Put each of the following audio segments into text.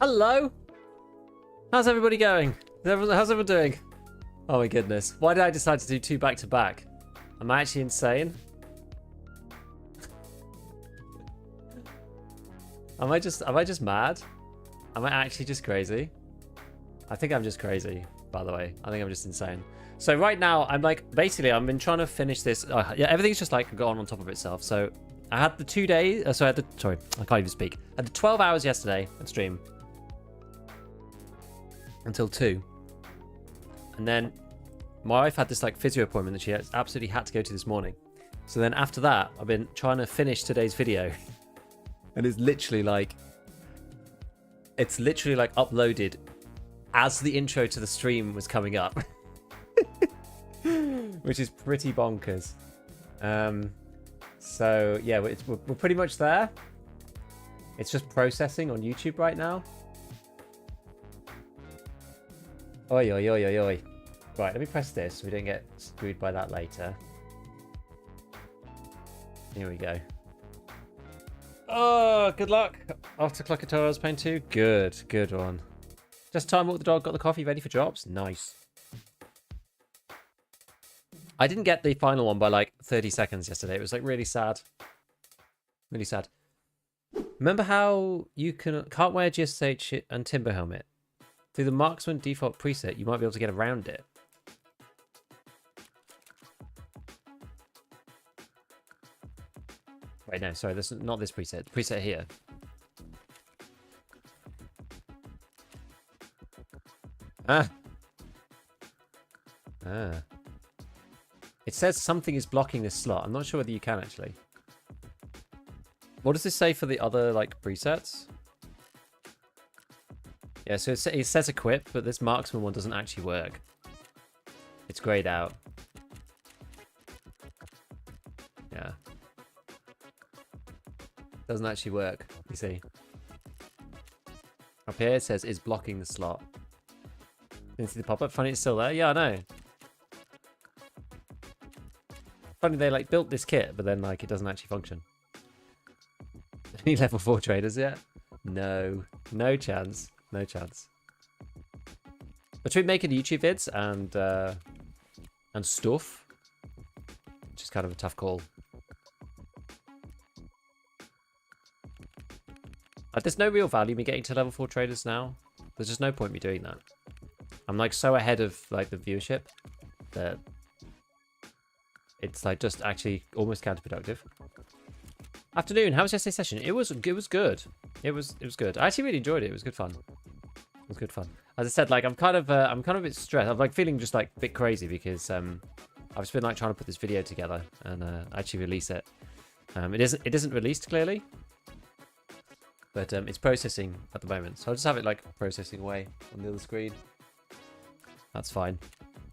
Hello. How's everybody going? How's everyone doing? Oh my goodness. Why did I decide to do 2 back to back? Am I actually insane? Am I just mad? Am I actually just crazy? I think I'm just crazy, by the way. I think I'm just insane. So right now, I'm like, basically, I've been trying to finish this. Yeah, everything's just like gone on top of itself. So I had the 2 days. Sorry, I can't even speak. I had the 12 hours yesterday at stream. Until 2. And then my wife had this like physio appointment that she absolutely had to go to this morning. So then after that, I've been trying to finish today's video. And it's literally like uploaded as the intro to the stream was coming up. Which is pretty bonkers. So yeah, we're pretty much there. It's just processing on YouTube right now. Oi, oi, oi, oi, oi. Right, let me press this so we don't get screwed by that later. Here we go. Oh, good luck. After Clockatoa, I was playing 2. Good one. Just time walk the dog, got the coffee ready for drops. Nice. I didn't get the final one by like 30 seconds yesterday. It was like really sad. Really sad. Remember how you can't wear GSH and Timber Helmet? Through the Marksman default preset, you might be able to get around it. Wait, no, sorry, this is not this preset. The preset here. Ah. It says something is blocking this slot. I'm not sure whether you can actually. What does this say for the other like presets? Yeah, so it says equip, but this marksman one doesn't actually work. It's grayed out. Yeah. Doesn't actually work, you see. Up here it says is blocking the slot. Didn't see the pop-up. Funny it's still there? Yeah, I know. Funny they like built this kit, but then like it doesn't actually function. Any level 4 traders yet? No. No chance. No chance. Between making YouTube vids and stuff, which is kind of a tough call. There's no real value in me getting to level 4 traders now. There's just no point me doing that. I'm like so ahead of like the viewership that it's like just actually almost counterproductive. Afternoon, how was yesterday's session? It was good. It was good. I actually really enjoyed it. It was good fun. It was good fun. As I said, like I'm kind of a bit stressed. I'm like feeling just like a bit crazy because I've just been like trying to put this video together and actually release it. It isn't released clearly, but it's processing at the moment. So I'll just have it like processing away on the other screen. That's fine.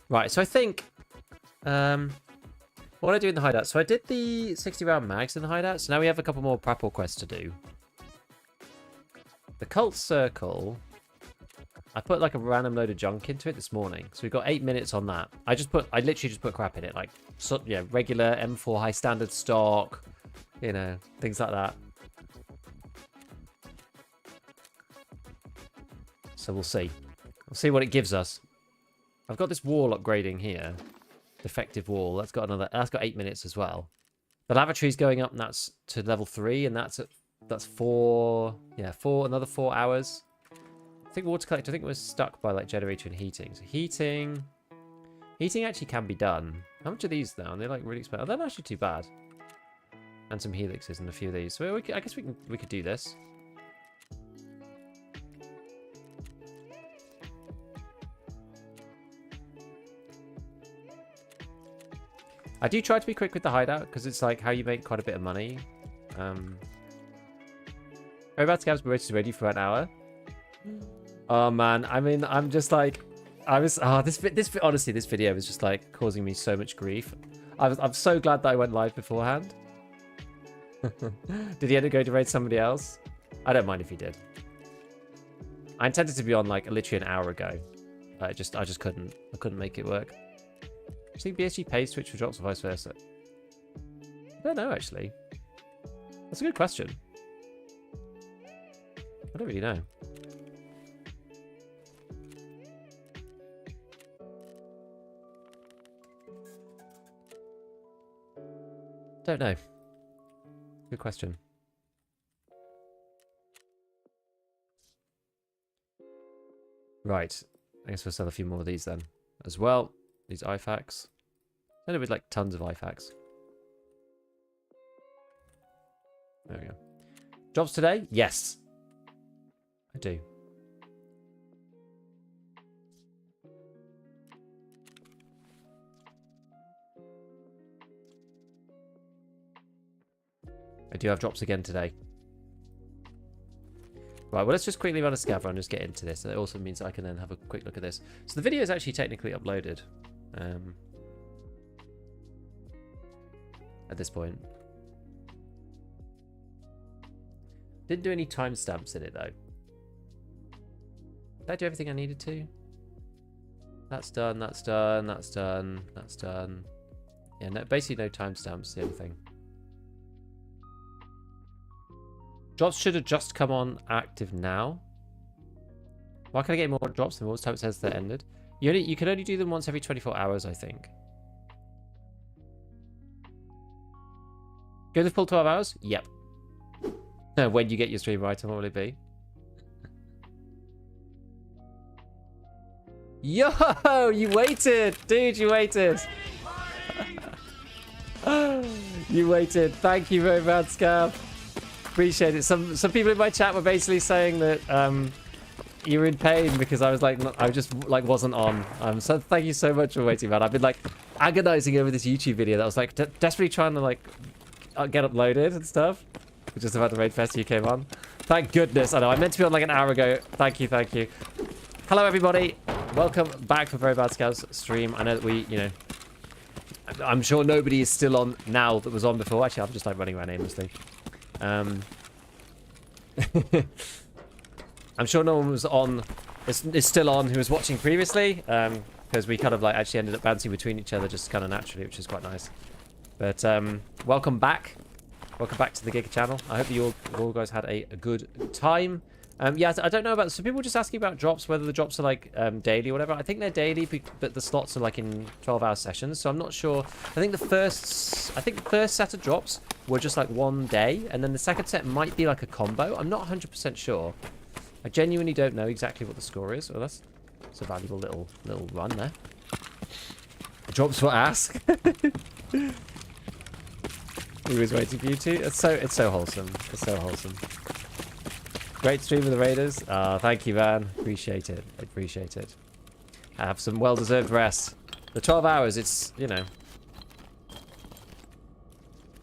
Right. So I think what did I do in the hideout? So I did the 60 round mags in the hideout. So now we have a couple more Prapor quests to do. The cult circle. I put like a random load of junk into it this morning. So we've got 8 minutes on that. I literally just put crap in it. Like, so, yeah, regular M4 high standard stock, you know, things like that. So we'll see. We'll see what it gives us. I've got this wall upgrading here. Defective wall. That's got 8 minutes as well. The lavatory's going up and that's to level 3 and that's another 4 hours. I think water collector, I think we're stuck by like generator and heating. So heating actually can be done. How much are these now? They're like really expensive. They're not actually too bad. And some helixes and a few of these. So I guess we could do this. I do try to be quick with the hideout because it's like how you make quite a bit of money. About Scav's been ready for an hour. Oh man, I mean, I'm just like, honestly, this video was just like causing me so much grief. I'm so glad that I went live beforehand. Did he end up going to raid somebody else? I don't mind if he did. I intended to be on like literally an hour ago. I just couldn't. I couldn't make it work. Do you think BSG pays Twitch for drops or vice versa? I don't know actually. That's a good question. I don't really know. Don't know. Good question. Right. I guess we'll sell a few more of these then. As well. These IFAKs. I with like tons of IFAKs. There we go. Jobs today? Yes. I do. I do have drops again today. Right, well, let's just quickly run a scav run and just get into this. It also means I can then have a quick look at this. So the video is actually technically uploaded at this point. Didn't do any timestamps in it, though. Did I do everything I needed to? That's done, that's done, that's done, that's done. Yeah, no, basically no timestamps, the only thing. Drops should have just come on active now. Why can I get more drops than most time it says they're ended? You can only do them once every 24 hours, I think. Go the full 12 hours? Yep. When you get your stream right, what will it be? Yo! You waited! Dude, you waited! You waited. Thank you very much, Scav. Appreciate it. Some people in my chat were basically saying that you were in pain because I was like, I just like wasn't on. So thank you so much for waiting, man. I've been like agonizing over this YouTube video that was like desperately trying to like get uploaded and stuff. Just about the Raid Fest you came on. Thank goodness. I know I meant to be on like an hour ago. Thank you, thank you. Hello everybody. Welcome back for Very Bad Scav's stream. I know that we, you know, I'm sure nobody is still on now that was on before. Actually, I'm just like running around aimlessly. I'm sure no one was on, is still on who was watching previously, because we kind of like actually ended up bouncing between each other just kind of naturally, which is quite nice. But welcome back. Welcome back to the Giga channel. I hope you all guys had a good time. Yeah, I don't know about, so people just asking about drops, whether the drops are like daily or whatever. I think they're daily, but the slots are like in 12-hour sessions, so I'm not sure. I think the first set of drops were just like one day, and then the second set might be like a combo. I'm not 100% sure. I genuinely don't know exactly what the score is. Oh, that's a valuable little run there. Drops were ask. He was waiting for you too. It's so wholesome. It's so wholesome. Great stream with the Raiders. Thank you, man. Appreciate it. I appreciate it. Have some well-deserved rest. The 12 hours, it's, you know,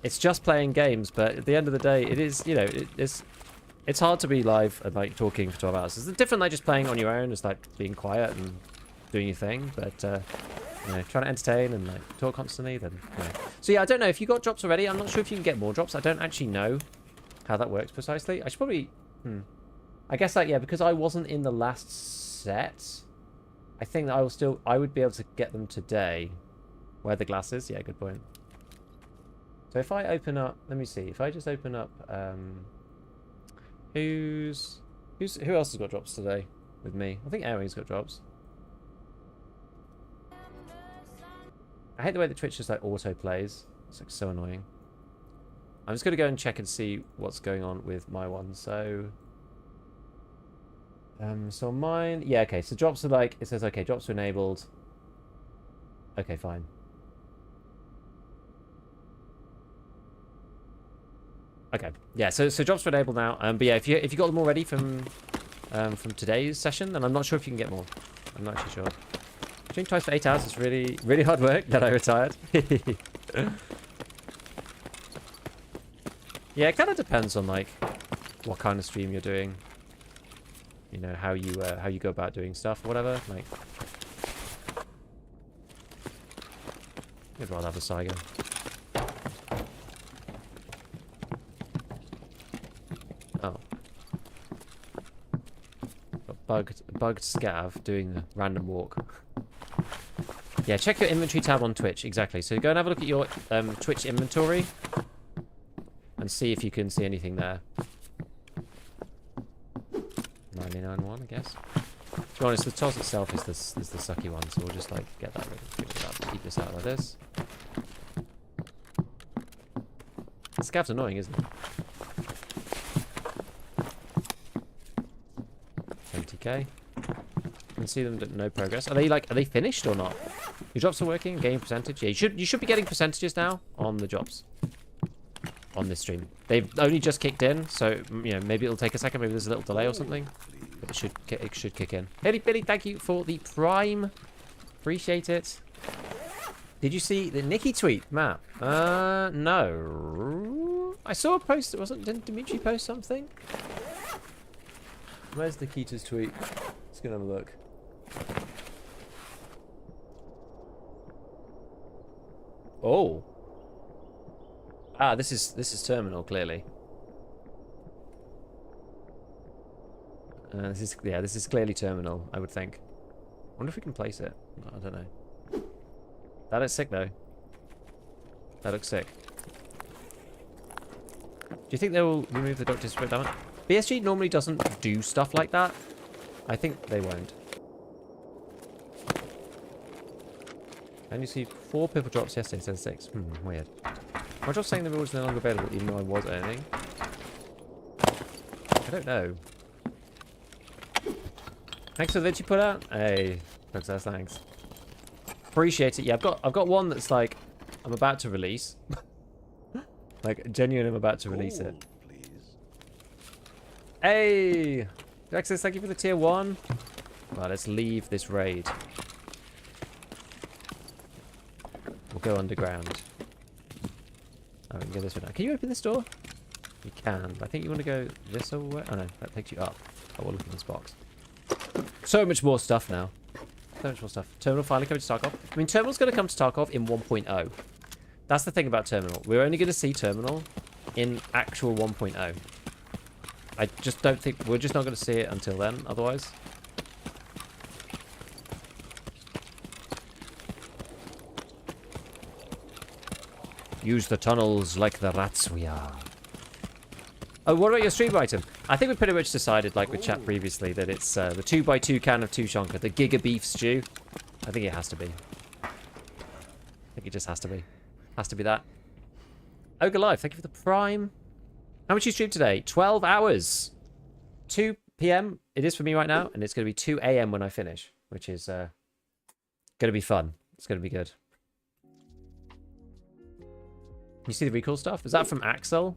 it's just playing games, but at the end of the day, it is, you know, it's hard to be live and like talking for 12 hours. It's different like just playing on your own. It's like being quiet and doing your thing, but you know, trying to entertain and like talk constantly, then you know. So yeah, I don't know if you got drops already. I'm not sure if you can get more drops. I don't actually know how that works precisely. I should probably I guess like, yeah, because I wasn't in the last set, I think that I would be able to get them today. Wear the glasses? Yeah, good point. So if I open up, let me see. If I just open up, who else has got drops today with me? I think Airwing's got drops. I hate the way that Twitch just like auto plays. It's like so annoying. I'm just gonna go and check and see what's going on with my one. So so mine, yeah, okay. So drops are like, it says okay, drops are enabled. Okay, fine. Okay, yeah. So drops are enabled now. But yeah, if you got them already from today's session, then I'm not sure if you can get more. I'm not actually sure. Stream twice for 8 hours is really hard work. That I retired. Yeah, it kind of depends on like what kind of stream you're doing. You know, how you go about doing stuff or whatever. Like, I'd rather have a Saiga. Oh. Bugged Scav doing the random walk. Yeah, check your inventory tab on Twitch. Exactly. So go and have a look at your Twitch inventory and see if you can see anything there. 99.1, I guess. To be honest, the toss itself is the sucky one, so we'll just like get that rid of. Keep this out like this. Scav's annoying, isn't it? 70k. Can see them, no progress. Are they finished or not? Your drops are working, gain percentage. Yeah, you should be getting percentages now on the drops. On this stream. They've only just kicked in, so you know, maybe it'll take a second, maybe there's a little delay or something. But it should kick in. Haley Billy, thank you for the Prime. Appreciate it. Did you see the Nikki tweet, Matt? No. I saw a post. Didn't Dimitri post something? Where's Nikita's tweet? Let's go and have a look. Oh. Ah, this is terminal, clearly. This is clearly terminal, I would think. I wonder if we can place it. I don't know. That looks sick, though. That looks sick. Do you think they will remove the doctor's spread damage? BSG normally doesn't do stuff like that. I think they won't. And you see 4 purple drops yesterday instead of 6. Weird. My job's saying the reward is no longer available, even though I was earning. I don't know. Thanks for the vid you put out. Hey, thanks. Appreciate it. Yeah, I've got one that's like I'm about to release. Like genuinely, I'm about to release it. Hey, Alexis, thank you for the tier 1. Well, let's leave this raid. We'll go underground. Oh, we can go this way now. Can you open this door? You can. I think you want to go this way. Oh no, that takes you up. Oh, we'll look in this box. So much more stuff now. So much more stuff. Terminal finally coming to Tarkov. I mean, Terminal's going to come to Tarkov in 1.0. That's the thing about Terminal. We're only going to see Terminal in actual 1.0. I just don't think... We're just not going to see it until then, otherwise. Use the tunnels like the rats we are. Oh, what about your stream item? I think we pretty much decided, like with chat previously, that it's the 2x2 can of Tushonka, the Giga Beef Stew. I think it has to be. I think it just has to be. Has to be that. Ogre Live, thank you for the Prime. How much you streamed today? 12 hours. 2 p.m. it is for me right now, and it's going to be 2 a.m. when I finish, which is going to be fun. It's going to be good. You see the recall stuff? Is that from Axel?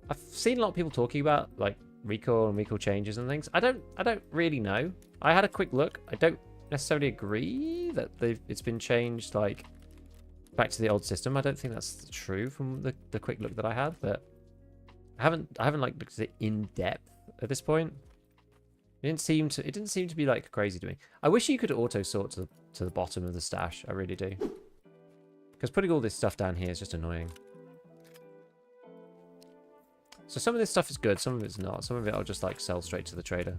I've seen a lot of people talking about like recall and recall changes and things. I don't really know. I had a quick look. I don't necessarily agree that it's been changed like back to the old system. I don't think that's true from the quick look that I had, but I haven't like looked at it in depth at this point. It didn't seem to be like crazy to me. I wish you could auto sort to the bottom of the stash. I really do. Because putting all this stuff down here is just annoying. So some of this stuff is good, some of it's not. Some of it I'll just like sell straight to the trader.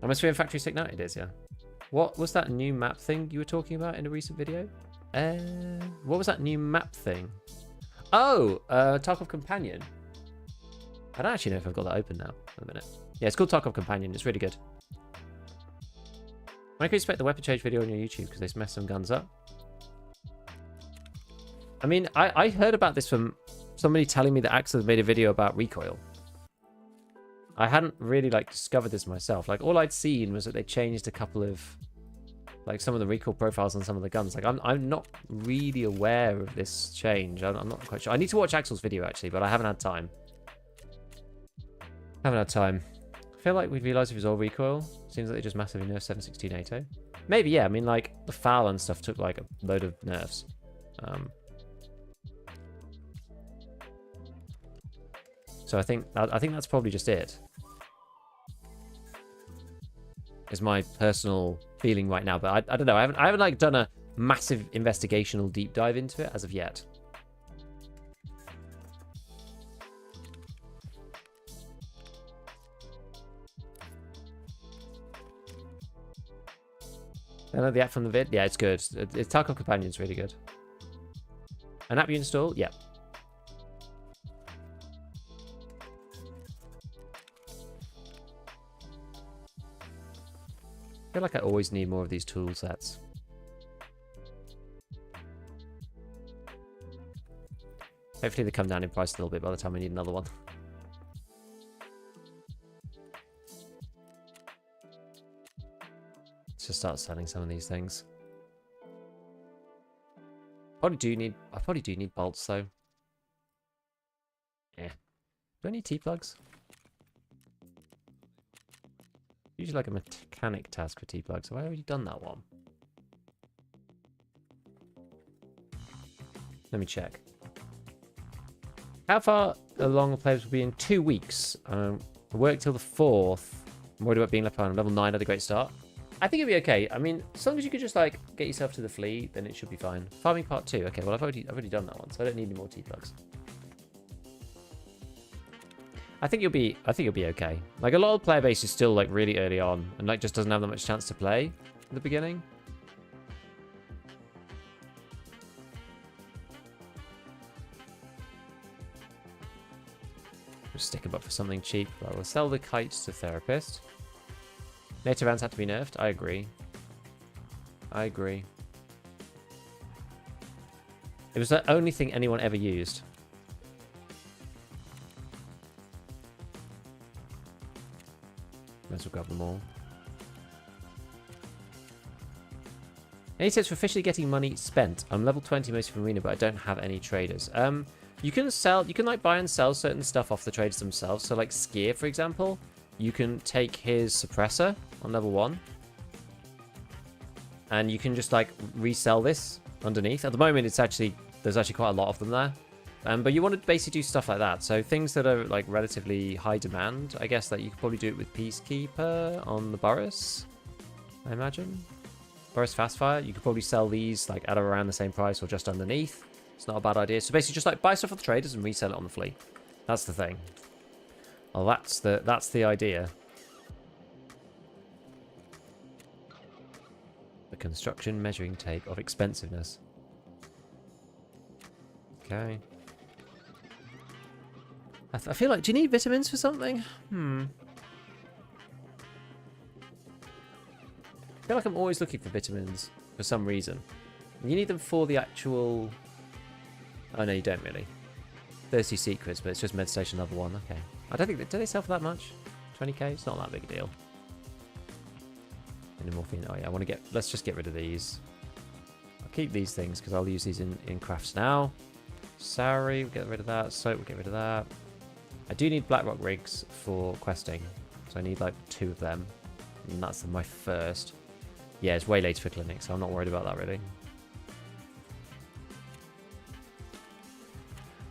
Am I still in factory sick now? It is, yeah. What was that new map thing you were talking about in a recent video? What was that new map thing? Oh, Tarkov Companion. I don't actually know if I've got that open now. Wait a minute. Yeah, it's called Tarkov Companion. It's really good. When can we expect the weapon change video on your YouTube? Because they messed some guns up. I mean, I heard about this from somebody telling me that Axel made a video about recoil. I hadn't really like discovered this myself. Like all I'd seen was that they changed a couple of like some of the recoil profiles on some of the guns. Like I'm not really aware of this change. I'm not quite sure. I need to watch Axel's video actually, but I haven't had time. I feel like we'd realised if it was all recoil. Seems like they just massively nerfed 716 ATO. Maybe, yeah. I mean, like the foul and stuff took like a load of nerfs. So I think that's probably just it. Is my personal feeling right now, but I don't know. I haven't like done a massive investigational deep dive into it as of yet. I know the app from the vid. Yeah, it's good. It's Tarkov Companion's really good. An app you install? Yeah. I feel like I always need more of these tool sets. Hopefully they come down in price a little bit by the time we need another one. Let's just start selling some of these things. I probably do need bolts though. Yeah. Do I need T-plugs? Usually like a mechanic task for T-plugs. Have I already done that one? Let me check. How far along the players will be in 2 weeks? I work till the 4th. I'm worried about being left behind. I'm level 9 at a great start. I think it'll be okay. I mean, as long as you could just like get yourself to the Flea, then it should be fine. Farming part 2. Okay, well I've already done that one, so I don't need any more T-plugs. I think you'll be okay. Like a lot of the player base is still like really early on and like just doesn't have that much chance to play at the beginning. Just stick them up for something cheap. Right, we'll sell the kites to therapist. Native ants have to be nerfed. I agree. I agree. It was the only thing anyone ever used. Might as well grab them all. Any tips for officially getting money spent? I'm level 20 mostly from Arena, but I don't have any traders. You can like buy and sell certain stuff off the traders themselves. So like Skier, for example, you can take his suppressor on level 1. And you can just like resell this underneath. At the moment, there's actually quite a lot of them there. But you want to basically do stuff like that. So things that are like relatively high demand, I guess that you could probably do it with Peacekeeper on the Boris, I imagine. Boris Fastfire, you could probably sell these like at around the same price or just underneath. It's not a bad idea. So basically just like buy stuff for the traders and resell it on the Flea. That's the thing. Well, that's the idea. The construction measuring tape of expensiveness. Okay. I feel like, do you need vitamins for something? I feel like I'm always looking for vitamins for some reason. You need them for the actual... Oh, no, you don't really. Thirsty Secrets, but it's just Meditation level 1. Okay. I don't think... Do they sell for that much? 20k? It's not that big a deal. Any morphine? Oh, yeah, I want to get... Let's just get rid of these. I'll keep these things because I'll use these in crafts now. Sorry, we'll get rid of that. Soap, we'll get rid of that. I do need Blackrock rigs for questing. So I need like 2 of them. And that's my first. Yeah, it's way later for clinic, so I'm not worried about that really.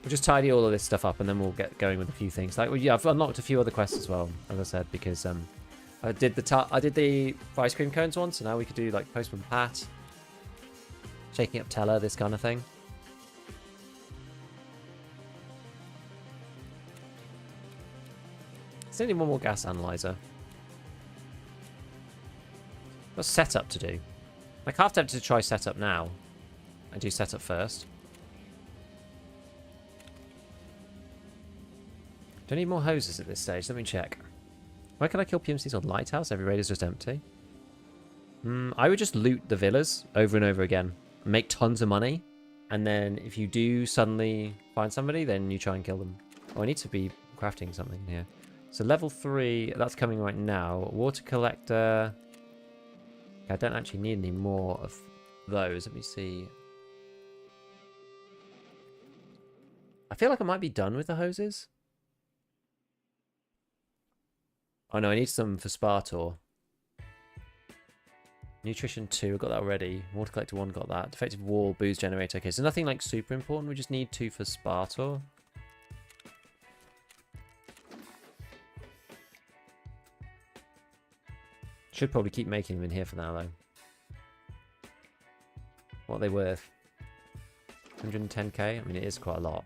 We'll just tidy all of this stuff up and then we'll get going with a few things. Like, well, yeah, I've unlocked a few other quests as well, as I said, because I did the ice cream cones one, so now we could do like Postman Pat, shaking up Teller, this kind of thing. There's only one more gas analyzer. What's setup to do? Like, half tempted to try setup now. I do setup first. Do I need more hoses at this stage? Let me check. Where can I kill PMCs on Lighthouse? Every raid is just empty. I would just loot the villas over and over again. Make tons of money. And then if you do suddenly find somebody, then you try and kill them. Oh, I need to be crafting something here. So level 3, that's coming right now. Water collector. I don't actually need any more of those. Let me see. I feel like I might be done with the hoses. Oh no, I need some for Spartor. Nutrition 2, I got that already. Water collector 1, got that. Defective wall, booze generator. Okay, so nothing like super important. We just need 2 for Spartor. Should probably keep making them in here for now, though. What are they worth? 110k? I mean, it is quite a lot.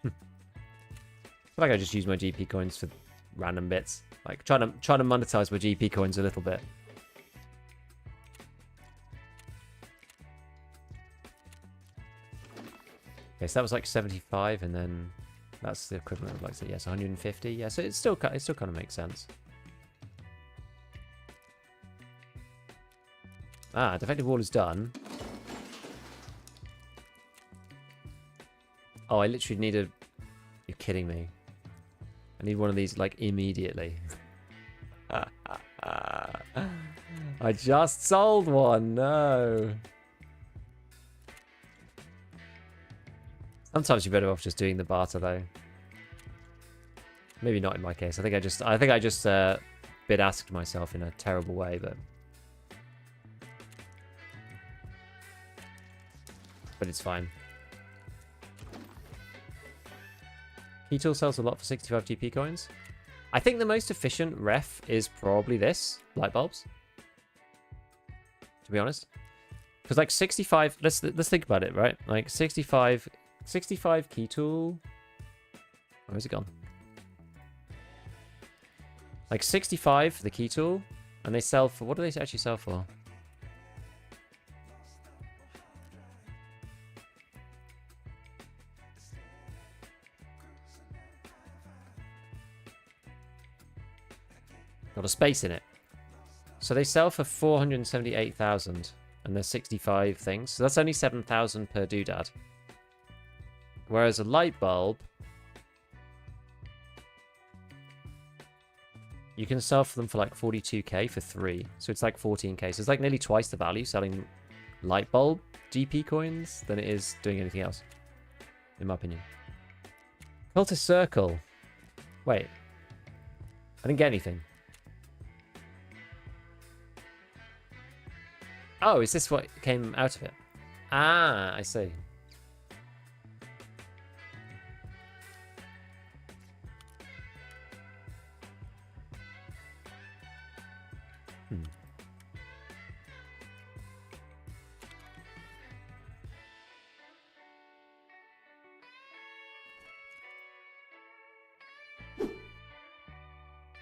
I feel like I just use my GP coins for random bits. Like, trying to monetize my GP coins a little bit. Okay, so that was like 75, and then that's the equivalent of like, so yes, 150. Yeah, so it still kind of makes sense. Ah, defective wall is done. Oh, I literally need a... You're kidding me. I need one of these, like, immediately. I just sold one. No. Sometimes you're better off just doing the barter, though. Maybe not in my case. I think I just bid asked myself in a terrible way, but it's fine. Keytool sells a lot for 65 GP coins. I think the most efficient ref is probably this, light bulbs. To be honest, because like 65. Let's think about it, right? Like 65 Keytool. Where's it gone? Like 65 the Keytool, and they sell for, what do they actually sell for? Got a space in it. So they sell for 478,000, and there's 65 things. So that's only 7,000 per doodad. Whereas a light bulb, you can sell for them for like 42k for 3. So it's like 14k. So it's like nearly twice the value selling light bulb GP coins than it is doing anything else, in my opinion. Cultist Circle. Wait. I didn't get anything. Oh, is this what came out of it? Ah, I see.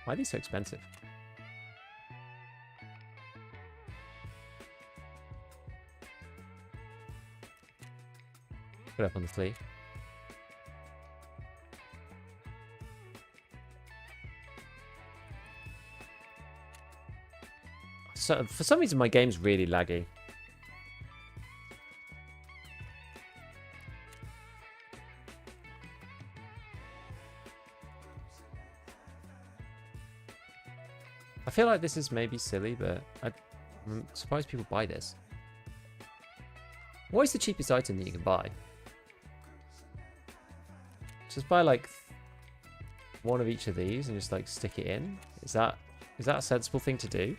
Why are these so expensive? Put up on the Flea. So for some reason my game's really laggy. I feel like this is maybe silly, but I'm surprised people buy this. What is the cheapest item that you can buy? Just buy like one of each of these and just like stick it in. Is that a sensible thing to do?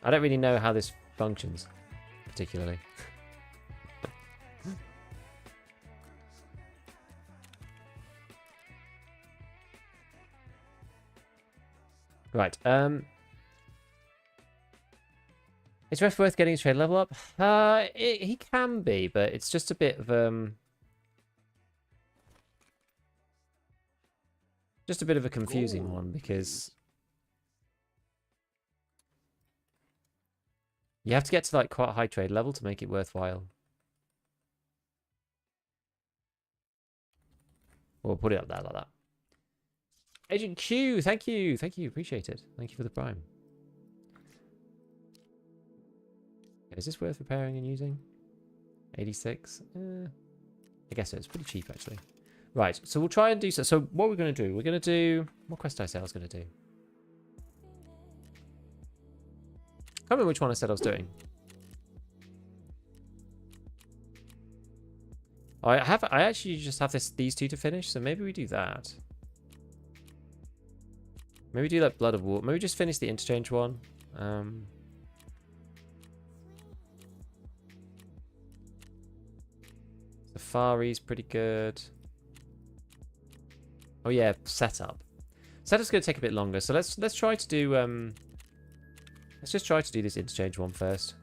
I don't really know how this functions particularly. Right. Is Ref worth getting his trade level up? He can be, but it's just a bit of a confusing one because you have to get to like quite a high trade level to make it worthwhile. We'll put it up there like that. Agent Q, thank you, appreciate it. Thank you for the prime. Is this worth repairing and using? 86. I guess so. It's pretty cheap actually. Right, so we'll try and do so. So what we're going to do? We're going to do, what quest did I say I was going to do? I can't remember which one I said I was doing. I actually just have these two to finish, so maybe we do that. Maybe do like Blood of War. Maybe just finish the Interchange one. Safari's pretty good. Oh yeah, setup. Setup's going to take a bit longer, so let's try to do let's just try to do this Interchange one first.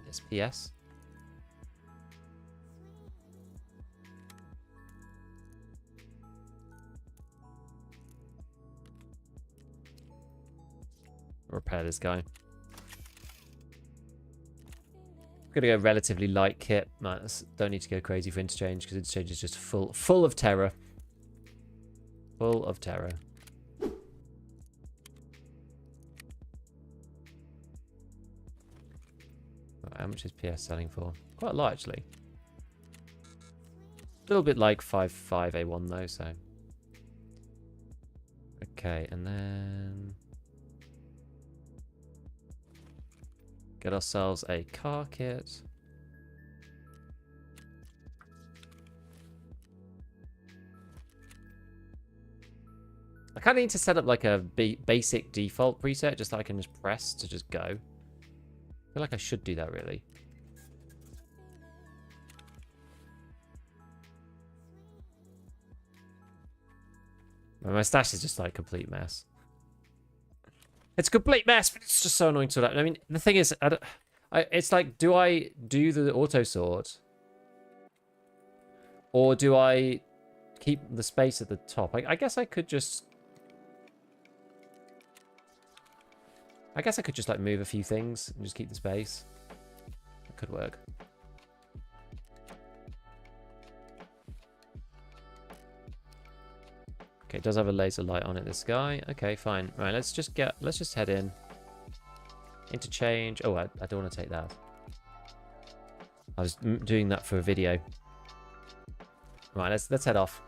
This PS. Repair this guy. Gonna go relatively light kit. Don't need to go crazy for Interchange because Interchange is just full of terror. Full of terror. Right, how much is PS selling for? Quite a lot, actually. A little bit like 5.5A1 though, so. Okay, and then get ourselves a car kit. I kind of need to set up like a basic default preset just so I can just press to just go. I feel like I should do that really. My stash is just like a complete mess. It's a complete mess, but it's just so annoying to sort out. I mean, the thing is, it's like, do I do the auto sort? Or do I keep the space at the top? I guess I could just... I guess I could just like move a few things and just keep the space. That could work. Okay, it does have a laser light on it, this guy. Okay, fine. Right, let's just head in. Interchange. Oh, I don't want to take that. I was doing that for a video. Right, let's head off.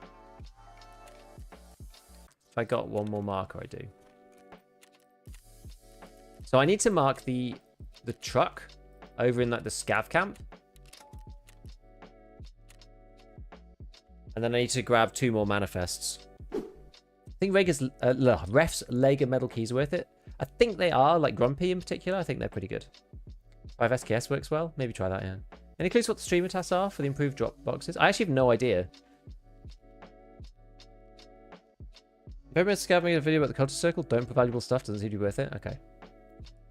If I got one more marker, I do. So I need to mark the truck over in like the scav camp. And then I need to grab 2 more manifests. I think ref's Lega medal keys are worth it. I think they are, like Grumpy in particular. I think they're pretty good. 5 SKS works well. Maybe try that, yeah. Any clues what the streamer tasks are for the improved drop boxes? I actually have no idea. Remember Scav made a video about the culture circle? Don't put valuable stuff. Doesn't seem to be worth it. Okay.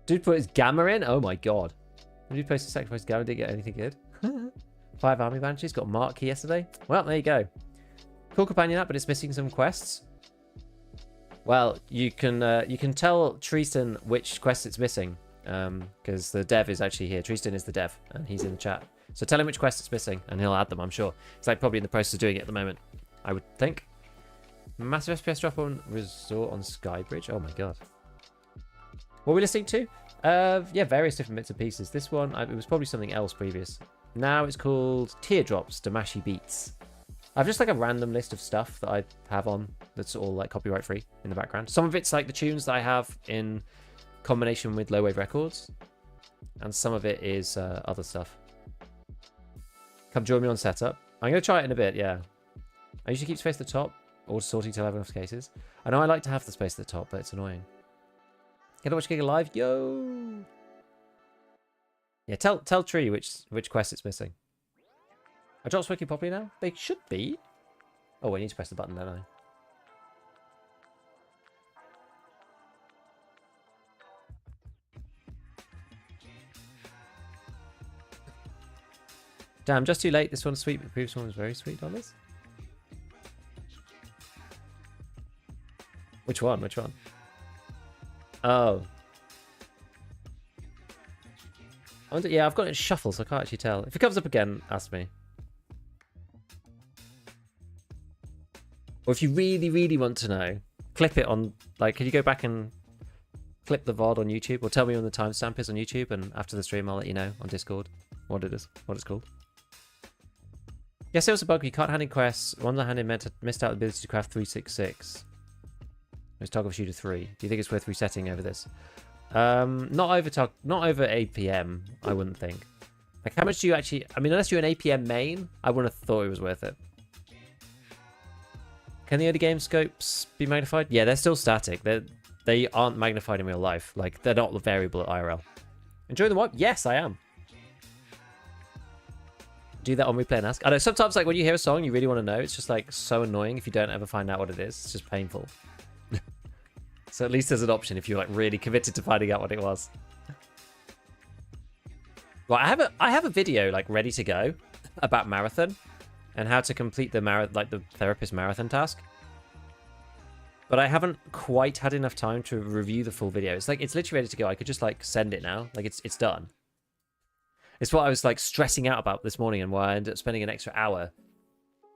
Dude put his gamma in? Oh my god. Dude posted sacrifice gamma, didn't get anything good. 5 army banshees. Got a mark key yesterday. Well, there you go. Cool companion app, but it's missing some quests. Well, you can tell Treeston which quest it's missing, because the dev is actually here. Treeston is the dev, and he's in the chat. So tell him which quest it's missing, and he'll add them, I'm sure. He's like probably in the process of doing it at the moment, I would think. Massive FPS drop on Resort on Skybridge. Oh my god. What are we listening to? Yeah, various different bits and pieces. This one, it was probably something else previous. Now it's called Teardrops, Damashi Beats. I have just like a random list of stuff that I have on that's all like copyright free in the background. Some of it's like the tunes that I have in combination with Low Wave Records, and some of it is other stuff. Come join me on setup. I'm going to try it in a bit, yeah. I usually keep space at the top, or sorting till I have enough cases. I know I like to have the space at the top, but it's annoying. Get to watch Gig Live? Yo! Yeah, tell Tree which quest it's missing. Are drops working properly now? They should be. Oh, I need to press the button, don't I? Damn, just too late. This one's sweet, but the previous one was very sweet, dollars. Which one? Which one? Oh. I wonder, yeah, I've got it in shuffle, so I can't actually tell. If it comes up again, ask me. Or if you really, really want to know, clip it on, like, can you go back and clip the VOD on YouTube? Or tell me when the timestamp is on YouTube, and after the stream, I'll let you know on Discord what it is, what it's called. Yes, it was a bug. You can't hand in quests. One that handed missed out the ability to craft 366. It's Tarkov Shooter 3. Do you think it's worth resetting over this? Not over 8 PM, I wouldn't think. Like, how much do you actually... I mean, unless you're an APM main, I wouldn't have thought it was worth it. Can the early game scopes be magnified? Yeah, they're still static. They aren't magnified in real life. Like, they're not variable at IRL. Enjoying the wipe? Yes, I am. Do that on replay and ask. I know, sometimes, like, when you hear a song, you really want to know. It's just, like, so annoying if you don't ever find out what it is. It's just painful. So at least there's an option if you're, like, really committed to finding out what it was. Well, I have a video, like, ready to go about marathon and how to complete the the therapist marathon task. But I haven't quite had enough time to review the full video. It's like, it's literally ready to go. I could just, like, send it now. Like, it's done. It's what I was like stressing out about this morning and why I ended up spending an extra hour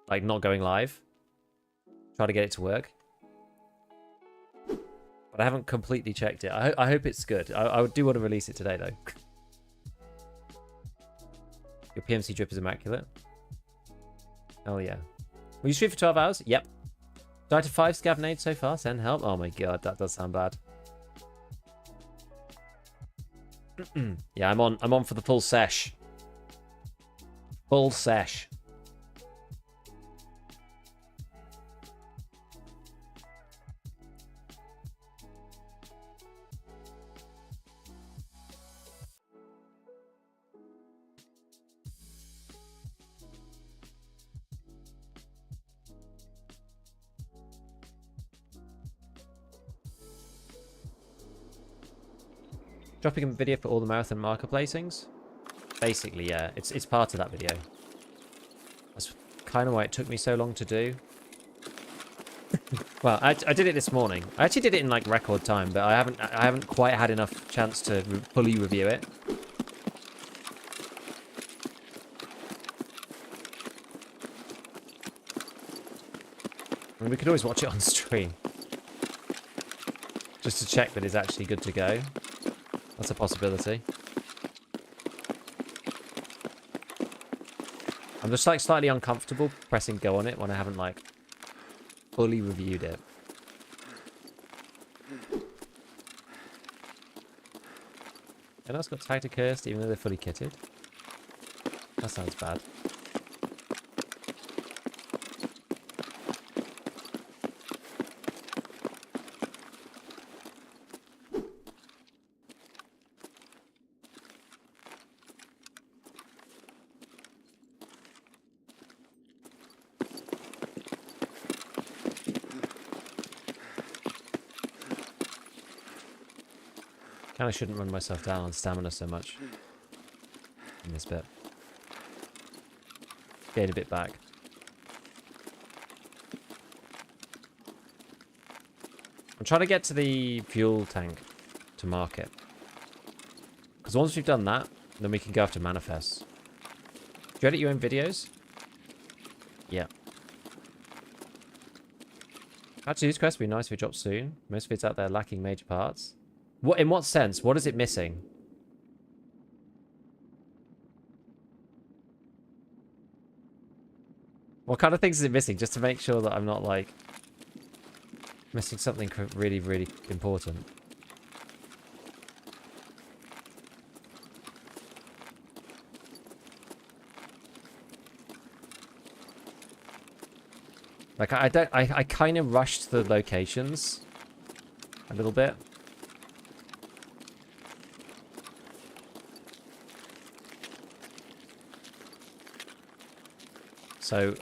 like not going live. Try to get it to work. But I haven't completely checked it. I hope it's good. I do want to release it today though. Your PMC drip is immaculate. Oh yeah. Will you stream for 12 hours? Yep. Died to 5 scav nades so far. Send help. Oh my god, that does sound bad. Yeah, I'm on for the full sesh. Full sesh. Dropping a video for all the marathon marker placings? Basically, yeah. It's part of that video. That's kind of why it took me so long to do. Well, I did it this morning. I actually did it in like record time, but I haven't quite had enough chance to fully review it. I mean, we could always watch it on stream. Just to check that it's actually good to go. That's a possibility. I'm just like slightly uncomfortable pressing go on it when I haven't like fully reviewed it. And that's got tagged to cursed even though they're fully kitted. That sounds bad. Kind of shouldn't run myself down on stamina so much in this bit. Gain a bit back. I'm trying to get to the fuel tank to mark it. Because once we've done that, then we can go after manifests. Do you edit your own videos? Yeah. Actually, this quest would be nice if it drops soon. Most vids out there lacking major parts. What? In what sense? What is it missing? What kind of things is it missing? Just to make sure that I'm not, like, missing something really, really important. Like, I kind of rushed the locations a little bit. So,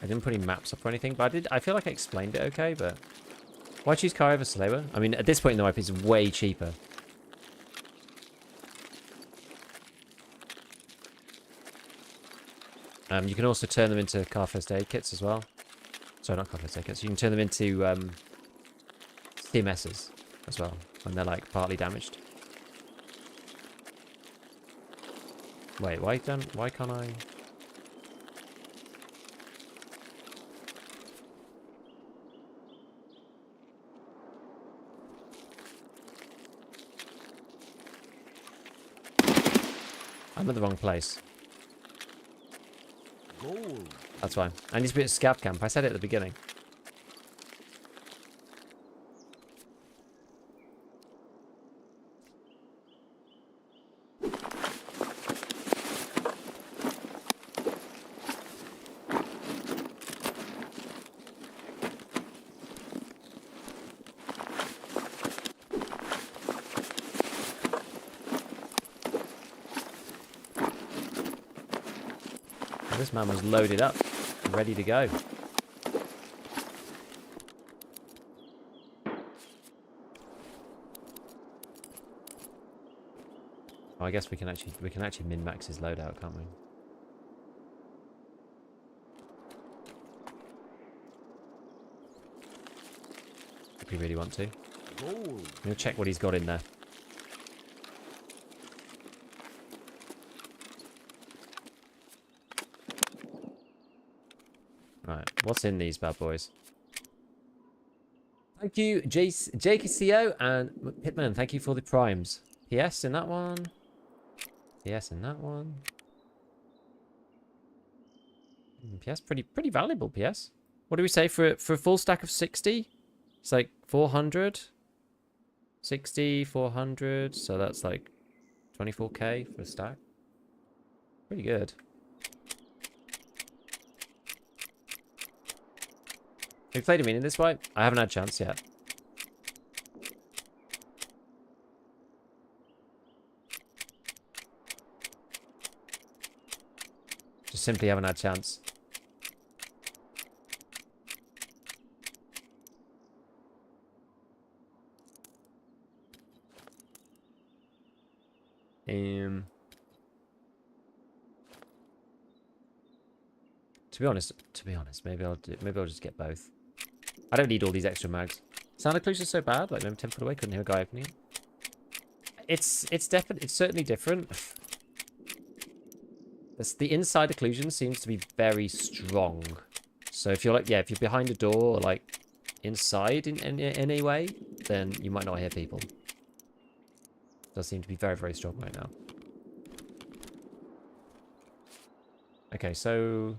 I didn't put any maps up or anything, but I feel like I explained it okay, but... Why choose car over slower? I mean, at this point in the map, it's way cheaper. You can also turn them into car first aid kits as well. Sorry, not car first aid kits. You can turn them into CMSs as well, when they're, like, partly damaged. Wait, why can't I... I'm in the wrong place. Gold. That's fine. I need to be at Scav camp. I said it at the beginning. This man was loaded up, ready to go. Oh, I guess we can actually min-max his loadout, can't we? If we really want to. We'll check what he's got in there. What's in these bad boys? Thank you, JKCO and Pitman. Thank you for the primes. PS in that one. PS in that one. PS pretty valuable. PS. What do we say for a full stack of 60? It's like 400. 60, 400. So that's like 24k for a stack. Pretty good. Have you played a meaning this way? I haven't had a chance yet. Just simply haven't had a chance. To be honest, maybe I'll just get both. I don't need all these extra mags. Sound occlusion is so bad, like maybe 10 foot away, couldn't hear a guy opening it. It's certainly different. The inside occlusion seems to be very strong. So if you're like, yeah, if you're behind a door or like inside in any way, then you might not hear people. It does seem to be very, very strong right now. Okay, so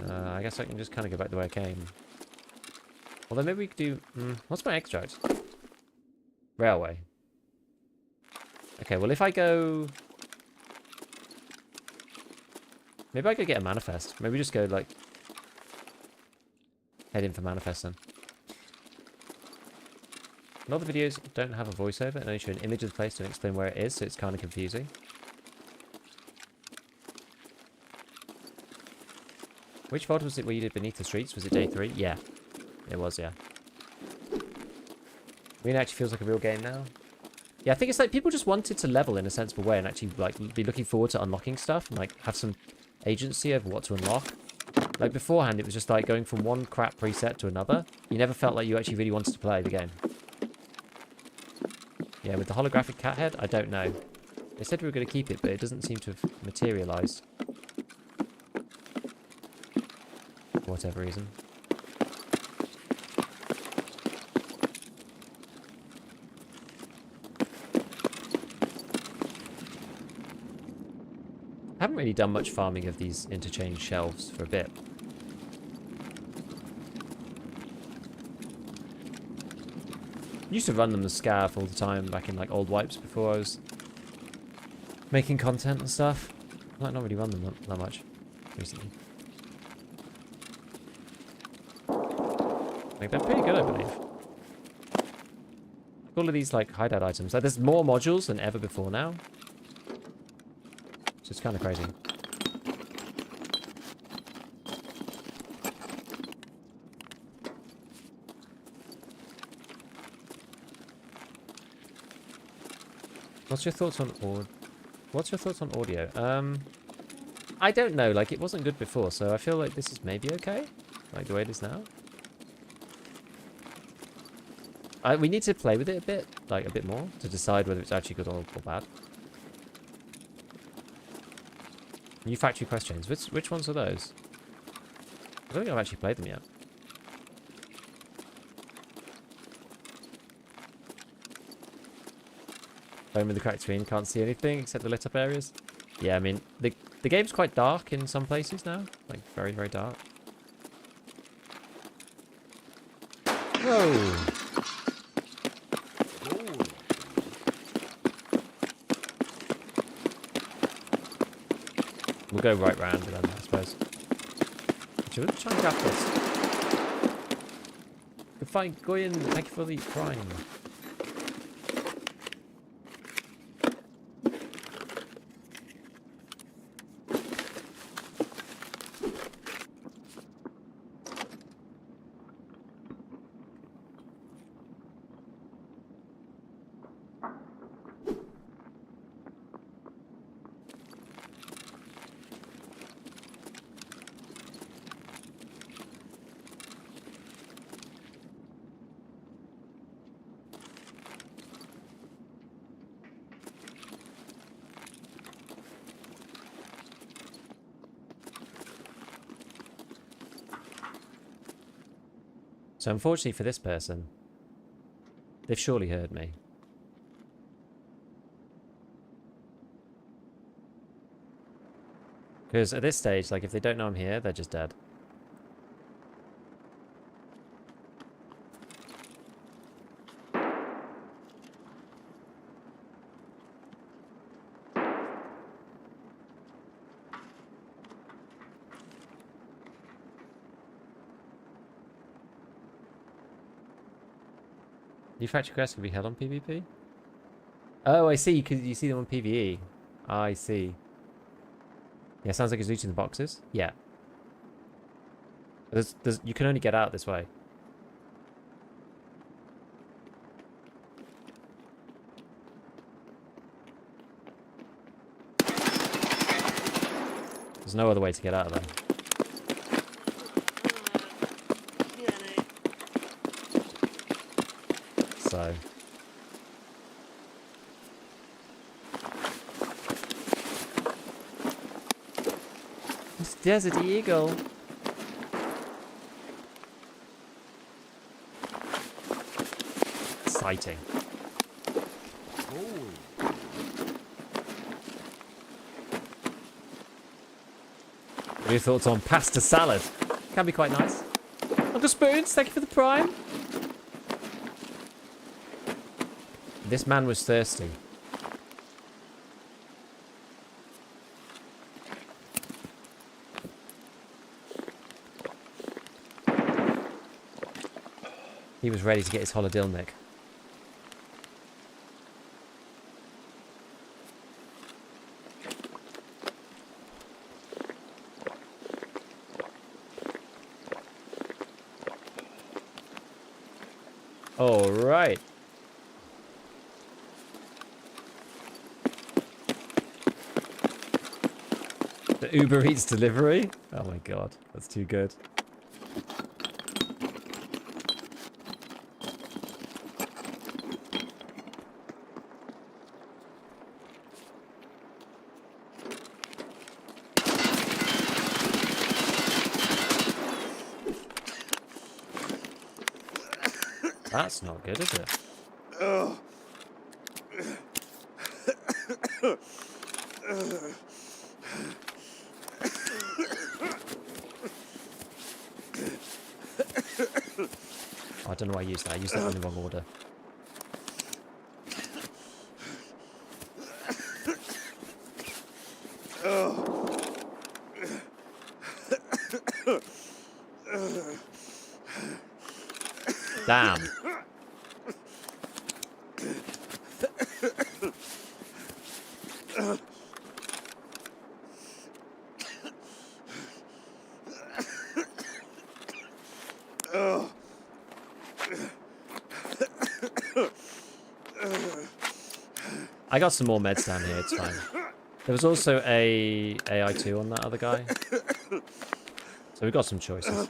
I guess I can just kind of go back the way I came. Although maybe we could do... what's my extract? Railway. Okay, well if I go... Maybe I could get a manifest. Maybe just go like... Head in for manifest then. A lot of the videos don't have a voiceover and only show an image of the place to explain where it is, so it's kind of confusing. Which VOD was it where you did Beneath the Streets? Was it day 3? Yeah. It was, yeah. I mean, it actually feels like a real game now. Yeah, I think it's like people just wanted to level in a sensible way and actually like be looking forward to unlocking stuff and like have some agency over what to unlock. Like beforehand, it was just like going from one crap preset to another. You never felt like you actually really wanted to play the game. Yeah, with the holographic cat head, I don't know. They said we were going to keep it, but it doesn't seem to have materialized. For whatever reason. I haven't really done much farming of these interchange shelves for a bit. Used to run them as Scav all the time back in like old wipes before I was making content and stuff. I might not really run them that much recently. Like they're pretty good, I believe. All of these like hideout items. Like there's more modules than ever before now. So it's kind of crazy. What's your thoughts on audio? I don't know. Like it wasn't good before, so I feel like this is maybe okay. Like the way it is now. We need to play with it a bit, like a bit more, to decide whether it's actually good or bad. New factory questions. Which ones are those? I don't think I've actually played them yet. Home with the cracked screen, can't see anything except the lit up areas. Yeah, I mean the game's quite dark in some places now, like very, very dark. Whoa. We'll go right round then, I suppose. Should we try and grab this? Good fight, Goyen. Thank you for the prime. So unfortunately for this person, they've surely heard me. Because at this stage, like, if they don't know I'm here, they're just dead. New factory quests can be held on PvP? Oh, I see, because you see them on PvE. I see. Yeah, sounds like he's looting the boxes. Yeah. You can only get out this way. There's no other way to get out of there. So... It's Desert Eagle. Exciting. What are your thoughts on pasta salad? Can be quite nice. Uncle Spoons, thank you for the prime. This man was thirsty. He was ready to get his holodilnick. All right. The Uber Eats delivery? Oh my god, that's too good. That's not good, is it? Oh, I don't know why I used that. I used that in the wrong order. Damn. I got some more meds down here, it's fine. There was also a AI2 on that other guy. So we got some choices.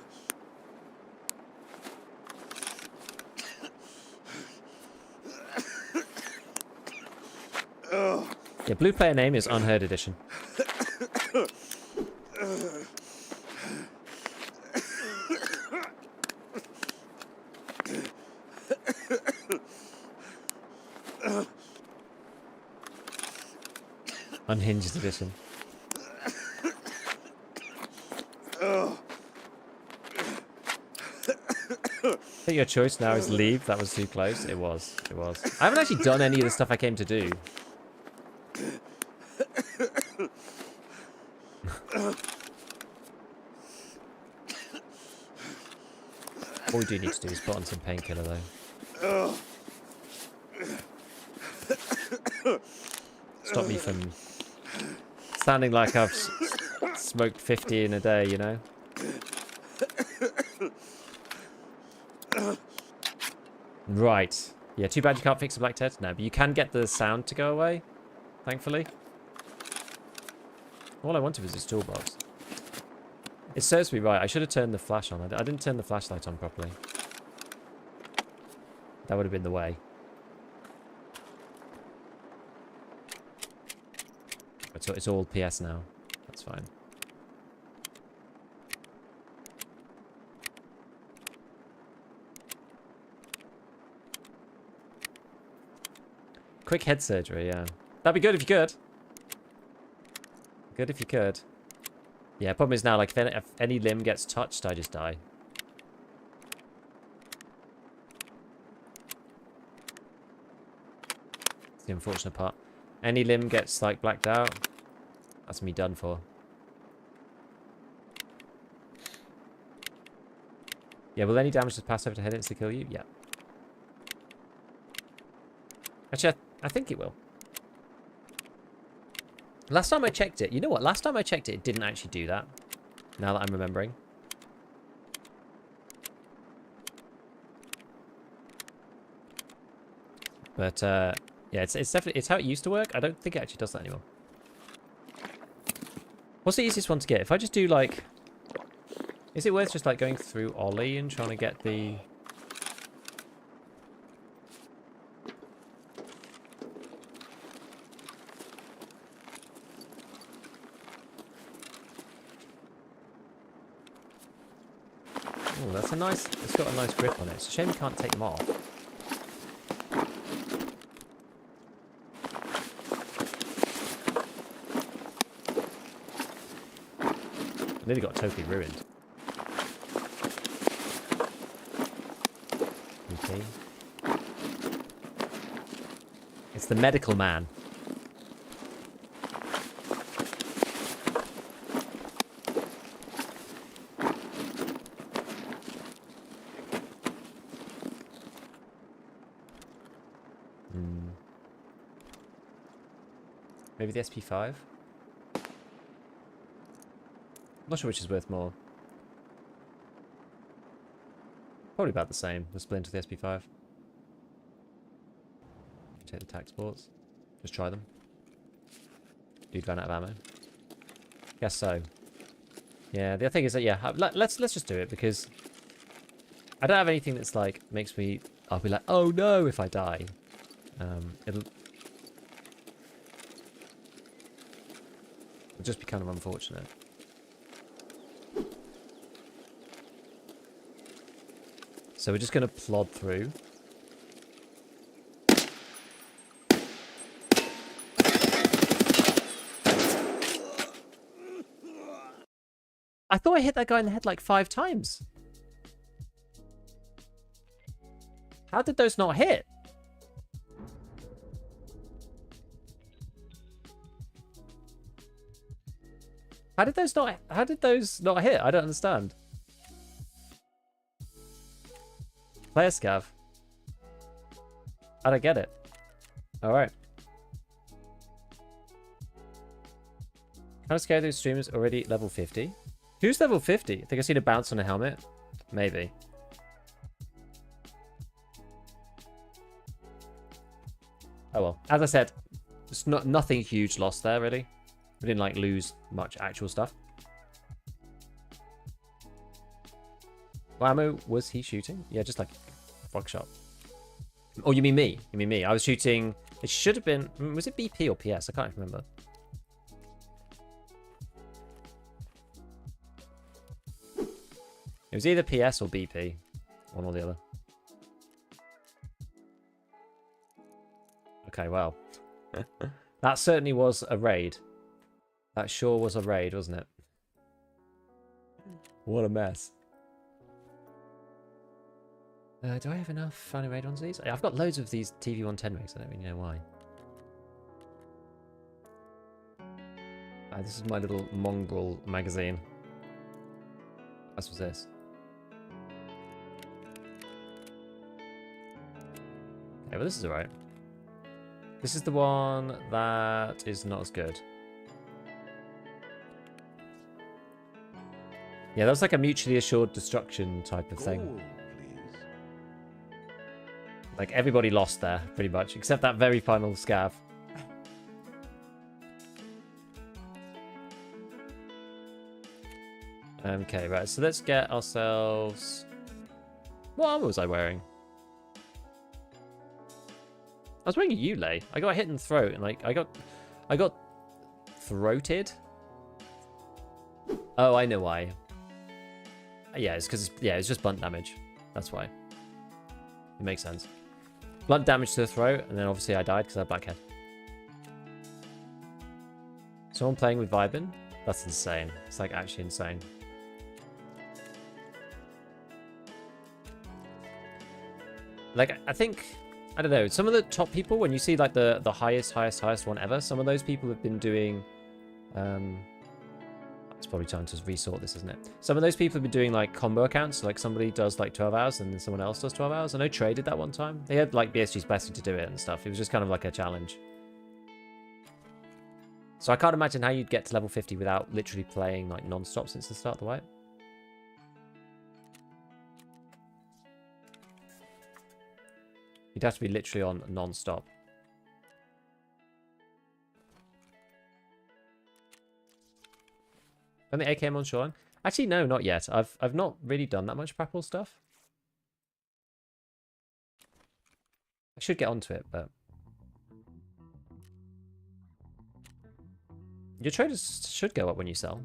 Yeah, blue player name is Unheard Edition. Unhinged Edition. I think your choice now is leave. That was too close. It was. It was. I haven't actually done any of the stuff I came to do. All we do need to do is put on some painkiller, though. Stop me from sounding like I've smoked 50 in a day, you know? Right. Yeah, too bad you can't fix a black ted. No, but you can get the sound to go away, thankfully. All I wanted was this toolbox. It serves me right. I should have turned the flash on. I didn't turn the flashlight on properly. That would have been the way. It's all PS now. That's fine. Quick head surgery, yeah. That'd be good if you could. Good if you could. Yeah, problem is now, like, if any limb gets touched, I just die. It's the unfortunate part. Any limb gets, like, blacked out, that's me done for. Yeah, will any damage just pass over to head to kill you? Yeah. Actually, I think it will. Last time I checked it, you know what? Last time I checked it, it didn't actually do that. Now that I'm remembering. But, yeah, it's definitely, it's how it used to work. I don't think it actually does that anymore. What's the easiest one to get? If I just do, like... Is it worth just, like, going through Ollie and trying to get the... Oh, that's a nice... It's got a nice grip on it. It's a shame you can't take them off. I nearly got totally ruined. Okay. It's the medical man. Maybe the SP5? I'm not sure which is worth more. Probably about the same. The Splint to the SP5. Take the tac sports. Just try them. Dude ran out of ammo. Guess so. Yeah, the other thing is that, yeah, let's just do it, because I don't have anything that's like makes me... I'll be like, oh no, if I die. It'll just be kind of unfortunate. So we're just going to plod through. I thought I hit that guy in the head like 5 times. How did those not hit? How did those not hit? I don't understand. Player Scav. I don't get it. Alright. How scary those streamers already level 50? Who's level 50? I think I've seen a bounce on a helmet. Maybe. Oh well. As I said, it's nothing huge lost there, really. We didn't, like, lose much actual stuff. What ammo was he shooting? Yeah, just like frog shot. Oh, you mean me? You mean me? I was shooting... It should have been... Was it BP or PS? I can't remember. It was either PS or BP. One or the other. Okay, well. That certainly was a raid. That sure was a raid, wasn't it? What a mess. Do I have enough funny raid ones of these? I've got loads of these TV110 rigs. I don't really know why. This is my little mongrel magazine. That's what's this. Okay, well this is alright. This is the one that is not as good. Yeah, that was like a mutually assured destruction type of thing. Like, everybody lost there, pretty much, except that very final scav. Okay, right, so let's get ourselves... What armor was I wearing? I was wearing a Ulay. I got hit in the throat, and, like, I got throated. Oh, I know why. Yeah, it's because, it's just blunt damage. That's why. It makes sense. Blunt damage to the throat, and then obviously I died because I had blackhead. Someone playing with Vibin? That's insane. It's like actually insane. Like, I think, I don't know, some of the top people, when you see like the highest one ever, some of those people have been doing, it's probably time to resort this, isn't it? Some of those people have been doing like combo accounts, like somebody does like 12 hours and then someone else does 12 hours. I know Trey did that one time. They had like BSG's blessing to do it and stuff. It was just kind of like a challenge. So I can't imagine how you'd get to level 50 without literally playing like non-stop since the start of the wipe. You'd have to be literally on non-stop. And the AKM on Shoreline? Actually, no, not yet. I've not really done that much Prapple stuff. I should get onto it, but your traders should go up when you sell.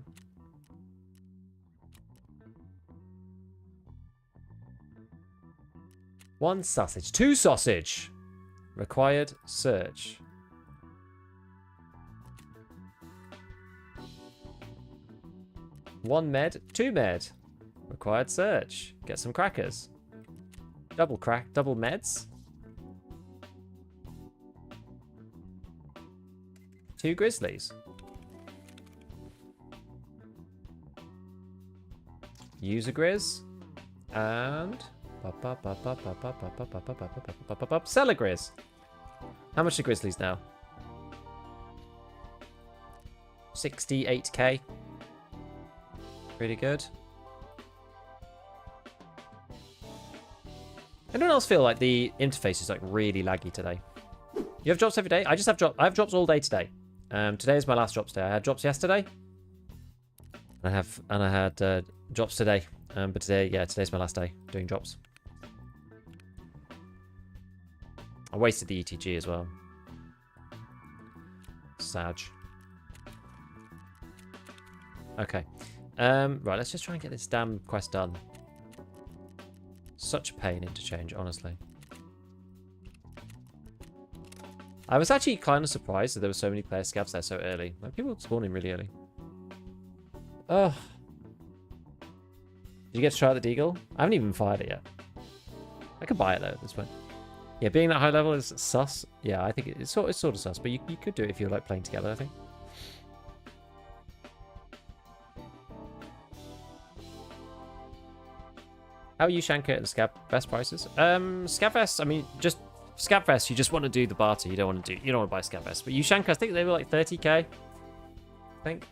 One sausage. Two sausage. Required search. One med. Two med. Required search. Get some crackers. Double meds. Two grizzlies. Use a grizz. And sell a grizz. How much are grizzlies now? 68k. Pretty good. Anyone else feel like the interface is like really laggy today? You have drops every day? I just have drops. I have drops all day today. Today is my last drops day. I had drops yesterday. I had drops today. But today, yeah, today's my last day doing drops. I wasted the ETG as well. Sag. Okay. Right, let's just try and get this damn quest done. Such a pain, Interchange, honestly. I was actually kind of surprised that there were so many player scavs there so early. Like, people spawning really early. Ugh. Did you get to try out the Deagle? I haven't even fired it yet. I could buy it though at this point. Yeah, being that high level is sus. Yeah, I think it's sort of sus, but you could do it if you're like playing together, I think. How are you, Shanker, at the Scav Vest prices? Scav Vest, I mean, just Scav Vest, you just want to do the barter. You don't want to buy Scav Vest. But you, Shanker, I think they were like 30k. I think.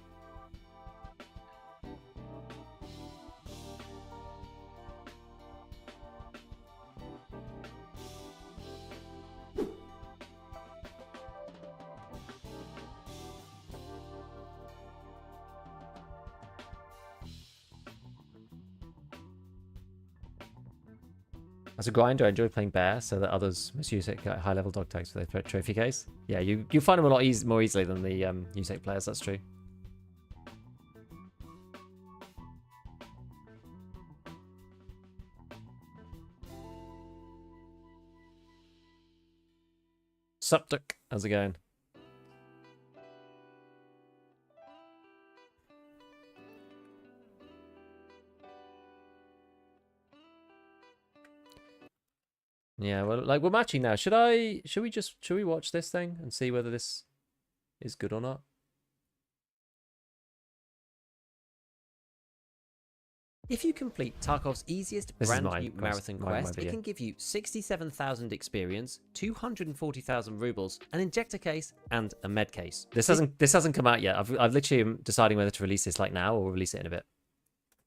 As a grinder, I enjoy playing bear so that others misuse it, get high-level dog tags for their trophy case. Yeah, you find them a lot more easily than the USEC players, that's true. Supduck, how's it going? Yeah, well, like we're matching now. Should we watch this thing and see whether this is good or not? If you complete Tarkov's easiest brand new marathon quest, it can give you 67,000 experience, 240,000 rubles, an injector case, and a med case. This hasn't come out yet. I've literally deciding whether to release this like now or release it in a bit.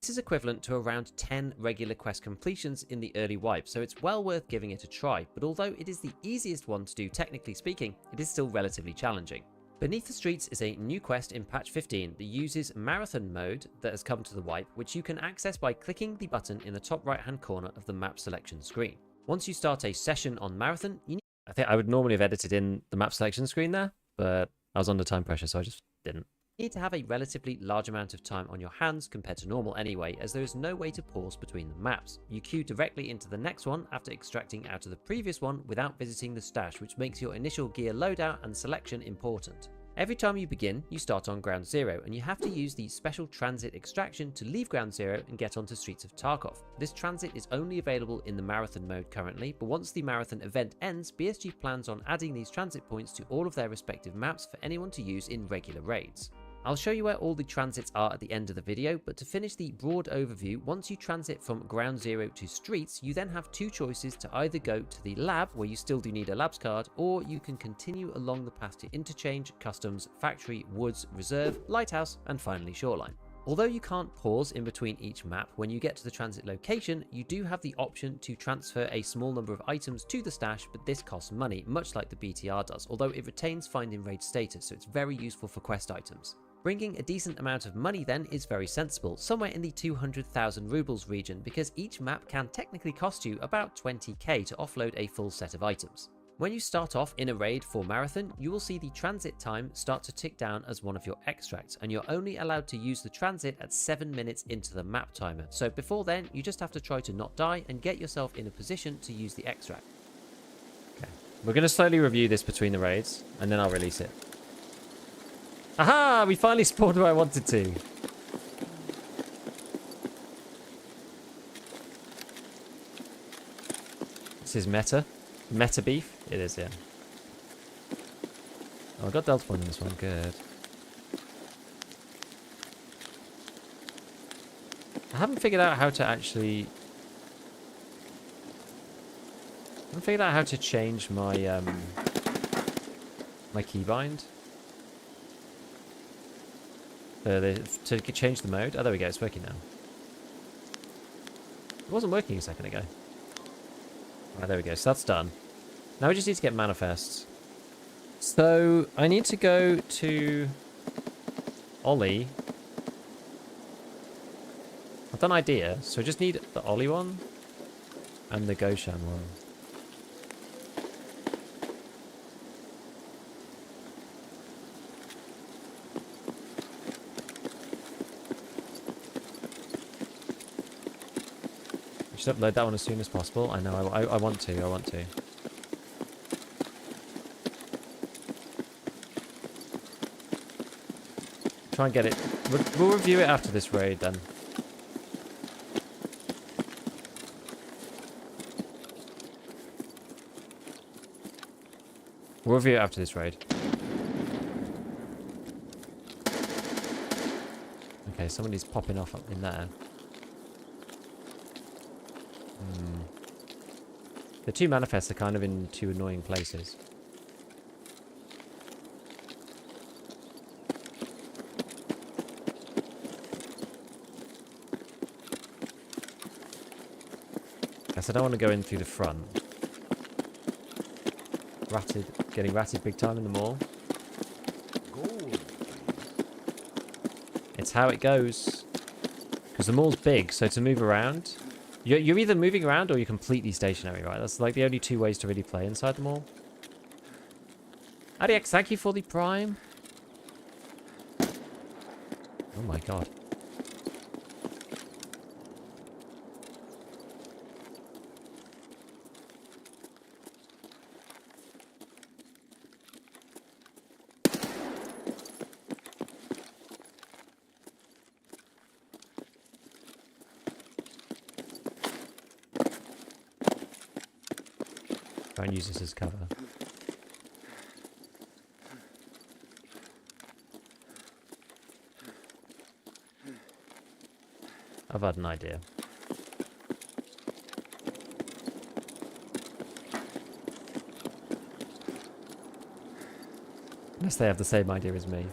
This is equivalent to around 10 regular quest completions in the early wipe, so it's well worth giving it a try, but although it is the easiest one to do technically speaking, it is still relatively challenging. Beneath the Streets is a new quest in patch 15 that uses marathon mode that has come to the wipe, which you can access by clicking the button in the top right hand corner of the map selection screen. Once you start a session on marathon, I think I would normally have edited in the map selection screen there, but I was under time pressure, so I just didn't. You need to have a relatively large amount of time on your hands compared to normal anyway, as there is no way to pause between the maps. You queue directly into the next one after extracting out of the previous one without visiting the stash, which makes your initial gear loadout and selection important. Every time you begin, you start on Ground Zero, and you have to use the special transit extraction to leave Ground Zero and get onto Streets of Tarkov. This transit is only available in the marathon mode currently, but once the marathon event ends, BSG plans on adding these transit points to all of their respective maps for anyone to use in regular raids. I'll show you where all the transits are at the end of the video, but to finish the broad overview, once you transit from Ground Zero to Streets, you then have two choices to either go to the lab, where you still do need a labs card, or you can continue along the path to Interchange, Customs, Factory, Woods, Reserve, Lighthouse, and finally Shoreline. Although you can't pause in between each map, when you get to the transit location, you do have the option to transfer a small number of items to the stash, but this costs money, much like the BTR does, although it retains Find in Raid status, so it's very useful for quest items. Bringing a decent amount of money then is very sensible, somewhere in the 200,000 rubles region, because each map can technically cost you about 20k to offload a full set of items. When you start off in a raid for Marathon, you will see the transit time start to tick down as one of your extracts, and you're only allowed to use the transit at 7 minutes into the map timer, so before then you just have to try to not die and get yourself in a position to use the extract. Okay, we're going to slowly review this between the raids, and then I'll release it. Aha! We finally spawned where I wanted to. This is meta. Meta beef? It is, yeah. Oh, I got Delta Point in this one. Good. I haven't figured out how to actually... I haven't figured out how to change my, my keybind. To change the mode. Oh, there we go. It's working now. It wasn't working a second ago. Right, there we go. So that's done. Now we just need to get manifests. So I need to go to Ollie. I've done idea, so I just need the Ollie one and the Goshan one. Just upload that one as soon as possible. I know, I want to. Try and get it. We'll review it after this raid then. We'll review it after this raid. Okay, somebody's popping off up in there. The two manifests are kind of in two annoying places. Guess I don't want to go in through the front. Getting ratted big time in the mall. It's how it goes. Because the mall's big, so to move around... You're either moving around or you're completely stationary, right? That's like the only two ways to really play inside the mall. ADX, thank you for the prime. Oh my god. Try and use this as cover. I've had an idea. Unless they have the same idea as me.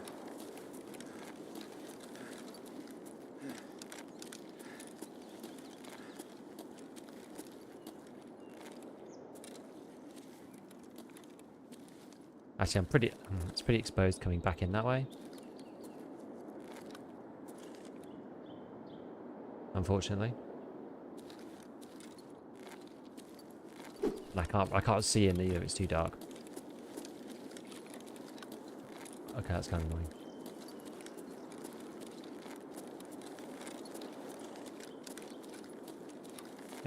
Actually, it's pretty exposed coming back in that way. Unfortunately. And I can't see in either, it's too dark. Okay, that's kind of annoying.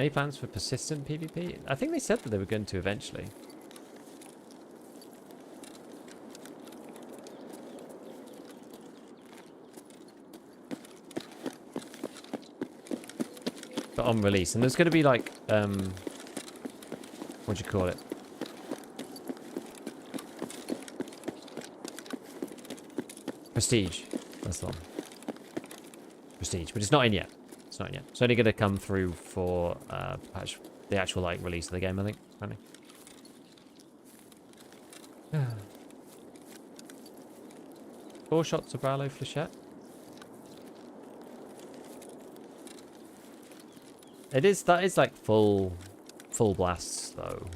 Any plans for persistent PvP? I think they said that they were going to eventually. But on release. And there's going to be like, what do you call it? Prestige. That's the one. Prestige. But it's not in yet. It's not in yet. It's only going to come through for the actual like release of the game, I think. Apparently. 4 shots of Brallo Flechette. That is like full blasts though.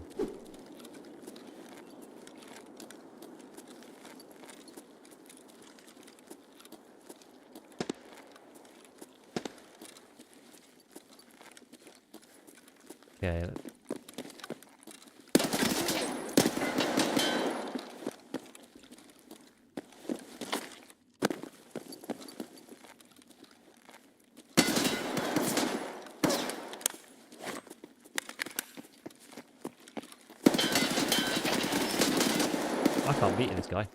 Okay. I can't beat this guy.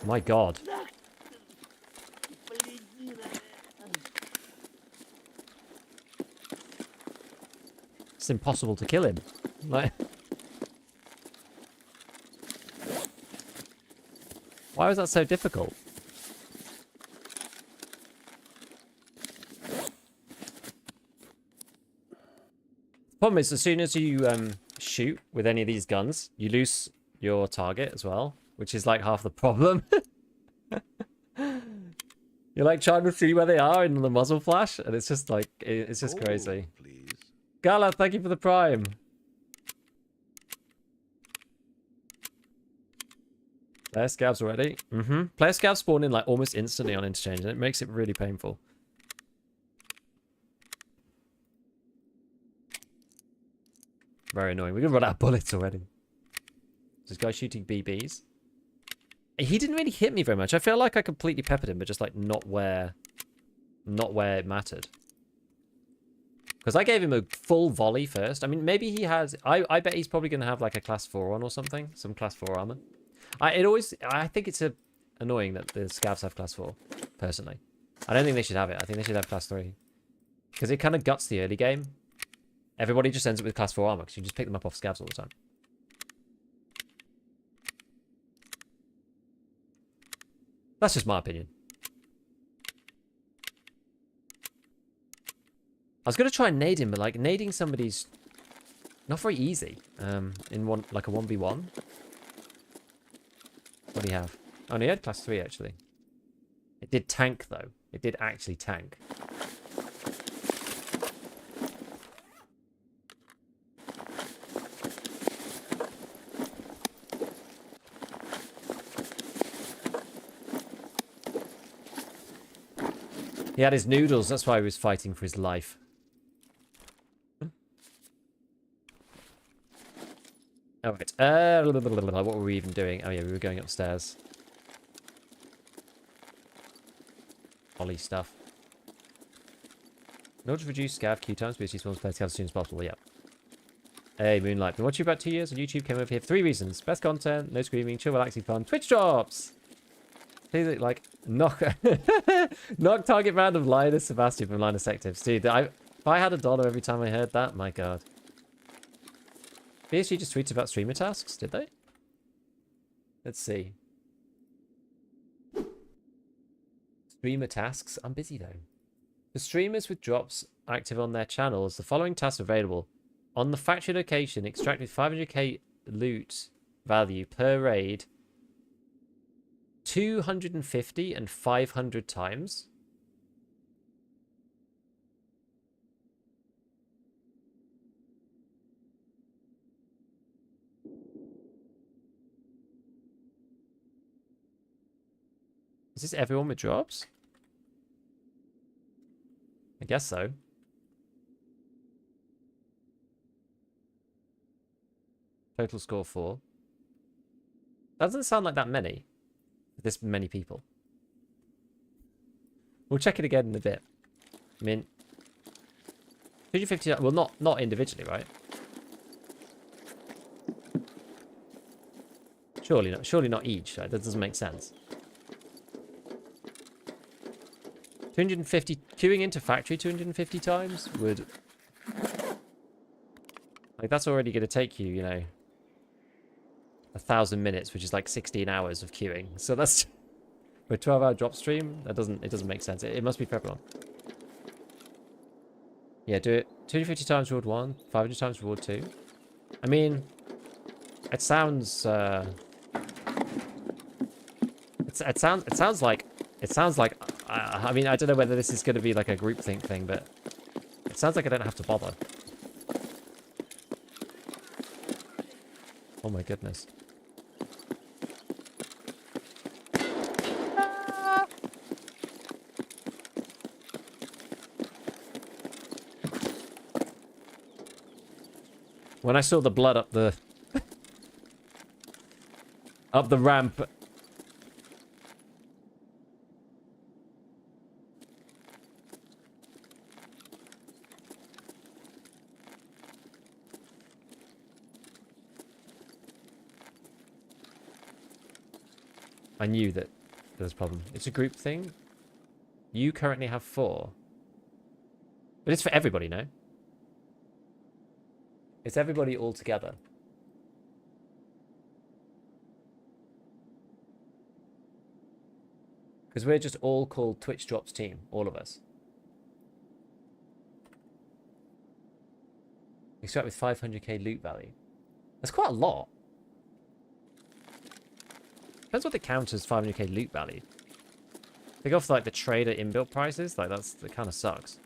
My God. It's impossible to kill him. Like, why was that so difficult? The problem is, as soon as you shoot with any of these guns, you lose your target as well, which is like half the problem. You're like trying to see where they are in the muzzle flash, and it's just like, it's just crazy. Please. Gala, thank you for the prime. Player scavs already? Player scavs spawn in like almost instantly on Interchange, and it makes it really painful. Very annoying. We're gonna run out of bullets already. This guy shooting BBs. He didn't really hit me very much. I feel like I completely peppered him, but just like not where it mattered. Because I gave him a full volley first. I mean, maybe he has. I bet he's probably gonna have like a class 4 on or something, some class 4 armor. I think it's annoying that the scavs have class 4. Personally, I don't think they should have it. I think they should have class 3 because it kind of guts the early game. Everybody just ends up with class 4 armor because you just pick them up off scavs all the time. That's just my opinion. I was going to try and nade him, but like nading somebody's not very easy. In one like a 1v1. What do you have? Oh, no, he had class 3 actually. It did tank though. It did actually tank. He had his noodles, that's why he was fighting for his life. Alright, what were we even doing? Oh yeah, we were going upstairs. Ollie stuff. In order to reduce scav queue times, BSG spawns play scav as soon as possible, yeah. Hey, Moonlight. Been watching you about 2 years on YouTube, came over here for 3 reasons. Best content, no screaming, chill, relaxing fun, Twitch drops! Like, knock target random Linus Sebastian from Linus Sectives. Dude, if I had $1 every time I heard that, my God. BSG just tweeted about streamer tasks, did they? Let's see. Streamer tasks? I'm busy though. For streamers with drops active on their channels, the following tasks are available. On the factory location, extract with 500k loot value per raid 250 and 500 times. Is this everyone with drops? I guess so. Total score 4. That doesn't sound like that many. this many people. We'll check it again in a bit. I mean, 250. Well, not individually, right? Surely not. Surely not each. Right? That doesn't make sense. 250 queuing into factory 250 times would, like, that's already going to take you, you know, 1,000 minutes, which is like 16 hours of queuing. So that's for a 12-hour drop stream. It doesn't make sense. It must be for everyone. Yeah, do it 250 times reward 1, 500 times reward 2. I mean, it sounds it sounds like I mean, I don't know whether this is going to be like a groupthink thing, but it sounds like I don't have to bother. Oh my goodness. When I saw the blood up the up the ramp, I knew that there was a problem. It's a group thing. You currently have 4. But it's for everybody, no? It's everybody all together. Because we're just all called Twitch Drops Team. All of us. Extract with 500k loot value. That's quite a lot. Depends what they count as 500k loot value. They go for like the trader inbuilt prices. Like that kind of sucks.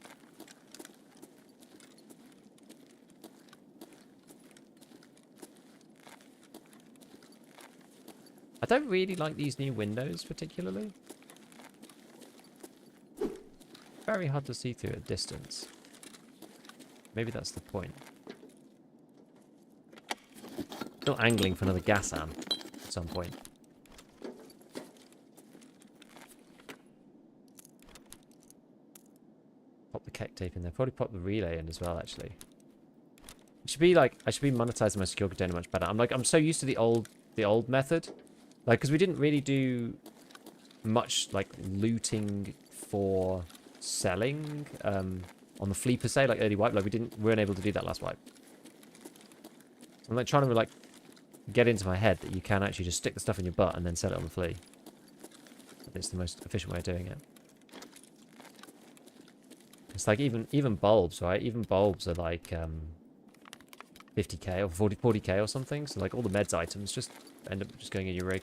I don't really like these new windows particularly. Very hard to see through at distance. Maybe that's the point. Still angling for another gas am at some point. Pop the keg tape in there. Probably pop the relay in as well, actually. It should be like, I should be monetizing my secure container much better. I'm so used to the old method. Like, because we didn't really do much like looting for selling on the Flea per se, like early wipe. Like we weren't able to do that last wipe. So I'm like trying to like get into my head that you can actually just stick the stuff in your butt and then sell it on the Flea. It's the most efficient way of doing it. It's like even bulbs, right? Even bulbs are like 50k or 40k or something. So like all the meds items just end up just going in your rig.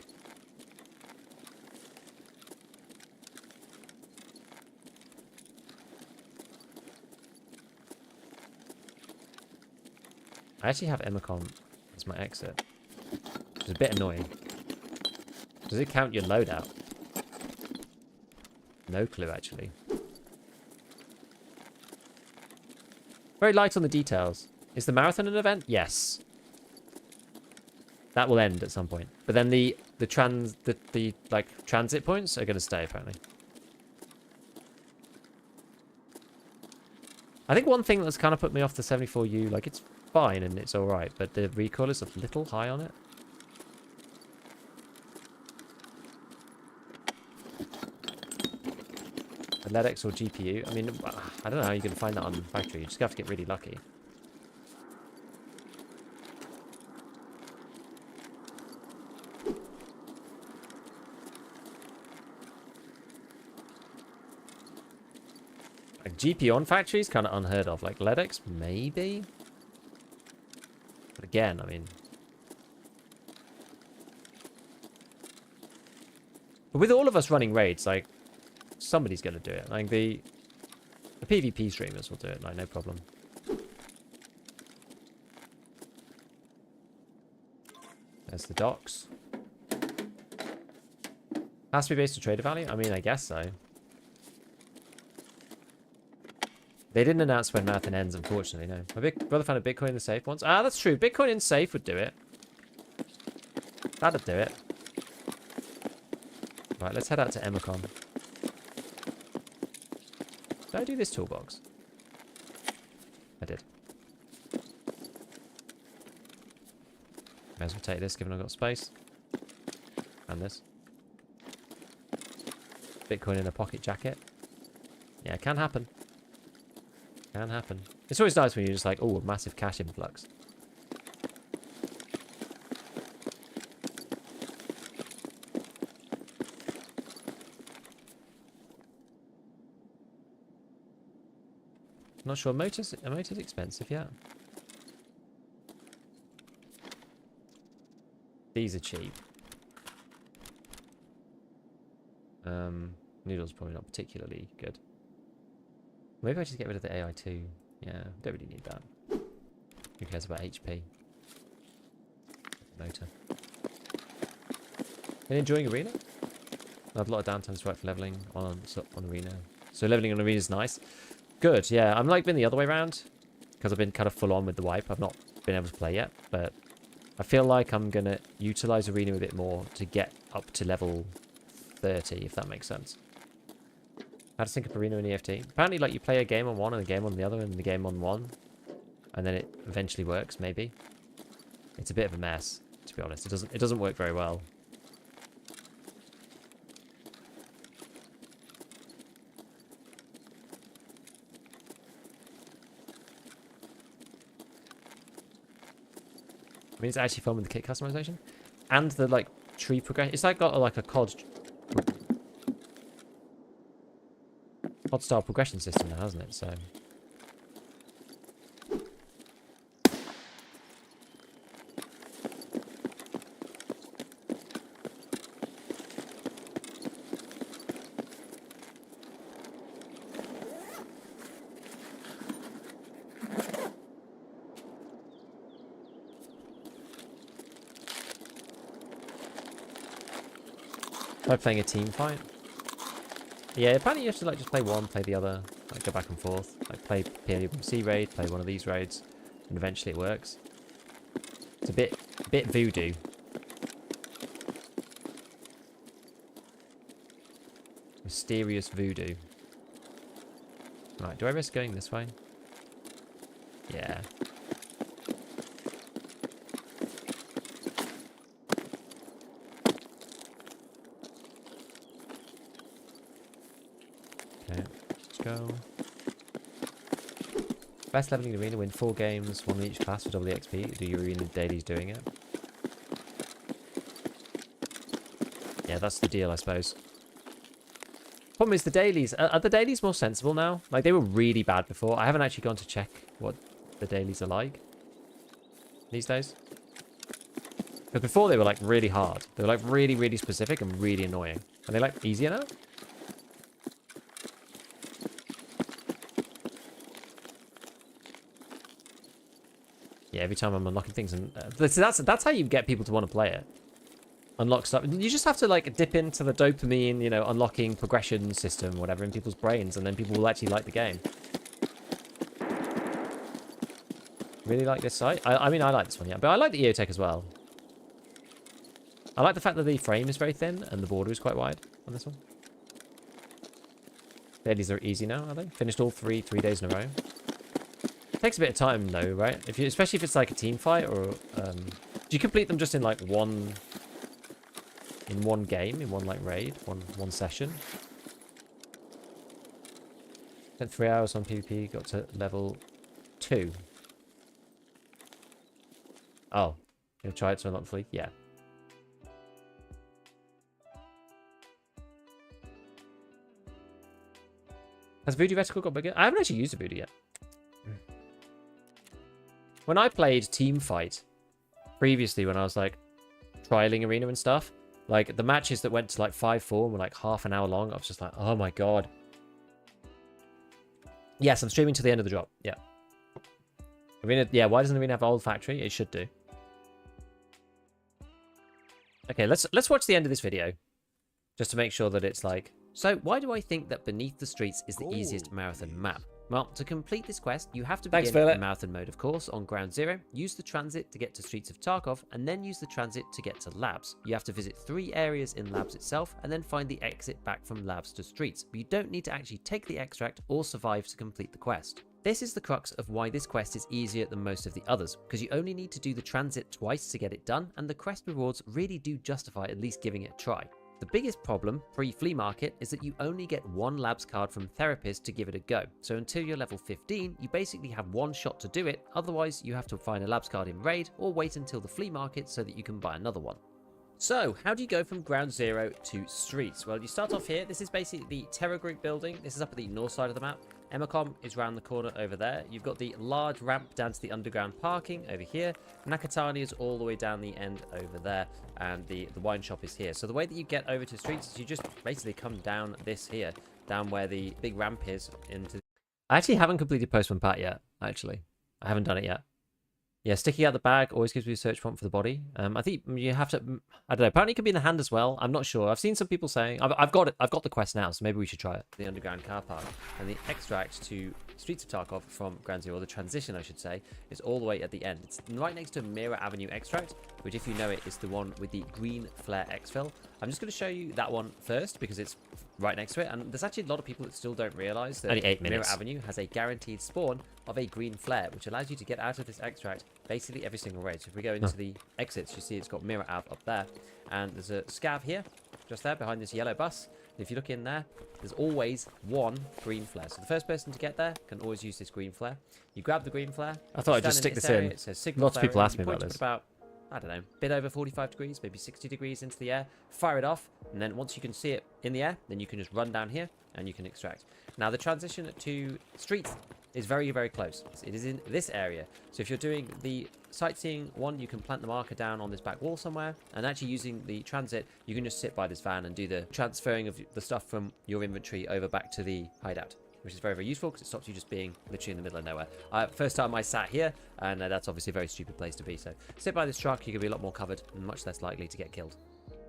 I actually have Emicon as my exit, which is a bit annoying. Does it count your loadout? No clue, actually. Very light on the details. Is the marathon an event? Yes. That will end at some point. But then the like transit points are going to stay apparently. I think one thing that's kind of put me off the 74U, like it's fine and it's all right, but the recoil is a little high on it. A LEDX or GPU? I mean, I don't know how you're going to find that on factory. You just have to get really lucky. Like GPU on factory is kind of unheard of. Like LEDX, maybe? But again, I mean... But with all of us running raids, like, somebody's going to do it. Like, the PvP streamers will do it, like, no problem. There's the docks. Has to be based on trader value? I mean, I guess so. They didn't announce when marathon ends, unfortunately, no. My big brother found a Bitcoin in the safe once. Ah, that's true. Bitcoin in safe would do it. That'd do it. Right, let's head out to Emicon. Did I do this toolbox? I did. May as well take this, given I've got space. And this. Bitcoin in a pocket jacket. Yeah, it can happen. Can happen. It's always nice when you're just like, oh, a massive cash influx. Not sure. A motor's expensive, yeah. These are cheap. Noodles probably not particularly good. Maybe I just get rid of the AI too. Yeah, don't really need that. Who cares about HP? Motor. Been enjoying Arena? I have a lot of downtime to work for leveling on Arena. So leveling on Arena is nice. Good, yeah. I'm like been the other way around because I've been kind of full on with the wipe. I've not been able to play yet, but I feel like I'm going to utilize Arena a bit more to get up to level 30, if that makes sense. How to sync up Arena and EFT. Apparently, like, you play a game on one and a game on the other and the game on one, and then it eventually works, maybe. It's a bit of a mess, to be honest. It doesn't work very well. I mean, it's actually fun with the kit customization and the like tree progression. It's like got like a COD style progression system now, hasn't it? So by playing a team fight. Yeah, apparently you have to like just play one, play the other, like go back and forth. Like play PvC raid, play one of these raids, and eventually it works. It's a bit voodoo. Mysterious voodoo. Right, do I risk going this way? Yeah. Go. Best leveling arena, win 4 games, 1 in each class for double the XP. Do your arena dailies doing it? Yeah, that's the deal, I suppose. Problem is the dailies. Are the dailies more sensible now? Like, they were really bad before. I haven't actually gone to check what the dailies are like these days. Because before they were like really hard. They were like really, really specific and really annoying. Are they like easier now? Yeah, every time I'm unlocking things, and that's how you get people to want to play it. Unlock stuff. You just have to like dip into the dopamine, you know, unlocking progression system, whatever, in people's brains, and then people will actually like the game. Really like this site. I mean, I like this one, yeah, but I like the EOTech as well. I like the fact that the frame is very thin and the border is quite wide on this one. Dailies are easy now, are they? Finished all 3 days in a row. Takes a bit of time though, right? Especially if it's like a team fight, or do you complete them just in like one game, in one like raid, one session? Spent 3 hours on PvP, got to level 2. Oh, you'll try it to unlock Flea? Yeah. Has Voodoo Reticle got bigger? I haven't actually used a Voodoo yet. When I played Teamfight previously, when I was like trialing Arena and stuff, like the matches that went to like 5-4 and were like half an hour long, I was just like, oh my god. Yes, I'm streaming to the end of the drop. Yeah. Arena, yeah, why doesn't Arena have old factory? It should do. Okay, let's watch the end of this video. Just to make sure that it's like... So, why do I think that Beneath the Streets is the easiest marathon map? Well, to complete this quest, you have to begin in marathon mode, of course, on Ground Zero, use the transit to get to Streets of Tarkov, and then use the transit to get to Labs. You have to visit 3 areas in Labs itself, and then find the exit back from Labs to Streets, but you don't need to actually take the extract or survive to complete the quest. This is the crux of why this quest is easier than most of the others, because you only need to do the transit twice to get it done, and the quest rewards really do justify at least giving it a try. The biggest problem pre-flea market is that you only get 1 labs card from Therapist to give it a go, so until you're level 15 you basically have 1 shot to do it, otherwise you have to find a labs card in raid or wait until the flea market so that you can buy another one. So, how do you go from Ground Zero to Streets? Well, you start off here. This is basically the Terror Group building. This is up at the north side of the map. Emacom is round the corner over there. You've got the large ramp down to the underground parking over here. Nakatani is all the way down the end over there. And the wine shop is here. So the way that you get over to Streets is you just basically come down this here. Down where the big ramp is into... I actually haven't completed Post 1 Pat yet, actually. I haven't done it yet. Yeah, sticking out the bag always gives me a search prompt for the body. I think you have to... I don't know. Apparently it could be in the hand as well. I'm not sure. I've seen some people saying... I've got it. I've got the quest now, so maybe we should try it. The underground car park. And the extract to Streets of Tarkov from Ground Zero, or the transition, I should say, is all the way at the end. It's right next to Mirror Avenue extract, which, if you know it, is the one with the green flare exfil. I'm just going to show you that one first, because it's right next to it. And there's actually a lot of people that still don't realize that Mirror Avenue has a guaranteed spawn of a green flare, which allows you to get out of this extract basically every single raid. So if we go into the exits, you see it's got Mirror Av up there, and there's a Scav here, just there behind this yellow bus. And if you look in there, there's always 1 green flare. So the first person to get there can always use this green flare. You grab the green flare. I thought I'd just stick this in. Lots of people ask me about this. About, I don't know, a bit over 45 degrees, maybe 60 degrees into the air. Fire it off, and then once you can see it in the air, then you can just run down here and you can extract. Now the transition to Streets is very, very close. It is in this area. So if you're doing the sightseeing one, you can plant the marker down on this back wall somewhere, and actually using the transit, you can just sit by this van and do the transferring of the stuff from your inventory over back to the hideout, which is very, very useful because it stops you just being literally in the middle of nowhere. First time I sat here, and that's obviously a very stupid place to be. So sit by this truck, you're going to be a lot more covered and much less likely to get killed.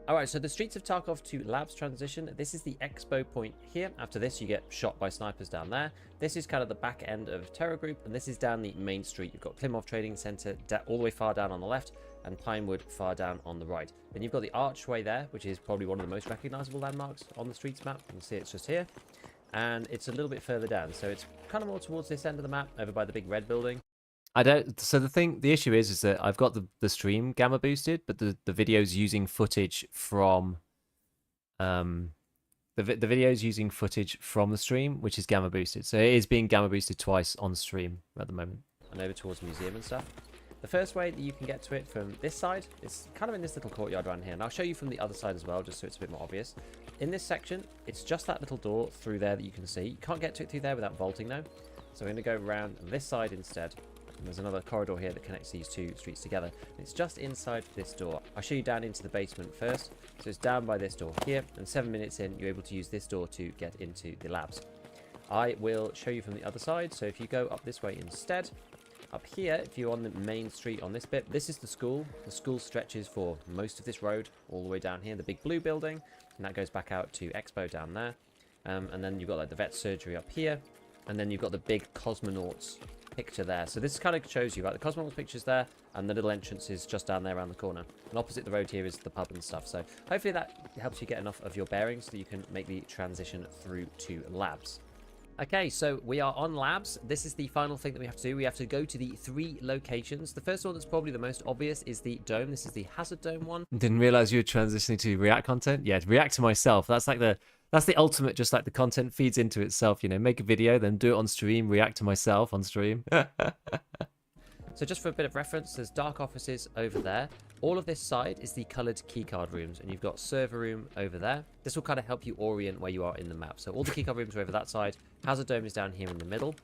Alright, so the Streets of Tarkov to Labs transition. This is the expo point here. After this, you get shot by snipers down there. This is kind of the back end of Terror Group, and this is down the main street. You've got Plymouth Trading Center all the way far down on the left, and Pinewood far down on the right. Then you've got the archway there, which is probably one of the most recognizable landmarks on the Streets map. You can see it's just here. And it's a little bit further down, so it's kind of more towards this end of the map, over by the big red building. I don't. So the issue is that I've got the stream gamma boosted, but the video's using footage from the video's using footage from the stream, which is gamma boosted. So it is being gamma boosted twice on stream at the moment. And over towards the museum and stuff. The first way that you can get to it from this side is kind of in this little courtyard around here, and I'll show you from the other side as well, just so it's a bit more obvious. In this section, it's just that little door through there that you can see. You can't get to it through there without vaulting though, so we're going to go around this side instead. And there's another corridor here that connects these 2 streets together. It's just inside this door. I'll show you down into the basement first. So it's down by this door here, and 7 minutes in, you're able to use this door to get into the labs. I will show you from the other side. So if you go up this way instead, up here, if you're on the main street on this bit, this is the school. The school stretches for most of this road all the way down here, the big blue building, and that goes back out to Expo down there. And then you've got like the vet surgery up here, and then you've got the big cosmonauts picture there. So this kind of shows you, like, the cosmonauts pictures there, and the little entrance is just down there around the corner. And opposite the road here is the pub and stuff. So hopefully that helps you get enough of your bearings so that you can make the transition through to labs. Okay, so we are on labs. This is the final thing that we have to do. We have to go to the 3 locations. The first one that's probably the most obvious is the dome. This is the Hazard Dome one. Didn't realize you were transitioning to React content. Yeah, React to myself. That's like that's the ultimate, just like the content feeds into itself, you know, make a video, then do it on stream, react to myself on stream. So just for a bit of reference, there's dark offices over there. All of this side is the colored keycard rooms, and you've got server room over there. This will kind of help you orient where you are in the map. So all the keycard rooms are over that side. Hazard Dome is down here in the middle.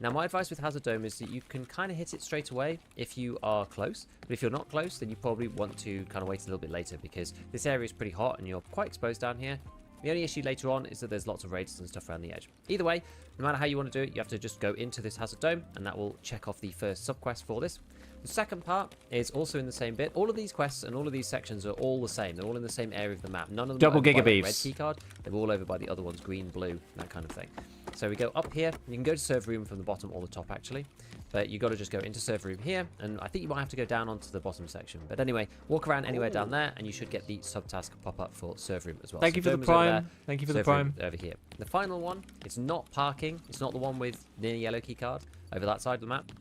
Now my advice with Hazard Dome is that you can kind of hit it straight away if you are close. But if you're not close, then you probably want to kind of wait a little bit later, because this area is pretty hot and you're quite exposed down here. The only issue later on is that there's lots of raiders and stuff around the edge. Either way, no matter how you want to do it, you have to just go into this Hazard Dome, and that will check off the first subquest for this. The second part is also in the same bit. All of these quests and all of these sections are all the same. They're all in the same area of the map. None of them double are over by the red gigabeeps. keycard. They're all over by the other ones, green, blue, that kind of thing. So we go up here. You can go to server room from the bottom or the top, actually. But you got to just go into server room here. And I think you might have to go down onto the bottom section. But anyway, walk around anywhere down there, and you should get the subtask pop up for server room as well. Thank you for the prime. Thank you for the prime. Over here. The final one, it's not parking. It's not the one with near yellow key card over that side of the map.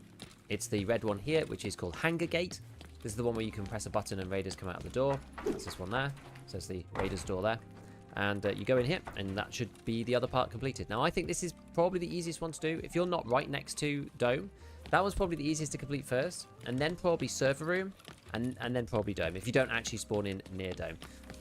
It's the red one here, which is called Hangar Gate. This is the one where you can press a button and raiders come out of the door. That's this one there. So it's the raiders door there. And you go in here, and that should be the other part completed. Now, I think this is probably the easiest one to do. If you're not right next to Dome, that one's probably the easiest to complete first. And then probably server room, and then probably Dome, if you don't actually spawn in near Dome.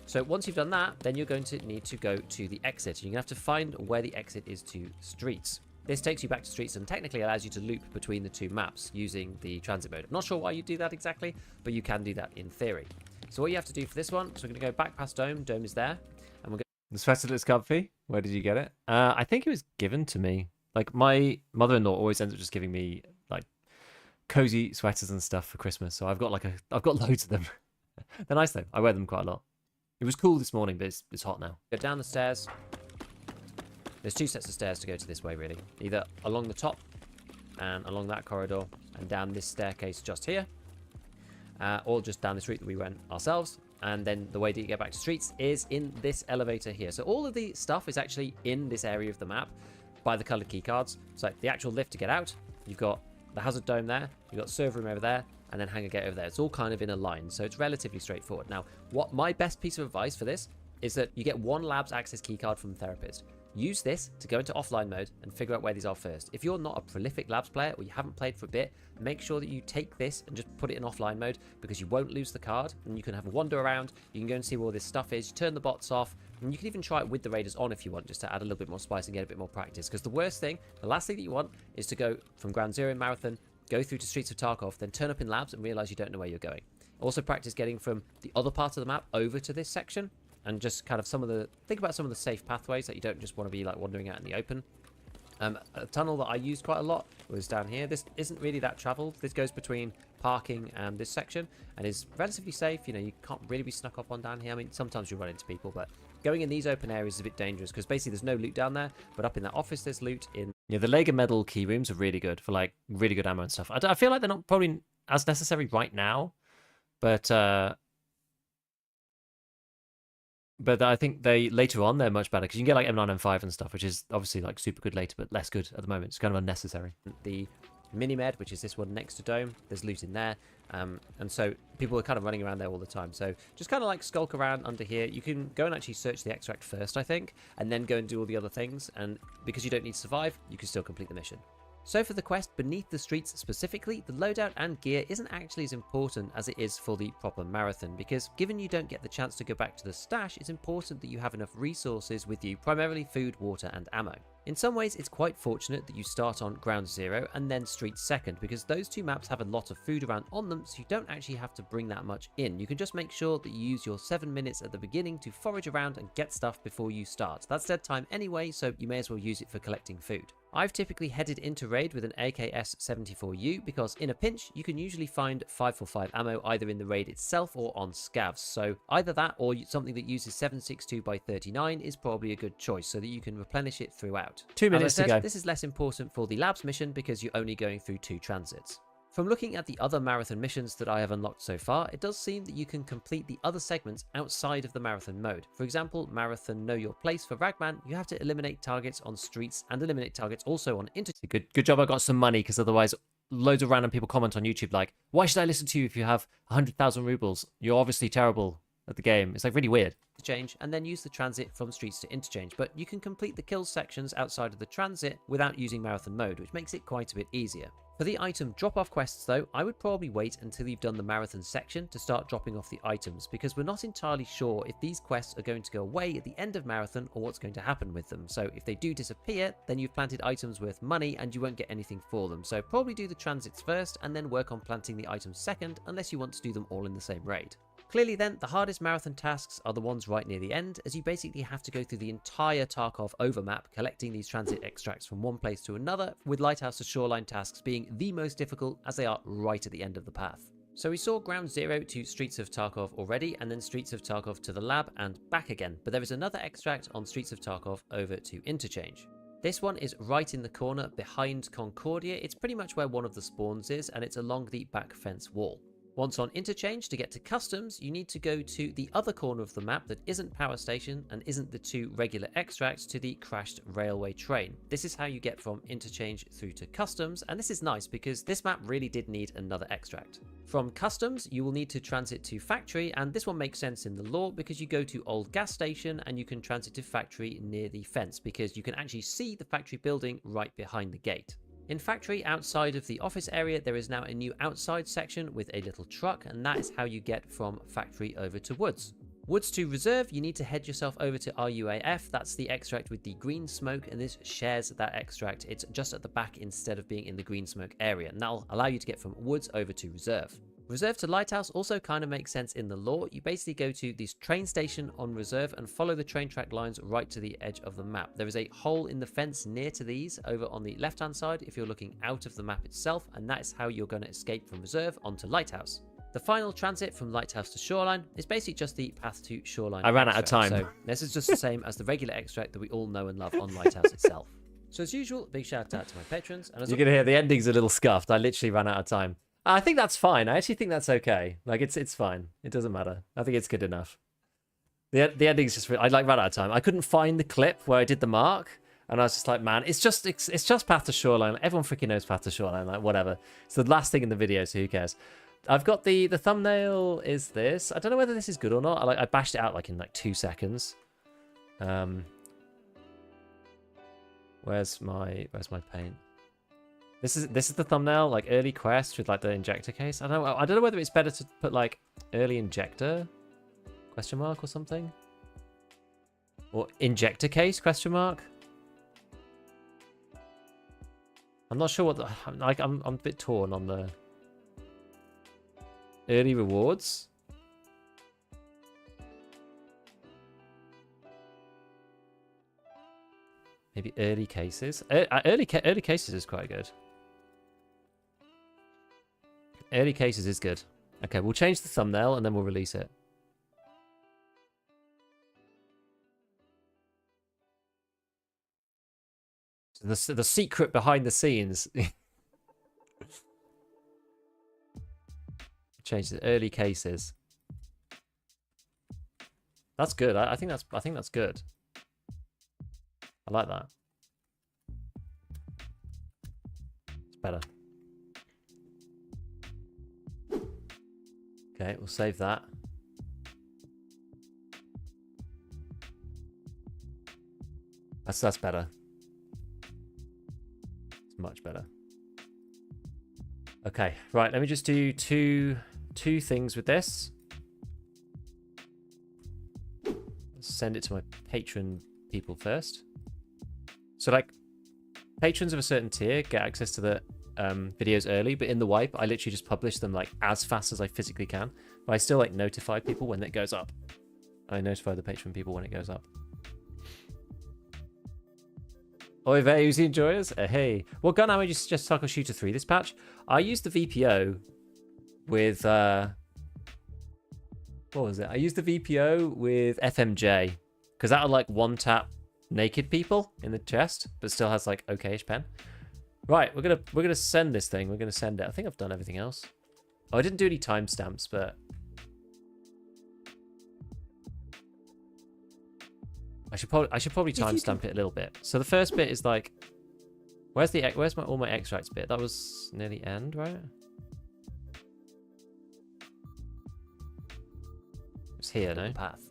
So once you've done that, then you're going to need to go to the exit. You're going to have to find where the exit is to Streets. This takes you back to Streets and technically allows you to loop between the two maps using the transit mode. I'm not sure why you do that exactly, but you can do that in theory. So what you have to do for this one, so we're going to go back past Dome. Dome is there. And we're going The sweater looks comfy. Where did you get it? I think it was given to me. Like, my mother-in-law always ends up just giving me like cozy sweaters and stuff for Christmas. So I've got loads of them. They're nice though. I wear them quite a lot. It was cool this morning, but it's hot now. Go down the stairs. There's two sets of stairs to go to this way, really. Either along the top and along that corridor and down this staircase just here, or just down this route that we went ourselves. And then the way that you get back to Streets is in this elevator here. So all of the stuff is actually in this area of the map by the coloured key cards. So the actual lift to get out, you've got the hazard dome there, you've got server room over there, and then hangar gate over there. It's all kind of in a line, so it's relatively straightforward. Now, what my best piece of advice for this is that you get one labs access keycard from Therapist. Use this to go into offline mode and figure out where these are first. If you're not a prolific labs player or you haven't played for a bit, make sure that you take this and just put it in offline mode, because you won't lose the card and you can have a wander around. You can go and see where all this stuff is. You turn the bots off, and you can even try it with the raiders on if you want, just to add a little bit more spice and get a bit more practice. Because the worst thing, the last thing that you want is to go from Ground Zero in Marathon, go through to Streets of Tarkov, then turn up in labs and realize you don't know where you're going. Also practice getting from the other part of the map over to this section. And just kind of think about some of the safe pathways that you don't just want to be like wandering out in the open. A tunnel that I used quite a lot was down here. This isn't really that traveled. This goes between parking and this section and is relatively safe. You know, you can't really be snuck up on down here. I mean, sometimes you run into people, but going in these open areas is a bit dangerous because basically there's no loot down there, but up in that office there's loot in. Yeah, the Lega Medal key rooms are really good for like really good ammo and stuff. I feel like they're not probably as necessary right now, but I think later on they're much better because you can get like M9, M5 and stuff, which is obviously like super good later, but less good at the moment. It's kind of unnecessary. The Mini-Med, which is this one next to Dome, there's loot in there. And so people are kind of running around there all the time. So just kind of like skulk around under here. You can go and actually search the extract first, I think, and then go and do all the other things. And because you don't need to survive, you can still complete the mission. So for the quest beneath the streets specifically, the loadout and gear isn't actually as important as it is for the proper marathon, because given you don't get the chance to go back to the stash, it's important that you have enough resources with you, primarily food, water and ammo. In some ways, it's quite fortunate that you start on Ground Zero and then Streets second, because those two maps have a lot of food around on them, so you don't actually have to bring that much in. You can just make sure that you use your 7 minutes at the beginning to forage around and get stuff before you start. That's dead time anyway, so you may as well use it for collecting food. I've typically headed into raid with an AKS-74U because in a pinch you can usually find 545 ammo either in the raid itself or on scavs, so either that or something that uses 7.62x39 is probably a good choice so that you can replenish it throughout. 2 minutes to go. This is less important for the labs mission because you're only going through 2 transits. From looking at the other marathon missions that I have unlocked so far, it does seem that you can complete the other segments outside of the marathon mode. For example, Marathon Know Your Place for Ragman, you have to eliminate targets on Streets and eliminate targets also on Interchange. Good job I got some money, because otherwise loads of random people comment on YouTube like, why should I listen to you if you have 100,000 rubles? You're obviously terrible at the game. It's like really weird. Interchange and then use the transit from Streets to Interchange, but you can complete the kills sections outside of the transit without using marathon mode, which makes it quite a bit easier. For the item drop-off quests though, I would probably wait until you've done the marathon section to start dropping off the items, because we're not entirely sure if these quests are going to go away at the end of marathon or what's going to happen with them. So if they do disappear, then you've planted items worth money and you won't get anything for them. So probably do the transits first and then work on planting the items second, unless you want to do them all in the same raid. Clearly then, the hardest marathon tasks are the ones right near the end, as you basically have to go through the entire Tarkov overmap collecting these transit extracts from one place to another, with Lighthouse to Shoreline tasks being the most difficult as they are right at the end of the path. So we saw Ground Zero to Streets of Tarkov already, and then Streets of Tarkov to the lab and back again, but there is another extract on Streets of Tarkov over to Interchange. This one is right in the corner behind Concordia. It's pretty much where one of the spawns is, and it's along the back fence wall. Once on Interchange, to get to Customs, you need to go to the other corner of the map that isn't Power Station and isn't the 2 regular extracts to the crashed railway train. This is how you get from Interchange through to Customs, and this is nice because this map really did need another extract. From Customs, you will need to transit to Factory, and this one makes sense in the lore because you go to Old Gas Station and you can transit to Factory near the fence because you can actually see the factory building right behind the gate. In Factory, outside of the office area, there is now a new outside section with a little truck, and that is how you get from Factory over to Woods. Woods to Reserve, you need to head yourself over to RUAF. That's the extract with the green smoke, and this shares that extract. It's just at the back instead of being in the green smoke area, and that'll allow you to get from Woods over to Reserve. Reserve to Lighthouse also kind of makes sense in the lore. You basically go to this train station on Reserve and follow the train track lines right to the edge of the map. There is a hole in the fence near to these over on the left hand side if you're looking out of the map itself, and that is how you're going to escape from Reserve onto Lighthouse. The final transit from Lighthouse to Shoreline is basically just the path to Shoreline. I ran out of extract. time. So this is just the same as the regular extract that we all know and love on Lighthouse itself. So as usual, big shout out to my patrons. And as You're going to hear the ending's a little scuffed. I literally ran out of time. I think that's fine. I actually think that's okay. Like, it's fine. It doesn't matter. I think it's good enough. The ending's just... I ran out of time. I couldn't find the clip where I did the mark. And I was just like, man, it's just Path to Shoreline. Everyone freaking knows Path to Shoreline. Like, whatever. It's the last thing in the video, so who cares? I've got the thumbnail is this. I don't know whether this is good or not. I bashed it out like in like 2 seconds. Where's my paint? This is the thumbnail, like early quest with like the injector case. I don't know whether it's better to put like early injector question mark or something, or injector case question mark. I'm not sure what the I'm a bit torn on the early rewards. Maybe early cases. Early cases is quite good. Early cases is good. Okay, we'll change the thumbnail and then we'll release it. So the secret behind the scenes. Change the early cases. That's good. I think that's good. I like that. It's better. Okay, we'll save that. That's better. It's much better. Okay, right, let me just do two things with this. Send it to my patron people first. So, like, patrons of a certain tier get access to the videos early, but in the wipe, I literally just publish them, like, as fast as I physically can. But I still, like, notify people when it goes up. I notify the patron people when it goes up. Oi there, Uzi enjoyers. Hey. What gun ammo did you suggest Tarkov Shooter 3 this patch? I used the VPO with... what was it? I used the VPO with FMJ. Because that'll, like, one-tap naked people in the chest, but still has like okayish pen. Right, we're gonna send this thing. We're gonna send it. I think I've done everything else. Oh, I didn't do any timestamps, but I should probably timestamp it a little bit. So the first bit is like, where's all my extracts bit? That was near the end, right? It's here, no? Path.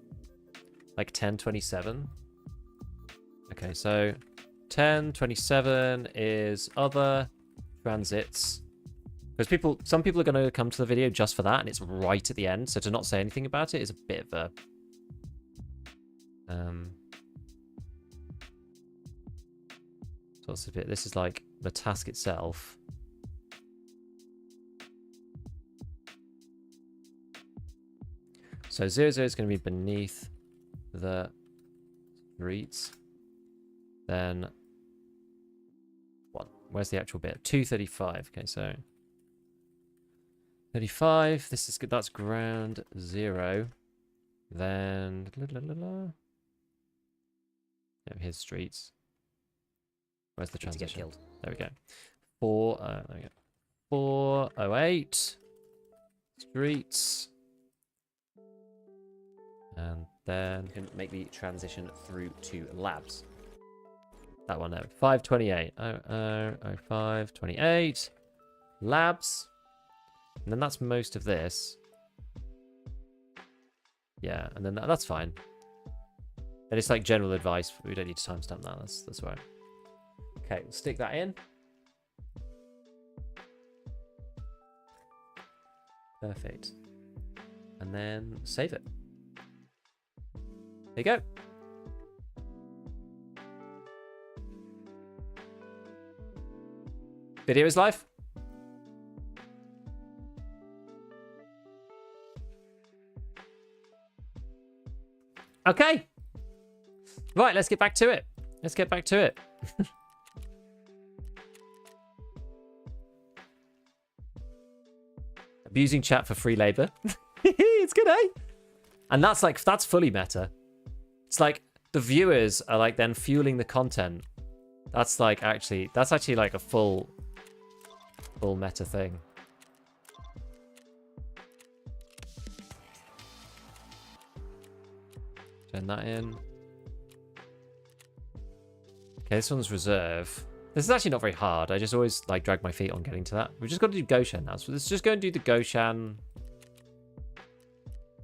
Like 10:27. Okay, so 10:27 is other transits. Because some people are going to come to the video just for that, and it's right at the end. So to not say anything about it is a bit of a... So what's the bit? This is like the task itself. So 00 is going to be beneath the streets. Then what? Where's the actual bit? 235. Okay, so 35. This is good. That's ground 0. Then here's streets. Where's the Need to get transition? killed. There we go. There we go. 408 streets. And then You can make the transition through to labs. that one there. 528. 528. Labs. And then that's most of this. Yeah, and then that's fine. And it's like general advice. We don't need to timestamp that. That's right. Okay, we'll stick that in. Perfect. And then save it. There you go. Video is live. Okay. Right, let's get back to it. Let's get back to it. Abusing chat for free labor. It's good, eh? And that's fully meta. It's like the viewers are like then fueling the content. That's actually like a full meta thing. Turn that in. Okay, this one's reserve. This is actually not very hard. I just always like drag my feet on getting to that. We've just got to do Goshan now. So let's just go and do the Goshan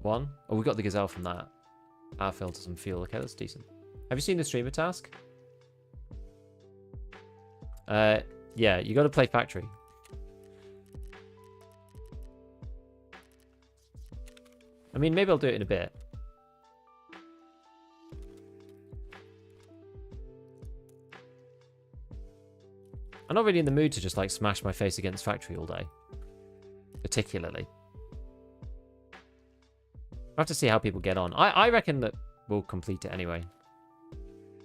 one. Oh, we got the gazelle from that. Power filters and fuel. Okay, that's decent. Have you seen the streamer task? Yeah, you got to play factory. I mean, maybe I'll do it in a bit. I'm not really in the mood to just like smash my face against factory all day. Particularly. I'll have to see how people get on. I reckon that we'll complete it anyway.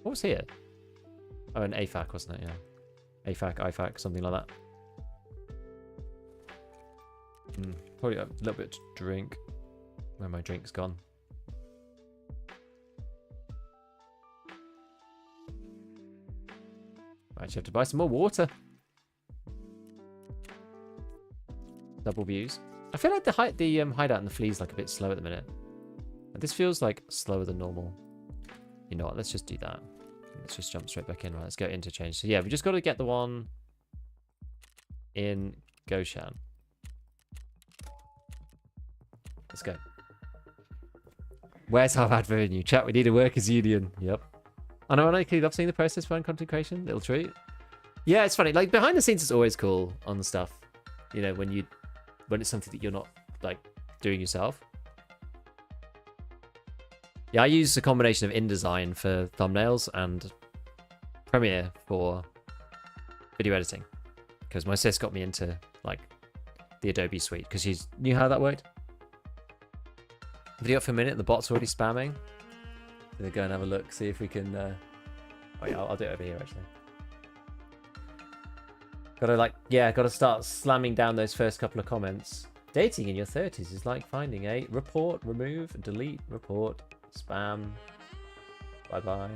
What was here? Oh, an AFAC, wasn't it? Yeah. AFAC, IFAC, something like that. Probably a little bit to drink. Where my drink's gone. I actually have to buy some more water. Double views. I feel like the hideout and the flea's like a bit slow at the minute. This feels like slower than normal. You know what? Let's just do that. Let's just jump straight back in. Right, let's go interchange. So yeah, we just got to get the one in Goshan. Let's go. Where's our advert revenue? Chat, we need a workers' union. Yep. Unironically, love seeing the process behind content creation. Little treat. Yeah, it's funny. Like behind the scenes is always cool on the stuff. You know, when it's something that you're not like doing yourself. Yeah, I use a combination of InDesign for thumbnails and Premiere for video editing. Because my sis got me into like the Adobe suite because she knew how that worked. Video up for a minute and the bot's already spamming. Gonna go and have a look, see if we can oh yeah, I'll do it over here actually. Gotta start slamming down those first couple of comments. Dating in your 30s is like finding a report, remove, delete, report, spam, bye-bye.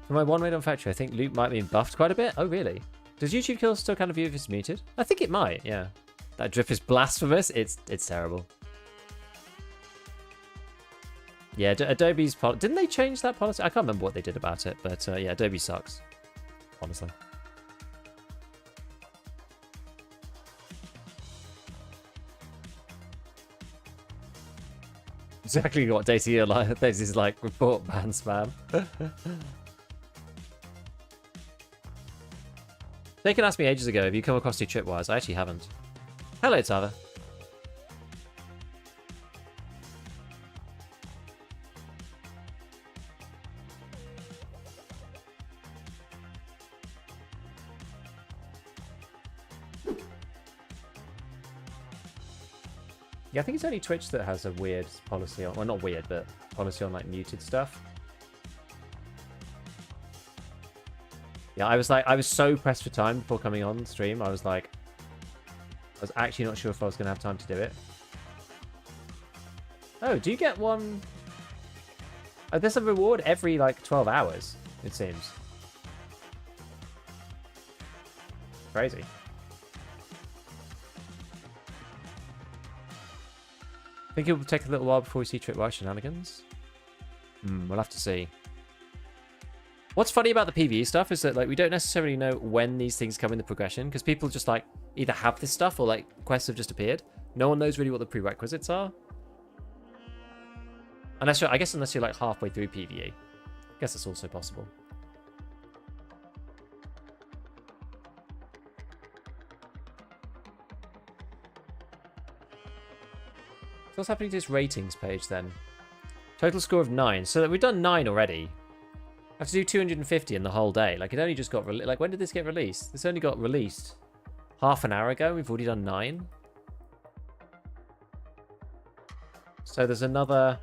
For my one raid on factory, I think loot might be buffed quite a bit. Oh, really? Does YouTube kill still kind of view if it's muted? I think it might, yeah. That drip is blasphemous. It's terrible. Yeah, Adobe's policy. Didn't they change that policy? I can't remember what they did about it, but yeah, Adobe sucks. Honestly. Exactly what Daisy is like. Report ban spam. They can ask me ages ago, have you come across your tripwires? I actually haven't. Hello, Tava. Yeah, I think it's only Twitch that has a weird policy on, well, not weird, but policy on like muted stuff. Yeah, I was so pressed for time before coming on stream. I was actually not sure if I was going to have time to do it. Oh, do you get one? Oh, there's a reward every like 12 hours, it seems. Crazy. I think it will take a little while before we see Tripwire shenanigans. We'll have to see. What's funny about the PvE stuff is that like we don't necessarily know when these things come in the progression, because people just like either have this stuff or like quests have just appeared. No one knows really what the prerequisites are. Unless you're, I guess unless you're like halfway through PvE. I guess that's also possible. So what's happening to this ratings page then? Total score of 9. So that we've done 9 already. I have to do 250 in the whole day. Like, it only just got... Like, when did this get released? This only got released half an hour ago. We've already done 9. So there's another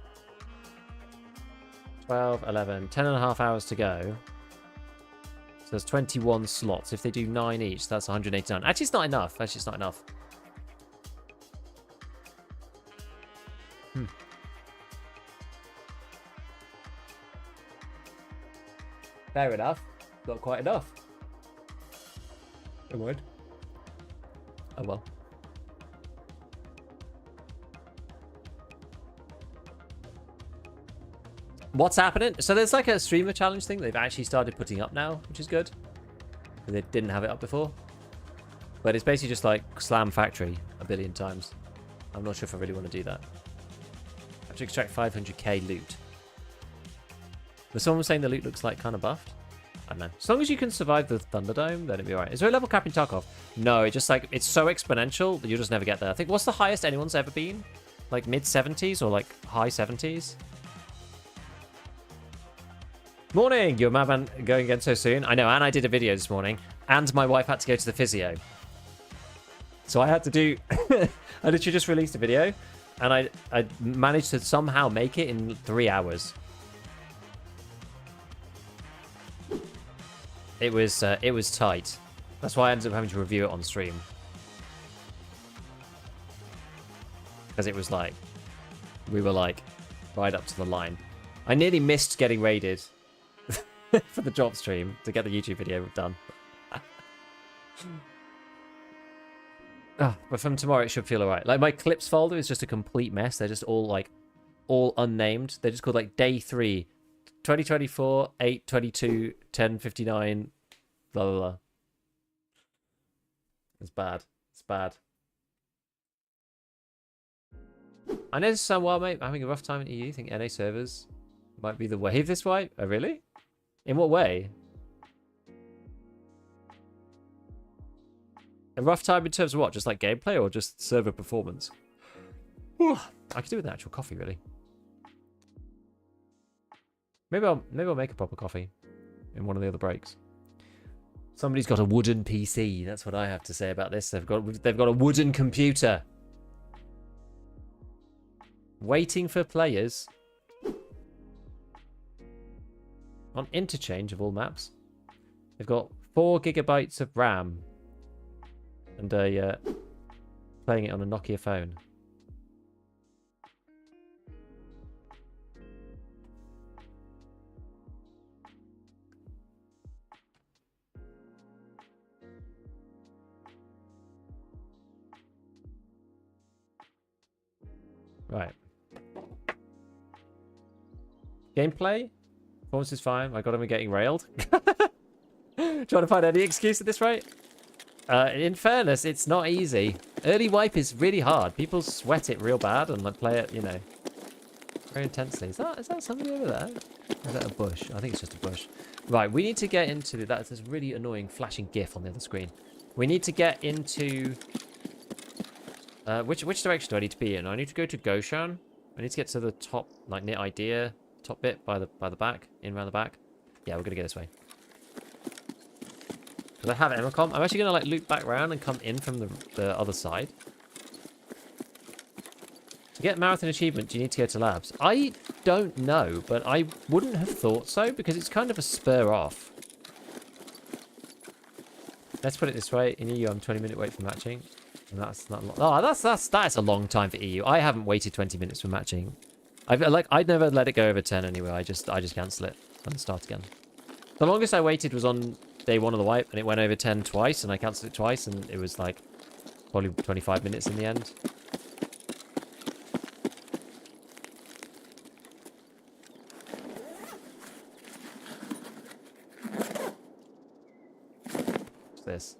12, 11, 10 and a half hours to go. So there's 21 slots. If they do 9 each, that's 189. Actually, it's not enough. Actually, it's not enough. Fair enough. Not quite enough. I would. Oh well. What's happening? So there's like a streamer challenge thing they've actually started putting up now, which is good. They didn't have it up before. But it's basically just like Slam Factory a billion times. I'm not sure if I really want to do that. I have to extract 500k loot. But someone was saying the loot looks like kind of buffed. I don't know. As long as you can survive the Thunderdome, then it'll be alright. Is there a level cap in Tarkov? No, it just like, it's so exponential that you'll just never get there. I think, what's the highest anyone's ever been? Like mid 70s or like high 70s? Morning! Your madman going again so soon? I know, and I did a video this morning, and my wife had to go to the physio. So I had to do... I literally just released a video, and I managed to somehow make it in 3 hours. It was tight. That's why I ended up having to review it on stream. Because it was like... We were like, right up to the line. I nearly missed getting raided for the job stream to get the YouTube video done. But from tomorrow it should feel alright. Like my clips folder is just a complete mess. They're just all like, all unnamed. They're just called like day 3, 2024, 8/22, 10:59, blah blah blah. It's bad. It's bad. I know this sounds wild, mate. I'm having a rough time in EU. Think NA servers might be the wave this way. Oh, really? In what way? A rough time in terms of what? Just like gameplay or just server performance? I could do with an actual coffee, really. Maybe I'll make a proper coffee in one of the other breaks. Somebody's got a wooden PC. That's what I have to say about this. They've got a wooden computer. Waiting for players. On Interchange of all maps. They've got 4 GB of RAM. And playing it on a Nokia phone. Right. Gameplay? Performance is fine. My god, I'm getting railed. Trying to find any excuse at this rate. In fairness, it's not easy. Early wipe is really hard. People sweat it real bad and like play it, you know, very intensely. Is that something over there? Or is that a bush? I think it's just a bush. Right, we need to get into that's this really annoying flashing GIF on the other screen. We need to get into which direction do I need to be in? I need to go to Goshan. I need to get to the top, like near Idea, top bit by the back, in around the back. Yeah, we're gonna go this way. Because I have Emacom. I'm actually gonna like loop back around and come in from the other side. get marathon achievement, do you need to go to labs? I don't know, but I wouldn't have thought so because it's kind of a spur off. Let's put it this way. In EU, I'm 20-minute wait for matching. And that's not long. Oh, that's a long time for EU. I haven't waited 20 minutes for matching. I'd never let it go over 10 anyway. I just cancel it and start again. The longest I waited was on day 1 of the wipe, and it went over 10 twice, and I cancelled it twice, and it was like probably 25 minutes in the end. What's this?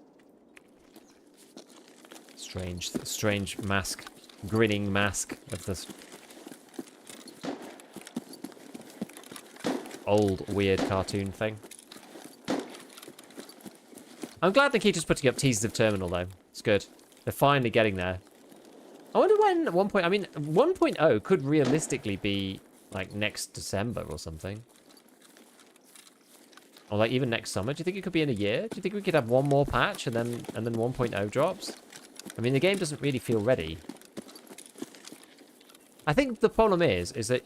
Strange mask, grinning mask of this old weird cartoon thing. I'm glad they keep just putting up teasers of Terminal though. It's good. They're finally getting there. I wonder when at 1.0, I mean 1.0 could realistically be like next December or something. Or like even next summer. Do you think it could be in a year? Do you think we could have one more patch and then 1.0 drops? I mean, the game doesn't really feel ready. I think the problem is that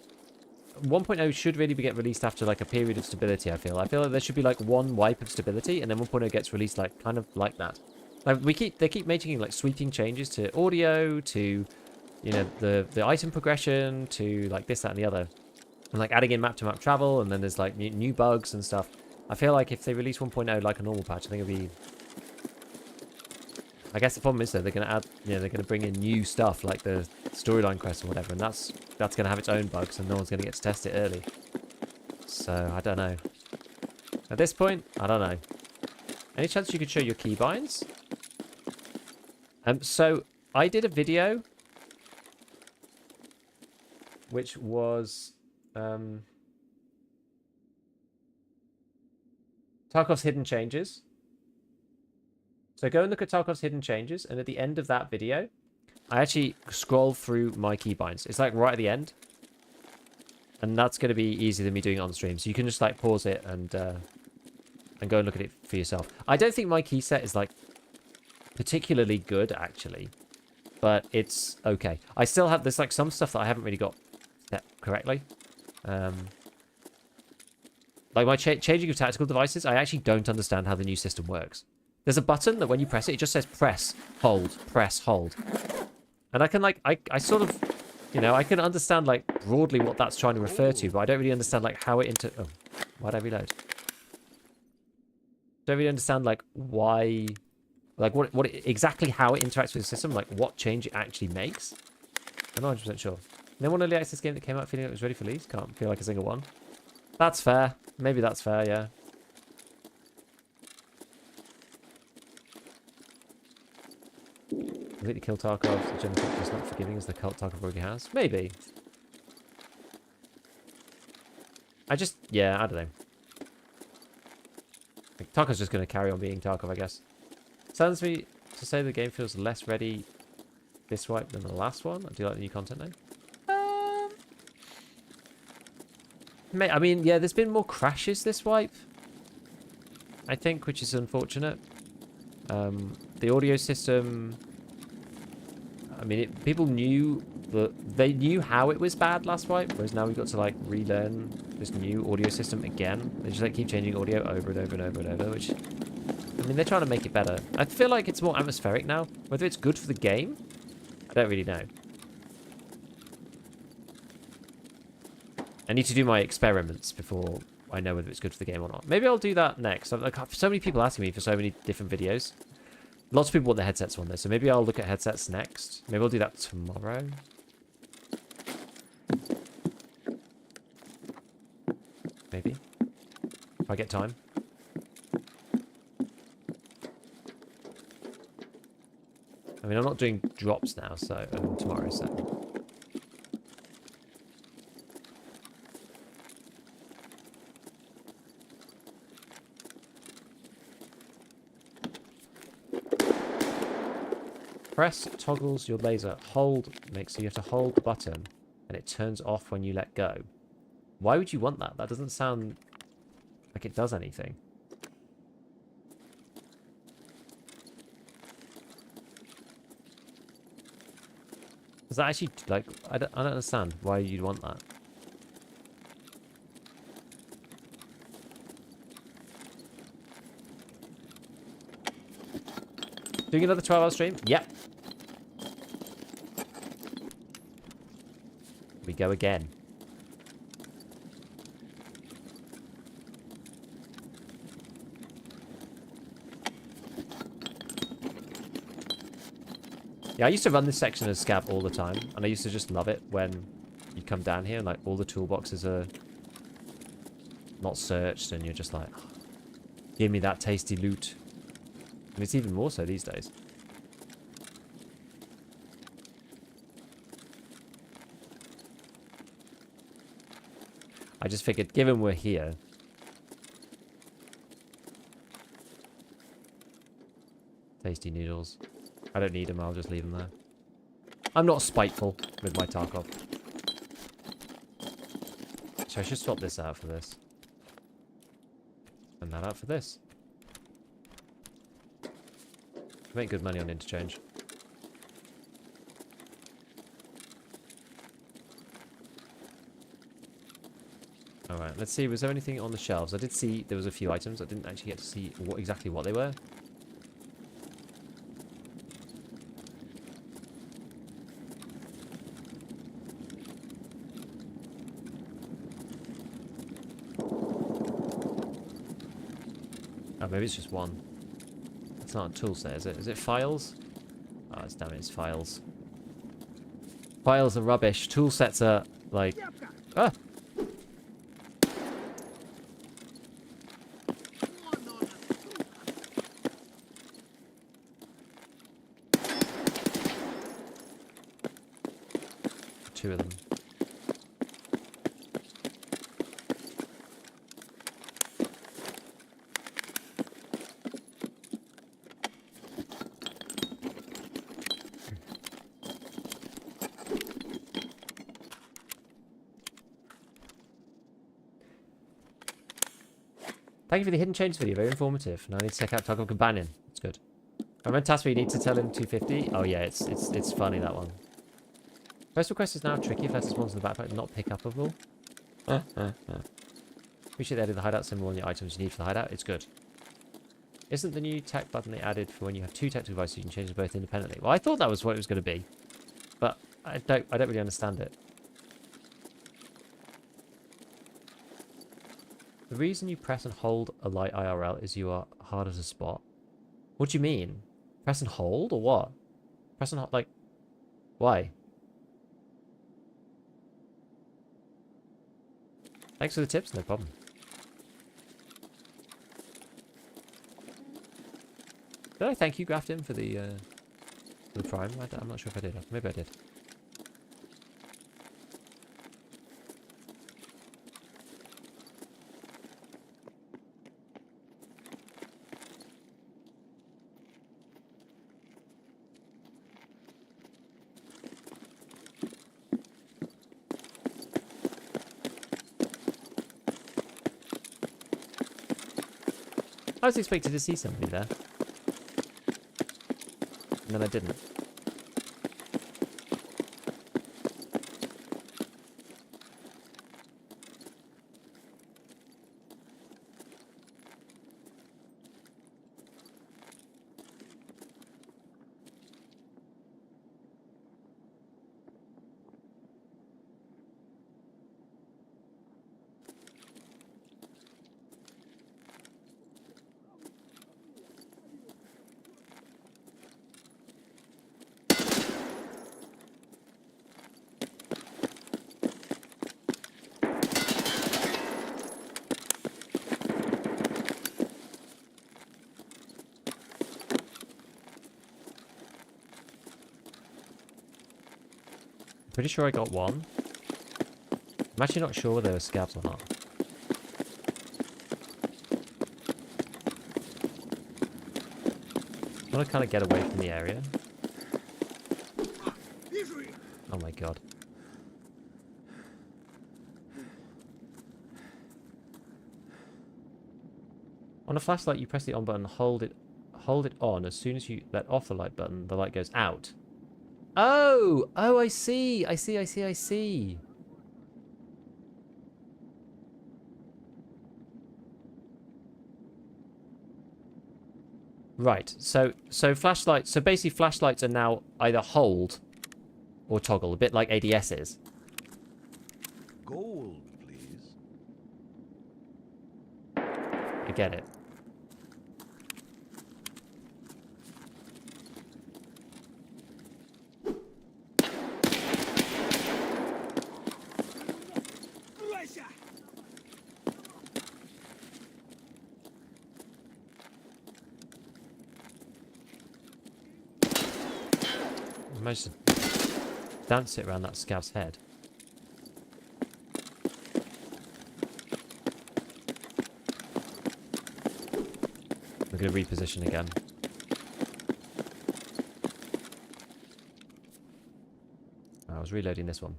1.0 should really get released after like a period of stability. I feel like there should be like one wipe of stability, and then 1.0 gets released like kind of like that. Like they keep making like sweeping changes to audio, to you know the item progression, to like this, that, and the other, and like adding in map to map travel, and then there's like new bugs and stuff. I feel like if they release 1.0 like a normal patch, I think it'll be. I guess the problem is though they're gonna add, they're gonna bring in new stuff like the storyline quests or whatever, and that's gonna have its own bugs, and no one's gonna get to test it early. So I don't know. At this point, I don't know. Any chance you could show your keybinds? So I did a video which was Tarkov's hidden changes. So go and look at Tarkov's hidden changes, and at the end of that video, I actually scroll through my keybinds. It's like right at the end, and that's going to be easier than me doing it on stream. So you can just like pause it and go and look at it for yourself. I don't think my key set is like particularly good actually, but it's okay. I still have there's like some stuff that I haven't really got set correctly. Like my changing of tactical devices, I actually don't understand how the new system works. There's a button that when you press it, it just says press, hold, press, hold. And I can like, I sort of, I can understand like broadly what that's trying to refer to, but I don't really understand like how it oh, why'd I reload? Don't really understand like why, like exactly how it interacts with the system, like what change it actually makes. I'm not 100% sure. No one early access game that came out feeling it was ready for release? Can't feel like a single one. That's fair. Maybe that's fair, yeah. Completely kill Tarkov. The general culture is not forgiving as the cult Tarkov already has. Maybe. I don't know. Like, Tarkov's just going to carry on being Tarkov, I guess. Sounds to me to say the game feels less ready this wipe than the last one. I do like the new content though. I mean, yeah, there's been more crashes this wipe, I think, which is unfortunate. The audio system, I mean, people knew they knew how it was bad last wipe, whereas now we've got to like relearn this new audio system again. They just like keep changing audio over and over and over and over, which, I mean, they're trying to make it better. I feel like it's more atmospheric now. Whether it's good for the game, I don't really know. I need to do my experiments before I know whether it's good for the game or not. Maybe I'll do that next. I've so many people asking me for so many different videos. Lots of people want the headsets on there, so maybe I'll look at headsets next. Maybe I'll do that tomorrow. Maybe. If I get time. I mean, I'm not doing drops now, so tomorrow, so... Press toggles your laser. Hold makes so you have to hold the button and it turns off when you let go. Why would you want that? That doesn't sound like it does anything. Does that actually, like, I don't understand why you'd want that. Doing another 12-hour stream? Yep. We go again. Yeah, I used to run this section as Scav all the time, and I used to just love it when you come down here and like all the toolboxes are not searched, and you're just like, oh, give me that tasty loot. And it's even more so these days. I just figured, given we're here, tasty noodles. I don't need them, I'll just leave them there. I'm not spiteful with my Tarkov. So I should swap this out for this. And that out for this. Make good money on Interchange. Alright, let's see, was there anything on the shelves? I did see there was a few items. I didn't actually get to see exactly what they were. Oh, maybe it's just one. It's not a tool set, is it? Is it files? Oh, it's damn it, it's files. Files are rubbish. Tool sets are like... Ah! Two of them. Thank you for the hidden change video, very informative. Now I need to check out Tarkov Companion. It's good. I meant task where you need to tell him 250. Oh yeah, it's funny, that one. First request is now tricky if less spawns in the backpack, not pick upable. Appreciate they added the hideout symbol on the items you need for the hideout. It's good. Isn't the new tech button they added for when you have two tech devices you can change them both independently? Well, I thought that was what it was going to be, but I don't really understand it. The reason you press and hold a light IRL is you are harder to spot. What do you mean? Press and hold or what? Press and hold, like, why? Thanks for the tips, no problem. Did I thank you, Grafton, for the Prime? I'm not sure if I did. Maybe I did. I was expecting to see somebody there. And then I didn't. Pretty sure I got one. I'm actually not sure whether they were scabs or not. I want to kind of get away from the area. Oh my god. On a flashlight, you press the on button, hold it on. As soon as you let off the light button, the light goes out. Oh! Oh, I see. I see, I see, I see. Right. So flashlights. So basically, flashlights are now either hold or toggle, a bit like ADS is. Gold, please. I get it. Imagine dance it around that scav's head. We're going to reposition again. I was reloading this one.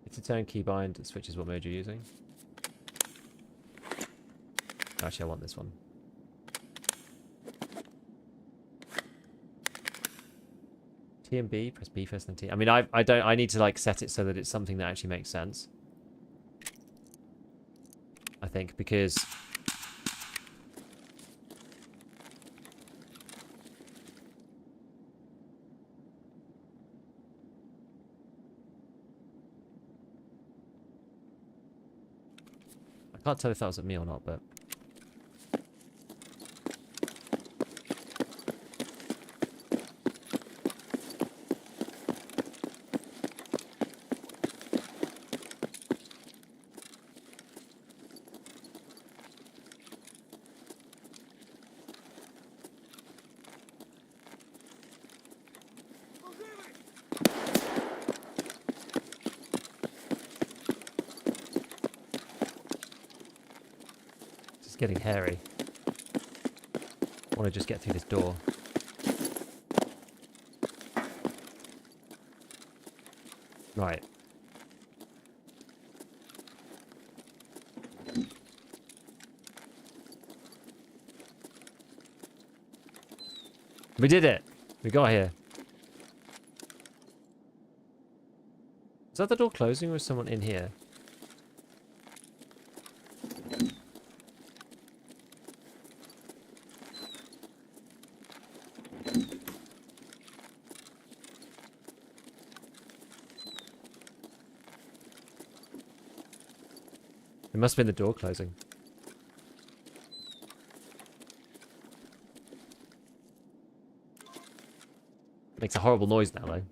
It's a turn keybind. It switches what mode you're using. Actually, I want this one. T and B, press B first, then T. I mean, I need to like set it so that it's something that actually makes sense. I think, because I can't tell if that was at me or not, but it's getting hairy. I want to just get through this door. Right. We did it! We got here. Is that the door closing or is someone in here? It must have been the door closing. Makes a horrible noise now, though.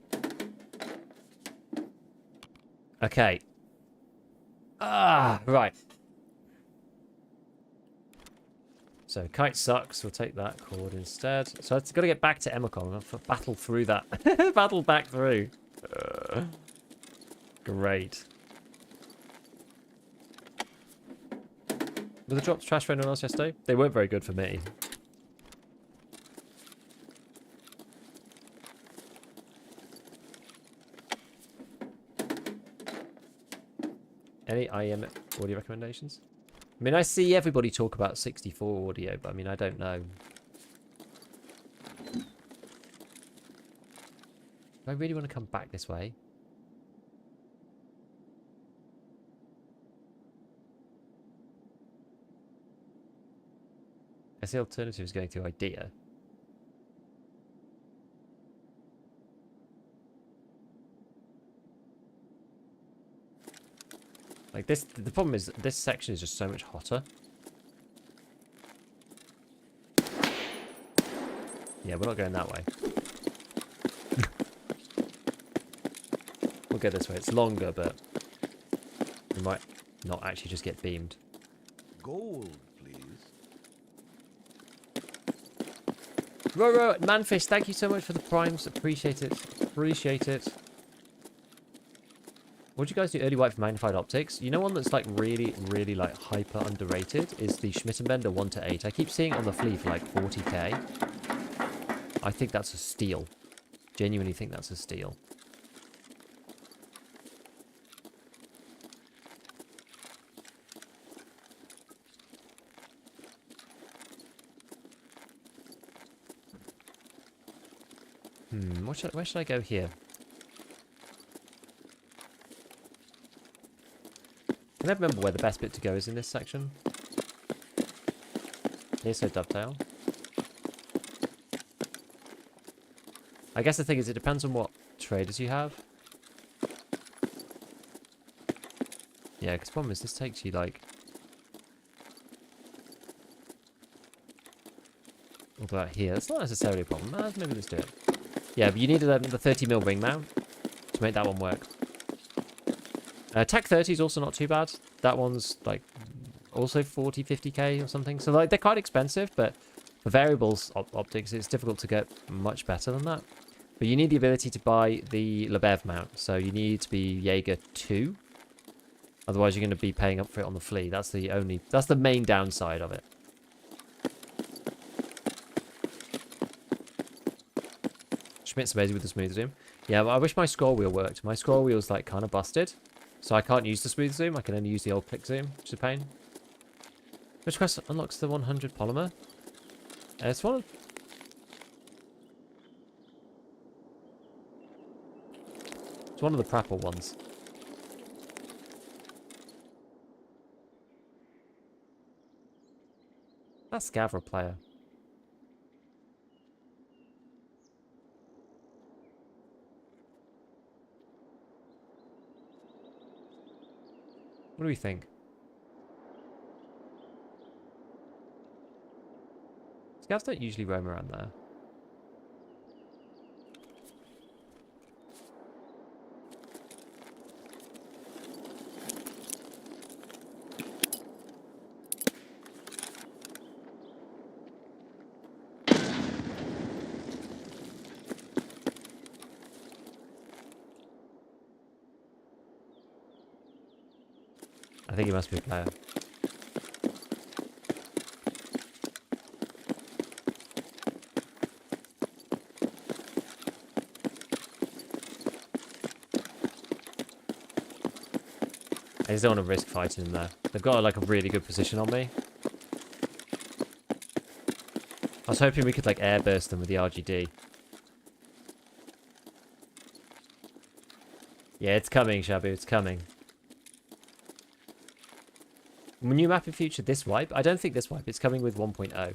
Okay. Ah, right. So, kite sucks. We'll take that cord instead. So, it's got to get back to Emacom. I'll have to battle through that. Battle back through. Great. Were the drops trash for anyone else yesterday? They weren't very good for me. Any IM audio recommendations? I mean, I see everybody talk about 64 audio, but I mean, I don't know. Do I really want to come back this way? I guess the alternative is going through idea. Like this, the problem is this section is just so much hotter. Yeah, we're not going that way. We'll go this way. It's longer, but we might not actually just get beamed. Gold, please. Roro, Manfish, thank you so much for the primes. Appreciate it. Appreciate it. What do you guys do early white for magnified optics? You know one that's like really, really like hyper underrated is the Schmittenbender 1:8. I keep seeing it on the Flea for like 40k. I think that's a steal. Genuinely think that's a steal. Where should I go here? Can I remember where the best bit to go is in this section? Here's so dovetail. I guess the thing is, it depends on what traders you have. Yeah, because problem is, this takes you like all the way out here. That's not necessarily a problem. Maybe let's do it. Yeah, but you need the 30mm ring mount to make that one work. Tech 30 is also not too bad. That one's like also 40, 50k or something. So like they're quite expensive, but for variables optics, it's difficult to get much better than that. But you need the ability to buy the Lebev mount. So you need to be Jaeger 2. Otherwise, you're going to be paying up for it on the Flea. That's the main downside of it. Schmidt's amazing with the smooth zoom. Yeah, but I wish my scroll wheel worked. My scroll wheel's like kind of busted. So I can't use the smooth zoom. I can only use the old click zoom, which is a pain. Which quest unlocks the 100 polymer? It's one of... It's one of the Prapple ones. That's Scav player. What do we think? Scavs don't usually roam around there. I think he must be a player. I just don't want to risk fighting them there. They've got like a really good position on me. I was hoping we could like airburst them with the RGD. Yeah, it's coming, Shabu, it's coming. New map in future, this wipe? I don't think this wipe. It's coming with 1.0.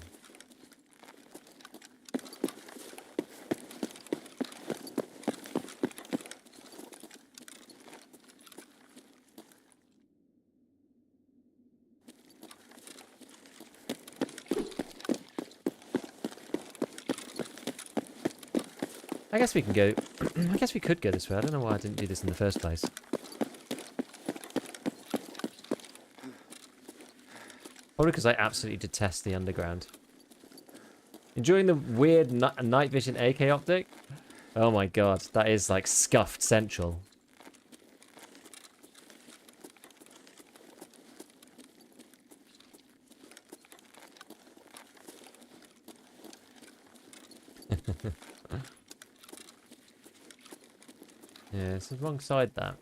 I guess we can go... I guess we could go this way. I don't know why I didn't do this in the first place. Probably because I absolutely detest the underground. Enjoying the weird night vision AK optic? Oh my god, that is like scuffed central. Yeah, it's alongside that.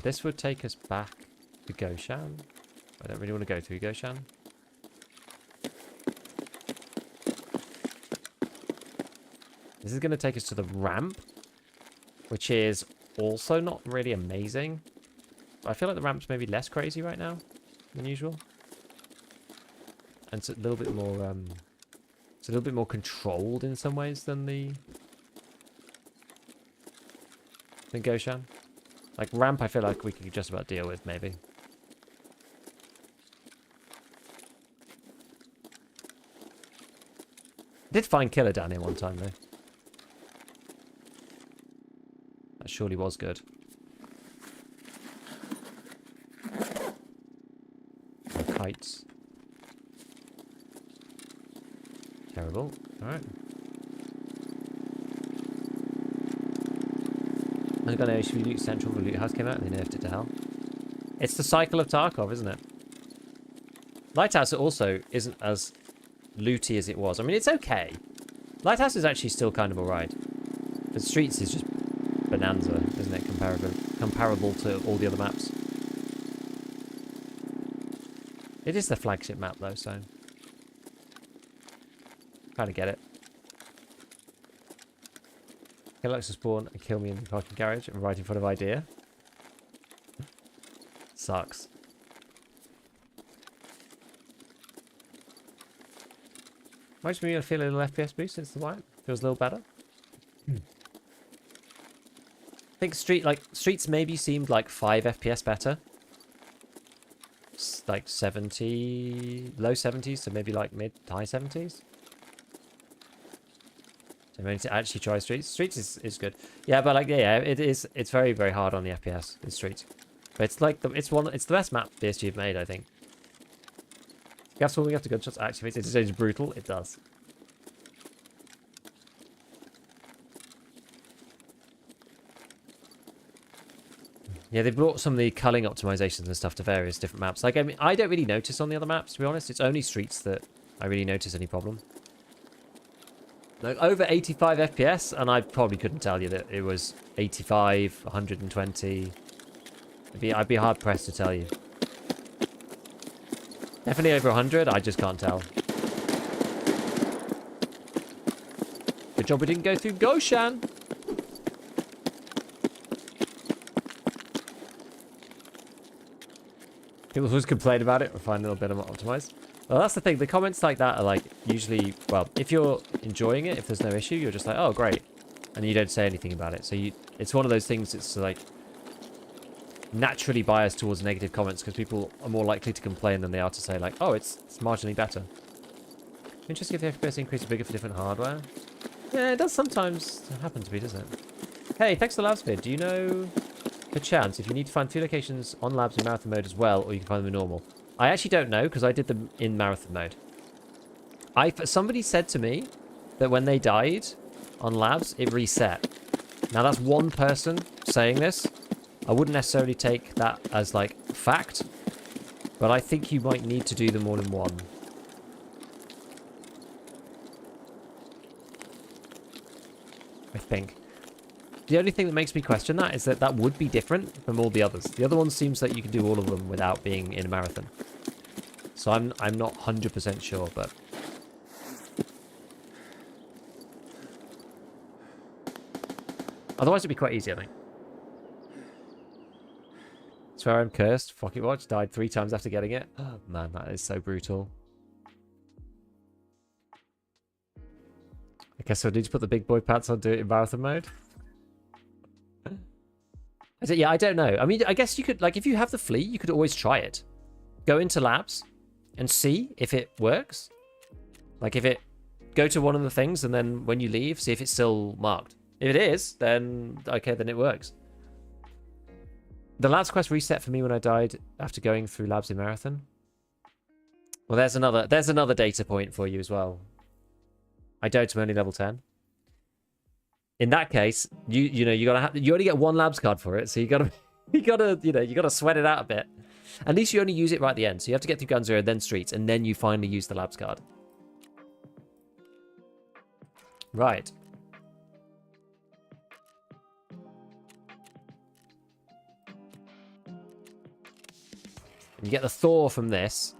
This would take us back to Goshan. I don't really want to go through Goshan. This is going to take us to the ramp, which is also not really amazing. I feel like the ramp's maybe less crazy right now than usual. And it's a little bit more it's a little bit more controlled in some ways than Goshan. Like ramp I feel like we could just about deal with maybe. Did find killer down here one time though. That surely was good. Kites. Terrible. Alright. I got no issue. Loot Central, the loot house came out and they nerfed it to hell. It's the cycle of Tarkov, isn't it? Lighthouse also isn't as looty as it was. I mean, it's okay. Lighthouse is actually still kind of alright. But Streets is just bonanza, isn't it? Comparable to all the other maps. It is the flagship map though, so kind of get it. He likes to spawn and kill me in the parking garage and right in front of Idea. Sucks. Might be feel a little FPS boost since the white feels a little better. I think streets maybe seemed like 5 FPS better. It's like 70, low 70s, so maybe like high 70s. So maybe to actually try streets. Streets is good. Yeah, but like yeah, it's very, very hard on the FPS in streets. But it's like it's the best map BSG have made, I think. Gas falling after gunshots activates. It is brutal. It does. Yeah, they brought some of the culling optimizations and stuff to various different maps. Like, I mean, I don't really notice on the other maps, to be honest. It's only streets that I really notice any problem. Like, over 85 FPS, and I probably couldn't tell you that it was 85, 120. I'd be hard-pressed to tell you. Definitely over 100, I just can't tell. Good job we didn't go through Goshan. People always complain about it or find it a little bit more optimized. Well, that's the thing. The comments like that are like usually, well, if you're enjoying it, if there's no issue, you're just like, oh, great. And you don't say anything about it. So it's one of those things that's like naturally biased towards negative comments because people are more likely to complain than they are to say like, oh, it's marginally better. Interesting if the FPS increase is bigger for different hardware. Yeah, it does sometimes happen to be, doesn't it? Hey, thanks for the lab vid. Do you know, per chance, if you need to find 3 locations on labs in marathon mode as well, or you can find them in normal? I actually don't know because I did them in marathon mode. Somebody said to me that when they died on labs, it reset. Now that's one person saying this. I wouldn't necessarily take that as like fact, but I think you might need to do them all in one. I think. The only thing that makes me question that is that that would be different from all the others. The other one seems that you can do all of them without being in a marathon. So I'm not 100% sure, but otherwise it'd be quite easy, I think. Swear I'm cursed. Pocket Watch died 3 times after getting it. Oh, man, that is so brutal. I guess I'll need to put the big boy pants on, do it in marathon mode. Yeah, I don't know. I mean, I guess you could, like, if you have the Flea, you could always try it. Go into labs and see if it works. Like, go to one of the things and then when you leave, see if it's still marked. If it is, then, okay, then it works. The labs quest reset for me when I died after going through labs in marathon. Well, there's another data point for you as well. I died to only level 10. In that case, you only get 1 labs card for it, so you gotta sweat it out a bit. At least you only use it right at the end, so you have to get through Gun Zero, then Streets, and then you finally use the labs card. Right. You get the Thor from this.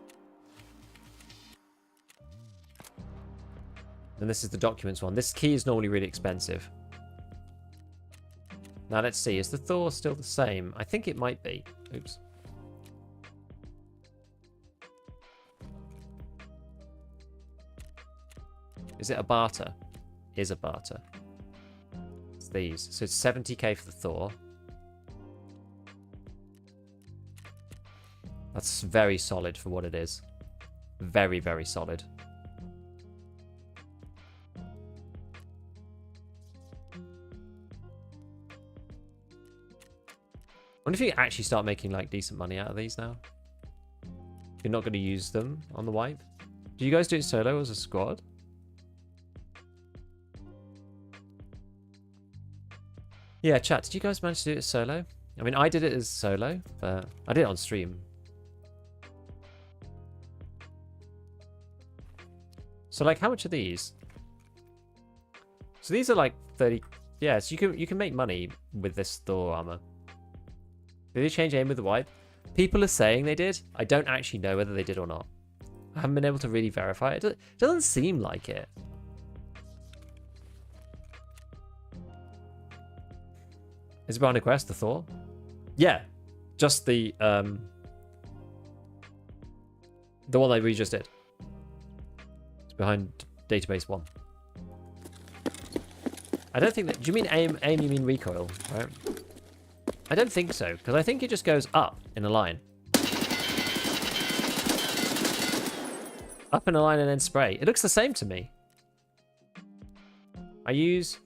And this is the documents one. This key is normally really expensive. Now let's see. Is the Thor still the same? I think it might be. Oops. Is it a barter? Is a barter. It's these. So it's 70k for the Thor. That's very solid for what it is. Very, very solid. I wonder if you can actually start making like decent money out of these now. You're not going to use them on the wipe. Do you guys do it solo as a squad? Yeah, chat. Did you guys manage to do it solo? I mean, I did it as solo, but I did it on stream. So, like, how much are these? So these are like 30 Yeah, so you can make money with this Thor armor. Did they change aim with the wipe? People are saying they did. I don't actually know whether they did or not. I haven't been able to really verify it. It doesn't seem like it. Is it behind a quest, the Thor? Yeah. Just the one that we just did. It's behind database 1. I don't think that... Do you mean aim you mean recoil, right? I don't think so, because I think it just goes up in a line. Up in a line and then spray. It looks the same to me. I use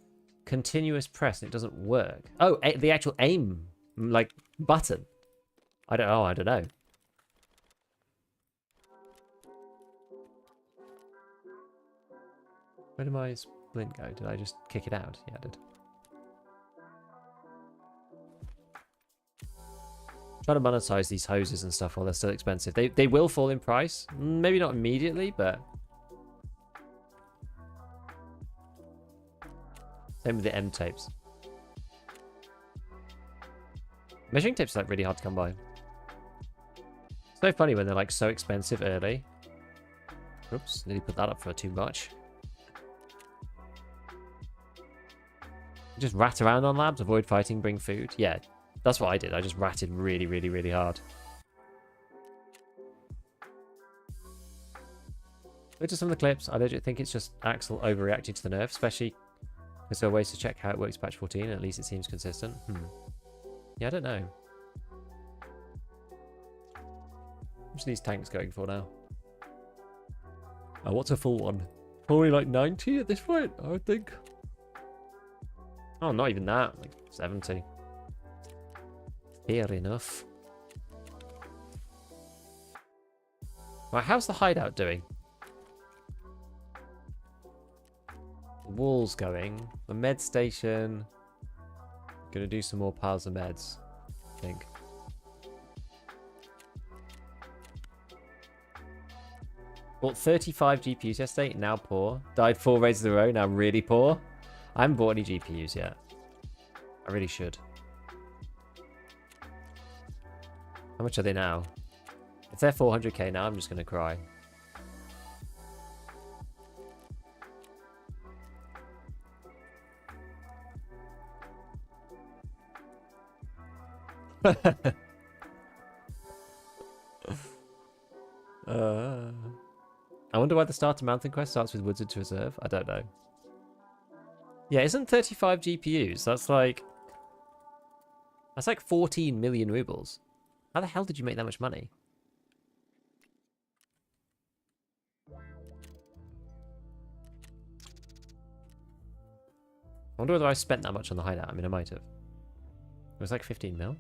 continuous press and it doesn't work. Oh, the actual aim, like, button. I don't know. Where did my splint go? Did I just kick it out? Yeah, I did. Trying to monetize these hoses and stuff while they're still expensive. They will fall in price. Maybe not immediately, but... Same with the M tapes. Measuring tapes are like really hard to come by. It's so funny when they're like so expensive early. Oops, nearly put that up for too much. Just rat around on labs, avoid fighting, bring food. Yeah, that's what I did. I just ratted really, really, really hard. Look at some of the clips. I legit think it's just Axel overreacting to the nerf, especially because there are ways to check how it works patch 14, and at least it seems consistent. Yeah, I don't know. What's these tanks going for now? Oh, what's a full one? Probably like 90 at this point, I would think. Oh, not even that. Like 70. Fair enough. Right, how's the hideout doing? The wall's going. The med station. Gonna do some more piles of meds, I think. Bought 35 GPUs yesterday, now poor. Died 4 raids in a row, now really poor. I haven't bought any GPUs yet. I really should. How much are they now? If they're 400k now, I'm just going to cry. I wonder why the starter mountain quest starts with Woods to Reserve. I don't know. Yeah, isn't 35 GPUs? That's like 14 million rubles. How the hell did you make that much money? I wonder whether I spent that much on the hideout. I mean, I might have. It was like 15 mil.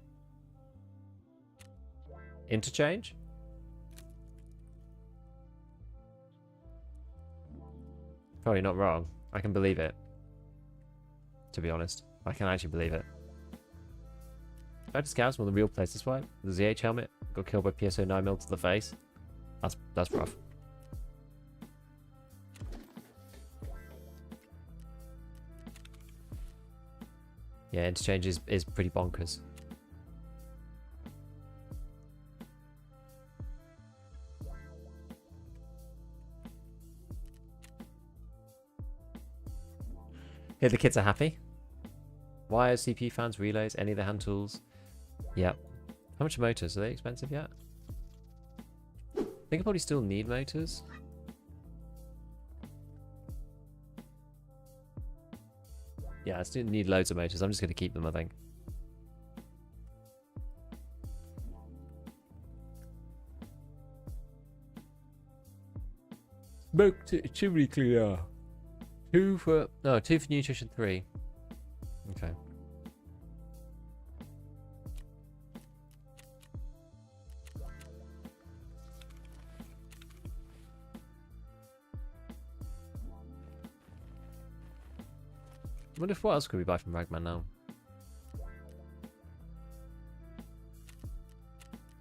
Interchange? Probably not wrong. I can believe it. To be honest. I can actually believe it. Tried to scout some of the real players this way. The ZH helmet. Got killed by PSO 9mm to the face. That's rough. Yeah, Interchange is pretty bonkers. Here the kids are happy. Wires, CPU fans, relays, any of the hand tools. Yep. How much are motors? Are they expensive yet? I think I probably still need motors. Yeah, I still need loads of motors. I'm just going to keep them, I think. Smoke chimney cleaner. 2 for nutrition, 3. Okay. I wonder if what else could we buy from Ragman now?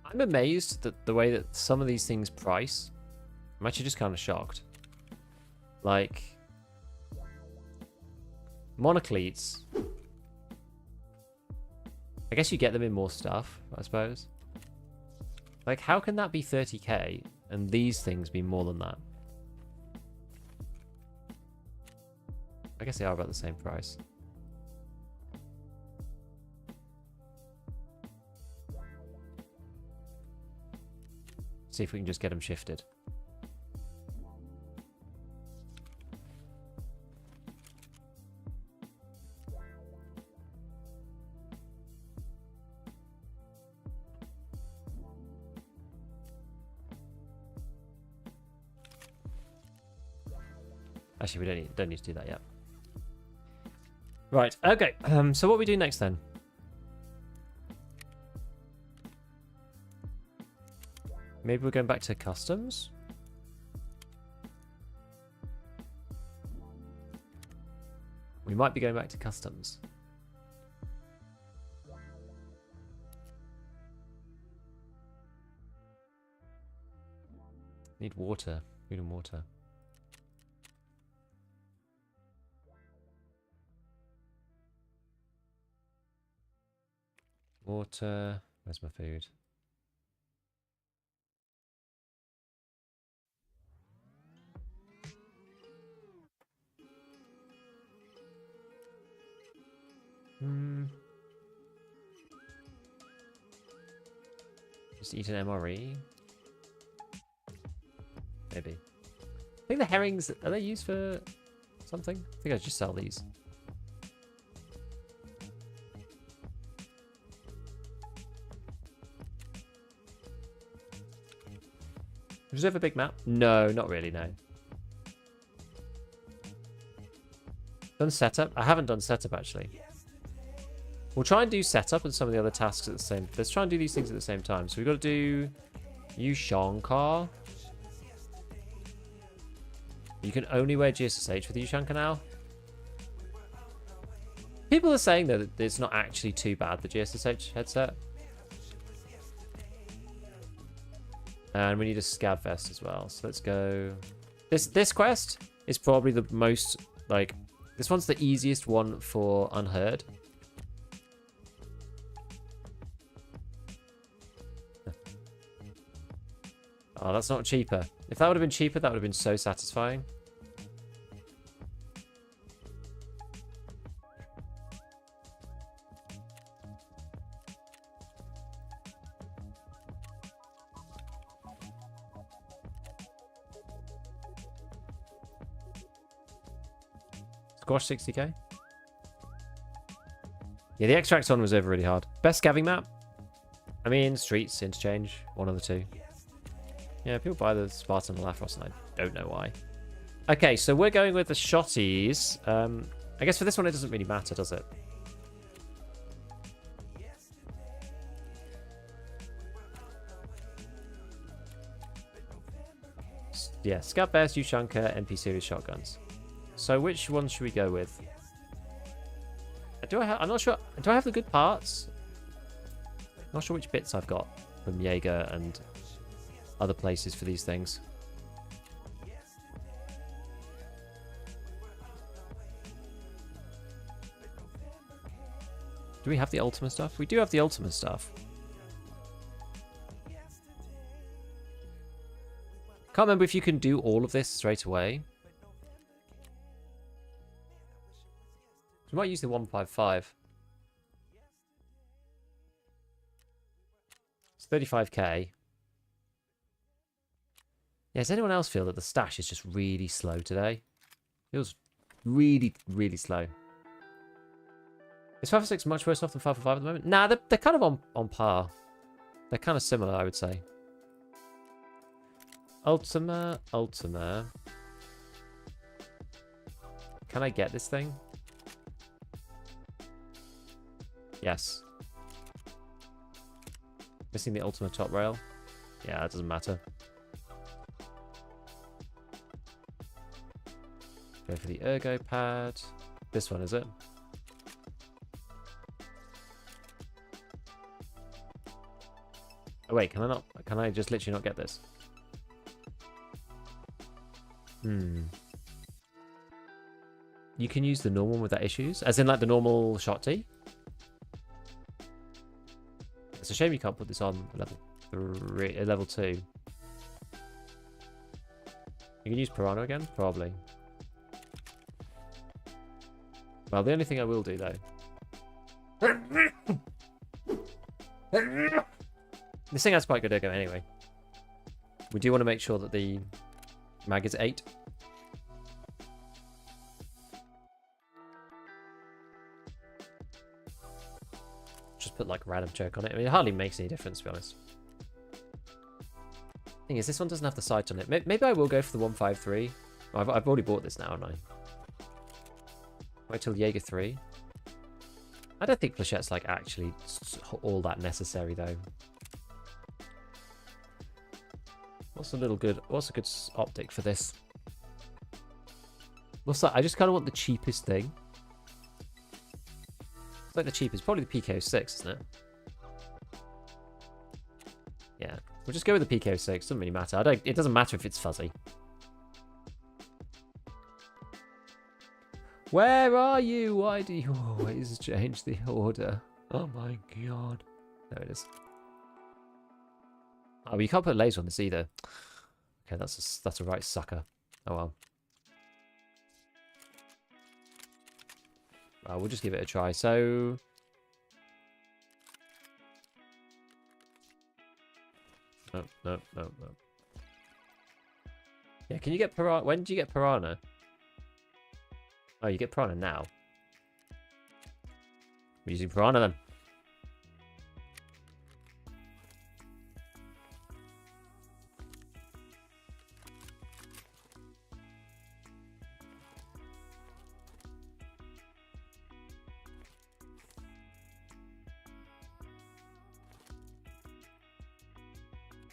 I'm amazed that the way that some of these things price. I'm actually just kind of shocked. Like Monocleats. I guess you get them in more stuff, I suppose. Like, how can that be 30k and these things be more than that? I guess they are about the same price. See if we can just get them shifted. Actually, we don't need to do that yet. Right, okay. So what we do next then? Maybe we're going back to customs? We might be going back to customs. Need water. Food and water. Water. Where's my food? Just eat an MRE? Maybe. I think the herrings, are they used for something? I think I just sell these. Reserve a big map? No, not really, no. Done setup? I haven't done setup, actually. We'll try and do setup and some of the other tasks at the same... Let's try and do these things at the same time. So we've got to do... Use Shankar. You can only wear GSSH with Ushanka now. People are saying, though, that it's not actually too bad, the GSSH headset. And we need a Scav vest as well. So let's go... This quest is probably the most, like... This one's the easiest one for Unheard. Oh, that's not cheaper. If that would have been cheaper, that would have been so satisfying. Squash 60k? Yeah, the extract one was over really hard. Best scavving map? I mean, Streets, Interchange, one of the two. Yeah, people buy the Spartan and Lafros, and I don't know why. Okay, so we're going with the shotties. I guess for this one, it doesn't really matter, does it? Yeah, Scav Bears, Ushanka, MP series shotguns. So which one should we go with? I'm not sure. Do I have the good parts? Not sure which bits I've got from Jaeger and other places for these things. Do we have the Ultima stuff? We do have the Ultima stuff. Can't remember if you can do all of this straight away. We might use the 155. It's 35k. Yeah, does anyone else feel that the stash is just really slow today? Feels really, really slow. Is 546 much worse off than 545 at the moment? Nah, they're kind of on par. They're kind of similar, I would say. Ultima. Can I get this thing? Yes. Missing the Ultima top rail? Yeah, it doesn't matter. Go for the ergo pad. This one, is it? Oh wait, can I not? Can I just literally not get this? you can use the normal one without issues, as in like the normal shot T. It's a shame you can't put this on level 2. You can use Piranha again? Probably. Well, the only thing I will do, though... This thing has quite good ergo anyway. We do want to make sure that the mag is 8. Just put like random choke on it. I mean, it hardly makes any difference, to be honest. Thing is, this one doesn't have the sight on it. Maybe I will go for the 153. I've already bought this now, haven't I? Wait till Jaeger 3. I don't think Flechette's like actually all that necessary though. What's a good optic for this? What's that? I just kind of want the cheapest thing. It's like the cheapest, probably the PK06, isn't it? Yeah, we'll just go with the PK06. Doesn't really matter. It doesn't matter if it's fuzzy. Where are you? Why do you always change the order? Oh my god. There it is. Oh, you can't put a laser on this either. Okay, that's a right sucker. Oh well. We'll just give it a try. So... No. Yeah, can you get Piranha? When do you get Piranha? Oh, you get Piranha now. We're using Piranha then.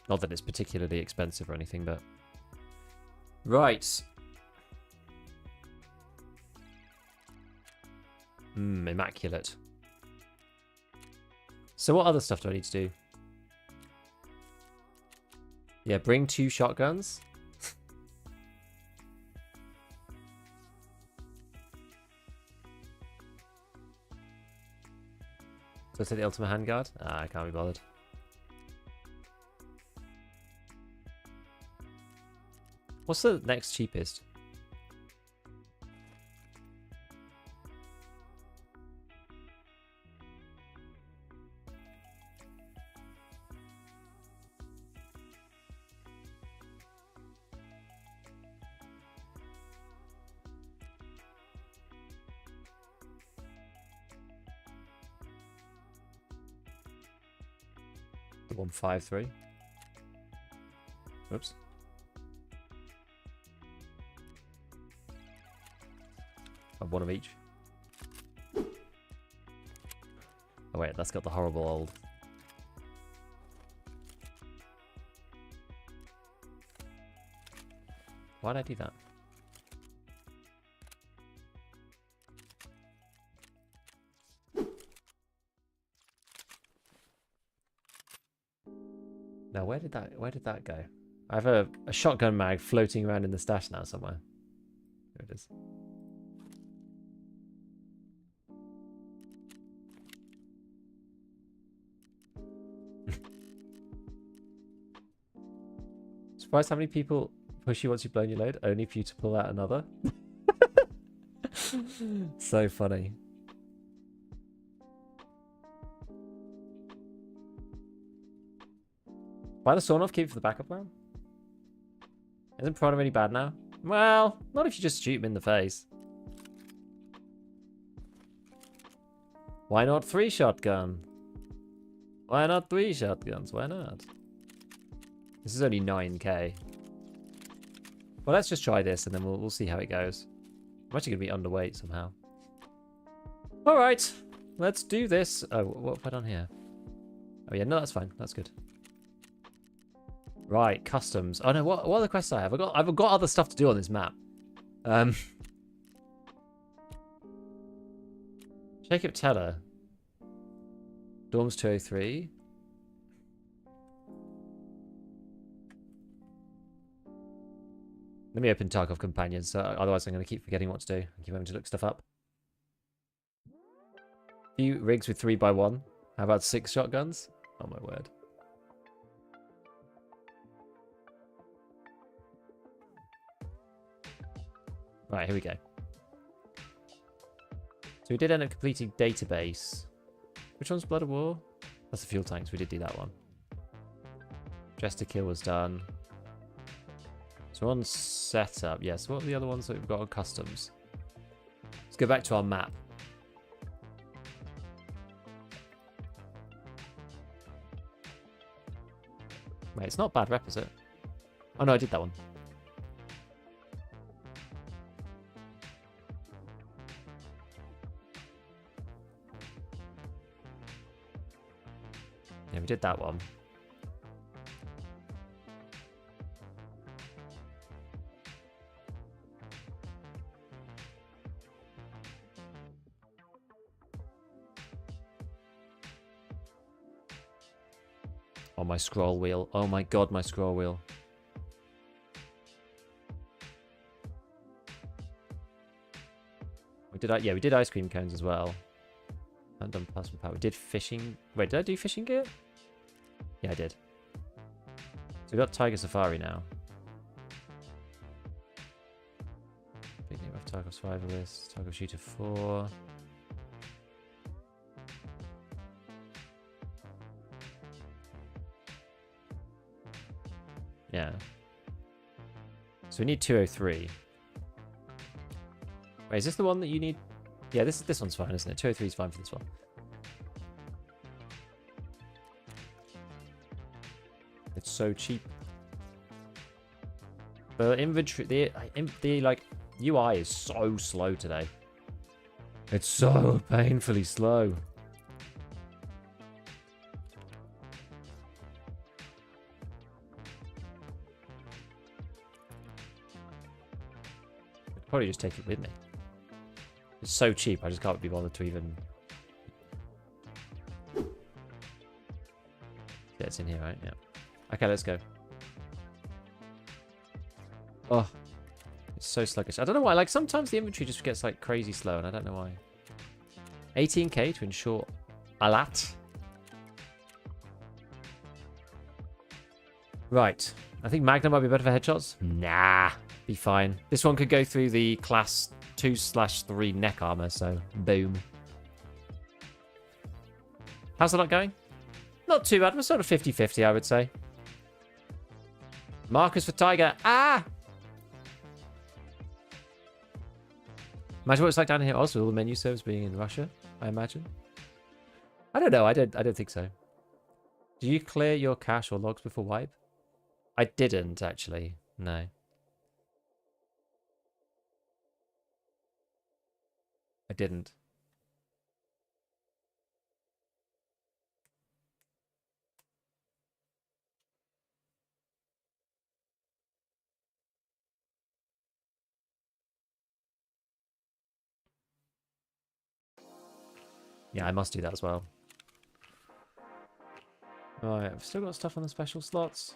Not that it's particularly expensive or anything, but... Right. Immaculate. So what other stuff do I need to do? Yeah, bring 2 shotguns. So I take the ultimate handguard? I can't be bothered. What's the next cheapest? The 153. Oops. One of each. Oh wait, that's got the horrible old. Why'd I do that? Now where did that go? I have a shotgun mag floating around in the stash now somewhere. There it is. Surprised how many people push you once you've blown your load, only for you to pull out another. So funny. Buy the sawn off, keep it for the backup plan. Isn't Piranha really bad now? Well, not if you just shoot him in the face. Why not 3 shotgun? Why not 3 shotguns? Why not? This is only 9k. Well, let's just try this and then we'll see how it goes. I'm actually going to be underweight somehow. Alright, let's do this. Oh, what have I done here? Oh yeah, no, that's fine. That's good. Right, customs. Oh no, what other quests I have? I've got other stuff to do on this map. Jacob Teller. Dorms 203. Let me open Tarkov Companions, so otherwise I'm going to keep forgetting what to do. I keep having to look stuff up. Few rigs with 3x1. How about 6 shotguns? Oh my word. Right, here we go. So we did end up completing database. Which one's Blood of War? That's the fuel tanks. We did do that one. Dress to Kill was done. So on setup, yes. What are the other ones that we've got on customs? Let's go back to our map. Wait, it's not bad rep, is it? Oh no, I did that one. Yeah, we did that one. Oh, my scroll wheel. Oh my god, my scroll wheel. We did ice cream cones as well. Haven't done plasma power. We did fishing. Wait, did I do fishing gear? Yeah, I did. So we got Tiger Safari now. Picking up Tarkov Survivalist, Tarkov Shooter 4. Yeah. So we need 203. Wait, is this the one that you need? Yeah, this one's fine, isn't it? 203 is fine for this one. It's so cheap. The inventory, the like UI is so slow today. It's so painfully slow. I'd probably just take it with me. It's so cheap, I just can't be bothered to even... Yeah, it's in here, right? Yeah. Okay, let's go. Oh, it's so sluggish. I don't know why. Like, sometimes the inventory just gets, like, crazy slow, and I don't know why. 18k to ensure a lot. Right. I think Magnum might be better for headshots. Nah. Be fine. This one could go through the class 2/3 neck armor, so boom. How's the lot going? Not too bad. We're sort of 50-50, I would say. Markers for Tiger. Ah! Imagine what it's like down here. Also, all the menu servers being in Russia, I imagine. I don't know. I don't think so. Do you clear your cache or logs before wipe? I didn't, actually. No. I didn't. Yeah, I must do that as well. Right, I've still got stuff on the special slots.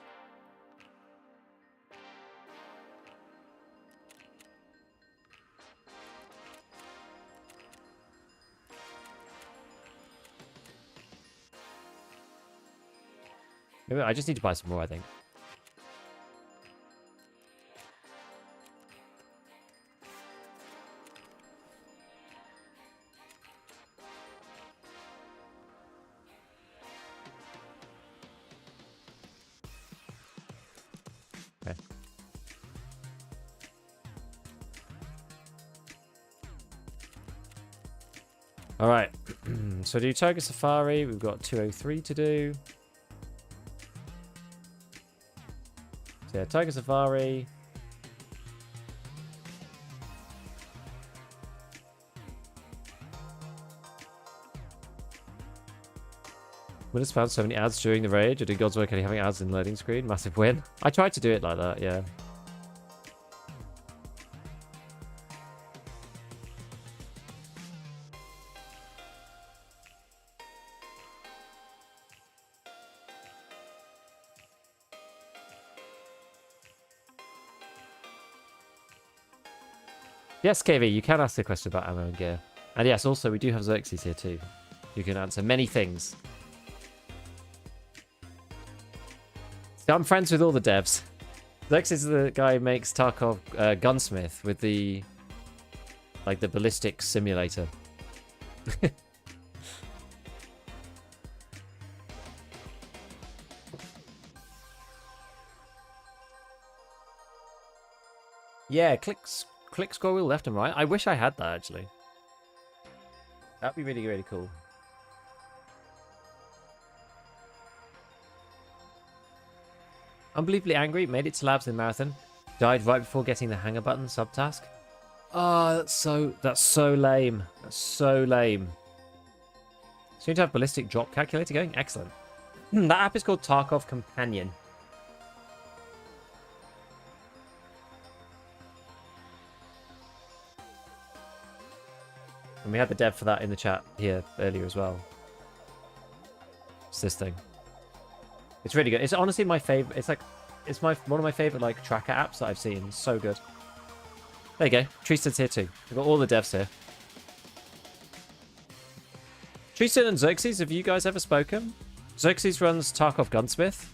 Maybe I just need to buy some more, I think. Okay. All right. So do Tiger Safari. We've got 203 to do. So yeah, Tiger Safari. When it's found so many ads during the raid, or did God's work only having ads in the loading screen? Massive win. I tried to do it like that, yeah. Yes, KV, you can ask a question about ammo and gear. And yes, also, we do have Xerxes here too. You can answer many things. So I'm friends with all the devs. Xerxes is the guy who makes Tarkov Gunsmith with the... like the ballistic simulator. Yeah, click scroll wheel left and right. I wish I had that, actually. That'd be really, really cool. Unbelievably angry, made it to labs in marathon. Died right before getting the hanger button subtask. Oh, that's so lame. That's so lame. So you need to have ballistic drop calculator going? Excellent. That app is called Tarkov Companion. And we had the dev for that in the chat here earlier as well. It's this thing. It's really good. It's honestly my favorite. It's like, it's one of my favorite like tracker apps that I've seen. It's so good. There you go. Treeston's here too. We've got all the devs here. Treeston and Xerxes, have you guys ever spoken? Xerxes runs Tarkov Gunsmith.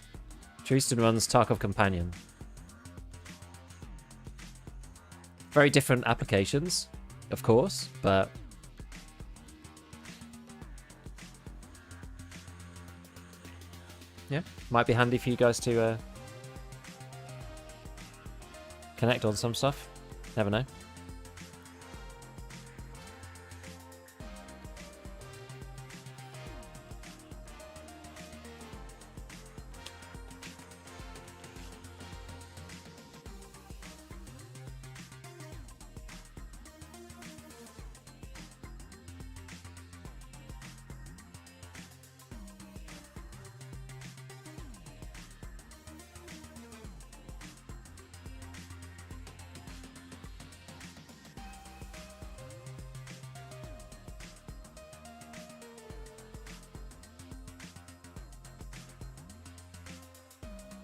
Treeston runs Tarkov Companion. Very different applications, of course, but... yeah, might be handy for you guys to connect on some stuff. Never know.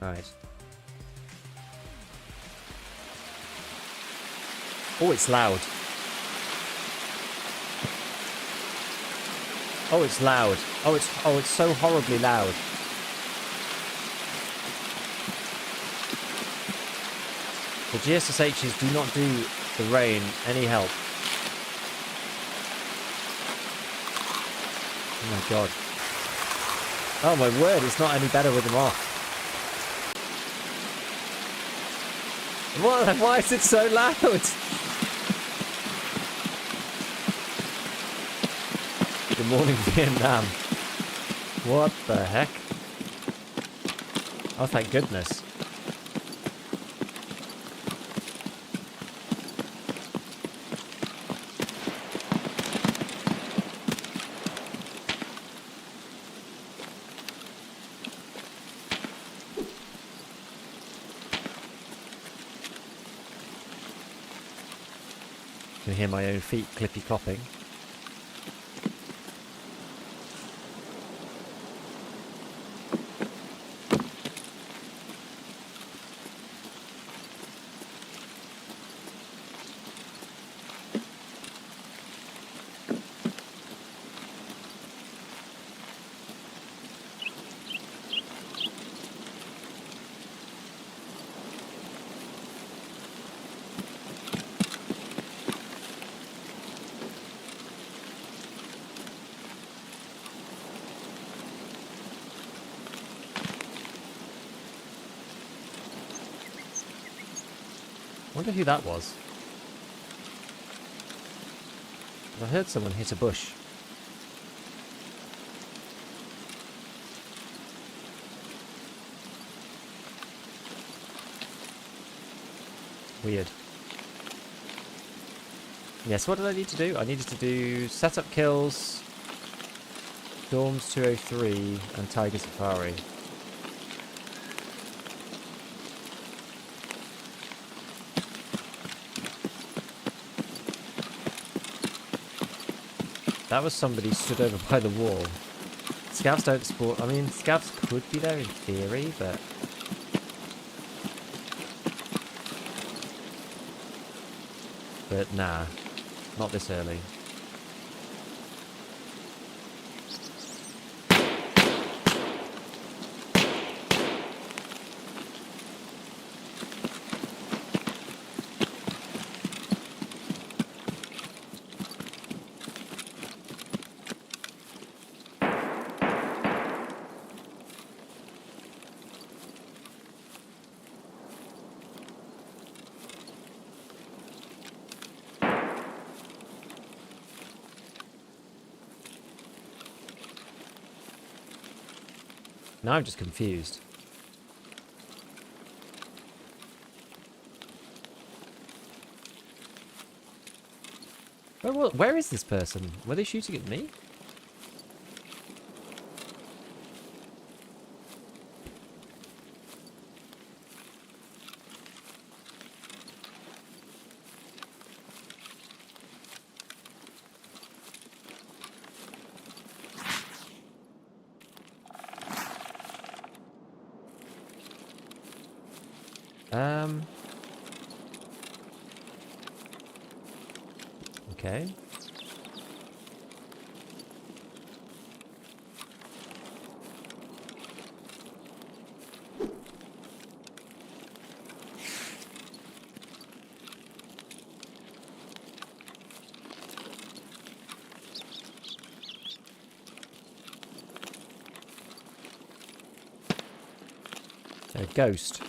Right. Oh, it's loud. Oh, it's loud. Oh, it's so horribly loud. The GSSHs do not do the rain any help. Oh my god. Oh my word, it's not any better with them off. What? Why is it so loud? Good morning, Vietnam. What the heck? Oh, thank goodness. I can hear my own feet clippy-clopping. I wonder who that was. I heard someone hit a bush. Weird. Yes, what did I need to do? I needed to do setup kills, Storms 203, and Tiger Safari. That was somebody stood over by the wall. Scavs don't spawn. I mean, Scavs could be there in theory, but... but nah, not this early. Now I'm just confused. Where is this person? Were they shooting at me? Okay. A ghost.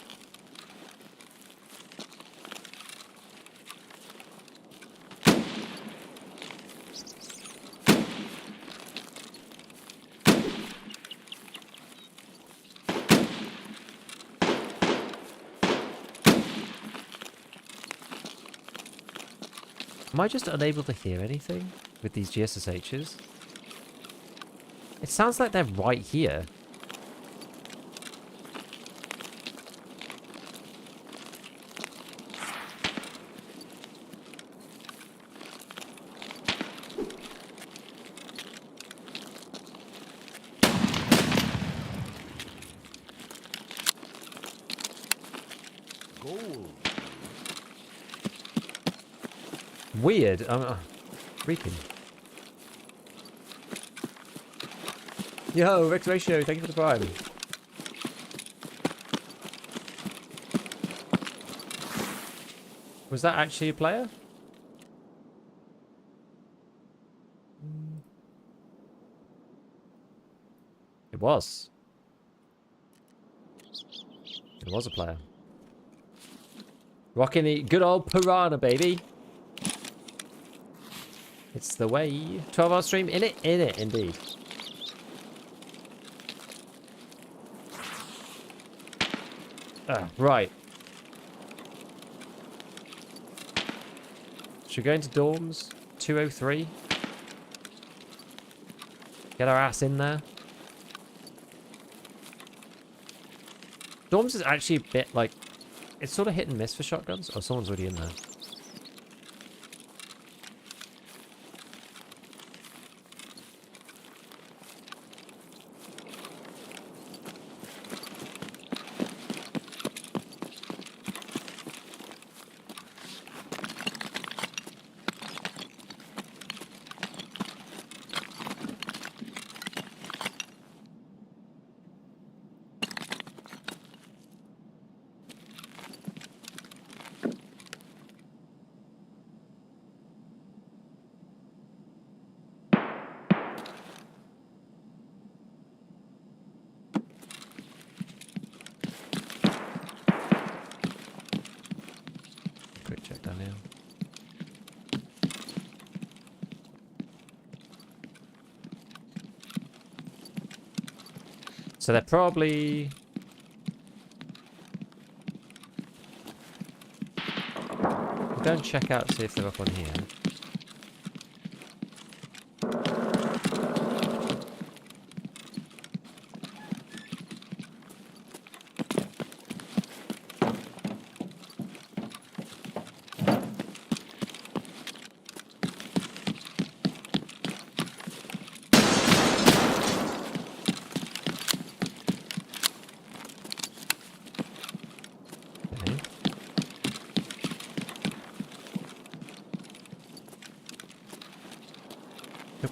Am I just unable to hear anything with these GSSHs? It sounds like they're right here. Gold. Weird. Freaking. Yo, Rex Ratio, thank you for the prime. Was that actually a player? It was. It was a player. Rocking the good old piranha, baby. It's the way. 12-hour stream, in it, indeed. Right. Should we go into dorms? 203. Get our ass in there. Dorms is actually a bit like... It's sort of hit and miss for shotguns. Oh, someone's already in there. Quick check down here. So they're probably... Go and check out, see if they're up on here.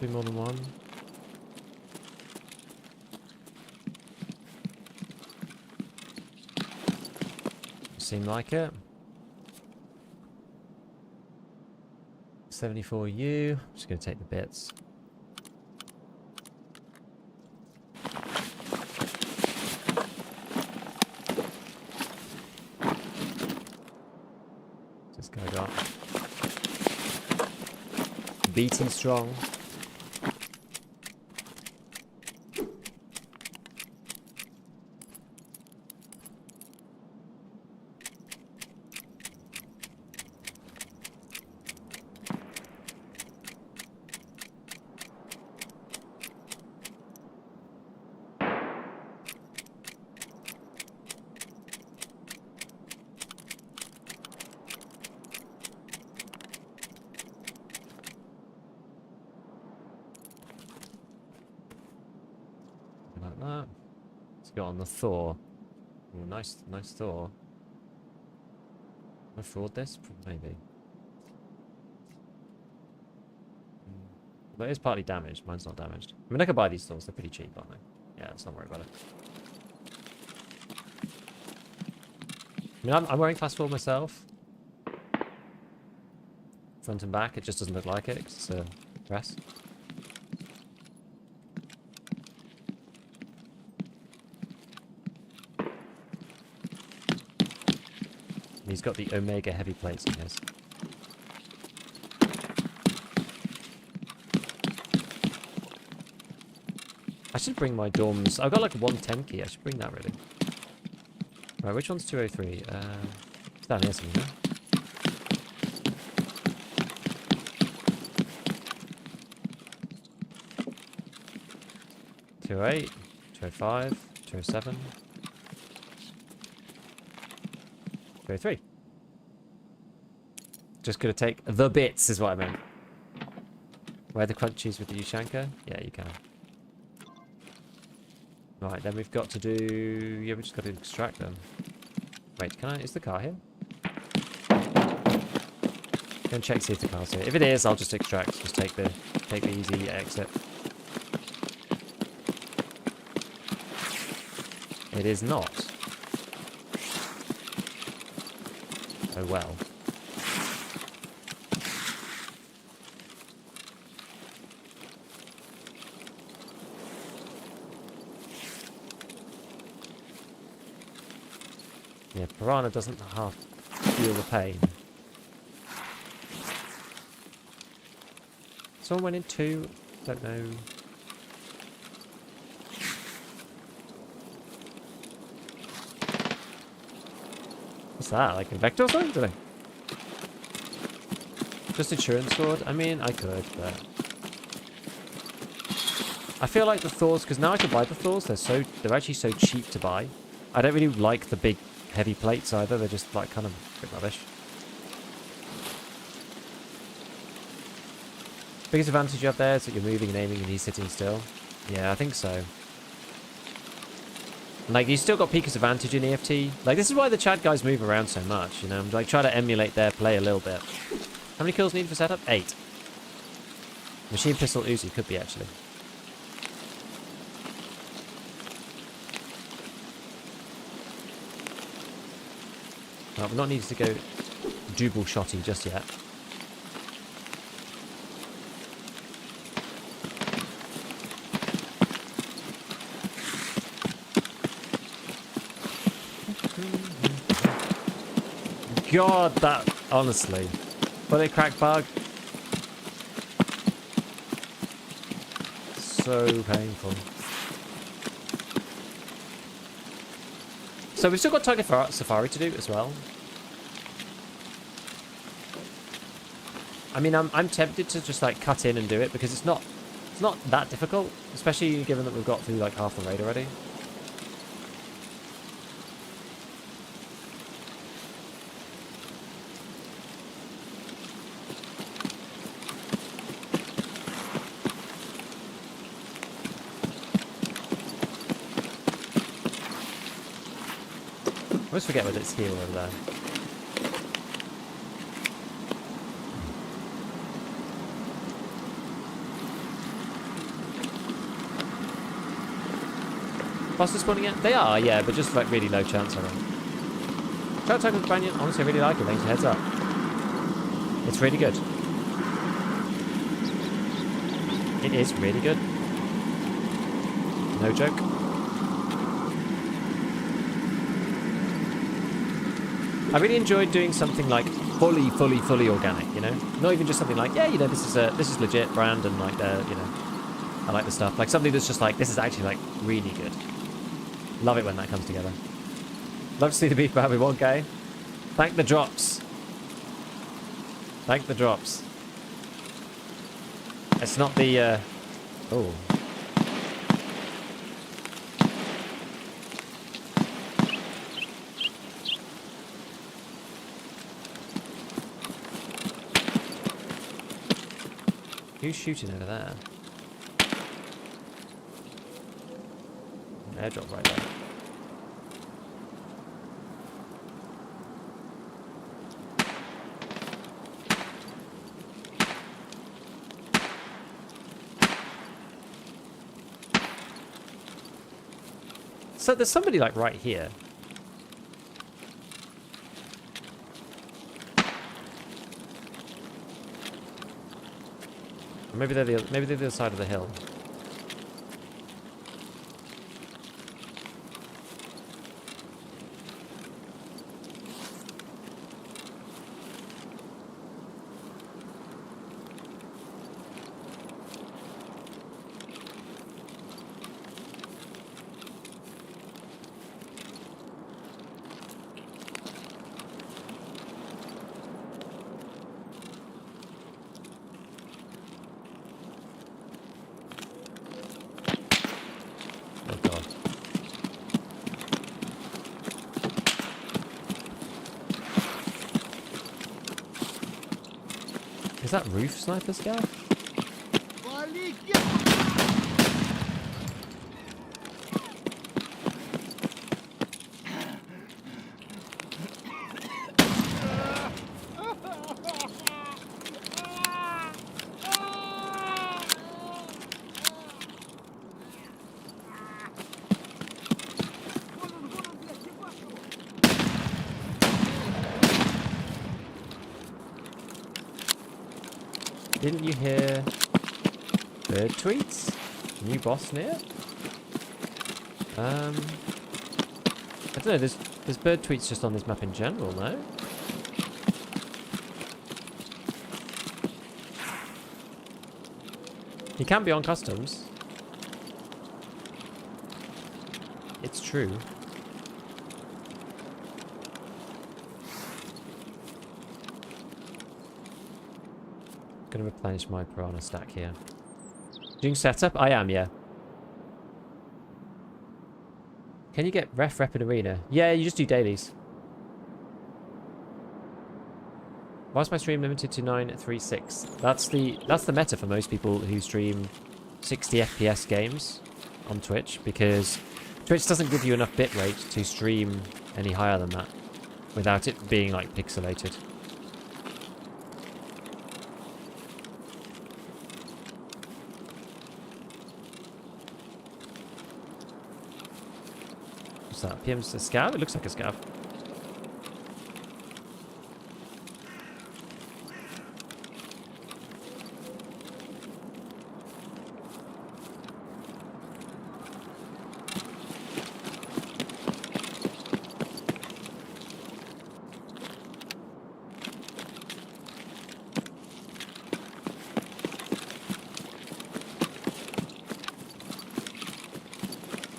be more than one. Seem like it. 74U. Just gonna take the bits. This guy got beaten strong. Like that. Let's go on the Thor. Ooh, nice Thor. Can I fraud this? Maybe. But it is partly damaged. Mine's not damaged. I mean, I could buy these Thors. They're pretty cheap, aren't they? Yeah, let's not worry about it. I mean, I'm wearing class 4 myself. Front and back. It just doesn't look like it 'cause it's a dress. He's got the Omega heavy plates in his. I should bring my dorms. I've got like a 110 key. I should bring that really. Right, which one's 203? It's down here somewhere. 208, 205, 207. 203. Just gonna take the bits is what I meant. Wear the crunchies with the Ushanka? Yeah, you can. Right, then we've got to do... Yeah, we just got to extract them. Wait, can I... Is the car here? Go and check see if the car's here. If it is, I'll just extract. Just take the easy exit. It is not. Oh well. Yeah, Piranha doesn't half feel the pain. Someone went in 2. Don't know. What's that? Like a vector or something? Did I? Just insurance sword? I mean, I could, but... I feel like the Thors, because now I can buy the Thors, they're actually so cheap to buy. I don't really like the big heavy plates either, they're just like kind of a bit rubbish. Biggest advantage you have there is that you're moving and aiming and he's sitting still. Yeah, I think so. Like, you still got Pika's advantage in EFT. Like, this is why the Chad guys move around so much, you know? Like, try to emulate their play a little bit. How many kills needed for setup? 8. Machine pistol Uzi could be, actually. Well, we're not needing to go double shotty just yet. God, that honestly, bullet crack bug, so painful. So we've still got Target Safari to do as well. I mean, I'm tempted to just like cut in and do it because it's not that difficult, especially given that we've got through like half the raid already. I always forget whether it's here or over there. Bosses spawning it? They are, yeah, but just like really low chance, I think. Try Tarkov Companion. Honestly, I really like it. Thanks for heads up. It's really good. It is really good. No joke. I really enjoyed doing something like fully organic, you know? Not even just something like, yeah, you know, this is legit brand and like, you know, I like the stuff. Like something that's just like, this is actually like really good. Love it when that comes together. Love to see the beef bad with 1K. Thank the drops. Thank the drops. It's not the, oh. Who's shooting over there? Airdrop right there. So there's somebody like right here. Or maybe they're the other side of the hill. Oh god. Is that roof sniper scav? Didn't you hear bird tweets? New boss near? I don't know, there's bird tweets just on this map in general, no? He can be on customs. It's true. Gonna replenish my piranha stack here. Doing setup? I am, yeah. Can you get rep in arena? Yeah, you just do dailies. Why is my stream limited to 936? That's the meta for most people who stream 60 FPS games on Twitch, because Twitch doesn't give you enough bitrate to stream any higher than that without it being like pixelated. What's that? PM's a scav? It looks like a scav.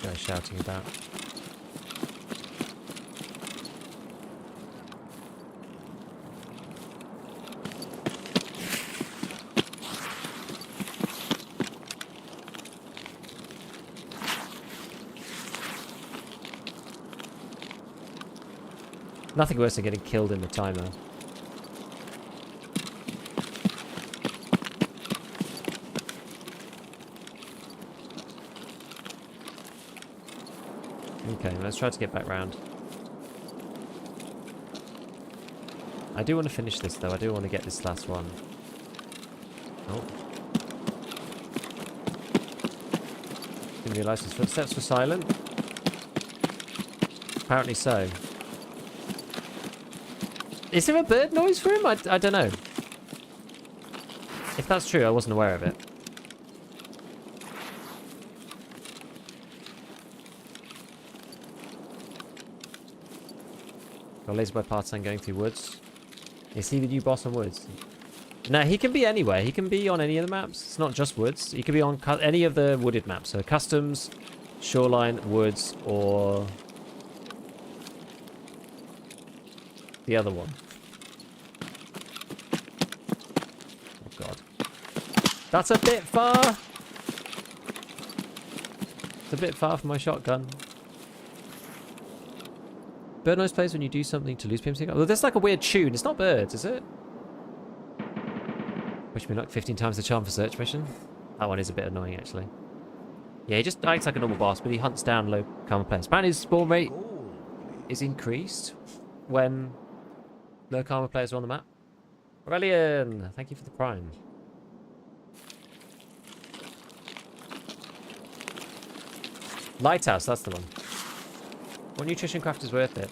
Guy shouting about. Nothing worse than getting killed in the timer. Okay, let's try to get back round. I do want to finish this though. I do want to get this last one. Oh. Didn't realise his footsteps were silent. Apparently so. Is there a bird noise for him? I don't know. If that's true, I wasn't aware of it. Got laser by partisan going through woods. Is he the new boss on woods? No, he can be anywhere. He can be on any of the maps. It's not just woods. He can be on any of the wooded maps. So customs, shoreline, woods, or the other one. Oh god. That's a bit far. It's a bit far for my shotgun. Bird noise plays when you do something to lose PMC. Well, there's like a weird tune. It's not birds, is it? Wish me luck 15 times the charm for search mission. That one is a bit annoying, actually. Yeah, he just acts like a normal boss, but he hunts down low karma players. Apparently his spawn rate is increased when low karma players are on the map. Aurelian, thank you for the prime. Lighthouse, that's the one. What nutrition craft is worth it?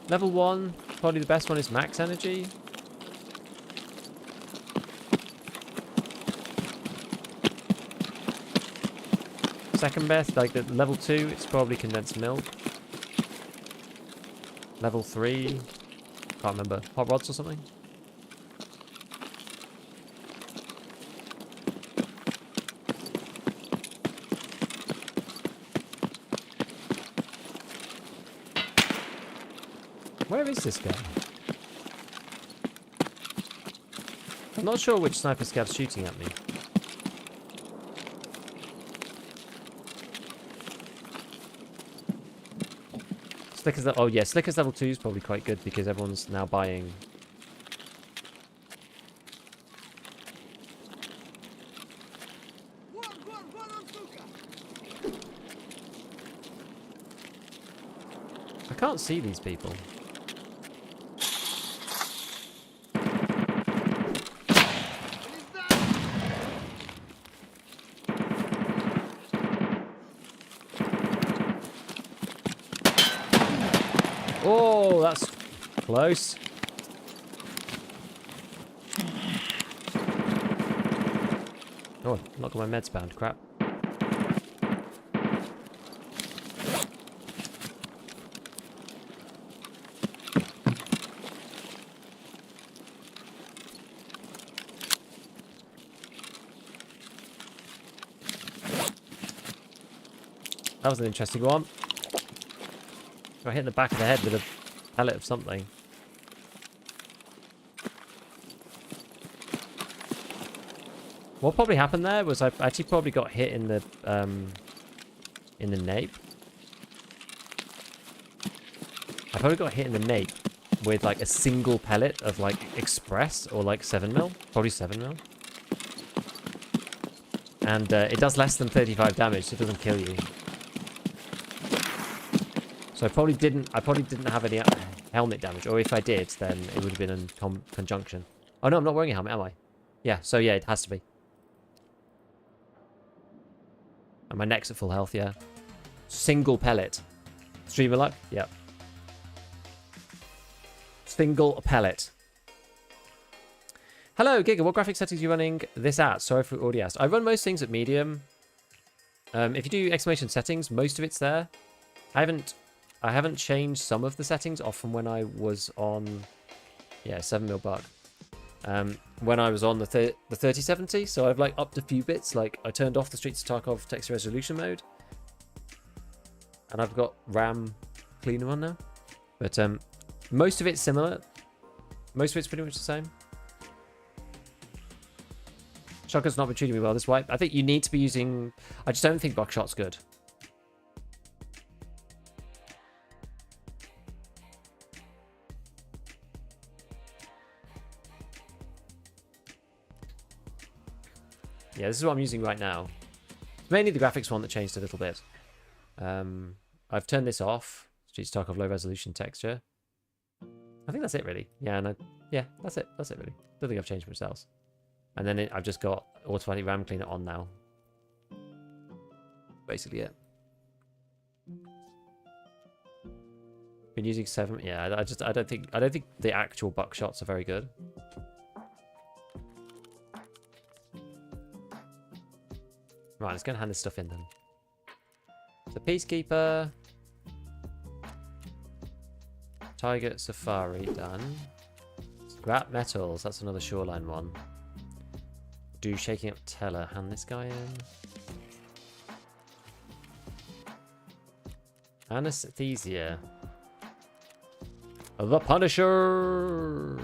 Level 1, probably the best one is max energy. Second best, like the level 2, it's probably condensed milk. Level 3, can't remember, hot rods or something. Where is this guy? I'm not sure which sniper scav's shooting at me. Slicker's oh yeah, Slicker's level 2 is probably quite good because everyone's now buying. I can't see these people. Oh, that's close. Oh, I've not got my meds bound. Crap. That was an interesting one. Got hit in the back of the head with a pellet of something. What probably happened there was I actually probably got hit in the nape. I probably got hit in the nape with like a single pellet of like express or like 7mm, probably 7mm. And it does less than 35 damage, so it doesn't kill you. So I probably didn't have any helmet damage, or if I did, then it would have been in conjunction. Oh no, I'm not wearing a helmet, am I? Yeah, so yeah, it has to be. And my neck's at full health, yeah. Single pellet. Streamer luck? Yep. Single pellet. Hello, Giga. What graphic settings are you running this at? Sorry for already asked. I run most things at medium. If you do exclamation settings, most of it's there. I haven't changed some of the settings off from when I was on, yeah, 7mm buck. When I was on the 3070, so I've like upped a few bits. Like I turned off the Streets of Tarkov texture resolution mode, and I've got RAM cleaner on now. But most of it's similar. Most of it's pretty much the same. Shotgun's not been treating me well this wipe. I think you need to be using. I just don't think buckshot's good. Yeah, this is what I'm using right now. It's mainly the graphics one that changed a little bit. I've turned this off. Streets Talk of low resolution texture. I think that's it really. Yeah, yeah, that's it. That's it really. Don't think I've changed much else. And then I've just got automatic RAM cleaner on now. Basically it. Been using 7. Yeah, I don't think the actual buckshots are very good. Right, let's go and hand this stuff in then. So Peacekeeper, Tiger Safari done. Scrap metals, that's another shoreline one. Do shaking up teller. Hand this guy in. Anesthesia. The Punisher.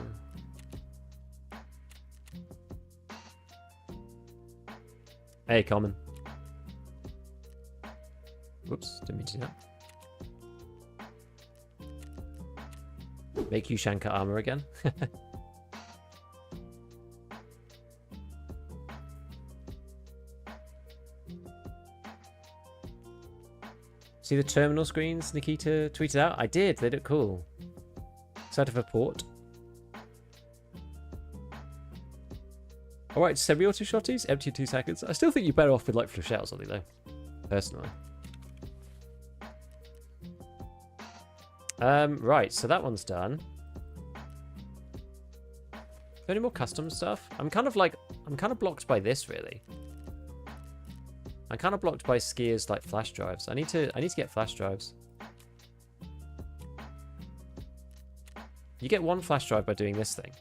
Hey, common. Whoops, didn't mean to do that. Make you Shankar armor again. See the terminal screens Nikita tweeted out? I did, they look cool. Excited for port. Alright, semi-auto shotties, empty in 2 seconds. I still think you're better off with like flechette or something though. Personally. Right, so that one's done. Any more custom stuff? I'm kind of blocked by this really. I'm kind of blocked by skiers like flash drives. I need to get flash drives. You get 1 flash drive by doing this thing.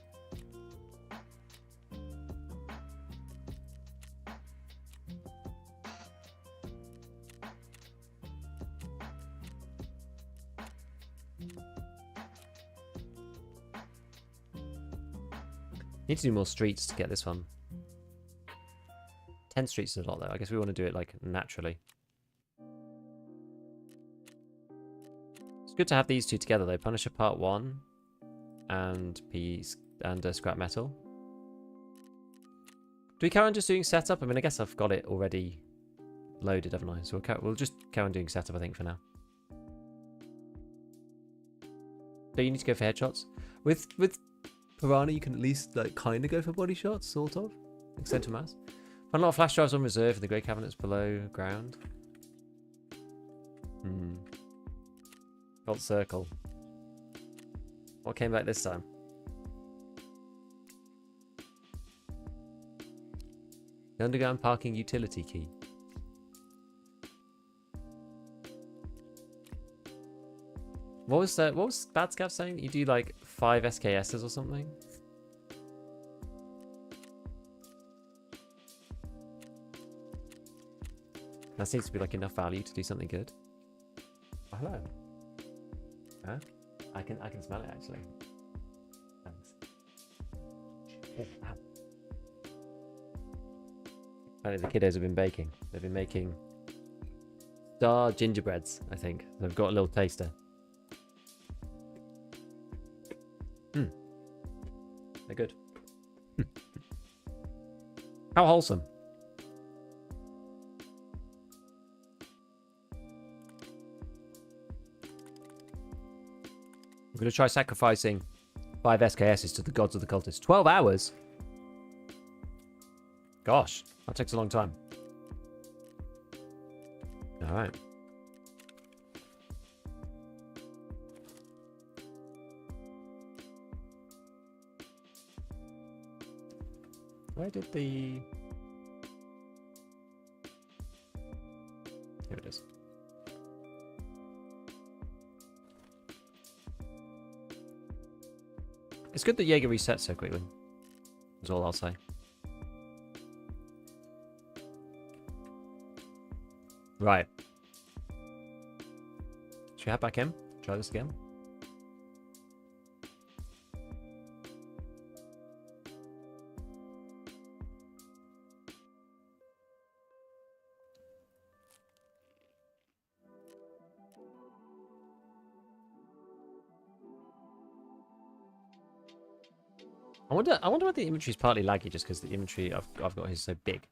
Need to do more streets to get this one. 10 streets is a lot though. I guess we want to do it like naturally. It's good to have these two together though. Punisher Part 1 and Scrap Metal. Do we carry on just doing setup? I mean, I guess I've got it already loaded, haven't I? So we'll just carry on doing setup, I think, for now. So you need to go for headshots. With Piranha, you can at least like kind of go for body shots, sort of. Extent to mass. Find a lot of flash drives on reserve in the grey cabinets below ground. Gold circle. What came back this time? The underground parking utility key. What was Bad Scav saying? You do like 5 SKSs or something? That seems to be like enough value to do something good. Oh, hello. Huh? I can smell it actually. Thanks. Oh, ow. Apparently the kiddos have been baking. They've been making star gingerbreads, I think. They've got a little taster. They're good. How wholesome. I'm going to try sacrificing 5 SKSs to the gods of the cultists. 12 hours? Gosh, that takes a long time. Alright. Where did the... Here it is. It's good that Jaeger resets so quickly. That's all I'll say. Right. Should we head back in? Try this again. I wonder whether the inventory is partly laggy just because the inventory I've got is so big.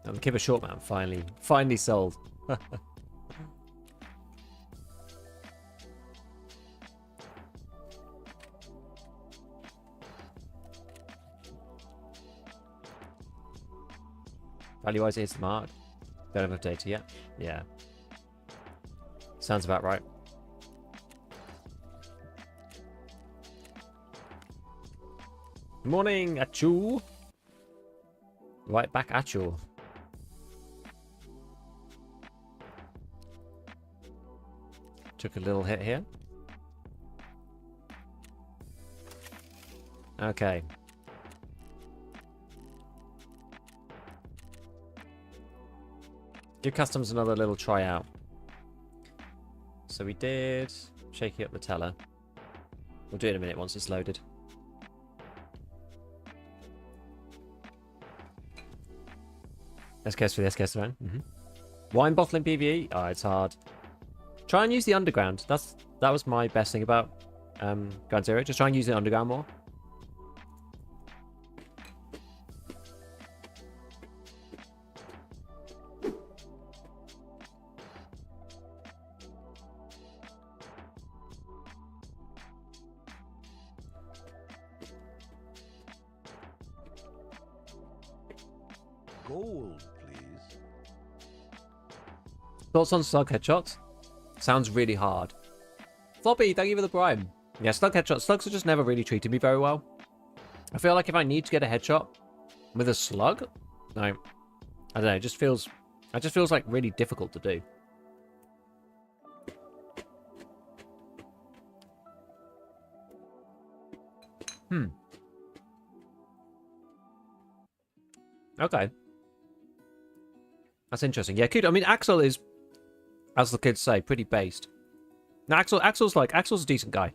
And the Kibber short mount finally sold. Value-wise, it hits the mark. Don't have enough data yet. Yeah. Sounds about right. Morning, Achu. Right back at you. Took a little hit here. Okay. Give customs another little try out. So we did shaking up the teller. We'll do it in a minute once it's loaded. SKS for the SKS around. Wine bottling PvE? Oh, it's hard. Try and use the underground. That was my best thing about Ground Zero. Just try and use the underground more. Gold, please. Thoughts on slug headshots? Sounds really hard. Floppy, thank you for the prime. Yeah, slug headshots. Slugs have just never really treated me very well. I feel like if I need to get a headshot with a slug, no, I don't know. It just feels like really difficult to do. Okay. That's interesting. Yeah, I mean, Axel is, as the kids say, pretty based. Now, Axel's a decent guy.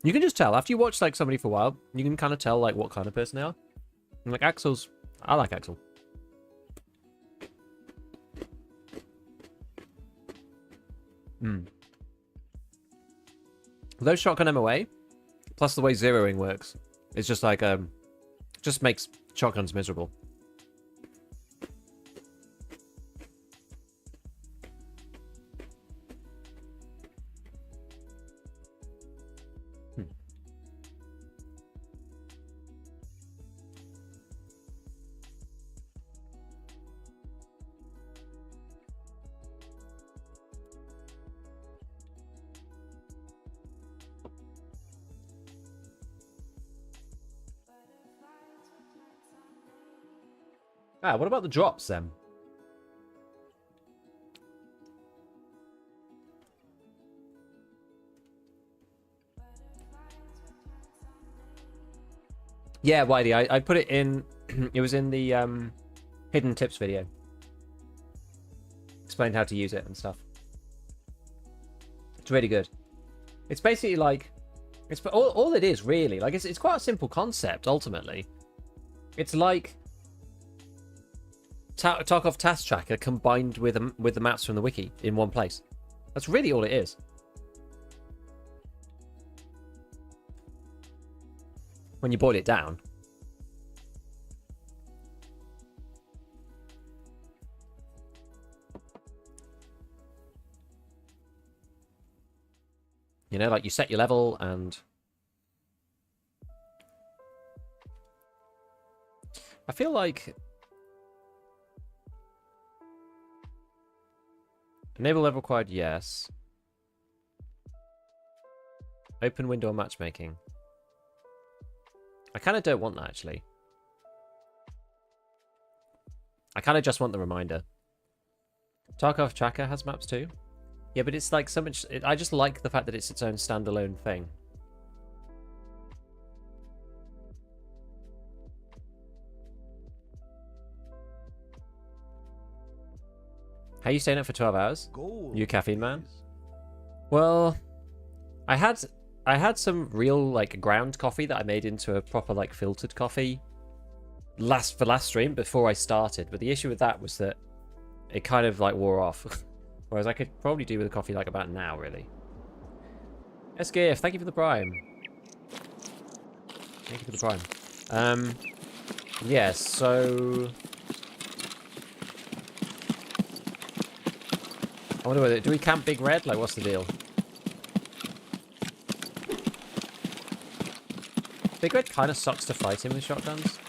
You can just tell after you watch like somebody for a while. You can kind of tell like what kind of person they are. And, like I like Axel. Those shotgun MOA, plus the way zeroing works, it's just like just makes shotguns miserable. Ah, what about the drops then? Yeah, Whitey, I put it in. It was in the hidden tips video. Explained how to use it and stuff. It's really good. It's basically like, it's all it is really. Like it's quite a simple concept ultimately. It's like Tarkov task tracker combined with the maps from the wiki in one place. That's really all it is. When you boil it down. You know, like you set your level and I feel like enable level required, yes. Open window matchmaking. I kind of don't want that, actually. I kind of just want the reminder. Tarkov Tracker has maps too. Yeah, but it's like so much... I just like the fact that it's its own standalone thing. How are you staying up for 12 hours? Gold, You caffeine man? please. Well, I had some real like ground coffee that I made into a proper like filtered coffee last stream before I started, but the issue with that was that it kind of like wore off. Whereas I could probably do with a coffee like about now, really. SGF, thank you for the prime. Thank you for the prime. Yeah, so I wonder whether do we camp Big Red? Like, what's the deal? Big Red kind of sucks to fight him with shotguns.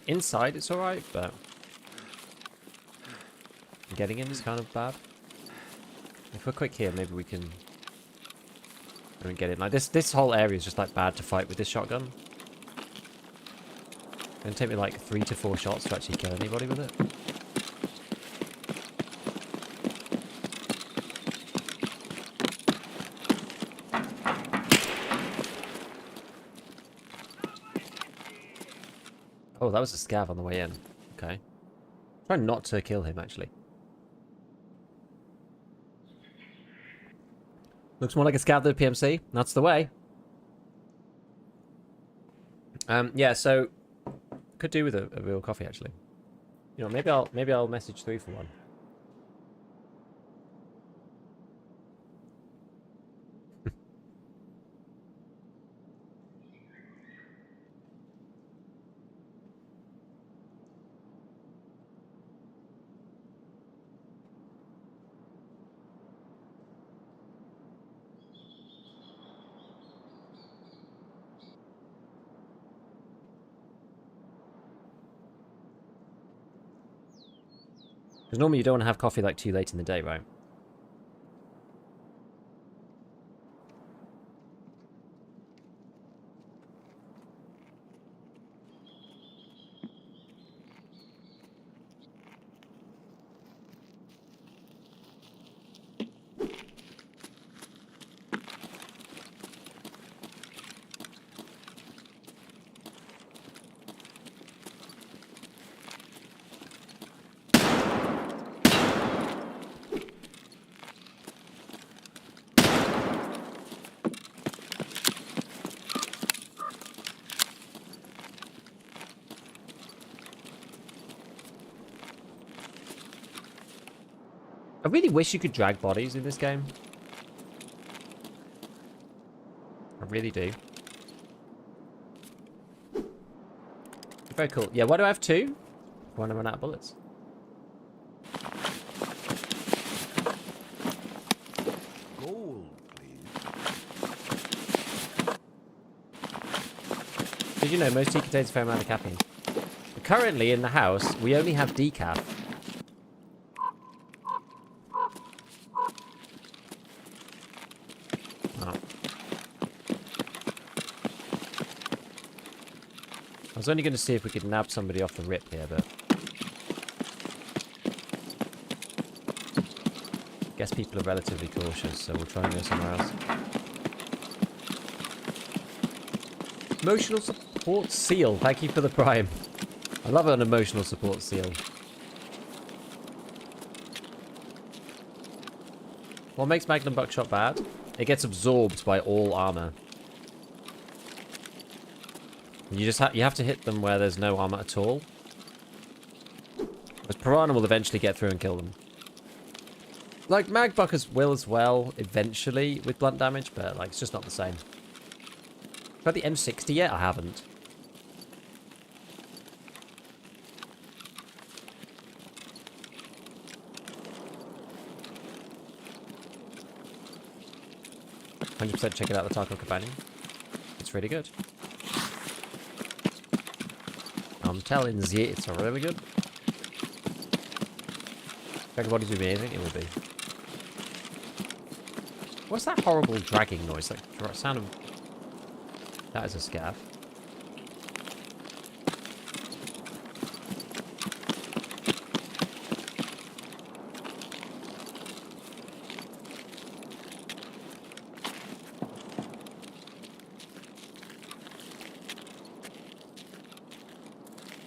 inside it's alright, but getting in is kind of bad. If we're quick here, maybe we can get in. Like this whole area is just like bad to fight with this shotgun. It's gonna take me like 3 to 4 shots to actually kill anybody with it. Oh, that was a scav on the way in. Okay. Try not to kill him, actually. Looks more like a scav than a PMC. That's the way. Yeah, so could do with a real coffee, actually. You know, maybe I'll message 3 for one. Because normally you don't want to have coffee like too late in the day, right? I really wish you could drag bodies in this game. I really do. Very cool. Yeah, why do I have 2? When I run out of bullets. Gold, please. Did you know most tea contains a fair amount of caffeine? But currently in the house, we only have decaf. I was only going to see if we could nab somebody off the rip here, but I guess people are relatively cautious, so we'll try and go somewhere else. Emotional support seal. Thank you for the prime. I love an emotional support seal. What makes Magnum Buckshot bad? It gets absorbed by all armor. You have to hit them where there's no armor at all. Because Piranha will eventually get through and kill them. Like, Magbuckers will as well, eventually, with blunt damage, but, like, it's just not the same. Got the M60 yet? I haven't. "100% check it out, the Tarkov Companion. It's really good. I'm telling you, it's really good. Everybody's amazing, it will be." What's that horrible dragging noise? Like, sound of... That is a scav.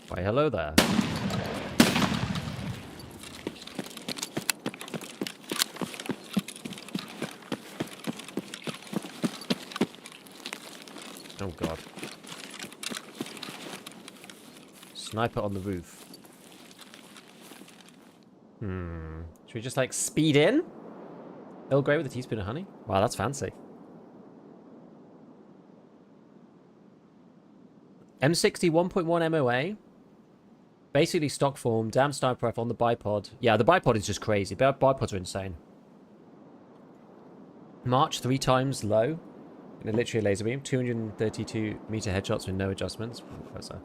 Why, hello there. Oh god. Sniper on the roof. Should we just like speed in? Earl Grey with a teaspoon of honey? Wow, that's fancy. M60 1.1 MOA. Basically stock form, damn sniper rifle on the bipod. Yeah, the bipod is just crazy. Bipods are insane. March 3 times low. And literally a laser beam. 232 meter headshots with no adjustments. What's that?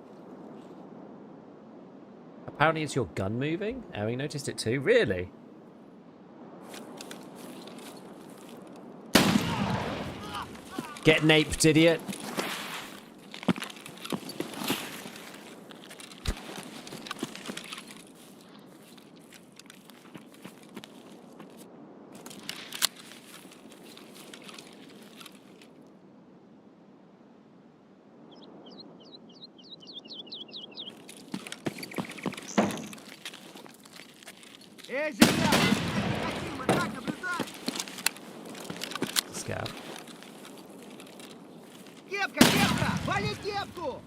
Apparently it's your gun moving. Aaron noticed it too. Really? Get naped, idiot. Эй, земля! Хотим, вот так наблюдать! Scav. Кепка, кепка! Вали кепку!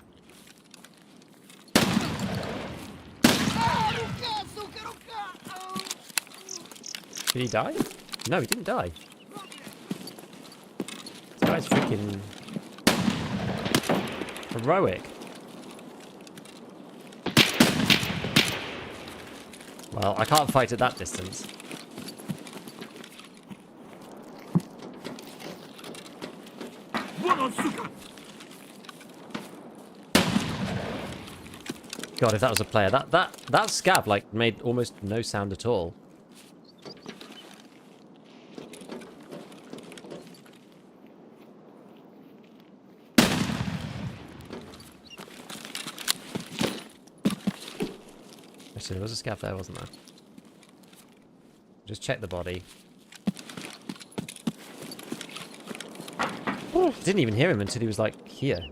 А, рука, сука, рука! Ау! Did he die? No, he didn't die. This guy's freaking heroic. Well, I can't fight at that distance. Вон он, сука! God, if that was a player, that scav like made almost no sound at all. Actually, there was a scav there, wasn't there? Just check the body. Oh, didn't even hear him until he was like here.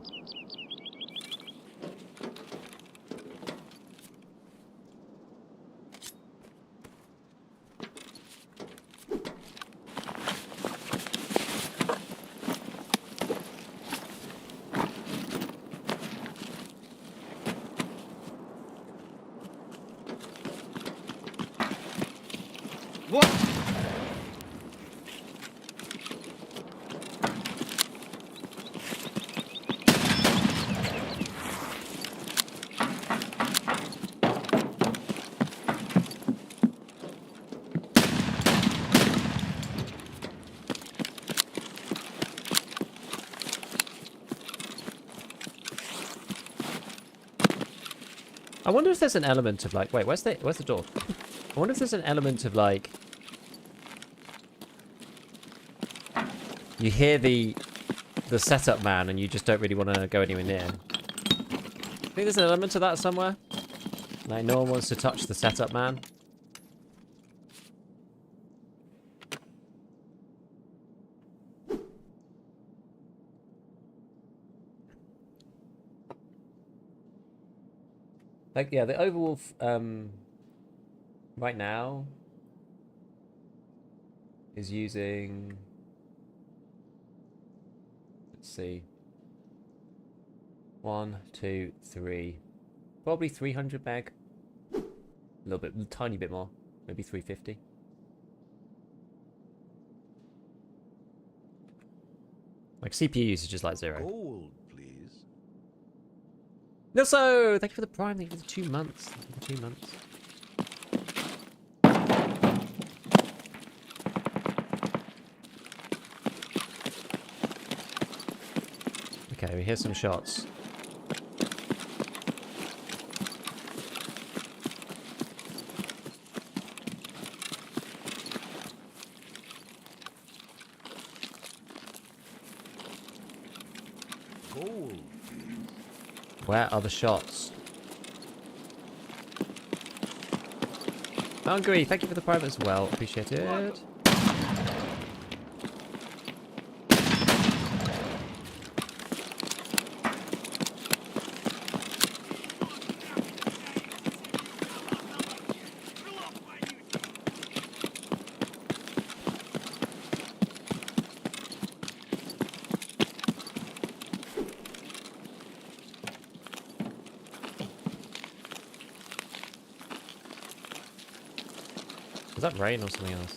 Вот! I wonder if there's an element of like, wait, where's the door? I wonder if there's an element of like, you hear the setup man and you just don't really want to go anywhere near him. I think there's an element of that somewhere. Like no one wants to touch the setup man. Like, yeah, the Overwolf, right now is using, let's see, 1, 2, 3, probably 300 meg, a little bit, tiny bit more, maybe 350. Like CPU usage is like 0. Gold, please. Nilso, thank you for the prime. Thank you for the 2 months. Thank you for 2 months. Okay, we hear some shots. Gold. Where are the shots? Hungry, thank you for the private as well. Appreciate it. Was that rain or something else?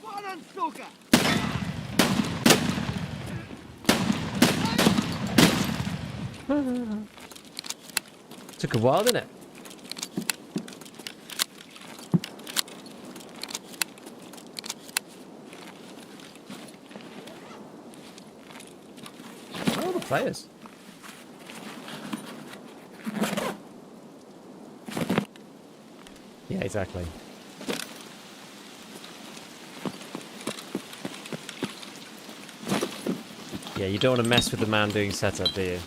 Вон он, сука! Took a while, didn't it? players. Yeah, exactly. Yeah, you don't want to mess with the man doing setup, do you?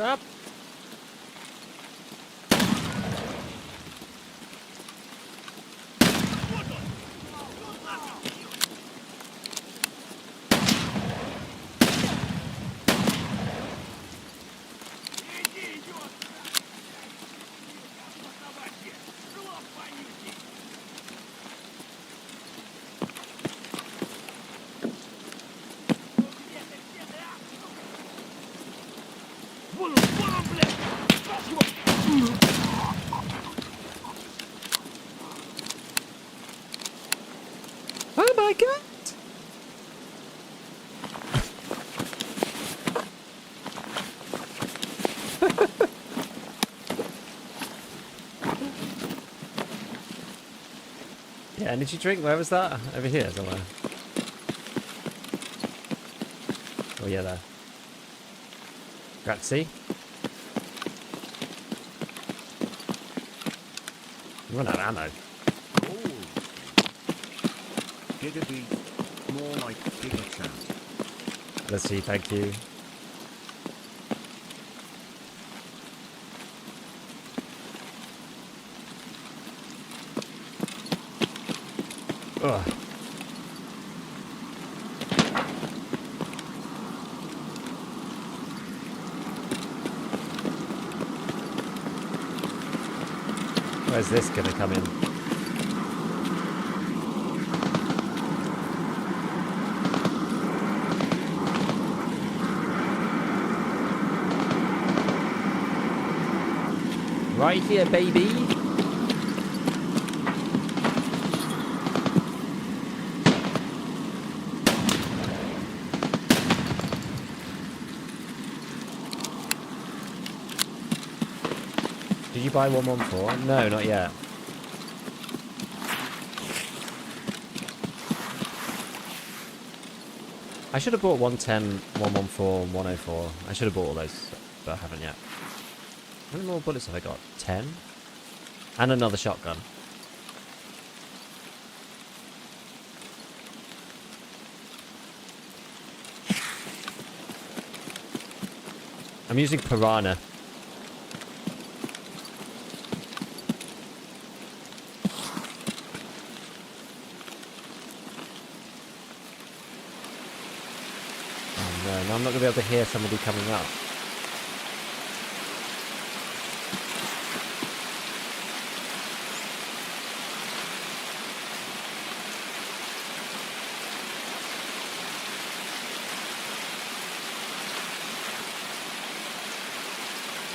Up. Oh my god! Yeah, energy drink, where was that? Over here somewhere. Oh yeah, there. Grazie. You run out of ammo. Gold. Gigabeat. More like gigachat. Let's see, thank you. Ugh. Where's this gonna come in? Right here, baby. Did you buy 114? No, not yet. I should have bought 110, 114, 104. I should have bought all those, but I haven't yet. How many more bullets have I got? 10? And another shotgun. I'm using Piranha. Oh no, now I'm not going to be able to hear somebody coming up.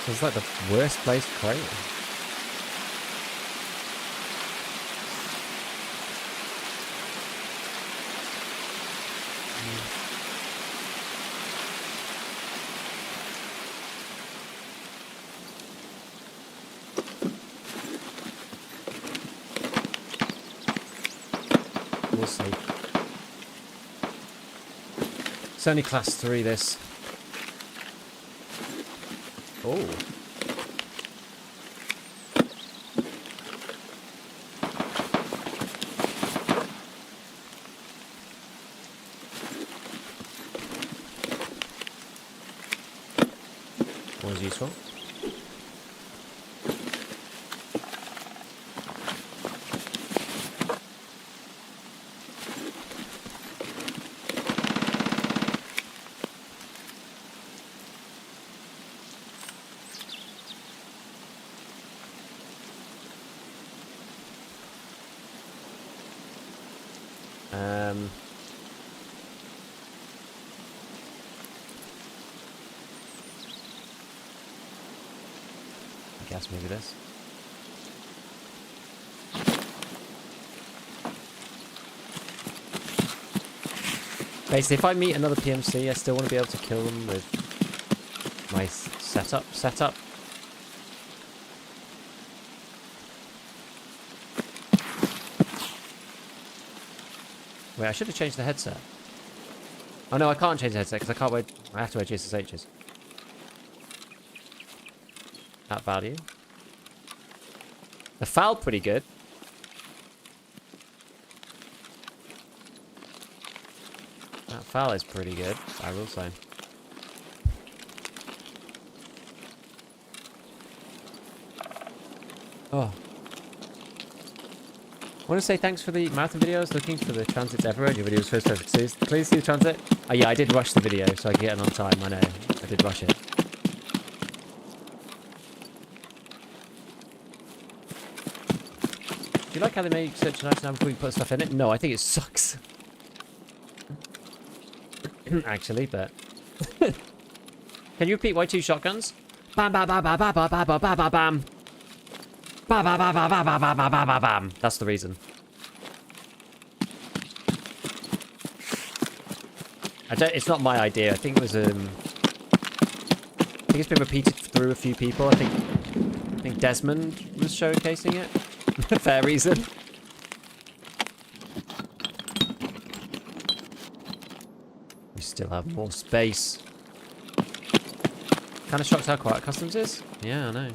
So it's like the worst place to crate. We'll see. It's only class 3 this. Oh. Always useful. I guess maybe this. Basically, if I meet another PMC, I still want to be able to kill them with my setup. Wait, I should have changed the headset. Oh no, I can't change the headset because I can't wear... I have to wear GSSHs. At value. The foul pretty good. That foul is pretty good, I will say. Oh. I want to say thanks for the marathon videos, looking for the transits everywhere in your videos first perfect. Please see the transit. Oh yeah, I did rush the video so I could get it on time, I know. I did rush it. Do you like how they make such a nice now before you put stuff in it? No, I think it sucks. Actually, but... Can you repeat Y2 shotguns? Bam, bam, bam, bam, bam, bam, bam, bam, bam, bam. Ba ba ba ba ba ba ba ba ba ba bam. That's the reason. It's not my idea. I think it was I think it's been repeated through a few people. I think Desmond was showcasing it. Fair reason. We still have more space. Kind of shocked how quiet customs is. Yeah, I know.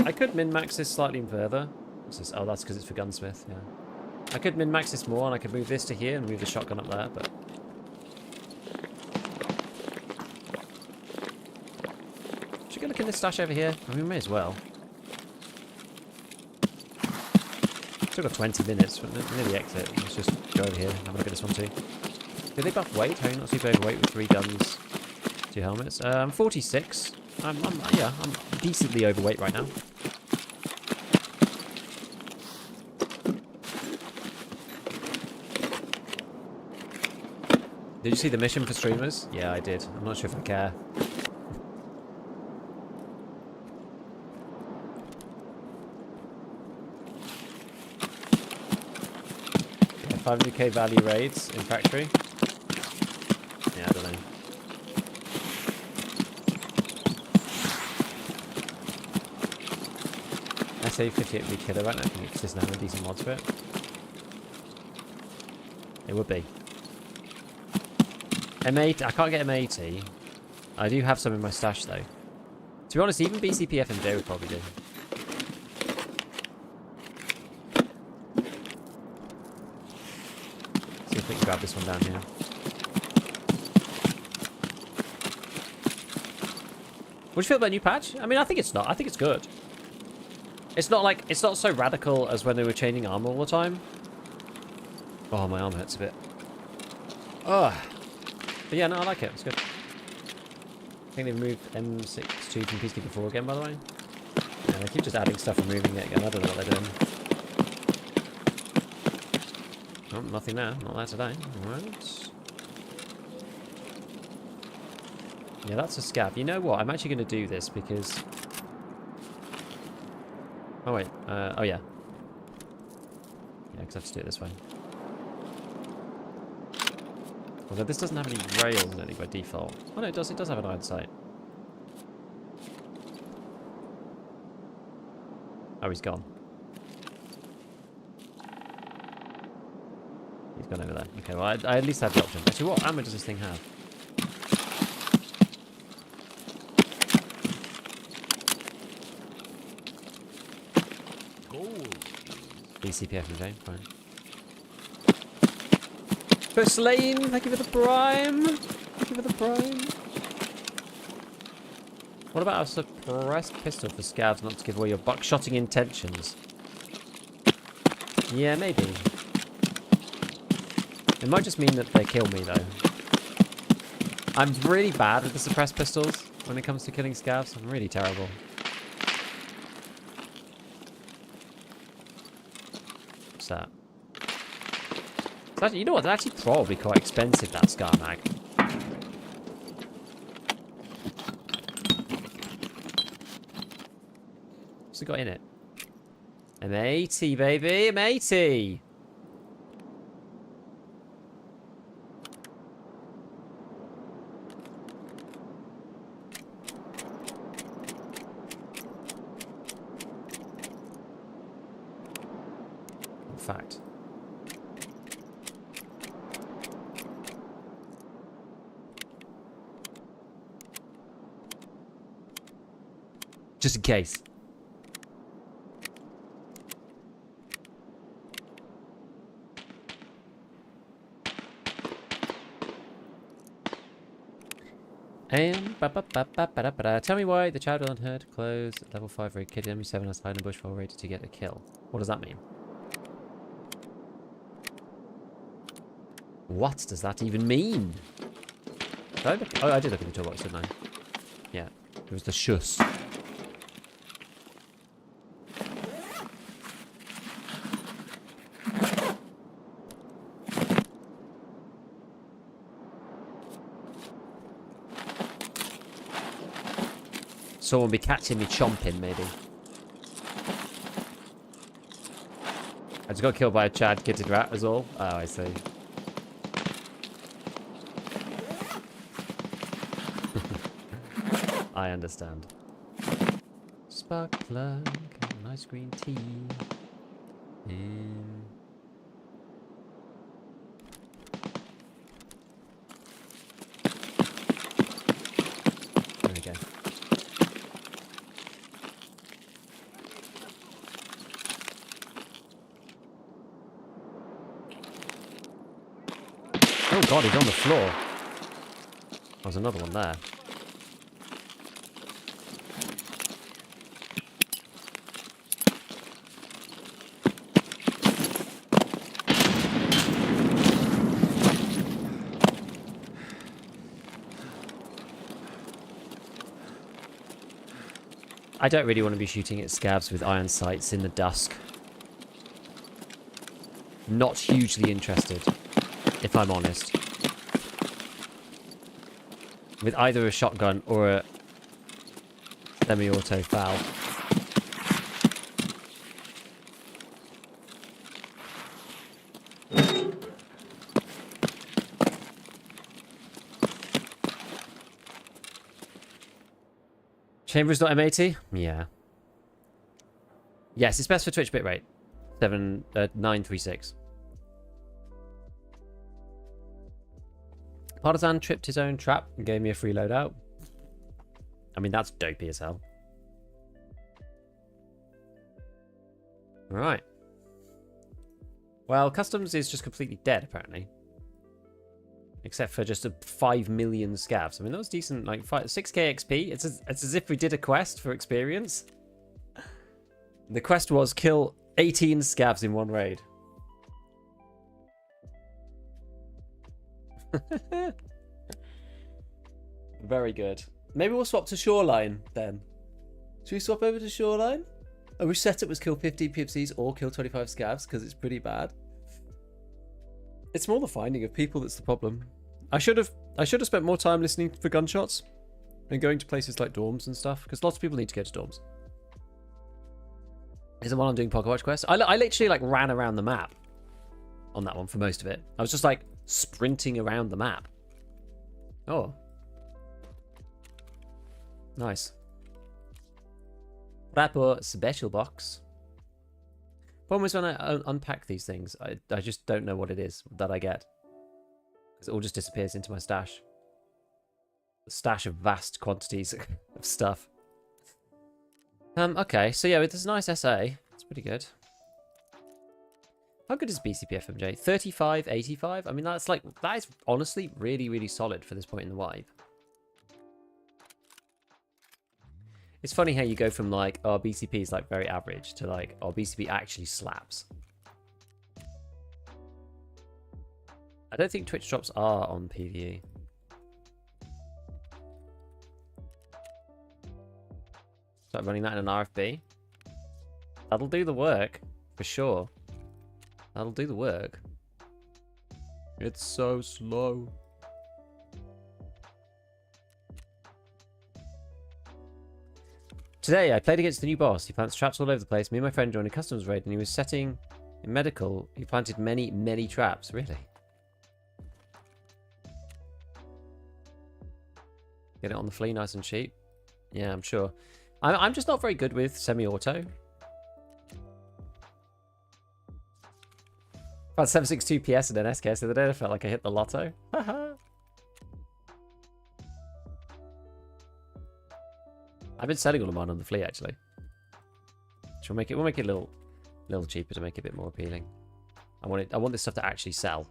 I could min-max this slightly further. Oh, that's because it's for gunsmith, yeah. I could min-max this more and I could move this to here and move the shotgun up there, but... Should we go look in this stash over here? I mean, we may as well. Still got 20 minutes, we're near the exit. Let's just go over here and have a look at this one too. Did they buff weight? How are you not super overweight with 3 guns, 2 helmets? 46. I'm decently overweight right now. Did you see the mission for streamers? Yeah, I did. I'm not sure if I care. Yeah, 500k value raids in factory. Yeah, I don't know. I say 58 would be killer right now. I think it doesn't have a decent mods for it. It would be. M8, I can't get M80. I do have some in my stash though. To be honest, even BCPF and J would probably do. See if we can grab this one down here. What do you feel about the new patch? I mean, I think it's not. I think it's good. It's not like, it's not so radical as when they were changing armor all the time. Oh, my arm hurts a bit. Ugh. But yeah, no, I like it. It's good. I think they've moved M62 from Peacekeeper 4 again, by the way. Yeah, they keep just adding stuff and moving it again. I don't know what they're doing. Oh, nothing there. Not there today. Alright. Yeah, that's a scav. You know what? I'm actually going to do this because... Oh, wait. Oh, yeah. Yeah, because I have to do it this way. Although this doesn't have any rails in it by default. Oh no, it does. It does have an iron sight. Oh, he's gone. He's gone over there. Okay, well, I at least have the option. Actually, what ammo does this thing have? Gold. BCPF and J, fine. First lane, thank you for the prime. Thank you for the prime. What about a suppressed pistol for scavs not to give away your buckshotting intentions? Yeah, maybe. It might just mean that they kill me, though. I'm really bad with the suppressed pistols when it comes to killing scavs. I'm really terrible. What's that? Actually, you know what? They're actually probably quite expensive, that Scar mag. What's it got in it? M80, baby! M80! fact. Just in case. And tell me why the child unheard close level 5 raid kid enemy 7 outside in bush while ready to get a kill. What does that mean? What does that even mean? Did I look? Oh, I did look in the toolbox, didn't I? Yeah, it was the shush. Someone be catching me chomping, maybe. I just got killed by a Chad kitted rat as well. Oh, I see. I understand. Spark plug, nice green tea. There we go. Oh god, he's on the floor. There's another one there. I don't really want to be shooting at scavs with iron sights in the dusk. Not hugely interested, if I'm honest. With either a shotgun or a semi-auto foul. Chambers.m80? Yeah. Yes, it's best for Twitch bitrate. 936. Partisan tripped his own trap and gave me a free loadout. I mean, that's dopey as hell. Right. Well, customs is just completely dead, apparently. Except for just 5 million scavs. I mean, that was decent, like 6k XP. It's as if we did a quest for experience. The quest was kill 18 scavs in one raid. Very good. Maybe we'll swap to Shoreline then. Should we swap over to Shoreline? I wish setup was kill 50 PFCs or kill 25 scavs because it's pretty bad. It's more the finding of people that's the problem. I should have spent more time listening for gunshots and going to places like dorms and stuff because lots of people need to go to dorms. Is it while I'm doing Pocket Watch Quest? I literally like ran around the map on that one for most of it. I was just like sprinting around the map. Oh. Nice. Rapper special box. Problem is when I unpack these things, I just don't know what it is that I get. Because it all just disappears into my stash. A stash of vast quantities of stuff. Okay, so yeah, there's a nice SA. It's pretty good. How good is BCPFMJ? 35, 85? I mean, that is honestly really, really solid for this point in the wipe. It's funny how you go from like, oh, BCP is like very average to like, oh, BCP actually slaps. I don't think Twitch drops are on PvE. Start running that in an RFB. That'll do the work, for sure. That'll do the work. It's so slow. Today, I played against the new boss. He plants traps all over the place. Me and my friend joined a customs raid, and he was setting in medical. He planted many, many traps. Really? Get it on the Flea nice and cheap. Yeah, I'm sure. I'm just not very good with semi-auto. About 762 PS in an SKS the other day. I felt like I hit the lotto. I've been selling all of mine on the Flea actually. We'll make it a little cheaper to make it a bit more appealing. I want this stuff to actually sell.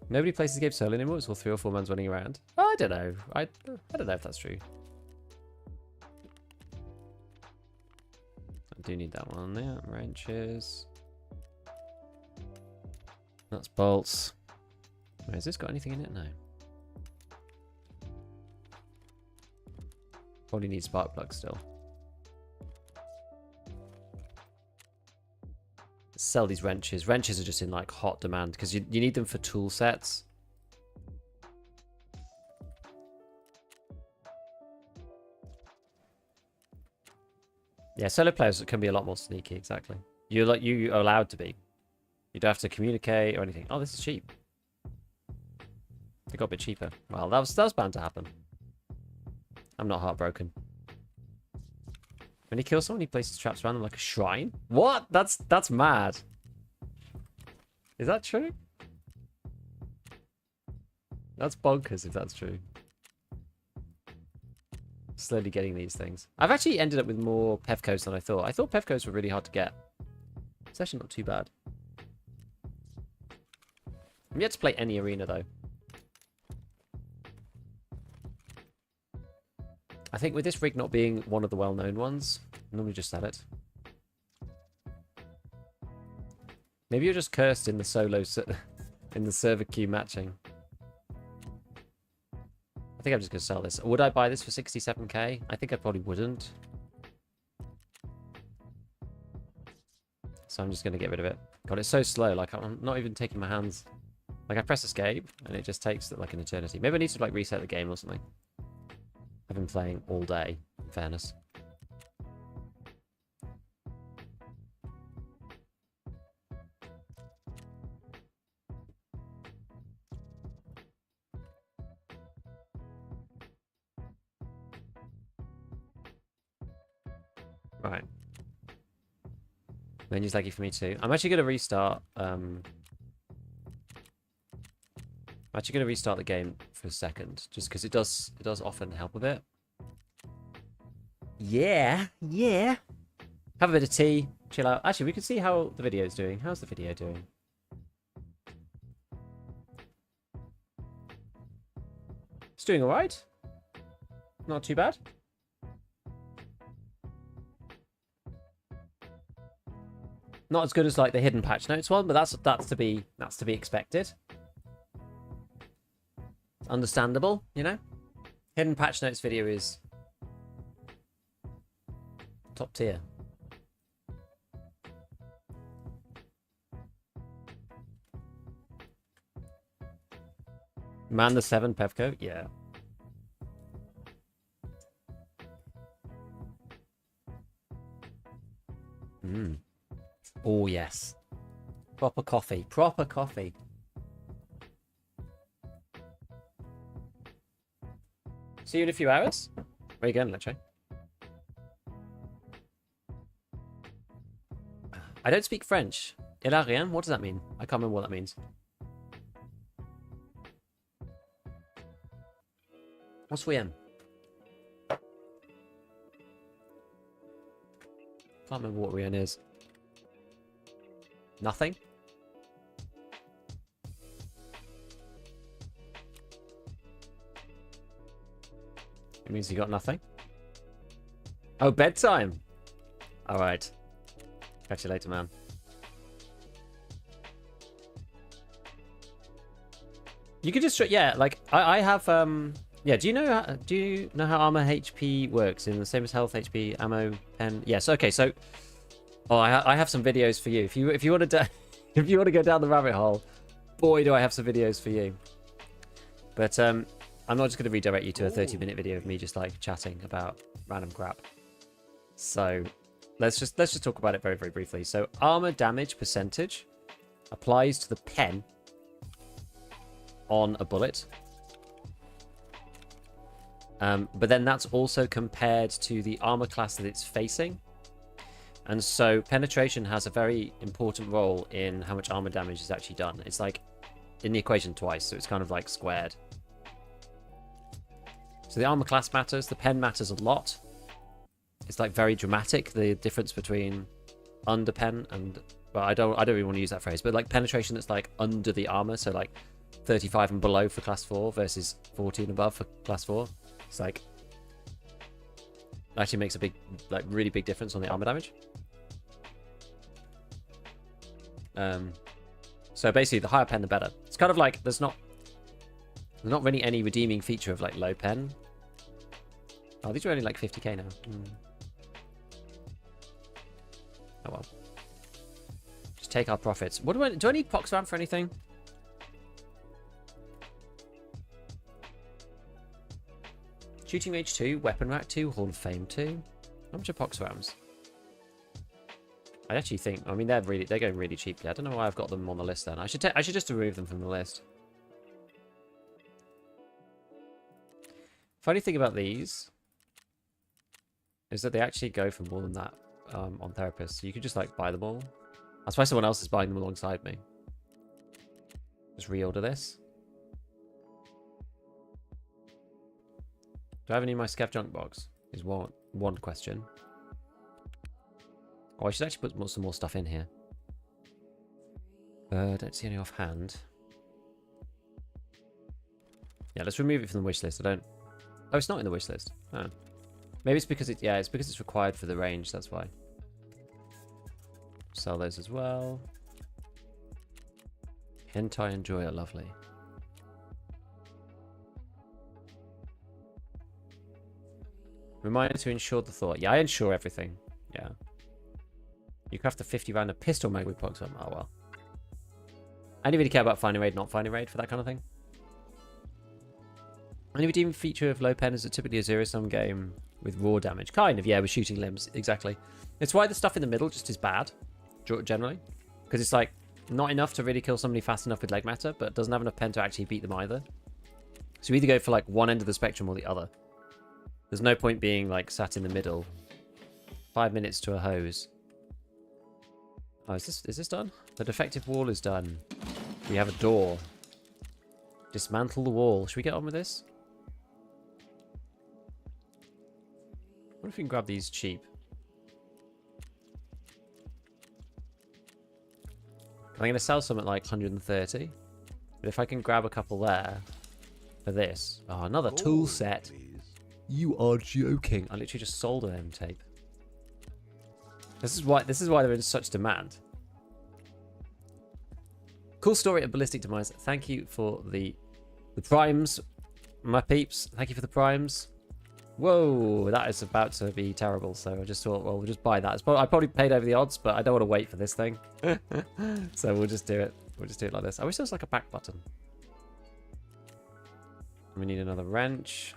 Nobody plays this game solo anymore. It's all 3 or 4 mans running around. I don't know. I don't know if that's true. I do need that one. Yeah, wrenches. That's bolts. Has this got anything in it? No. Probably need spark plugs still. Sell these wrenches. Wrenches are just in like hot demand because you need them for tool sets. Yeah, solo players can be a lot more sneaky. Exactly. You are allowed to be. You don't have to communicate or anything. Oh, this is cheap. It got a bit cheaper. Well, that was bound to happen. I'm not heartbroken. When he kills someone, he places traps around them like a shrine. What? That's mad. Is that true? That's bonkers if that's true. Slowly getting these things. I've actually ended up with more Pevcos than I thought. I thought Pevcos were really hard to get. It's actually not too bad. I'm yet to play any arena though. I think with this rig not being one of the well-known ones, I normally just sell it. Maybe you're just cursed in the in the server queue matching. I think I'm just going to sell this. Would I buy this for 67k? I think I probably wouldn't. So I'm just going to get rid of it. God, it's so slow. Like, I'm not even taking my hands. Like, I press escape, and it just takes like an eternity. Maybe I need to like reset the game or something. I've been playing all day, in fairness. Right. Menu's laggy for me too. I'm actually going to restart. I'm actually going to restart the game for a second, just because it does often help a bit. Yeah. Have a bit of tea, chill out. Actually, we can see how the video's doing. How's the video doing? It's doing all right. Not too bad. Not as good as like the hidden patch notes one, but that's to be expected. Understandable, you know. Hidden patch notes video is top tier. Man the 7 Pevco, yeah. Oh yes. Proper coffee. Proper coffee. See you in a few hours. Where are you going, Leche? I don't speak French. Il a rien? What does that mean? I can't remember what that means. What's rien? Can't remember what rien is. Nothing? It means you got nothing? Oh, bedtime! Alright. Catch you later, man. You could just... Yeah, like, I have... Yeah, do you know how armor HP works? In the same as health, HP, ammo, pen? Yes, okay, so... Oh, I have some videos for you. If you want to if you want to go down the rabbit hole, boy, do I have some videos for you. But I'm not just going to redirect you to a 30-minute video of me just like chatting about random crap. So let's just talk about it very, very briefly. So armor damage percentage applies to the pen on a bullet. But then that's also compared to the armor class that it's facing. And so penetration has a very important role in how much armor damage is actually done. It's like in the equation twice, so it's kind of like squared. So the armor class matters, the pen matters a lot. It's like very dramatic, the difference between under pen and, well, I don't really want to use that phrase, but like penetration that's like under the armor, so like 35 and below for class 4 versus 40 and above for class 4. It's like actually makes a big, like really big difference on the armor damage. So basically the higher pen the better. It's kind of like there's not really any redeeming feature of like low pen. Oh, these are only like 50k now. Oh well. Just take our profits. What do I need Poxram for anything? Shooting Range 2, Weapon Rack 2, Hall of Fame 2. How much are Poxrams? I actually think, I mean, they're going really cheaply. I don't know why I've got them on the list then. I should just remove them from the list. Funny thing about these is that they actually go for more than that on Therapists. So you could just like buy them all. That's why someone else is buying them alongside me. Just reorder this. Do I have any in my Scav junk box? Is one question. Oh, I should actually put some more stuff in here. Don't see any offhand. Yeah, let's remove it from the wish list. Oh, it's not in the wish list. Oh. Maybe it's because it's because it's required for the range. That's why. Sell those as well. Hentai Enjoyer, lovely. Reminder to insure the thought. Yeah, I insure everything. Yeah. You craft a 50 round of pistol mag with Poxram. Oh well. I only really care about finding raid, not finding raid for that kind of thing. Only redeeming feature of low pen is typically a zero-sum game with raw damage. Kind of, yeah, with shooting limbs. Exactly. It's why the stuff in the middle just is bad, generally. Because it's like not enough to really kill somebody fast enough with leg matter, but doesn't have enough pen to actually beat them either. So you either go for like one end of the spectrum or the other. There's no point being like sat in the middle. 5 minutes to a hose. Oh, is this done? The defective wall is done. We have a door. Dismantle the wall. Should we get on with this? What if we can grab these cheap? I'm going to sell some at like 130. But if I can grab a couple there for this. Oh, another tool set. You are joking. I literally just sold an M tape. This is why they're in such demand. Cool story of Ballistic Demise. Thank you for the primes, my peeps. Thank you for the primes. Whoa, that is about to be terrible. So I just thought, well, we'll just buy that. I probably paid over the odds, but I don't want to wait for this thing. So we'll just do it. We'll just do it like this. I wish there was like a back button. We need another wrench.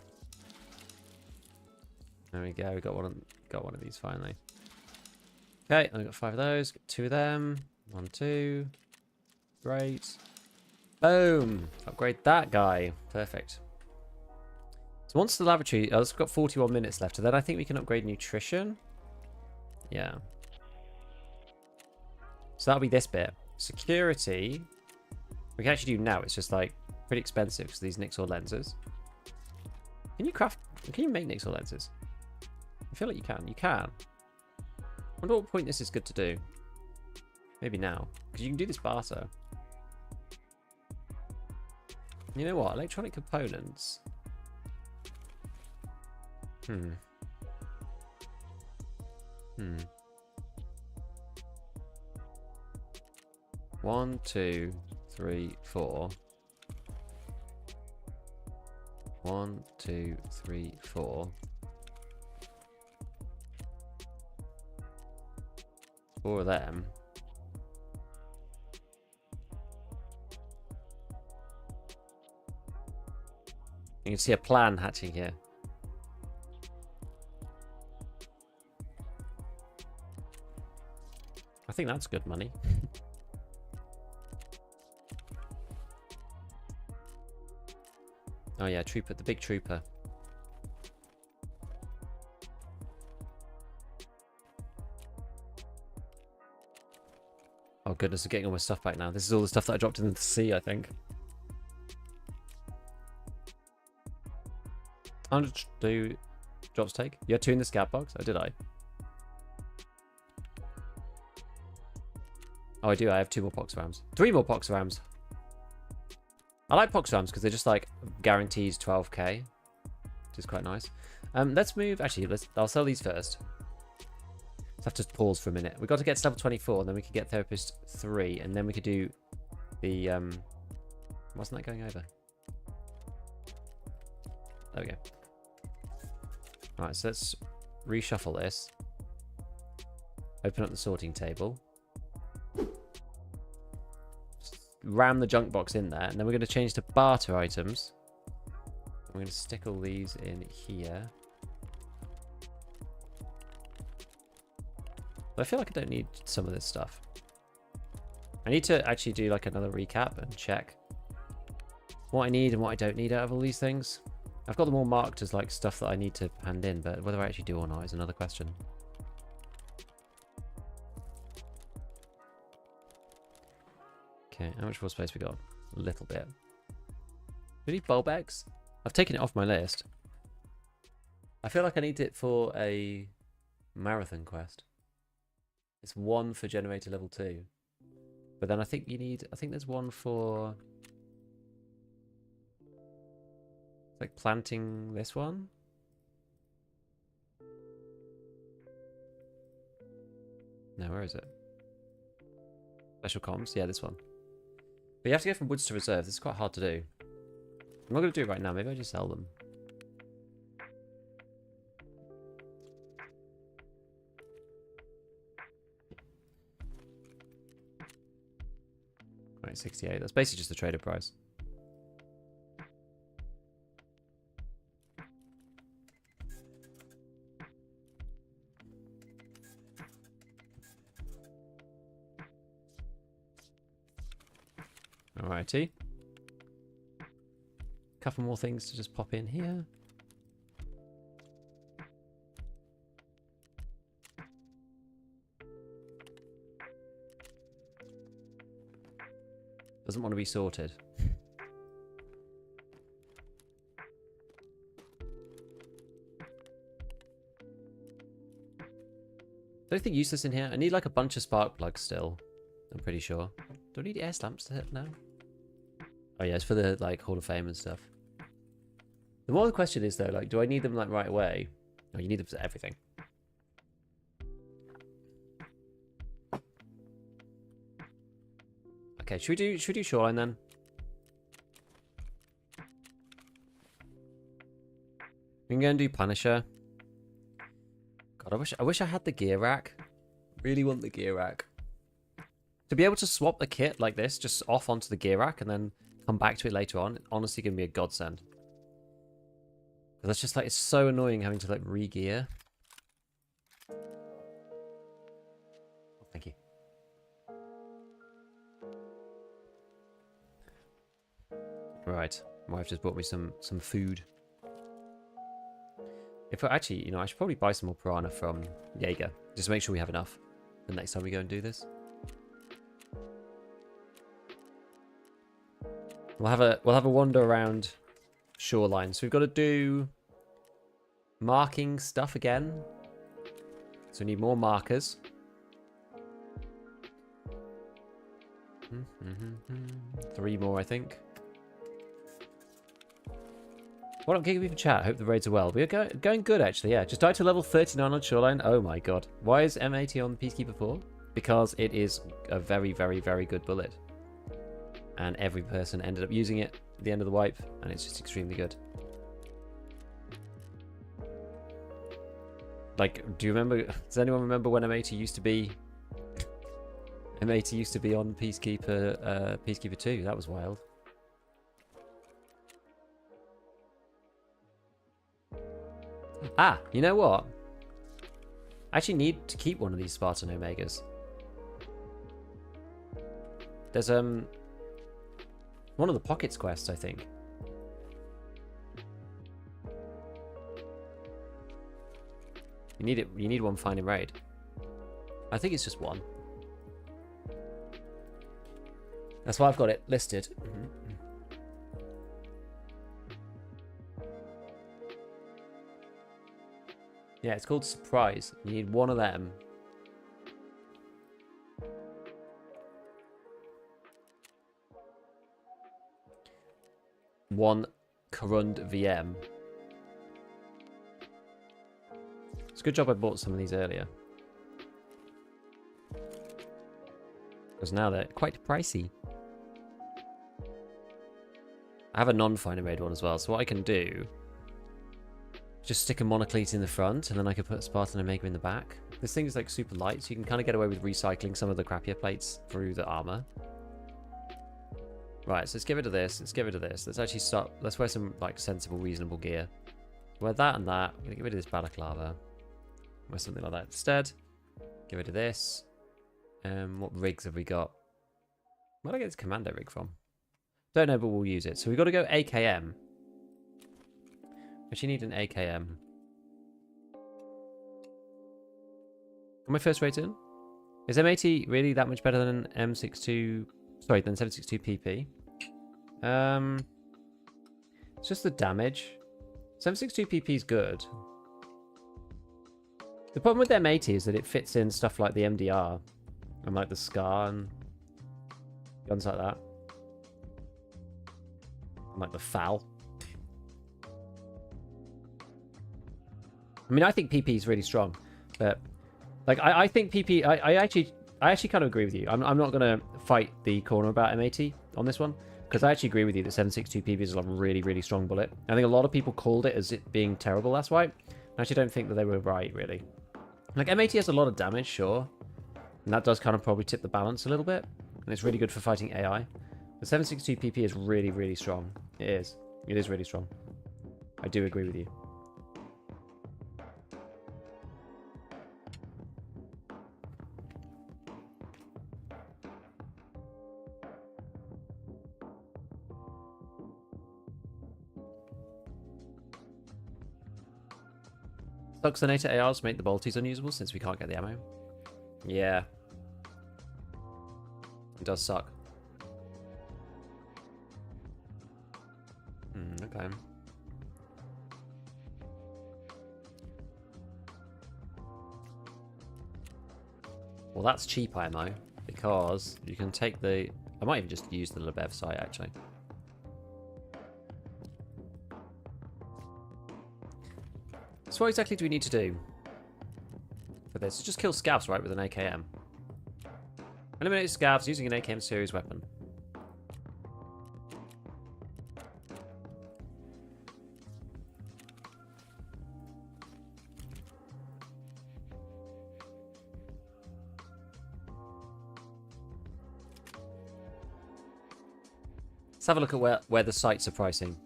There we go. We got one of these finally. Okay, I've got 5 of those. Got 2 of them. 1, 2. Great. Boom. Upgrade that guy. Perfect. So once the laboratory... Oh, it's got 41 minutes left. So then I think we can upgrade nutrition. Yeah. So that'll be this bit. Security. We can actually do now. It's just like pretty expensive because these Nixor lenses. Can you make Nixor lenses? I feel like you can. You can. I wonder what point this is good to do. Maybe now. Because you can do this barter. You know what? Electronic components. 1, 2, 3, 4. 1, 2, 3, 4. 4 of them. You can see a plan hatching here. I think that's good money. Oh yeah, trooper, the big trooper. goodness, I'm getting all my stuff back now. This is all the stuff that I dropped into the sea, I think. How much do drops take? You had 2 in the scav box? Oh, did I? Oh, I do. I have 2 more pox rams. 3 more pox rams. I like pox rams because they're just like guarantees 12k, which is quite nice. Let's move. Actually, I'll sell these first. Let's have to pause for a minute. We've got to get to level 24, and then we can get therapist 3, and then we could do the wasn't that going over? There we go. Alright, so let's reshuffle this. Open up the sorting table. Ram the junk box in there, and then we're going to change to barter items. I'm going to stick all these in here. But I feel like I don't need some of this stuff. I need to actually do like another recap and check what I need and what I don't need out of all these things. I've got them all marked as like stuff that I need to hand in, but whether I actually do or not is another question. Okay, how much more space we got? A little bit. Do we need bulb eggs? I've taken it off my list. I feel like I need it for a marathon quest. It's 1 for generator level 2. But then I think you need, I think there's 1 for like planting this one. No, where is it? Special comms? Yeah, this one. But you have to go from woods to reserve. This is quite hard to do. I'm not going to do it right now. Maybe I just sell them. Right, 68. That's basically just the trader price. Alrighty. Couple more things to just pop in here. Doesn't want to be sorted. Anything useless in here? I need like a bunch of spark plugs still. I'm pretty sure. Do I need air stamps to hit now? Oh yeah, it's for the like Hall of Fame and stuff. The more the question is though, like, do I need them like right away? No, you need them for everything. Okay, should we do shoreline then? We can go and do Punisher. God, I wish I had the gear rack. Really want the gear rack. To be able to swap the kit like this, just off onto the gear rack and then come back to it later on, honestly gonna be a godsend. Because that's just like, it's so annoying having to like re-gear. Oh, thank you. Right, my wife just bought me some food. If I actually, you know, I should probably buy some more piranha from Jaeger, just to make sure we have enough the next time we go and do this. We'll have a wander around shoreline. So we've got to do marking stuff again. So we need more markers. 3 more, I think. What up, Gigabeef chat? Hope the raids are well. We're going good, actually, yeah. Just died to level 39 on Shoreline. Oh my god. Why is M80 on Peacekeeper 4? Because it is a very, very, very good bullet. And every person ended up using it at the end of the wipe, and it's just extremely good. Like, do you remember... Does anyone remember when M80 used to be... M80 used to be on Peacekeeper, Peacekeeper 2? That was wild. Ah, you know what? I actually need to keep one of these Spartan Omegas. There's one of the Pockets quests, I think. You need one finding raid. I think it's just one. That's why I've got it listed. Yeah, it's called Surprise. You need one of them. One Corund VM. It's a good job I bought some of these earlier. Because now they're quite pricey. I have a non-finder made one as well, so what I can do... just stick a monoclete in the front, and then I can put a Spartan Omega in the back. This thing is like super light, so you can kind of get away with recycling some of the crappier plates through the armor. Right, so let's get rid of this. Let's get rid of this. Let's actually start. Let's wear some like sensible, reasonable gear. Wear that and that. I'm gonna get rid of this balaclava. Wear something like that instead. Get rid of this. What rigs have we got? Where did I get this commando rig from? Don't know, but we'll use it. So we've got to go AKM. Actually need an AKM. Am I first rated? Is M80 really that much better than M62? Sorry, than 762 PP? It's just the damage. 762 PP is good. The problem with the M80 is that it fits in stuff like the MDR and like the SCAR and guns like that. And like the FAL. I mean, I think PP is really strong, but like I think PP. I actually kind of agree with you. I'm not gonna fight the corner about M80 on this one because I actually agree with you that 762 PP is a really, really strong bullet. I think a lot of people called it as it being terrible last wipe. I actually don't think that they were right, really. Like M80 has a lot of damage, sure, and that does kind of probably tip the balance a little bit, and it's really good for fighting AI. But 762 PP is really, really strong. It is. It is really strong. I do agree with you. Succionator ARs make the bolties unusable since we can't get the ammo. Yeah. It does suck. Okay. Well, that's cheap ammo because you can take the... I might even just use the Lebev sight, actually. So what exactly do we need to do for this? Just kill scavs, right, with an AKM. Eliminate scavs using an AKM series weapon. Let's have a look at where the sights are pricing.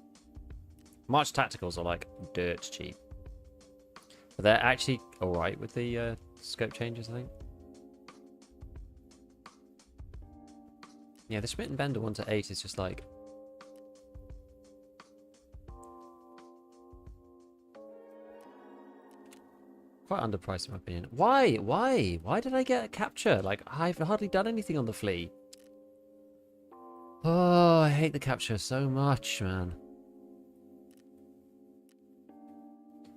March Tacticals are like dirt cheap. But they're actually alright with the scope changes, I think. Yeah, the Schmidt and Bender 1 to 8 is just like... quite underpriced in my opinion. Why? Why? Why did I get a capture? Like, I've hardly done anything on the Flea. Oh, I hate the capture so much, man.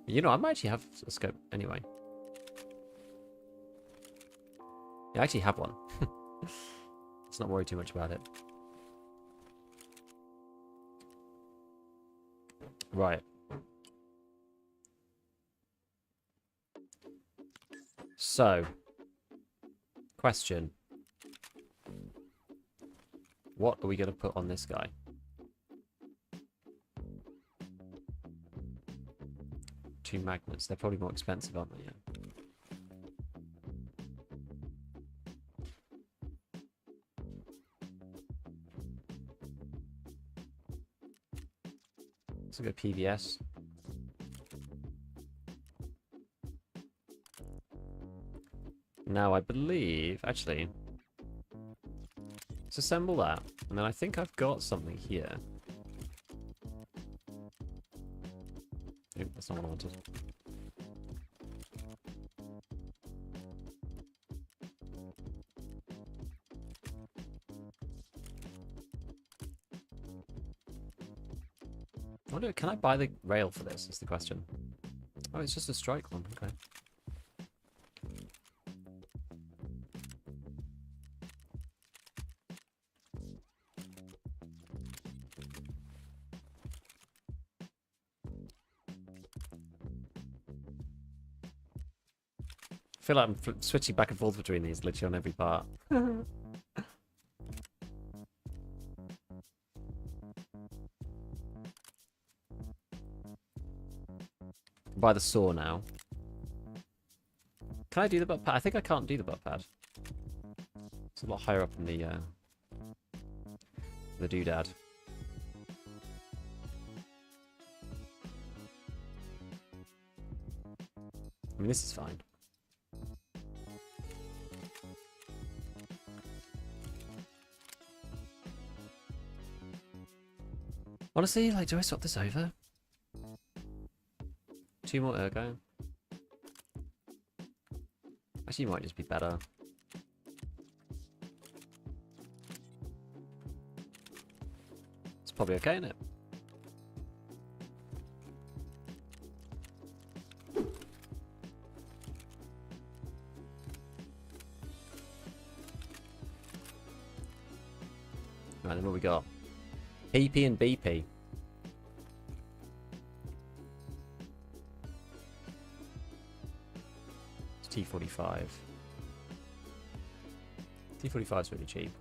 You know, I might actually have a scope anyway. Yeah, I actually have one. Let's not worry too much about it. Right. So, question. What are we going to put on this guy? Two magnets. They're probably more expensive, aren't they? Yeah. Let's go PVS. Now I believe, actually, let's assemble that, and then I think I've got something here. Nope, that's not what I wanted. I wonder, can I buy the rail for this? Is the question. Oh, it's just a strike one. Okay. I feel like I'm switching back and forth between these literally on every part. Buy the saw now. Can I do the butt pad? I think I can't do the butt pad. It's a lot higher up in the doodad. I mean, this is fine. Honestly, like, do I swap this over? 2 more ergo. Actually, it might just be better. It's probably okay, isn't it? Right, then what we got? PP and BP. It's T45. T45 is really cheap.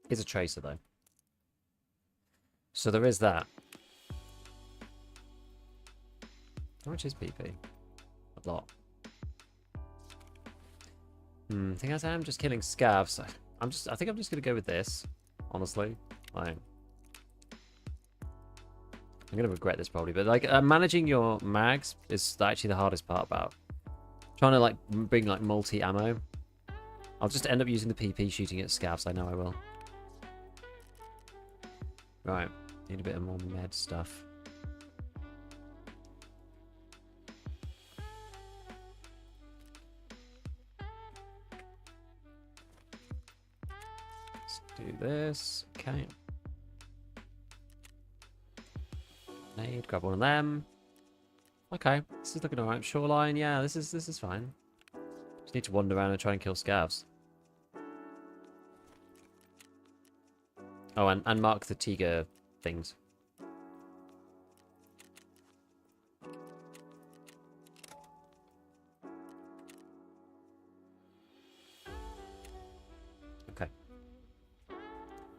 It's a tracer though. So there is that. How much is PP? A lot. Thing is, I'm just killing scavs. I think I'm just gonna go with this. Honestly, like, I'm gonna regret this probably, but like managing your mags is actually the hardest part about trying to like bring like multi ammo. I'll just end up using the PP shooting at scavs. I know I will. Right, need a bit of more med stuff. Do this. Okay. Nade, grab one of them. Okay, this is looking alright. Shoreline, yeah, this is fine. Just need to wander around and try and kill scavs. Oh, and mark the Tiger things. Okay.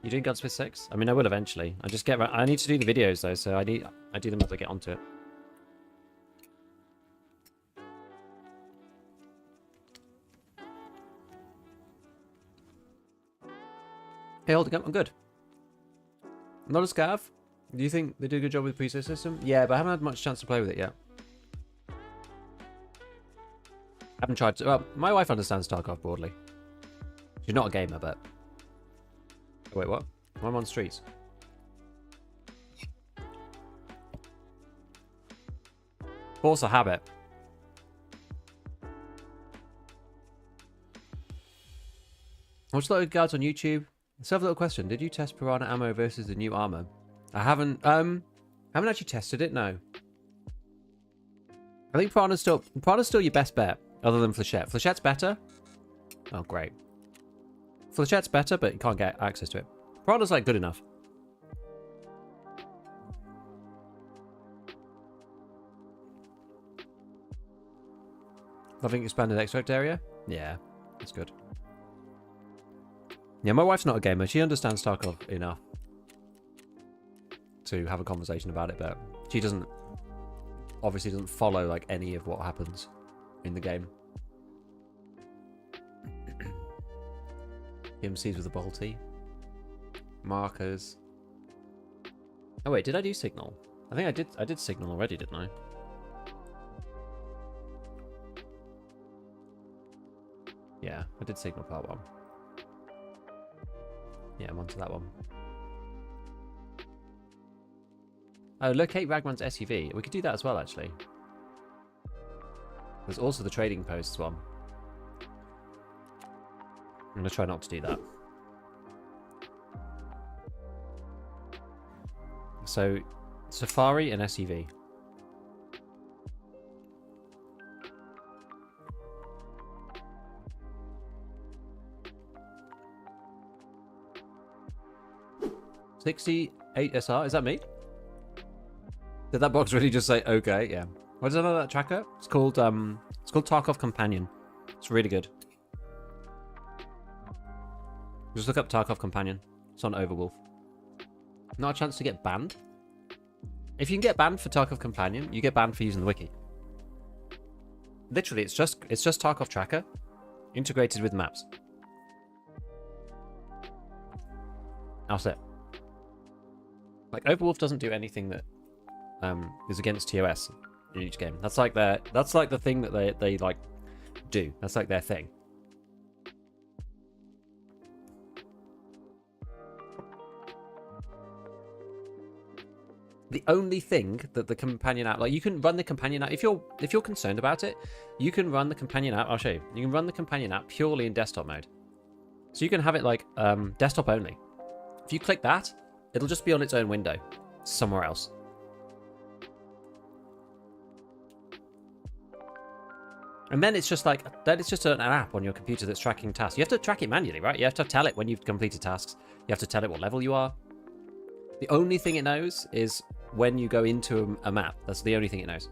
You doing Gunsmith 6? I mean, I will eventually. I need to do the videos though, so I do them as I get onto it. Hey, hold on, I'm good. Not a scav. Do you think they do a good job with the preset system? Yeah, but I haven't had much chance to play with it yet. Haven't tried to. Well, my wife understands Tarkov broadly. She's not a gamer, but. Oh, wait, what? I'm on streets. Force a habit. Watch a lot of guards on YouTube. So I have a little question. Did you test Piranha ammo versus the new armor? I haven't actually tested it, no. I think Piranha's still your best bet, other than Flechette. Flechette's better. Oh, great. Flechette's better, but you can't get access to it. Piranha's like good enough. Loving expanded extract area? Yeah, that's good. Yeah, my wife's not a gamer. She understands Tarkov enough to have a conversation about it, but she obviously doesn't follow like any of what happens in the game. PMCs with a bolty. Markers. Oh wait, did I do signal? I think I did signal already, didn't I? Yeah, I did signal part 1. Yeah, I'm onto that one. Oh, locate Ragman's SUV. We could do that as well, actually. There's also the trading posts one. I'm going to try not to do that. So, Safari and SUV. $68 SR, is that me? Did that box really just say okay? Yeah. What is another tracker? It's called Tarkov Companion. It's really good. Just look up Tarkov Companion. It's on Overwolf. Not a chance to get banned? If you can get banned for Tarkov Companion, you get banned for using the wiki. Literally, it's just Tarkov Tracker integrated with maps. That's it. Like Overwolf doesn't do anything that is against TOS in each game. That's like the thing that they like do. That's like their thing. The only thing that the companion app, like you can run the companion app if you're concerned about it, you can run the companion app. I'll show you. You can run the companion app purely in desktop mode, so you can have it like desktop only. If you click that, it'll just be on its own window somewhere else. And then it's just like an app on your computer that's tracking tasks. You have to track it manually, right? You have to tell it when you've completed tasks. You have to tell it what level you are. The only thing it knows is when you go into a map. That's the only thing it knows.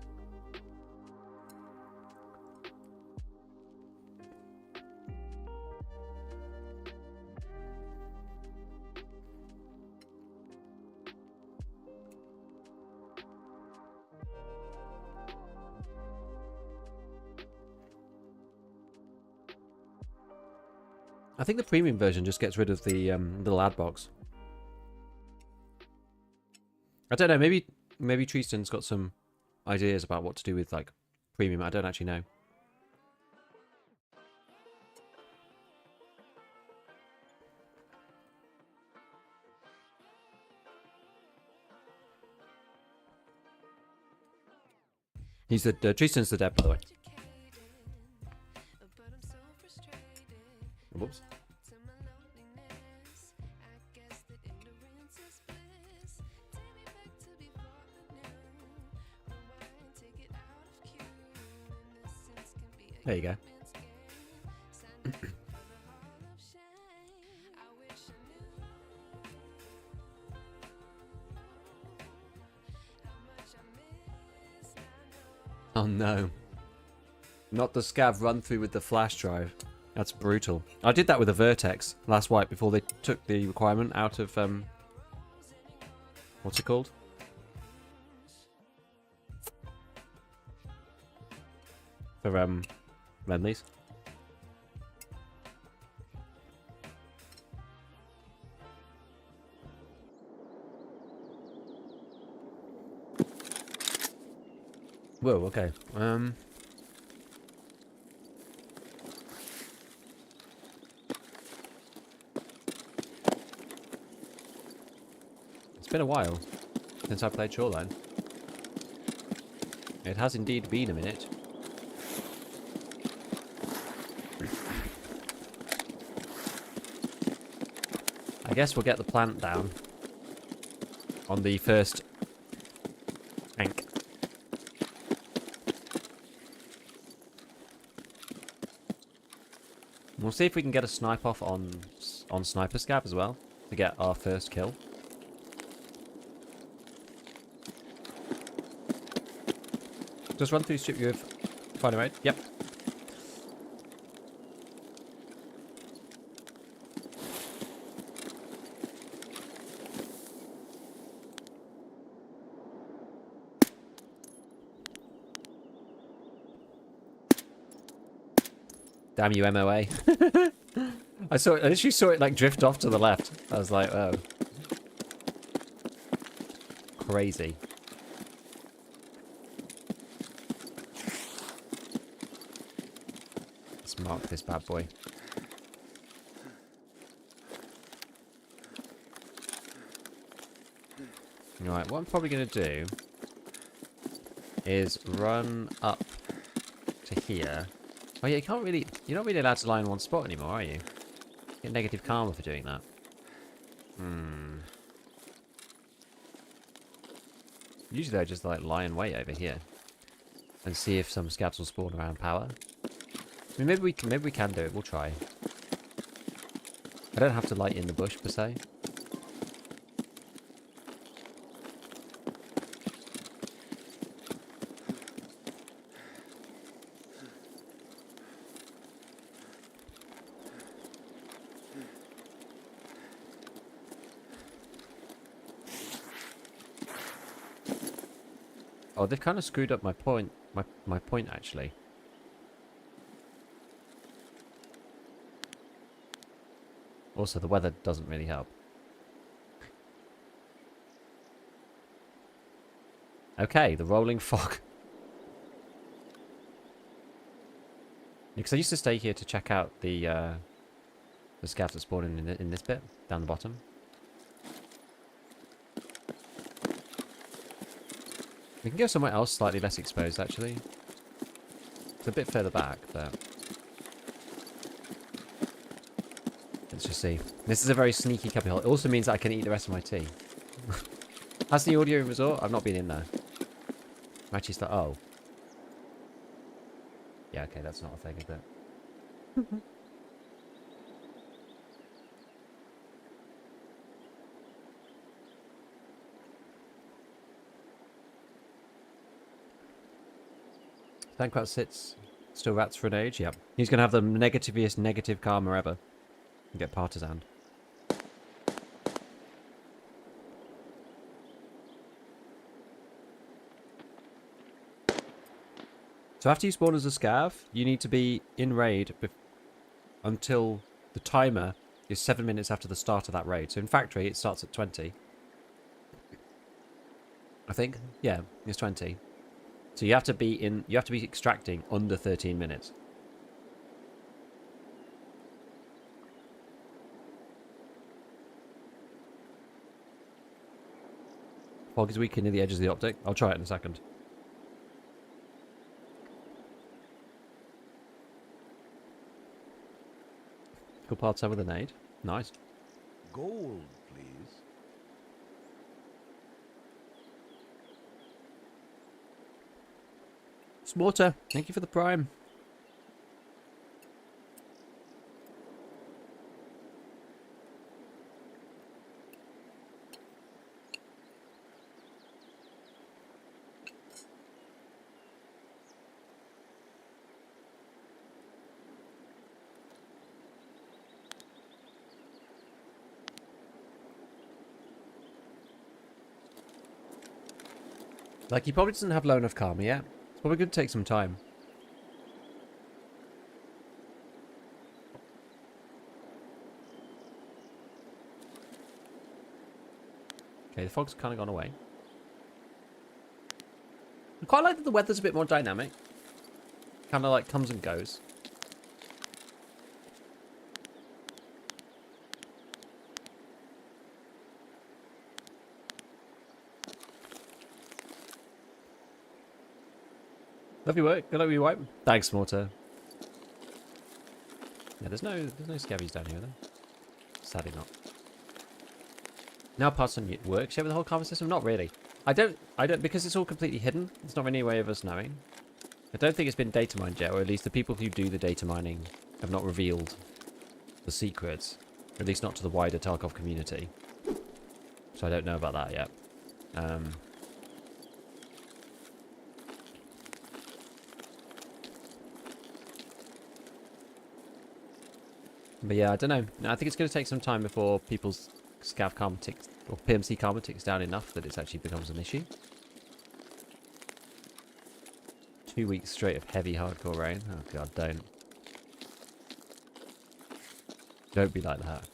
I think the premium version just gets rid of the little ad box. I don't know. Maybe Treeston's got some ideas about what to do with like premium. I don't actually know. He's the Treeston's the dev, by the way. Whoops. There you go. Oh no. Not the Scav run through with the flash drive. That's brutal. I did that with a Vertex last wipe before they took the requirement out of what's it called? For Renleys. Whoa, okay. It's been a while since I played Shoreline. It has indeed been a minute. I guess we'll get the plant down on the first tank. We'll see if we can get a snipe off on Sniper Scav as well to get our first kill. Just run through strip you with fire rate. Yep. Damn you, MOA. I literally saw it like drift off to the left. I was like, oh. Crazy. Let's mark this bad boy. Right, what I'm probably going to do is run up to here. Oh yeah, you're not really allowed to lie in one spot anymore, are you? Get negative karma for doing that. Usually I just like lie in wait over here and see if some scavs will spawn around power. I mean, maybe we can do it. We'll try. I don't have to light in the bush per se. Oh, they've kind of screwed up my point. My point actually. Also, the weather doesn't really help. Okay, the rolling fog. Because I used to stay here to check out the scavs that spawn in this bit down the bottom. We can go somewhere else slightly less exposed, actually. It's a bit further back, but... let's just see. This is a very sneaky cubby hole. It also means that I can eat the rest of my tea. That's the audio resort. I've not been in there. I'm actually oh. Yeah, okay, that's not a thing, is it? Thankrat sits still rats for an age. Yep. He's going to have the negativiest negative karma ever. And get partisan. So after you spawn as a scav, you need to be in raid until the timer is 7 minutes after the start of that raid. So in factory, it starts at 20. I think. Yeah, it's 20. So you have to be extracting under 13 minutes. Fog is weak near the edges of the optic. I'll try it in a second. Good part with a nade. Nice. Gold, please. Smarter, thank you for the prime. Like, he probably doesn't have low enough karma yet. It's probably going to take some time. Okay, the fog's kind of gone away. I quite like that the weather's a bit more dynamic. Kind of like comes and goes. Lovely work. Good luck with your wipe. Thanks, Mortar. Yeah, there's no scabies down here, are there? Sadly not. Now Parson works over the whole karma system? Not really. I don't, because it's all completely hidden. There's not any way of us knowing. I don't think it's been data mined yet, or at least the people who do the data mining have not revealed the secrets. Or at least not to the wider Tarkov community. So I don't know about that yet. But yeah, I don't know. I think it's going to take some time before people's scav karma ticks, or PMC karma ticks down enough that it actually becomes an issue. 2 weeks straight of heavy hardcore rain. Oh god, don't. Don't be like that.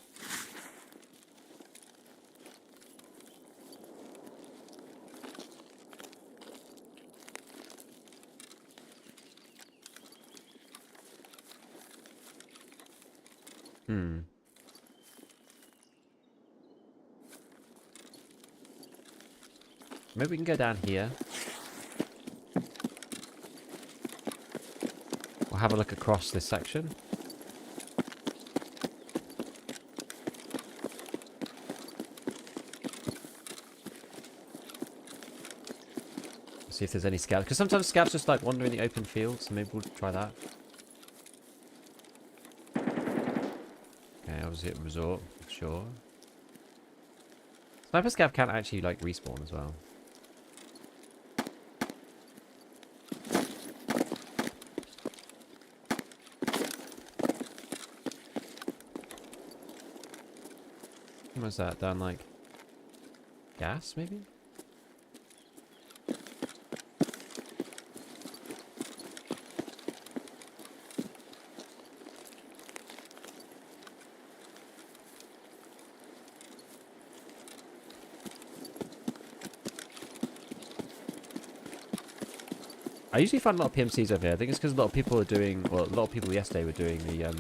Maybe we can go down here. We'll have a look across this section. See if there's any scavs. Because sometimes scavs just like wander in the open field, so maybe we'll try that. Okay, obviously at resort, sure. Sniper scav can actually like respawn as well. What was that? Down like gas, maybe? I usually find a lot of PMCs over here. I think it's because a lot of people are doing, well, a lot of people yesterday were doing the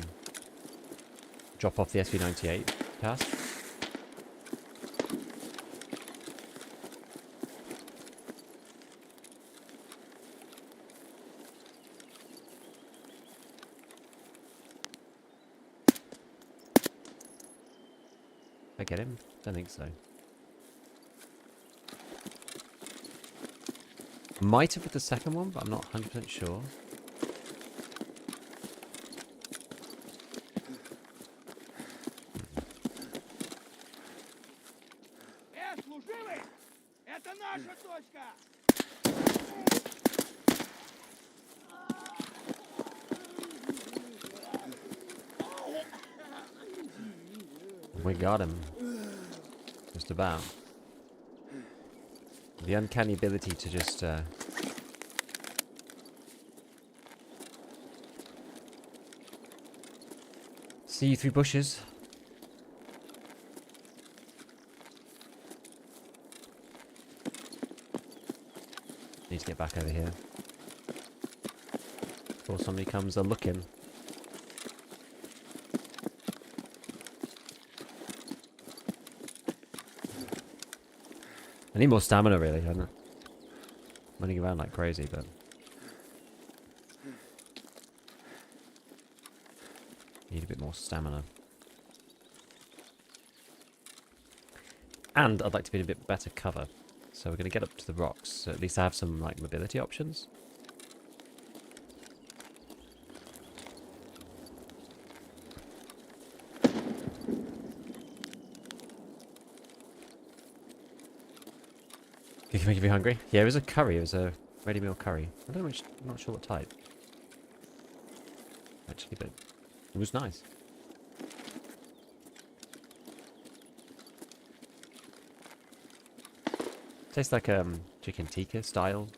drop off the SV98 task. I get him? Don't think so. Might have with the second one, but I'm not 100% sure. Служивый! Это наша точка! We got him. Just about. The uncanny ability to just see you through bushes. Need to get back over here before somebody comes a-looking. I need more stamina, really. I'm running around like crazy, but need a bit more stamina. And I'd like to be in a bit better cover, so we're going to get up to the rocks. So at least I have some like mobility options. It can make you hungry. Yeah, it was a curry. It was a ready meal curry. I don't know which, I'm not sure what type. Actually, but it was nice. Tastes like chicken tikka style.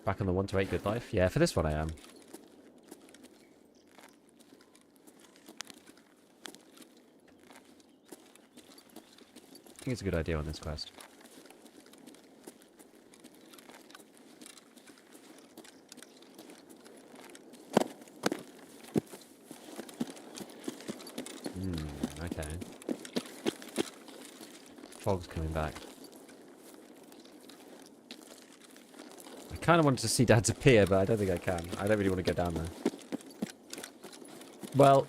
Back on the 1 to 8 good life. Yeah, for this one I am. I think it's a good idea on this quest. Okay. Fog's coming back. I kind of wanted to see Dad's appear, but I don't think I can. I don't really want to go down there. Well,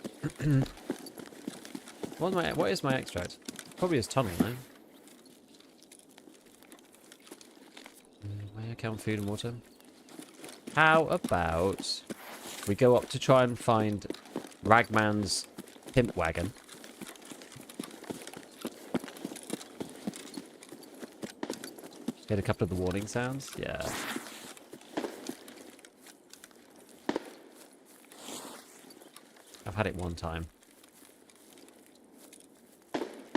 what is my extract? Probably his tunnel, no? Where can food and water? How about we go up to try and find Ragman's pimp wagon? Get a couple of the warning sounds? Yeah. I've had it one time.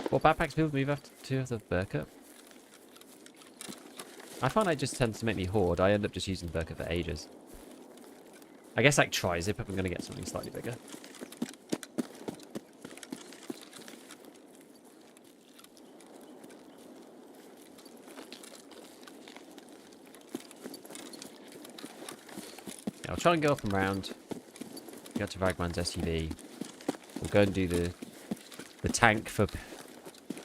What backpacks people move after to the Burka? I find it just tends to make me hoard. I end up just using the Burka for ages. I guess like tri-zip if I'm going to get something slightly bigger. Yeah, I'll try and go up and round. Get to Ragman's SUV. We'll go and do the tank for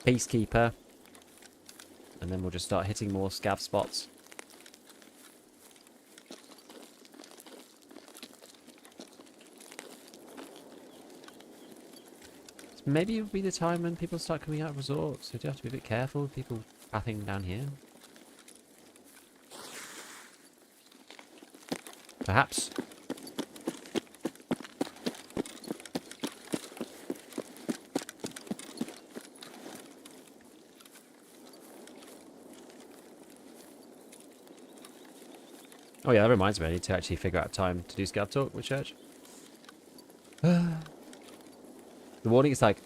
Peacekeeper, and then we'll just start hitting more scav spots. maybe it'll be the time when people start coming out of resorts. So you do have to be a bit careful with people pathing down here. Perhaps. Oh yeah, that reminds me, I need to actually figure out time to do ScavTalk with Church. The warning is like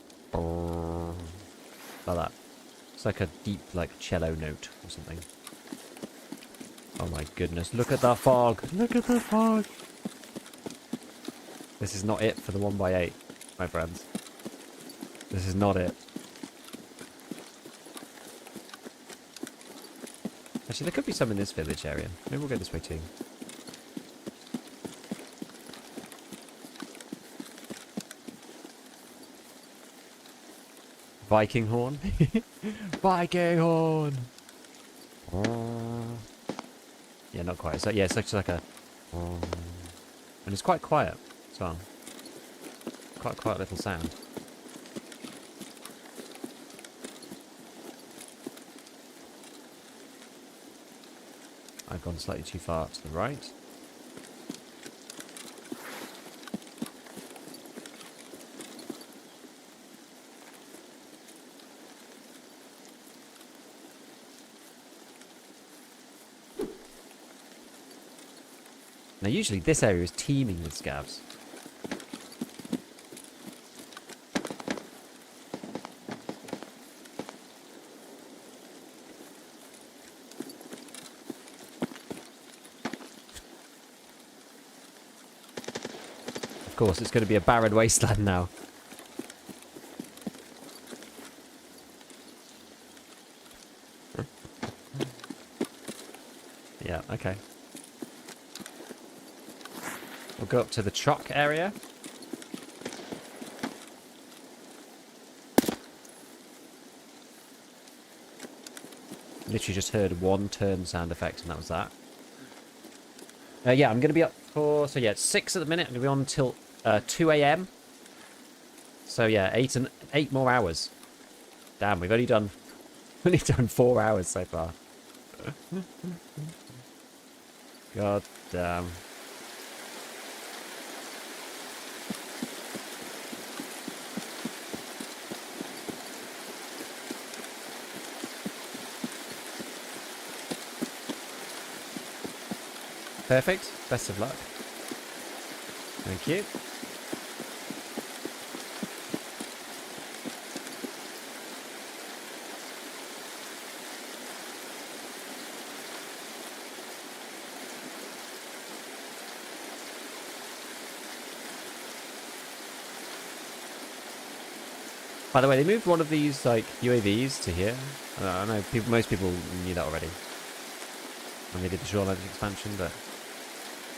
that. It's like a deep, like, cello note or something. Oh my goodness, look at that fog! Look at the fog! This is not it for the 1x8, my friends. This is not it. Actually, there could be some in this village area. Maybe we'll go this way too. Viking horn? Viking horn! Yeah, not quite. So, yeah, it's just like a... And it's quite quiet as well. Quite a quiet little sound. I've gone slightly too far to the right. Now usually this area is teeming with scavs. Of course, it's going to be a barren wasteland now. Yeah, okay. We'll go up to the truck area. Literally just heard one turn sound effect and that was that. Yeah, I'm going to be up for... So yeah, it's 6 at the minute. I'm going to be on until 2 AM. So yeah, 8 more hours. Damn, we've only done 4 hours so far. God damn. Perfect. Best of luck. Thank you. By the way, they moved one of these like UAVs to here. I know most people knew that already. And they did the Shoreline expansion, but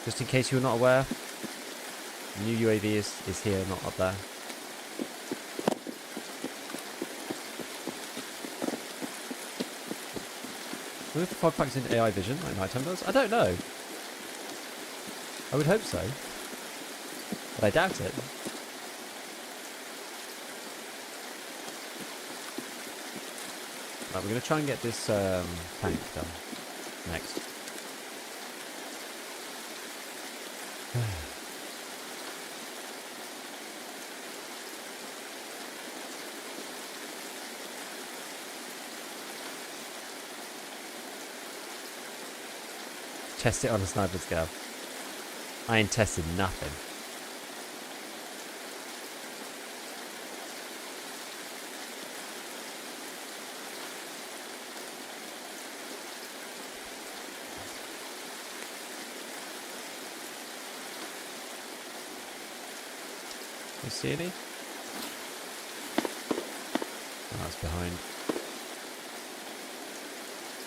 just in case you were not aware, the new UAV is here, not up there. I wonder if the fog packs in AI vision like nighttime does? I don't know. I would hope so. But I doubt it. Right, we're going to try and get this tank done next. Test it on a sniper scav. I ain't tested nothing. You see any? Oh, that's behind.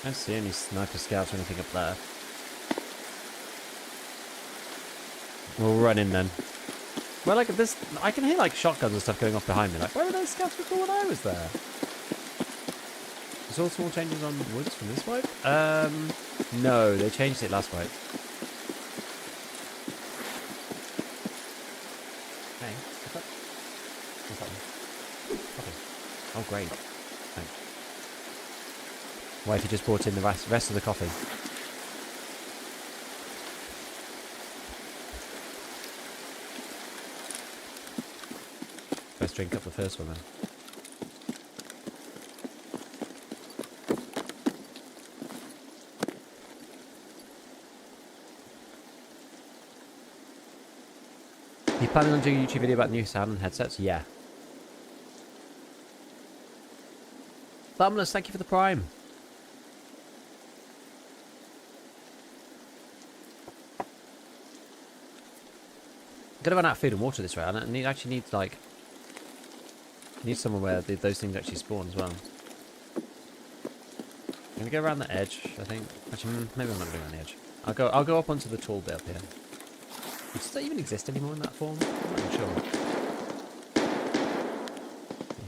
I don't see any sniper scouts or anything up there. We'll run in then. Well, like this, I can hear like shotguns and stuff going off behind me. Like, where were those scouts before when I was there? There's all small changes on woods from this wipe? No, they changed it last wipe. Hey, what's that one? great. Thanks. Wifey just brought in the rest of the coffee. Let's drink up the first one then. You planning on doing a YouTube video about new sound and headsets? Yeah. Thumbless, thank you for the prime. I'm gonna run out of food and water this round, and it actually needs like somewhere where those things actually spawn as well. I'm gonna go around the edge, I think. Actually, maybe I'm not going around the edge. I'll go up onto the tall bit up here. Does that even exist anymore in that form? I'm not even sure.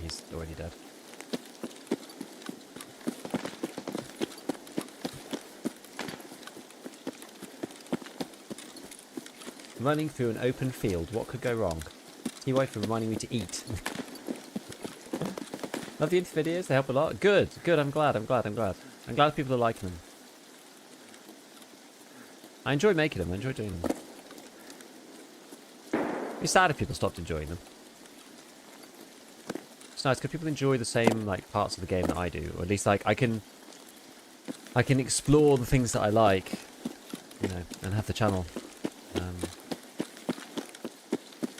He's already dead. Running through an open field, what could go wrong? T-Wife for reminding me to eat. Love the insta videos, they help a lot. Good, I'm glad. I'm glad people are liking them. I enjoy making them, I enjoy doing them. It'd be sad if people stopped enjoying them. It's nice because people enjoy the same like parts of the game that I do, or at least like I can explore the things that I like, you know, and have the channel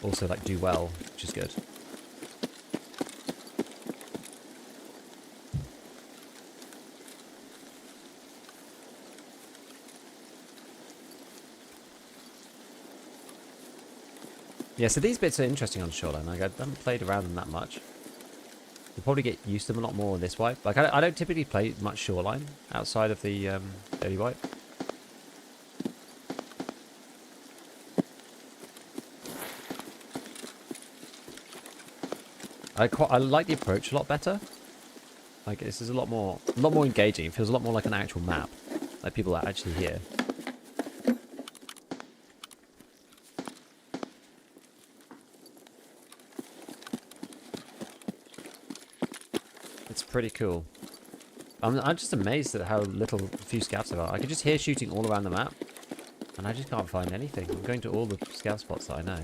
also like do well, which is good. Yeah, so these bits are interesting on Shoreline. Like, I haven't played around them that much. You'll probably get used to them a lot more on this wipe. Like, I don't typically play much Shoreline outside of the early wipe. I like the approach a lot better. Like, this is a lot more engaging. It feels a lot more like an actual map. Like, people are actually here. Pretty cool. I'm just amazed at how few scavs there are. I can just hear shooting all around the map, and I just can't find anything. I'm going to all the scav spots that I know.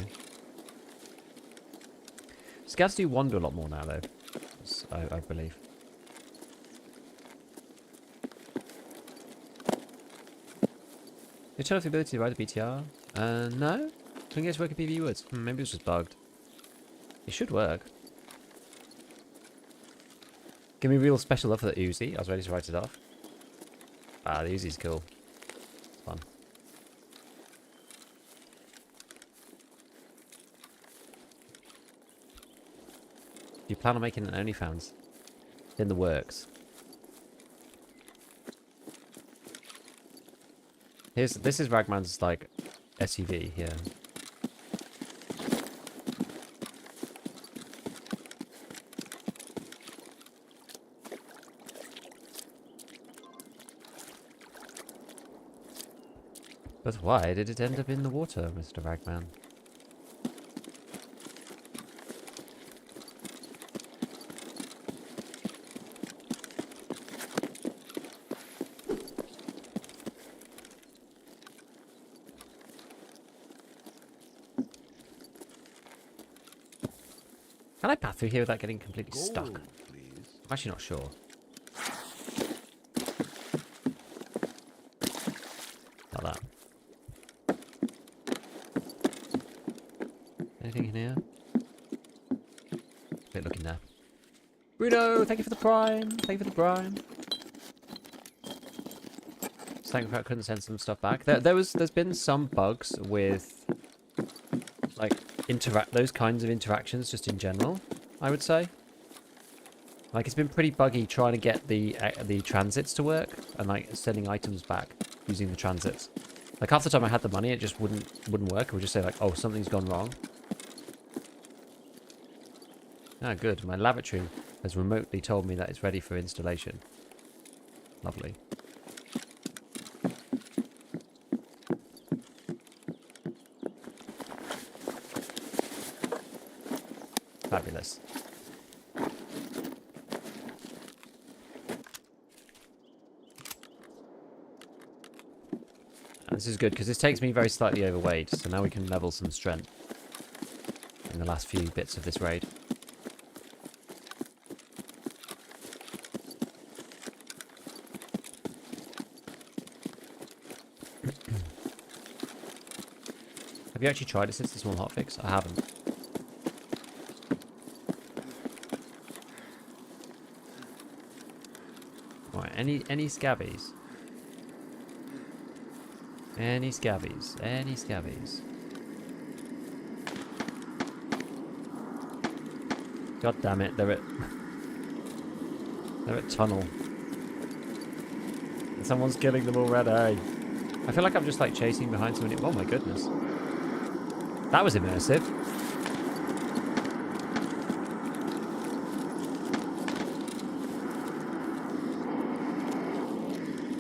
Scavs do wander a lot more now, though. I believe. You turn off the ability to ride the BTR? No. Couldn't get to work in PvE Woods. Maybe it's just bugged. It should work. Give me real special love for the Uzi. I was ready to write it off. Ah, the Uzi's cool. It's fun. Do you plan on making an OnlyFans? It's in the works. This is Ragman's like SUV here. But why did it end up in the water, Mr. Ragman? Can I path through here without getting completely stuck? Gold, please. I'm actually not sure. Like that. Anything in here? Bit looking there. Bruno, thank you for the prime. Thank you for the prime. Just thank you for I couldn't send some stuff back. There's been some bugs with like those kinds of interactions just in general, I would say. Like it's been pretty buggy trying to get the transits to work and like sending items back using the transits. Like half the time I had the money, it just wouldn't work. It would just say like, oh, something's gone wrong. Ah, good. My lavatory has remotely told me that it's ready for installation. Lovely. Fabulous. And this is good because this takes me very slightly overweight, so now we can level some strength in the last few bits of this raid. Have you actually tried it since the small hotfix? I haven't. Right, any scabbies? Any scabbies? Any scabbies? God damn it, they're at tunnel. And someone's killing them already. I feel like I'm just like chasing behind somebody. Oh my goodness. That was immersive.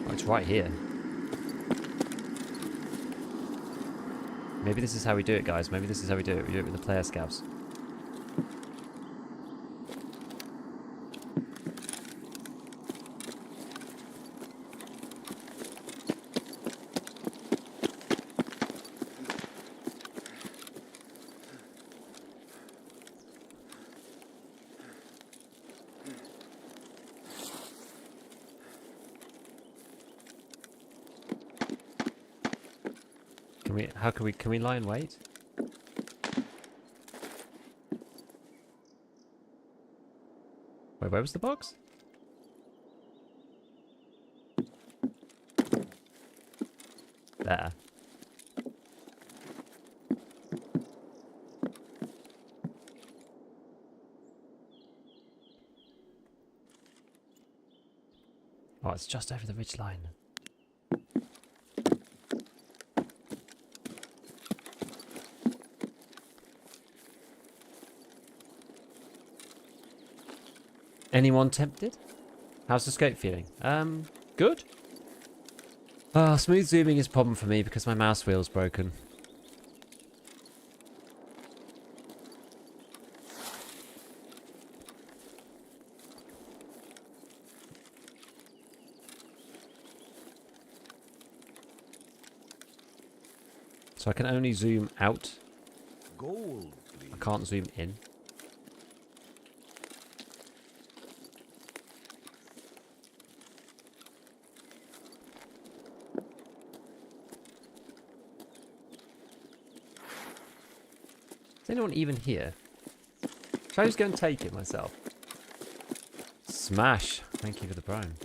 Oh, it's right here. Maybe this is how we do it, guys. Maybe this is how we do it. We do it with the player scavs. Can we lie in wait? Wait, where was the box? There. Oh, it's just over the ridge line. Anyone tempted? How's the scope feeling? Good. Oh, smooth zooming is a problem for me because my mouse wheel's broken. So I can only zoom out. Gold, please. I can't zoom in. Is anyone even here? Should I just go and take it myself? Smash! Thank you for the prime.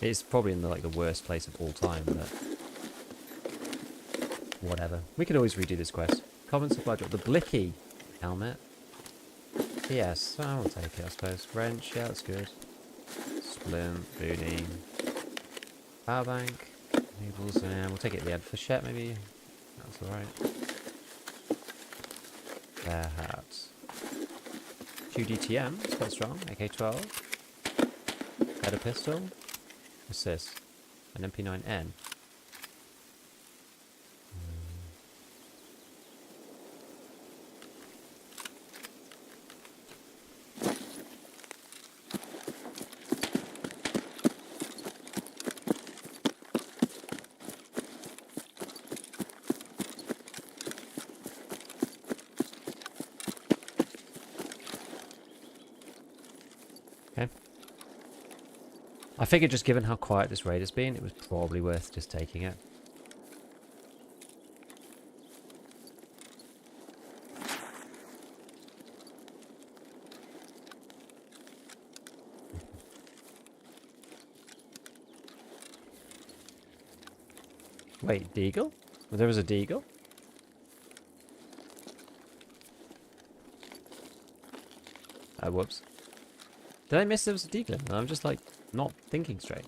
It's probably in the worst place of all time, but whatever. We could always redo this quest. Common supply drop. The Blicky helmet. Yes, I will take it, I suppose. Wrench, yeah, that's good. Splint, booting. Power bank. Labels, and we'll take it at the end. Flechette, maybe. That's alright. Bear hats. 2 DTM, that's quite strong. AK-12. Better pistol. What's this? An MP9N. I figured just given how quiet this raid has been, it was probably worth just taking it. Wait, deagle? Well, there was a deagle? Oh, whoops. Did I miss there was a deagle? I'm just like not thinking straight.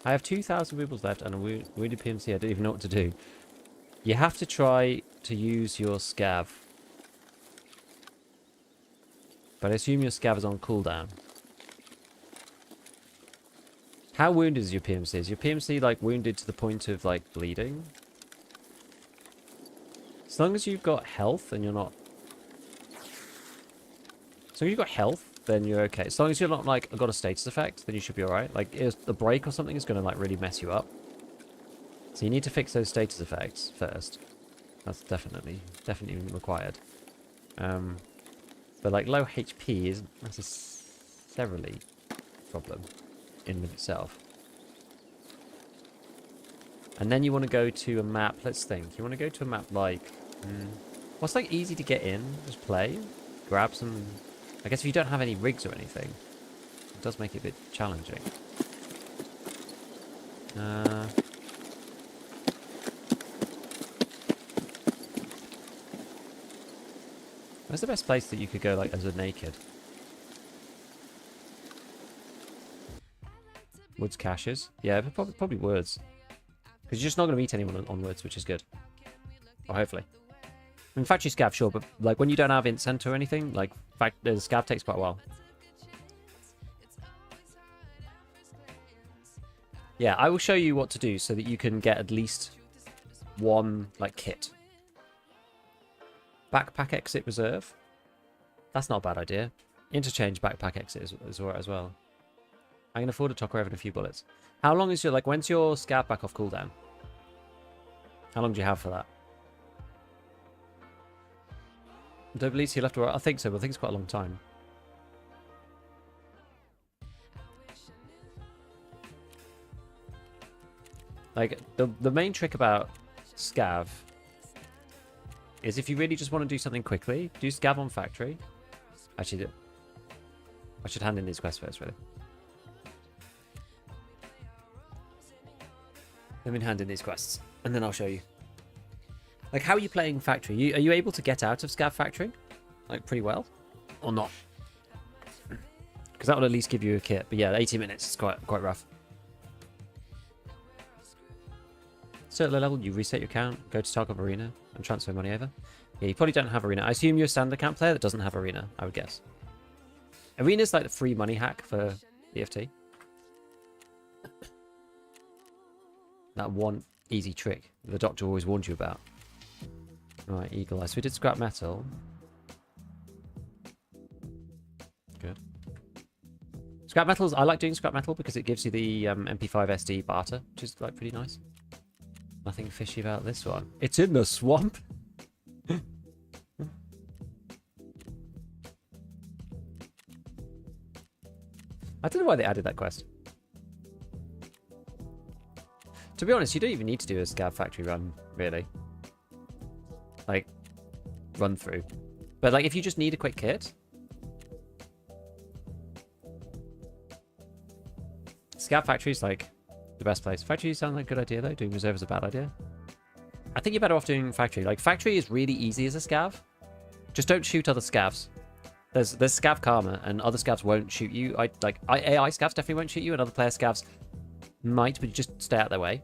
I have 2,000 rubles left and a wounded PMC. I don't even know what to do. You have to try to use your scav. But I assume your scav is on cooldown. How wounded is your PMC? Is your PMC like wounded to the point of like bleeding? As long as you've got health and you're not... So you've got health then you're okay. As long as you're not like got a status effect, then you should be alright. Like the break or something is going to like really mess you up. So you need to fix those status effects first. That's definitely required. But like low HP isn't necessarily a problem in of itself. And then you want to go to a map. Let's think. You want to go to a map like what's like easy to get in? Just play, grab some. I guess if you don't have any rigs or anything, it does make it a bit challenging. Where's the best place that you could go like as a naked? Woods caches. Yeah, probably woods. Because you're just not going to meet anyone on woods, which is good. Or hopefully. In factory scav, sure, but like when you don't have int center or anything, like the scav takes quite a while. Yeah, I will show you what to do so that you can get at least one like kit. Backpack exit reserve. That's not a bad idea. Interchange backpack exit is alright as well. I can afford a Tokyo and a few bullets. How long is your like? When's your scav back off cooldown? How long do you have for that? I don't believe so. You'll have to. I think so, but I think it's quite a long time. Like the main trick about scav is if you really just want to do something quickly, do scav on factory. Actually, I should hand in these quests first, really. Let me hand in these quests, and then I'll show you. Like, how are you playing factory? Are you able to get out of scav factory, like pretty well, or not? Because that will at least give you a kit. But yeah, 80 minutes is quite rough. Certain level, you reset your account, go to Tarkov Arena, and transfer money over. Yeah, you probably don't have Arena. I assume you're a standard account player that doesn't have Arena, I would guess. Arena's like the free money hack for EFT. That one easy trick the doctor always warned you about. Right, Eagle Eye. So we did scrap metal. Good. Scrap metals, I like doing scrap metal because it gives you the MP5 SD barter, which is like pretty nice. Nothing fishy about this one. It's in the swamp. I don't know why they added that quest. To be honest, you don't even need to do a scav factory run, really. Like, run through. But like, if you just need a quick kit, scav factory is like the best place. Factory sounds like a good idea though. Doing reserve is a bad idea. I think you're better off doing factory. Like, factory is really easy as a scav. Just don't shoot other scavs. There's scav karma, and other scavs won't shoot you. AI scavs definitely won't shoot you, and other player scavs might, but you just stay out their way.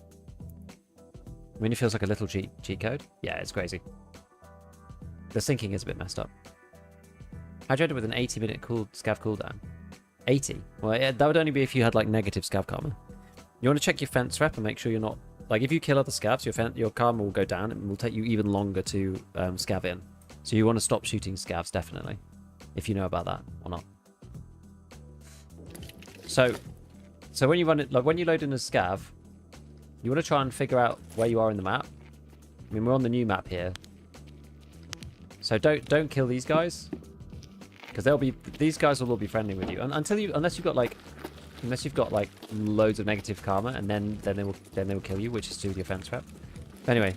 I mean, it feels like a little cheat code. Yeah, it's crazy. The syncing is a bit messed up. How'd you end it with an 80-minute scav cooldown? 80? Well, yeah, that would only be if you had like negative scav karma. You want to check your fence rep and make sure you're not... Like, if you kill other scavs, your karma will go down and will take you even longer to scav in. So you want to stop shooting scavs, definitely. If you know about that or not. So when you run it, like when you load in a scav, you want to try and figure out where you are in the map. I mean, we're on the new map here. So don't kill these guys, because these guys will all be friendly with you unless you've got like loads of negative karma, and then they will kill you, which is to do with your fence rep. Anyway,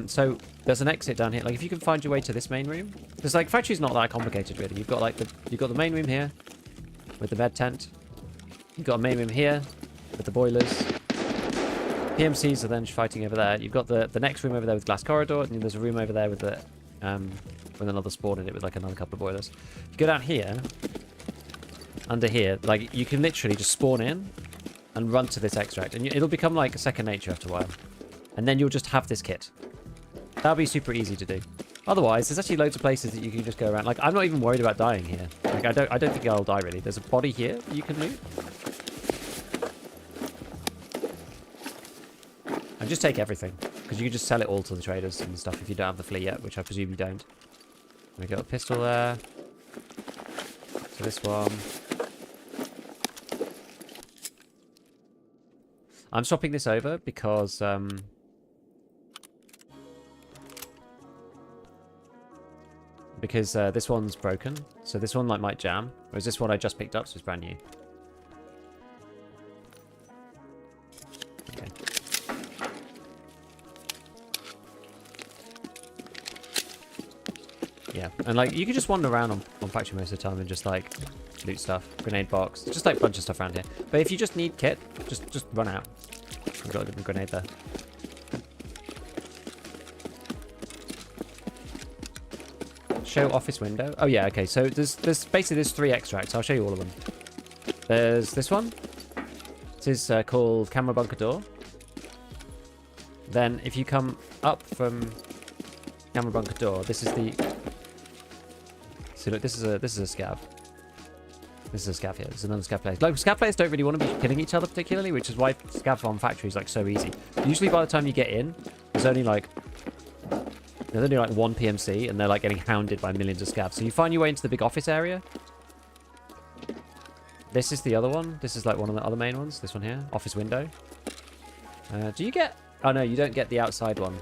so there's an exit down here. Like, if you can find your way to this main room, because like factory's not that complicated really. You've got the main room here with the med tent. You've got a main room here with the boilers. PMCs are then fighting over there. You've got the next room over there with glass corridor, and there's a room over there with the with another spawn in it with like another couple of boilers. If you go down here, under here, like you can literally just spawn in and run to this extract, and it'll become like a second nature after a while. And then you'll just have this kit. That'll be super easy to do. Otherwise, there's actually loads of places that you can just go around. Like, I'm not even worried about dying here. Like, I don't think I'll die really. There's a body here that you can loot. And just take everything, because you can just sell it all to the traders and stuff if you don't have the Flea yet, which I presume you don't. We got a pistol there. So this one. I'm swapping this over because this one's broken. So this one like might jam. Whereas this one I just picked up, so it's brand new. Okay. Yeah, and like you can just wander around on factory most of the time and just like loot stuff, grenade box, just like a bunch of stuff around here. But if you just need kit, just run out. I've got a different grenade there. Show office window. Oh yeah, okay. So there's basically 3 extracts. I'll show you all of them. There's this one. This is called camera bunker door. Then if you come up from camera bunker door, this is the. So look, this is a scav. This is a scav here. This is another scav player. Like scav players don't really want to be killing each other particularly, which is why scav on factory is like so easy. Usually by the time you get in, there's only like one PMC, and they're like getting hounded by millions of scavs. So you find your way into the big office area. This is the other one. This is like one of the other main ones. This one here, office window. Do you get? Oh no, you don't get the outside one.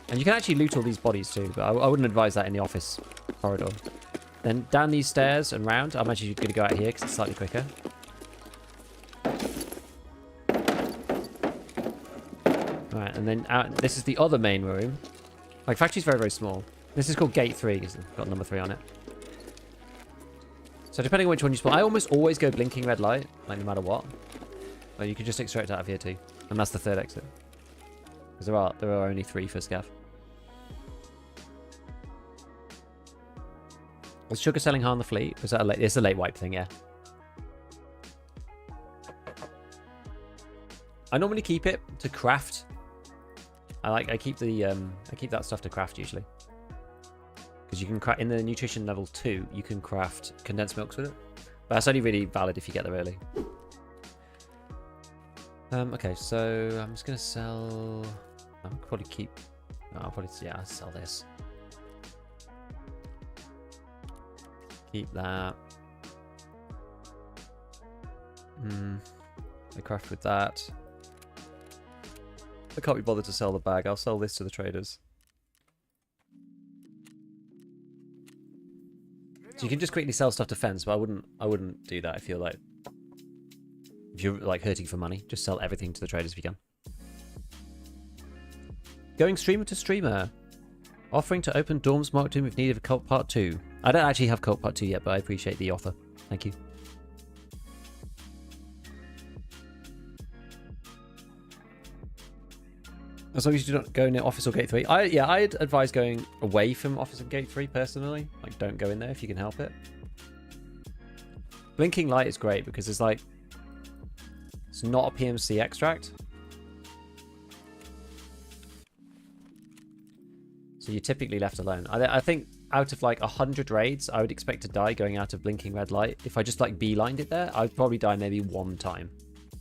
And you can actually loot all these bodies too, but I wouldn't advise that in the office corridor. Then down these stairs and round. I'm actually going to go out here because it's slightly quicker. Alright, and then out. This is the other main room. Like, factory's very, very small. This is called Gate 3 because it's got number 3 on it. So depending on which one you spawn, I almost always go blinking red light, like no matter what. But you can just extract out of here too. And that's the 3rd exit. Because there are only 3 for scav. Was sugar selling high on the fleet? Was that a late? It's a late wipe thing, yeah. I normally keep it to craft. I keep that stuff to craft usually. Because you can craft in the nutrition level 2, you can craft condensed milks with it. But that's only really valid if you get there early. Okay, so I'm just gonna sell. I'll probably keep. I'll sell this. Keep that. I craft with that. I can't be bothered to sell the bag. I'll sell this to the traders. So you can just quickly sell stuff to fence, but I wouldn't do that if you're like hurting for money. Just sell everything to the traders if you can. Going streamer to streamer. Offering to open Dorms Marked In if needed for Cult Part 2. I don't actually have Cult Part 2 yet, but I appreciate the offer. Thank you. As long as you do not go in office or gate 3. I'd advise going away from office and gate 3 personally. Like, don't go in there if you can help it. Blinking light is great because it's like, it's not a PMC extract. So you're typically left alone. I think out of like 100 raids, I would expect to die going out of blinking red light. If I just like beelined it there, I'd probably die maybe 1 time.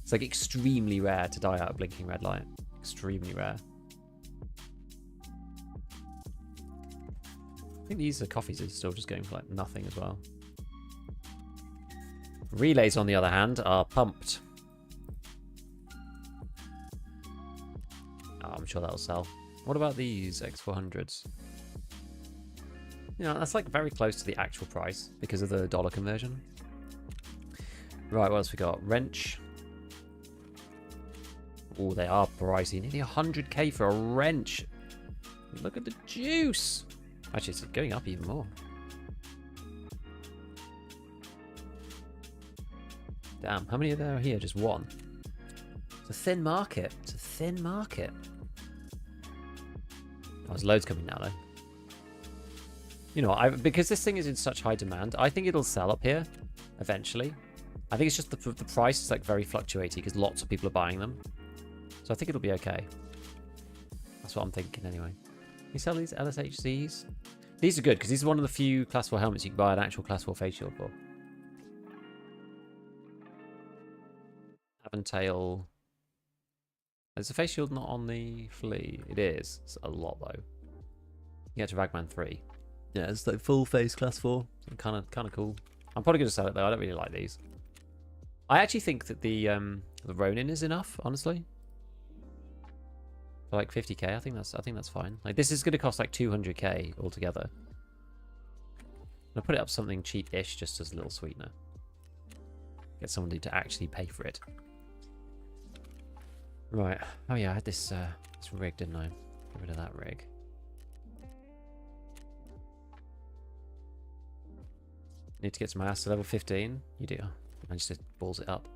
It's like extremely rare to die out of blinking red light. Extremely rare. I think these are coffees are still just going for like nothing as well. Relays, on the other hand, are pumped. Oh, I'm sure that'll sell. What about these X400s? You know, that's like very close to the actual price because of the dollar conversion. Right, what else we got? Wrench. Oh, they are pricey. Nearly 100k for a wrench. Look at the juice. Actually, it's going up even more. Damn, how many are there here? Just 1. It's a thin market. It's a thin market. Oh, there's loads coming now, though. You know, because this thing is in such high demand, I think it'll sell up here eventually. I think it's just the price is like very fluctuating because lots of people are buying them. So I think it'll be okay. That's what I'm thinking anyway. You sell these LSHCs? These are good because these are one of the few Class 4 helmets you can buy an actual Class 4 face shield for. Aventail. Is the face shield not on the Flea? It is. It's a lot though. You get to Ragman 3. Yeah, it's like full face Class 4. Kind of cool. I'm probably going to sell it though. I don't really like these. I actually think that the Ronin is enough, honestly. For like 50k, I think that's fine. Like this is going to cost like 200k altogether. I'll put it up something cheap-ish just as a little sweetener. Get somebody to actually pay for it. Right. Oh yeah, I had this rig, didn't I? Get rid of that rig. Need to get some ass to level 15. You do. I just balls it up.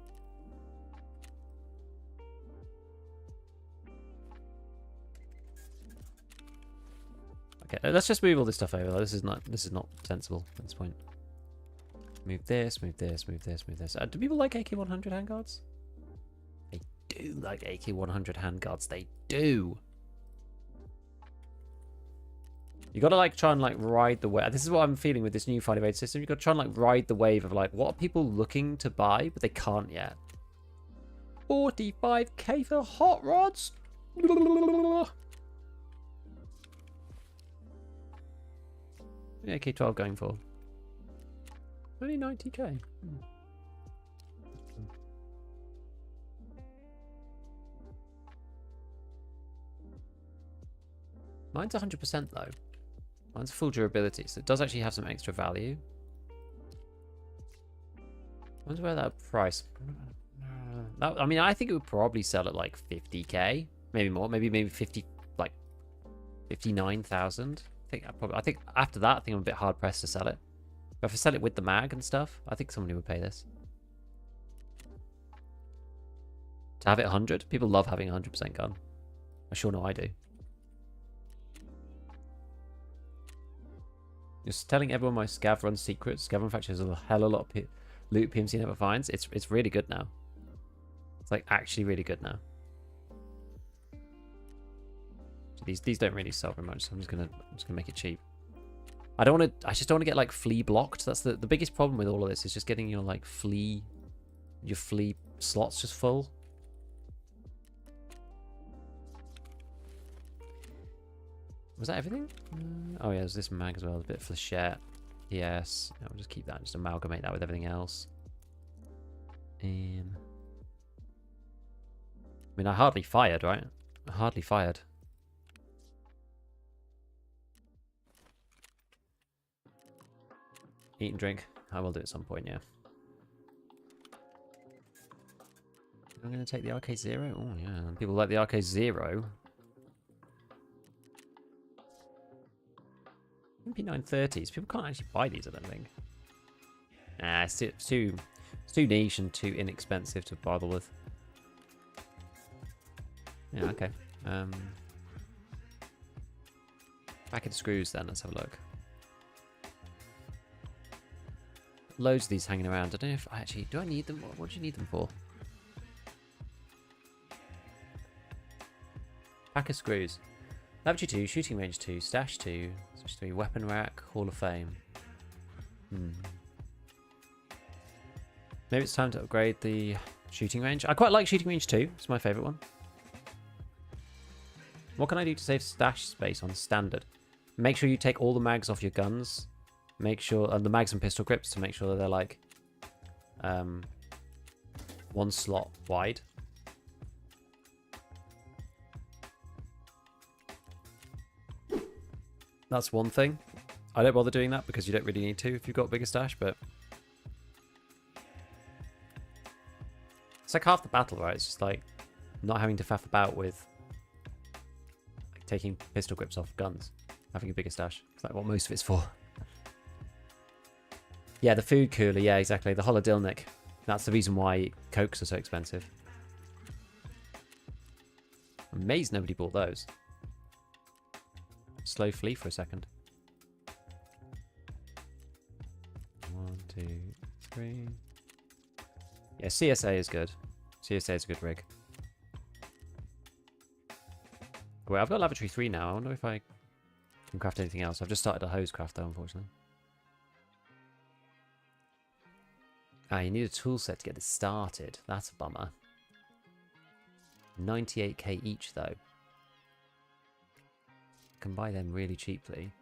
Okay, let's just move all this stuff over. This is not sensible at this point. Move this, move this, move this, move this. Do people like AK-100 handguards? They do like AK-100 handguards. They do. You gotta like try and like ride the wave. This is what I'm feeling with this new find evade system. You gotta try and like ride the wave of like what are people looking to buy, but they can't yet. 45k for hot rods. AK-12 going for only 90k. Mine's 100% though. Mine's full durability, so it does actually have some extra value. I wonder where that price. I mean, I think it would probably sell at like 50k, maybe more, maybe 50, like 59,000. I think after that, I think I'm a bit hard pressed to sell it. But if I sell it with the mag and stuff, I think somebody would pay this. To have it 100, people love having a 100% gun. I sure know I do. Just telling everyone my Scav runs secrets. Scav manufactures a hell of a lot of loot PMC never finds. It's really good now. It's like actually really good now. So these don't really sell very much, so I'm just gonna make it cheap. I just don't want to get like Flea blocked. That's the biggest problem with all of this is just getting your like Flea slots just full. Was that everything? Oh yeah, there's this mag as well. There's a bit of flechette. Yes. I'll just keep that. Just amalgamate that with everything else. I mean, I hardly fired, right? I hardly fired. Eat and drink. I will do it at some point, yeah. I'm going to take the RK0. Oh yeah, people like the RK0. MP930s. People can't actually buy these, I don't think. Nah, it's too niche and too inexpensive to bother with. Yeah, okay. Back in screws then, let's have a look. Loads of these hanging around. I don't know if I actually... Do I need them? What do you need them for? Pack of screws. Lavatory 2, shooting range 2, stash 2, stash 3, weapon rack, Hall of Fame. Maybe it's time to upgrade the shooting range. I quite like shooting range 2. It's my favourite one. What can I do to save stash space on standard? Make sure you take all the mags off your guns. Make sure... And the mags and pistol grips to make sure that they're like... one slot wide. That's one thing. I don't bother doing that because you don't really need to if you've got a bigger stash, but... It's like half the battle, right? It's just like not having to faff about with like, taking pistol grips off guns. Having a bigger stash. It's like what most of it's for. Yeah, the food cooler. Yeah, exactly. The holodilnick. That's the reason why Cokes are so expensive. I'm amazed nobody bought those. Slow Flea for a second. 1, 2, 3. Yeah, CSA is good. CSA is a good rig. Wait, I've got Lavatory 3 now. I wonder if I can craft anything else. I've just started a hose craft though, unfortunately. Ah, you need a tool set to get this started. That's a bummer. 98k each though. Can buy them really cheaply.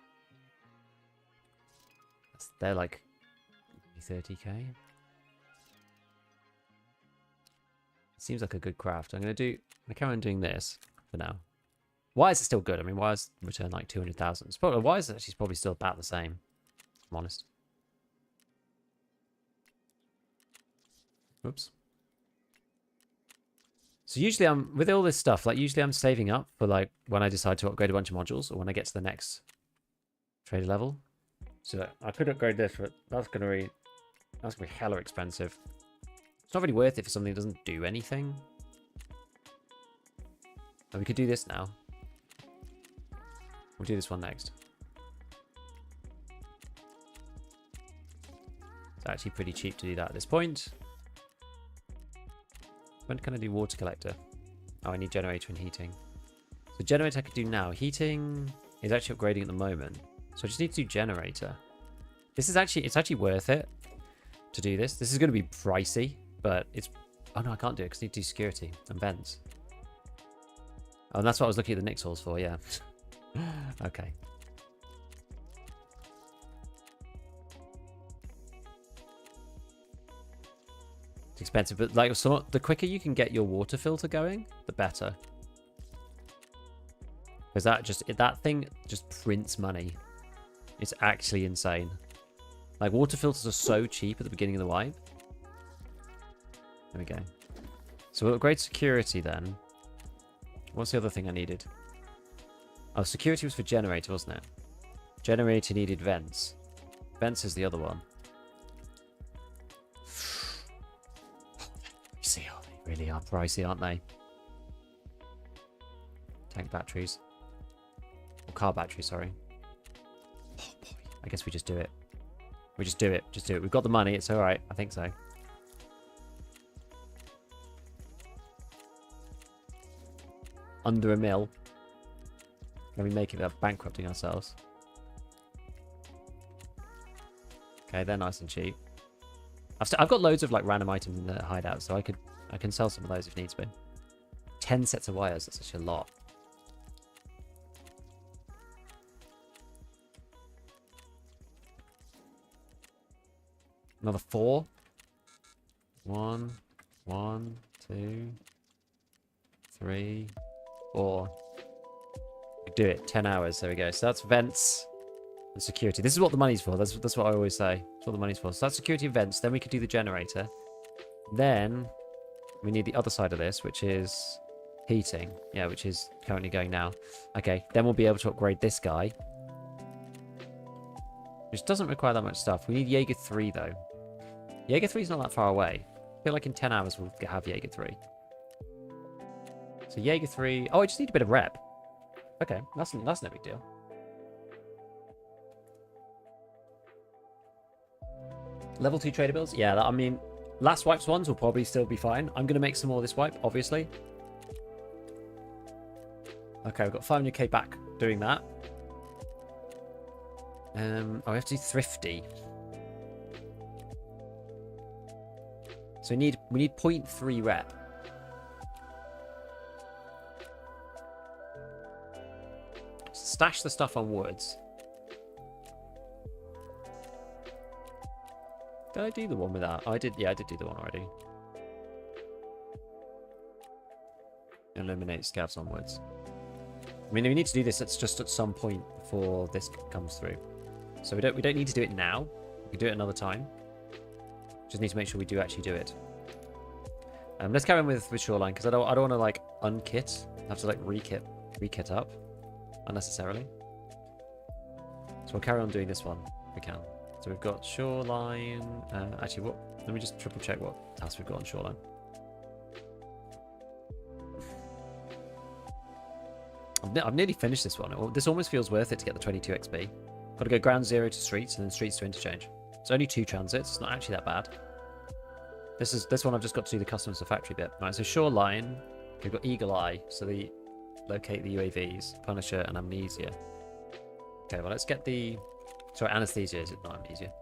They're like 30k. Seems like a good craft. I'm gonna carry on doing this for now. Why is it still good? I mean, why is return like 200,000? Why is it actually probably still about the same? If I'm honest. Oops. So usually with all this stuff, like usually I'm saving up for like when I decide to upgrade a bunch of modules or when I get to the next trader level. So I could upgrade this, but that's gonna be hella expensive. It's not really worth it for something that doesn't do anything. And we could do this now. We'll do this one next. It's actually pretty cheap to do that at this point. When can I do water collector? Oh, I need generator and heating. So generator I could do now. Heating is actually upgrading at the moment. So I just need to do generator. It's actually worth it to do this. This is going to be pricey, but it's... Oh no, I can't do it because I need to do security and vents. Oh, and that's what I was looking at the Nixhalls for, yeah. Okay. It's expensive, but like the quicker you can get your water filter going, the better. Because that thing just prints money. It's actually insane. Like water filters are so cheap at the beginning of the wipe. There we go. So we'll upgrade security then. What's the other thing I needed? Oh, security was for generator, wasn't it? Generator needed vents. Vents is the other one. Pricey, oh, they really are pricey, aren't they? Tank batteries. Or car batteries, sorry. Oh boy. I guess we just do it. We just do it. Just do it. We've got the money. It's alright. I think so. Under a mil. Can we make it without bankrupting ourselves? Okay, they're nice and cheap. I've got loads of like random items in the hideout, so I can sell some of those if needs be. 10 sets of wires. That's such a lot. Another 4. 1, 1, 2, 3, 4. Do it. 10 hours. There we go. So that's vents and security. This is what the money's for. That's what I always say. That's what the money's for. So that's security and vents. Then we could do the generator. Then we need the other side of this, which is heating. Yeah, which is currently going now. Okay. Then we'll be able to upgrade this guy, which doesn't require that much stuff. We need Jaeger 3 though. Jaeger 3 is not that far away. I feel like in 10 hours we'll have Jaeger 3. So Jaeger 3. Oh, I just need a bit of rep. Okay, that's no big deal. Level 2 trader builds? Yeah, I mean, last wipe's ones will probably still be fine. I'm going to make some more this wipe, obviously. Okay, we've got 500k back doing that. Oh, we have to do thrifty. So we need 0.3 rep. Stash the stuff on woods. Did I do the one with that? Oh, I did. Yeah, I did do the one already. Eliminate scavs on woods. I mean, we need to do this. It's just at some point before this comes through. So we don't need to do it now. We can do it another time. Just need to make sure we do actually do it. Let's carry on with shoreline because I don't want to like unkit. Have to like rekit up unnecessarily. So we'll carry on doing this one if we can. So we've got shoreline. Actually, let me just triple check what tasks we've got on shoreline. I've nearly finished this one. This almost feels worth it to get the 22 XP. Got to go ground 0 to streets and then streets to interchange. It's only 2 transits. It's not actually that bad. This one I've just got to do the customs to factory bit. Right, so shoreline. We've got eagle eye. So locate the UAVs, Punisher, and Amnesia. Okay, well, let's get the... Sorry, Anesthesia, is it not Amnesia?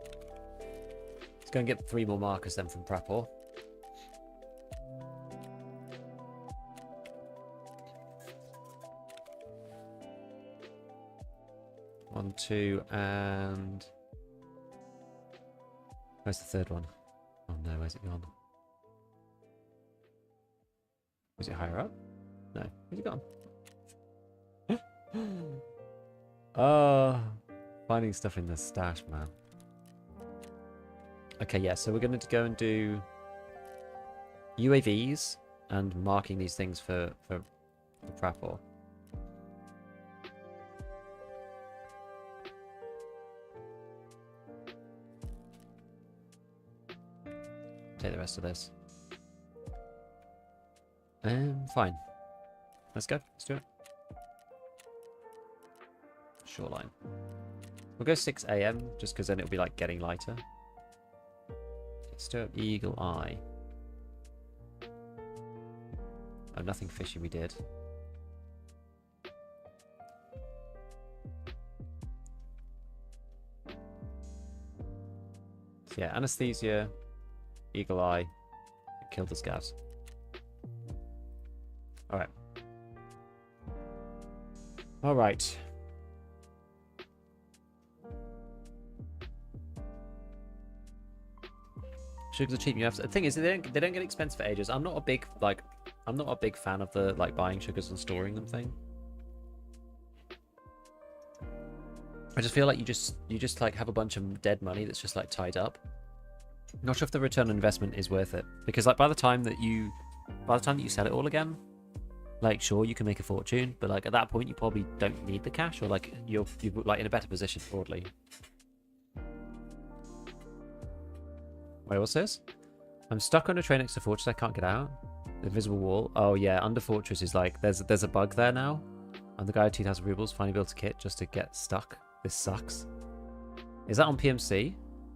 Let's go and get 3 more markers then from Prapor. One, 2, and... Where's the third one? Oh no, where's it gone? Was it higher up? No. Where's it gone? Oh, finding stuff in the stash, man. Okay, yeah, so we're going to go and do UAVs and marking these things for Prapor. Take the rest of this. Fine. Let's go. Let's do it. Shoreline. We'll go 6 AM just because then it'll be like getting lighter. Let's do it. Eagle Eye. Oh, nothing fishy we did. So yeah, anesthesia, Eagle Eye, kill the scavs. Alright. Alright. Sugars are cheap. You have to, the thing is, they don't get expensive for ages. I'm not a big fan of the like buying sugars and storing them thing. I just feel like you just like have a bunch of dead money that's just like tied up. I'm not sure if the return on investment is worth it, because like by the time that you sell it all again, like sure you can make a fortune, but like at that point you probably don't need the cash, or like you're like in a better position broadly. Wait, what's this? I'm stuck on a train next to Fortress. I can't get out. The invisible wall. Oh yeah, under Fortress is like there's a bug there now. I'm the guy with 2,000 rubles finally built a kit just to get stuck. This sucks. Is that on PMC?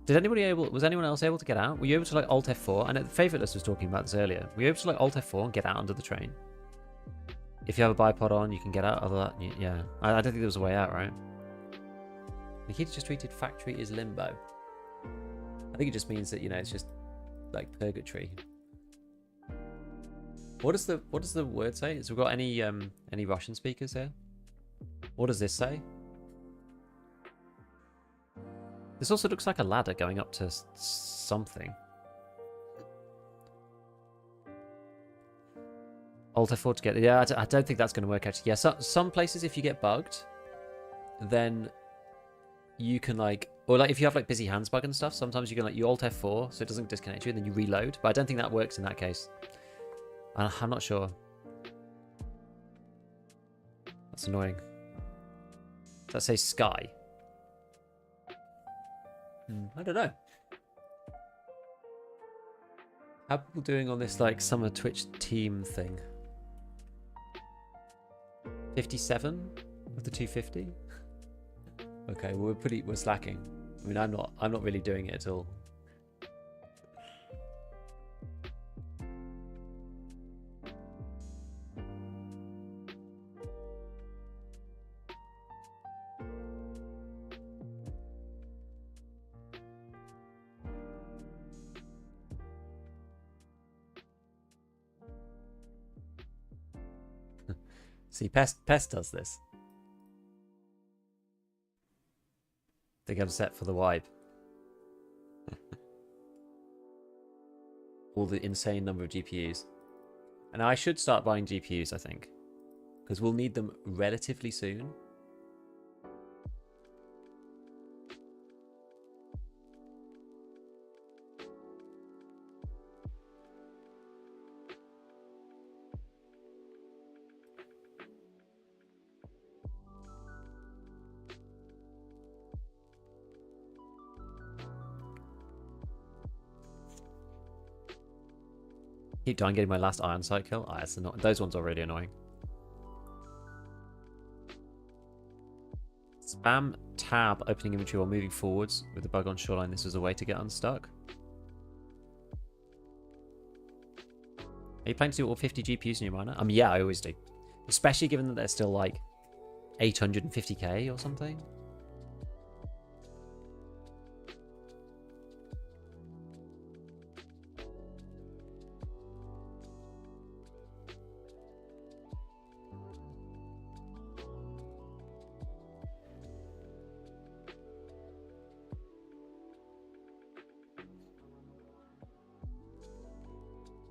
Was anyone else able to get out? Were you able to like Alt F4? And the favorite list was talking about this earlier. Were you able to like Alt F4 and get out under the train? If you have a bipod on, you can get out. Other than that, yeah. I don't think there was a way out, right? Nikita just tweeted factory is limbo. I think it just means that, you know, it's just like purgatory. What does the word say? Has we got any Russian speakers here? What does this say? This also looks like a ladder going up to something. Alt F4 to get... Yeah, I don't think that's going to work actually. Yeah, some places if you get bugged, then you can like... Or like if you have like busy hands bug and stuff, sometimes you can like you Alt F4 so it doesn't disconnect you and then you reload. But I don't think that works in that case. I'm not sure. That's annoying. Does that say sky? I don't know. How are people doing on this like summer Twitch team thing? 57 of the 250? Okay, well we're slacking. I mean I'm not really doing it at all. See, Pest does this. I think I'm set for the wipe. All the insane number of GPUs. And I should start buying GPUs, I think. Because we'll need them relatively soon. Keep dying getting my last iron sight kill. Ah, that's annoying. Those ones are really annoying. Spam tab opening inventory while moving forwards with the bug on shoreline. This is a way to get unstuck. Are you planning to do all 50 GPUs in your miner? Yeah, I always do. Especially given that they're still like 850k or something.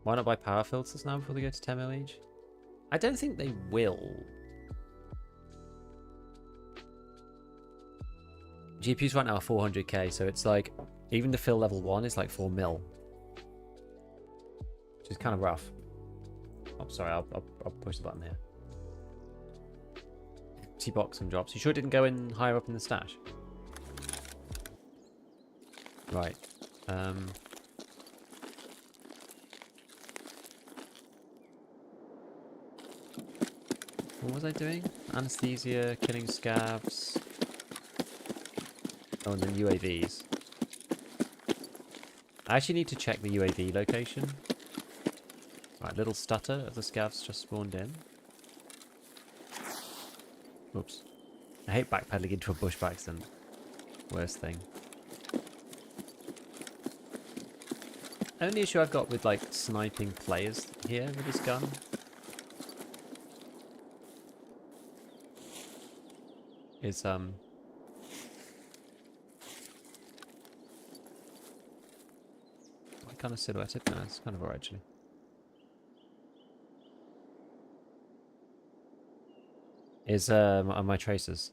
Why not buy power filters now before they go to 10 mil each? I don't think they will. GPUs right now are 400k, so it's like, even to fill level 1 is like 4 mil. Which is kind of rough. Oh, sorry, I'll push the button here. Empty box and drops. You sure it didn't go in higher up in the stash? Right. What was I doing? Anesthesia, killing scavs. Oh, and then UAVs. I actually need to check the UAV location. Right, little stutter as the scavs just spawned in. Oops. I hate backpedaling into a bush by accident. Worst thing. Only issue I've got with like sniping players here with this gun is what kind of silhouetted? No, it's kind of alright actually. Is are my tracers.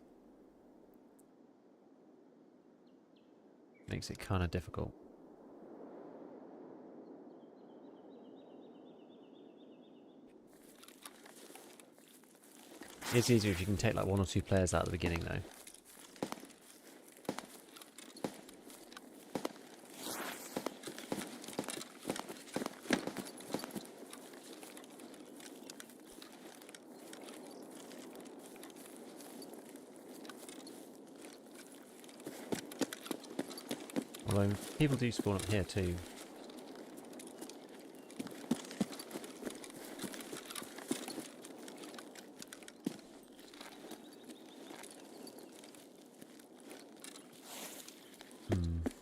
Makes it kind of difficult. It's easier if you can take like 1 or 2 players out at the beginning though. Although people do spawn up here too.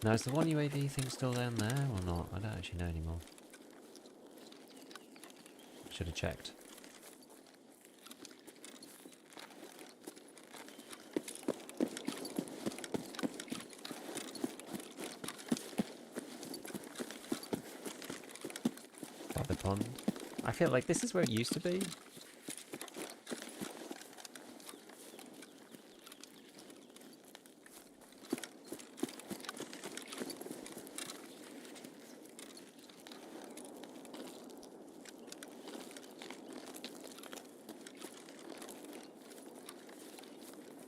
Now, is the one UAV thing still down there or not? I don't actually know anymore. Should have checked. Bother pond. I feel like this is where it used to be.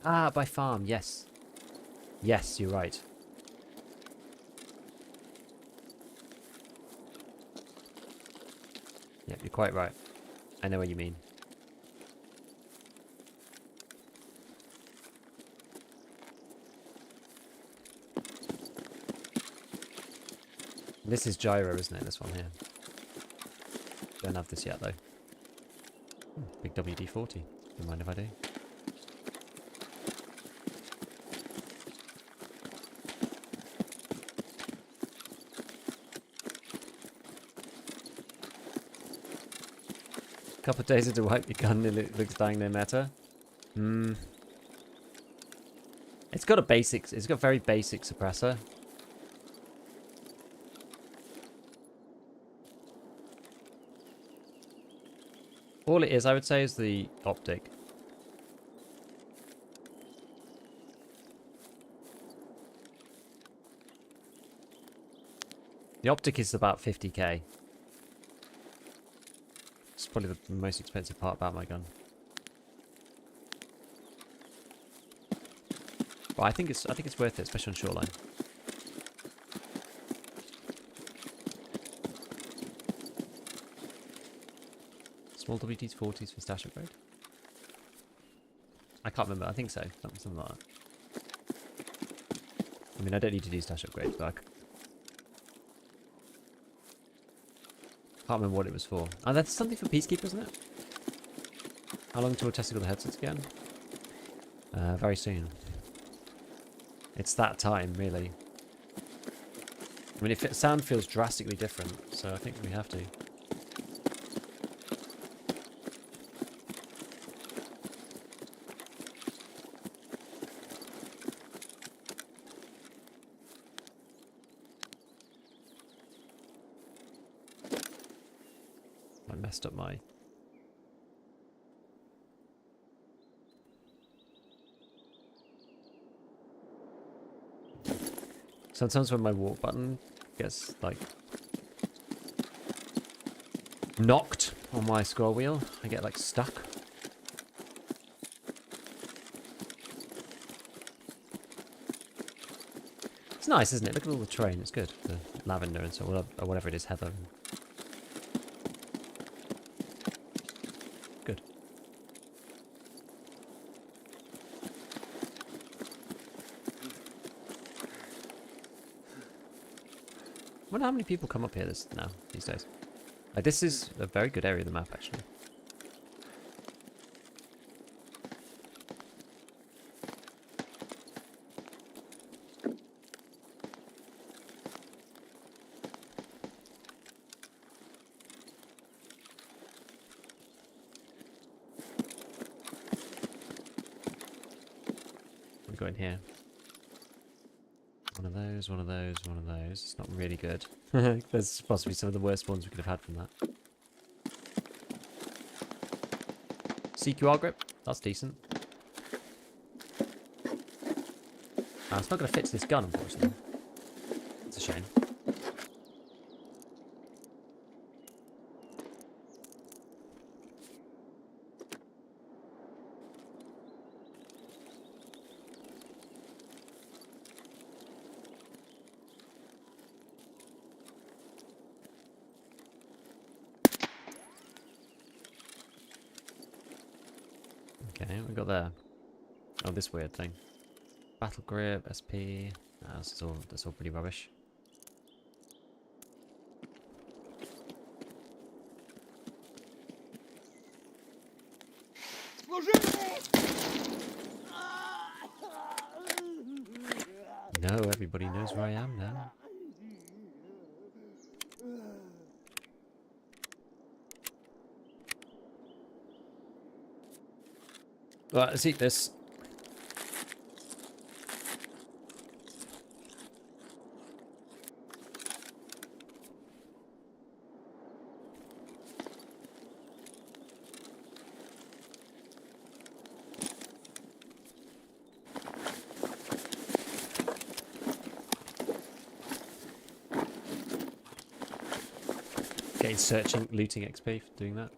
Ah, by farm, yes. Yes, you're right. Yep, you're quite right. I know what you mean. This is gyro, isn't it? This one here. Don't have this yet, though. Big WD-40. Don't mind if I do. Couple of days to wipe your gun, it looks dying no matter. It's got a basic, it's got very basic suppressor. All it is, I would say, is the optic. The optic is about 50k. It's probably the most expensive part about my gun. But I think it's worth it, especially on shoreline. Small WD-40s for stash upgrade? I can't remember. I think so. Something like that. I mean, I don't need to do stash upgrades, but I can't remember what it was for. Oh, that's something for Peacekeeper, isn't it? How long until we're testing all the headsets again? Very soon. It's that time, really. I mean, if sound feels drastically different, so I think we have to. messed up my... Sometimes when my walk button gets, like, knocked on my scroll wheel, I get, like, stuck. It's nice, isn't it? Look at all the terrain. It's good. The lavender and so or whatever it is, heather. Good. I wonder how many people come up here these days. Like, this is a very good area of the map, actually. We go in here. One of those, one of those, one of those. It's not really good. There's possibly some of the worst ones we could have had from that. CQR grip. That's decent. It's not going to fit to this gun, unfortunately. It's a shame. Okay, what we got there? Oh, this weird thing. Battle grip, SP. Nah, that's all pretty rubbish. No, everybody knows where I am now. Right, let's eat this. Getting searching, looting XP for doing that.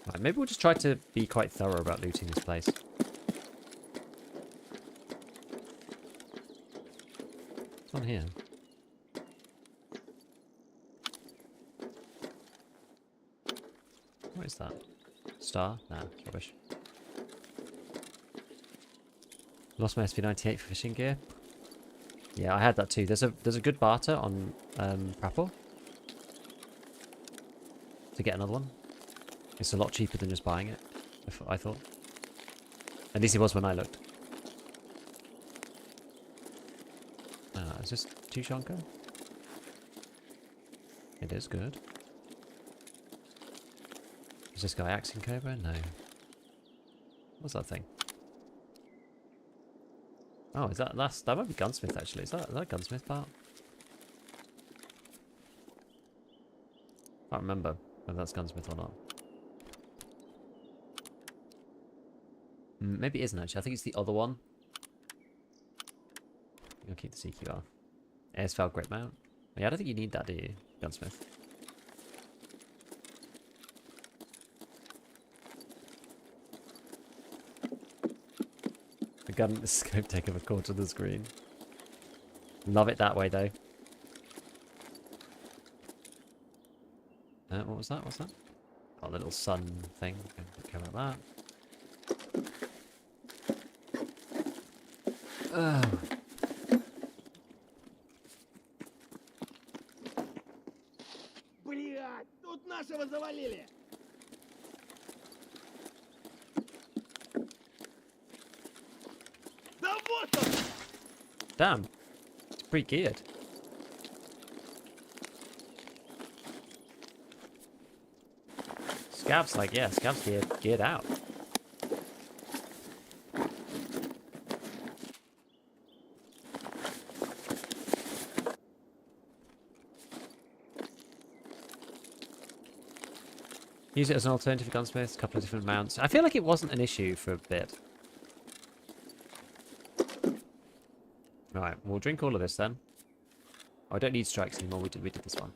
Right, maybe we'll just try to be quite thorough about looting this place. What's on here? What is that? Star? Nah, it's rubbish. Lost my SP98 for fishing gear. Yeah, I had that too. There's a good barter on Prapor to get another one. It's a lot cheaper than just buying it, I thought. At least it was when I looked. Is this Tushonka? It is good. Is this guy axing Cobra? No. What's that thing? Oh, is that might be gunsmith actually. Is that gunsmith part? I can't remember whether that's gunsmith or not. Maybe it isn't actually. I think it's the other one. You'll keep the CQR. ASFL grip mount. Yeah, I don't think you need that, do you, gunsmith? The gun, the scope take up a quarter of the screen. Love it that way though. What was that? What's that? Oh, the little sun thing. Okay, about that. Блядь, тут нашего завалили. Да вот он! Damn. It's pretty geared. Scav's like, yeah, Scav's geared out. Use it as an alternative for gunsmiths, a couple of different mounts. I feel like it wasn't an issue for a bit. Alright, we'll drink all of this then. Oh, I don't need strikes anymore, we did this one.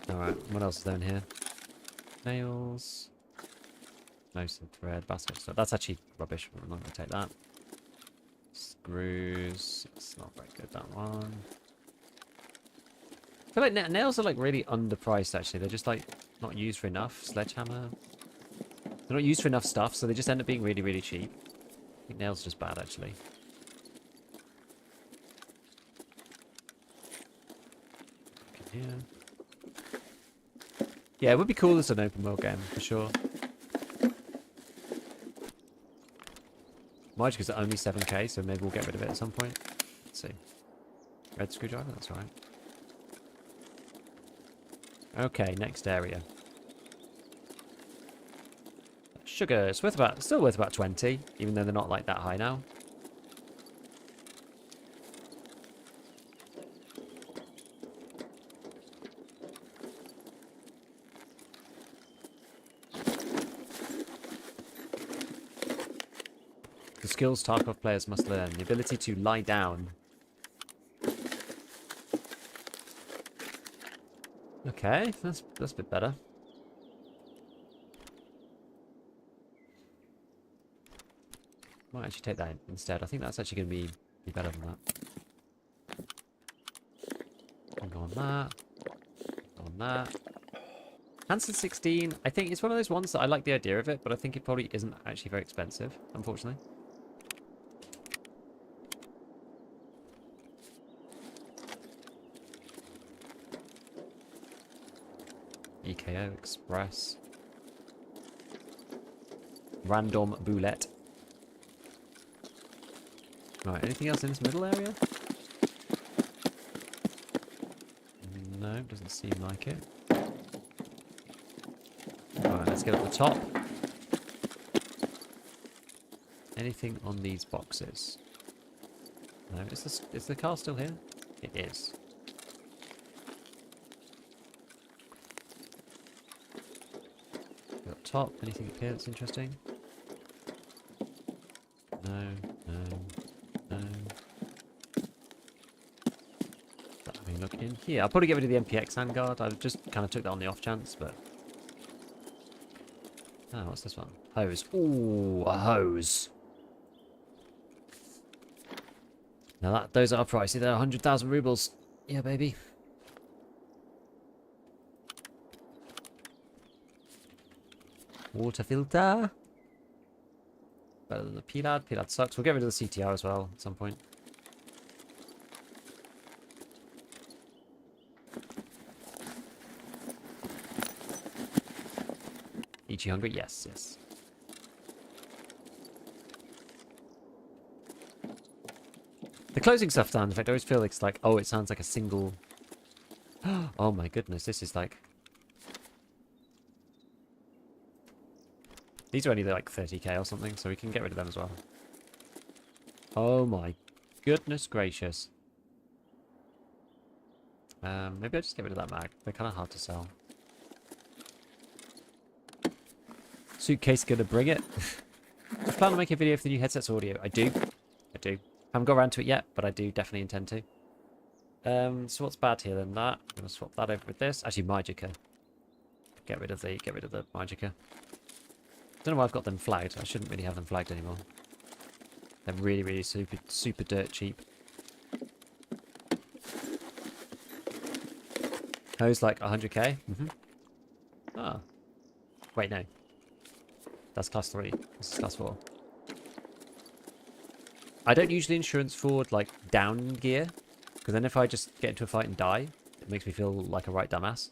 Alright, what else is down here? Nails. Most of thread, basket stuff. That's actually rubbish, I'm not going to take that. Screws. It's not very good, that one. I feel like nails are like really underpriced actually. They're just like not used for enough. Sledgehammer. They're not used for enough stuff, so they just end up being really, really cheap. I think nails are just bad actually. Okay, yeah, it would be cool as an open world game for sure. Magicka's only 7k, so maybe we'll get rid of it at some point. Let's see. Red screwdriver, that's right. Okay, next area. Sugar, it's worth about, still worth about 20, even though they're not like that high now. The skills Tarkov players must learn. The ability to lie down. Okay, that's a bit better. Might actually take that instead. I think that's actually going to be better than that. Go on that. Go on that. Hanson 16, I think it's one of those ones that I like the idea of it, but I think it probably isn't actually very expensive, unfortunately. EKO, Express. Random Boulette. Right, anything else in this middle area? No, doesn't seem like it. Alright, let's get up the top. Anything on these boxes? No, is the car still here? It is. Up top, anything up here that's interesting? No, no, no. Let me look in here. I'll probably get rid of the MPX handguard. I just kind of took that on the off chance, but... Oh, what's this one? Hose. Ooh, a hose. Now those are pricey. They're 100,000 rubles. Yeah, baby. Water filter. Better than the PLAD. PLAD sucks. We'll get rid of the CTR as well at some point. Ichi hungry? Yes, yes. The closing stuff sound effect, I always feel it's like, oh, it sounds like a single... Oh my goodness, this is like... These are only like 30k or something, so we can get rid of them as well. Oh my goodness gracious. Maybe I'll just get rid of that mag. They're kind of hard to sell. Suitcase gonna bring it. I plan on making a video for the new headset's audio. I do. Haven't got around to it yet, but I do definitely intend to. So what's bad here then? That. I'm gonna swap that over with this. Actually, Magicka. Get rid of the Magicka. Don't know why I've got them flagged. I shouldn't really have them flagged anymore. They're really, really super dirt cheap. Hose like 100k? Ah. Wait, no. That's class 3. This is class 4. I don't usually insurance forward like down gear, because then if I just get into a fight and die, it makes me feel like a right dumbass.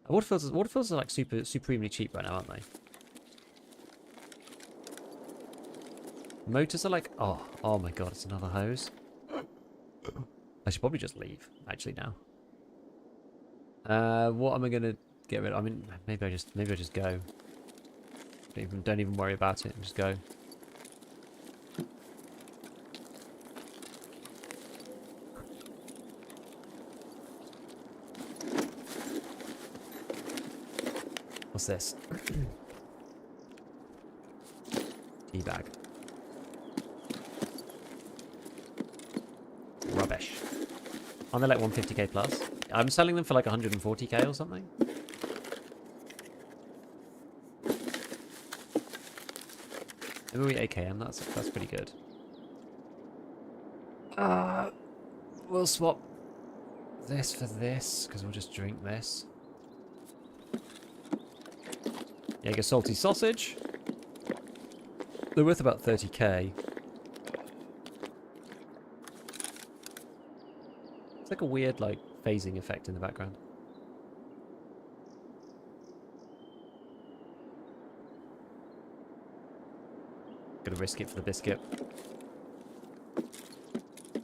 Waterfills are like supremely cheap right now, aren't they? Motors are like, oh my god, it's another hose. I should probably just leave actually now. What am I gonna get rid of? I mean, maybe I just go. Don't even worry about it. Just go. What's this? Tea bag. Rubbish. Aren't they like 150k plus? I'm selling them for like 140k or something. Maybe AKM, that's pretty good. We'll swap this for this, because we'll just drink this. Jaeger salty sausage. They're worth about 30k. It's like a weird like phasing effect in the background. Gonna risk it for the biscuit.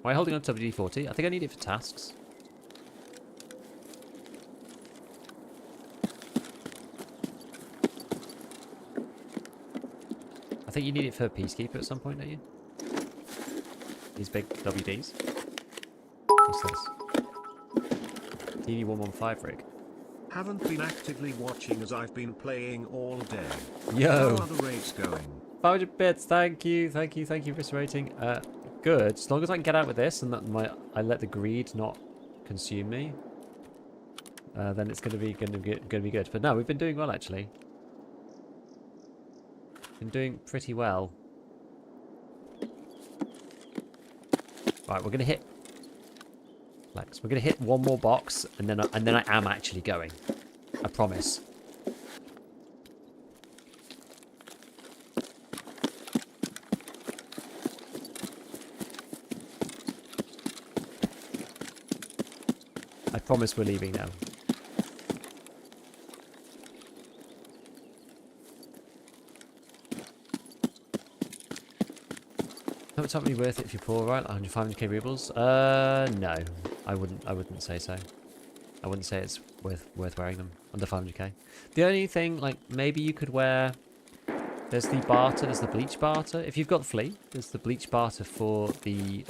Why holding on to WD-40? I think I need it for tasks. I think you need it for Peacekeeper at some point, don't you? These big WDs. What's this? TV115 rig. Haven't been actively watching as I've been playing all day. Yo! How are the raids going? 500 bits, thank you for this rating. Good, as long as I can get out with this and that I let the greed not consume me, then it's gonna be good. But no, we've been doing well actually. Been doing pretty well. Right, we're gonna hit. Lex, we're gonna hit one more box, and then I am actually going. I promise. I promise we're leaving now. It's not really worth it if you're poor, right? 150k rubles? No. I wouldn't say so. I wouldn't say it's worth wearing them under 500k. The only thing, like, maybe you could wear... There's the barter, there's the bleach barter. If you've got Flea, there's the bleach barter for the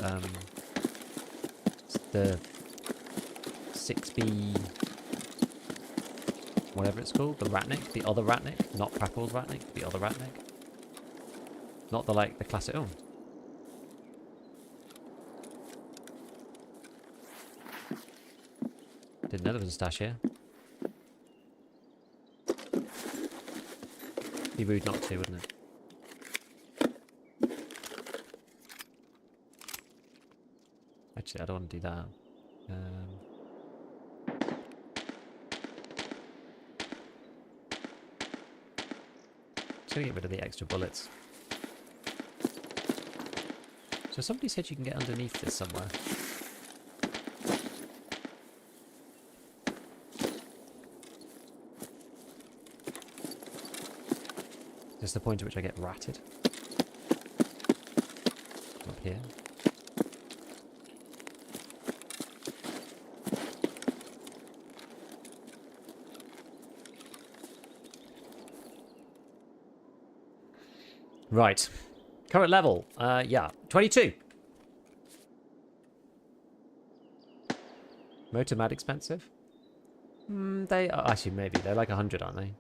6B... Whatever it's called, the Ratnik, the other Ratnik. Not Prapple's Ratnik, the other Ratnik. Not the, like, the classic... Oh. Didn't know there was a stash here. Be rude not to, wouldn't it? Actually, I don't want to do that. Just gonna get rid of the extra bullets. So somebody said you can get underneath this somewhere. This is the point at which I get ratted. Up here. Right. Current level. Yeah. 22. Motor mad expensive? They are... Actually, maybe. They're like 100, aren't they?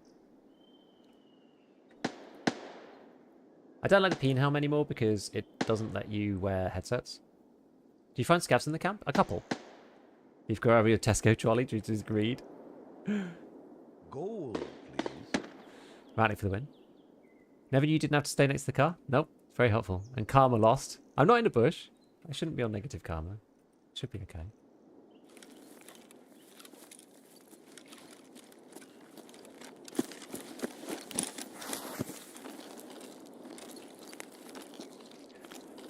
I don't like the peen helm anymore because it doesn't let you wear headsets. Do you find scavs in the camp? A couple. You've got over your Tesco trolley due to his greed. Gold, please. Ratnik for the win. Never knew you didn't have to stay next to the car? Nope. It's very helpful. And karma lost. I'm not in a bush. I shouldn't be on negative karma. Should be okay.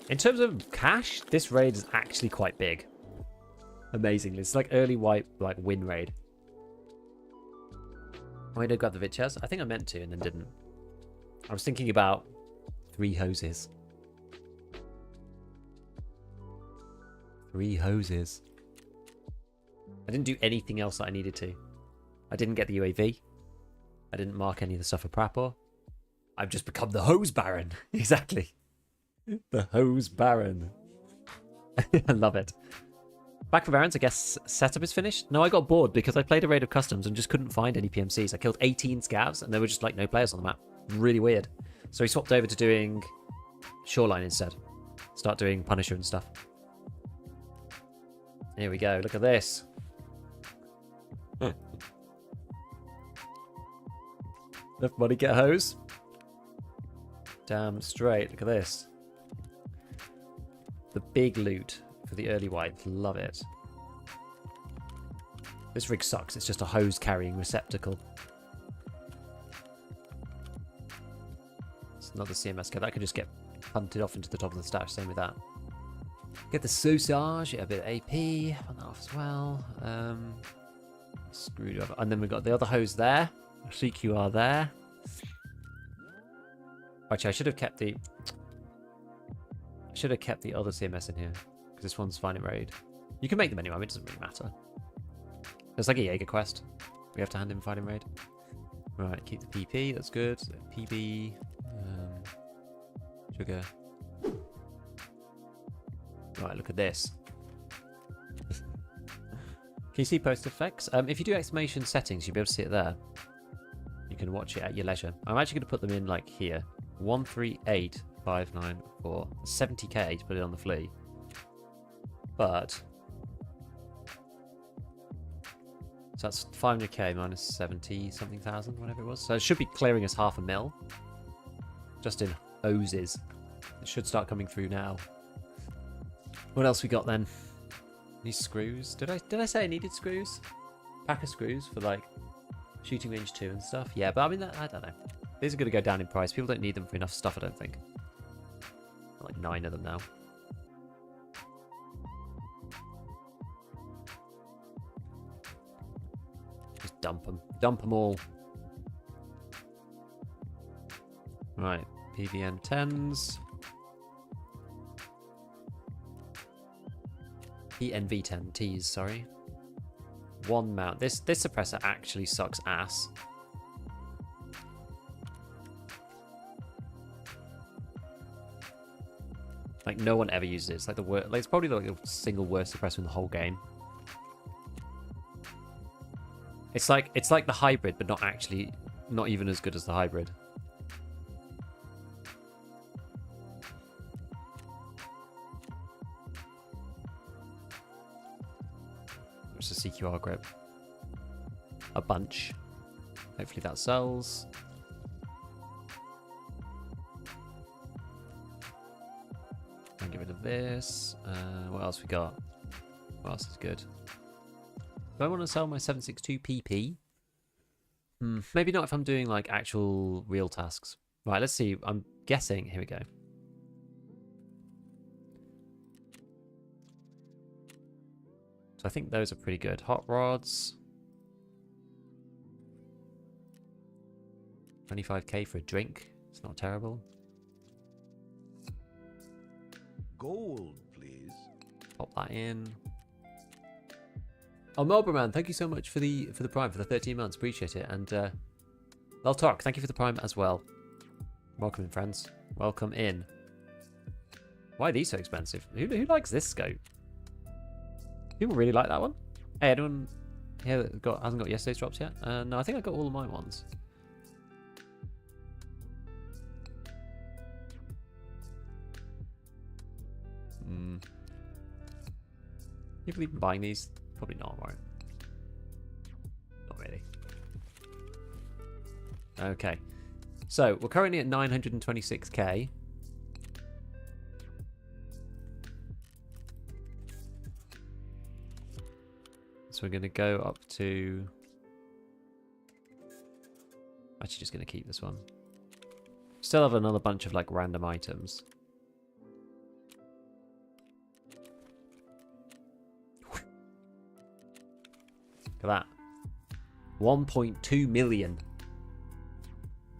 In terms of cash, this raid is actually quite big. Amazingly. It's like early white, like win raid. Oh, I did grab the vid chest. I think I meant to and then didn't. I was thinking about 3 hoses. 3 hoses. I didn't do anything else that I needed to. I didn't get the UAV. I didn't mark any of the stuff for Prapor. I've just become the hose baron. Exactly. The hose baron. I love it. Back for Barons, I guess setup is finished. No, I got bored because I played a raid of customs and just couldn't find any PMCs. I killed 18 scavs and there were just like no players on the map. Really weird. So we swapped over to doing Shoreline instead. Start doing Punisher and stuff. Here we go. Look at this. Enough money, get a hose. Damn straight. Look at this. The big loot for the early white. Love it. This rig sucks. It's just a hose carrying receptacle. It's another CMS card. That could just get punted off into the top of the stash. Same with that. Get the sausage. Get a bit of AP. Put that off as well. Screwed up. And then we've got the other hose there. CQR there. Actually, I should have kept the other CMS in here because this one's fine in raid. You can make them anyway. It doesn't really matter. It's like a Jaeger quest. We have to hand in fighting raid. Right, keep the PP. That's good. PB. Sugar. Right, look at this. Can you see post effects? If you do exclamation settings, you'll be able to see it there. You can watch it at your leisure. I'm actually going to put them in like here. 138594. 70k to put it on the Flea. But so that's 500k minus 70 something thousand, whatever it was. So it should be clearing us half a mil. Just in hoses. It should start coming through now. What else we got then? These screws. Did I say I needed screws? Pack of screws for like shooting range 2 and stuff. Yeah, but I mean, I don't know. These are going to go down in price. People don't need them for enough stuff, I don't think. Like 9 of them now. Just dump them. Dump them all. Right. PVN 10s. PNV 10 Ts, sorry. One mount. This suppressor actually sucks ass. Like no one ever uses it. It's like the worst. Like it's probably like the single worst suppressor in the whole game. It's like the hybrid, but not even as good as the hybrid. It's a CQR grip. A bunch. Hopefully that sells. And get rid of this. What else we got? What else is good? Do I want to sell my 762 PP? Maybe not if I'm doing like actual real tasks. Right, let's see. I'm guessing. Here we go. So I think those are pretty good. Hot rods. 25k for a drink. It's not terrible. Gold, please. Pop that in. Oh, Melbourne, thank you so much for the Prime for the 13 months. Appreciate it. And Talk, thank you for the Prime as well. Welcome in, friends. Welcome in. Why are these so expensive? Who likes this scope? People really like that one. Hey, anyone here that hasn't got yesterday's drops yet? No, I think I got all of my ones. People even buying these? Probably not, right? Not really. Okay. So, we're currently at 926k. So we're going to go up to... Actually, just going to keep this one. Still have another bunch of like random items. Look at that. 1.2 million.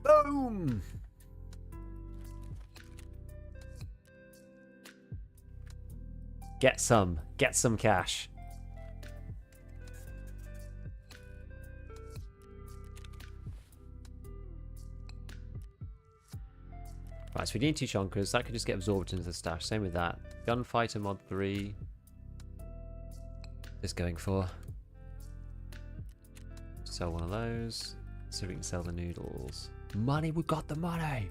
Boom! Get some cash. Right, so we need 2 chonkers. That could just get absorbed into the stash. Same with that. Gunfighter mod 3. this going for? Sell one of those. So we can sell the noodles. Money, we got the money!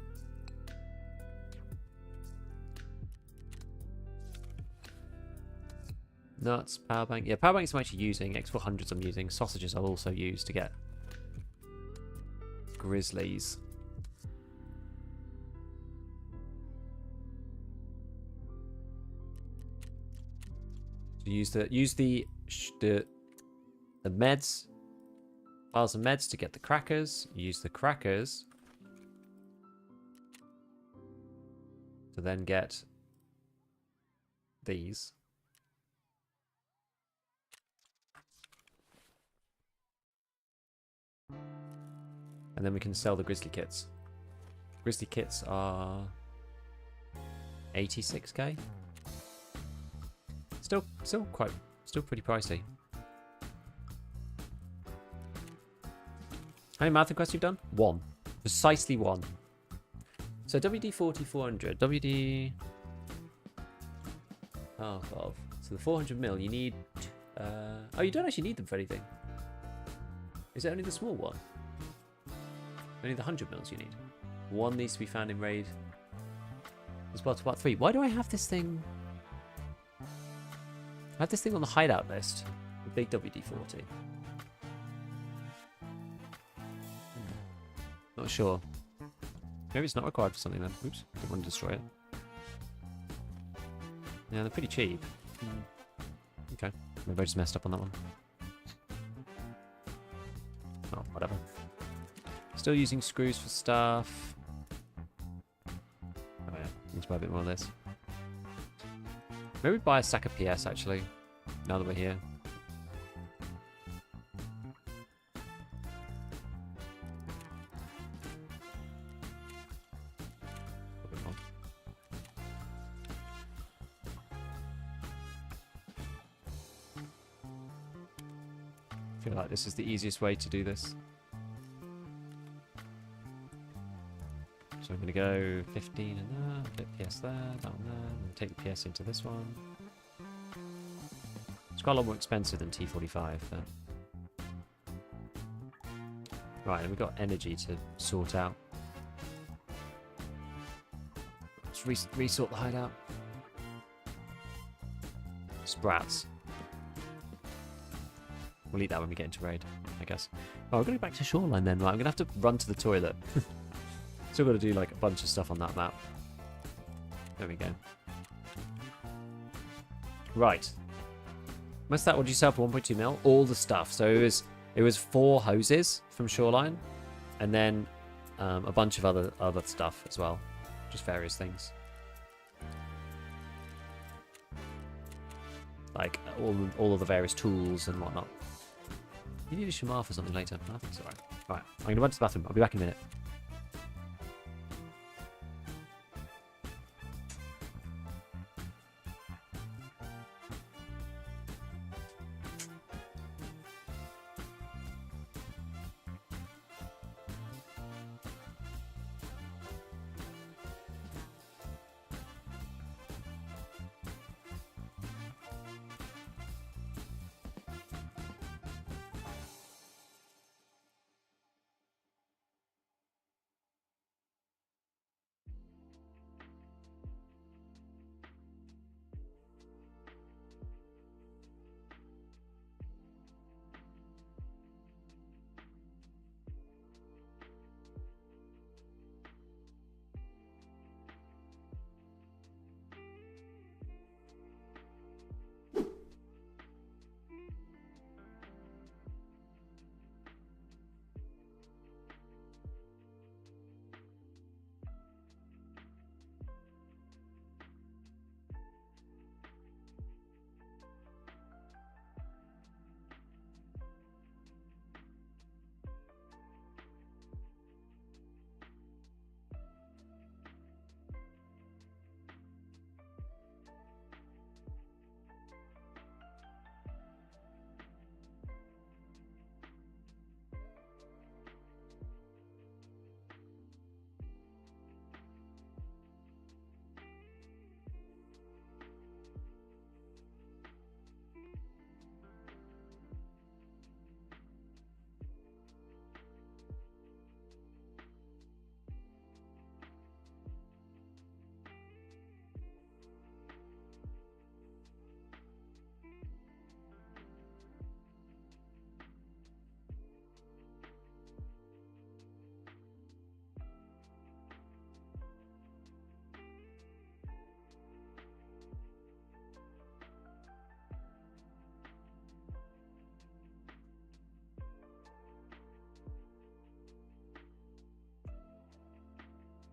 Nuts, power bank. Yeah, power banks I'm actually using. X400s I'm using. Sausages I'll also use to get grizzlies. So use the meds, files and meds to get the crackers. Use the crackers to then get these. And then we can sell the grizzly kits. Grizzly kits are 86k. Still pretty pricey. How many marathon quests you've done? 1. Precisely 1. So WD 4400, WD Tarkov. So the 400 mil, you need. Oh, you don't actually need them for anything. Is it only the small one? Only the 100 mils you need. 1 needs to be found in raid. As well to part 3. Why do I have this thing? I have this thing on the hideout list. The big WD-40. Not sure. Maybe it's not required for something then. Oops, didn't want to destroy it. Yeah, they're pretty cheap. Okay, maybe I just messed up on that one. Oh, whatever. Still using screws for stuff. Oh yeah, let's buy a bit more of this. Maybe buy a stack of PS actually, now that we're here. A bit more. I feel like this is the easiest way to do this. So I'm going to go 15 in there, bit PS there, that one there, and take the PS into this one. It's quite a lot more expensive than T45. But... Right, and we've got energy to sort out. Let's resort the hideout. Sprats. We'll eat that when we get into raid, I guess. Oh, we're going to go back to Shoreline then. Right, I'm going to have to run to the toilet. Still got to do like a bunch of stuff on that map. There we go. Right. What's that? What did you sell for 1.2 mil? All the stuff. So it was 4 hoses from Shoreline, and then a bunch of other stuff as well, just various things. Like all of the various tools and whatnot. You need a shamar for something later. I think it's alright. Right, I'm gonna run to the bathroom. I'll be back in a minute.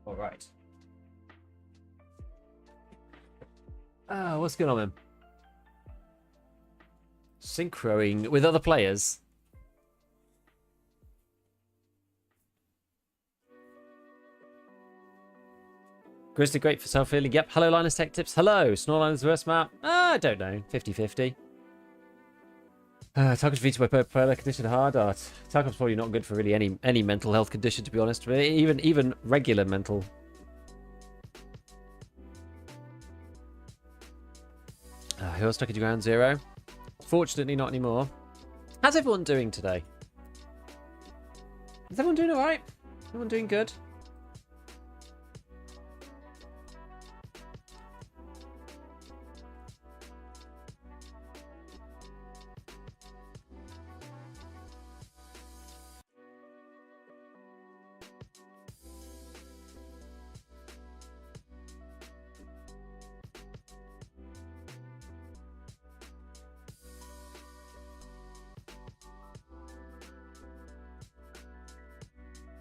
All right. What's going on, man? Synchroing with other players. Grizzly, great for self-healing. Yep. Hello, Linus Tech Tips. Hello. Snorliner's worst map. I don't know. 50-50. Tarkov's defeated by polar condition hard art. Tarkov's probably not good for really any mental health condition, to be honest. But even regular mental. Who else stuck at ground zero? Fortunately, not anymore. How's everyone doing today? Is everyone doing alright? Everyone doing good?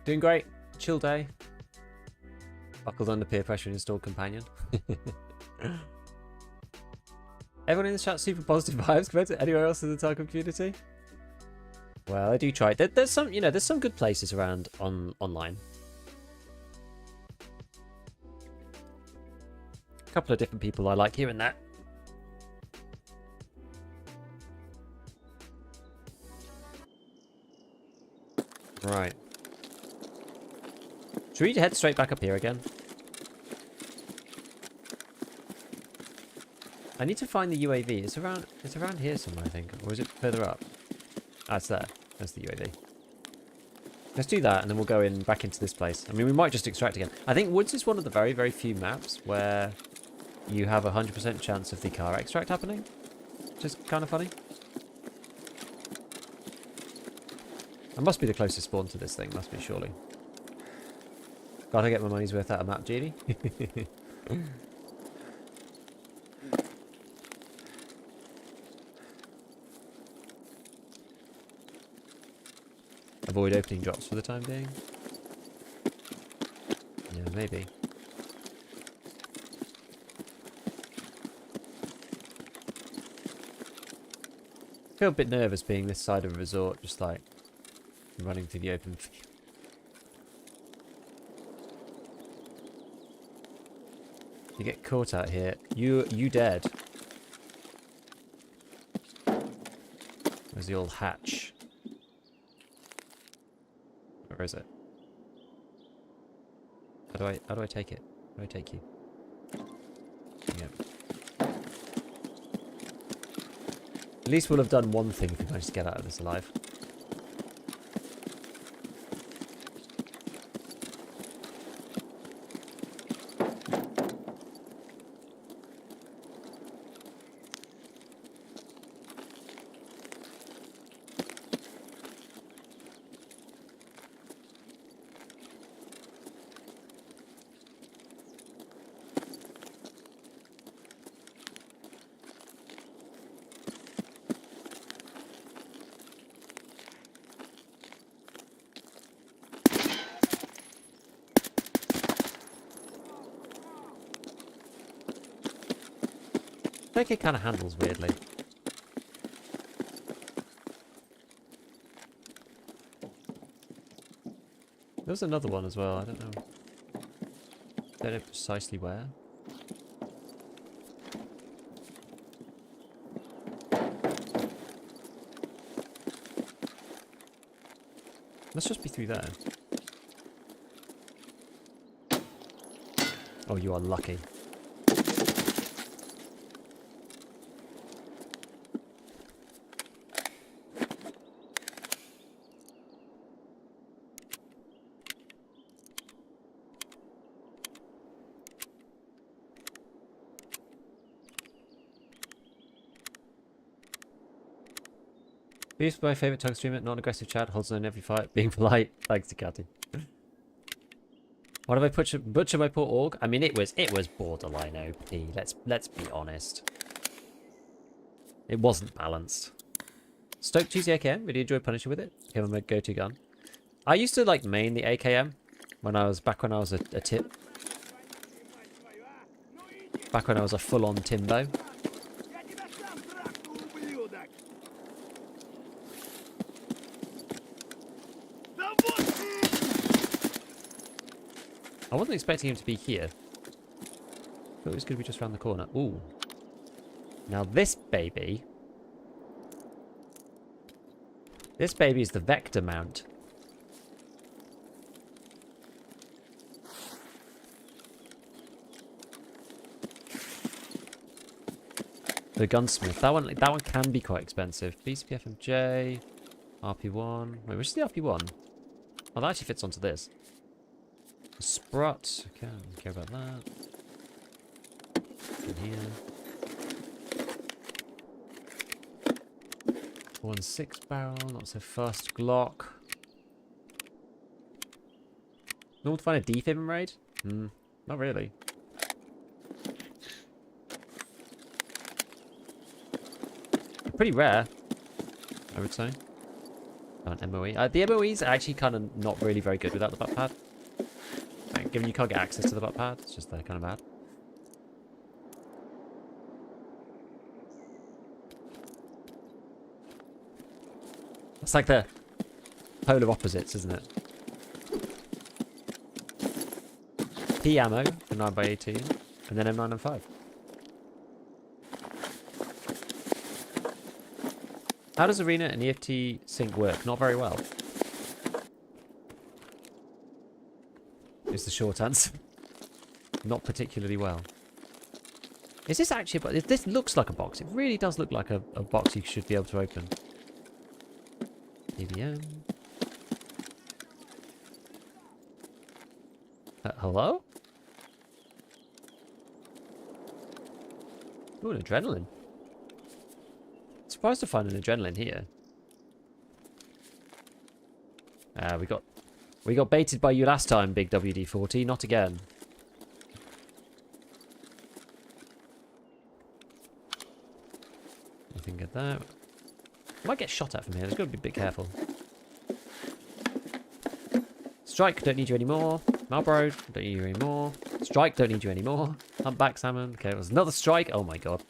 Doing great. Chill day. Buckled under peer pressure and installed companion. Everyone in the chat super positive vibes compared to anywhere else in the Tarkov community. Well, I do try. There's some, there's some good places around online. A couple of different people I like here and there. Right. Should we head straight back up here again? I need to find the UAV. It's around here somewhere, I think. Or is it further up? Ah, it's there. That's the UAV. Let's do that, and then we'll go back into this place. I mean, we might just extract again. I think Woods is one of the very, very few maps where you have a 100% chance of the car extract happening. Which is kind of funny. That must be the closest spawn to this thing, must be, surely. Gotta get my money's worth out of map, Genie. Avoid opening drops for the time being. Yeah, maybe. I feel a bit nervous being this side of a resort, just like running through the open field. You get caught out here. You dead. Where's the old hatch? Where is it? How do I take it? How do I take you? Yeah. At least we'll have done one thing if we manage to get out of this alive. I think it kind of handles weirdly. There's another one as well, I don't know. Don't know precisely where. Must just be through there. Oh, you are lucky. Who's my favourite tongue streamer? Non-aggressive chat, holds on in every fight, being polite. Thanks to Catty. What have I butcher my poor org? I mean, it was borderline OP. Let's be honest. It wasn't balanced. Stoke cheesy AKM. Really enjoy Punisher with it. Became my go-to gun. I used to like main the AKM When I was back when I was a tip. Back when I was a full-on Timbo. Я тебя сам трахну, ублюдок! Да вот! I wasn't expecting him to be here. I thought it was going to be just around the corner. Ooh. Now this baby... This baby is the Vector mount. The gunsmith. That one can be quite expensive. BCPFMJ, RP1. Wait, which is the RP1? Oh, that actually fits onto this. The Sprut. Okay, I don't care about that. In here. 1.6 barrel, not so fast. Glock. Normal to find a defib in raid? Not really. Pretty rare, I would say. Oh, an MOE. The MOEs are actually kind of not really very good without the butt pad. Like, given you can't get access to the butt pad, it's just they're kind of bad. It's like the polar opposites, isn't it? P ammo for 9x18, and then M995. How does Arena and EFT sync work? Not very well. Is the short answer. Not particularly well. Is this actually... This looks like a box. It really does look like a box you should be able to open. PBM. Hello? Ooh, an adrenaline. Surprised to find an adrenaline here. We got baited by you last time, big WD-40. Not again. Nothing good there. Might get shot at from here. There's got to be a bit careful. Strike, don't need you anymore. Marlboro, don't need you anymore. Strike, don't need you anymore. Humpback salmon. Okay, it was another strike. Oh my god.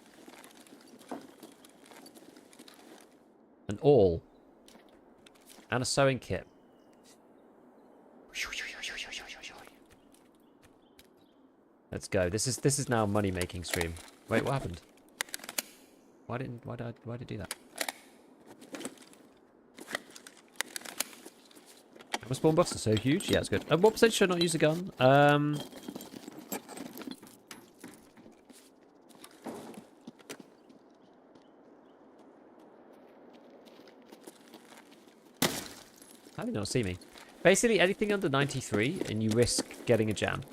An awl. And a sewing kit. Let's go. This is now a money making stream. Wait, what happened? Why did I do that? Our spawn buffs are so huge. Yeah, it's good. What percentage should I not use a gun? How did you not see me? Basically, anything under 93 and you risk getting a jam.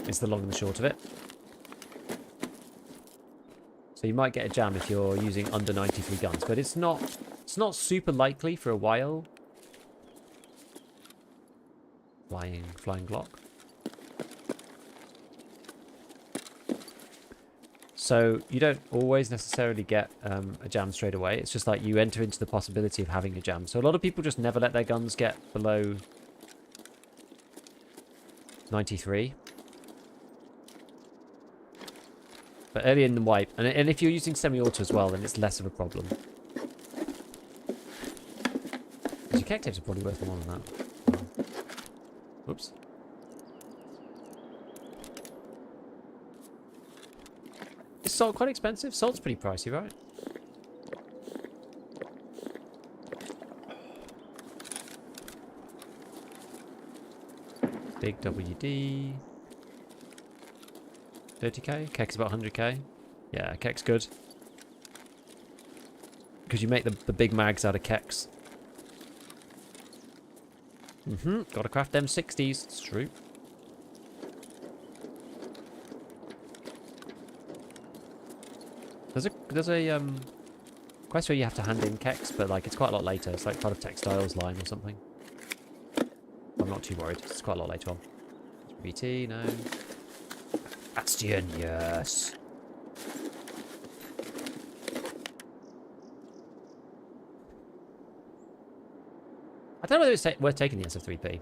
It's the long and the short of it. So you might get a jam if you're using under 93 guns, but it's not super likely for a while. Flying Glock. So you don't always necessarily get a jam straight away. It's just like you enter into the possibility of having a jam. So a lot of people just never let their guns get below 93. But early in the wipe, and if you're using semi-auto as well, then it's less of a problem. Because your keg tapes are probably worth more than that. Oh. Whoops. Is salt quite expensive? Salt's pretty pricey, right? Big WD. 30k? Kek's about 100k. Yeah, Kek's good. Because you make the big mags out of Keks. Gotta craft them 60s. It's true. There's a quest where you have to hand in Keks, but like it's quite a lot later. It's like part of textiles line or something. I'm not too worried. It's quite a lot later on. BT, no. Bastion, yes. don't know whether it's worth taking the SF3P.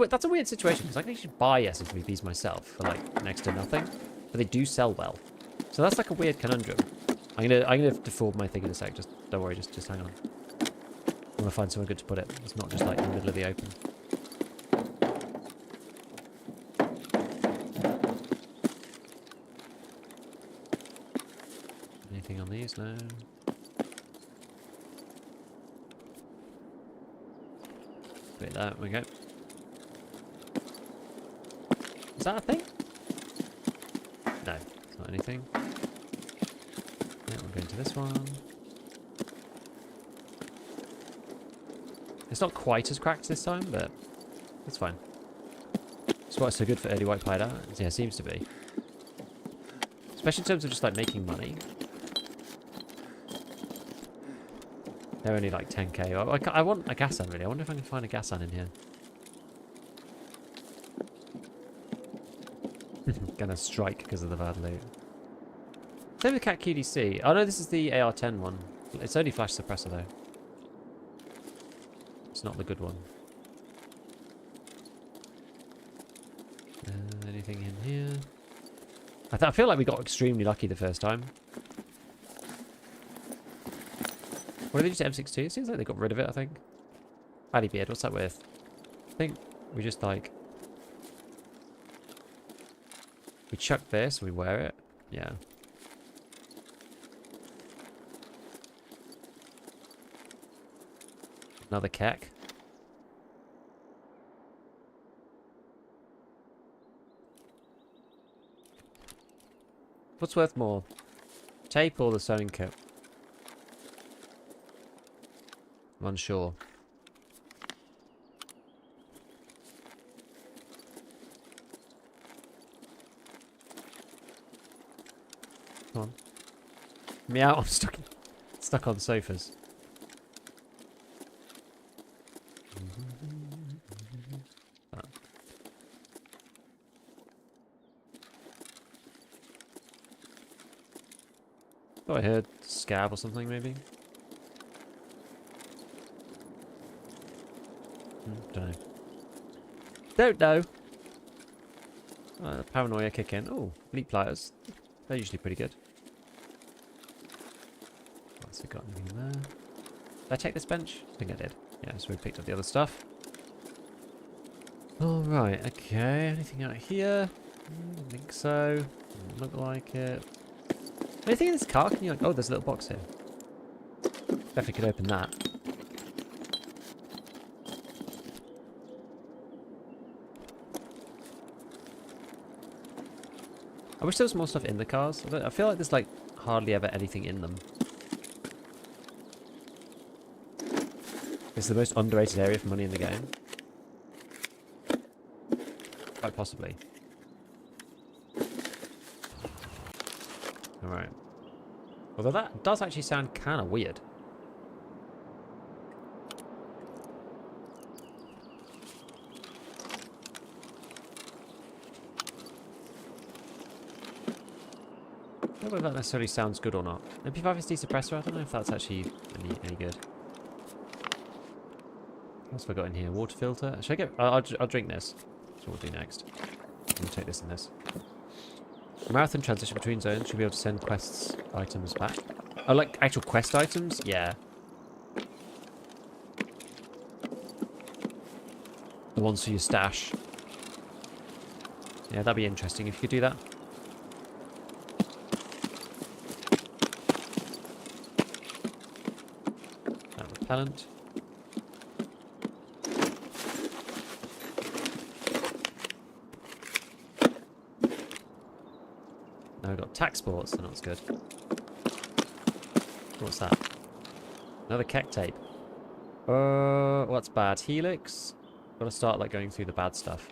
That's a weird situation, because I can actually buy SF3Ps myself for, like, next to nothing. But they do sell well. So that's, like, a weird conundrum. I'm gonna default my thing in a sec. Just don't worry, just hang on. I want to find somewhere good to put it. It's not just, like, in the middle of the open. Anything on these? No. Put it there, we go. Is that a thing? No, it's not anything. Yeah, we'll go into this one. It's not quite as cracked this time, but it's fine. That's why it's so good for early wipe hideout. Yeah, it seems to be. Especially in terms of just like making money. They're only like 10k. I want a gas hand really. I wonder if I can find a gas hand in here. Gonna strike because of the bad loot. Same with Cat QDC. Oh no, this is the AR-10 one. It's only flash suppressor though. It's not the good one. Anything in here? I feel like we got extremely lucky the first time. What did they just M62? It seems like they got rid of it, I think. Paddy Beard, what's that with? I think we just like... We chuck this, we wear it. Yeah. Another keck. What's worth more? Tape or the sewing kit? I'm unsure. Come on. Meow, I'm stuck on sofas. Oh, I heard Scav or something, maybe? Don't know. Don't know! Paranoia kick in. Oh, elite pliers. They're usually pretty good. What's we got anything there? Did I take this bench? I think I did. Yeah, so we picked up the other stuff. Alright, okay. Anything out here? I don't think so. Doesn't look like it. Anything in this car? Can you like... Oh, there's a little box here. Definitely could open that. I wish there was more stuff in the cars. I feel like there's like hardly ever anything in them. It's the most underrated area for money in the game. Quite possibly. Alright. Although that does actually sound kind of weird. I don't know if that necessarily sounds good or not. MP5SD suppressor, I don't know if that's actually any good. What else have I got in here? Water filter. Should I get... I'll drink this. That's what we'll do next. I'm going to take this and this. Marathon transition between zones. Should be able to send quests items back. Oh, like actual quest items? Yeah. The ones for your stash. Yeah, that'd be interesting if you could do that. Repellent. Now we've got tax sports, so not as good. What's that? Another keck tape. What's bad? Helix? Gotta start like going through the bad stuff.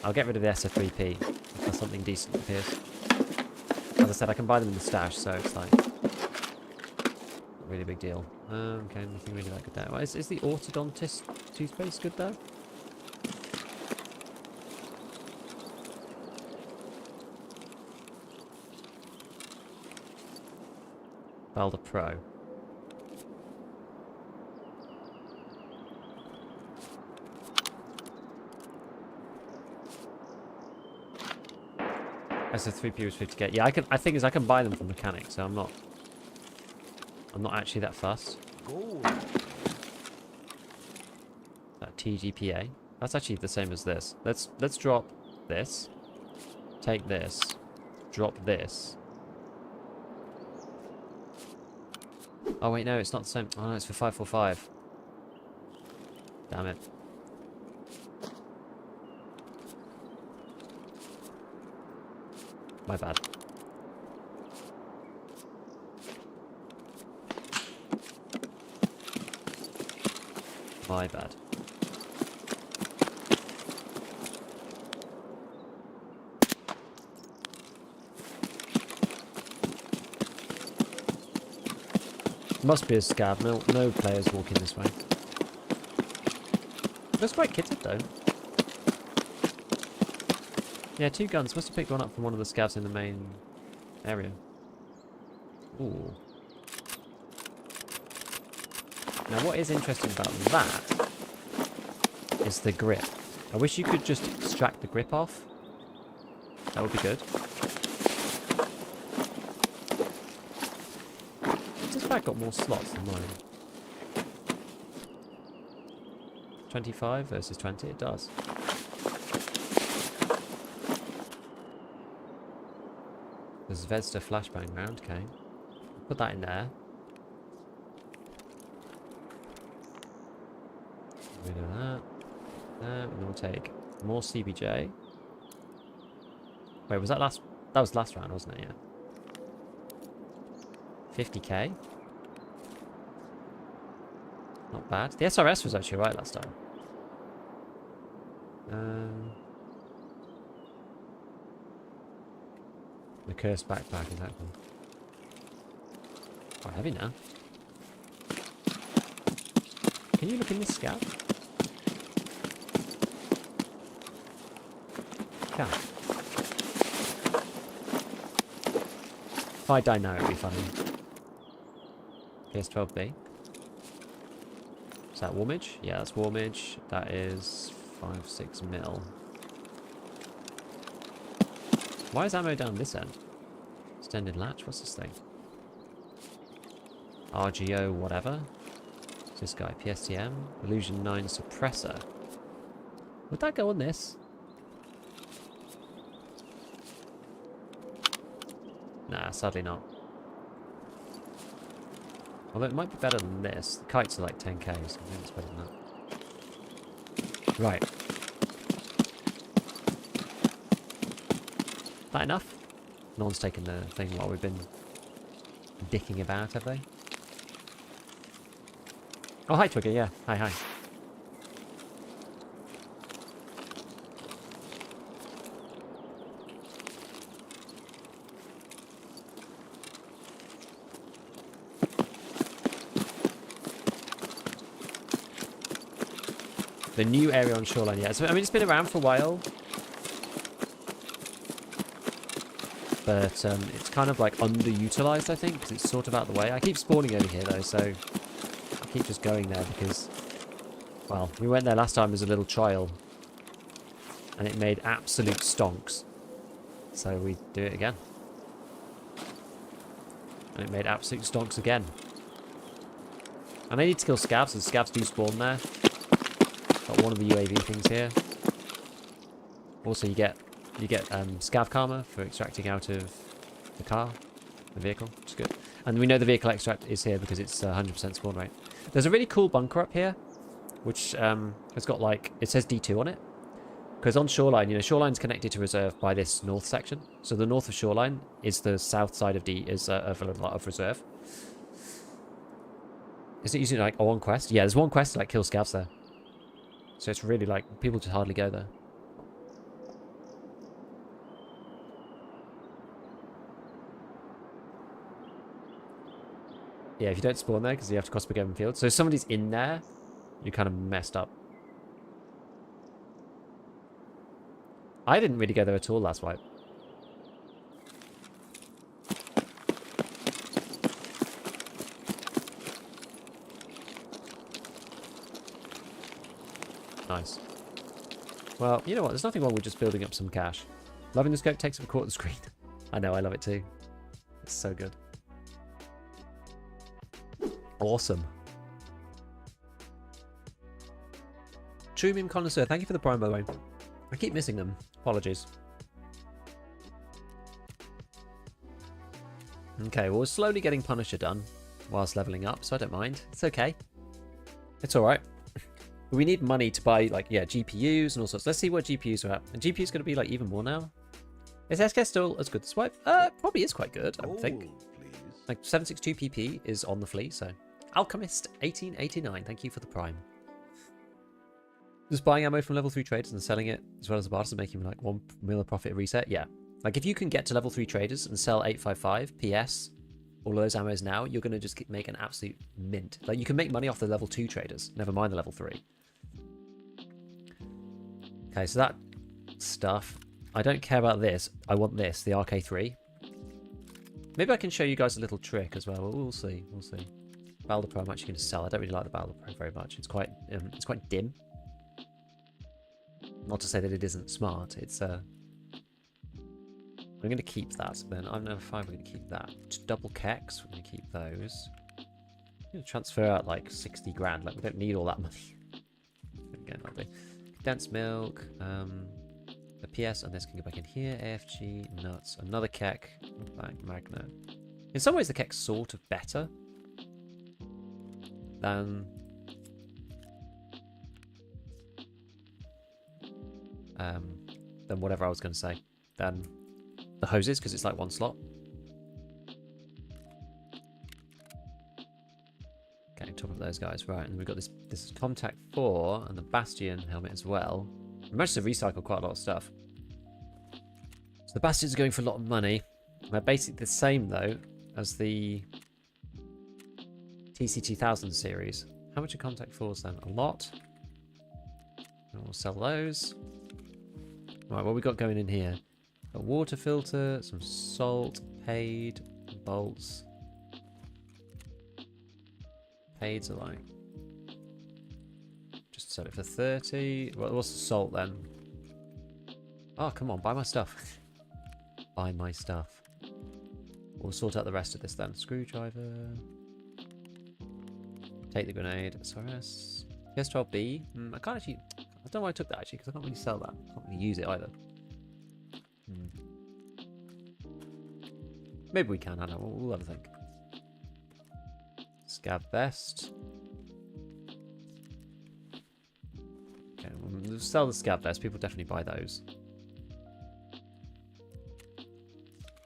I'll get rid of the SF3P if something decent appears. As I said, I can buy them in the stash, so it's like really big deal. Okay, nothing really that good there. Well, is the orthodontist toothpaste good though? Balder Pro. That's a 3P was 50k. Yeah, I think is I can buy them from mechanics, so I'm not actually that fussed. Gold. That TGPA. That's actually the same as this. Let's drop this. Take this. Drop this. Oh wait, no, it's not the same. Oh no, it's for 545. Damn it. My bad. My bad. Must be a Scav. No players walking this way. Looks quite kitted though. Yeah, 2 guns. Must have picked one up from one of the Scavs in the main area. Ooh. Now what is interesting about that is the grip. I wish you could just extract the grip off. That would be good. This bag got more slots than mine. 25 versus 20, it does. The Zvezda flashbang round, okay. Put that in there. Rid of that. And then we'll take more CBJ. Wait, was that last? That was last round, wasn't it? Yeah. 50k. Not bad. The SRS was actually right last time. The cursed backpack, is that one? Quite heavy now. Can you look in this scout? Can. If I die now, it'd be funny. PS12B. Is that warmage? Yeah, that's warmage. That is 5-6 mil. Why is ammo down this end? Extended latch? What's this thing? RGO whatever. What's this guy? PSTM? Illusion 9 suppressor. Would that go on this? Nah, sadly not. Although it might be better than this. The kites are like 10k, so I think it's better than that. Right. That enough? No one's taken the thing while we've been dicking about, have they? Oh, hi, Twigger, yeah. Hi, hi. The new area on Shoreline, yeah. So, I mean, it's been around for a while. But it's kind of like underutilized, I think, because it's sort of out of the way. I keep spawning over here, though, so I keep just going there because, well, we went there last time as a little trial, and it made absolute stonks. So we do it again. And it made absolute stonks again. And I need to kill scavs, and scavs do spawn there. Got one of the UAV things here. Also, you get scav karma for extracting out of the car, the vehicle, which is good. And we know the vehicle extract is here because it's 100% spawn rate. There's a really cool bunker up here, which has got like, it says D2 on it. Because on Shoreline, you know, Shoreline's connected to Reserve by this north section. So the north of Shoreline is the south side of of Reserve. Is it usually like one quest? Yeah, there's one quest to like kill scavs there. So it's really like, people just hardly go there. Yeah, if you don't spawn there, because you have to cross big open field. So if somebody's in there, you're kind of messed up. I didn't really go there at all last wipe. Nice. Well, you know what? There's nothing wrong with just building up some cash. Loving the scope takes up a quarter of the screen. I know, I love it too. It's so good. Awesome. True meme connoisseur, thank you for the prime, by the way. I keep missing them. Apologies. Okay, well, we're slowly getting Punisher done whilst leveling up, so I don't mind. It's okay. It's alright. We need money to buy, like, yeah, GPUs and all sorts. Let's see what GPUs are at. And GPU's going to be, like, even more now. Is SK still as good as Swipe? Probably is quite good, I would think. Like, 762 PP is on the Flea, so... Alchemist 1889, thank you for the prime. Just buying ammo from level 3 traders and selling it as well as the barters and making like 1 mil of profit reset? Yeah. Like if you can get to level 3 traders and sell 855 PS, all of those ammos now, you're going to just make an absolute mint. Like you can make money off the level 2 traders, never mind the level 3. Okay, so that stuff. I don't care about this. I want this, the RK3. Maybe I can show you guys a little trick as well. We'll see. We'll see. Balder Pro I'm actually going to sell. I don't really like the Balder Pro very much. It's quite dim. Not to say that it isn't smart. It's I'm going to keep that. Then I'm number 5. We're going to keep that. Double keks. We're going to keep those. I'm going to transfer out like 60 grand. Like we don't need all that money. Again, I'll do condensed milk. The PS and this can go back in here. AFG nuts. Another kek. Back magnet. In some ways, the kek's sort of better than whatever I was going to say. Than the hoses, because it's like one slot. Okay, top of those guys. Right, and we've got this is Contact 4 and the Bastion helmet as well. We managed to recycle quite a lot of stuff. So the Bastions are going for a lot of money. They're basically the same, though, as the TC2000 series. How much are Contact 4s then? A lot. And we'll sell those. Right, what we got going in here? A water filter, some salt, paid, bolts. Paids are like... Just sell it for 30. What's the salt then? Oh, come on, buy my stuff. Buy my stuff. We'll sort out the rest of this then. Screwdriver. Take the grenade. SRS. PS12B. I can't actually... I don't know why I took that actually, because I can't really sell that. I can't really use it either. Maybe we can, I don't know. We'll have a think. Scav vest. Okay, we'll sell the Scav vest. People definitely buy those.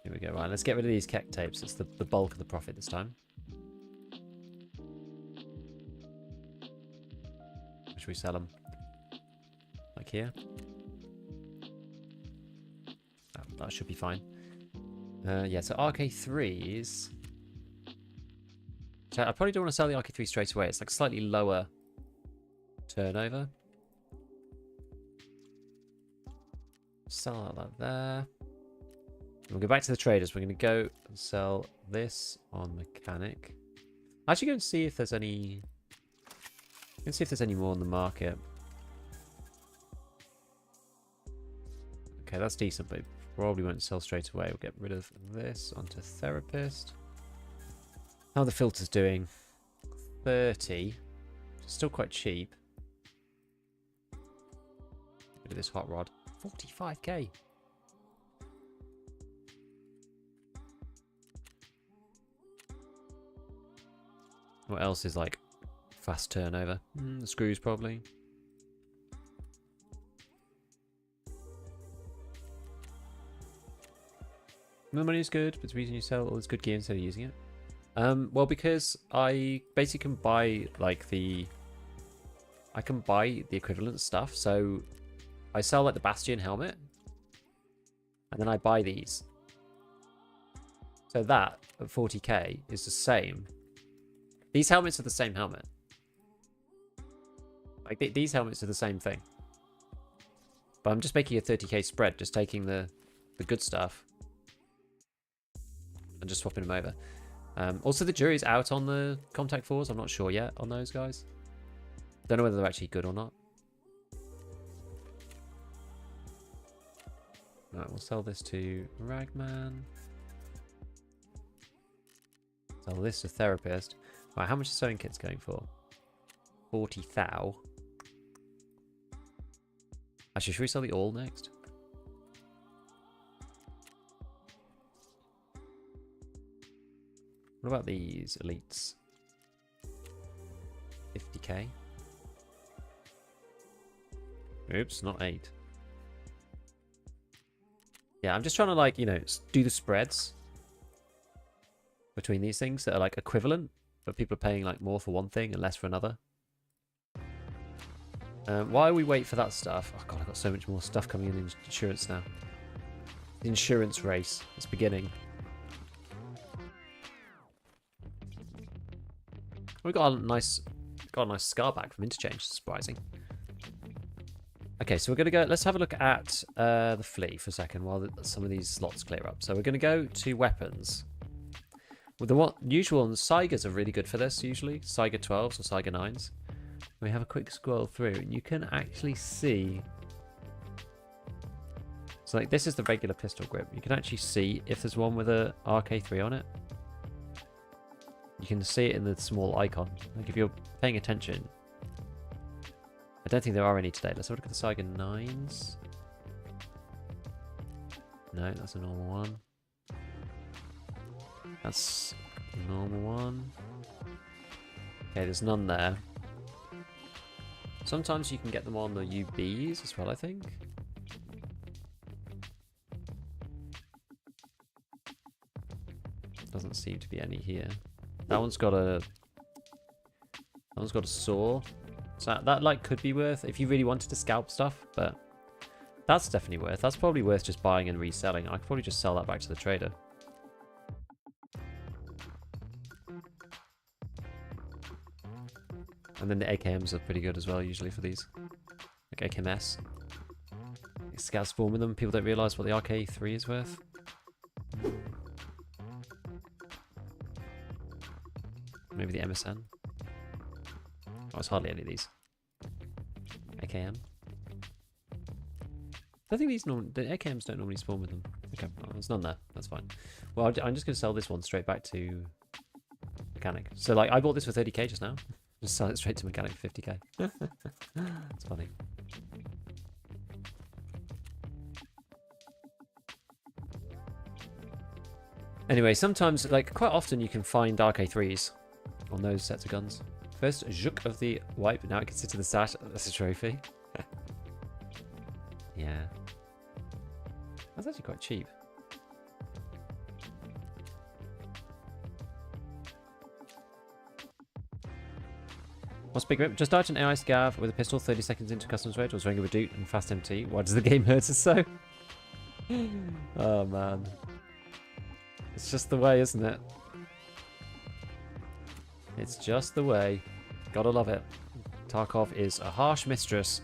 Here we go. Right, let's get rid of these kek tapes. It's the bulk of the profit this time. Should we sell them? Like here? Oh, that should be fine. Yeah, so RK3s. So I probably don't want to sell the RK3 straight away. It's like slightly lower turnover. Sell that there. We'll go back to the traders. We're going to go and sell this on mechanic. Actually, go and see if there's any. Let's see if there's any more on the market. Okay, that's decent, but it probably won't sell straight away. We'll get rid of this onto therapist. How are the filters doing? 30. Still quite cheap. Rid of this hot rod. 45k. What else is like fast turnover? The screws probably. The money is good, but the reason you sell all this good gear instead of using it. Well, because I basically can buy like I can buy the equivalent stuff. So I sell like the Bastion helmet, and then I buy these. So that at 40k is the same. These helmets are the same helmet. Like these helmets are the same thing. But I'm just making a 30k spread, just taking the good stuff and just swapping them over. Also, the jury's out on the Contact 4s. I'm not sure yet on those guys. Don't know whether they're actually good or not. Alright, we'll sell this to Ragman. Sell this to Therapist. Right, how much is sewing kits going for? 40 thou. Actually, should we sell the all next? What about these elites? 50k. Oops, not 8. Yeah, I'm just trying to, like, you know, do the spreads between these things that are, like, equivalent, but people are paying, like, more for one thing and less for another. While we wait for that stuff... Oh, God, I've got so much more stuff coming in insurance now. The insurance race is beginning. We got a nice scar back from Interchange. Surprising. Okay, so we're going to go... Let's have a look at the Flea for a second while some of these slots clear up. So we're going to go to weapons. Well, the usual ones, Saigers are really good for this, usually. Saiga 12s or Saiga 9s. We have a quick scroll through, and you can actually see... So, like, this is the regular pistol grip. You can actually see if there's one with a RK3 on it. You can see it in the small icon. Like, if you're paying attention... I don't think there are any today. Let's have a look at the Saiga 9s. No, that's a normal one. That's a normal one. Okay, there's none there. Sometimes you can get them on the UBs as well, I think. Doesn't seem to be any here. That one's got a... That one's got a saw. So that like could be worth if you really wanted to scalp stuff, but that's definitely worth. That's probably worth just buying and reselling. I could probably just sell that back to the trader. And then the AKMs are pretty good as well, usually for these. Like AKMS. Scav spawn with them. People don't realise what the RK3 is worth. Maybe the MSN. Oh, it's hardly any of these. AKM. I think these the AKMs don't normally spawn with them. Okay, well, there's none there. That's fine. Well, I'm just going to sell this one straight back to Mechanic. So, like, I bought this for 30k just now. Just sell it straight to Mechanic for 50k. It's funny. Anyway, sometimes, like, quite often you can find RK3s on those sets of guns. First Juk of the wipe, now it can sit in the stash as a trophy. Yeah. That's actually quite cheap. What's big rip? Just dodge an AI scav with a pistol 30 seconds into customs rate or swing of a doot and fast MT. Why does the game hurt us so? Oh man. It's just the way, isn't it? It's just the way. Gotta love it. Tarkov is a harsh mistress.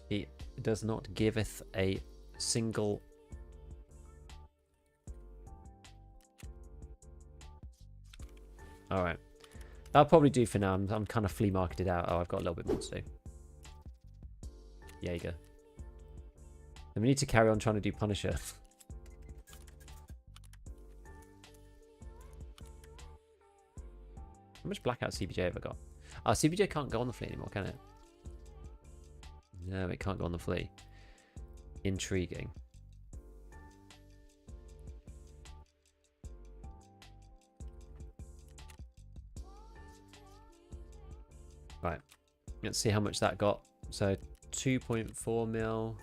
He does not giveth a single... Alright. That'll probably do for now. I'm kind of flea marketed out. Oh, I've got a little bit more to do. Jaeger. And we need to carry on trying to do Punisher. How much blackout CBJ have I got? Oh, CBJ can't go on the Flea anymore, can it? No, it can't go on the Flea. Intriguing. Right. Let's see how much that got. So 2.4 mil.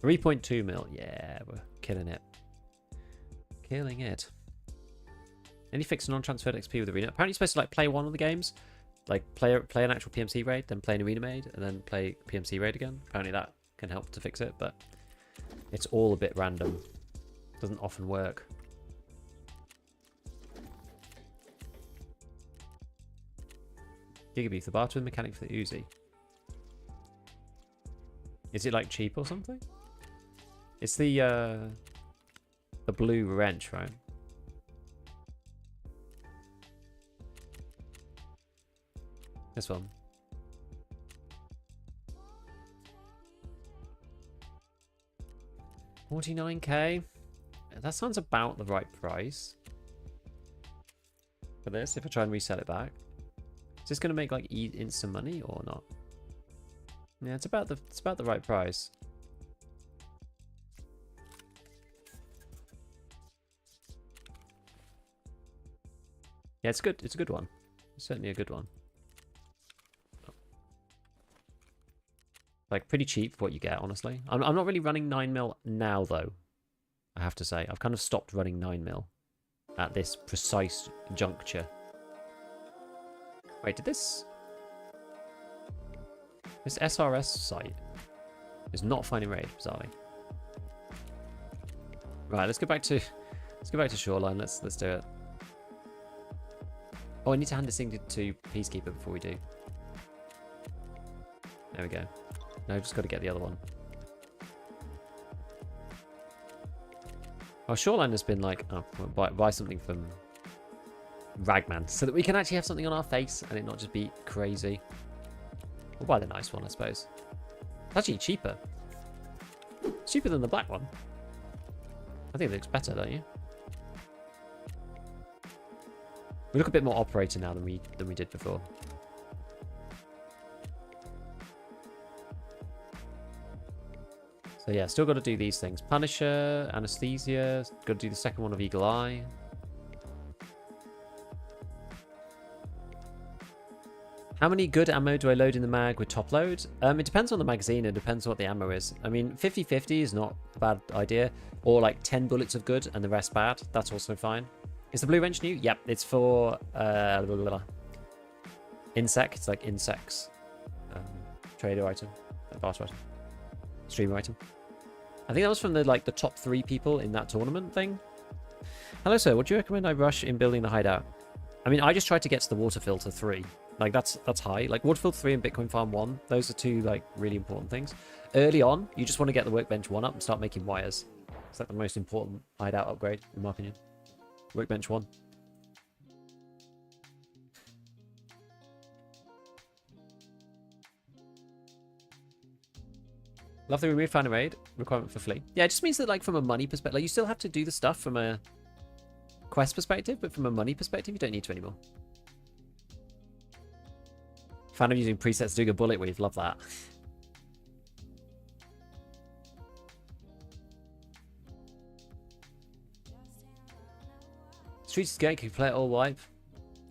3.2 mil. Yeah, we're killing it. Killing it. Any fixed non-transferred XP with Arena? Apparently you're supposed to like play one of the games. Like play an actual PMC raid, then play an Arena raid, and then play PMC raid again. Apparently that can help to fix it, but it's all a bit random. Doesn't often work. Gigabeef, the barter with mechanic for the Uzi. Is it like cheap or something? It's the blue wrench, right? This one. 49k. That sounds about the right price for this. If I try and resell it back, is this going to make like instant money or not? Yeah, it's about the right price. Yeah, it's good. It's a good one. It's certainly a good one. Like pretty cheap for what you get, honestly. I'm not really running 9mm now though. I have to say, I've kind of stopped running 9mm at this precise juncture. Wait, did this SRS site is not finding raid, bizarrely. Right, let's go back to Shoreline. Let's do it. Oh, I need to hand this thing to Peacekeeper before we do. There we go. No, just got to get the other one. Oh, Shoreline has been like, oh, buy something from Ragman so that we can actually have something on our face and it not just be crazy. We'll buy the nice one, I suppose. It's actually cheaper. It's cheaper than the black one. I think it looks better, don't you? We look a bit more operator now than we did before. So yeah, still got to do these things. Punisher, Anesthesia, got to do the second one of Eagle Eye. How many good ammo do I load in the mag with top load? It depends on the magazine, it depends on what the ammo is. I mean, 50-50 is not a bad idea. Or like 10 bullets of good and the rest bad, that's also fine. Is the blue wrench new? Yep, it's for insect. It's like insects. Trader item, barter item, streamer item. I think that was from the top 3 people in that tournament thing. Hello, sir. What do you recommend I rush in building the hideout? I mean, I just tried to get to the water filter 3. Like that's high. Like water filter 3 and Bitcoin farm 1. Those are 2 like really important things. Early on, you just want to get the workbench 1 up and start making wires. It's like the most important hideout upgrade in my opinion. Workbench 1. Love the remove find a raid requirement for Flea. Yeah, it just means that like from a money perspective, like you still have to do the stuff from a quest perspective, but from a money perspective, you don't need to anymore. Fan of using presets doing a bullet weave. Love that. Streets is great. Can you play it all live?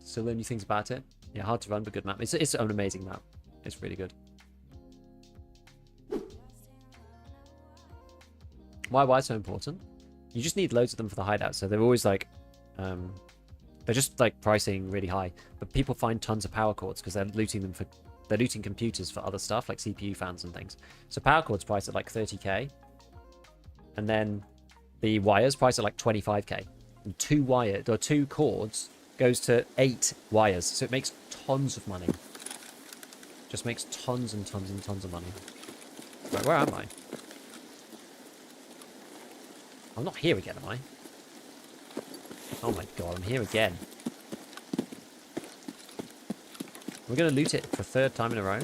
Still learn new things about it. Yeah, hard to run, but good map. It's an amazing map. It's really good. Why so important? You just need loads of them for the hideout, so they're always like, they're just like pricing really high. But people find tons of power cords because they're looting computers for other stuff like CPU fans and things. So power cords price at like 30k, and then the wires price at like 25k. And 2 cords goes to 8 wires, so it makes tons of money. Just makes tons and tons and tons of money. Right, where am I? I'm not here again, am I? Oh my god, I'm here again. We're gonna loot it for a 3rd time in a row.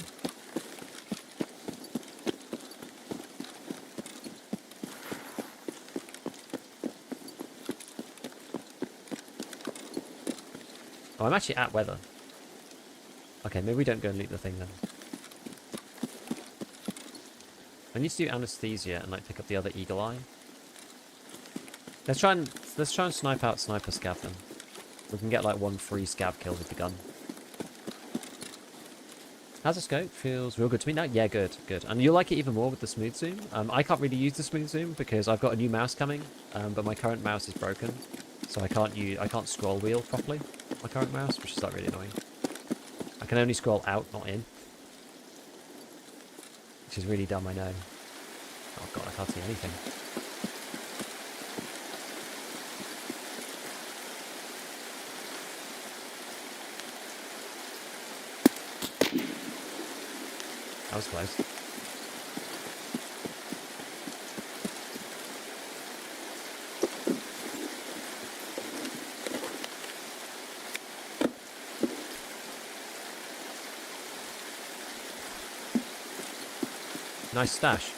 Oh, I'm actually at weather. Okay, maybe we don't go and loot the thing then. I need to do anesthesia and like pick up the other eagle eye. Let's try and snipe out sniper scav then. We can get like 1 free scav kill with the gun. How's the scope? Feels real good to me now. Yeah, good. And you'll like it even more with the smooth zoom. I can't really use the smooth zoom because I've got a new mouse coming, but my current mouse is broken, so I can't scroll wheel properly. My current mouse, which is like really annoying. I can only scroll out, not in, which is really dumb. I know. Oh god, I can't see anything. That was close. Nice stash.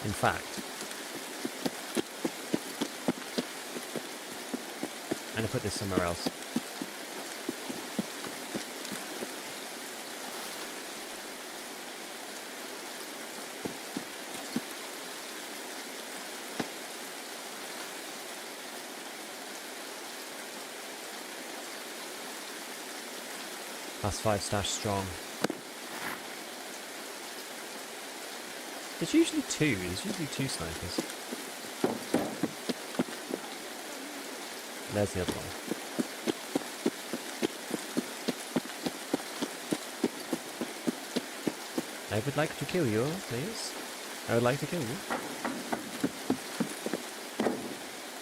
in fact. I'm going to put this somewhere else. Plus 5 stash strong. There's usually two. There's usually two snipers. There's the other one. I would like to kill you, please. I would like to kill you.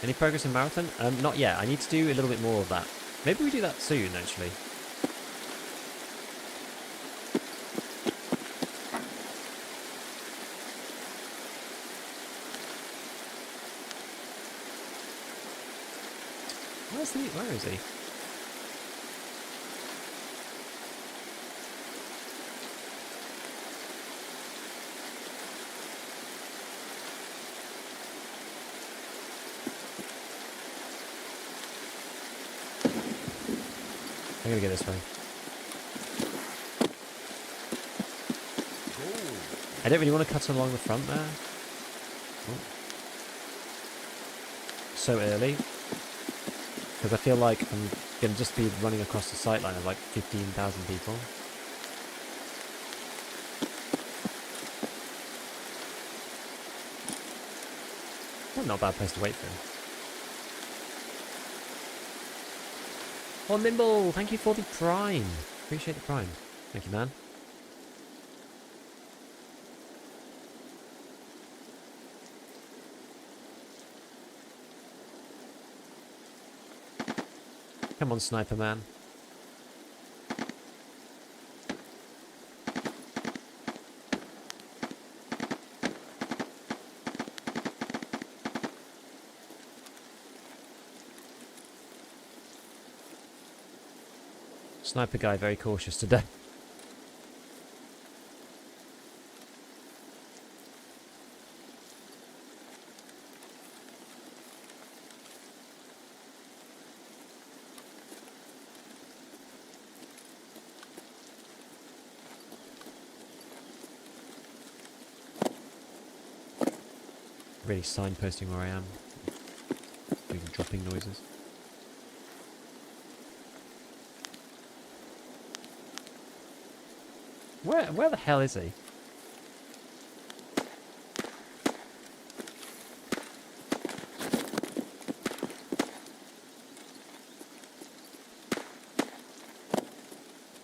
Any progress in marathon? Not yet. I need to do a little bit more of that. Maybe we do that soon, actually. Where is he? I'm gonna get this way. I don't really want to cut along the front there. Oh. So early. Because I feel like I'm going to just be running across the sight line of like 15,000 people. Well, not a bad place to wait for him. Oh, Nimble! Thank you for the prime. Appreciate the prime. Thank you, man. Come on, Sniper Man. Sniper guy very cautious today. Really signposting where I am. Doing dropping noises. Where the hell is he?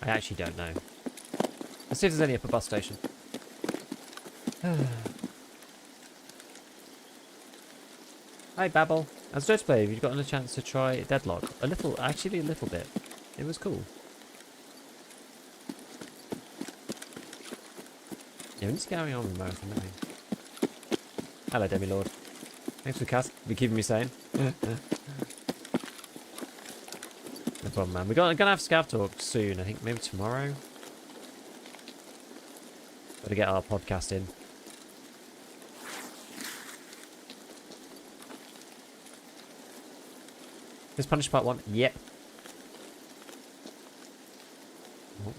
I actually don't know. Let's see if there's any up a bus station. Hi, Babel. As Dredge Play, have you gotten a chance to try Deadlock? Actually a little bit. It was cool. Yeah, what's going on with Marathon, don't we? Hello, Demilord. Thanks for the cast. Be keeping me sane. No problem, man. We're gonna have ScavTalk soon. I think maybe tomorrow. Gotta get our podcast in. Is Punish Part 1? Yep. Oh.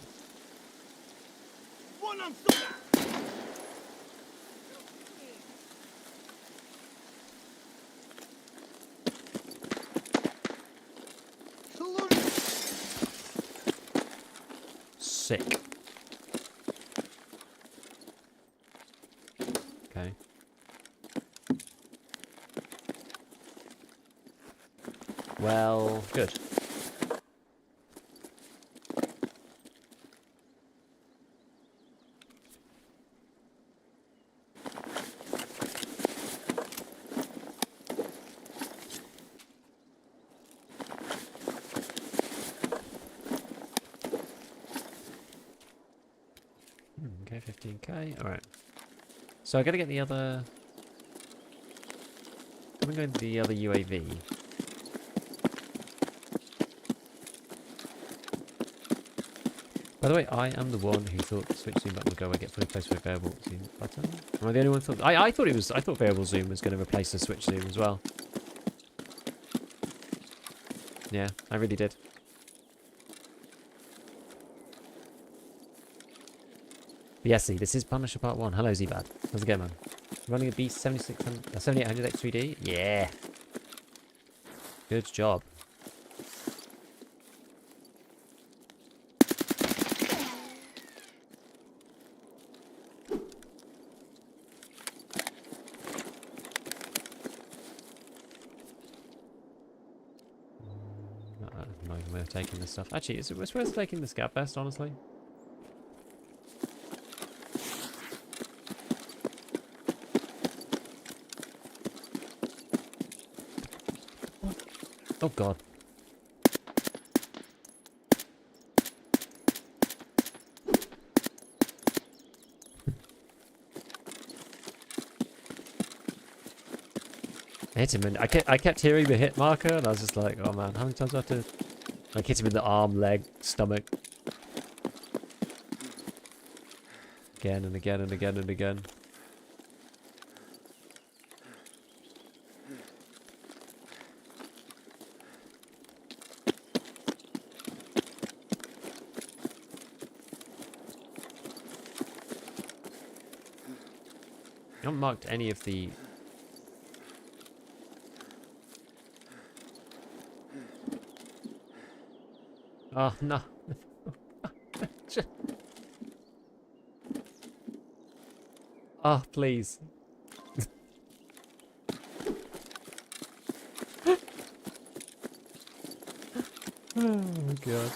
Sick. Okay. Well, good. Okay, 15k. All right. So I gotta get the other. I'm gonna go to the other UAV. By the way, I am the one who thought the switch zoom button would go away, get fully placed with variable zoom button. Am I the only one who thought? I thought it was. I thought variable zoom was going to replace the switch zoom as well. Yeah, I really did. But yes, see, this is Punisher Part 1. Hello, Zbad. How's it going, man? Running a B7600, 7800 X3D? Yeah. Good job. Not even worth taking this stuff. Actually, is it worth taking the Scav vest, honestly? Oh god. I hit him and I kept hearing the hit marker and I was just like, oh man, how many times do I have to like hit him in the arm, leg, stomach? Again and again and again and again. I haven't marked any of the... Oh, no. Oh, please. Oh, God.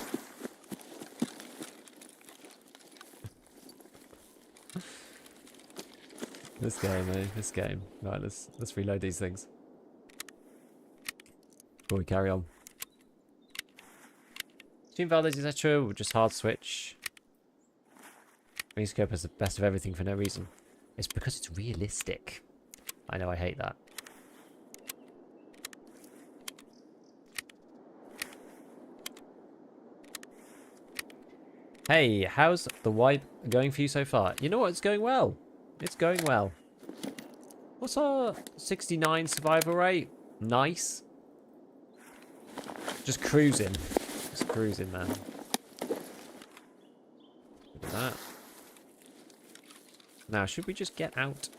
This game, eh? This game. Right, let's reload these things before we carry on. Team values, etc. We'll just hard switch. Scope has the best of everything for no reason. It's because it's realistic. I know, I hate that. Hey, how's the wipe going for you so far? You know what? It's going well. It's going well. What's our 69 survival rate? Nice. Just cruising. Just cruising, man. Look at that. Now, should we just get out?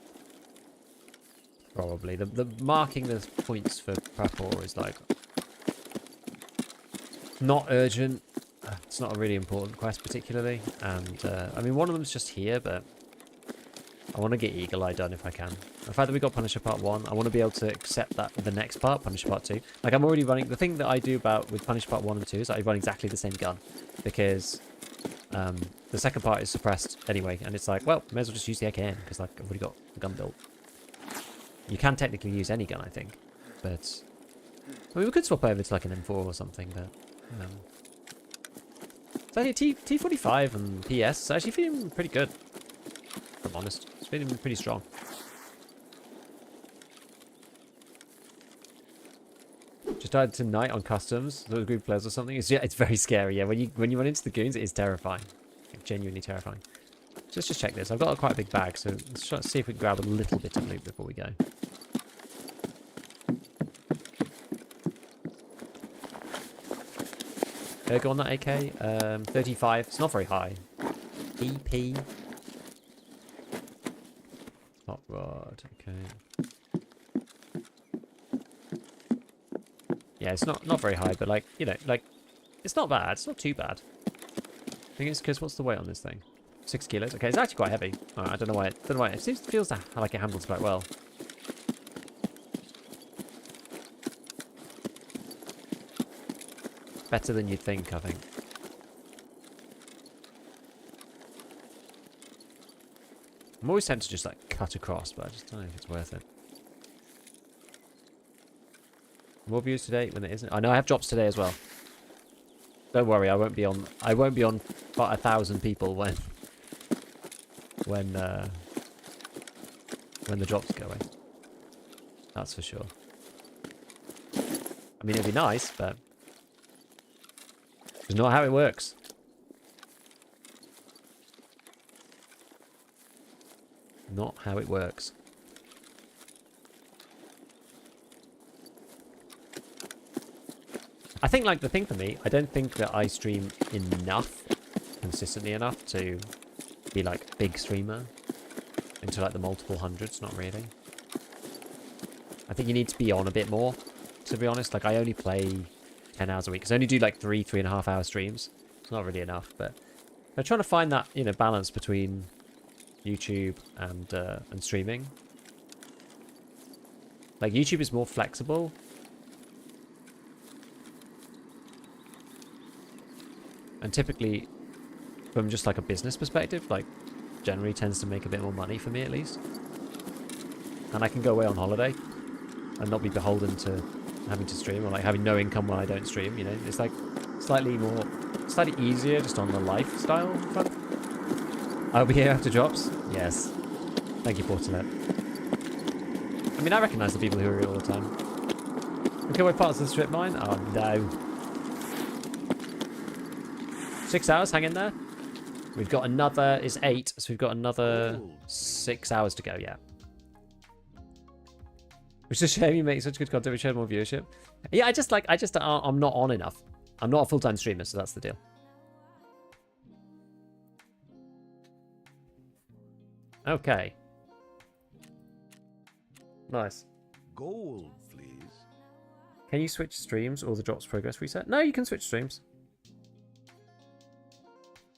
Probably. The marking the points for prep is like not urgent. It's not a really important quest particularly. And I mean, one of them's just here, but I want to get Eagle Eye done if I can. The fact that we got Punisher Part 1, I want to be able to accept that the next part, Punisher Part 2. Like, I'm already running... The thing that I do with Punisher Part 1 and 2 is that I run exactly the same gun. Because the second part is suppressed anyway. And it's like, well, may as well just use the AKM. Because, like, I've already got the gun built. You can technically use any gun, I think. But... I mean, we could swap over to, like, an M4 or something, but... So, yeah, T45 and PS is actually feeling pretty good. If I'm honest. It's feeling pretty strong. Just died tonight on customs. Those group players or something. It's very scary. Yeah, when you run into the goons, it is terrifying. Like, genuinely terrifying. So let's just check this. I've got quite a big bag, so let's try to see if we can grab a little bit of loot before we go. Go on that AK. 35. It's not very high. EP. Hot rod. Okay. Yeah, it's not very high, but like, you know, like, it's not bad. It's not too bad. I think it's because what's the weight on this thing? 6 kilos. Okay, it's actually quite heavy. I don't know why. It feels like it handles quite well. Better than you'd think, I think. I'm always tempted to just like cut across, but I just don't know if it's worth it. More views today when it isn't. I know I have drops today as well. Don't worry, I won't be on 1,000 people when the drops go in. That's for sure. I mean, it'd be nice, but it's not how it works. not how it works. I think, like, the thing for me, I don't think that I stream enough, consistently enough to be, like, big streamer into, like, the multiple hundreds. Not really. I think you need to be on a bit more, to be honest. Like, I only play 10 hours a week. I only do, like, 3.5 hour streams. It's not really enough, but I'm trying to find that, you know, balance between YouTube and streaming. Like, YouTube is more flexible. And typically, from just like a business perspective, like, generally tends to make a bit more money for me at least. And I can go away on holiday and not be beholden to having to stream, or like having no income when I don't stream, you know. It's like slightly easier just on the lifestyle front. I'll be here after drops. Yes. Thank you, Portalet. I mean, I recognise the people who are here all the time. Okay, what parts of the strip mine? Oh, no. 6 hours, hang in there. We've got another, it's 8, so we've got another 6 hours to go, yeah. Which is a shame you make such good content, we should have more viewership. Yeah, I'm not on enough. I'm not a full-time streamer, so that's the deal. Okay. Nice. Gold, please. Can you switch streams or the drops progress reset? No, you can switch streams.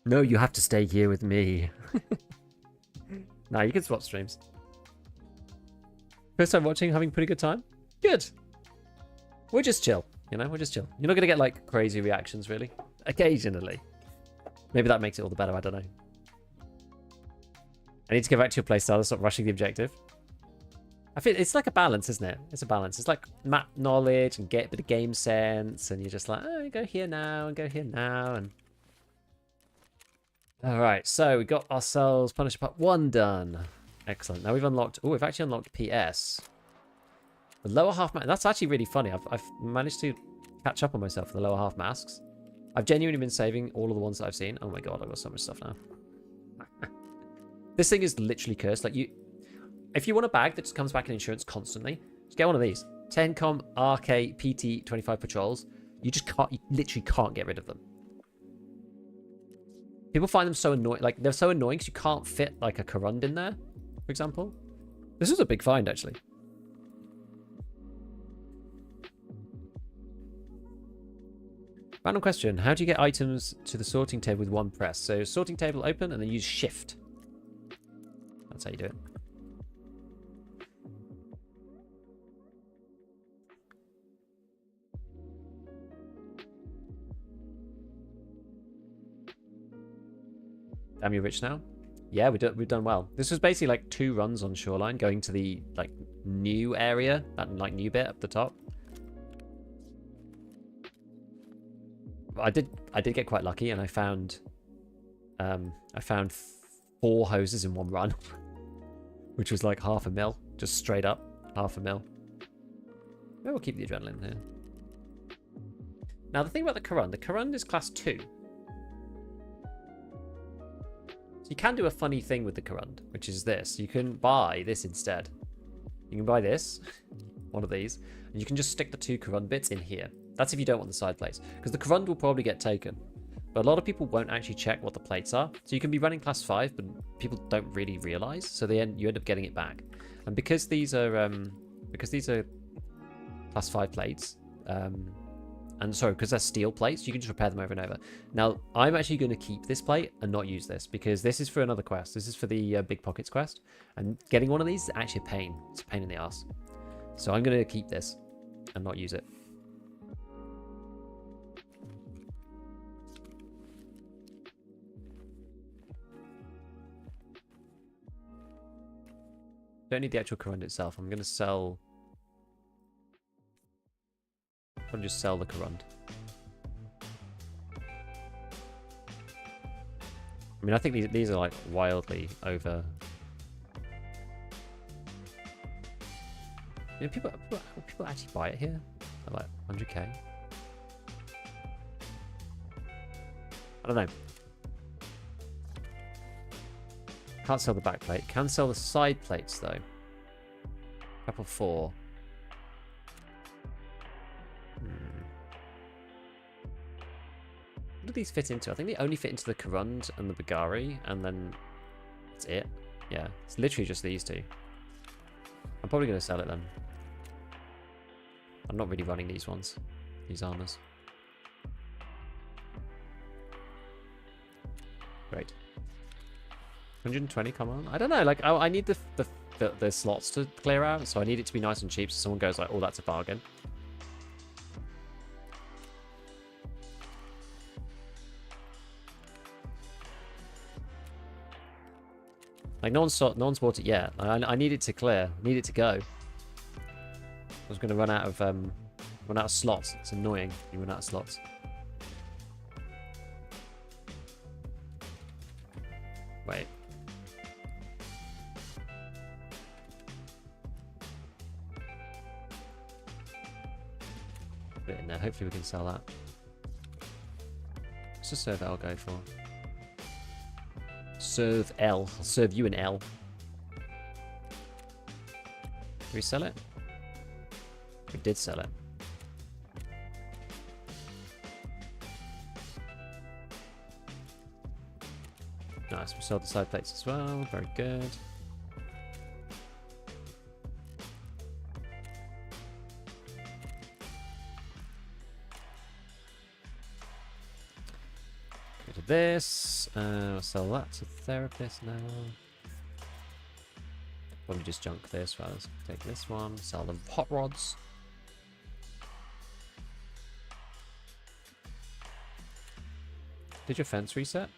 No, you have to stay here with me. No, you can swap streams. First time watching, having a pretty good time? Good. We're just chill, you know? We're just chill. You're not going to get, like, crazy reactions, really. Occasionally. Maybe that makes it all the better, I don't know. I need to get back to your playstyle and stop rushing the objective. I feel it's like a balance, isn't it? It's a balance. It's like map knowledge and get a bit of game sense, and you're just like, oh, go here now and go here now, and... Alright, so we got ourselves Punisher Part 1 done. Excellent. Now we've unlocked... Oh, we've actually unlocked PS. The lower half mask... That's actually really funny. I've managed to catch up on myself for the lower half masks. I've genuinely been saving all of the ones that I've seen. Oh my god, I've got so much stuff now. This thing is literally cursed. Like, if you want a bag that just comes back in insurance constantly, just get one of these. 10com RK PT 25 patrols. You just can't... You literally can't get rid of them. People find them so annoying. Like, they're so annoying because you can't fit, like, a Corund in there, for example. This was a big find, actually. Random question. How do you get items to the sorting table with one press? So, sorting table open and then use shift. That's how you do it. Damn, you're rich now? Yeah, we've done well. This was basically like 2 runs on Shoreline, going to the like new area, that like new bit up the top. I did get quite lucky, and I found 4 hoses in one run, which was like $500,000, just straight up $500,000. Maybe we'll keep the adrenaline here. Now the thing about the Corund is class 2. So you can do a funny thing with the Corund, which is this. You can buy this instead. You can buy this, one of these, and you can just stick the 2 Corund bits in here. That's if you don't want the side plates, because the Corund will probably get taken. But a lot of people won't actually check what the plates are. So you can be running class 5, but people don't really realize. So you end up getting it back. And because these are class 5 plates, and sorry, because they're steel plates, you can just repair them over and over. Now, I'm actually going to keep this plate and not use this, because this is for another quest. This is for the Big Pockets quest. And getting one of these is actually a pain. It's a pain in the ass. So I'm going to keep this and not use it. Don't need the actual Corund itself. I'm going to sell... I'll just sell the Corund. I mean, I think these are like wildly over. You know, people actually buy it here at like 100k. I don't know. Can't sell the back plate. Can sell the side plates though. Couple 4. What do these fit into? I think they only fit into the Karund and the Bagari, and then that's it. Yeah, it's literally just these two. I'm probably going to sell it then. I'm not really running these ones, these armors. Great. 120, come on. I don't know, like, I need the slots to clear out, so I need it to be nice and cheap, so someone goes like, oh, that's a bargain. Like, no one's bought it yet. I need it to clear. I need it to go. I was going to run out of slots. It's annoying. You run out of slots. Wait. Put it in there. Hopefully we can sell that. What's the serve I'll go for? Serve L. I'll serve you an L. Did we sell it? We did sell it. Nice, we sold the side plates as well. Very good. Go to this. We'll sell that to therapist now. Probably just junk this. Right, let's take this one. Sell the hot rods. Did your fence reset?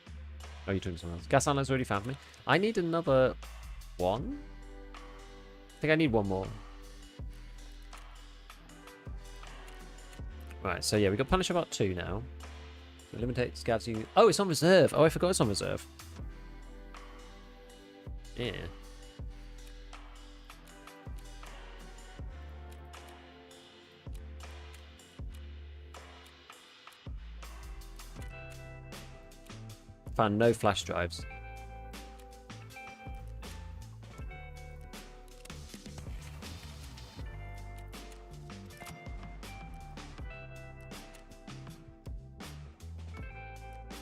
Oh, you're doing something else. Gas analyst already found me. I need another one. I think I need one more. Right, so yeah, we got Punisher Part 2 now. Eliminate scavs you. Oh, it's on reserve. Oh, I forgot it's on reserve. Yeah. Found no flash drives.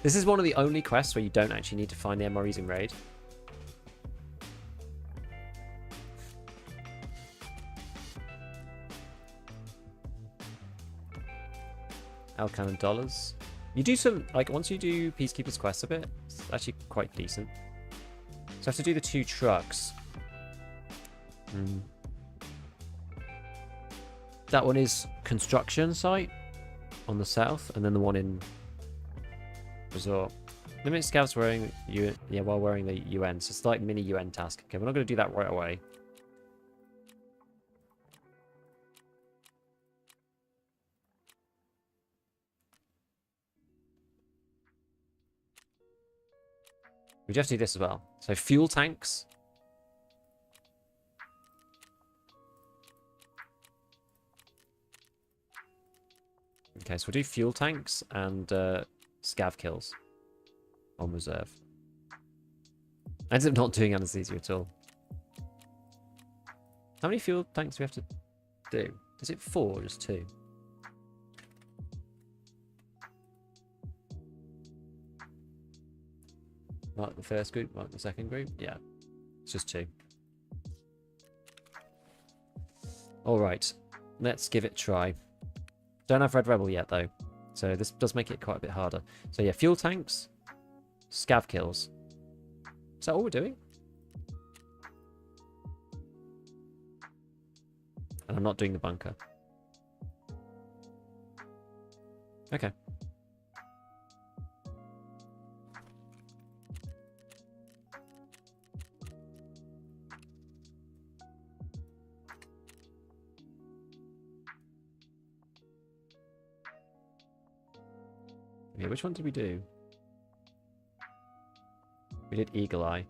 This is one of the only quests where you don't actually need to find the MREs in raid. Alcan and dollars. You do some, like, once you do Peacekeeper's Quest a bit, it's actually quite decent. So I have to do the 2 trucks. That one is construction site on the south, and then the one in resort. Limit scouts wearing while wearing the UN. So it's like mini UN task. Okay, we're not going to do that right away. We just do this as well. So fuel tanks. Okay, so we'll do fuel tanks and scav kills on reserve. I ended up not doing anesthesia at all. How many fuel tanks do we have to do? Is it 4 or just 2? Mark the first group, mark the second group. Yeah, it's just 2. Alright, let's give it a try. Don't have Red Rebel yet, though. So this does make it quite a bit harder. So yeah, fuel tanks, scav kills. Is that all we're doing? And I'm not doing the bunker. Okay. Okay, which one did we do? We did Eagle Eye.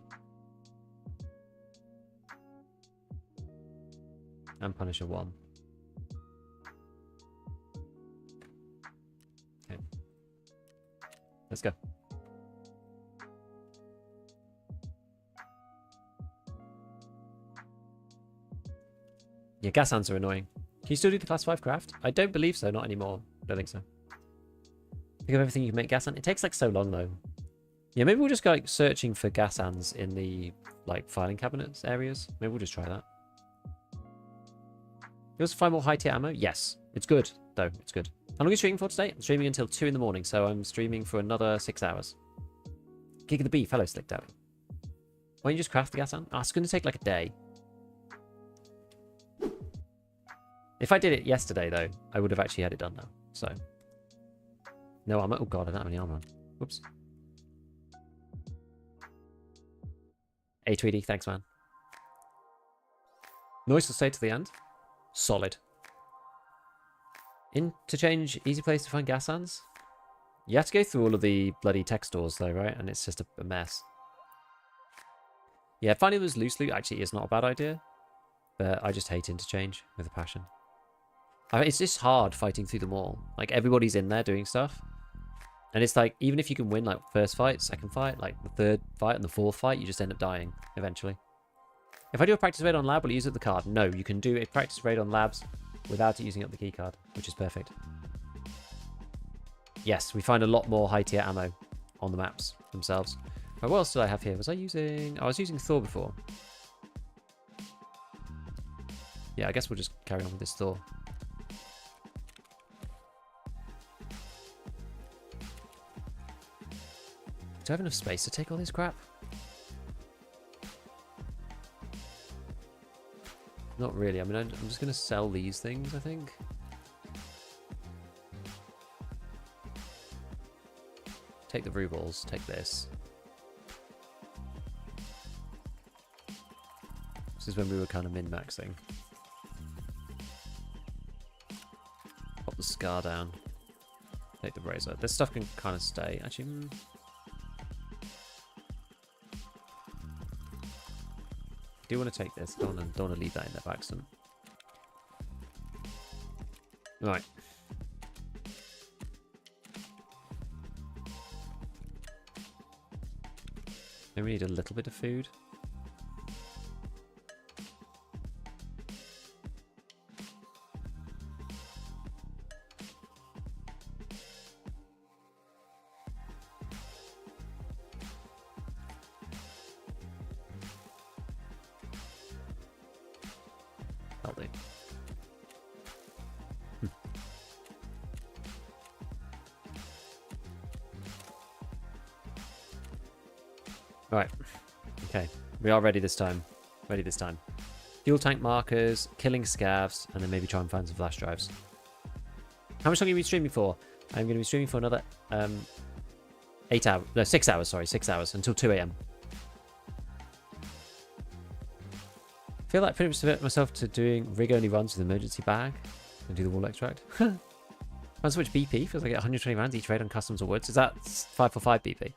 And Punisher 1. Okay. Let's go. Yeah, gas hands are annoying. Can you still do the class 5 craft? I don't believe so. Not anymore. Don't think so. Think of everything you can make gas hand. It takes like so long though. Yeah, maybe we'll just go like searching for gas hands in the like filing cabinets areas. Maybe we'll just try that. You also find more high tier ammo? Yes. It's good though. It's good. How long are you streaming for today? I'm streaming until 2 in the morning, so I'm streaming for another 6 hours. Gig of the beef. Hello, Slicked Out. Why don't you just craft the gas hand? Oh, it's going to take like a day. If I did it yesterday, though, I would have actually had it done now. So, no armor. Oh god, I don't have any armor on. Whoops. A2ED, thanks, man. Noise will stay to the end. Solid. Interchange, easy place to find gas hands. You have to go through all of the bloody tech stores, though, right? And it's just a mess. Yeah, finding those loose loot actually is not a bad idea, but I just hate Interchange with a passion. It's just hard fighting through them all. Like, everybody's in there doing stuff. And it's like, even if you can win, like, first fight, second fight, like, the third fight and the fourth fight, you just end up dying, eventually. If I do a practice raid on lab, will it use up the card? No, you can do a practice raid on labs without it using up the key card, which is perfect. Yes, we find a lot more high-tier ammo on the maps themselves. Right, what else did I have here? Was I using... I was using Thor before. Yeah, I guess we'll just carry on with this Thor. Do I have enough space to take all this crap? Not really. I mean, I'm just going to sell these things, I think. Take the rubles. Take this. This is when we were kind of min-maxing. Pop the scar down. Take the razor. This stuff can kind of stay. Actually... I do want to take this. Don't want to leave that in there by accident. Right. Maybe we need a little bit of food. That'll do. Right. Okay. We are ready this time. Ready this time. Fuel tank markers, killing scavs, and then maybe try and find some flash drives. How much longer are you streaming for? I'm going to be streaming for another 8 hours. No, 6 hours, sorry. 6 hours until 2 a.m. I feel like I pretty much devote myself to doing rig-only runs with emergency bag and do the wall extract. Find so much BP. Feels like I get 120 rounds each raid on customs or woods. Is that 545 BP?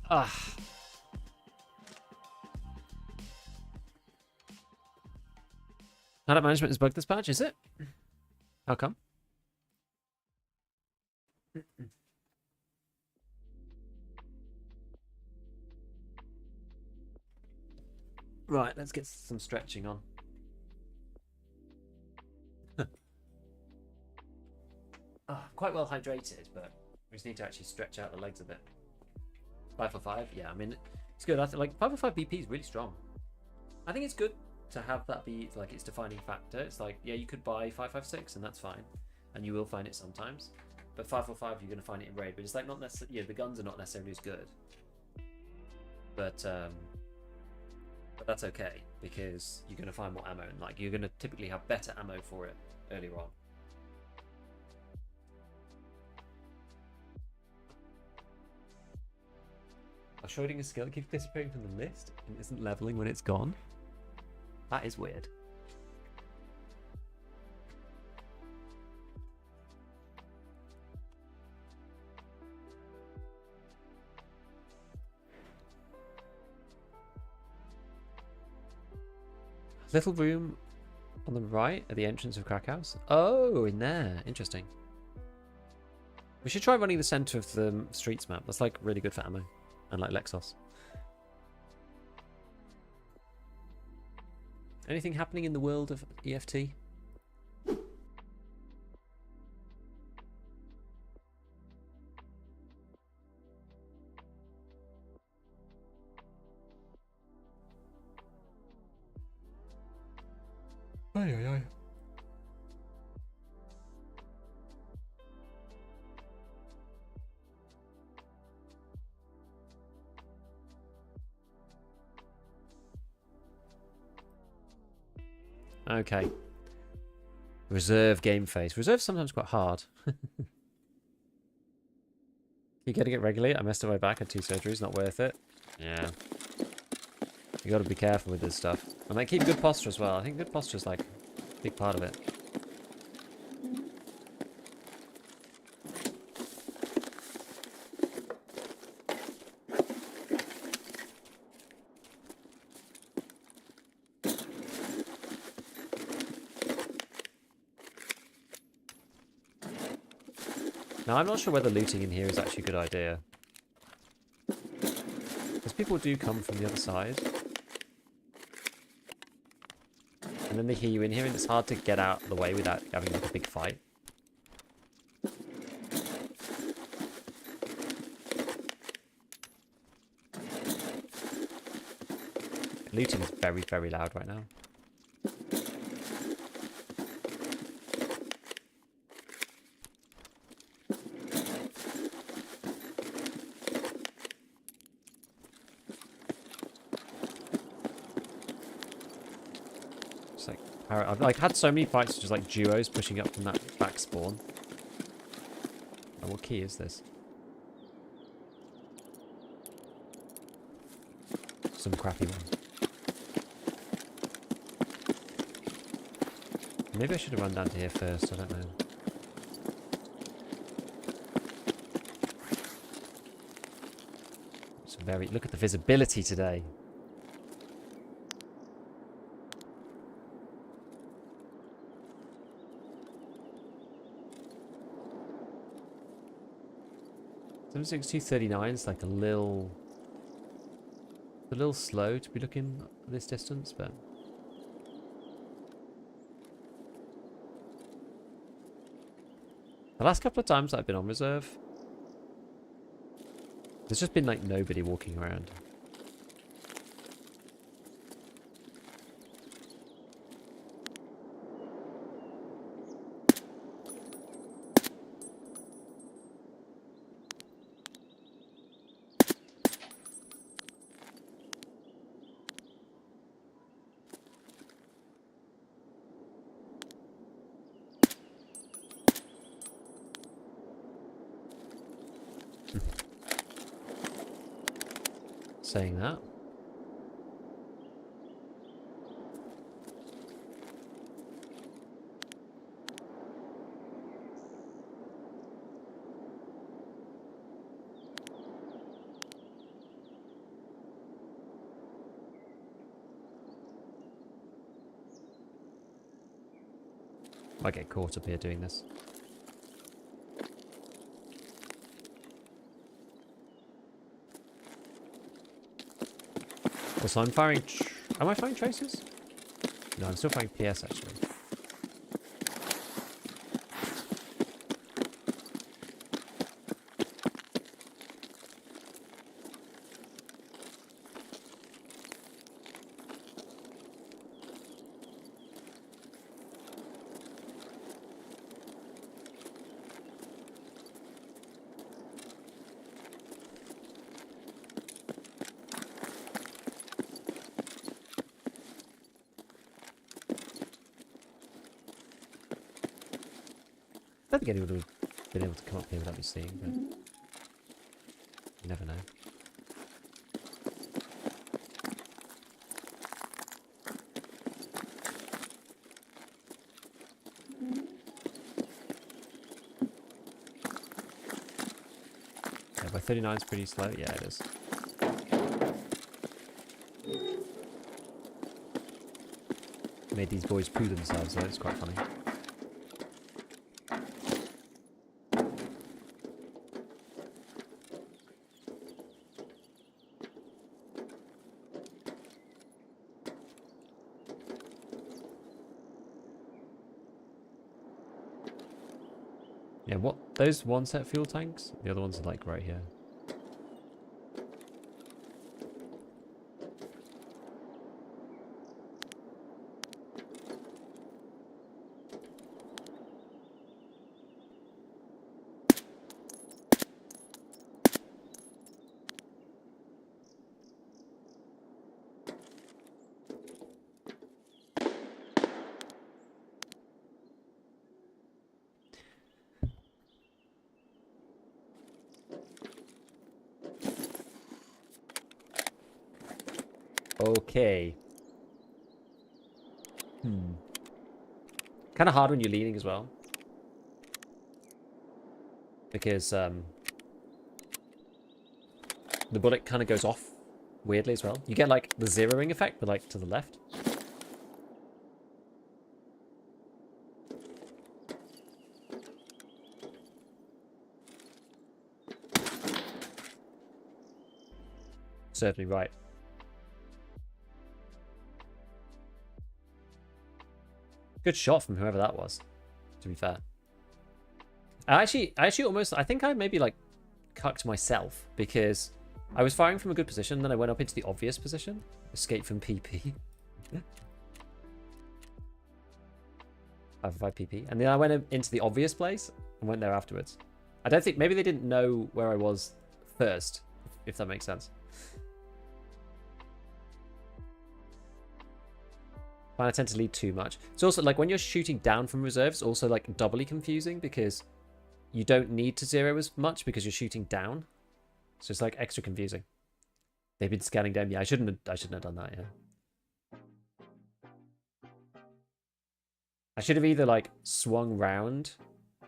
Ah. Hideout management has bugged this patch, is it? How come? Right, let's get some stretching on. Quite well hydrated, but we just need to actually stretch out the legs a bit. 545, yeah, I mean, it's good. I think like 545 BP is really strong. I think it's good to have that be like its defining factor. It's like, yeah, you could buy 556 and that's fine, and you will find it sometimes. But 545, you're going to find it in raid. But it's like not necessarily, yeah, the guns are not necessarily as good. But that's okay because you're going to find more ammo and like you're going to typically have better ammo for it earlier on. A Schrodinger's skill keeps disappearing from the list and isn't leveling when it's gone. That is weird. Little room on the right at the entrance of Crack House. Oh, in there. Interesting. We should try running the center of the streets map. That's like really good for ammo. And like Lexos. Anything happening in the world of EFT? Okay. Reserve game phase. Reserve's sometimes quite hard. You getting it regularly? I messed up my back, had 2 surgeries, not worth it. Yeah. You gotta be careful with this stuff. And like keep good posture as well. I think good posture is like a big part of it. Now, I'm not sure whether looting in here is actually a good idea. Because people do come from the other side. And then they hear you in here and it's hard to get out of the way without having like a big fight. Looting is very, very loud right now. I've like had so many fights just like duos pushing up from that back spawn. Oh, what key is this? Some crappy one. Maybe I should have run down to here first, I don't know. It's very look at the visibility today. $762.39 is like a little slow to be looking at this distance, but the last couple of times I've been on reserve, there's just been like nobody walking around. Saying that. I get caught up here doing this. So I'm firing... Am I firing traces? No, I'm still firing PS actually. I don't think anyone would have been able to come up here without me seeing, but you never know. Yeah, by 39 is pretty slow. Yeah, it is. Made these boys poo themselves, though. It's quite funny. Yeah, what? Those one set fuel tanks? The other ones are like right here. Okay. Kind of hard when you're leaning as well. Because the bullet kind of goes off weirdly as well. You get like the zeroing effect, but like to the left. Certainly right. Good shot from whoever that was, to be fair. I actually almost, I think I maybe like cucked myself because I was firing from a good position, then I went up into the obvious position. Escape from PP. 5 PP. And then I went into the obvious place and went there afterwards. I don't think, maybe they didn't know where I was first, if that makes sense. I tend to lead too much. It's also like when you're shooting down from reserves, also like doubly confusing because you don't need to zero as much because you're shooting down. So it's like extra confusing. They've been scanning down. Yeah, I shouldn't have done that. Yeah. I should have either like swung round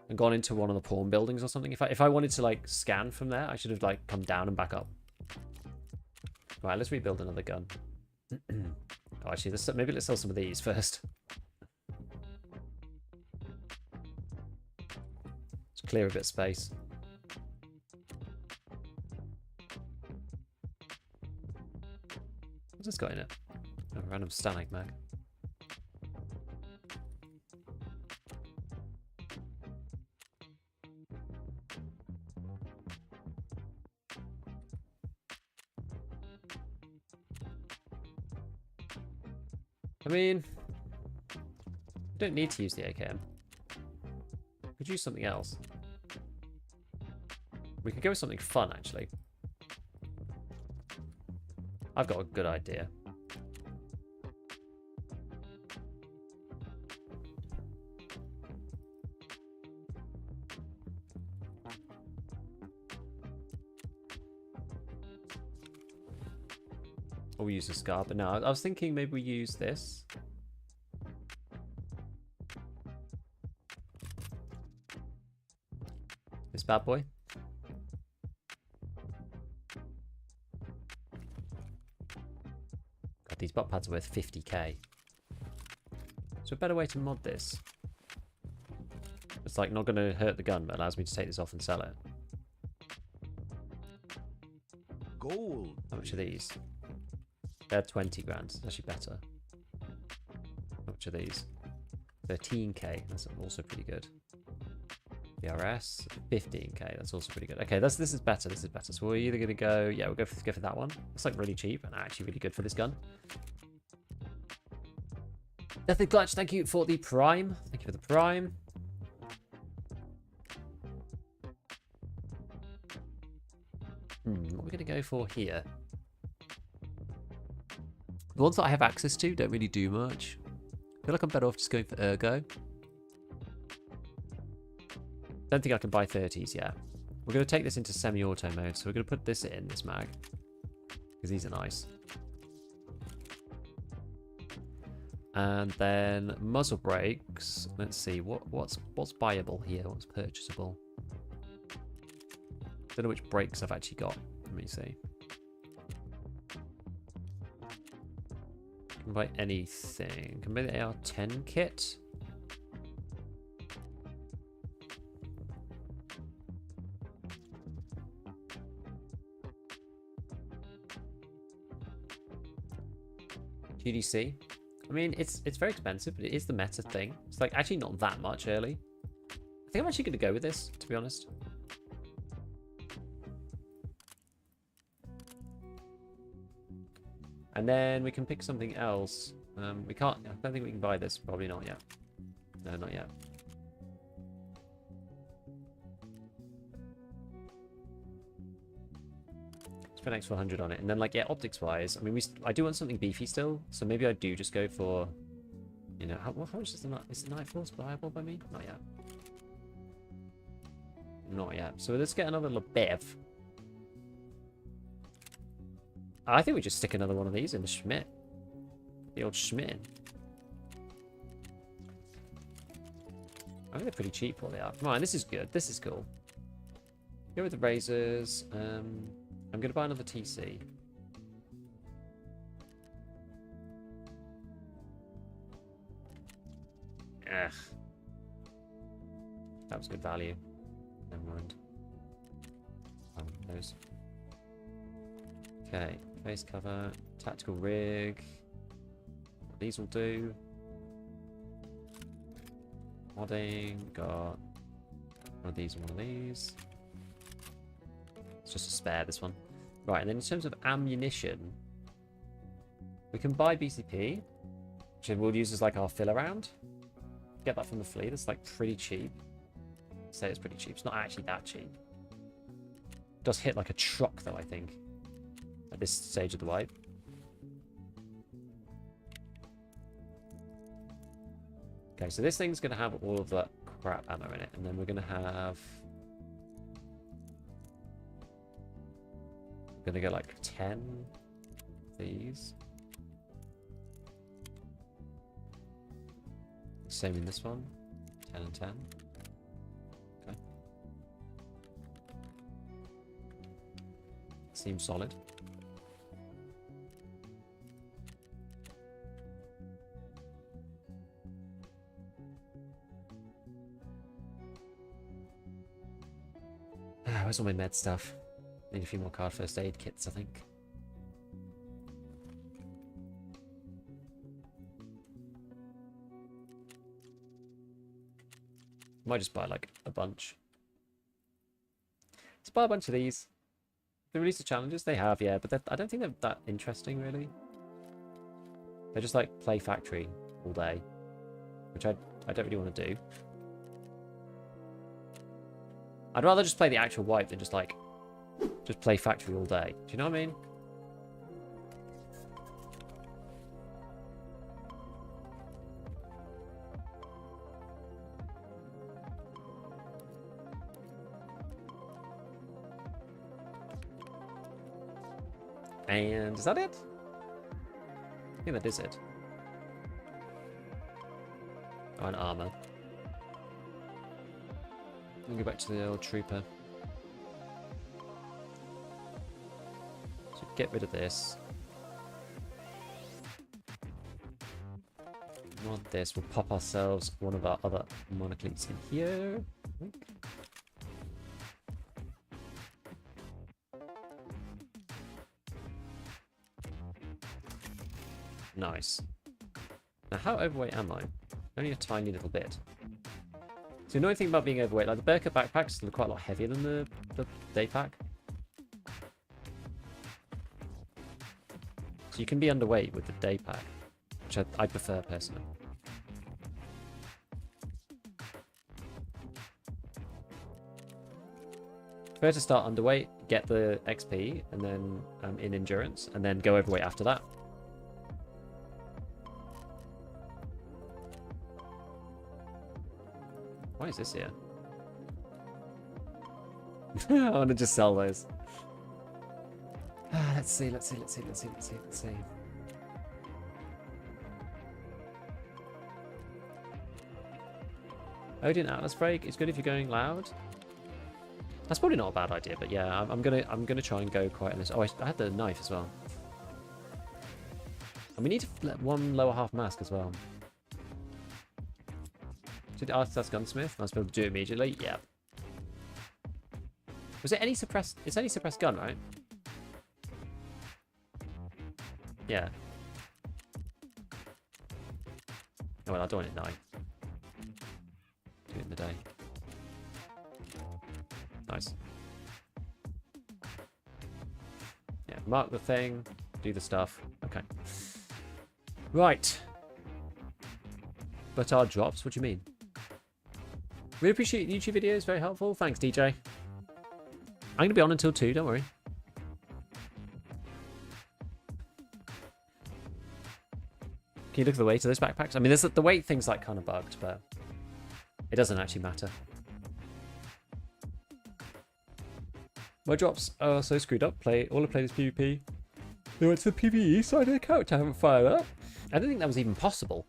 and gone into one of the pawn buildings or something. If I wanted to like scan from there, I should have like come down and back up. Right, let's rebuild another gun. Oh, actually, maybe let's sell some of these first. Let's clear a bit of space. What's this got in it? Oh, random stalag mag. I mean, you don't need to use the AKM. Could use something else. We could go with something fun, actually. I've got a good idea. Or we use a Scav, but no, I was thinking maybe we use this. This bad boy. God, these butt pads are worth 50k. So a better way to mod this. It's like not going to hurt the gun, but allows me to take this off and sell it. Gold. How much are these? They're 20 grand. That's actually better. How much are these? 13k. That's also pretty good. BRS 15k. That's also pretty good. Okay, this is better. This is better. So we're either gonna go. Yeah, we'll go for that one. It's like really cheap and actually really good for this gun. Deathly Clutch, thank you for the prime. Thank you for the prime. What are we gonna go for here? The ones that I have access to don't really do much. I feel like I'm better off just going for Ergo. Don't think I can buy 30s yet. We're going to take this into semi-auto mode, so we're going to put this in, this mag. Because these are nice. And then muzzle brakes. Let's see, what's buyable here? What's purchasable? Don't know which brakes I've actually got. Let me see. Can buy anything. Can buy the AR-10 kit. GDC. I mean, it's very expensive, but it is the meta thing. It's like actually not that much early. I think I'm actually going to go with this, to be honest. And then we can pick something else. We can't... I don't think we can buy this. Probably not yet. No, not yet. Spend extra 100 on it. And then, like, yeah, optics-wise, I mean, I do want something beefy still. So maybe I do just go for... You know, how much is the night? Is the night force viable by me? Not yet. Not yet. So let's get another Bev. I think we just stick another one of these in the Schmidt. The old Schmidt. I think they're pretty cheap what they are. Come on, this is good. This is cool. Go with the razors. I'm going to buy another TC. Ugh. That was good value. Never mind. Those. Okay, face cover, tactical rig. These will do. Modding, got one of these and one of these. It's just a spare, this one. Right, and then in terms of ammunition, we can buy BCP, which we'll use as like our fill around. Get that from the Flea, that's like pretty cheap. Say it's pretty cheap, it's not actually that cheap. It does hit like a truck though, I think. At this stage of the wipe. Okay, so this thing's going to have all of that crap ammo in it. And then we're going to have... We're going to get like 10 of these. Same in this one. 10 and 10. Okay. Seems solid. Where's all my med stuff? Need a few more card first aid kits, I think. Might just buy like a bunch. Let's buy a bunch of these. They released the challenges? They have, yeah, but I don't think they're that interesting, really. They're just like play factory all day, which I don't really want to do. I'd rather just play the actual wipe than just play factory all day. Do you know what I mean? And is that it? I think that is it. Oh, and armor. We'll go back to the old trooper. So get rid of this. Mod this. We'll pop ourselves one of our other monocleats in here. I think. Nice. Now, how overweight am I? Only a tiny little bit. So the annoying thing about being overweight, like the Burka backpacks are quite a lot heavier than the day pack. So you can be underweight with the day pack, which I prefer personally. Prefer to start underweight, get the XP, and then in endurance, and then go overweight after that. Why is this here? I want to just sell those. Let's see. Odin Atlas Break is good if you're going loud. That's probably not a bad idea, but yeah, I'm gonna try and go quite on this. Oh, I had the knife as well. And we need to let one lower half mask as well. Did Arthas Gunsmith? I was supposed to do it immediately. Yeah. Was it any suppressed? It's any suppressed gun, right? Yeah. Oh well, I'll do it at night. Do it in the day. Mark the thing. Do the stuff. Okay. Right. But our drops? What do you mean? Really appreciate YouTube videos. Very helpful. Thanks, DJ. I'm going to be on until 2. Don't worry. Can you look at the weight of those backpacks? I mean, the weight thing's like kind of bugged, but it doesn't actually matter. My drops are so screwed up. All I played is PvP. They went to the PvE side of the account. I haven't fired up. I didn't think that was even possible.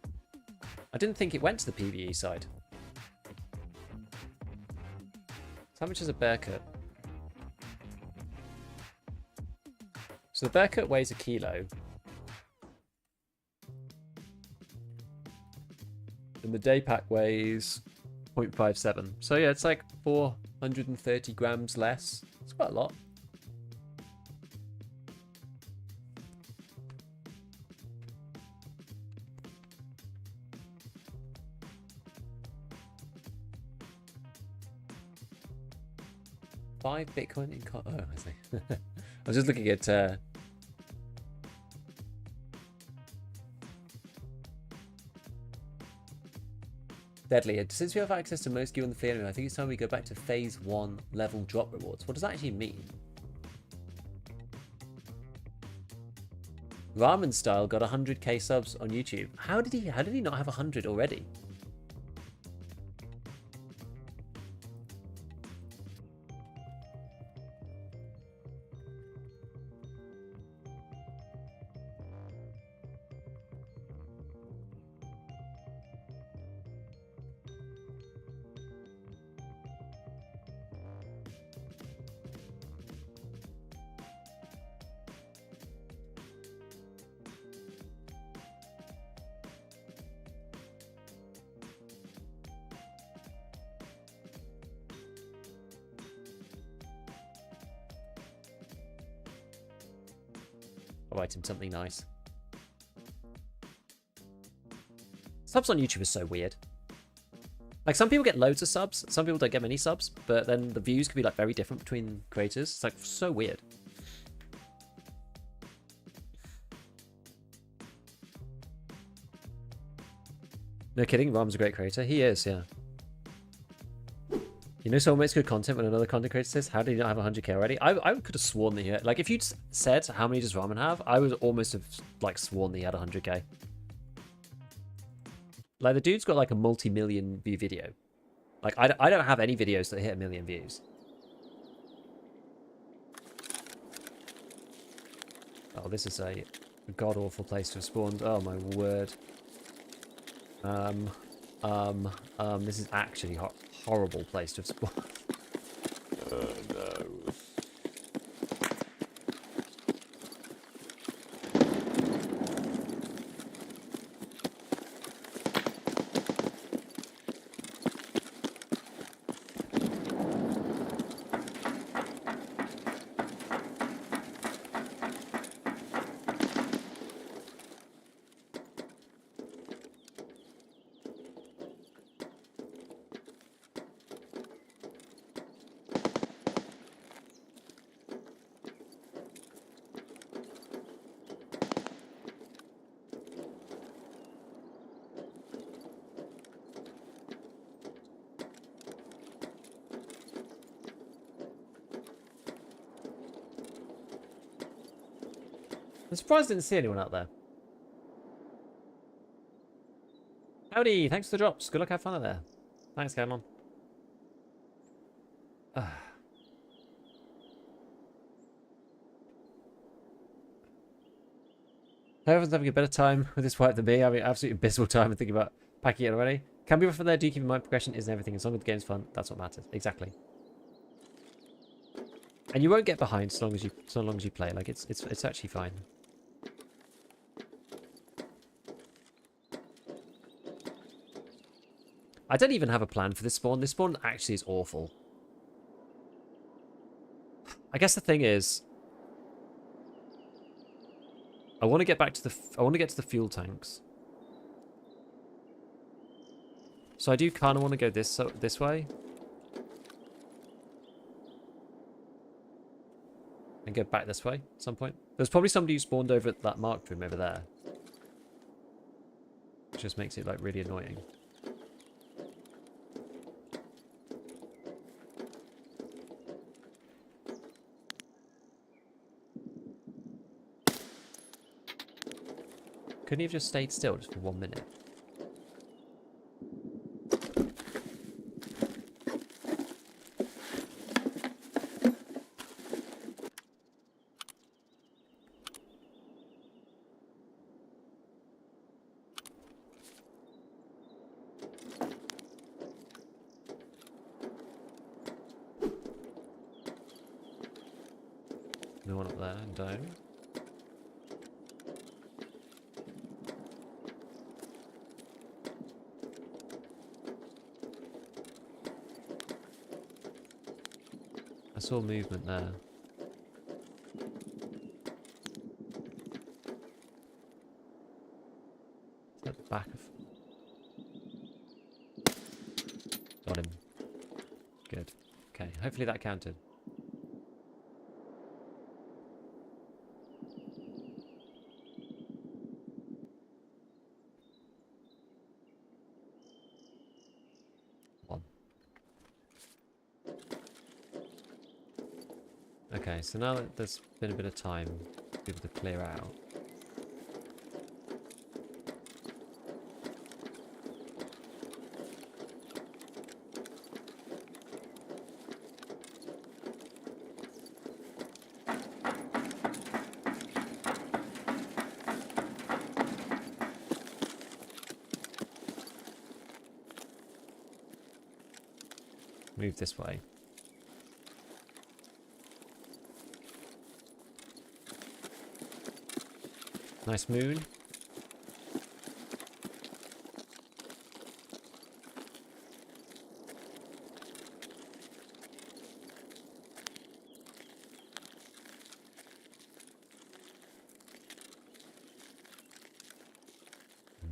I didn't think it went to the PvE side. So how much is a bear cut? So the bear cut weighs 1 kilo. And the day pack weighs 0.57. So yeah, it's like 430 grams less. It's quite a lot. $5 Bitcoin in oh, I see. I was just looking at Deadly. Since we have access to most gear on the Flea, I think it's time we go back to phase 1 level drop rewards. What does that actually mean? Ramen Style got 100k subs on YouTube. How did he not have 100 already? I'll write him something nice. Subs on YouTube is so weird. Like, some people get loads of subs, some people don't get many subs, but then the views can be like very different between creators. It's like so weird. No kidding, Ram's a great creator. He is, yeah. You know someone makes good content when another content creator says, how did he not have 100k already? I could have sworn that he had, like, if you'd said how many does Ramen have, I would almost have like sworn that he had 100k. Like, the dude's got like a multi-million view video. Like, I don't have any videos that hit 1 million views. Oh, this is a god-awful place to have spawned. Oh my word. This is actually a horrible place to have spawned. Oh no. I'm surprised I didn't see anyone out there. Howdy, thanks for the drops. Good luck, have fun out there. Thanks, Cameron. Everyone's having a better time with this wipe than me. I mean, absolutely abysmal time and thinking about packing it already. Can be rough from there. Do keep in mind progression isn't everything. As long as the game's fun, that's what matters. Exactly. And you won't get behind so long as you play. Like, it's actually fine. I don't even have a plan for this spawn. This spawn actually is awful. I guess the thing is, I want to get back to the fuel tanks. So I do kind of want to go this way. And go back this way at some point. There's probably somebody who spawned over at that marked room over there. Which just makes it like really annoying. Couldn't he have just stayed still just for 1 minute? No one up there, don't. I saw movement there. Is that the back of... Got him. Good. Okay, hopefully that counted. Okay, so now that there's been a bit of time for people to clear out. Move this way. Nice moon.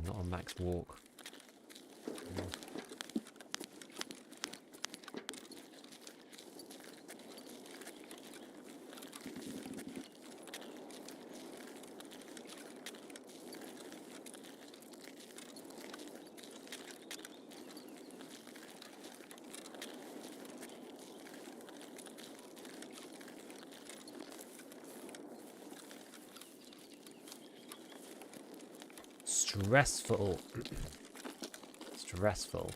Not on max walk. Stressful. Stressful.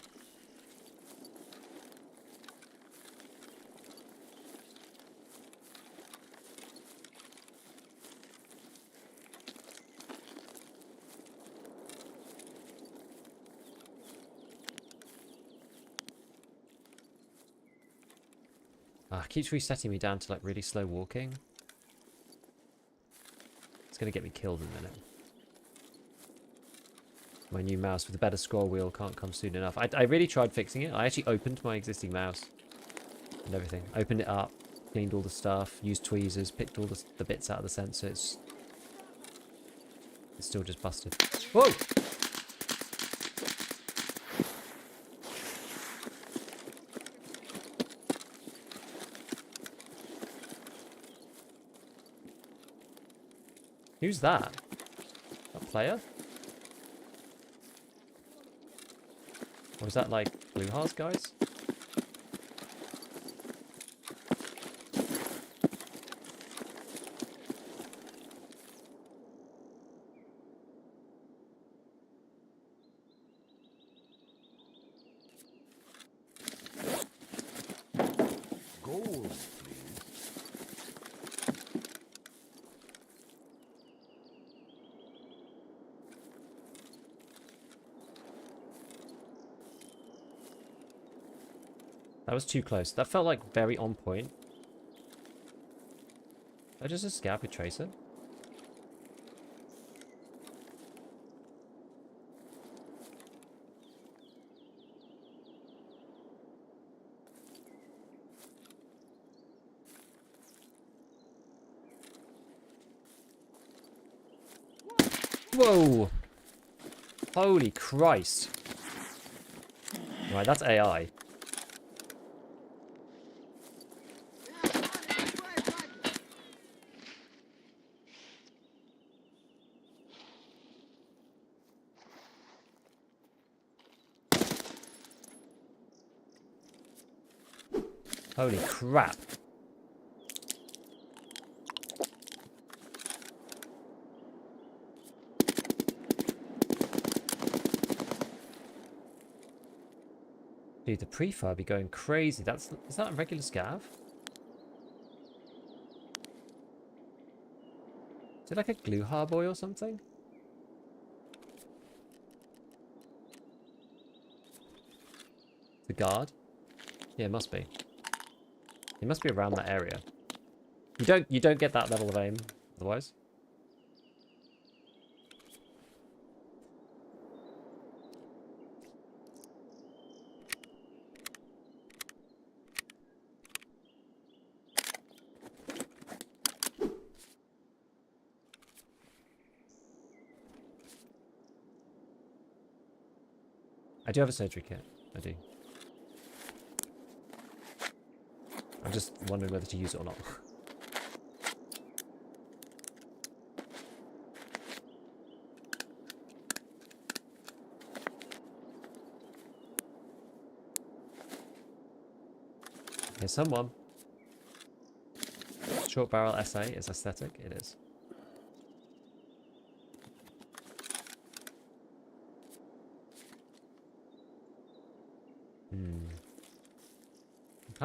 It keeps resetting me down to like really slow walking. It's gonna get me killed in a minute. My new mouse with a better scroll wheel can't come soon enough. I really tried fixing it. I actually opened my existing mouse and everything. Opened it up, cleaned all the stuff, used tweezers, picked all the bits out of the sensor. It's still just busted. Whoa! Who's that? A player? Or is that like Blue Hearts guys? Gold, please. That was too close. That felt like very on point. I just a scav with tracer. Whoa! Holy Christ. Right, that's AI. Holy crap. Dude, the pre-fire be going crazy. Is that a regular scav? Is it like a glue boy or something? The guard? Yeah, it must be. It must be around that area. You don't get that level of aim otherwise. I do have a surgery kit. I do. I'm just wondering whether to use it or not. Here's someone. Short barrel SA is aesthetic. It is. I'm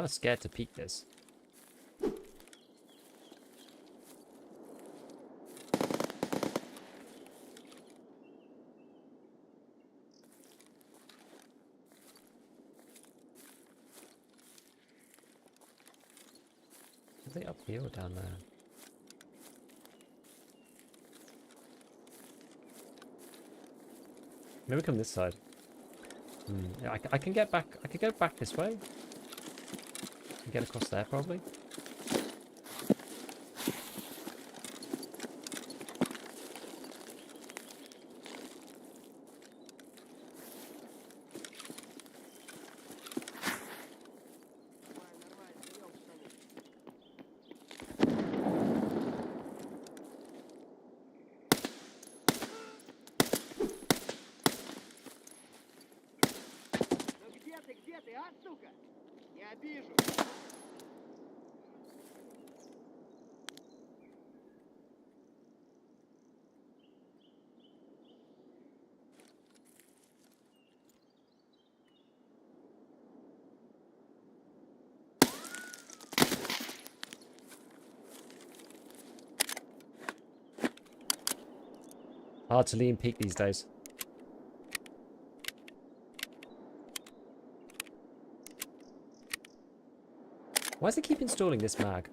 kind of scared to peek this. Are they up here or down there? Maybe come this side. Yeah, I can get back. I could go back this way. And get across there probably. Где ты, а, сука? Не обижу. Hard to lean peak these days. Why does it keep installing this mag?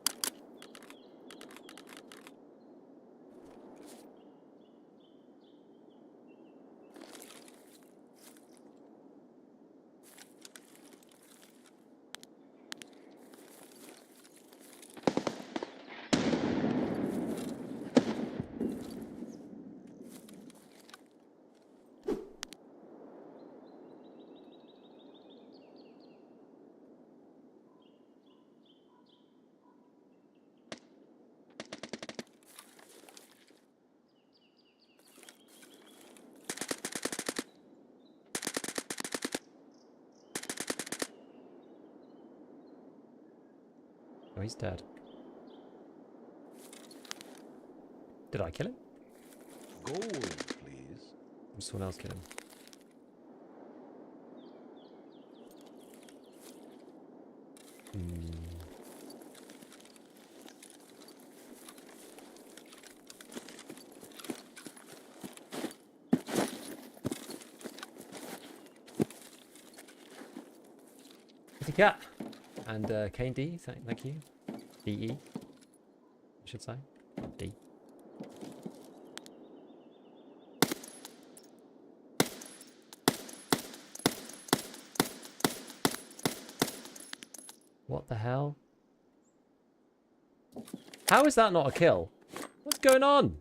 Oh, he's dead. Did I kill him? Gold, please. Or someone else kill him? Kitty cat! And Kane D, thank you. DE, I should say. D. What the hell? How is that not a kill? What's going on?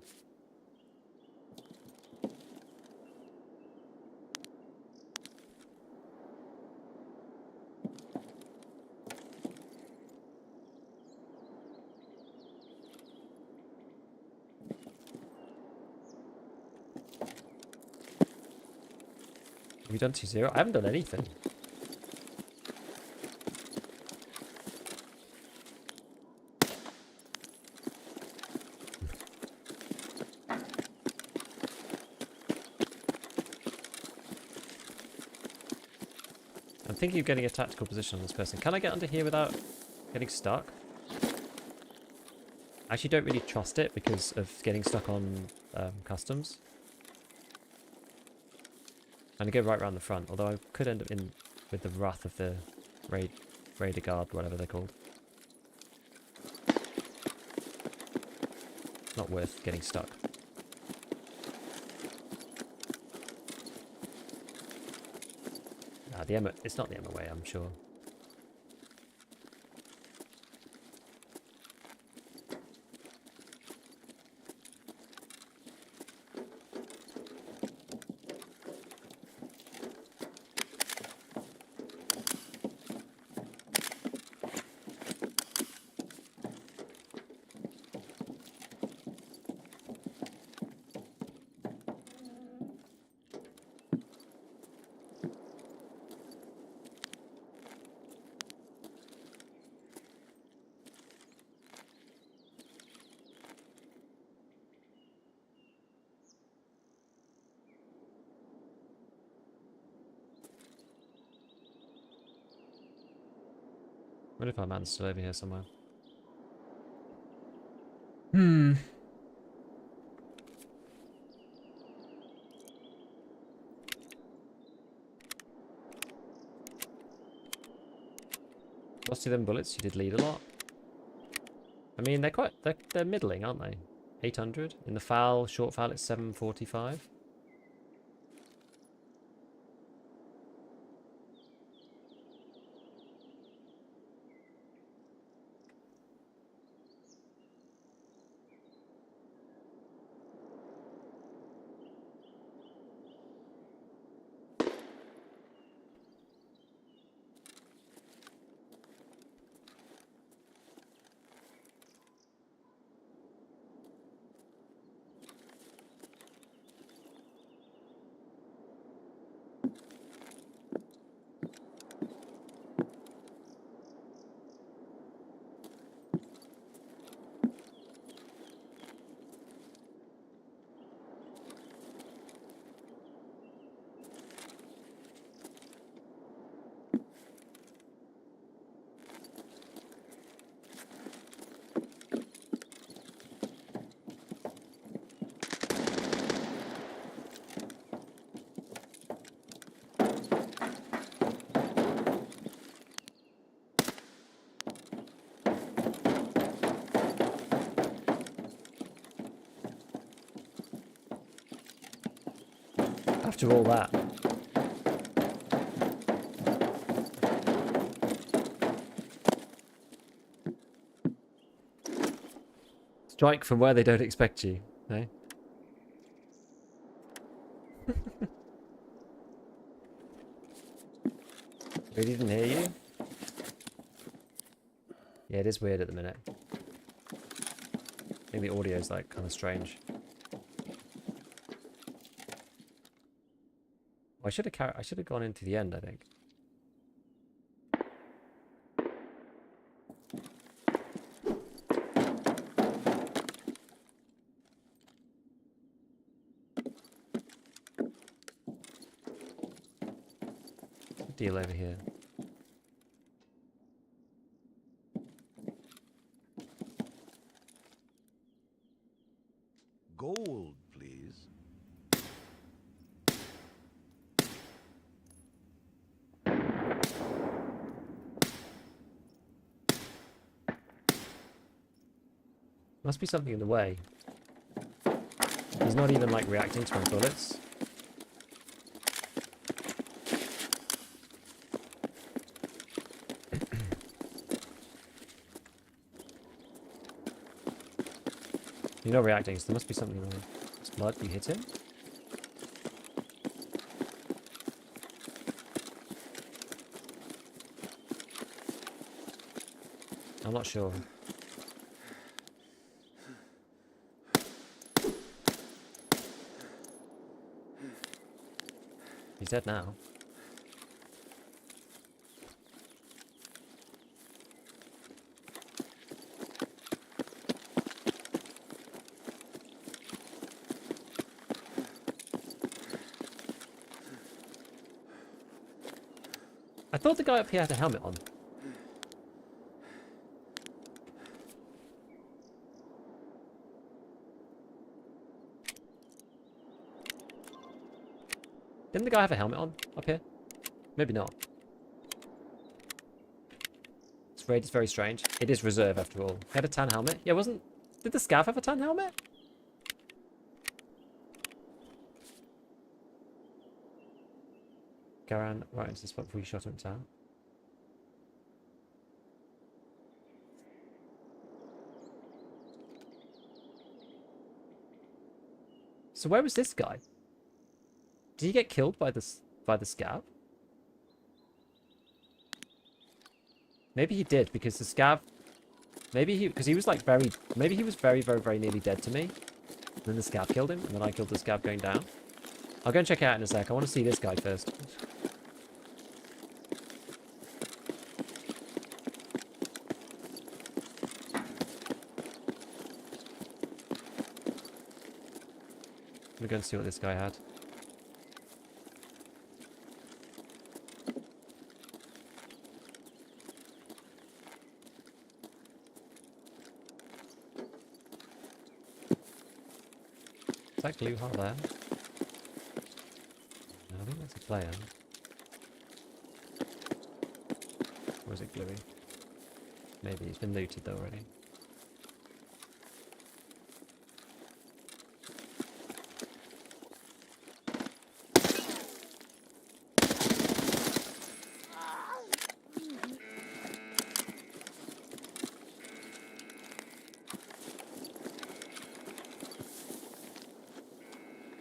Have you done 2-0? I haven't done anything. thinking of getting a tactical position on this person. Can I get under here without getting stuck? I actually don't really trust it because of getting stuck on customs. I'm going to go right around the front, although I could end up in with the wrath of the raider guard, whatever they're called. Not worth getting stuck. The Emma, it's not the Emma way, I'm sure. What if our man's still over here somewhere? Hmm. Lost to them bullets, you did lead a lot. I mean, they're middling, aren't they? 800. In the foul, short foul, it's 745. After all that. Strike from where they don't expect you, eh? Really didn't hear you? Yeah, it is weird at the minute. I think the audio is like kind of strange. I should have gone into the end, I think. Deal over here. Gold, please. Must be something in the way. He's not even like reacting to my bullets. You're not reacting, so there must be something wrong. It's blood, you hit him? I'm not sure. He's dead now. I thought the guy up here had a helmet on. Didn't the guy have a helmet on up here? Maybe not. This raid is very strange. It is reserve after all. He had a tan helmet. Yeah, wasn't... Did the Scav have a tan helmet? Go around right into the spot before you shot him down. So where was this guy? Did he get killed by the Scav? Maybe he did, because the Scav... Maybe he... Because he was like very... Maybe he was very, very, very nearly dead to me. And then the Scav killed him, and then I killed the Scav going down. I'll go and check it out in a sec. I want to see this guy first. I'm going to see what this guy had. Is that glue hot there? No, I think that's a player. Or is it gluey? Maybe he's been looted though already.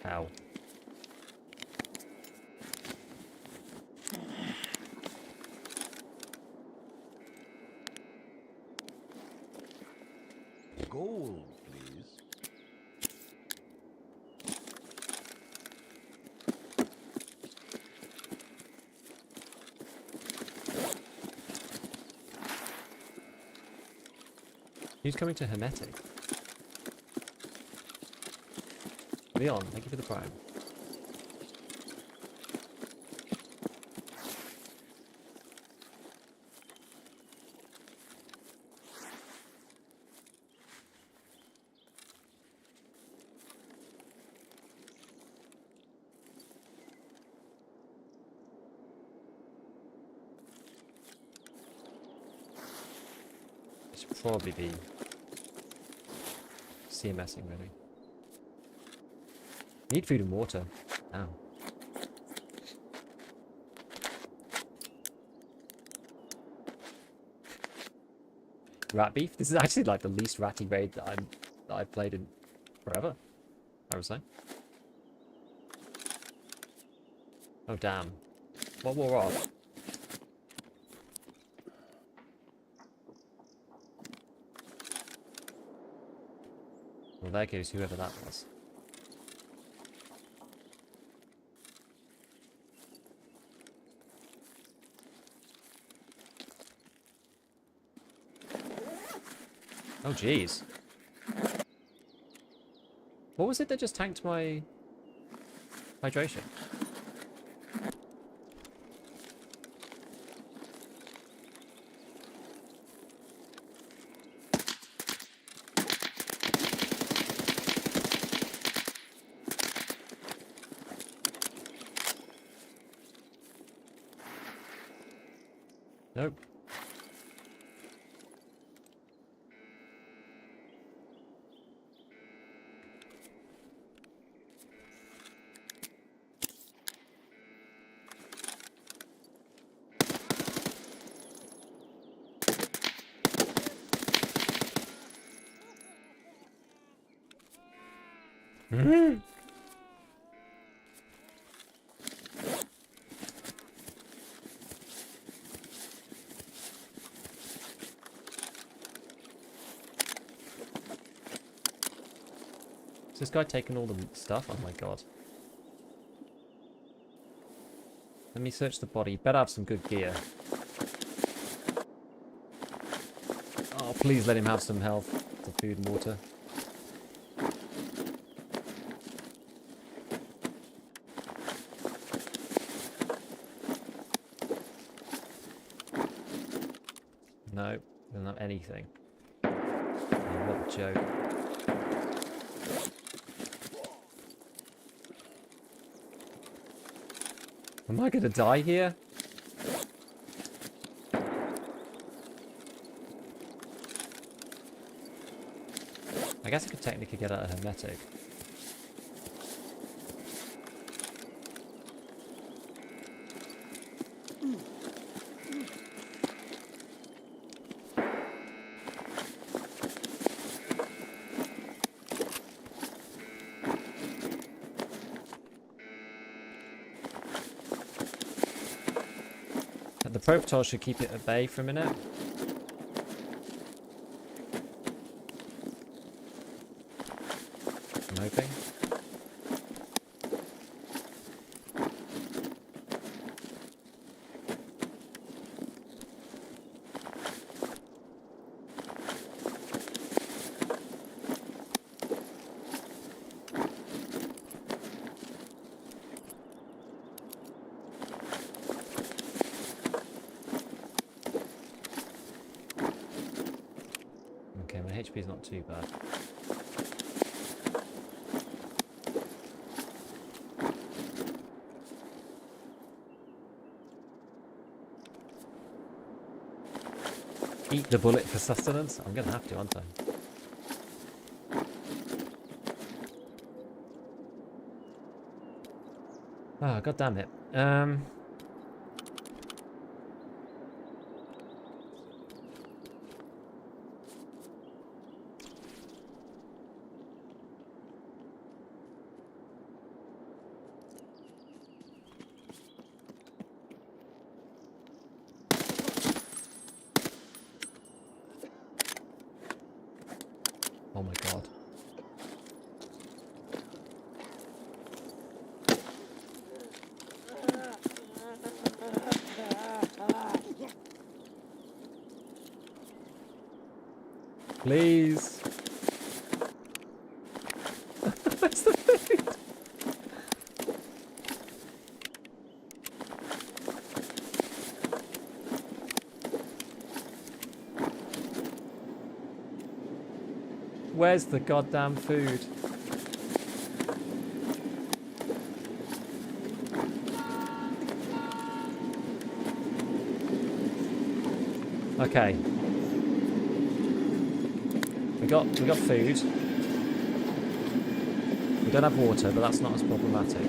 Ow. Gold, please. Who's coming to Hermetic? Leon, thank you for the prime. It should probably be CMSing really. Need food and water. Ow. Rat beef? This is actually like the least ratty raid that I've played in forever, I would say. Oh damn. What wore off? Well, there goes whoever that was. Oh, jeez. What was it that just tanked my hydration? Nope. So this guy taking all the stuff? Oh my god. Let me search the body. Better have some good gear. Oh, please let him have some health. Some food and water. No, doesn't have anything. Oh, what a joke. Am I gonna die here? I guess I could technically get out a hermetic. The Propator should keep it at bay for a minute. I'm hoping. Okay, my HP is not too bad. Eat the bullet for sustenance? I'm gonna have to, aren't I? Oh, god damn it. Oh my god. Please. Where's the food? Where's the goddamn food? Okay. We got food. We don't have water, but that's not as problematic.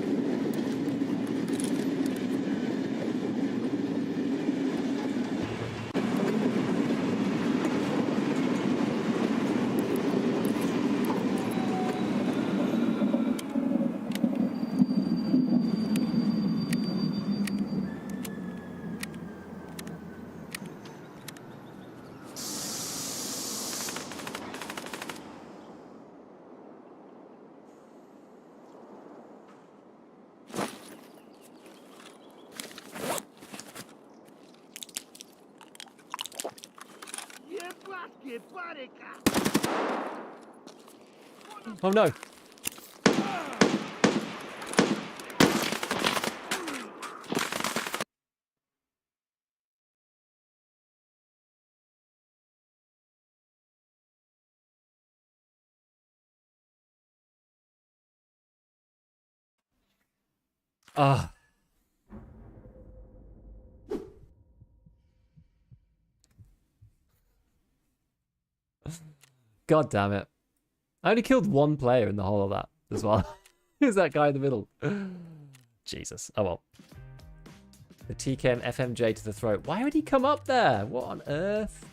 Oh no! Ah. God damn it. I only killed one player in the whole of that as well. Who's that guy in the middle? Jesus. Oh well. The TKM FMJ to the throat. Why would he come up there? What on earth?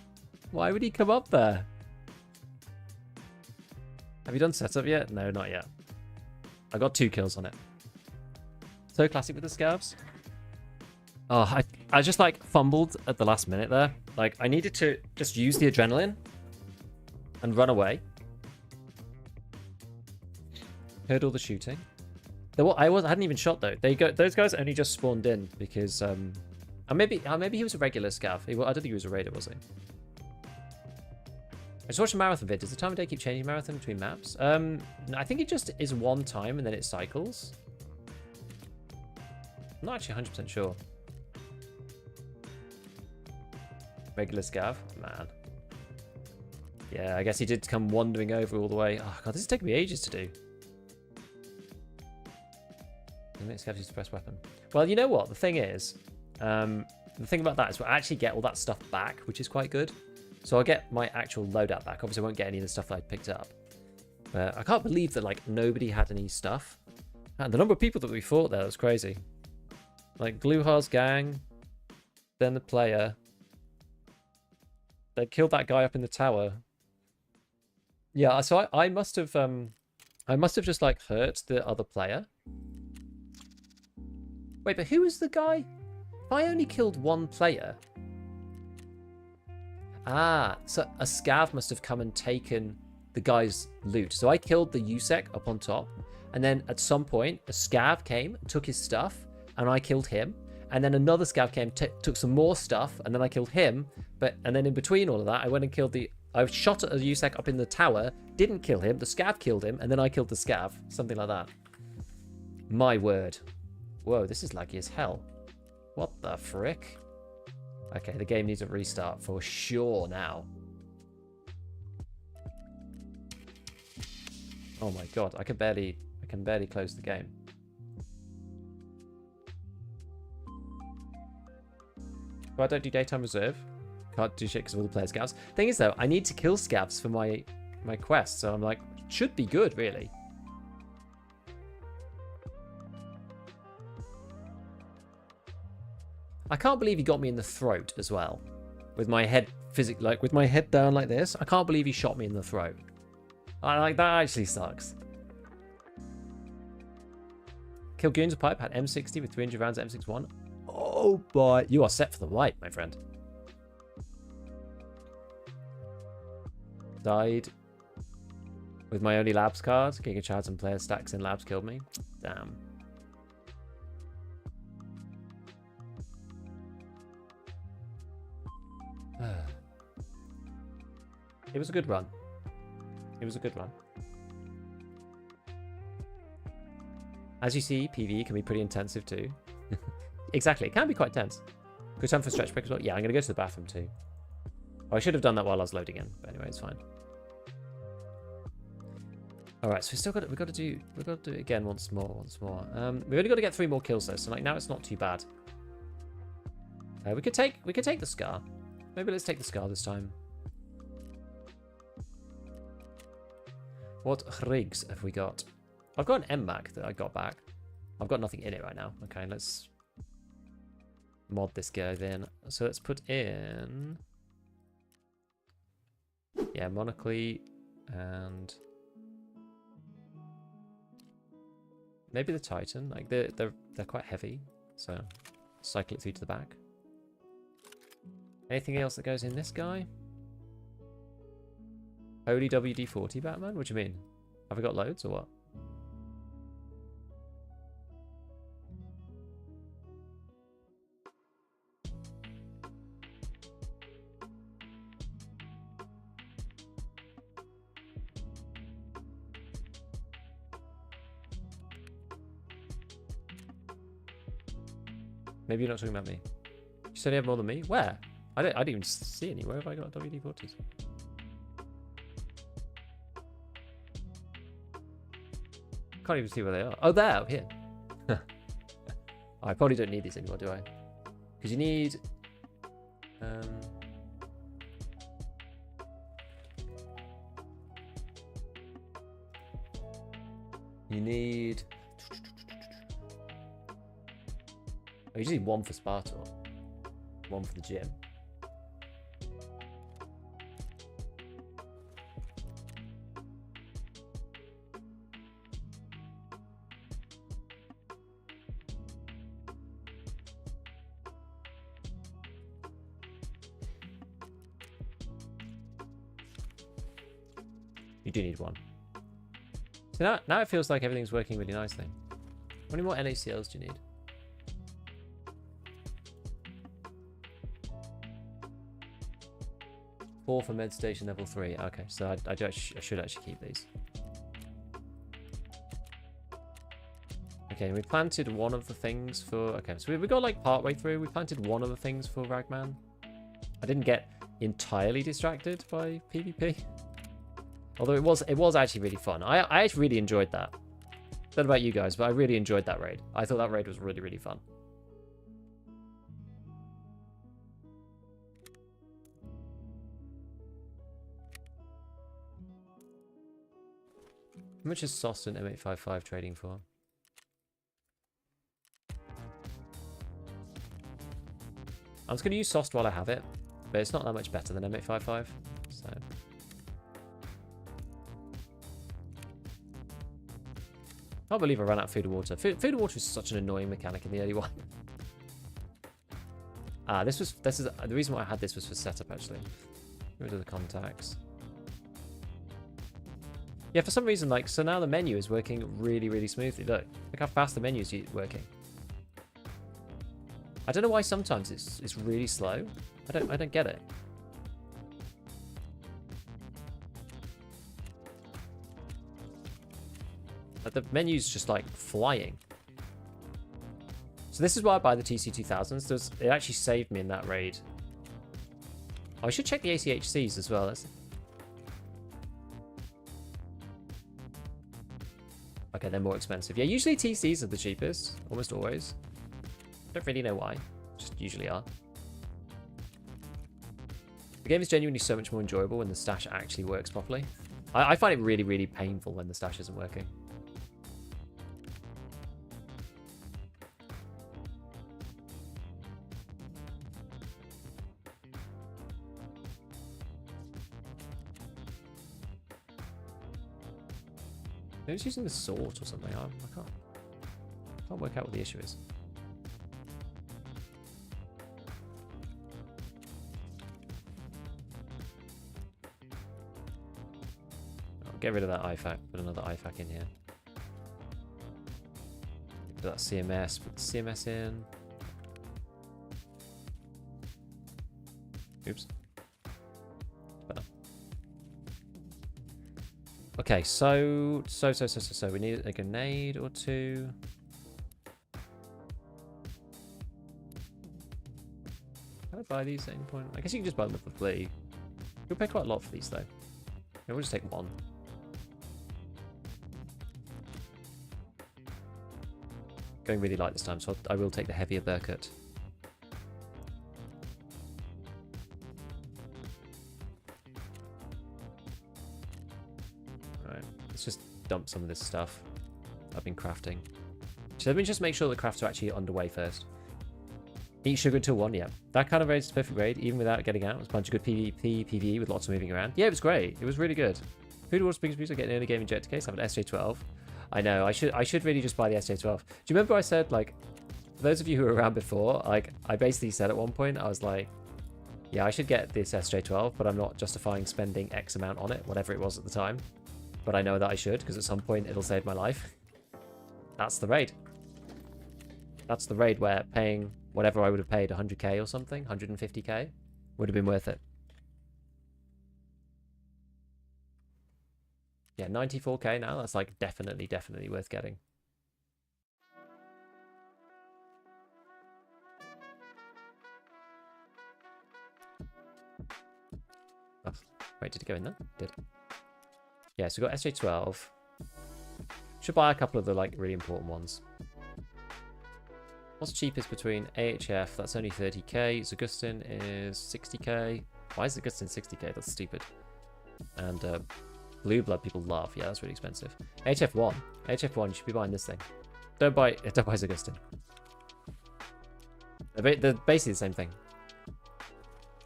Why would he come up there? Have you done setup yet? No, not yet. I got 2 kills on it. So classic with the scavs. Oh, I just like fumbled at the last minute there. Like I needed to just use the adrenaline and run away. Heard all the shooting. I hadn't even shot though. Those guys only just spawned in because maybe he was a regular scav. I don't think he was a raider, was he? I just watched a marathon vid. Does the time of day keep changing marathon between maps? I think it just is one time and then it cycles. I'm not actually 100% sure. Regular scav, man. Yeah, I guess he did come wandering over all the way. Oh god, this is taking me ages to do. Scav use to press weapon. Well, you know what? The thing is, the thing about that is we'll actually get all that stuff back, which is quite good. So I'll get my actual loadout back. Obviously, I won't get any of the stuff that I picked up. But I can't believe that, like, nobody had any stuff. And the number of people that we fought there was crazy. Like, Gluhar's gang, then the player. They killed that guy up in the tower. Yeah, so I must have just, like, hurt the other player. Wait, but who was the guy? If I only killed one player... Ah, so a scav must have come and taken the guy's loot. So I killed the USEC up on top, and then at some point, a scav came, took his stuff, and I killed him. And then another scav came, took some more stuff, and then I killed him. And then in between all of that, I went and killed the... I shot at a USEC up in the tower, didn't kill him, the scav killed him, and then I killed the scav. Something like that. My word. Whoa, this is laggy as hell. What the frick? Okay, the game needs a restart for sure now. Oh my god, I can barely close the game. Well, I don't do daytime reserve. Can't do shit because of all the player scavs. Thing is though, I need to kill scavs for my quest, so I'm like, should be good really. I can't believe he got me in the throat as well. With my head with my head down like this. I can't believe he shot me in the throat. That actually sucks. Kill Goons of Pipe, had M60 with 300 rounds at M61. Oh boy. You are set for the white, my friend. Died with my only labs card. Giga Chads and player stacks in labs killed me. Damn. It was a good run. It was a good run. As you see, PvE can be pretty intensive too. Exactly, it can be quite tense. Good time for stretch break as well. Yeah, I'm going to go to the bathroom too. Oh, I should have done that while I was loading in, but anyway, it's fine. All right, so we've got to do it again once more. We've only got to get 3 more kills though, so like now it's not too bad. We could take the Scar. Maybe let's take the Scar this time. What rigs have we got? I've got an MMAC that I got back. I've got nothing in it right now. Okay, let's mod this guy then. So let's put in... Yeah, Monocly and... Maybe the Titan. Like they're quite heavy. So cycle it through to the back. Anything else that goes in this guy? Holy WD-40 Batman? What do you mean? Have I got loads or what? Maybe you're not talking about me. You said you have more than me? Where? I didn't even see any. Where have I got WD-40s? Can't even see where they are. Oh, there, up here. I probably don't need these anymore, do I? Because you need... you need... Oh, you just need 1 for Sparta. 1 for the gym. You do need 1. So now it feels like everything's working really nicely. How many more NACLs do you need? 4 for med station level 3. Okay, so I should actually keep these. Okay, we planted one of the things for... Okay, so we got like part way through. We planted one of the things for Ragman. I didn't get entirely distracted by PvP. Although it was actually really fun. I actually really enjoyed that. Don't know about you guys, but I really enjoyed that raid. I thought that raid was really, really fun. How much is SOS and M855 trading for? I'm just going to use SOST while I have it, but it's not that much better than M855, so... I can't believe I ran out of food and water. Food and water is such an annoying mechanic in the early one. This is the reason why I had this was for setup, actually. Rid of the contacts. Yeah, for some reason, like, so now the menu is working really, really smoothly. Look how fast the menu is working. I don't know why sometimes it's really slow. I don't get it. But the menu's just like flying. So this is why I buy the TC2000s. It actually saved me in that raid. Oh, I should check the ACHCs as well. Okay, they're more expensive. Yeah, usually TCs are the cheapest, almost always. Don't really know why, just usually are. The game is genuinely so much more enjoyable when the stash actually works properly. I find it really, really painful when the stash isn't working. Maybe it's using the sort or something. I can't work out what the issue is. I'll get rid of that IFAK, put another IFAK in here. Put that CMS, put the CMS in. Oops. Better. Okay, so we need a grenade or two. Can I buy these at any point? I guess you can just buy them with the Flea. You'll pay quite a lot for these though. Yeah, we'll just take one. Going really light this time, so I will take the heavier Burkett. Alright, let's just dump some of this stuff I've been crafting. So let me just make sure the crafts are actually underway first. Eat sugar until 1, yeah. That kind of raid is a perfect raid, even without getting out. It was a bunch of good PvP, PvE with lots of moving around. Yeah, it was great. It was really good. Food Wars brings music, get an early game injector case. I have an SJ12. I know, I should really just buy the SJ12. Do you remember I said, like, for those of you who were around before, like, I basically said at one point, I was like, yeah, I should get this SJ12, but I'm not justifying spending X amount on it, whatever it was at the time. But I know that I should, because at some point it'll save my life. That's the raid. That's the raid where paying whatever I would have paid, 100k or something, 150k, would have been worth it. Yeah, 94k now, that's like definitely worth getting. Oh, wait, did it go in there? Did. Yeah, so we've got SJ12. Should buy a couple of the like really important ones. What's cheapest between AHF? That's only 30k. Zagustin is 60k. Why is Zagustin 60k? That's stupid. And Blue Blood people love. Yeah, that's really expensive. HF1. HF1, you should be buying this thing. Don't buy Zagustin. They're basically the same thing.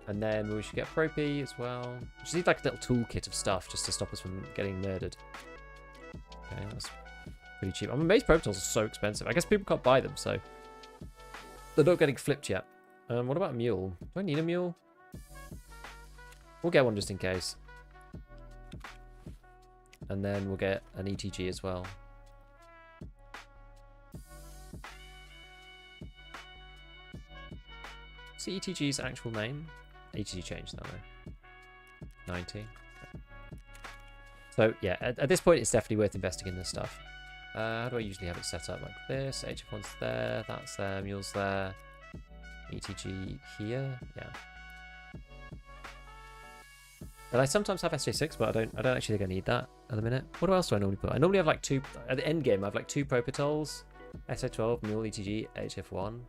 And then we should get Propy as well. We just need like a little toolkit of stuff just to stop us from getting murdered. Okay, that's pretty cheap. I'm amazed Protols are so expensive. I guess people can't buy them, so they're not getting flipped yet. What about a mule? Do I need a mule? We'll get one just in case. And then we'll get an ETG as well. What's the ETG's actual name? ETG changed that way. 90. Okay. So yeah, at this point it's definitely worth investing in this stuff. How do I usually have it set up? Like this, HF1's there, that's there, mule's there. ETG here, yeah. But I sometimes have SJ6, but I don't actually think I need that at the minute. What else do I normally put? I normally have like 2 at the end game. I have like 2 Pro Patrols, SI12, Mule ETG, HF1.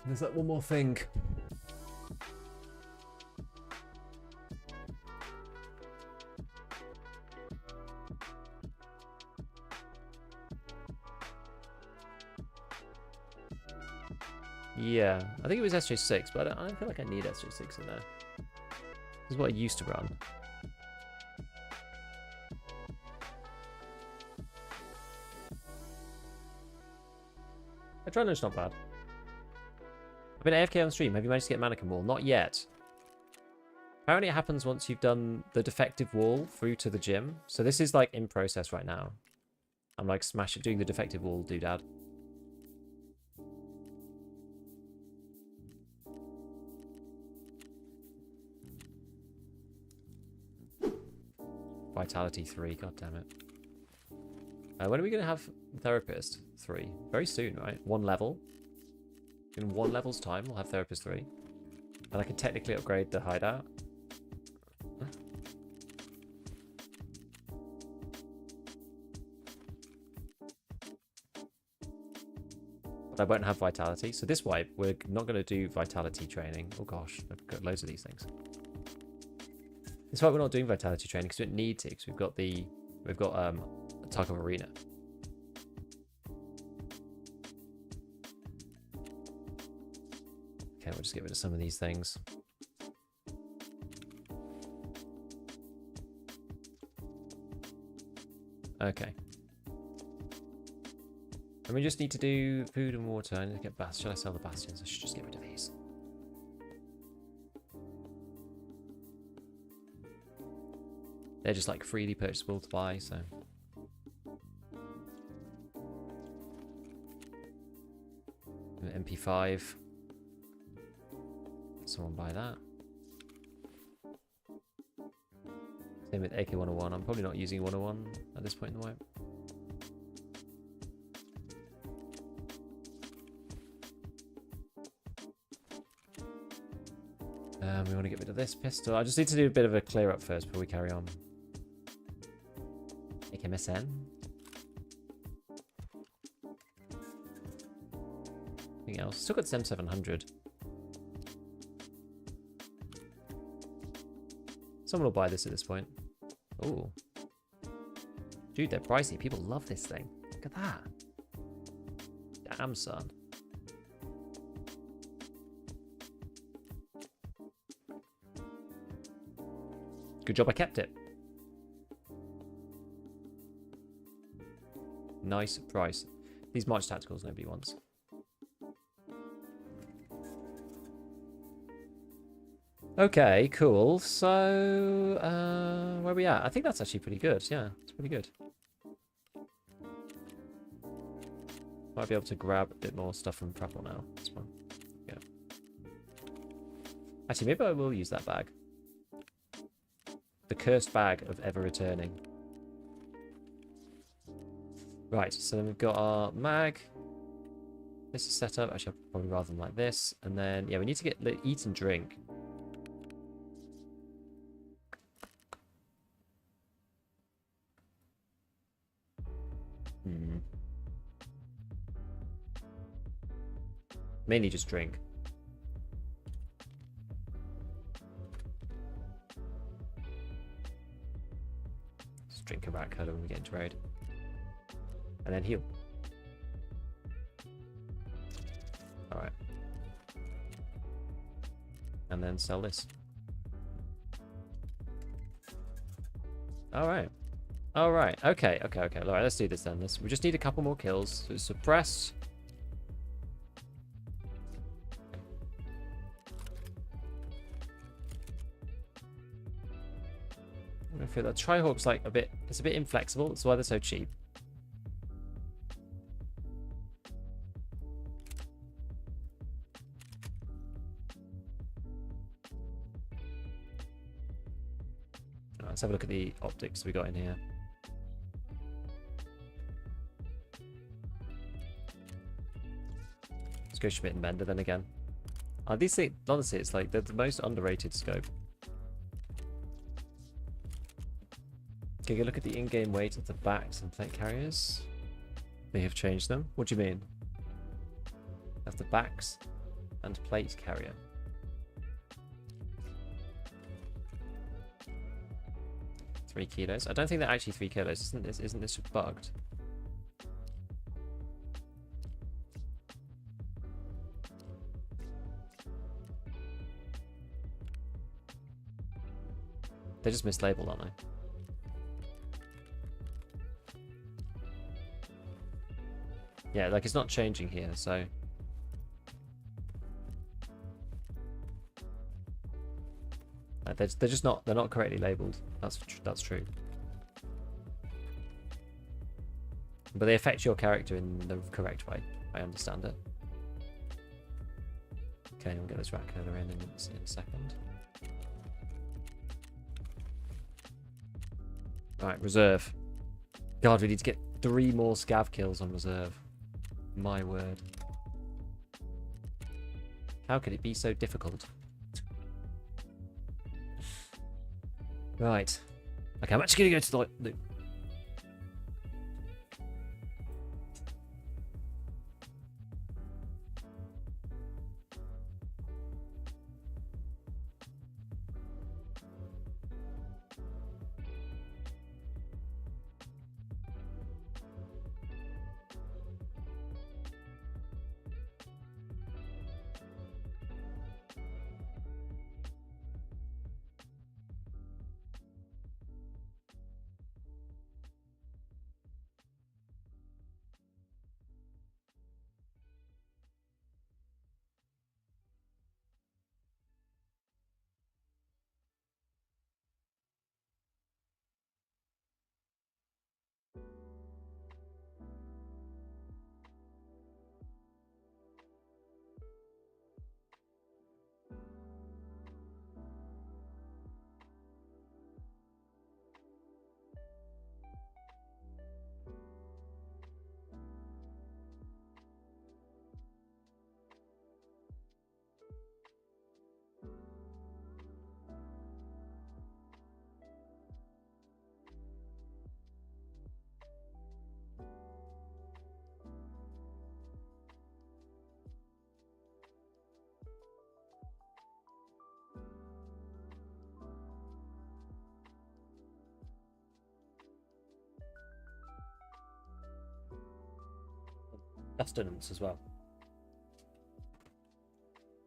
There's like one more thing. Yeah, I think it was SJ6, but I don't feel like I need SJ6 in there. This is what I used to run. Adrenaline's not bad. I've been AFK on stream. Have you managed to get Mannequin Wall? Not yet. Apparently it happens once you've done the defective wall through to the gym. So this is like in process right now. I'm like doing the defective wall doodad. Vitality 3, god damn it. When are we going to have Therapist 3? Very soon, right? 1 level. In 1 level's time, we'll have Therapist 3. And I can technically upgrade the Hideout. But I won't have Vitality. So this wipe, we're not going to do Vitality training. Oh gosh, I've got loads of these things. That's why we're not doing Vitality training, because we don't need to, because we've got Tarkov Arena. Okay, we'll just get rid of some of these things. Okay. And we just need to do food and water. I need to get bastions. Should I sell the bastions? I should just get rid of these. They're just like freely purchasable to buy, so. MP5. Someone buy that. Same with AK-101. I'm probably not using 101 at this point in the wipe. We want to get rid of this pistol. I just need to do a bit of a clear up first before we carry on. MSN. Anything else? Still got the M700. Someone will buy this at this point. Oh, dude, they're pricey. People love this thing. Look at that. Damn, son. Good job I kept it. Nice price. These March Tacticals nobody wants. Okay, cool. So, where are we at? I think that's actually pretty good. Yeah, it's pretty good. Might be able to grab a bit more stuff from Prapple now. That's fine. Yeah. Actually, maybe I will use that bag. The cursed bag of ever returning. Right, so then we've got our mag. This is set up. Actually, I'd probably rather them like this. And then, yeah, we need to get eat and drink. Mainly just drink. Just drink a rat cuddle when we get into raid. And then heal. Alright. And then sell this. Alright. Alright. Okay. Alright, let's do this then. We just need a couple more kills. So suppress. I feel that Tri-Hawk's like it's a bit inflexible. That's why they're so cheap. Let's have a look at the optics we got in here. Let's go Schmidt and Bender then again. These things, honestly, it's like they're the most underrated scope. Okay, go look at the in-game weight of the backs and plate carriers. They have changed them. What do you mean? Of the backs and plate carrier. 3 kilos. I don't think they're actually 3 kilos. Isn't this bugged? They're just mislabeled, aren't they? Yeah, like it's not changing here, so... they're just not, they're not correctly labeled. That's true. But they affect your character in the correct way. I understand it. Okay, we'll get this rat killer in a second. Right, reserve. God, we need to get 3 more scav kills on reserve. My word. How could it be so difficult? Right. Okay, I'm actually going to go to the... sustenance as well.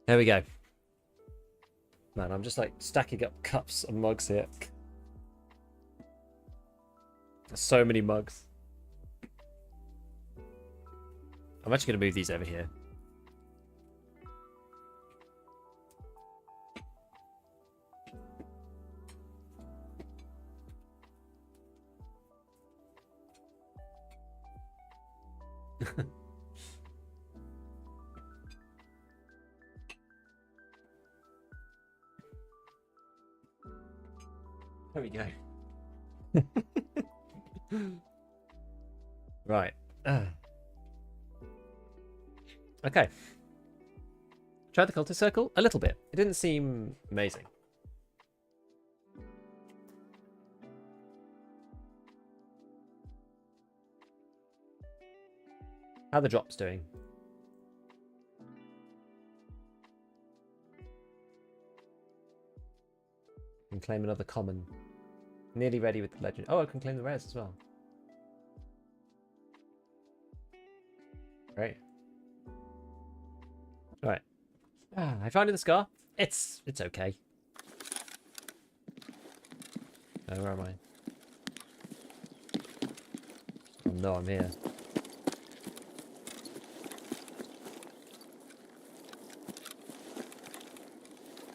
There we go. Man, I'm just like stacking up cups and mugs here. There's so many mugs. I'm actually going to move these over here. There we go. Right. Okay. Tried the cultist circle a little bit. It didn't seem amazing. How the drops doing? Can claim another common. Nearly ready with the legend. Oh, I can claim the rares as well. Great. Right. I found in the scar. It's okay. Oh, where am I? Oh no, I'm here.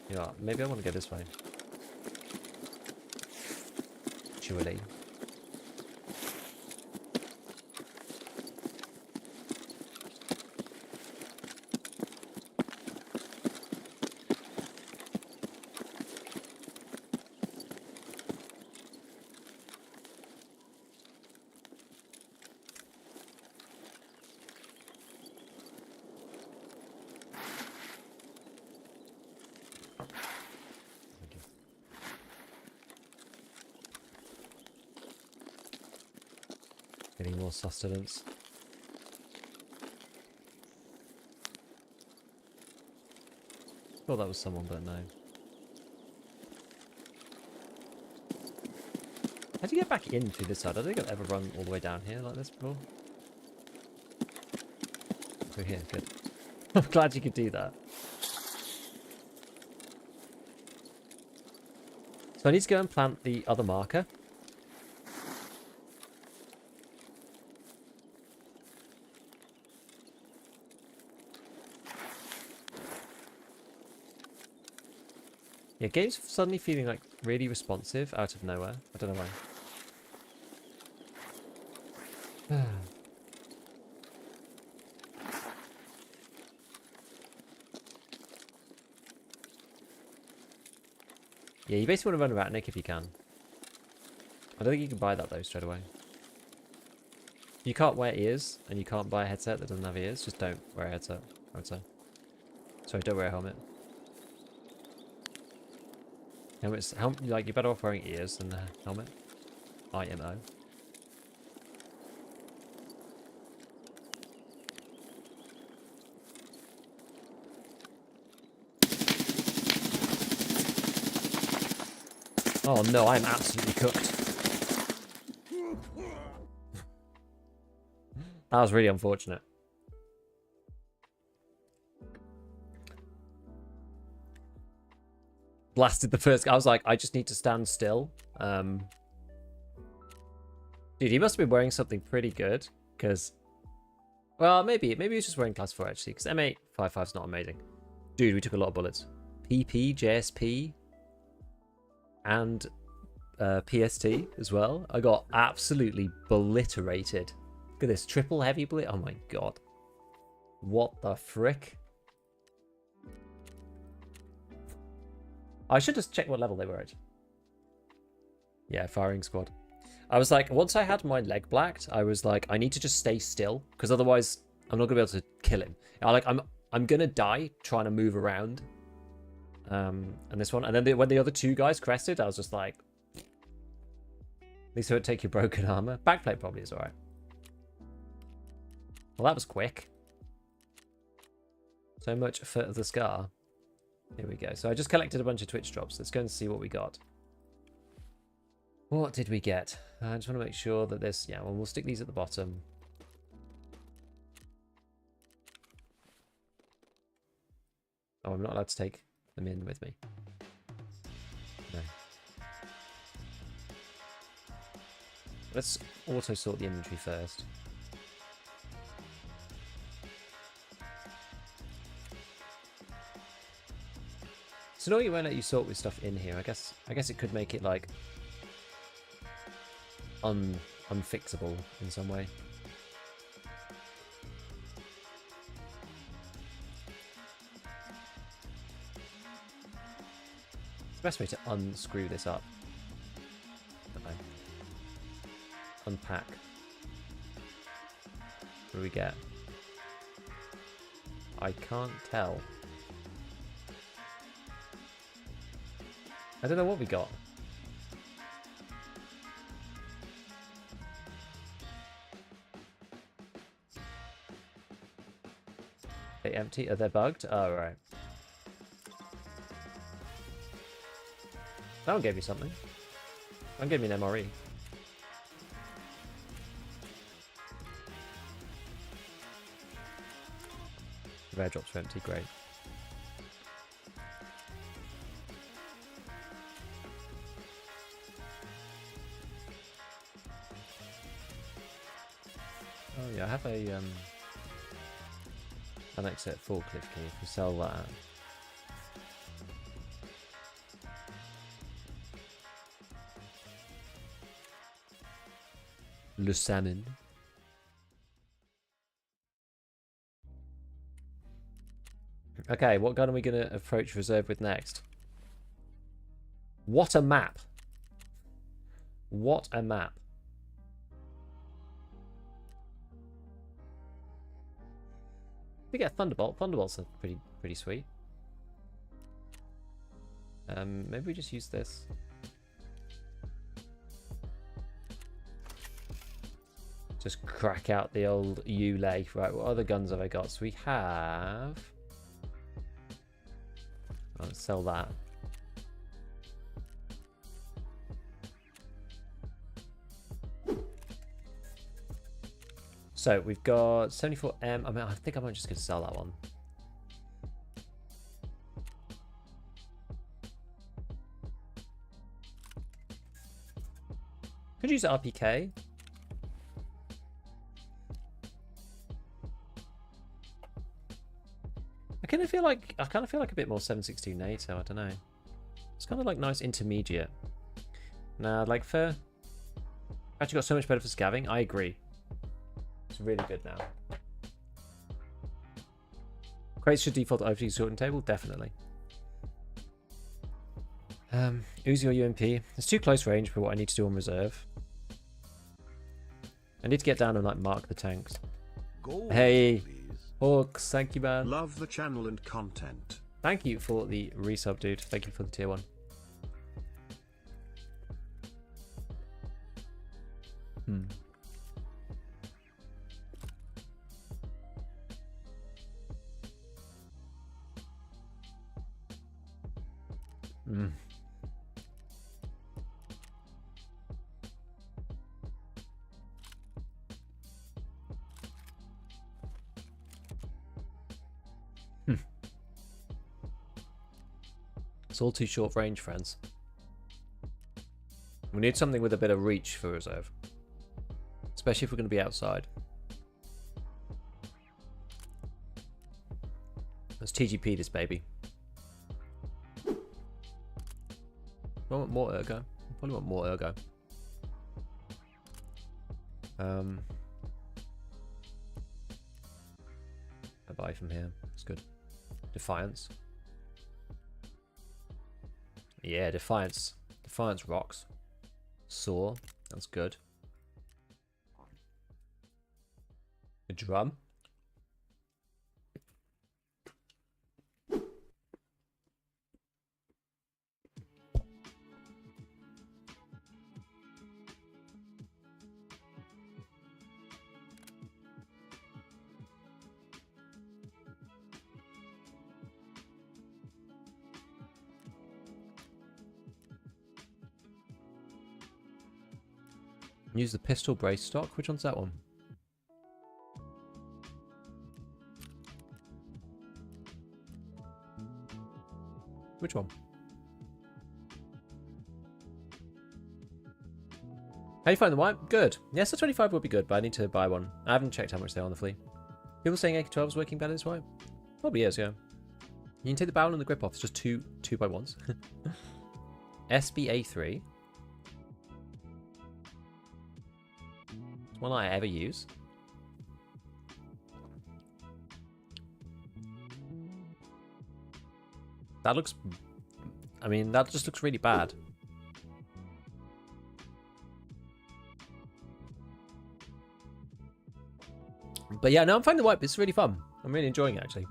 You know what? Maybe I want to go this way. Surely. Getting more sustenance. Thought that was someone, but no. How do you get back in through this side? I don't think I've ever run all the way down here like this before. Through here, good. I'm glad you could do that. So I need to go and plant the other marker. Yeah, game's suddenly feeling like really responsive out of nowhere. I don't know why. Yeah, you basically want to run Ratnik if you can. I don't think you can buy that though straight away. If you can't wear ears and you can't buy a headset that doesn't have ears, just don't wear a headset, I would say. Sorry, don't wear a helmet. Helmets, like, you're better off wearing ears than a helmet. IMO. Oh no, I'm absolutely cooked. That was really unfortunate. Blasted the first guy. I was like, I just need to stand still. Dude, he must have been wearing something pretty good, because... Well, maybe he's just wearing class 4 actually, because M855's not amazing. Dude, we took a lot of bullets. PP, JSP, and PST as well. I got absolutely obliterated. Look at this, triple heavy bullet. Oh my god. What the frick? I should just check what level they were at. Yeah, firing squad. I was like, once I had my leg blacked, I was like, I need to just stay still, because otherwise I'm not gonna be able to kill him. I'm gonna die trying to move around. And this one, and then when the other two guys crested, I was just like, at least I would take your broken armor. Backplate probably is alright. Well, that was quick. So much for the scar. Here we go. So I just collected a bunch of Twitch drops. Let's go and see what we got. What did we get? I just want to make sure that this... Yeah, well, we'll stick these at the bottom. Oh, I'm not allowed to take them in with me. No. Let's auto sort the inventory first. So no, you won't let you sort with stuff in here. I guess it could make it like unfixable in some way. It's the best way to unscrew this up. Okay. Unpack. What do we get? I can't tell. I don't know what we got. They empty? Are they bugged? Oh, right. That one gave me something. That one gave me an MRE. Rare drops are empty, great. Oh yeah, I have a an exit forklift key. If we sell that. Le salmon. Okay, what gun are we going to approach reserve with next? What a map. What a map. We get a Thunderbolt. Thunderbolts are pretty sweet. Maybe we just use this. Just crack out the old Ulay. Right, what other guns have I got? So we have... Let's sell that. So we've got 74M. I mean, I think I might just going to sell that one. Could use RPK. I kind of feel like a bit more 7.62 NATO. I don't know. It's kind of like nice intermediate. Nah, like for actually got so much better for scavving. I agree. It's really good now. Crates should default to OP sorting table, definitely. Uzi or UMP. It's too close range for what I need to do on reserve. I need to get down and like mark the tanks. Gold, Hey, please. Hawks, thank you, man. Love the channel and content. Thank you for the resub, dude. Thank you for the tier 1. It's all too short range, friends. We need something with a bit of reach for reserve. Especially if we're going to be outside. Let's TGP this baby. I want more ergo. I probably want more ergo. I buy from here. It's good. Defiance. Yeah, Defiance. Defiance rocks. Saw. That's good. A drum. Use the pistol brace stock. Which one's that one? Which one? How you find the white? Good. Yes, the 25 would be good, but I need to buy one. I haven't checked how much they are on the Flea. People saying AK-12 is working better this white? Probably is, yeah. You can take the barrel and the grip off. It's just two 2x1s. SBA3. One I ever use. That looks... I mean, that just looks really bad. But yeah, no, I'm finding the wipe. It's really fun. I'm really enjoying it, actually.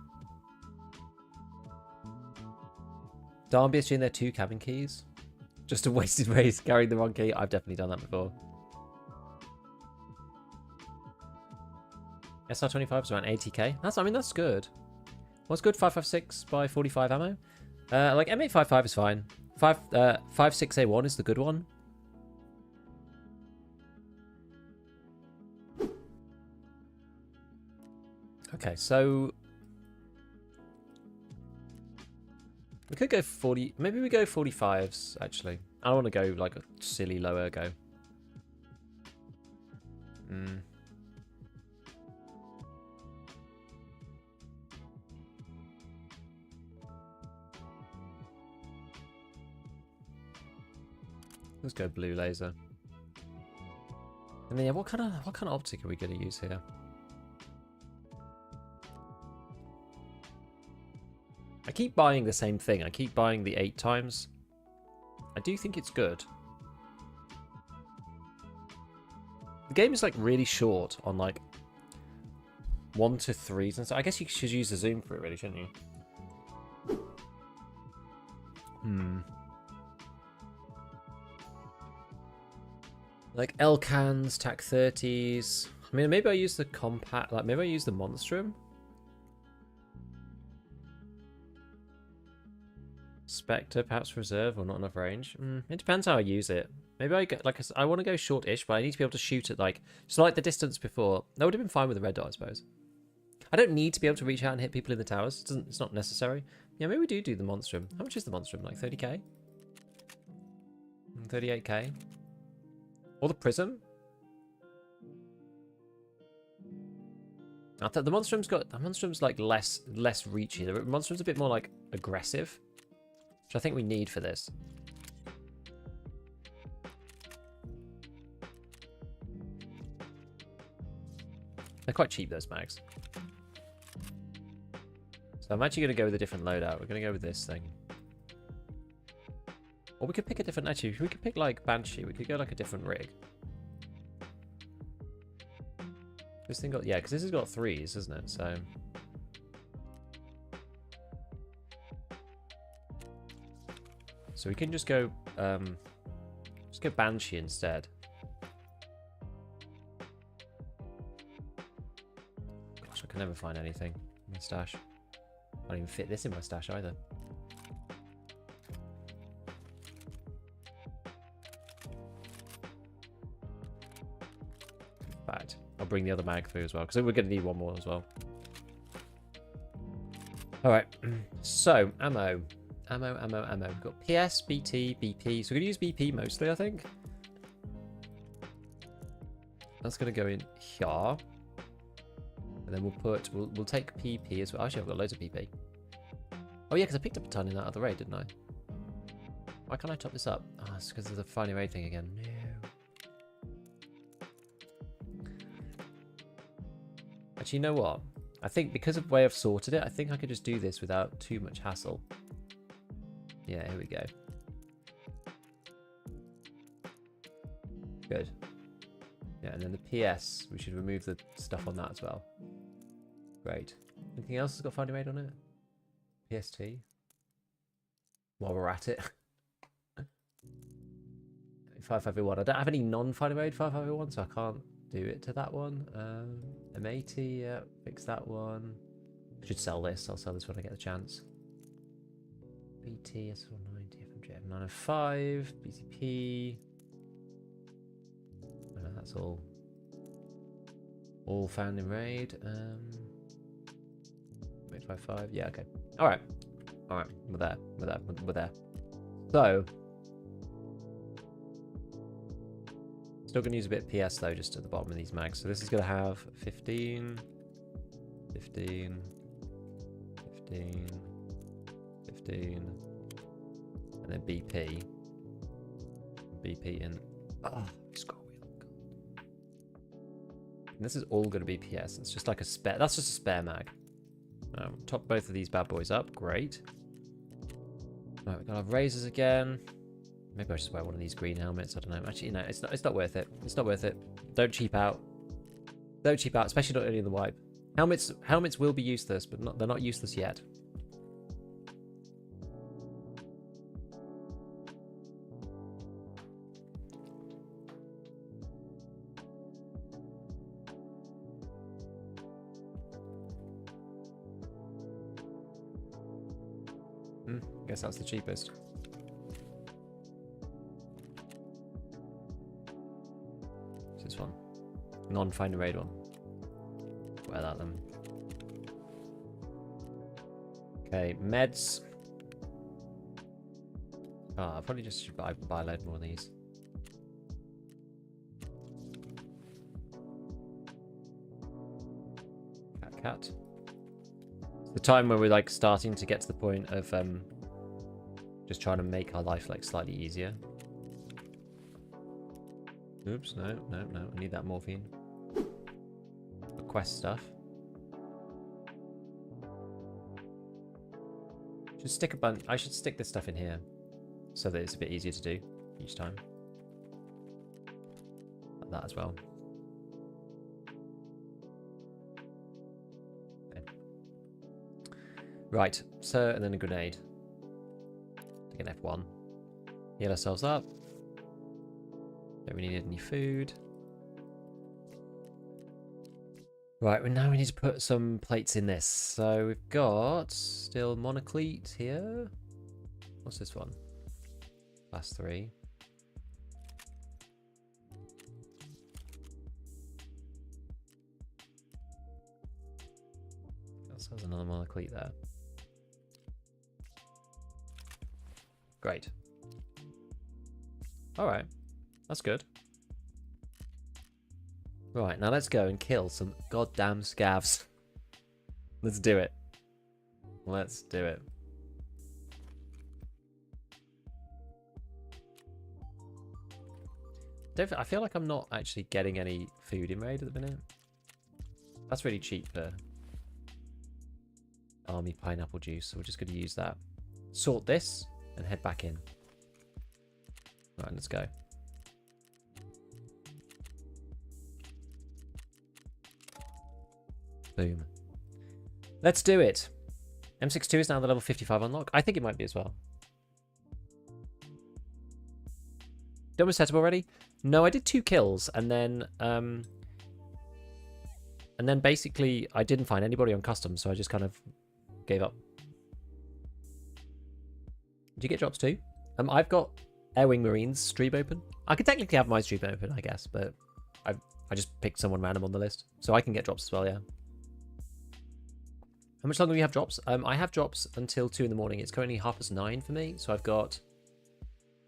Darby is doing their 2 cabin keys. Just a wasted race carrying the wrong key. I've definitely done that before. SR25 is around 80k. I mean, that's good. What's good? 556 by 45 ammo. Like M855 is fine. 56A1 is the good one. Okay, so we could go 40. Maybe we go 45s. Actually, I don't want to go like a silly low ergo. Let's go blue laser. And then yeah, what kind of optic are we going to use here? I keep buying the same thing. I keep buying the 8 times. I do think it's good. The game is like really short on like 1 to 3s and so I guess you should use the zoom for it really, shouldn't you? Like Elcans, TAC 30s, I mean, maybe I use the compact, like maybe I use the monstrum. Spectre, perhaps reserve or not enough range. It depends how I use it. Maybe I get like I want to go short-ish, but I need to be able to shoot at like so like the distance before. That would have been fine with the red dot, I suppose. I don't need to be able to reach out and hit people in the towers. It's not necessary. Yeah, maybe we do the monstrum. How much is the monstrum? Like 30k? 38k? Or the prism? I thought the monstrum's like less reachy. The monstrum's a bit more like aggressive, which I think we need for this. They're quite cheap, those mags. So I'm actually going to go with a different loadout. We're going to go with this thing. Or we could pick a different... Actually, we could pick like Banshee. We could go like a different rig. This thing got... Yeah, because this has got 3s, isn't it? So... So we can just go Banshee instead. Gosh, I can never find anything in my stash. I don't even fit this in my stash either. In fact, I'll bring the other mag through as well, because we're going to need one more as well. Alright, so, ammo. Ammo. We've got PS, BT, BP. So we're going to use BP mostly, I think. That's going to go in here. And then we'll take PP as well. Actually, I've got loads of PP. Oh yeah, because I picked up a ton in that other raid, didn't I? Why can't I top this up? Oh, it's because of the finding raid thing again. No. Actually, you know what? I think because of the way I've sorted it, I think I could just do this without too much hassle. Yeah, here we go. Good. Yeah, and then the PS, we should remove the stuff on that as well. Great. Anything else that's got finding raid on it? PST. While we're at it. 5501. I don't have any non-finding raid 5501, so I can't do it to that one. M80, yeah, fix that one. I should sell this. I'll sell this when I get the chance. BT, S490, FMJ, F905, BCP. That's all found in raid. 855, yeah, okay. Alright, we're there. So, still going to use a bit of PS though, just at the bottom of these mags. So this is going to have 15, 15, 15, 15, and then BP. BP in. Oh, scroll wheel. And this is all going to be PS. It's just like a spare. That's just a spare mag. Top both of these bad boys up. Great. Right, we're going to have razors again. Maybe I should wear one of these green helmets. I don't know. Actually, no, it's not worth it. It's not worth it. Don't cheap out. Don't cheap out, especially not early in the wipe. Helmets will be useless, but they're not useless yet. Guess that's the cheapest. What's this one? Non-finder raid one. Wear that then. Okay, meds. Oh, I probably just should buy a load more of these. Cat. It's the time where we're like starting to get to the point of just trying to make our life like slightly easier. Oops, no. I need that morphine. The quest stuff. I should stick this stuff in here so that it's a bit easier to do each time. Like that as well. Okay. Right, so and then a grenade. Take an F1. Heal ourselves up. Don't really need any food. Right, well now we need to put some plates in this. So we've got still monoclete here. What's this one? Class 3. Also has another monoclete there. Great. Alright. That's good. Right, now let's go and kill some goddamn scavs. Let's do it. Let's do it. I feel like I'm not actually getting any food in raid at the minute. That's really cheap for army pineapple juice, so we're just going to use that. Sort this and head back in. Right, let's go. Boom. Let's do it. M62 is now the level 55 unlock. I think it might be as well. Done with setup already? No, I did 2 kills and then basically I didn't find anybody on custom, so I just kind of gave up. Did you get drops too? I've got Airwing Marines stream open. I could technically have my stream open, I guess, but I just picked someone random on the list, so I can get drops as well. Yeah. How much longer do you have drops? I have drops until 2 in the morning. It's currently 9:30 for me, so I've got,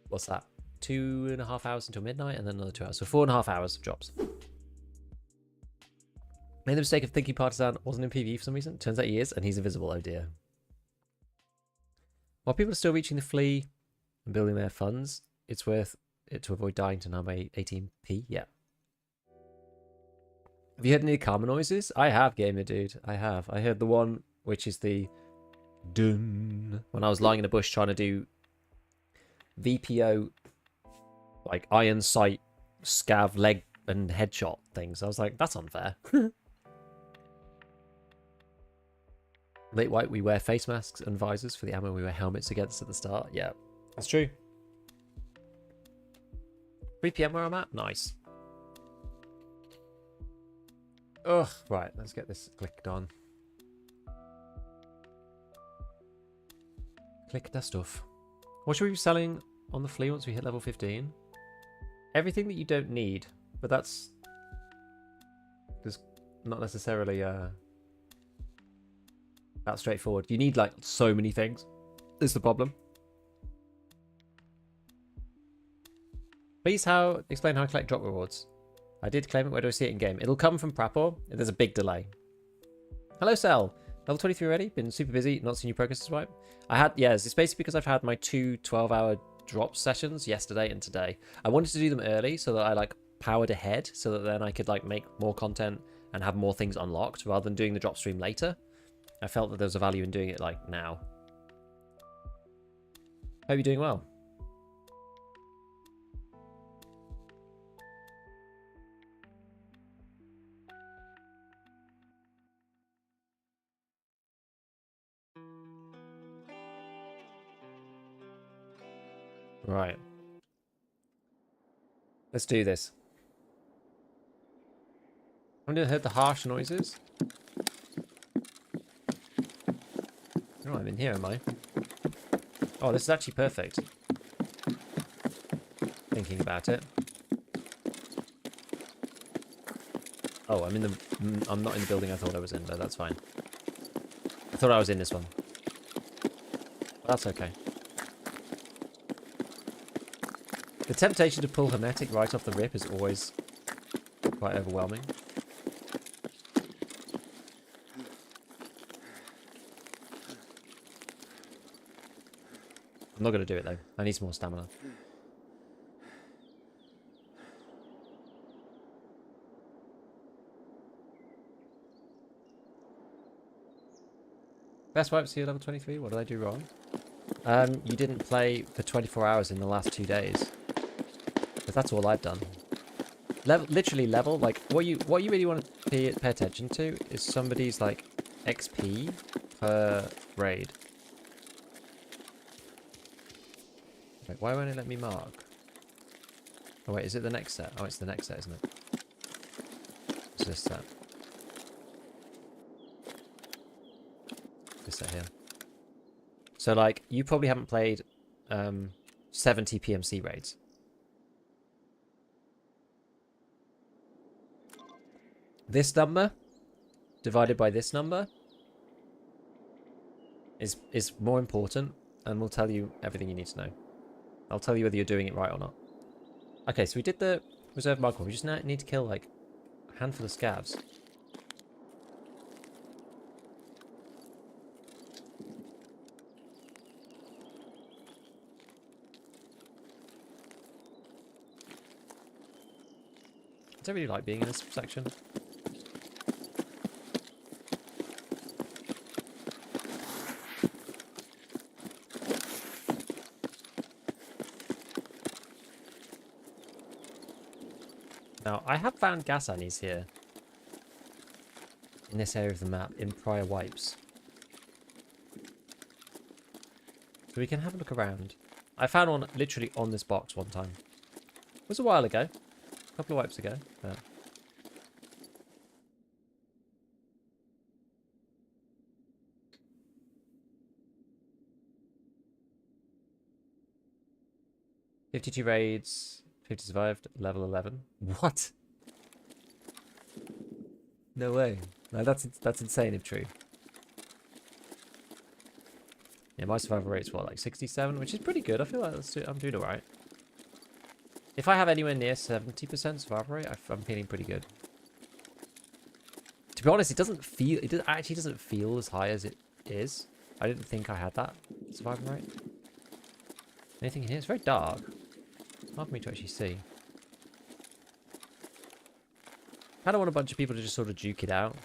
what's that? 2.5 hours until midnight, and then another 2 hours. So 4.5 hours of drops. Made the mistake of thinking Partisan wasn't in PvE for some reason. Turns out he is, and he's invisible. Oh dear. While people are still reaching the Flea and building their funds, it's worth it to avoid dying to number 18p. Yeah. Have you heard any karma noises? I have, gamer dude. I have. I heard the one which is the dun when I was lying in a bush trying to do VPO, like iron sight, scav leg and headshot things. I was like, that's unfair. Late white, we wear face masks and visors. For the ammo, we wear helmets against at the start. Yeah, that's true. 3 PM where I'm at? Nice. Ugh, right, let's get this clicked on. Click that stuff. What should we be selling on the Flea once we hit level 15? Everything that you don't need, but that's just not necessarily that straightforward. You need like so many things. Is the problem. Please explain how I collect drop rewards. I did claim it. Where do I see it in game? It'll come from Prapor. There's a big delay. Hello, Cell. Level 23 already. Been super busy. Not seen your progress swipe. Yes, it's basically because I've had my 2 12-hour drop sessions yesterday and today. I wanted to do them early so that I like powered ahead so that then I could like make more content and have more things unlocked rather than doing the drop stream later. I felt that there was a value in doing it like now. Hope you're doing well. Right. Let's do this. I haven't heard the harsh noises. Oh, I'm in here, am I? Oh, this is actually perfect. Thinking about it. Oh, I'm not in the building I thought I was in, but that's fine. I thought I was in this one. That's okay. The temptation to pull Hermetic right off the rip is always quite overwhelming. I'm not going to do it though. I need some more stamina. Best wipes here, level 23. What did I do wrong? You didn't play for 24 hours in the last 2 days. Because that's all I've done. Literally level, like, what you really want to pay attention to is somebody's, like, XP per raid. Wait, why won't it let me mark? Oh wait, is it the next set? Oh, it's the next set, isn't it? It's this set. this set here. So like, you probably haven't played 70 PMC raids. This number divided by this number is more important and will tell you everything you need to know. I'll tell you whether you're doing it right or not. Okay, so we did the reserve marker. We just now need to kill like a handful of scavs. I don't really like being in this section. Now, I have found gas annies here. In this area of the map, in prior wipes. So we can have a look around. I found one literally on this box one time. It was a while ago. A couple of wipes ago. But... $52 raids, 50 survived, level 11. What? No way. No, that's insane if true. Yeah, my survival rate's what, like 67, which is pretty good. I feel like I'm doing alright. If I have anywhere near 70% survival rate, I'm feeling pretty good. To be honest, it actually doesn't feel as high as it is. I didn't think I had that survival rate. Anything in here? It's very dark. Hard for me to actually see. I don't want a bunch of people to just sort of duke it out.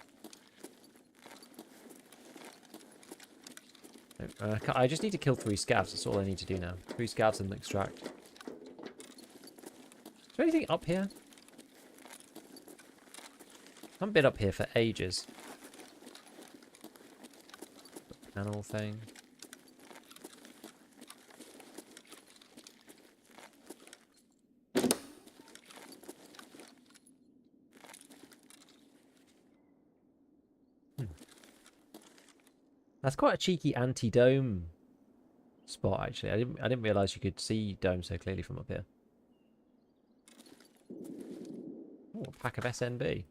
I just need to kill 3 scavs. That's all I need to do now. 3 scavs and extract. Is there anything up here? I haven't been up here for ages. The panel thing. That's quite a cheeky anti-dome spot, actually. I didn't realise you could see dome so clearly from up here. Oh, a pack of SNB.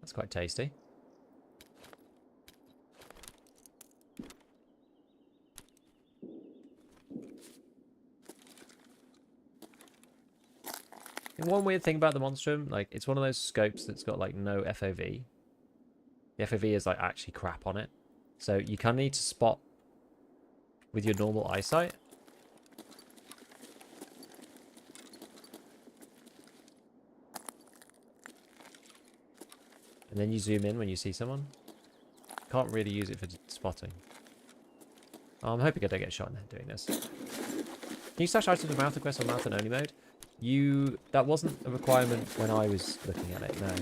That's quite tasty. And one weird thing about the Monstrum, like, it's one of those scopes that's got, like, no FOV. The FOV is, like, actually crap on it. So you kind of need to spot with your normal eyesight. And then you zoom in when you see someone. Can't really use it for spotting. Oh, I'm hoping I don't get shot in there doing this. Can you stash items with mouth request on mouth and only mode? That wasn't a requirement when I was looking at it, no.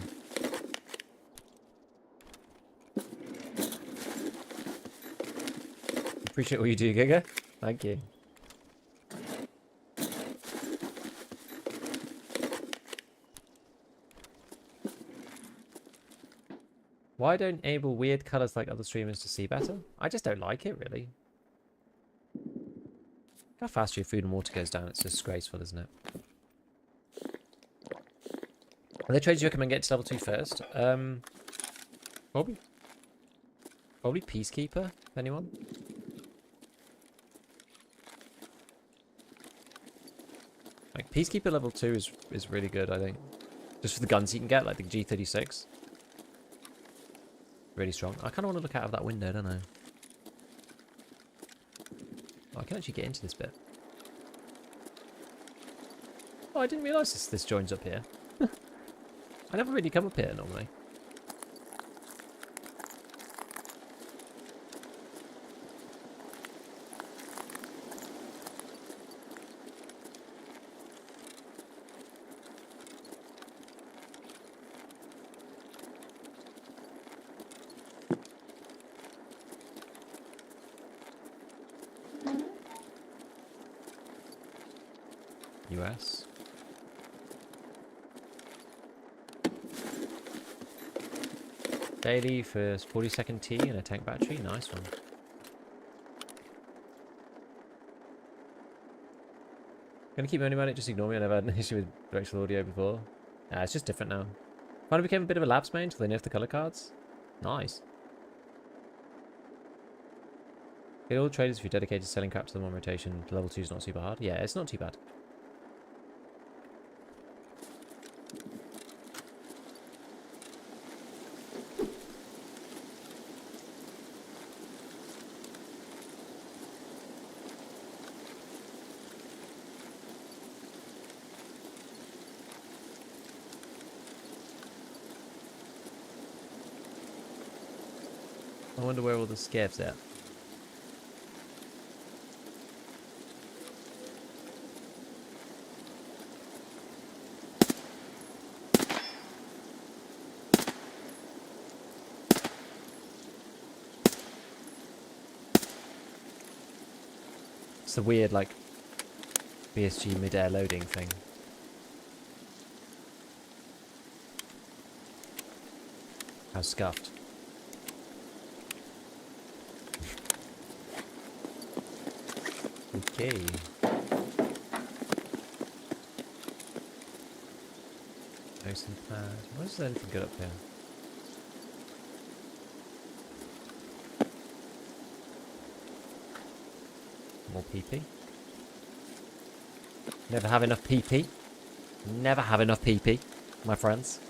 Appreciate what you do, Giga. Thank you. Why don't enable weird colours like other streamers to see better? I just don't like it, really. How fast your food and water goes down, it's disgraceful, isn't it? Are there trades you recommend getting to level 2 first? Probably Peacekeeper, anyone? Like, Peacekeeper level 2 is really good, I think. Just for the guns you can get, like the G36. Really strong. I kind of want to look out of that window, don't I? Oh, I can actually get into this bit. Oh, I didn't realise this joins up here. I never really come up here normally. US. Daily for 40-second tea and a tank battery. Nice one. Gonna keep moaning about it, just ignore me. I never had an issue with directional audio before. Nah, it's just different now. Finally became a bit of a labs main until they nerfed the colour cards. Nice. Get all traders if you're dedicated to selling crap to them on rotation. Level 2 is not super hard. Yeah, it's not too bad. I wonder where all the scavs at. It's a weird, like, BSG mid-air loading thing. How scuffed. Okay. Nice and pad. Why is there anything good up here? More PP. Never have enough PP. Never have enough PP, my friends.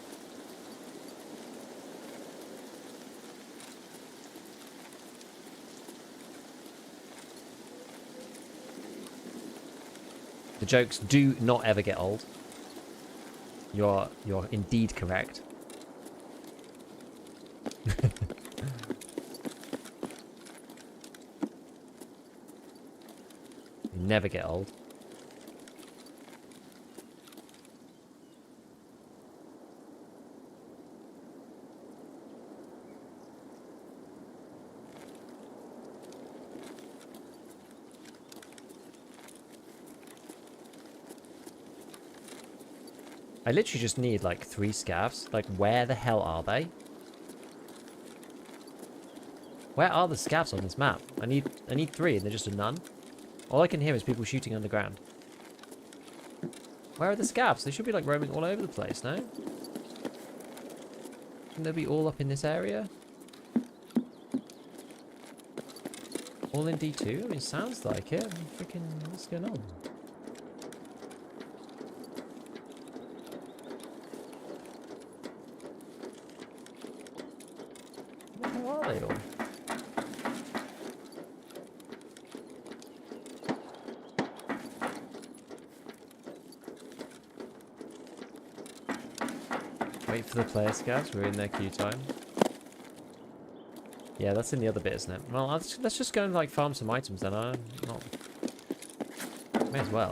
The jokes do not ever get old. You're indeed correct. Never get old. I literally just need like 3 scavs. Like, where the hell are they? Where are the scavs on this map? I need 3 and they're just a none. All I can hear is people shooting underground. Where are the scavs? They should be like roaming all over the place, no? Shouldn't they be all up in this area? All in D2? I mean, sounds like it. Freaking, what's going on? Where are they all? Wait for the player scouts. We're in their queue time. Yeah, that's in the other bit, isn't it? Well, let's just go and like farm some items then. May as well.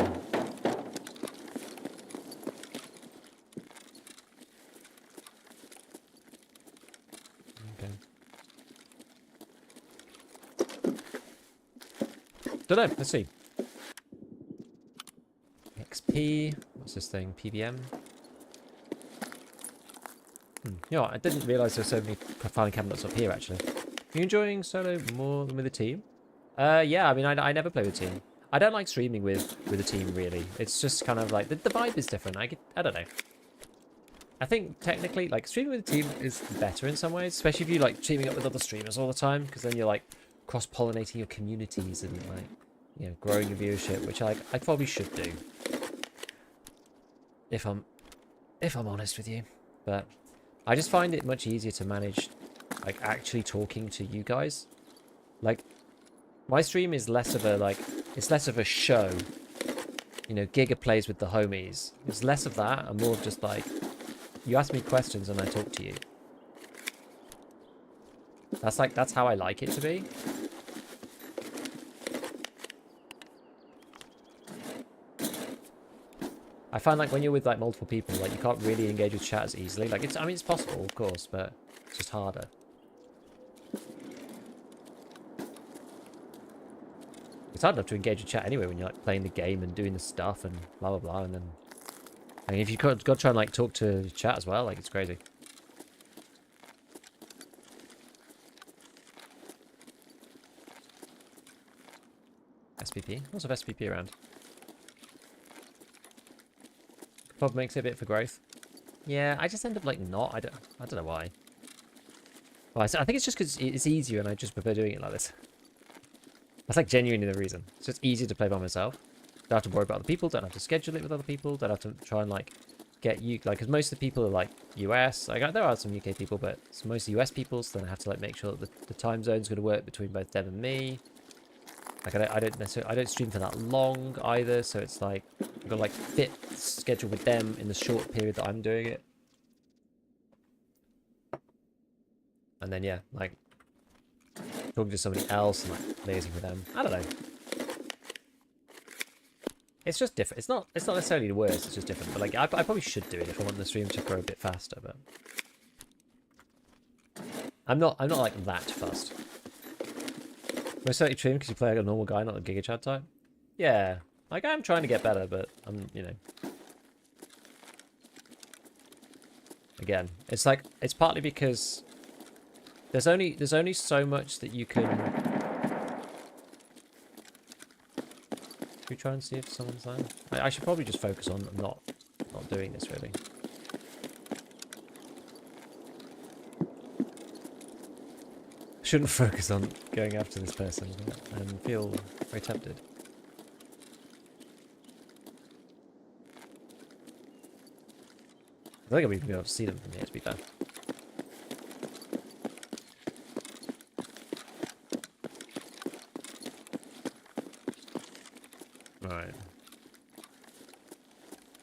Okay. Don't know. Let's see. XP. What's this thing? PVM. You know what, I didn't realise there were so many filing cabinets up here, actually. Are you enjoying solo more than with a team? Yeah, I mean, I never play with a team. I don't like streaming with a team, really. It's just kind of like, the vibe is different. I don't know. I think, technically, like, streaming with a team is better in some ways, especially if you, like, teaming up with other streamers all the time, because then you're, like, cross-pollinating your communities and, like, you know, growing your viewership, which, like, I probably should do. If I'm honest with you. But I just find it much easier to manage, like, actually talking to you guys. Like, my stream is less of a, like, it's less of a show. You know, Giga plays with the homies. It's less of that and more of just, like, you ask me questions and I talk to you. That's how I like it to be. I find like when you're with like multiple people, like you can't really engage with chat as easily. Like I mean it's possible, of course, but it's just harder. It's hard enough to engage with chat anyway when you're like playing the game and doing the stuff and blah blah blah, and then I mean if you've got to try and like talk to chat as well, like it's crazy. SPP. Lots of SPP around. Pub makes it a bit for growth. Yeah, I just end up like not. I don't know why. Well, I think it's just because it's easier and I just prefer doing it like this. That's like genuinely the reason. It's just easier to play by myself. Don't have to worry about other people. Don't have to schedule it with other people. Don't have to try and like get you like, because most of the people are like US. Like there are some UK people, but it's mostly US people. So then I have to like make sure that the time zone's going to work between both them and me. Like I don't stream for that long either. So it's like I've got to like fit schedule with them in the short period that I'm doing it. And then yeah, like talking to somebody else and like liaising with them. I don't know. It's just different. It's not necessarily the worst. It's just different. But like, I probably should do it if I want the stream to grow a bit faster. But I'm not like that fussed. Most certainly trim because you play like a normal guy, not a Giga Chad type. Yeah, like I'm trying to get better, but I'm again, it's like it's partly because there's only so much that you can. Should we try and see if someone's there? I should probably just focus on not doing this really. Shouldn't focus on going after this person and feel very tempted. I think I'll be able to see them from here, to be fair. Right.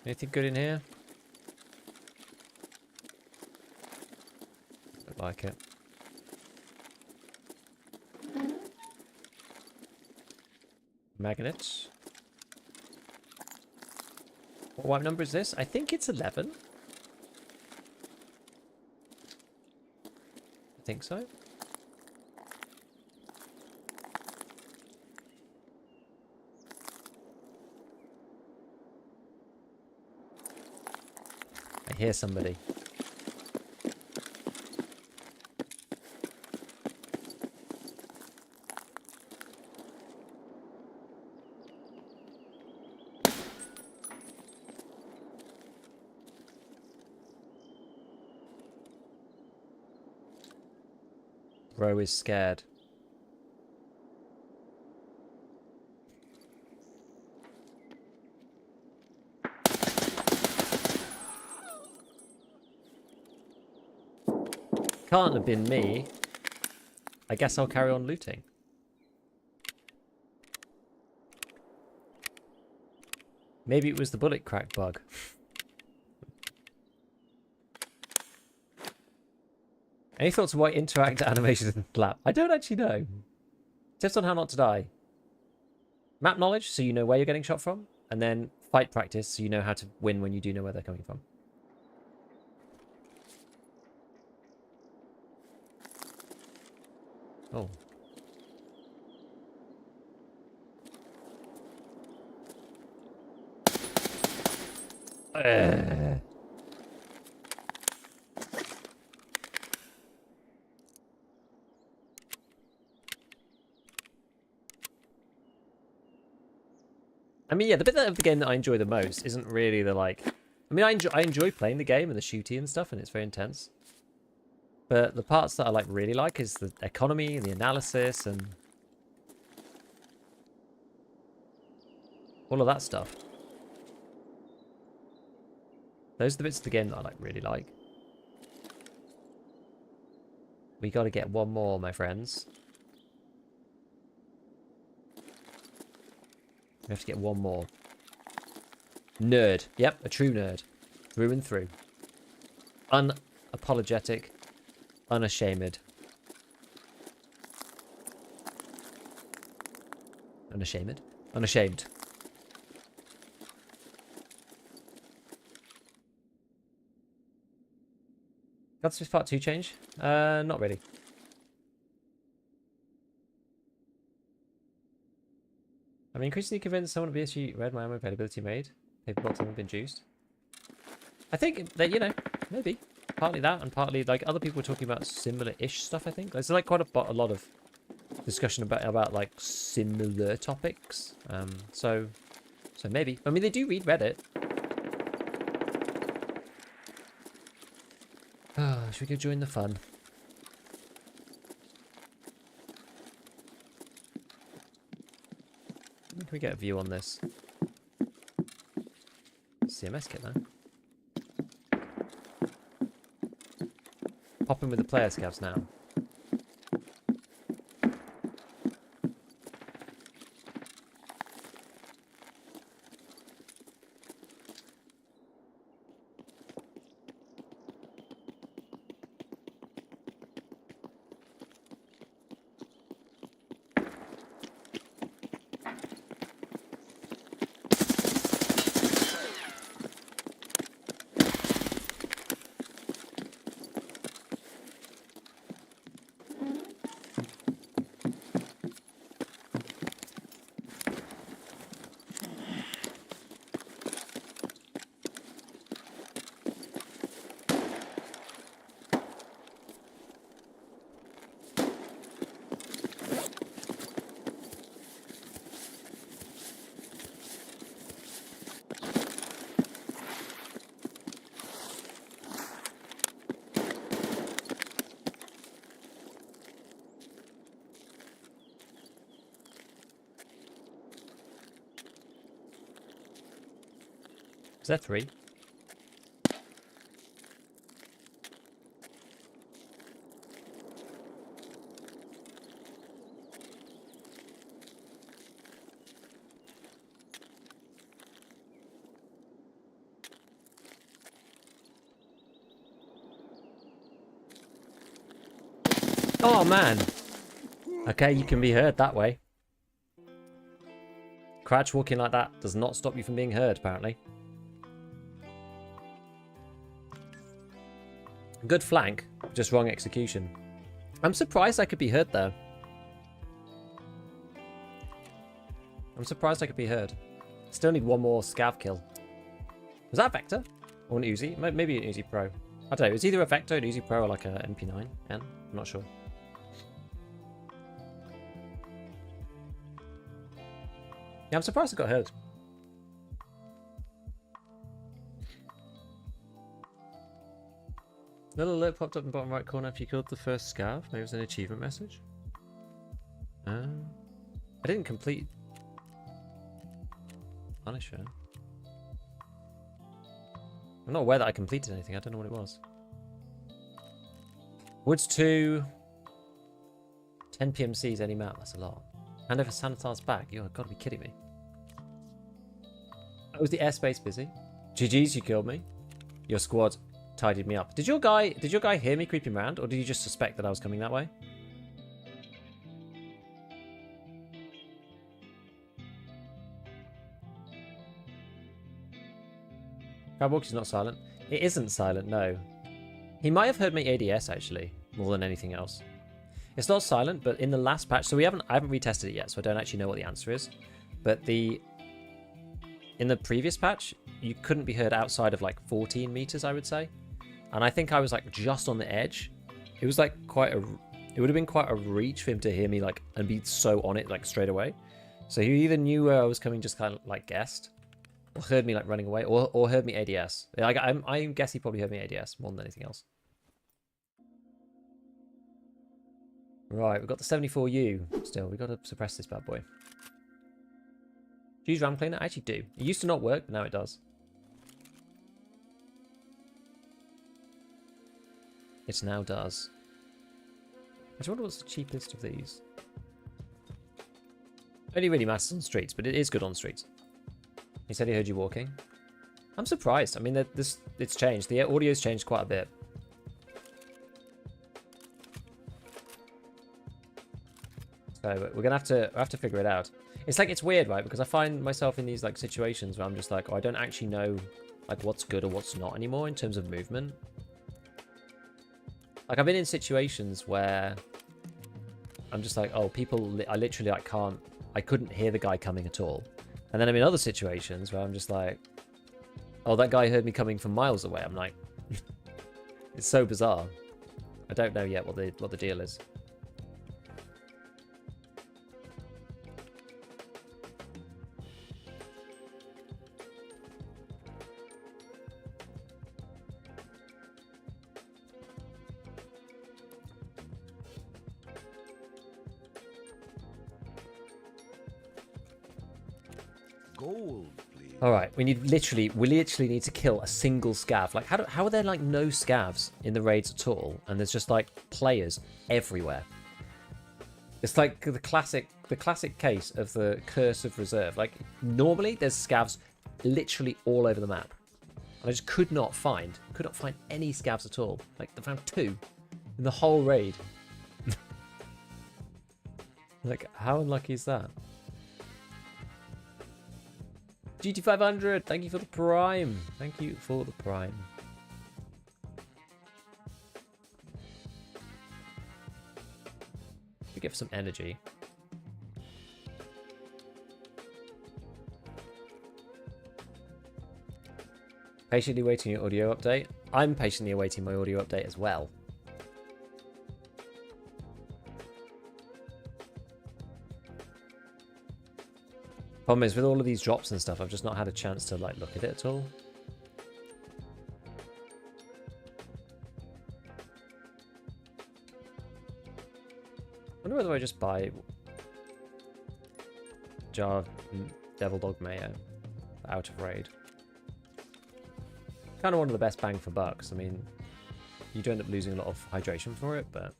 Anything good in here? Don't like it. Magnets. What number is this? I think it's 11. I think so. I hear somebody. Bro is scared. Can't have been me. I guess I'll carry on looting. Maybe it was the bullet crack bug. Any thoughts on why interact animations in the lab? I don't actually know. Tips on how not to die. Map knowledge, so you know where you're getting shot from. And then fight practice, so you know how to win when you do know where they're coming from. Oh. I mean, yeah, the bit of the game that I enjoy the most isn't really the like. I mean, I enjoy playing the game and the shooty and stuff, and it's very intense. But the parts that I really like is the economy and the analysis and all of that stuff. Those are the bits of the game that I really like. We got to get one more, my friends. We have to get one more. Nerd. Yep, a true nerd. Through and through. Unapologetic. Unashamed. Unashamed? Unashamed. Got this part 2 change? Not really. I'm increasingly convinced someone at BSG read my ammo availability made. Paper bots haven't been juiced. I think that, you know, maybe. Partly that, and partly, like, other people were talking about similar-ish stuff, I think. There's, like, quite a lot of discussion about like similar topics. So maybe. I mean, they do read Reddit. Should we go join the fun? Can we get a view on this? CMS kit now. Pop in with the player scavs now. Is that 3? Oh man. Okay, you can be heard that way. Crouch walking like that does not stop you from being heard, apparently. Good flank, just wrong execution. I'm surprised I could be heard there. I'm surprised I could be heard. Still need one more scav kill. Was that a Vector? Or an Uzi? Maybe an Uzi Pro. I don't know. It's either a Vector, an Uzi Pro, or like a MP9N. I'm not sure. Yeah, I'm surprised I got heard. Little alert popped up in the bottom right corner if you killed the first scav. Maybe it was an achievement message. I didn't complete. Punisher. I'm not aware that I completed anything. I don't know what it was. Woods 2. 10 PMCs any map. That's a lot. Hand over Sanitar's bag. You've got to be kidding me. Oh, was the airspace busy? GG's, you killed me. Your squad tidied me up. Did your guy hear me creeping around, or did you just suspect that I was coming that way? Crabwalk is not silent. It isn't silent, no. He might have heard me ADS actually, more than anything else. It's not silent, but in the last patch, so I haven't retested it yet, so I don't actually know what the answer is. But in the previous patch, you couldn't be heard outside of like 14 meters, I would say. And I think I was like just on the edge. It was like it would have been quite a reach for him to hear me like and be so on it like straight away. So he either knew where I was coming, just kind of like guessed, or heard me like running away, or heard me ADS. Like I guess he probably heard me ADS more than anything else. Right, we've got the 74U still. We've got to suppress this bad boy. Do you use RAM cleaner? I actually do. It used to not work, but now it does. It now does. I just wonder what's the cheapest of these. Only really matters on streets, but it is good on streets. He said he heard you walking. I'm surprised. I mean, it's changed. The audio's changed quite a bit. So we're gonna have to figure it out. It's like, it's weird, right? Because I find myself in these like situations where I'm just like, oh, I don't actually know like what's good or what's not anymore in terms of movement. Like I've been in situations where I'm just like, oh, I literally like I couldn't hear the guy coming at all. And then I'm in other situations where I'm just like, oh, that guy heard me coming from miles away. I'm like, it's so bizarre. I don't know yet what the deal is. gold, please. All right, we literally need to kill a single scav. Like, how are there like no scavs in the raids at all, and there's just like players everywhere? It's like the classic case of the curse of reserve. Like, normally there's scavs literally all over the map, and I just could not find any scavs at all. Like, I found 2 in the whole raid. Like, how unlucky is that? GT500, thank you for the prime. Thank you for the prime. We get some energy. Patiently waiting your audio update. I'm patiently awaiting my audio update as well. Problem is, with all of these drops and stuff, I've just not had a chance to like look at it at all. I wonder whether I just buy a jar of Devil Dog Mayo out of raid. Kind of one of the best bang for bucks. I mean, you do end up losing a lot of hydration for it, but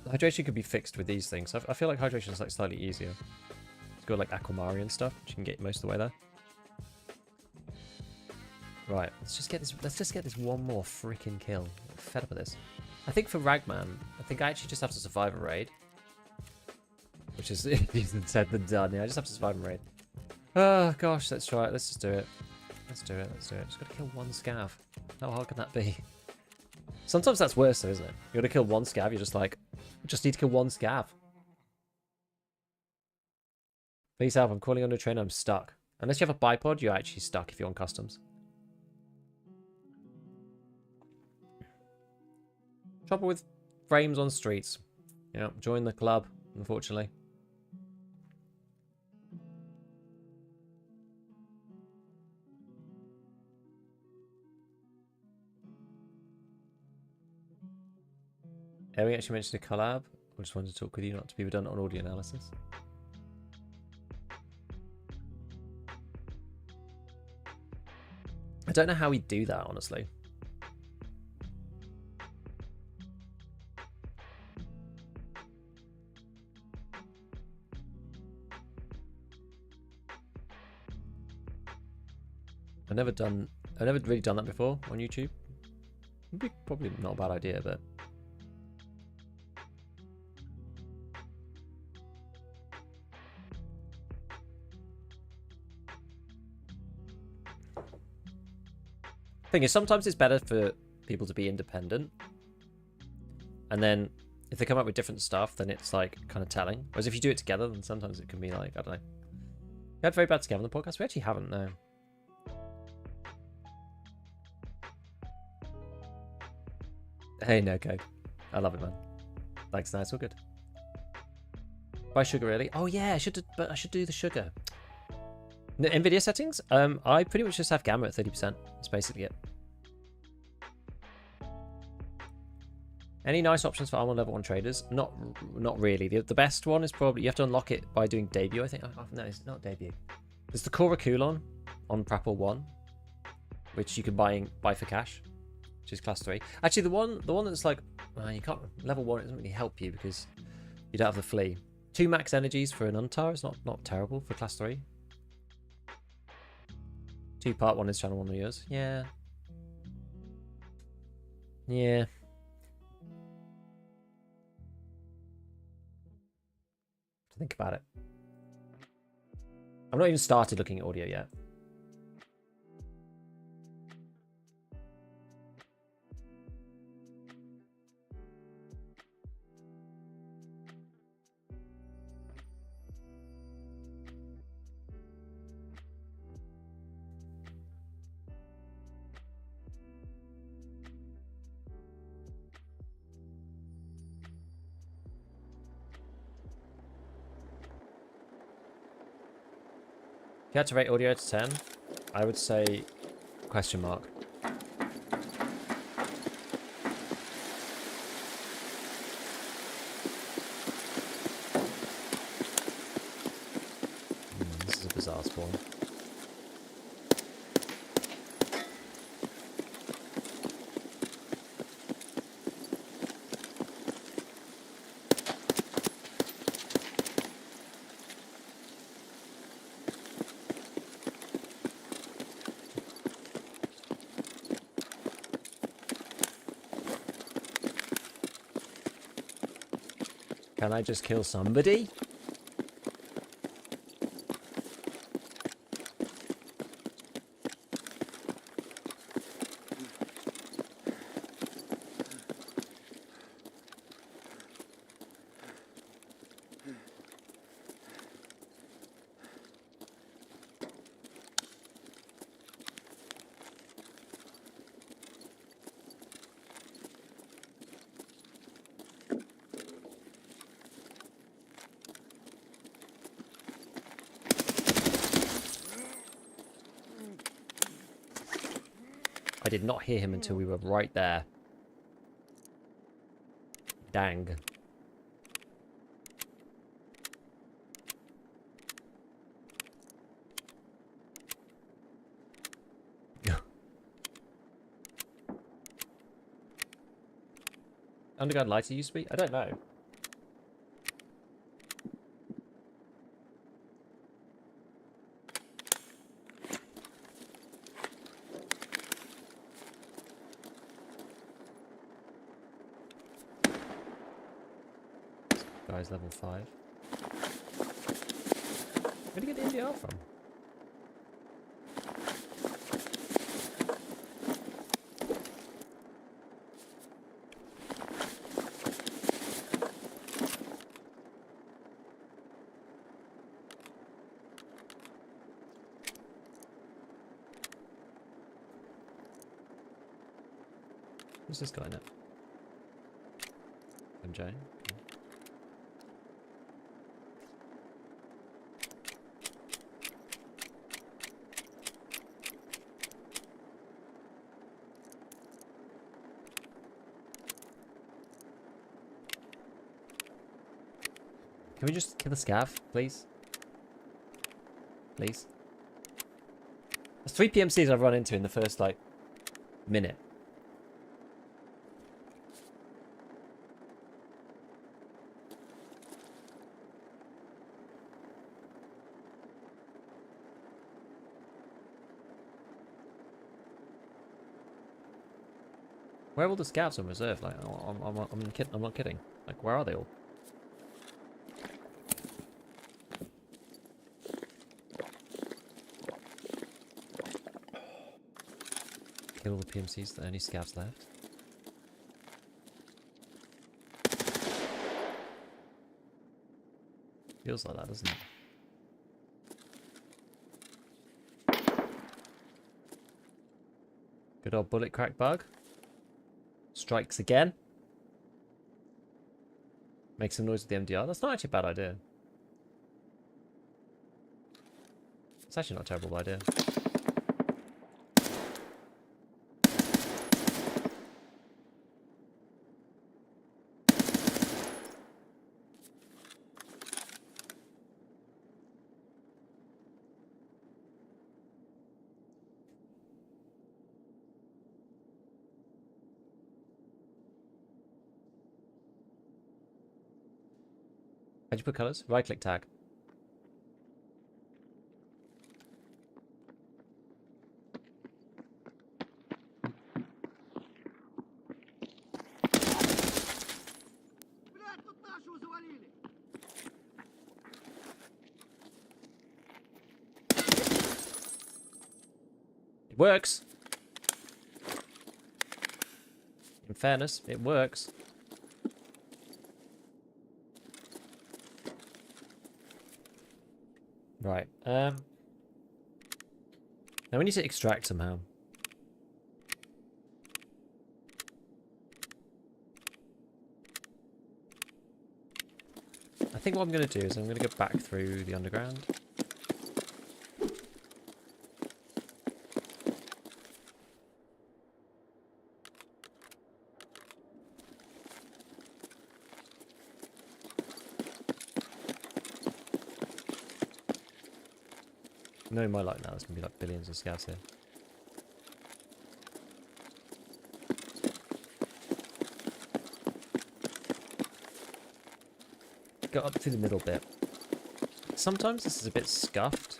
hydration could be fixed with these things. I feel like hydration is like slightly easier. It's got like Aquamari and stuff, which you can get most of the way there. Right, let's just get this one more freaking kill. I'm fed up with this. I think for Ragman, I think I actually just have to survive a raid. Which is easier said than done. Yeah, I just have to survive a raid. Oh gosh, let's try it. Let's just do it. Let's do it. Just gotta kill one scav. How hard can that be? Sometimes that's worse though, isn't it? You gotta kill one scav, you're just like, just need to kill one scav. Please help, I'm calling on a train, I'm stuck. Unless you have a bipod, you're actually stuck if you're on customs. Trouble with frames on streets. Yeah, join the club, unfortunately. We actually mentioned a collab. I just wanted to talk with you, not to be redundant on audio analysis. I don't know how we do that, honestly. I've never really done that before on YouTube. Would be probably not a bad idea, but thing is, sometimes it's better for people to be independent, and then if they come up with different stuff, then it's like kind of telling. Whereas if you do it together, then sometimes it can be like, I don't know. We had very bad Scav on the podcast. We actually haven't, no. Hey, no code. I love it, man. Thanks, nice, all good. Buy sugar, really? Oh yeah, I should do the sugar. The NVIDIA settings? I pretty much just have gamma at 30%. That's basically it. Any nice options for armor level 1 traders? Not really. The best one is probably, you have to unlock it by doing debut, I think. Oh, no, it's not debut. There's the Cora Coulon on Prapor 1, which you can buy for cash, which is class 3. Actually, the one that's like, you can't, level 1, it doesn't really help you because you don't have the Flea. 2 max energies for an Untar is not terrible for class 3. 2 part 1 is channel 1 of yours. Yeah. Yeah. To think about it. I've not even started looking at audio yet. If you had to rate audio to 10, I would say question mark. spawn. Can I just kill somebody? I did not hear him until we were right there. Dang. Underground lighter used to be? I don't know. Guy's level 5. Where'd you get the NDR from? Who's this guy now? MJ? Can we just kill the scav, please? Please? There's 3 PMCs I've run into in the first, like, minute. Where are all the scouts on reserve? Like, I'm not kidding. Like, where are they all? Kill all the PMCs, the only scouts left. Feels like that, doesn't it? Good old bullet crack bug. Strikes again. Make some noise with the MDR. That's not actually a bad idea. It's actually not a terrible idea. How'd you put colours? Right click tag. Блядь, тут нашего завалили! It works. In fairness, it works. Right. Now we need to extract somehow. I think what I'm going to do is I'm going to go back through the underground. Knowing my luck now, there's going to be like billions of scavs here. Got up to the middle bit. Sometimes this is a bit scuffed.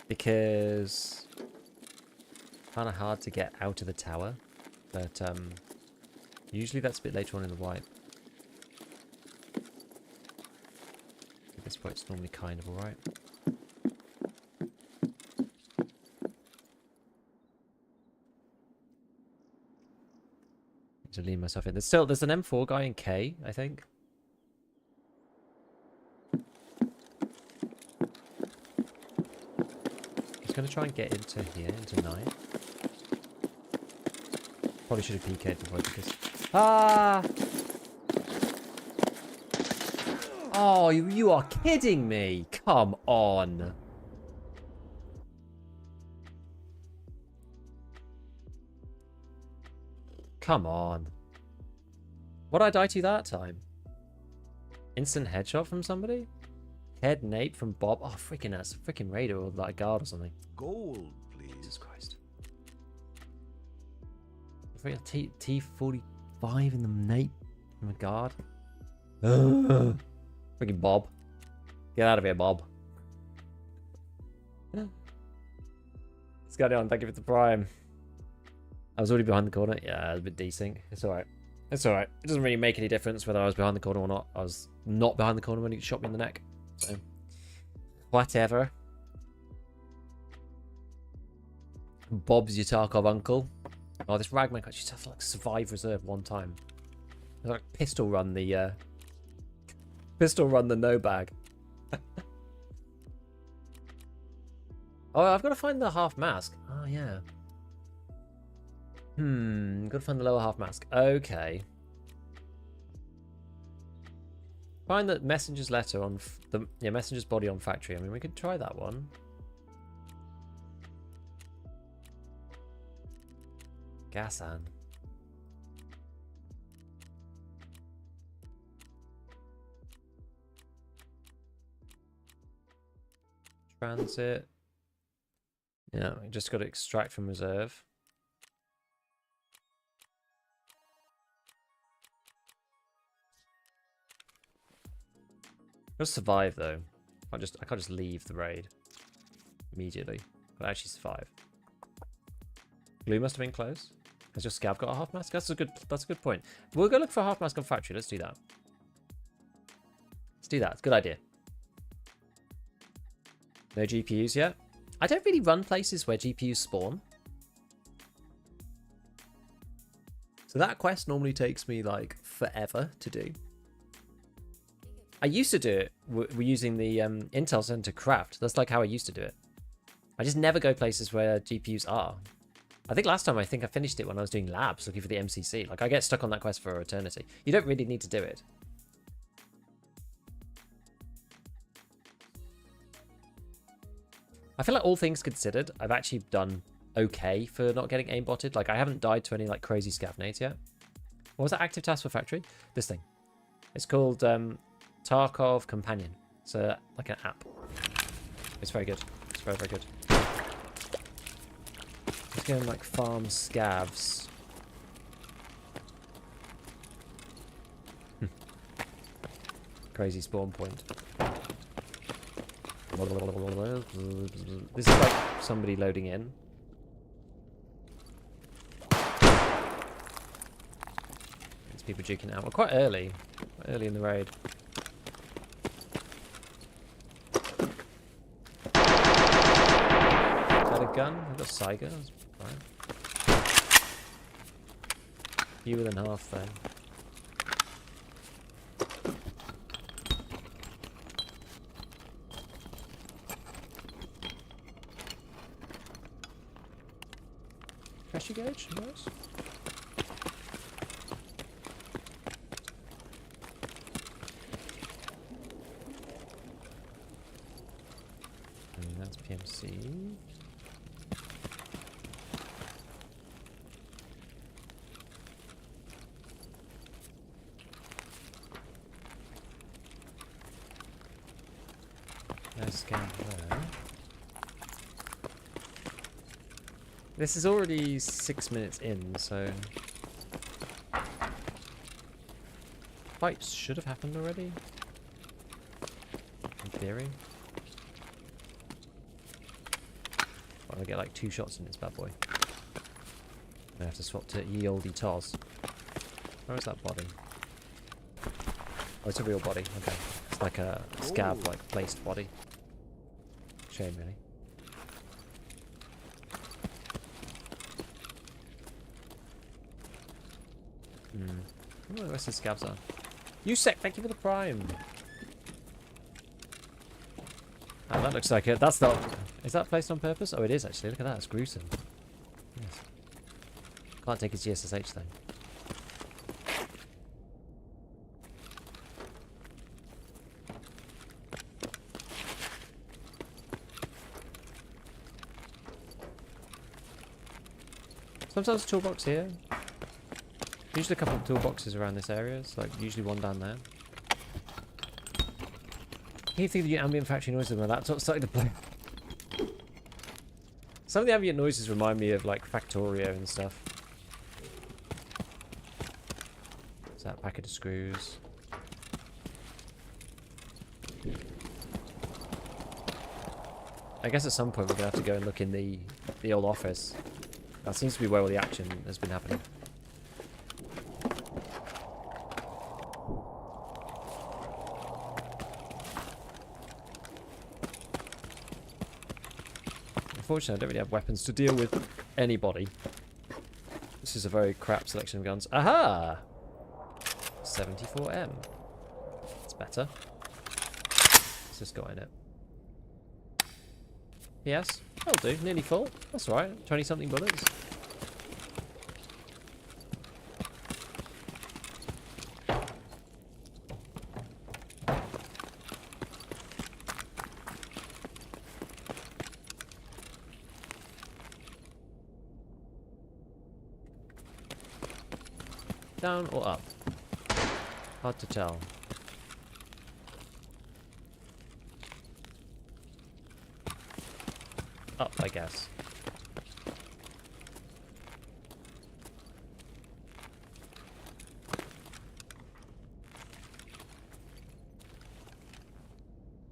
Because kind of hard to get out of the tower, but usually that's a bit later on in the wipe. At this point it's normally kind of alright. To lean myself in. There's an M4 guy in K, I think. He's gonna try and get into here, into 9. Probably should have PK'd before I did this. Ah! Oh, you are kidding me! Come on! Come on. What did I die to that time? Instant headshot from somebody? Head nape from Bob? Oh, freaking that's a freaking raider or like a guard or something. Gold, please. Jesus Christ. T45 in the nape from a guard. Freaking Bob. Get out of here, Bob. Let's go down. Thank you for the prime. I was already behind the corner. Yeah, it was a bit desync. It's alright. It's alright. It doesn't really make any difference whether I was behind the corner or not. I was not behind the corner when he shot me in the neck. So, whatever. Bob's your Tarkov uncle. Oh, this ragman actually just has to like survive reserve one time. Like pistol run the no bag. Oh, I've got to find the half mask. Oh yeah. Gotta find the lower half mask. Okay. Find the messenger's letter on messenger's body on factory. I mean, we could try that one. Gasan. Transit. Yeah, we just got to extract from reserve. Just survive though. I can't just leave the raid immediately. I'll actually survive. Blue must have been close. Has your scav got a half mask? That's a good point. We'll go look for a half mask on factory. Let's do that. Let's do that. It's a good idea. No GPUs yet. I don't really run places where GPUs spawn. So that quest normally takes me like forever to do. I used to do it. We're using the Intel Center craft. That's like how I used to do it. I just never go places where GPUs are. I think last time I finished it when I was doing labs looking for the MCC. Like I get stuck on that quest for eternity. You don't really need to do it. I feel like all things considered, I've actually done okay for not getting aimbotted. Like I haven't died to any like crazy scav nades yet. What was that active task for factory? This thing. It's called Tarkov Companion. It's like an app. It's very good. It's very, very good. Let's go and like farm scavs. Crazy spawn point. This is like somebody loading in. It's people juking out. We're quite early. Quite early in the raid. Gun. I've got Saiga. That's fine. Fewer than half though. Pressure gauge, nice. And that's PMC. No scan there. This is already 6 minutes in, so fights should have happened already. In theory. I'm gonna get like 2 shots in this bad boy. I have to swap to ye olde Toz. Where is that body? Oh, it's a real body. Okay. It's like a scav, like placed body. Shame, really. I wonder where the rest of the scavs are. Yusek, thank you for the prime. Oh, that looks like it. That's not. Is that placed on purpose? Oh, it is actually. Look at that. It's gruesome. Yes. Can't take his GSSH thing. Sometimes a toolbox here. Usually a couple of toolboxes around this area. It's like usually one down there. Can you think of the ambient factory noises when my laptop started to play? Some of the ambient noises remind me of like Factorio and stuff. Is that a packet of screws? I guess at some point we're gonna have to go and look in the old office. That seems to be where all the action has been happening. Unfortunately, I don't really have weapons to deal with anybody. This is a very crap selection of guns. Aha! 74M. It's better. Let's just go in it. Yes, that'll do. Nearly full. That's alright. 20-something bullets. Down or up? Hard to tell. Up, I guess.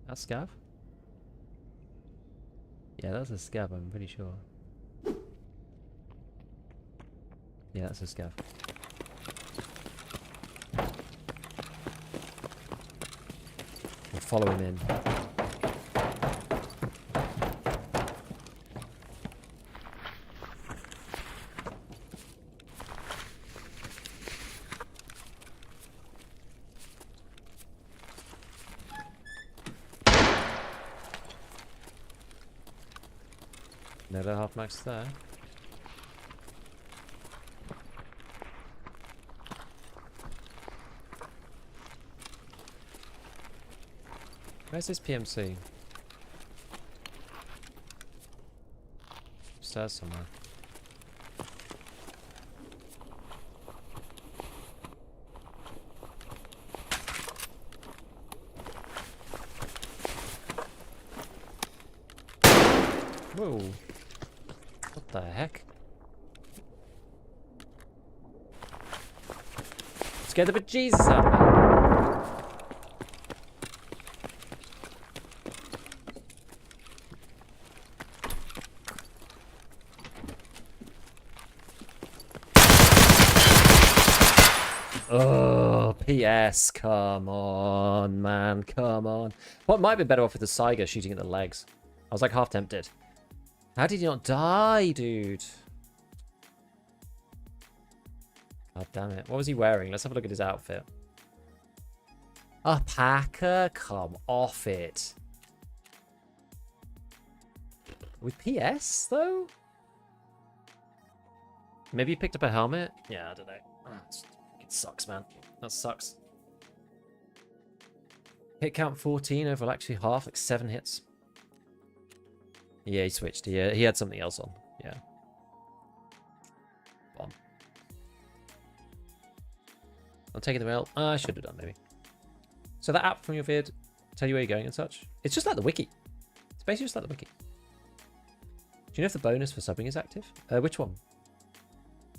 That's Scav? Yeah, that's a Scav, I'm pretty sure. Yeah, that's a Scav. We'll follow him in. Another half max there. Where's this PMC? Upstairs somewhere. Whoa. What the heck? Scared the bejesus out of me. Oh, PS, come on, man, come on. What might be better off with the Saiga shooting at the legs? I was like half tempted. How did he not die, dude? God damn it. What was he wearing? Let's have a look at his outfit. A Packer? Come off it. With PS, though? Maybe he picked up a helmet? Yeah, I don't know. It sucks, man. That sucks. Hit count 14 over actually half, like 7 hits. Yeah, he switched. He had something else on. Yeah. Bomb. I'm taking the rail. I should have done, maybe. So that app from your vid tell you where you're going and such. It's just like the wiki. It's basically just like the wiki. Do you know if the bonus for subbing is active? Which one?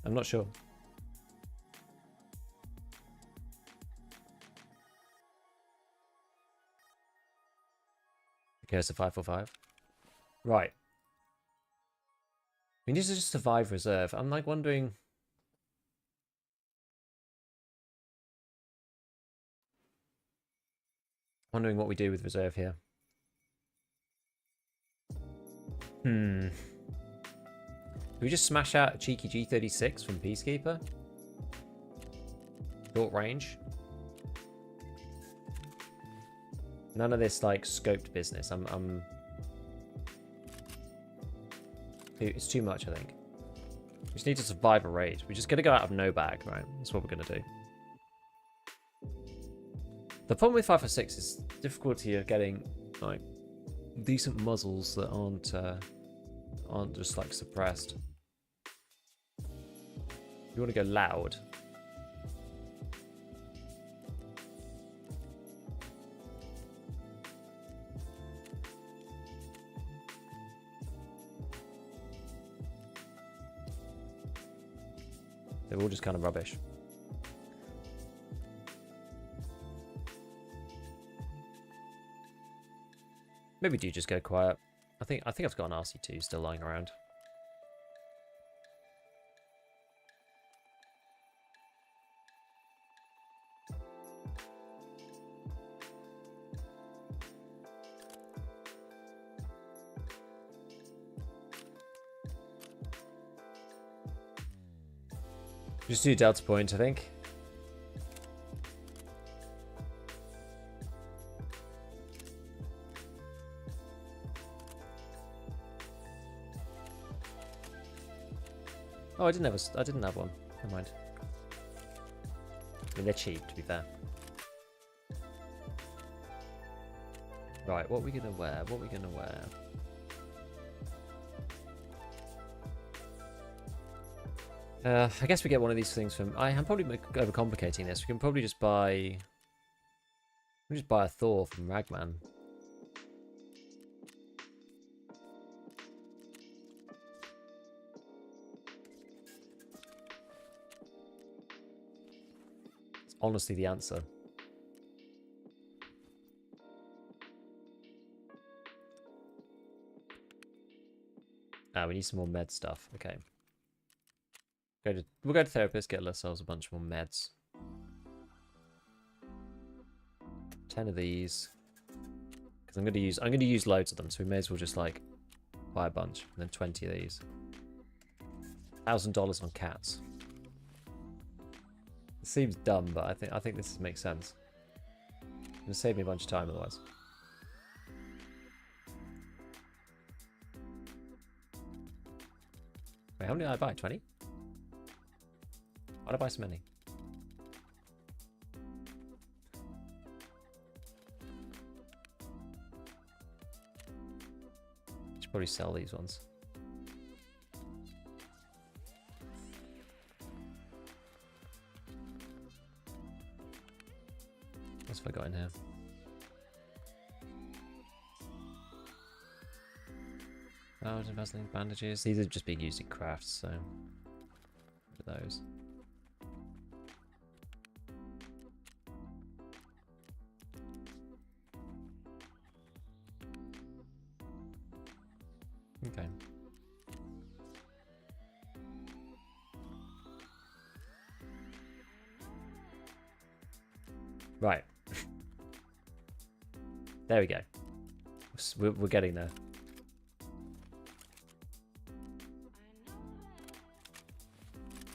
I'm not sure. Okay, it's a 545. Right. We need to just survive reserve. I'm like wondering. Wondering what we do with reserve here. Do we just smash out a cheeky G36 from Peacekeeper? Short range. None of this like scoped business. It's too much, I think. We just need to survive a raid. We're just gonna go out of no bag, right? That's what we're gonna do. The problem with 556 is difficulty of getting like decent muzzles that aren't just like suppressed. You want to go loud. They're all just kind of rubbish. Maybe do just go quiet. I think I've got an RC2 still lying around. Just do Delta Point, I think. Oh, I didn't have one. Never mind. I mean, they're cheap, to be fair. Right, what are we gonna wear? What are we gonna wear? I guess we get one of these things from. I'm probably overcomplicating this. We can probably just buy. We just buy a Thor from Ragman. It's honestly the answer. Ah, we need some more med stuff. Okay. We'll go to therapist, get ourselves a bunch more meds. 10 of these. Because I'm gonna use loads of them, so we may as well just like buy a bunch. And then 20 of these. $1,000 on cats. It seems dumb, but I think this makes sense. It's gonna save me a bunch of time otherwise. Wait, how many did I buy? 20? Why did I buy so many? Should probably sell these ones. What's have I got in here? Oh, Vaseline bandages. These are just being used in crafts, so for those. Okay. Right. There we go. We're getting there.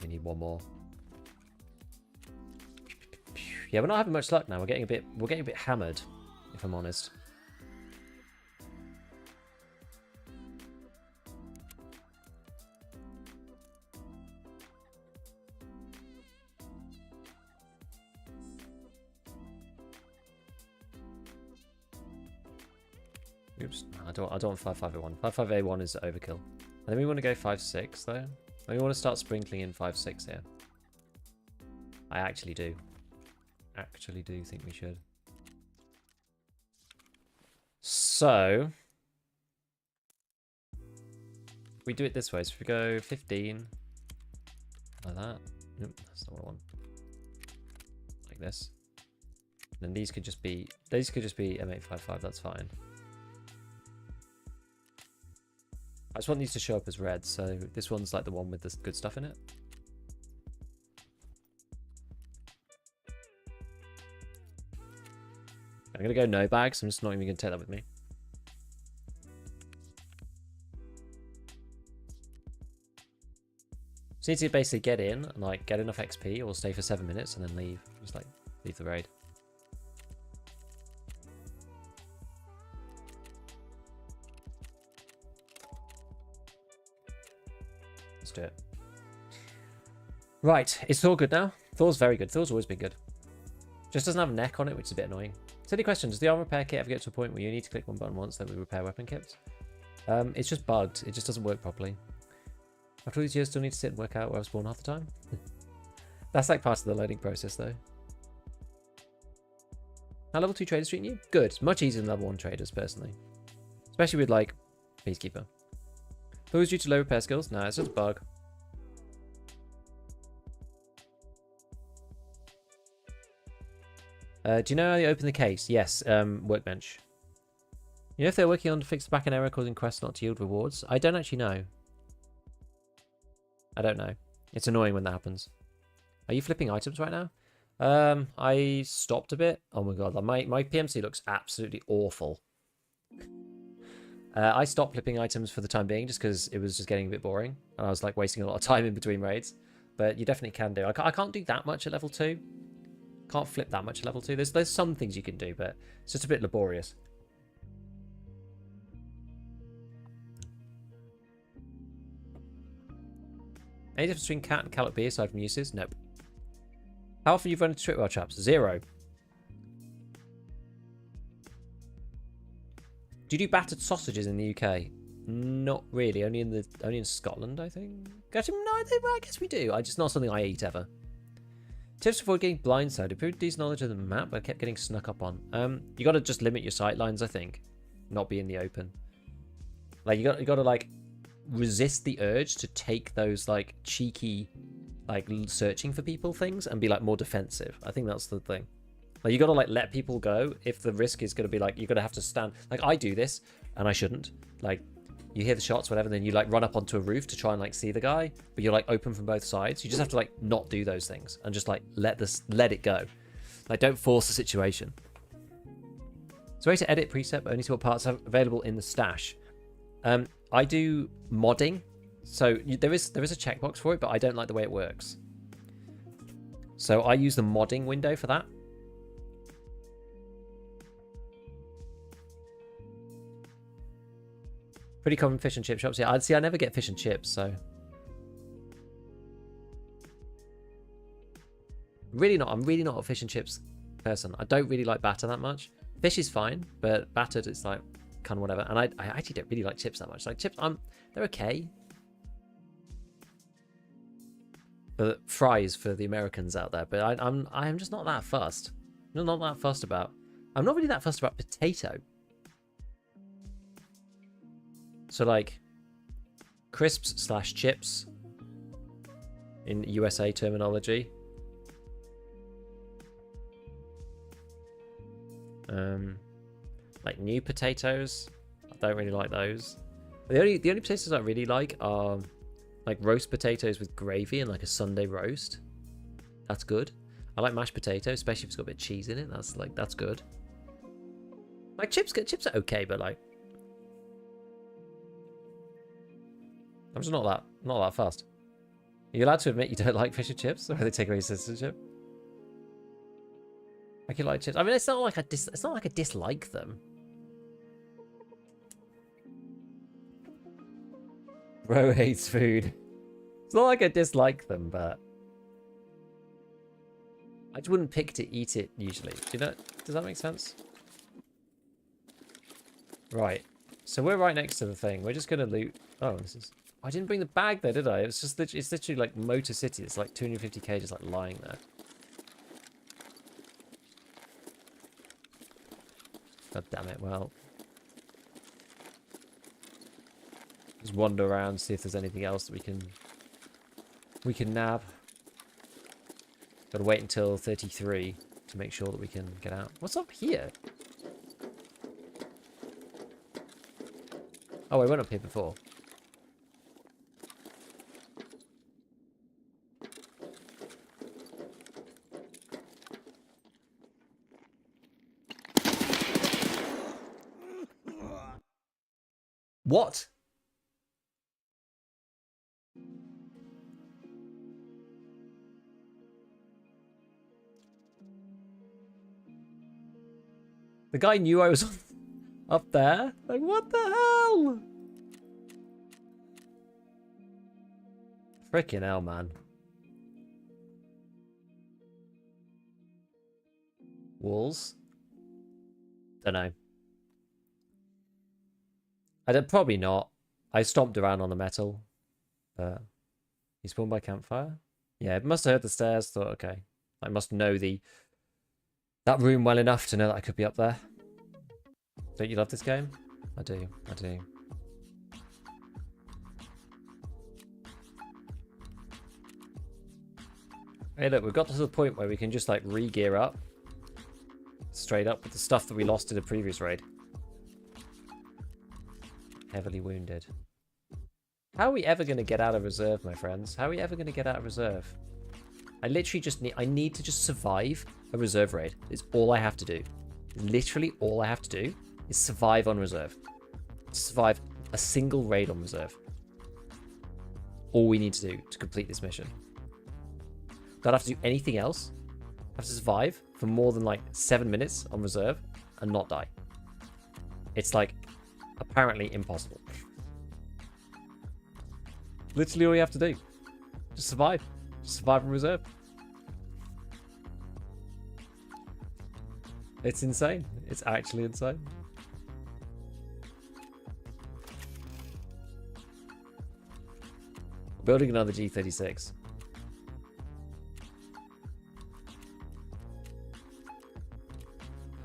We need one more. Yeah, we're not having much luck now. We're getting a bit hammered, if I'm honest. Oops, I don't want 55A1. 55A1 is overkill. And then we want to go 5.6 though. And we want to start sprinkling in 5.6 here. I actually do. Actually do think we should. So we do it this way. So if we go 15 like that. Nope, that's not what I want. Like this. And then these could just be M855. That's fine. I just want these to show up as red. So this one's like the one with the good stuff in it. I'm gonna go no bags. I'm just not even gonna take that with me. So you need to basically get in and like get enough XP or stay for 7 minutes and then leave. Just like leave the raid. Let's do it. Right, is Thor good now? Thor's very good. Thor's always been good. Just doesn't have a neck on it, which is a bit annoying. Silly question, does the armor repair kit ever get to a point where you need to click one button once that we repair weapon kits? It's just bugged. It just doesn't work properly. After all these years, still need to sit and work out where I was born half the time? That's like part of the loading process, though. How level 2 traders treating you? Good. Much easier than level 1 traders, personally. Especially with, like, Peacekeeper. If it was due to low repair skills? No, it's just a bug. Do you know how you open the case? Yes, Workbench. You know if they're working on to fix the backend error causing quests not to yield rewards? I don't actually know. I don't know. It's annoying when that happens. Are you flipping items right now? I stopped a bit. Oh my god, my PMC looks absolutely awful. I stopped flipping items for the time being just because it was just getting a bit boring. And I was like wasting a lot of time in between raids. But you definitely can do. I can't do that much at level 2. Can't flip that much at level 2. There's some things you can do, but it's just a bit laborious. Any difference between cat and Callot B aside from uses? Nope. How often you've run into Tripwell traps? 0. Do you do battered sausages in the UK? Not really. Only in Scotland, I think. Actually, no, I guess we do. Just not something I eat ever. Tips to avoid getting blindsided. Improved decent knowledge of the map, but I kept getting snuck up on. You got to just limit your sight lines, I think. Not be in the open. Like you got to like resist the urge to take those like cheeky, like searching for people things and be like more defensive. I think that's the thing. Like you got to like let people go if the risk is going to be like you're going to have to stand. Like I do this and I shouldn't. Like you hear the shots, whatever, then you like run up onto a roof to try and like see the guy, but you're like open from both sides. You just have to like not do those things and just like let it go. Like don't force the situation. So way to edit preset, but only see what parts are available in the stash. I do modding, so there is a checkbox for it, but I don't like the way it works. So I use the modding window for that. Pretty common fish and chip shops. Yeah, I never get fish and chips, so I'm really not a fish and chips person. I don't really like batter that much. Fish is fine, but battered it's like kind of whatever. And I actually don't really like chips that much. Like chips, they're okay. But fries for the Americans out there. But I'm just not that fussed. I'm not that fussed about. I'm not really that fussed about potato. So like crisps / chips in USA terminology. Like new potatoes, I don't really like those. The only potatoes I really like are like roast potatoes with gravy and like a Sunday roast. That's good. I like mashed potatoes, especially if it's got a bit of cheese in it. That's good. Like chips are okay, but like I'm just not that fast. Are you allowed to admit you don't like fish and chips, or they take away your citizenship? I can like chips. I mean, it's not like I dislike them. Bro hates food. It's not like I dislike them, but I just wouldn't pick to eat it usually. Do you know? Does that make sense? Right. So we're right next to the thing. We're just gonna loot. Oh, this is. I didn't bring the bag there, did I? It's just it's literally like Motor City. It's like 250k just like lying there. God damn it. Well, Just wander around, see if there's anything else that we can nab. Gotta wait until 33 to make sure that we can get out. What's up here? Oh, I went up here before. What? The guy knew I was up there? Like, what the hell? Freaking hell, man. Walls? Dunno. Probably not. I stomped around on the metal. He spawned by campfire? Yeah, it must have heard the stairs. Thought, okay. I must know that room well enough to know that I could be up there. Don't you love this game? I do. I do. Hey, look, we've got to the point where we can just, like, re-gear up. Straight up with the stuff that we lost in a previous raid. Heavily wounded. How are we ever going to get out of reserve, my friends? How are we ever going to get out of reserve? I literally just need to just survive a reserve raid. It's all I have to do. Literally all I have to do is survive on reserve. Survive a single raid on reserve. All we need to do to complete this mission. Don't have to do anything else. I have to survive for more than like 7 minutes on reserve and not die. It's like apparently impossible. Literally all you have to do. Just survive. Just survive on reserve. It's insane. It's actually insane. Building another G36.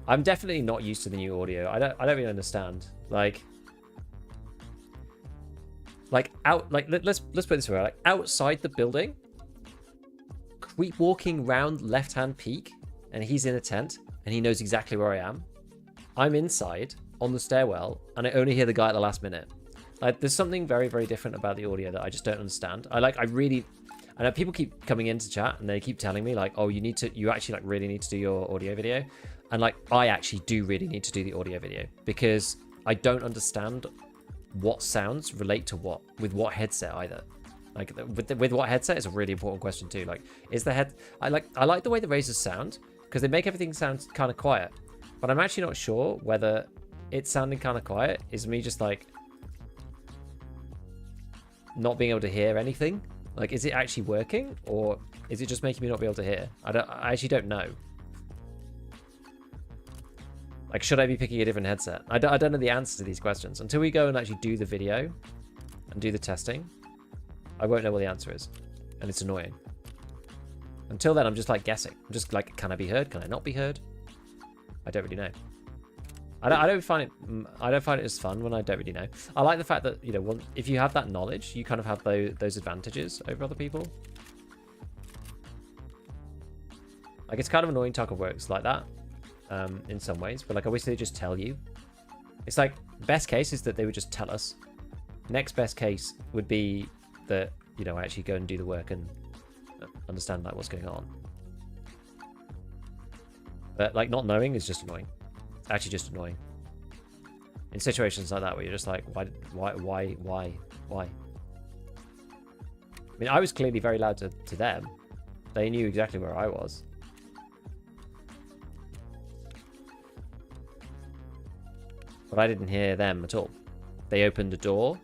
I'm definitely not used to the new audio. I don't really understand. Let's put it this way. Like outside the building, keep walking round left-hand peak, and he's in a tent, and he knows exactly where I am. I'm inside on the stairwell, and I only hear the guy at the last minute. Like, there's something very, very different about the audio that I just don't understand. I know people keep coming into chat, and they keep telling me like, oh, you actually like really need to do your audio video. And like, I actually do really need to do the audio video because I don't understand what sounds relate to what, with what headset either. Like with what headset is a really important question too. Like, is the head, I like the way the Razors sound because they make everything sound kind of quiet, but I'm actually not sure whether it sounding kind of quiet is me just like not being able to hear anything. Like, is it actually working or is it just making me not be able to hear? I actually don't know. Like, should I be picking a different headset? I don't know the answer to these questions. Until we go and actually do the video and do the testing, I won't know what the answer is. And it's annoying. Until then, I'm just like guessing. I'm just like, can I be heard? Can I not be heard? I don't really know. I don't find it as fun when I don't really know. I like the fact that, you know, if you have that knowledge, you kind of have those advantages over other people. Like, it's kind of annoying Tarkov works like that. In some ways, but like I wish they'd just tell you. It's like, best case is that they would just tell us. Next best case would be that, you know, I actually go and do the work and understand like what's going on. But like not knowing is just annoying. It's actually just annoying. In situations like that where you're just like, why? I mean, I was clearly very loud to them. They knew exactly where I was. But I didn't hear them at all. They opened a door,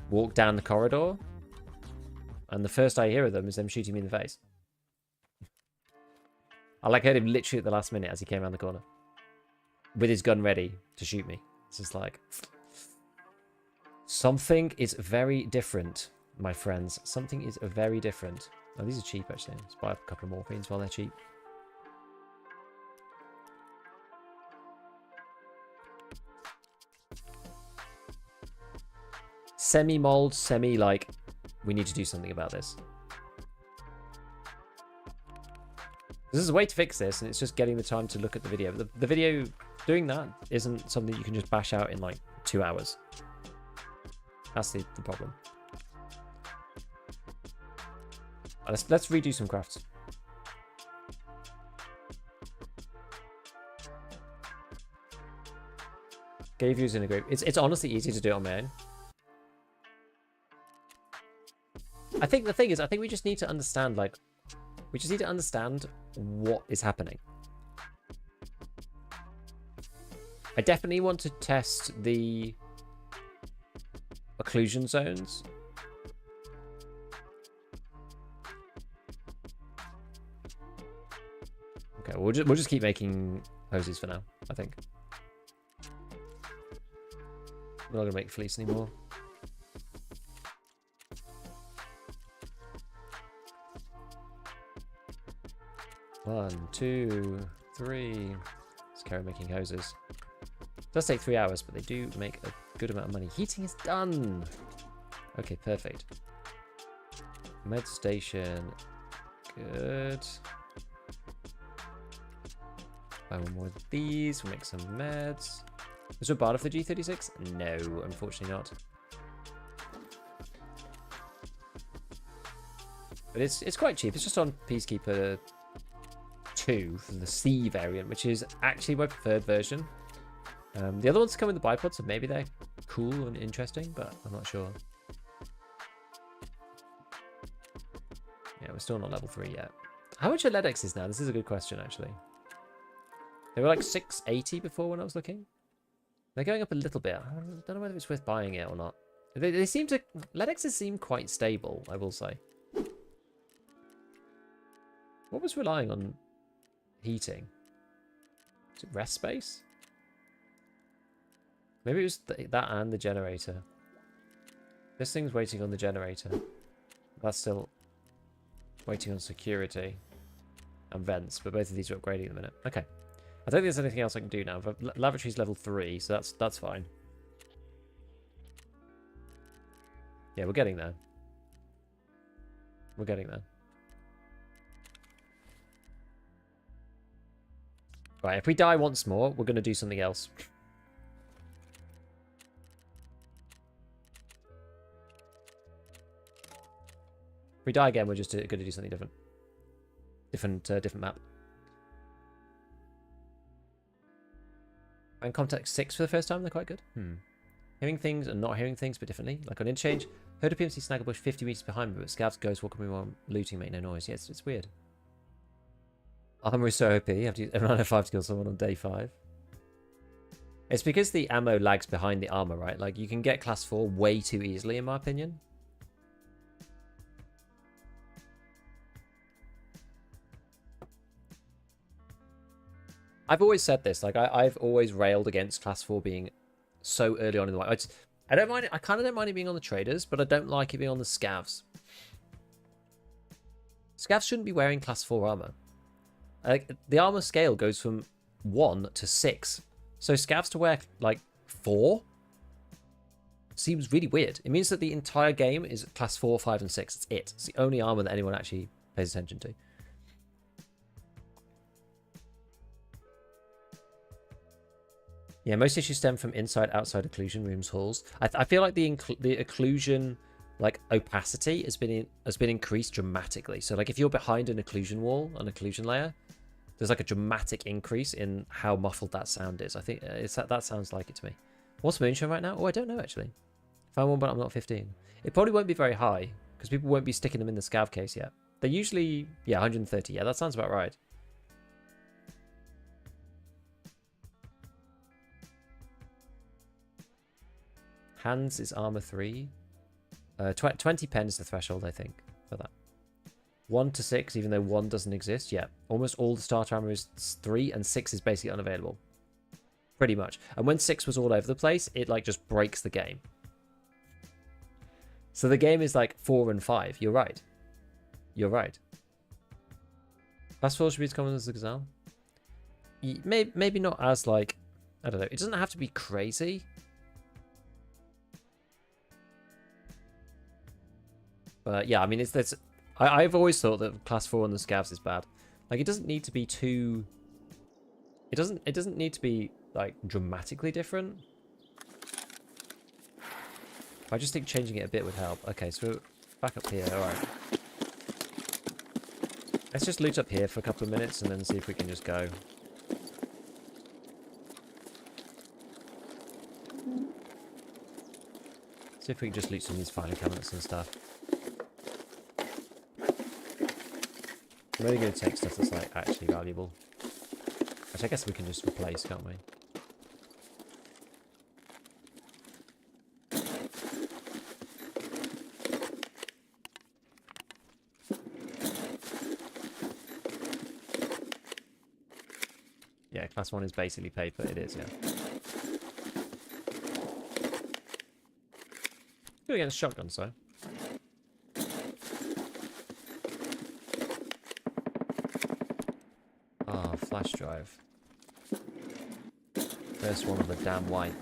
walked down the corridor, and the first I hear of them is them shooting me in the face. I like heard him literally at the last minute as he came around the corner. With his gun ready to shoot me. It's just like... something is very different, my friends. Something is very different. Oh, these are cheap actually. Let's buy a couple of morphines while they're cheap. semi-mold, semi-like, we need to do something about this. There's a way to fix this, and it's just getting the time to look at the video. But the video doing that isn't something you can just bash out in like 2 hours. That's the problem. Let's redo some crafts. Gave views in a group. It's honestly easy to do it on my own. I think the thing is, I think we just need to understand, like, we just need to understand what is happening. I definitely want to test the occlusion zones. Okay, we'll just keep making hoses for now, I think. We're not gonna make fleece anymore. One, 2, 3. Let's carry making hoses. It does take 3 hours, but they do make a good amount of money. Heating is done. Okay, perfect. Med station. Good. Buy one more of these. We'll make some meds. Was there a barter for the G36? No, unfortunately not. But it's quite cheap. It's just on Peacekeeper 2 for the C variant, which is actually my preferred version. The other ones come with the bipod, so maybe they're cool and interesting, but I'm not sure. Yeah, we're still not level 3 yet. How much are lead X's now? This is a good question, actually. They were like 680 before when I was looking. They're going up a little bit. I don't know whether it's worth buying it or not. They seem to... lead X's seem quite stable, I will say. What was relying on heating? Is it rest space? Maybe it was that and the generator. This thing's waiting on the generator. That's still waiting on security and vents, but both of these are upgrading at the minute. Okay. I don't think there's anything else I can do now. But lavatory's level 3, so that's fine. Yeah, we're getting there. We're getting there. Right, if we die once more, we're going to do something else. If we die again, we're just going to do something different. Different map. And Contact 6 for the first time, they're quite good. Hearing things and not hearing things, but differently. Like on Interchange, heard a PMC snag a bush 50 meters behind me, but Scavs goes walking me while looting, make no noise. Yeah, it's weird. Armor is so OP, you have to use everyone have 5 to kill someone on day 5. It's because the ammo lags behind the armor, right? Like, you can get class 4 way too easily, in my opinion. I've always said this, like, I've always railed against class 4 being so early on in the way. I don't mind it, I kind of don't mind it being on the traders, but I don't like it being on the scavs. Scavs shouldn't be wearing class 4 armor. Like, the armor scale goes from 1 to 6. So scavs to wear, like, 4 seems really weird. It means that the entire game is class 4, 5, and 6. It's it. It's the only armor that anyone actually pays attention to. Yeah, most issues stem from inside, outside occlusion rooms, halls. I feel like the occlusion, like, opacity has been increased dramatically. So, like, if you're behind an occlusion wall, an occlusion layer, there's like a dramatic increase in how muffled that sound is. I think that sounds like it to me. What's Moonshine right now? Oh, I don't know actually. If I'm 1, but I'm not 15. It probably won't be very high because people won't be sticking them in the scav case yet. They're usually, yeah, 130. Yeah, that sounds about right. Hands is armor 3. 20 pen is the threshold, I think, for that. 1 to 6, even though 1 doesn't exist. Yeah, almost all the starter armor is 3, and 6 is basically unavailable. Pretty much. And when 6 was all over the place, it like just breaks the game. So the game is like 4 and 5. You're right. You're right. Class 4 should be as common as the Gazelle. Maybe not as like, I don't know. It doesn't have to be crazy. But yeah, I mean, I've always thought that class 4 on the scavs is bad. Like, it doesn't need to be too... It doesn't need to be, like, dramatically different. I just think changing it a bit would help. Okay, so we're back up here. Alright. Let's just loot up here for a couple of minutes and then see if we can just go. See if we can just loot some of these filing cabinets and stuff. I'm only going to take stuff that's like actually valuable. Which I guess we can just replace, can't we? Yeah, class 1 is basically paper. It is, yeah. Go against shotgun, so. Ah, flash drive. First one of the damn white.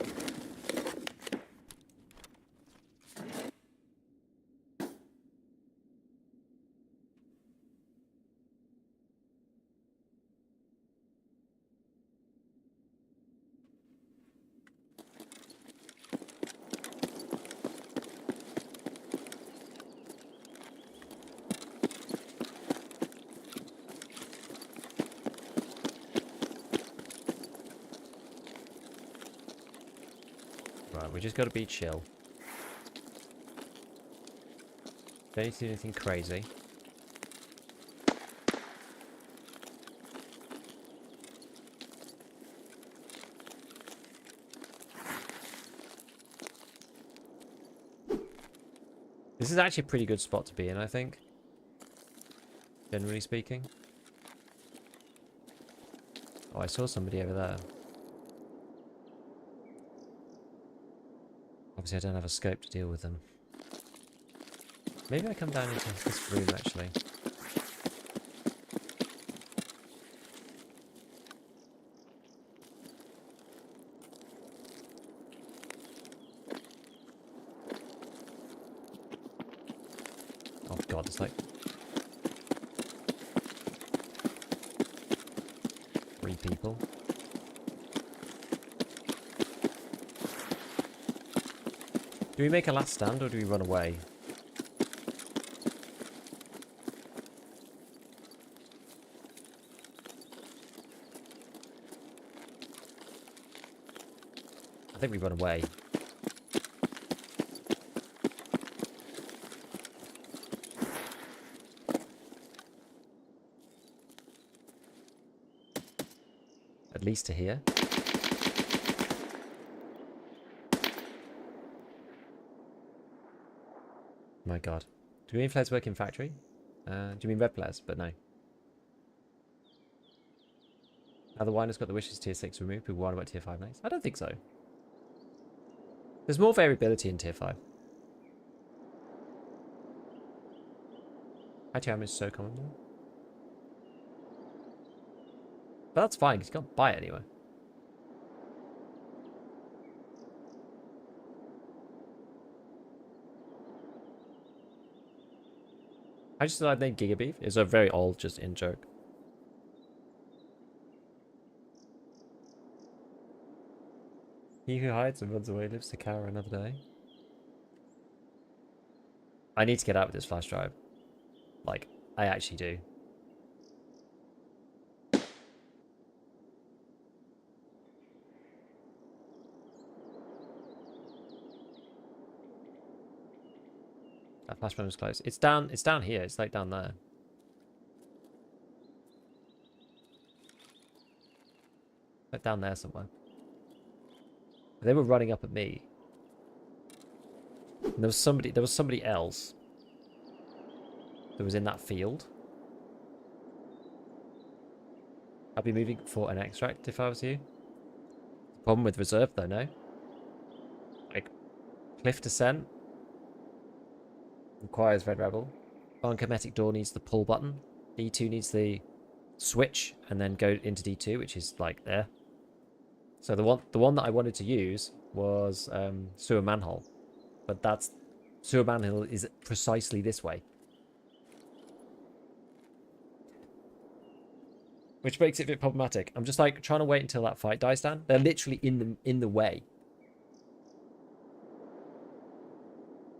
Right, we just got to be chill. Don't need to do anything crazy. This is actually a pretty good spot to be in, I think. Generally speaking. Oh, I saw somebody over there. Obviously, I don't have a scope to deal with them. Maybe I come down into this room, actually. Oh god, it's like... 3 people. Do we make a last stand or do we run away? I think we run away. At least to here. My god. Do green flares work in factory? Do you mean red flares? But no. Now the winer's got the wishes tier 6 removed. People whine about tier 5 next. I don't think so. There's more variability in tier 5. ITM is so common now. But that's fine because you can't buy it anyway. I just thought I'd name Gigabeef. It's a very old, just in joke. He who hides and runs away lives to cower another day. I need to get out with this flash drive. Like, I actually do. That flash run was close. It's down here. It's like down there. Like down there somewhere. They were running up at me. And there was somebody else that was in that field. I'd be moving for an extract if I was you. Problem with reserve though, no? Like, cliff descent requires red rebel. Unkinetic door needs the pull button. D2 needs the switch and then go into D2, which is like there. So the one that I wanted to use was sewer manhole, but that's sewer manhole is precisely this way. Which makes it a bit problematic. I'm just like trying to wait until that fight dies down. They're literally in the way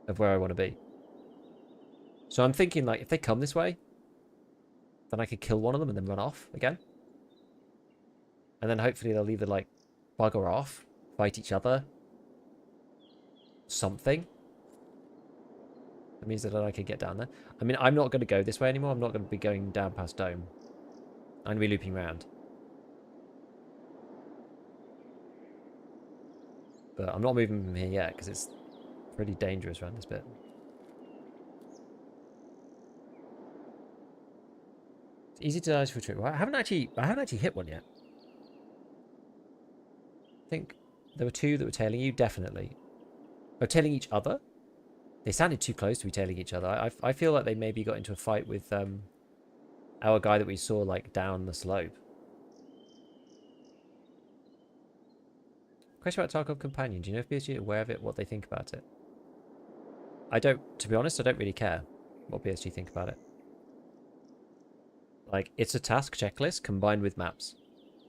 of where I want to be. So I'm thinking like if they come this way, then I could kill one of them and then run off again. And then hopefully they'll either like bugger off, fight each other, something. That means that I could get down there. I mean, I'm not going to go this way anymore. I'm not going to be going down past Dome. I'm going to be looping around. But I'm not moving from here yet because it's pretty dangerous around this bit. It's easy to dodge for a trip. Well, I haven't actually hit one yet. I think there were two that were tailing you, definitely. Oh, tailing each other? They sounded too close to be tailing each other. I feel like they maybe got into a fight with our guy that we saw like down the slope. Question about Tarkov Companion. Do you know if PSG are aware of it, what they think about it? I don't, to be honest, I don't really care what PSG think about it. Like, it's a task checklist combined with maps.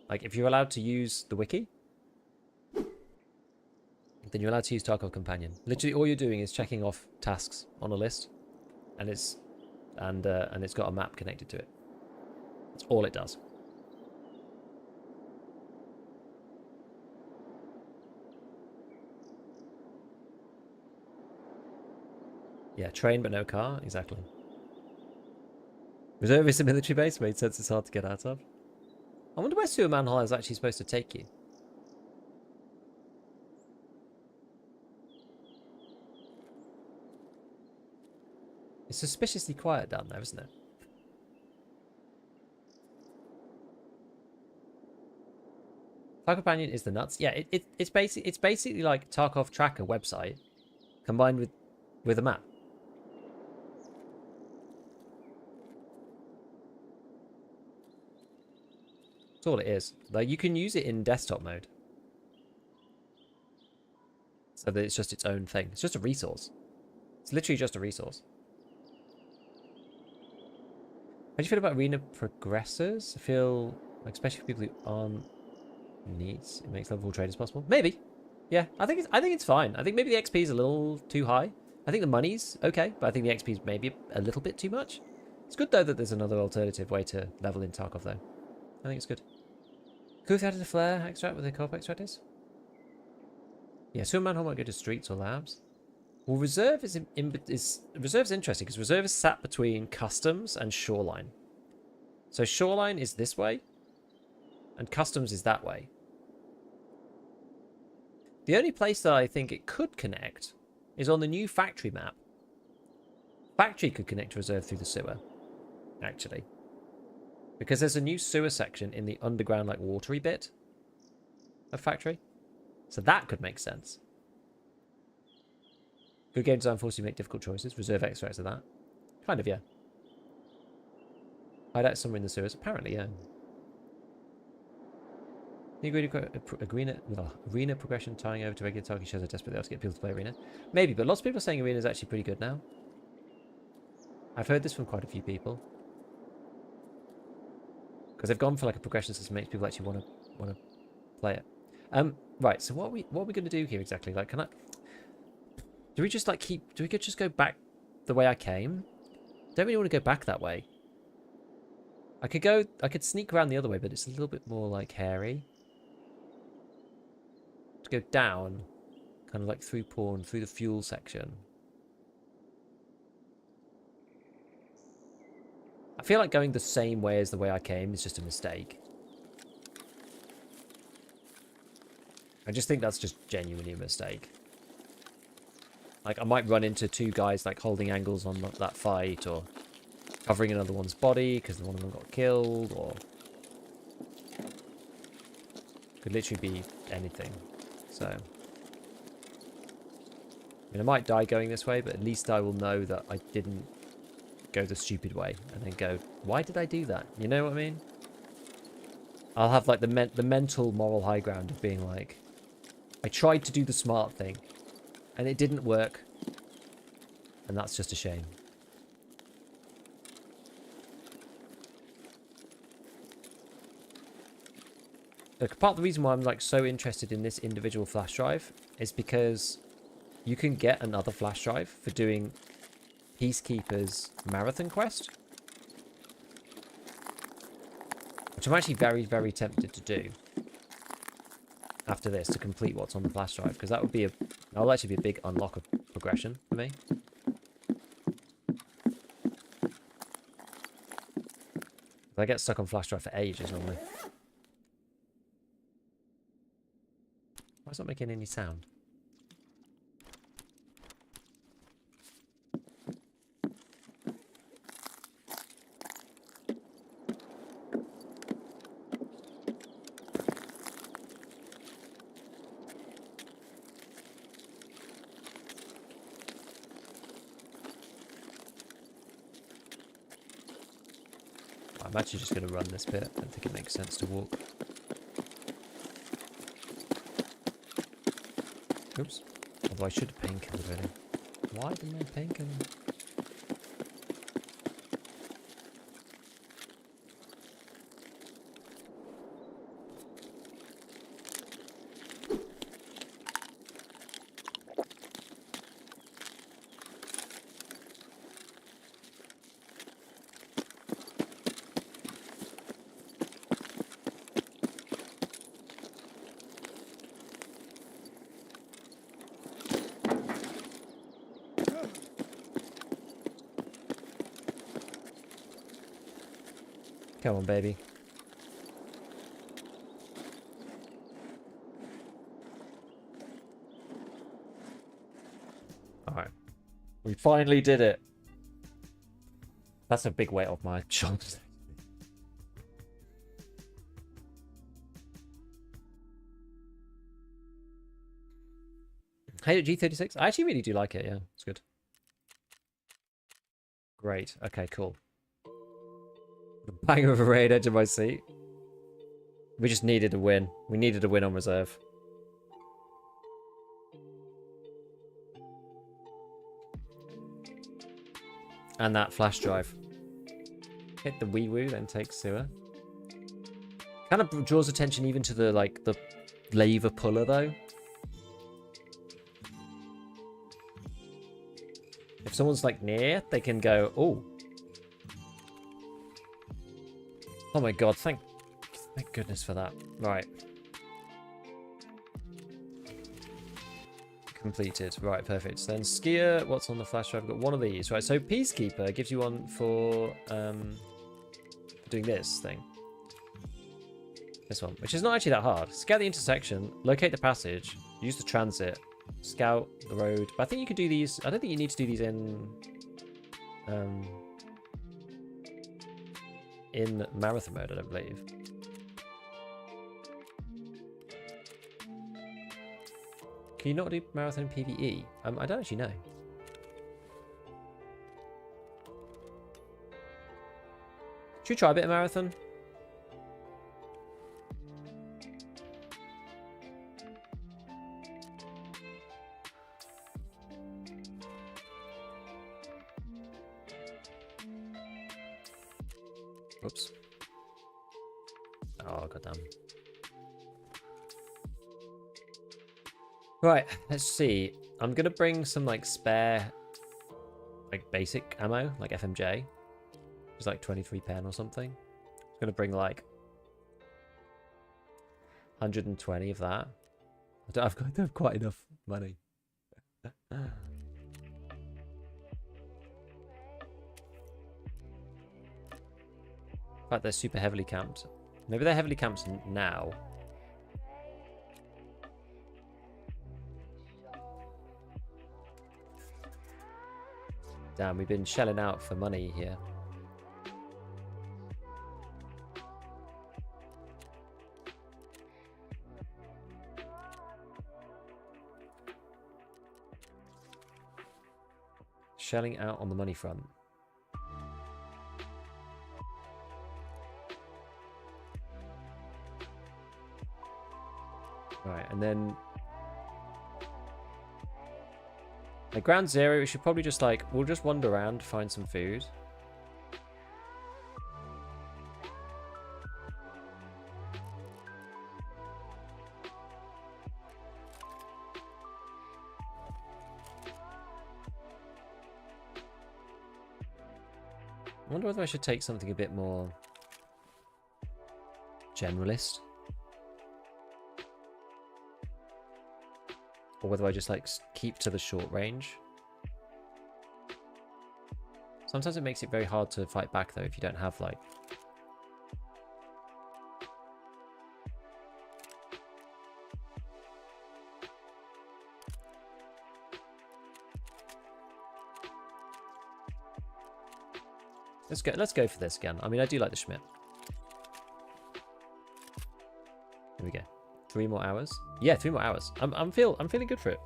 Like, if you're allowed to use the wiki, then you're allowed to use Tarkov Companion. Literally, all you're doing is checking off tasks on a list, and it's got a map connected to it. That's all it does. Yeah, train but no car, exactly. Reserve is a military base, made sense it's hard to get out of. I wonder where Sewer Manhole is actually supposed to take you. It's suspiciously quiet down there, isn't it? Tarkov Companion is the nuts. Yeah, it's basically like Tarkov Tracker website combined with a map. That's all it is. Like, you can use it in desktop mode. So that it's just its own thing. It's just a resource. It's literally just a resource. How do you feel about arena progressors? I feel like, especially for people who aren't needs, it makes level 4 traders possible. Maybe. Yeah, I think it's fine. I think maybe the XP is a little too high. I think the money's okay, but I think the XP is maybe a little bit too much. It's good though that there's another alternative way to level in Tarkov though. I think it's good. Cool if they added a flare extract with the co-op extract is. Yeah, Sewer Manhole might go to streets or labs. Well, reserve is reserve's interesting because reserve is sat between customs and shoreline. So shoreline is this way, and customs is that way. The only place that I think it could connect is on the new factory map. Factory could connect to reserve through the sewer, actually, because there's a new sewer section in the underground, like watery bit of factory. So that could make sense. Good game design forces you to make difficult choices. Reserve extracts of that. Kind of, yeah. Hideout somewhere in the sewers. Apparently, yeah. You agree to arena progression tying over to regular target shows are desperately to get people to play arena? Maybe, but lots of people are saying arena is actually pretty good now. I've heard this from quite a few people. Because they've gone for like a progression system that makes people actually want to play it. Right, so what are we going to do here exactly? Like, do we just like do we could just go back the way I came? Don't really want to go back that way. I could sneak around the other way, but it's a little bit more like hairy. To go down, kind of like through pawn, through the fuel section. I feel like going the same way as the way I came is just a mistake. I just think that's just genuinely a mistake. Like, I might run into two guys, like, holding angles on that fight, or covering another one's body because one of them got killed, or... Could literally be anything. So... I mean, I might die going this way, but at least I will know that I didn't go the stupid way, and then go, why did I do that? You know what I mean? I'll have, like, the mental moral high ground of being like, I tried to do the smart thing, and it didn't work. And that's just a shame. Look, part of the reason why I'm like so interested in this individual flash drive is because you can get another flash drive for doing Peacekeeper's marathon quest, which I'm actually very, very tempted to do after this to complete what's on the flash drive, because that'll actually be a big unlock of progression for me. I get stuck on flash drive for ages normally. Why is it not making any sound? I'm actually just going to run this bit. I don't think it makes sense to walk. Oops. Although I should have painkilled really. Why didn't I painkiller? Come on, baby. Alright. We finally did it. That's a big weight off my shoulders. Hey, G36. I actually really do like it, yeah. It's good. Great. Okay, cool. The bang of a raid edge of my seat. We just needed a win. We needed a win on reserve. And that flash drive. Hit the wee woo, then take sewer. Kind of draws attention even to the the lever puller though. If someone's like near, they can go, oh. Oh my god, thank goodness for that. Right. Completed. Right, perfect. Then Skier, what's on the flash drive? I've got one of these. Right, so Peacekeeper gives you one for doing this thing. This one, which is not actually that hard. Scout the intersection, locate the passage, use the transit, scout the road. But I think you could do these. I don't think you need to do these in marathon mode, I don't believe. Can you not do marathon PvE? I don't actually know. Should we try a bit of marathon? Oops. Oh, goddamn. Right, let's see. I'm gonna bring some like spare, like basic ammo, like FMJ. It's like 23 pen or something. I'm gonna bring like 120 of that. I don't have quite enough money. In fact, they're super heavily camped. Maybe they're heavily camped now. Damn, we've been shelling out for money here. Shelling out on the money front. Right, and then At ground zero, we should probably just like, we'll just wander around, find some food. I wonder whether I should take something a bit more generalist. Or whether I just like keep to the short range. Sometimes it makes it very hard to fight back though if you don't have like... Let's go for this again. I mean, I do like the Schmidt. Here we go. 3 more hours. Yeah, 3 more hours. I'm feeling good for it.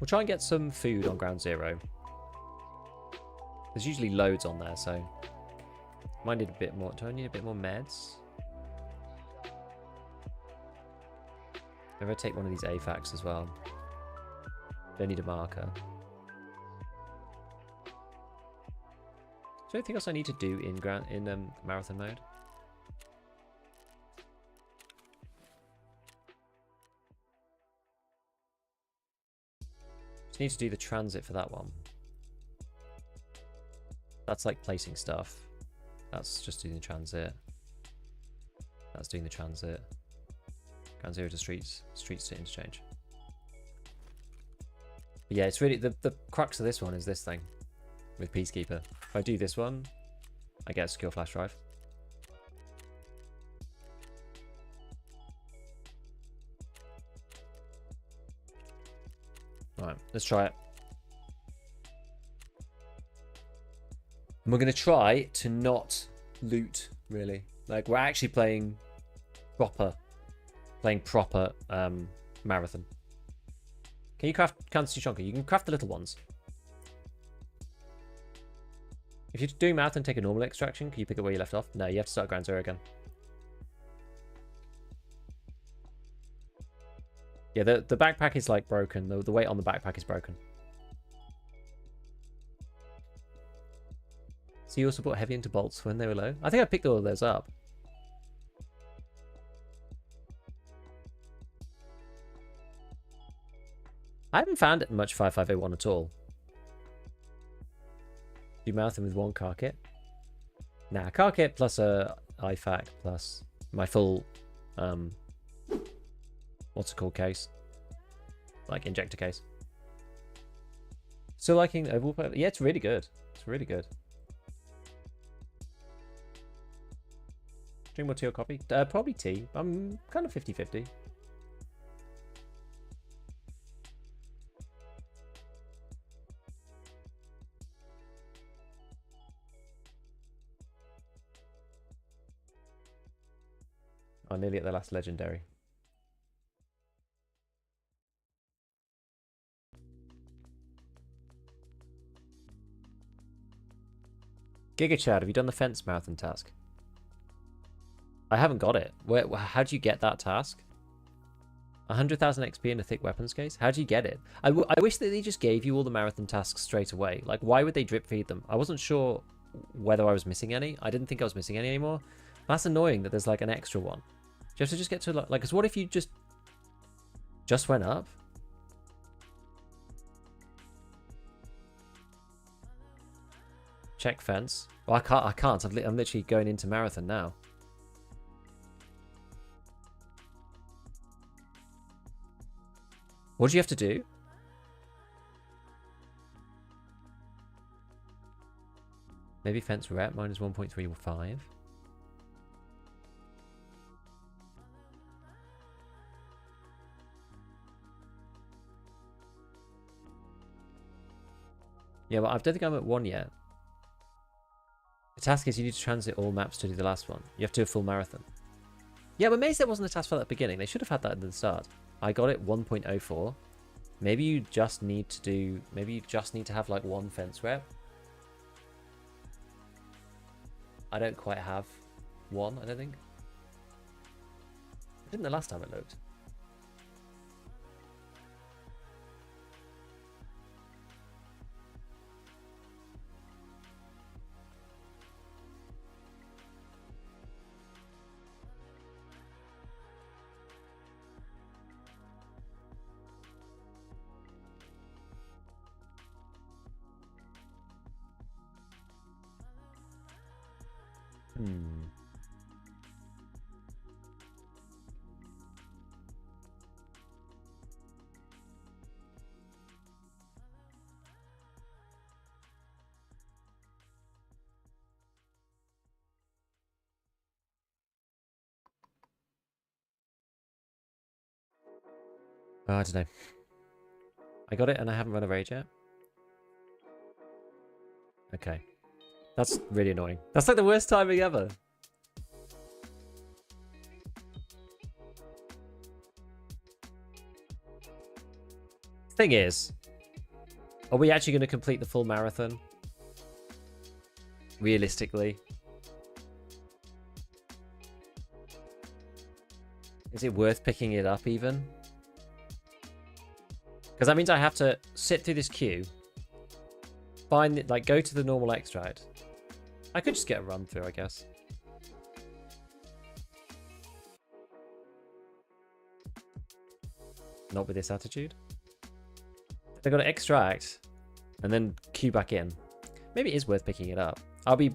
We'll try and get some food on ground zero. There's usually loads on there, so might need a bit more. Do I need a bit more meds? Maybe I take one of these AFACs as well. Don't need a marker. Is there anything else I need to do in marathon mode? Just need to do the transit for that one. That's like placing stuff. That's just doing the transit. That's doing the transit. Ground zero to streets to interchange. But yeah, it's really the crux of this one is this thing with Peacekeeper. If I do this one, I get a secure flash drive. Alright, let's try it. And we're going to try to not loot, really. Like, we're actually playing proper marathon. Can you craft Kansu Shonka? You can craft the little ones. If you're doing marathon, take a normal extraction. Can you pick up where you left off? No, you have to start ground zero again. Yeah, the backpack is like broken. The weight on the backpack is broken. So you also brought heavy into bolts when they were low? I think I picked all of those up. I haven't found it much 5501 at all. Do marathon with 1 car kit? Nah, car kit plus a IFAC plus my full what's it called case? Like injector case. Still liking overall? Yeah, it's really good. It's really good. Drink more tea or coffee? Probably tea. I'm kind of 50-50. Oh, nearly at the last legendary. Giga Chad, have you done the fence marathon task? I haven't got it. How do you get that task? 100,000 XP in a thick weapons case? How do you get it? I wish that they just gave you all the marathon tasks straight away. Like, why would they drip feed them? I wasn't sure whether I was missing any. I didn't think I was missing any anymore. That's annoying that there's like an extra one. Do you have to just get to like, because what if you just went up? Check fence. Well, I can't. I'm literally going into marathon now. What do you have to do? Maybe fence rep minus 1.35. Yeah, but I don't think I'm at 1 yet. The task is you need to transit all maps to do the last one. You have to do a full marathon. Yeah, but maybe there wasn't a task for that at the beginning. They should have had that at the start. I got it 1.04. Maybe you just need to do... Maybe you just need to have like 1 fence rep. I don't quite have 1, I don't think. I didn't the last time it looked. Hmm. Oh, I don't know. I got it and I haven't run a raid yet. Okay. That's really annoying. That's like the worst timing ever. Thing is, are we actually going to complete the full marathon? Realistically? Is it worth picking it up even? Because that means I have to sit through this queue, find it, like go to the normal extract. I could just get a run through, I guess. Not with this attitude. I got to extract and then queue back in. Maybe it is worth picking it up. I'll be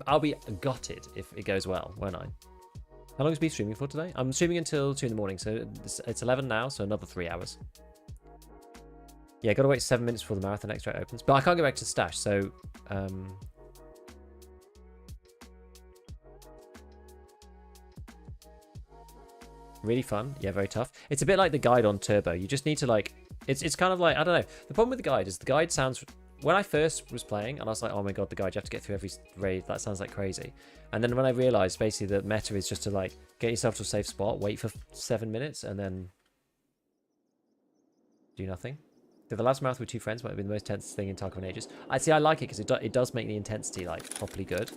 gutted if it goes well, won't I? How long has been streaming for today? I'm streaming until 2 in the morning, so it's 11 now, so another 3 hours. Yeah, gotta wait 7 minutes before the marathon extract opens. But I can't go back to stash, so really fun. Yeah, very tough. It's a bit like the guide on Turbo. You just need to like it's kind of like, I don't know. The problem with the guide is the guide sounds, when I first was playing and I was like, oh my god, the guide, you have to get through every raid, that sounds like crazy. And then when I realized basically the meta is just to like get yourself to a safe spot, wait for 7 minutes and then do nothing. The last marathon with 2 friends might have been the most tense thing in Tarkov in ages. I see, I like it because it does make the intensity like properly good.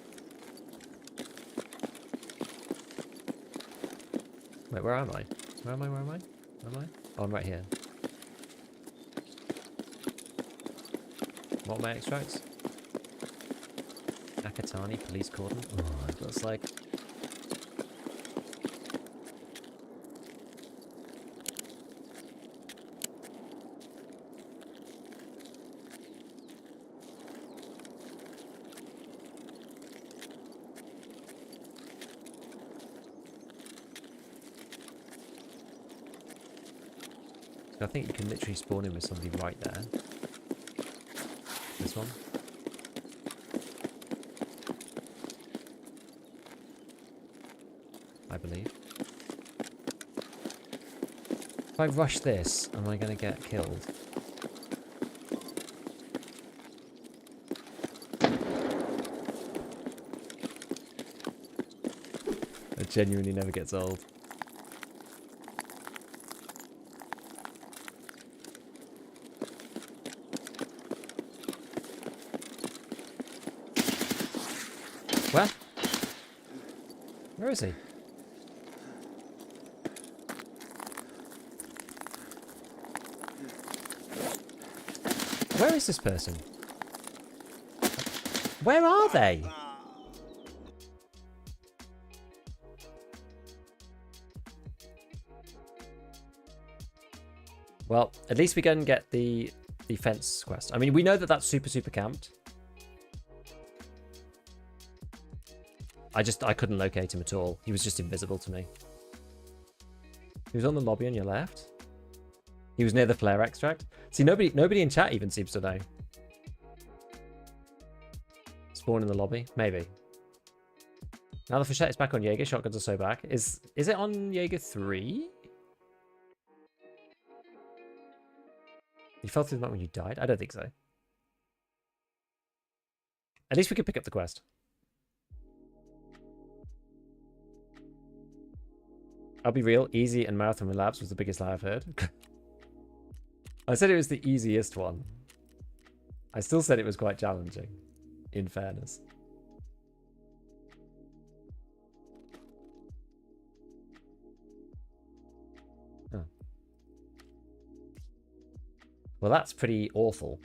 Wait, where am I? Where am I? Where am I? Where am I? Oh, I'm right here. What are my extracts? Akatani, police cordon. Oh, it looks like... I think you can literally spawn in with somebody right there. This one. I believe. If I rush this, am I going to get killed? It genuinely never gets old. Where? Where is he? Where is this person? Where are they? Well, at least we go and get the fence quest. I mean, we know that that's super camped. I couldn't locate him at all. He was just invisible to me. He was on the lobby on your left. He was near the flare extract. See, nobody in chat even seems to know. Spawn in the lobby? Maybe. Now the Fachette is back on Jaeger. Shotguns are so back. Is it on Jaeger 3? You fell through the map when you died? I don't think so. At least we could pick up the quest. I'll be real, easy and marathon relapse was the biggest lie I've heard. I said it was the easiest one. I still said it was quite challenging, in fairness. Oh. Well, that's pretty awful.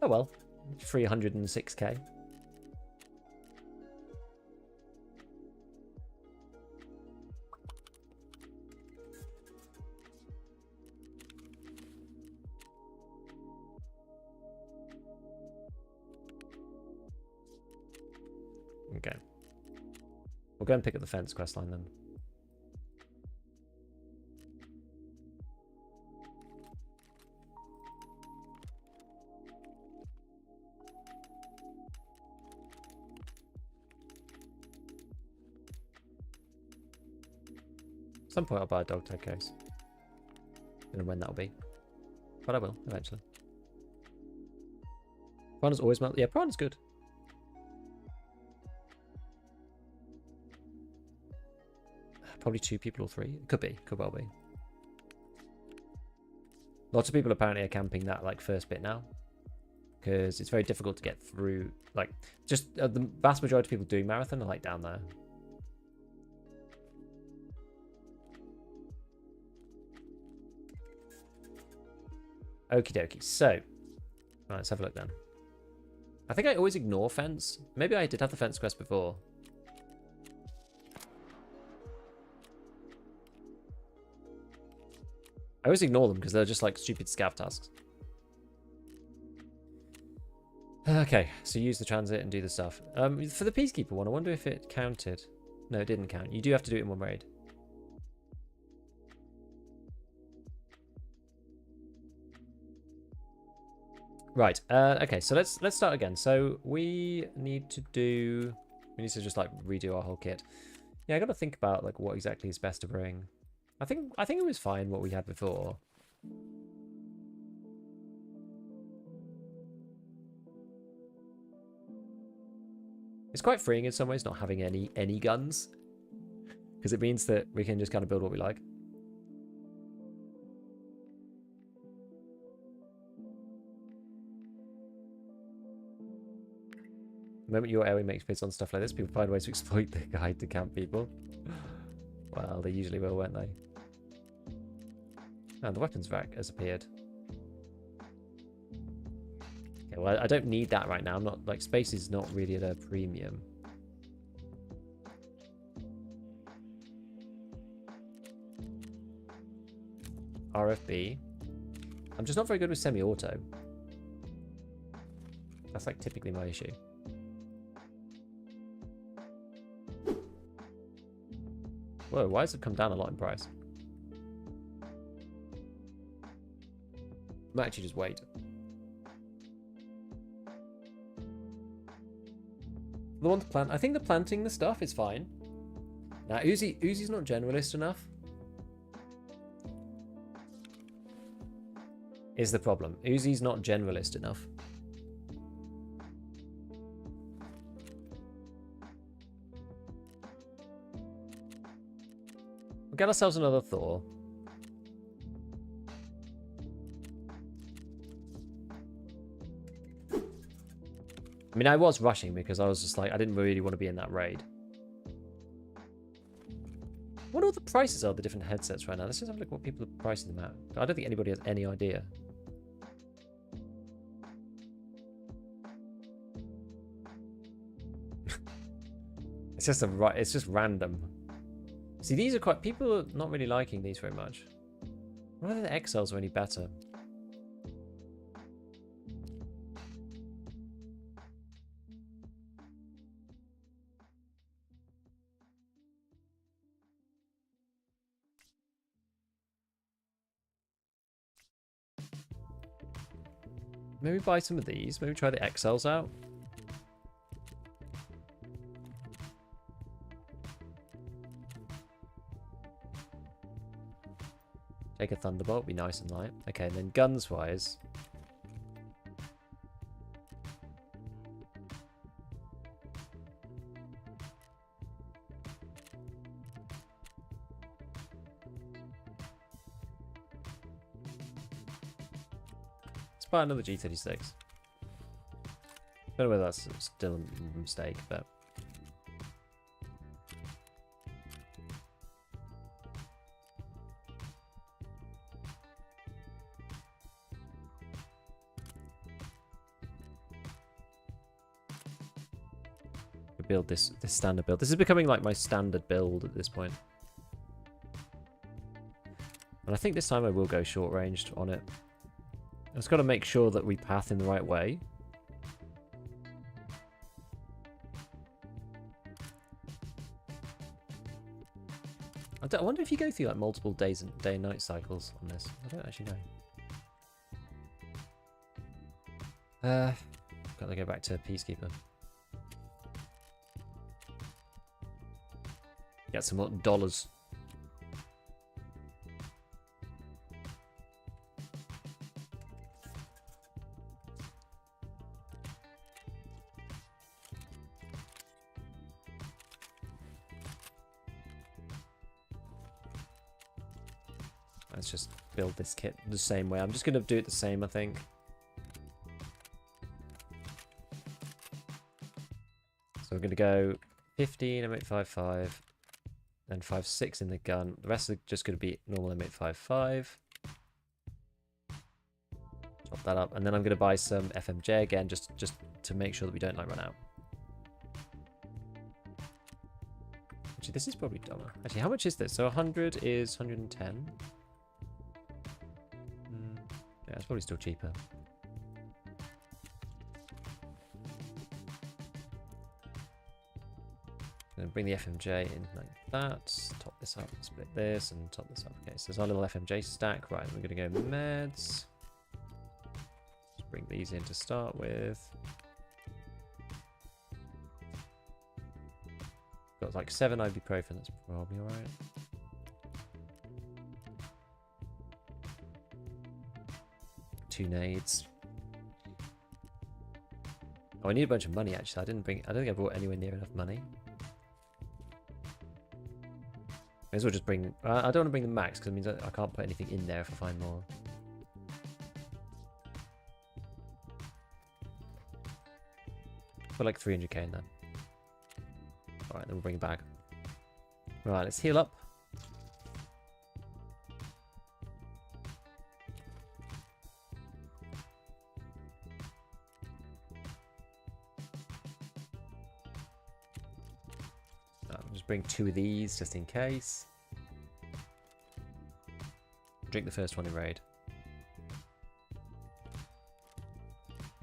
Oh well, 306k. We'll go and pick up the fence quest line then. At some point I'll buy a dog tag case. Don't know when that'll be. But I will, eventually. Piranha's always melt. Yeah, Piranha's good. Probably 2 people or 3. Could be. Could well be. Lots of people apparently are camping that like first bit now. Because it's very difficult to get through. Like, just the vast majority of people doing marathon are like down there. Okie dokie. So, right, let's have a look then. I think I always ignore fence. Maybe I did have the fence quest before. I always ignore them because they're just like stupid scav tasks. Okay, so use the transit and do the stuff. For the Peacekeeper one, I wonder if it counted. No, it didn't count. You do have to do it in one raid. Right. Okay. So let's start again. So we need to just like redo our whole kit. Yeah, I got to think about like what exactly is best to bring. I think it was fine what we had before. It's quite freeing in some ways not having any guns, because it means that we can just kind of build what we like. The moment your area makes bids on stuff like this, people find ways to exploit the guide to camp people. Well, they usually will, won't they? And the weapons rack has appeared. Okay, well, I don't need that right now. I'm not, like, space is not really at a premium. RFB. I'm just not very good with semi-auto. That's, like, typically my issue. Whoa, why has it come down a lot in price? I might actually just wait. The one to plant. I think the planting the stuff is fine. Now, Uzi's not generalist enough. Is the problem. Uzi's not generalist enough. We'll get ourselves another Thor. I mean, I was rushing because I was just like, I didn't really want to be in that raid. What all the prices are of the different headsets right now? Let's just have a look at what people are pricing them at. I don't think anybody has any idea. It's just random. See, these are quite... People are not really liking these very much. I wonder if the XLs are any better. Maybe buy some of these. Maybe try the XLs out. Take a Thunderbolt, be nice and light. Okay, and then guns-wise... Let's buy another G36. Don't know whether that's still a mistake, but... build this standard build. This is becoming like my standard build at this point. And I think this time I will go short ranged on it. I've just got to make sure that we path in the right way. I wonder if you go through like multiple days and day and night cycles on this. I don't actually know. Got to go back to Peacekeeper. Get some more dollars. Let's just build this kit the same way. I'm just going to do it the same, I think. So we're going to go 15 M855 and 5.6 in the gun. The rest are just going to be normal M855. Chop that up. And then I'm going to buy some FMJ again, just to make sure that we don't like run out. Actually, this is probably dumber. Actually, how much is this? So 100 is 110. Yeah, it's probably still cheaper. Gonna bring the FMJ in like that. Top this up, split this, and top this up. Okay, so there's our little FMJ stack. Right, we're gonna go meds. Just bring these in to start with. Got like 7 ibuprofen. That's probably alright. Nades. Oh, I need a bunch of money actually. I don't think I brought anywhere near enough money. May as well just bring. I don't want to bring the max because it means I can't put anything in there if I find more. Put like 300k in there. Alright, then we'll bring it back. Right, let's heal up. Bring 2 of these just in case. Drink the first one in raid.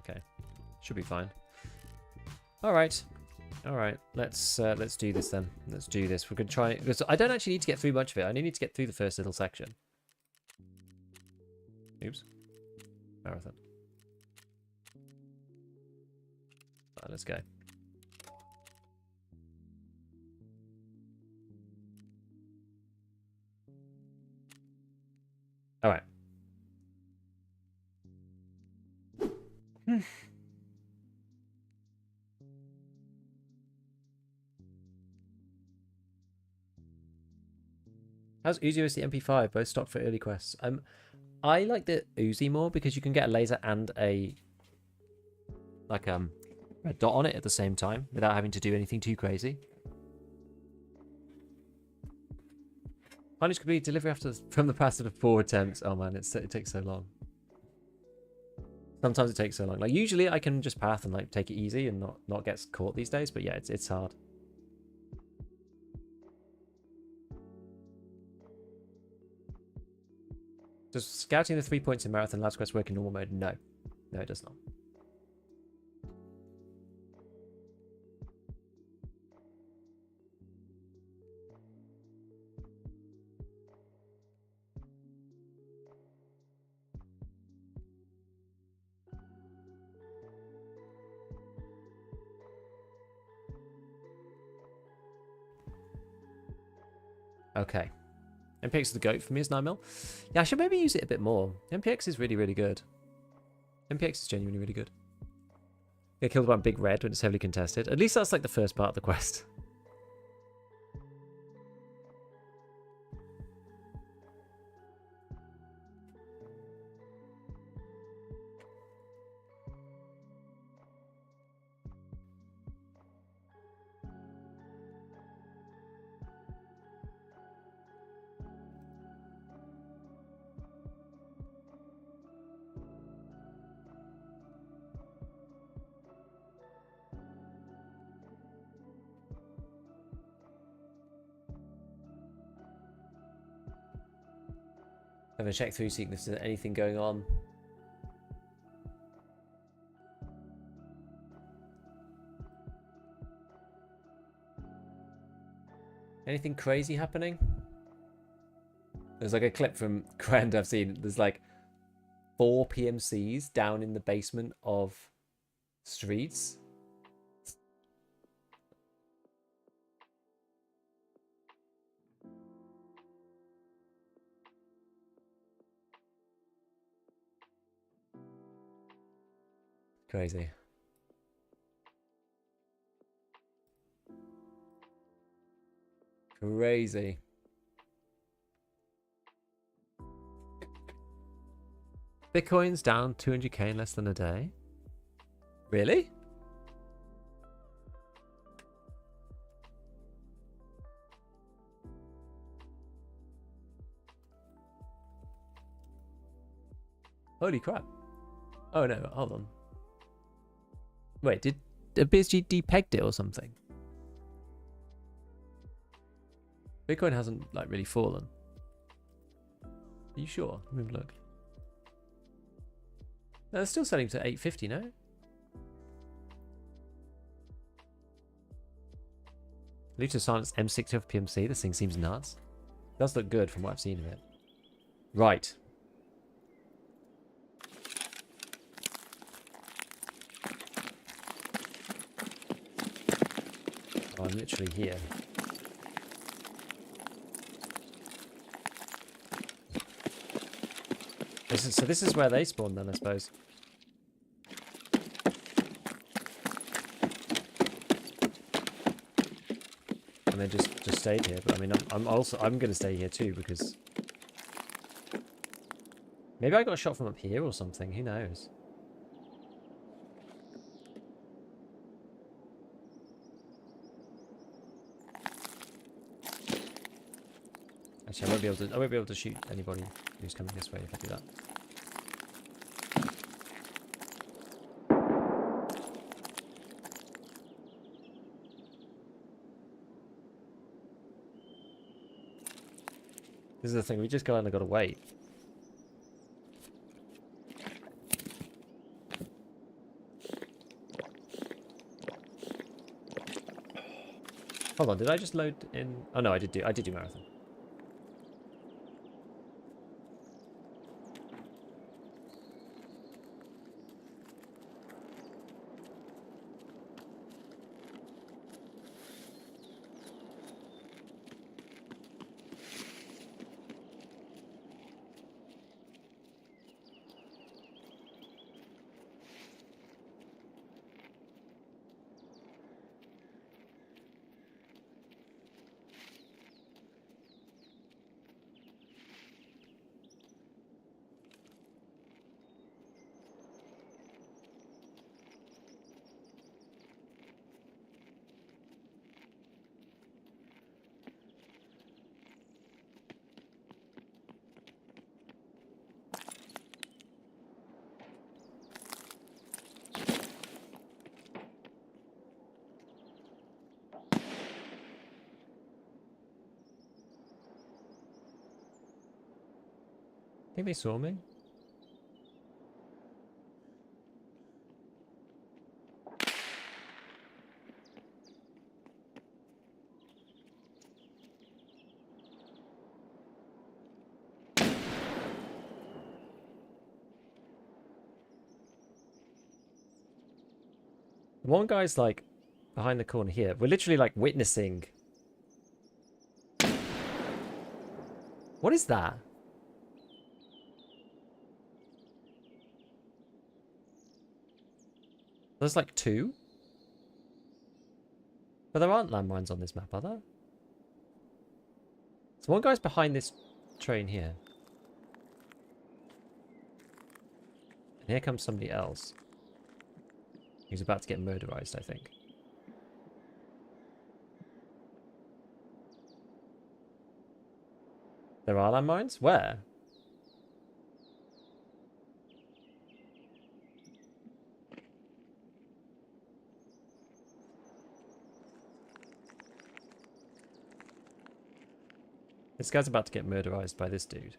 Okay, should be fine. All right, let's do this then. Let's do this. We're gonna try because I don't actually need to get through much of it. I only need to get through the first little section. Oops, marathon. All right, let's go. All right. How's Uzi versus the MP5? Both stock for early quests. I like the Uzi more because you can get a laser and a red dot on it at the same time without having to do anything too crazy. Punish complete delivery from the past of 4 attempts. Oh man, it takes so long. Sometimes it takes so long. Like usually I can just path and like take it easy and not get caught these days. But yeah, it's hard. Does scouting the 3 points in Marathon Labs Quest work in normal mode? No. No, it does not. Okay. MPX is the GOAT for me as 9mm. Yeah, I should maybe use it a bit more. MPX is really, really good. MPX is genuinely really good. Get killed by a big red when it's heavily contested. At least that's like the first part of the quest. I'm going to check through, see if there's anything going on. Anything crazy happening? There's like a clip from Grand I've seen. There's like 4 PMCs down in the basement of streets. Crazy. Crazy. Bitcoin's down 200k in less than a day. Really? Holy crap. Oh no, hold on. Wait, did BSG depegged it or something? Bitcoin hasn't like really fallen. Are you sure? Let me have a look. No, they're still selling to 850, no? Leave to silence M60 of PMC. This thing seems nuts. Does look good from what I've seen of it. Right. Oh, I'm literally here. So this is where they spawn then, I suppose. And they just stayed here. But I mean, I'm going to stay here too because maybe I got a shot from up here or something. Who knows? Actually, I won't be able to shoot anybody who's coming this way if I do that. This is the thing, we just kind of got to wait. Hold on, did I just load in? Oh no, I did do marathon. I think they saw me. One guy's like behind the corner here. We're literally like witnessing. What is that? There's like 2. But there aren't landmines on this map, are there? So one guy's behind this train here. And here comes somebody else. He's about to get murderized, I think. There are landmines? Where? This guy's about to get murderized by this dude.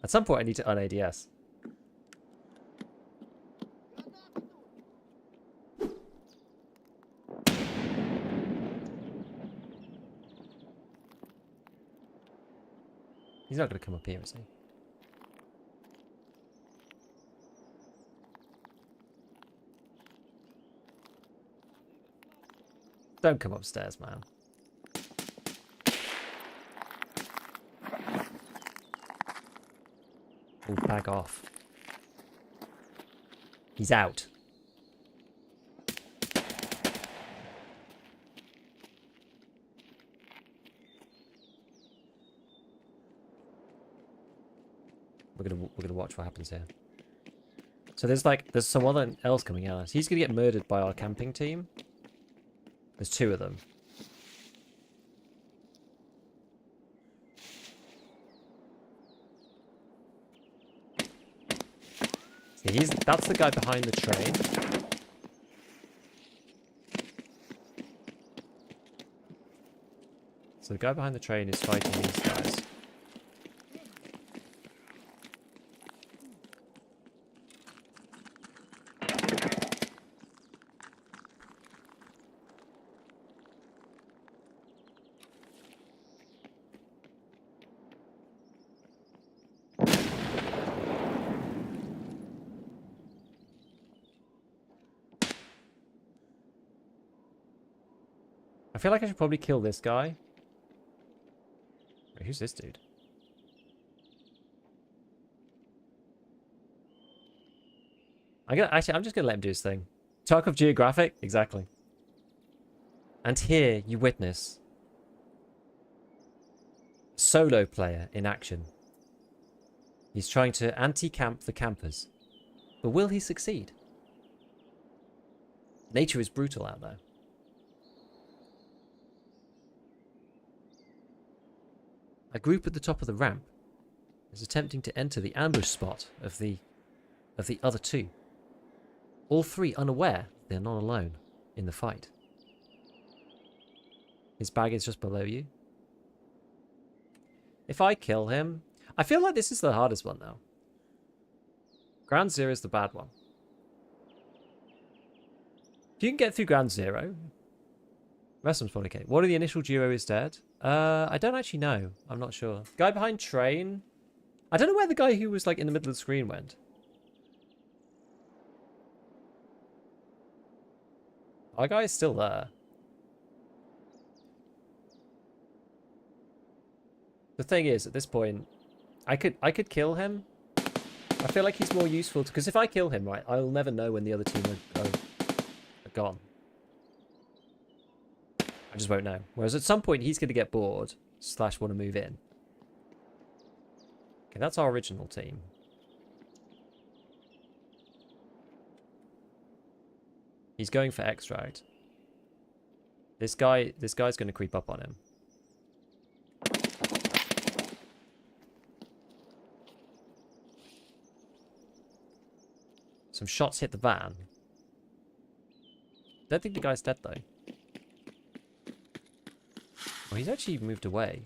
At some point, I need to un-ADS. He's not going to come up here, is he? Don't come upstairs, man. Oh, back off. He's out. We're gonna watch what happens here. So there's someone else coming out. He's gonna get murdered by our camping team. There's two of them. See, that's the guy behind the train. So the guy behind the train is fighting these guys. I feel like I should probably kill this guy. Wait, who's this dude? I'm just gonna let him do his thing. Tarkov geographic? Exactly. And here you witness a solo player in action. He's trying to anti-camp the campers. But will he succeed? Nature is brutal out there. A group at the top of the ramp is attempting to enter the ambush spot of the other two. All three unaware they're not alone in the fight. His bag is just below you. If I kill him... I feel like this is the hardest one, though. Ground Zero is the bad one. If you can get through Ground Zero... Rest of them's probably okay. What are the initial duo is dead? I don't actually know. I'm not sure. Guy behind train... I don't know where the guy who was, like, in the middle of the screen went. Our guy is still there. The thing is, at this point, I could kill him. I feel like he's more useful because if I kill him, right, I'll never know when the other team are gone. I just won't know. Whereas at some point, he's going to get bored / want to move in. Okay, that's our original team. He's going for extract. This guy's going to creep up on him. Some shots hit the van. Don't think the guy's dead though. Oh, he's actually moved away.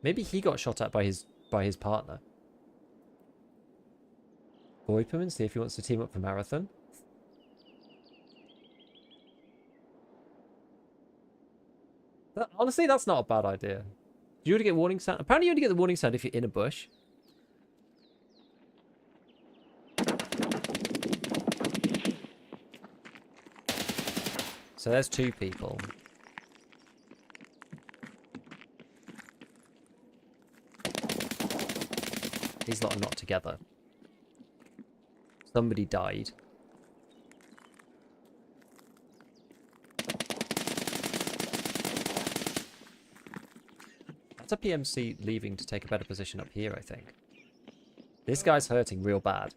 Maybe he got shot at by his partner. Boy him and see if he wants to team up for marathon. Honestly, that's not a bad idea. Do you only get warning sound? Apparently you only get the warning sound if you're in a bush. So there's two people. These lot are not together. Somebody died. That's a PMC leaving to take a better position up here, I think. This guy's hurting real bad.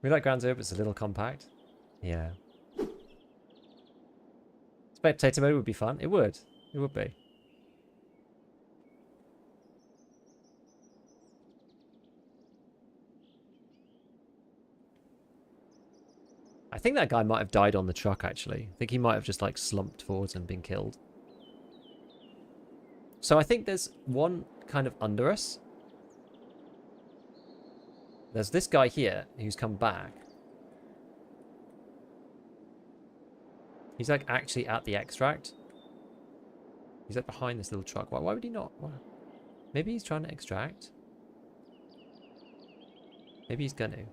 We like Ground Zero, but it's a little compact. Yeah. Spectator mode would be fun. It would. It would be. think that guy might have died on the truck, actually. I think he might have just, like, slumped forwards and been killed. So I think there's one kind of under us. There's this guy here who's come back. He's, like, actually at the extract. He's, like, behind this little truck. Why would he not? Why? Maybe he's trying to extract. Maybe he's gonna.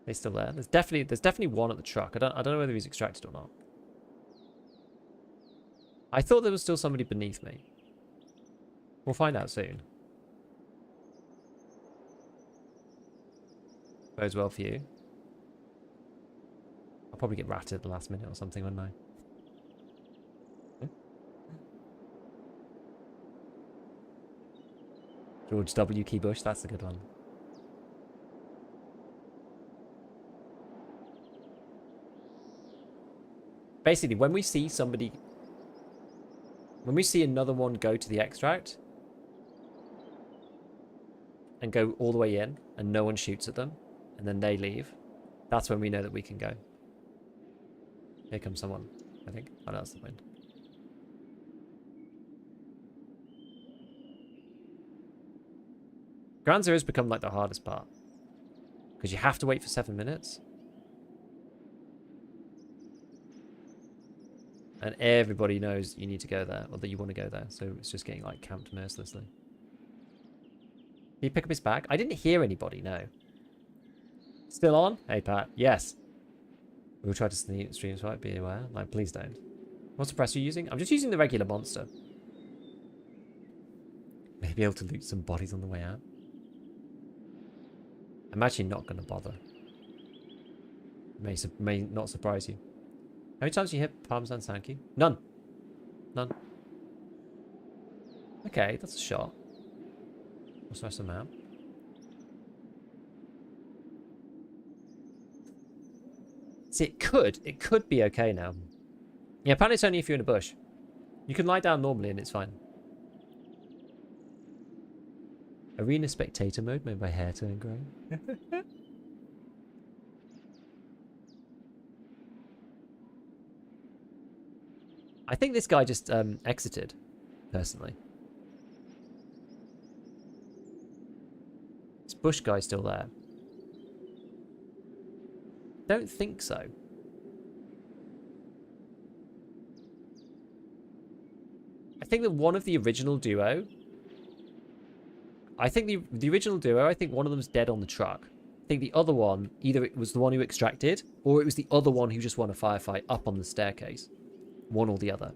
They're still there. There's definitely one at the truck. I don't know whether he's extracted or not. I thought there was still somebody beneath me. We'll find out soon. Bodes well for you. I'll probably get ratted at the last minute or something, wouldn't I? George W. Keybush, that's a good one. Basically, when we see somebody... When we see another one go to the extract... and go all the way in, and no one shoots at them, and then they leave, that's when we know that we can go. Here comes someone, I think. Oh, no, that's the wind. Ground Zero has become like the hardest part. Because you have to wait for 7 minutes. And everybody knows you need to go there, or that you want to go there. So it's just getting like camped mercilessly. Did he pick up his bag? I didn't hear anybody, no. Still on? Hey, Pat. Yes. We'll try to stream swipe, be aware. Like, please don't. What suppressor are you using? I'm just using the regular monster. Maybe able to loot some bodies on the way out. I'm actually not going to bother. May not surprise you. How many times do you hit Parmesan Sankey? None. None. Okay, that's a shot. What's the rest of the map? See, it could be okay now. Yeah, apparently it's only if you're in a bush. You can lie down normally and it's fine. Arena spectator mode made my hair turn grey. I think this guy just exited, personally. This bush guy's still there. Don't think so. I think that one of the original duo... I think the original duo, I think one of them's dead on the truck. I think the other one, either it was the one who extracted, or it was the other one who just won a firefight up on the staircase. One or the other.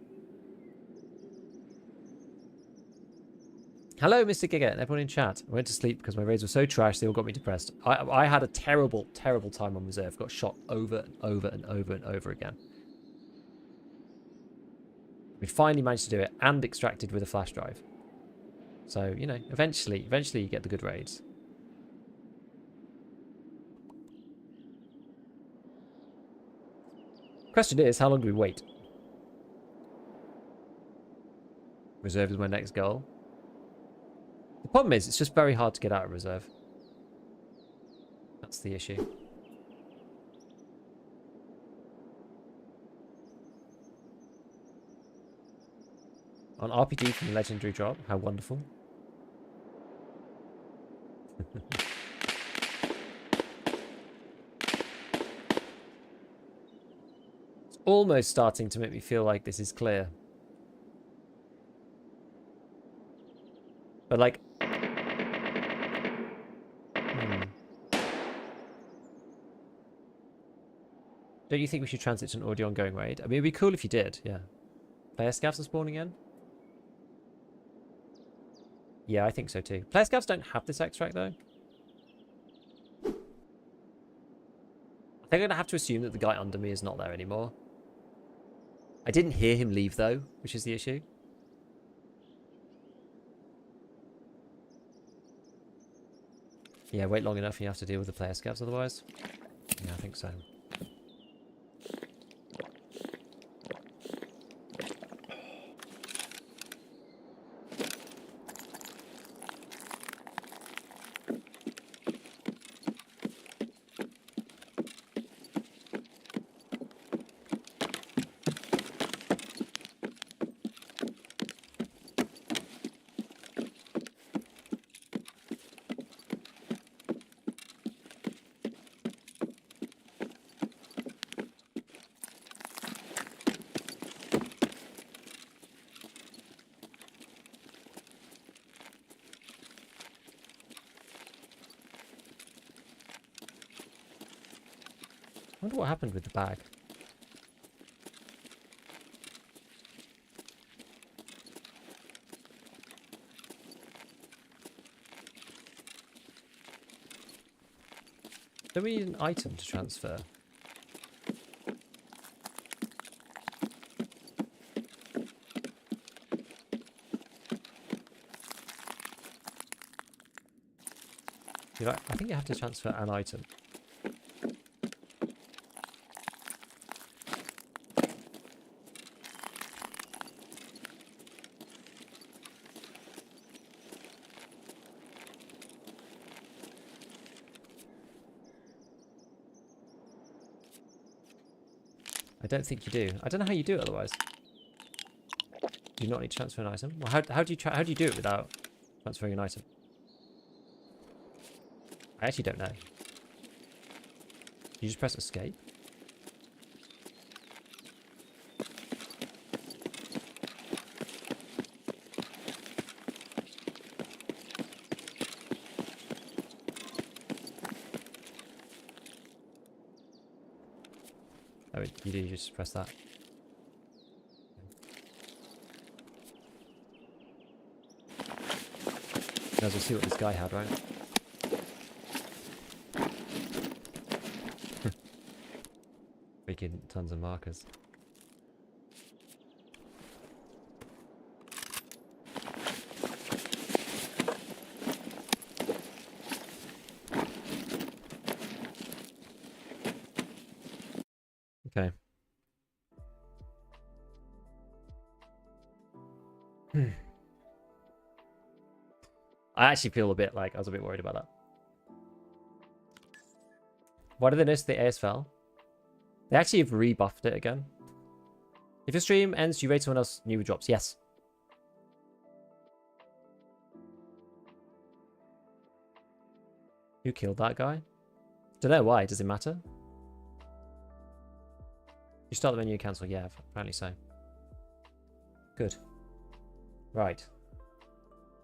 Hello, Mr. Giga, and everyone in chat. I went to sleep because my raids were so trash, they all got me depressed. I had a terrible, terrible time on reserve. Got shot over and over and over and over again. We finally managed to do it and extracted with a flash drive. So, you know, eventually you get the good raids. Question is, how long do we wait? Reserve is my next goal. The problem is, it's just very hard to get out of reserve. That's the issue. On RPD from the legendary drop. How wonderful. It's almost starting to make me feel like this is clear. But like... Don't you think we should transit to an audio ongoing raid? I mean, it'd be cool if you did, yeah. Player scavs are spawning in? Yeah, I think so too. Player scavs don't have this extract though. I think I'm going to have to assume that the guy under me is not there anymore. I didn't hear him leave though, which is the issue. Yeah, wait long enough and you have to deal with the player scavs otherwise. Yeah, I think so. wonder what happened with the bag. Do we need an item to transfer? I think you have to transfer an item. I don't think you do. I don't know how you do it otherwise. Do you not need to transfer an item? Well, how do you do it without transferring an item? I actually don't know. You just press escape? Oh, you do just press that. Now we'll see what this guy had, right? Freaking tons of markers. Okay. I actually feel a bit like I was a bit worried about that. Why did they notice the ASFL? They actually have rebuffed it again. If your stream ends, you rate someone else new drops. Yes. Who killed that guy? Don't know why. Does it matter? You start the menu and cancel. Yeah, apparently so. Good. Right.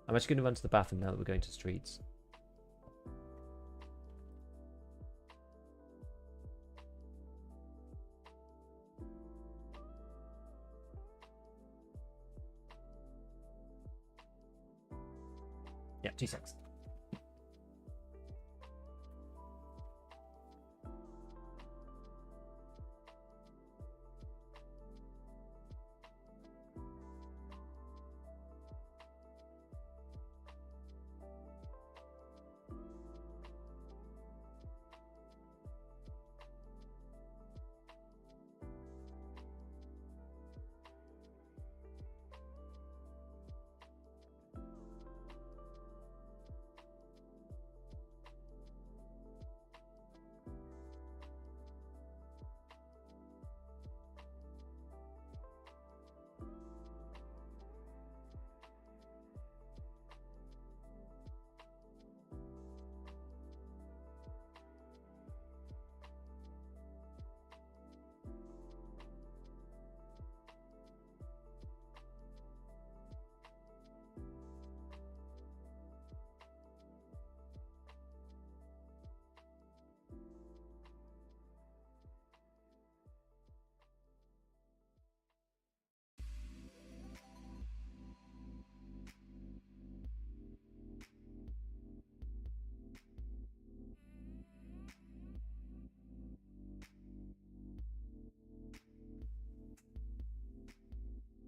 I'm actually going to run to the bathroom now that we're going to streets. Yeah, 2 seconds.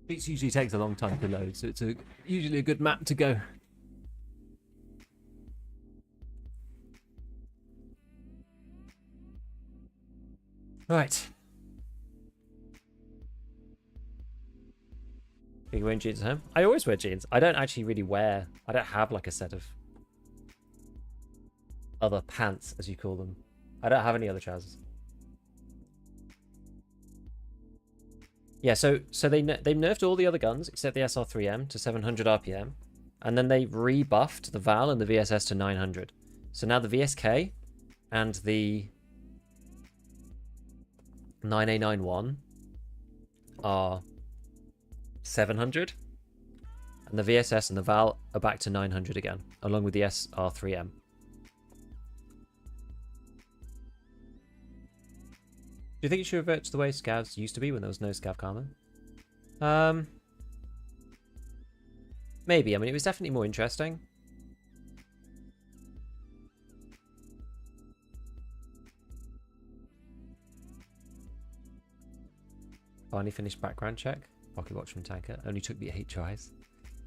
Streets usually takes a long time to load, so it's usually a good map to go. Right. Are you wearing jeans at home? I always wear jeans. I don't actually really wear... I don't have like a set of other pants, as you call them. I don't have any other trousers. Yeah, so they nerfed all the other guns except the SR3M to 700 RPM, and then they rebuffed the VAL and the VSS to 900. So now the VSK and the 9A91 are 700, and the VSS and the VAL are back to 900 again, along with the SR3M. you think it should revert to the way scavs used to be when there was no scav karma? Maybe. I mean, it was definitely more interesting. Finally finished background check. Pocket watch from tanker. Only took me 8 tries.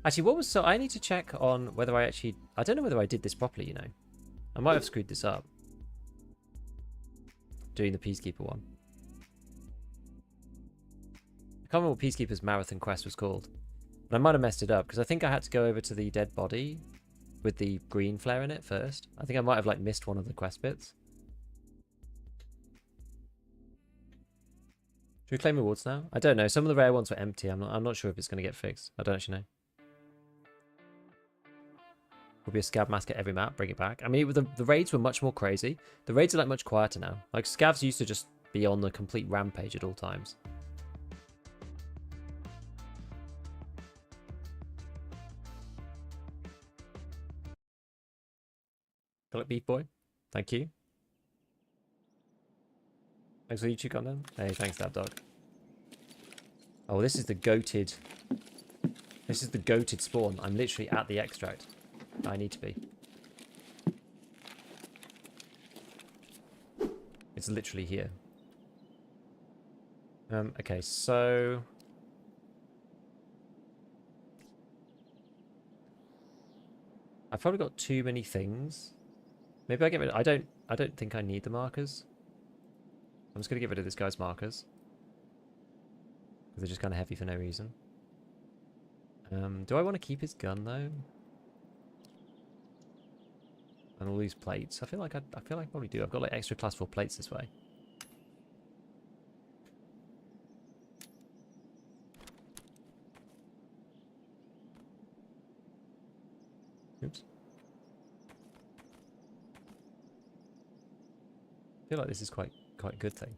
Actually, what was so? I need to check on whether I actually. I don't know whether I did this properly. You know, I might have screwed this up. Doing the Peacekeeper one. I can't remember what Peacekeeper's marathon quest was called. But I might have messed it up because I think I had to go over to the dead body with the green flare in it first. I think I might have like missed one of the quest bits. Should we claim rewards now? I don't know. Some of the rare ones were empty. I'm not sure if it's going to get fixed. I don't actually know. Will be a scav mask at every map. Bring it back. I mean, the raids were much more crazy. The raids are like much quieter now. Like scavs used to just be on the complete rampage at all times. Got it, Beef Boy. Thank you. Thanks for YouTube content. Hey, thanks, Dab Dog. Oh, this is the goated. This is the goated spawn. I'm literally at the extract. I need to be. It's literally here. Okay, so I've probably got too many things. Maybe I get rid of, I don't think I need the markers. I'm just gonna get rid of this guy's markers. Because they're just kind of heavy for no reason. Do I want to keep his gun though? And all these plates. I feel like I probably do. I've got like extra class 4 plates this way. Oops. I feel like this is quite a good thing.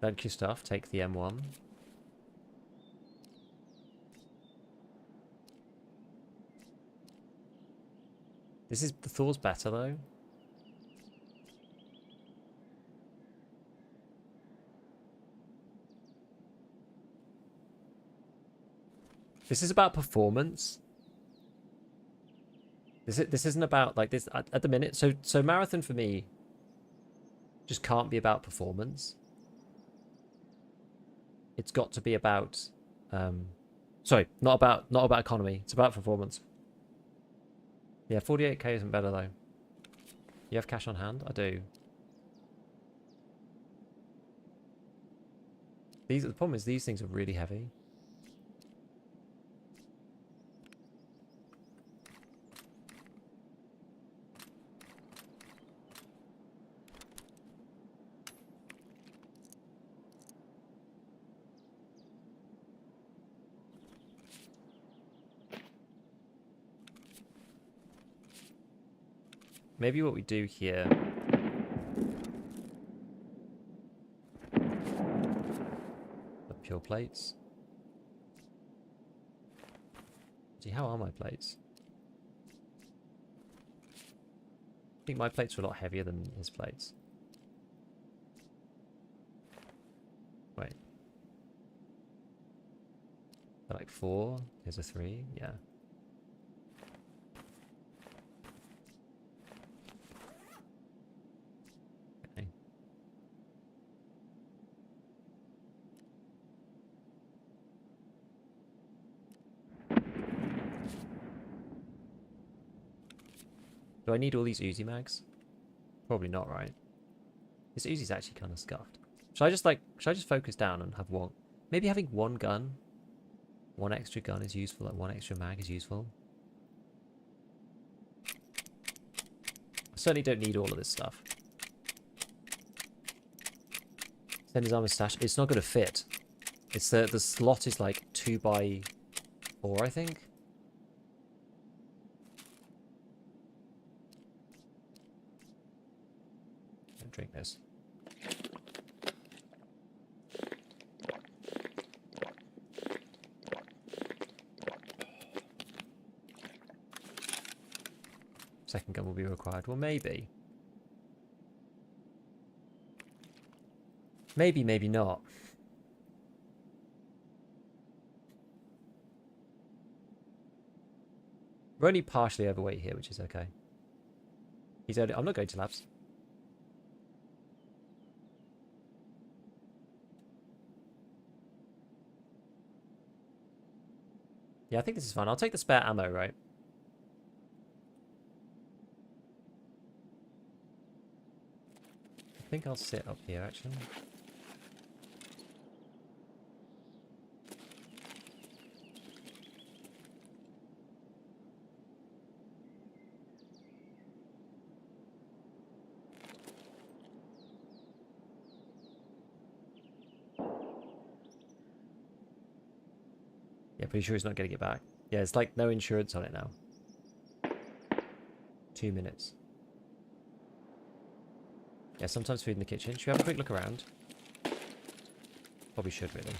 Thank you, stuff. Take the M1. This is the Thor's better though. This is about performance. This isn't about like this at the minute. So marathon for me just can't be about performance. It's got to be about sorry, not about economy. It's about performance. Yeah, 48k isn't better though. You have cash on hand? I do. The problem is these things are really heavy. Maybe what we do here... The pure plates. Gee, how are my plates? I think my plates were a lot heavier than his plates. Wait. They're like 4. Here's a 3. Yeah. Do I need all these Uzi mags? Probably not, right? This Uzi's actually kind of scuffed. Should I just focus down and have one? Maybe having one gun, one extra gun is useful, like one extra mag is useful. I certainly don't need all of this stuff. Send his armor stash. It's not going to fit. It's the slot is like 2x4, I think. Drink this. second gun will be required. Well, maybe. Maybe, maybe not. We're only partially overweight here, which is okay. He's only, I'm not going to labs. Yeah, I think this is fine. I'll take the spare ammo, right? I think I'll sit up here, actually. Yeah, pretty sure he's not getting it back. Yeah, it's like no insurance on it now. 2 minutes. Yeah, sometimes food in the kitchen. Should we have a quick look around? Probably should, really.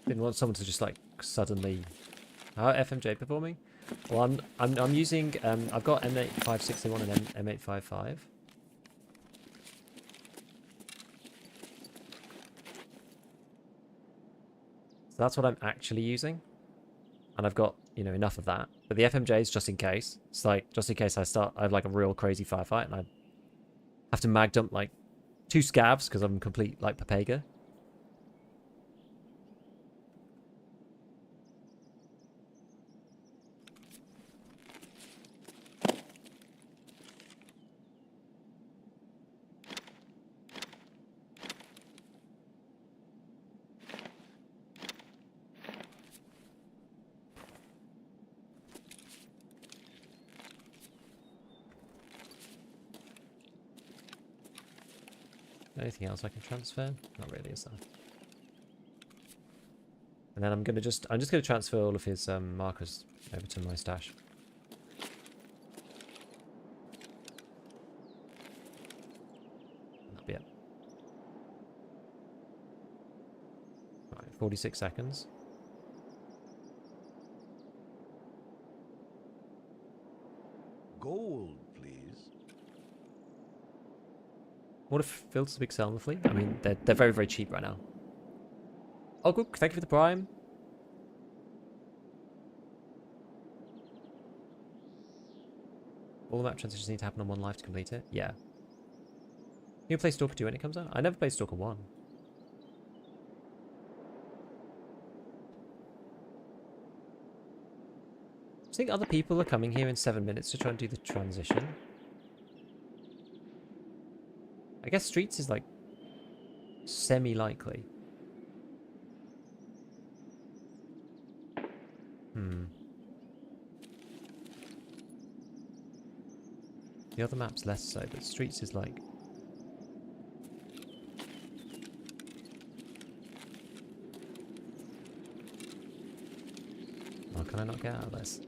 Didn't want someone to just like suddenly... How FMJ performing? Well, I'm using I've got M8561 and M855. So that's what I'm actually using. And I've got, you know, enough of that. But the FMJ is just in case. It's like, just in case I have like a real crazy firefight and I have to mag dump like 2 scavs because I'm complete like Papega. Anything else I can transfer? Not really, is there? And then I'm just gonna transfer all of his markers over to my stash. That'll be it. Right, 46 seconds. Gold, please. What if filters a big sell on the Flea? I mean, they're very, very cheap right now. Oh, good. Thank you for the prime. All the map transitions need to happen on one life to complete it. Yeah. You play Stalker 2 when it comes out? I never played Stalker 1. I think other people are coming here in 7 minutes to try and do the transition. I guess Streets is like semi-likely. The other map's less so, but Streets is like... Oh, can I not get out of this?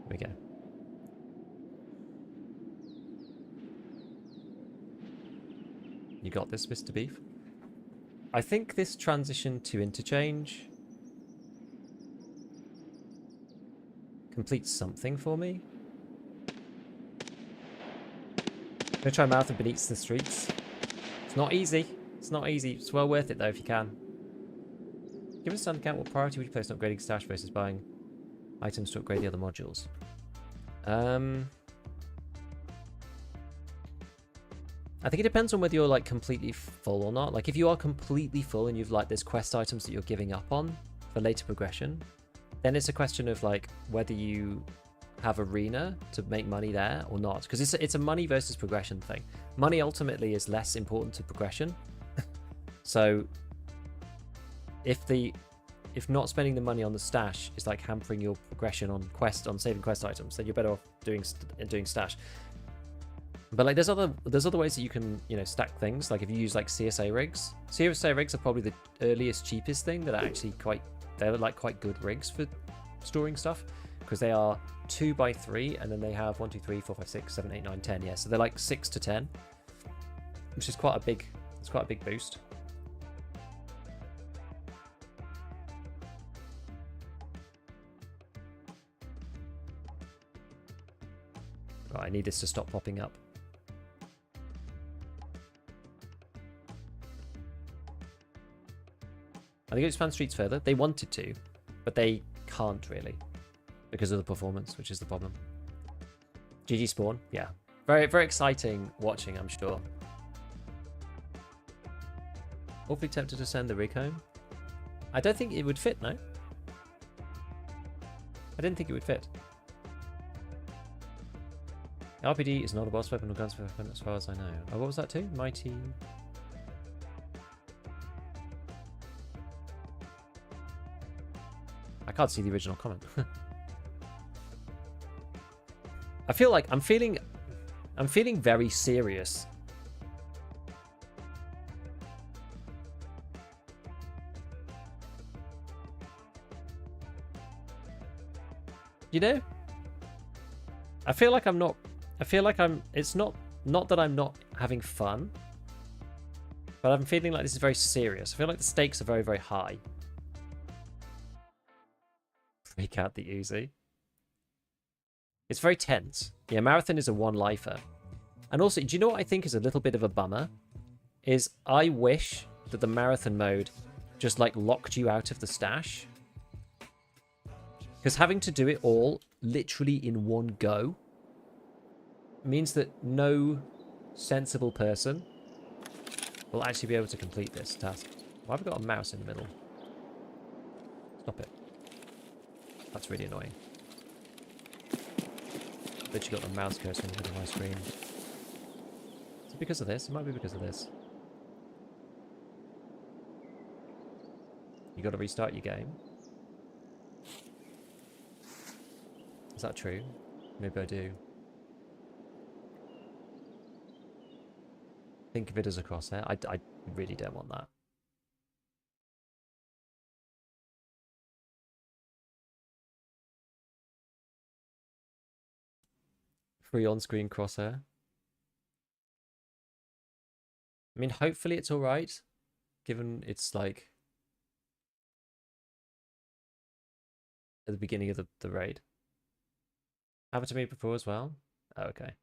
We go. You got this, Mr. Beef? I think this transition to Interchange completes something for me. I'm gonna try Marathon Beneath the Streets. It's not easy. It's not easy. It's well worth it though if you can. Give us an account. What priority would you place on upgrading stash versus buying items to upgrade the other modules? I think it depends on whether you're like completely full or not. Like if you are completely full and you've like there's quest items that you're giving up on for later progression, then it's a question of like whether you have arena to make money there or not, because it's a money versus progression thing. Money ultimately is less important to progression. So if not spending the money on the stash is like hampering your progression on saving quest items, then you're better off doing stash. But like there's other ways that you can, you know, stack things. Like if you use like CSA rigs. CSA rigs are probably the earliest, cheapest thing that are actually they're like quite good rigs for storing stuff, because they are 2x3 and then they have 1, 2, 3, 4, 5, 6, 7, 8, 9, 10. Yeah, so they're like 6 to 10, which is quite a big boost. Right, I need this to stop popping up. I think it expand streets further. They wanted to, but they can't really because of the performance, which is the problem. GG spawn, yeah. Very, very exciting watching, I'm sure. Awfully tempted to send the rig home. I don't think it would fit, no? I didn't think it would fit. RPD is not a boss weapon or guns weapon as far as I know. Oh, what was that too? Mighty... I can't see the original comment. I feel like I'm feeling very serious. You know? I feel like it's not that I'm not having fun, but I'm feeling like this is very serious. I feel like the stakes are very, very high. Freak out the Uzi. It's very tense. Yeah, Marathon is a one-lifer. And also, do you know what I think is a little bit of a bummer? Is I wish that the Marathon mode just like locked you out of the stash. Because having to do it all literally in one go means that no sensible person will actually be able to complete this task. Why have we got a mouse in the middle? Stop it. That's really annoying. Literally got the mouse cursor in the middle of my screen. Is it because of this? It might be because of this. You got to restart your game. Is that true? Maybe I do. Think of it as a crosshair. I really don't want that. Free on-screen crosshair. I mean, hopefully it's alright, given it's like at the beginning of the raid. Happened to me before as well? Oh, okay.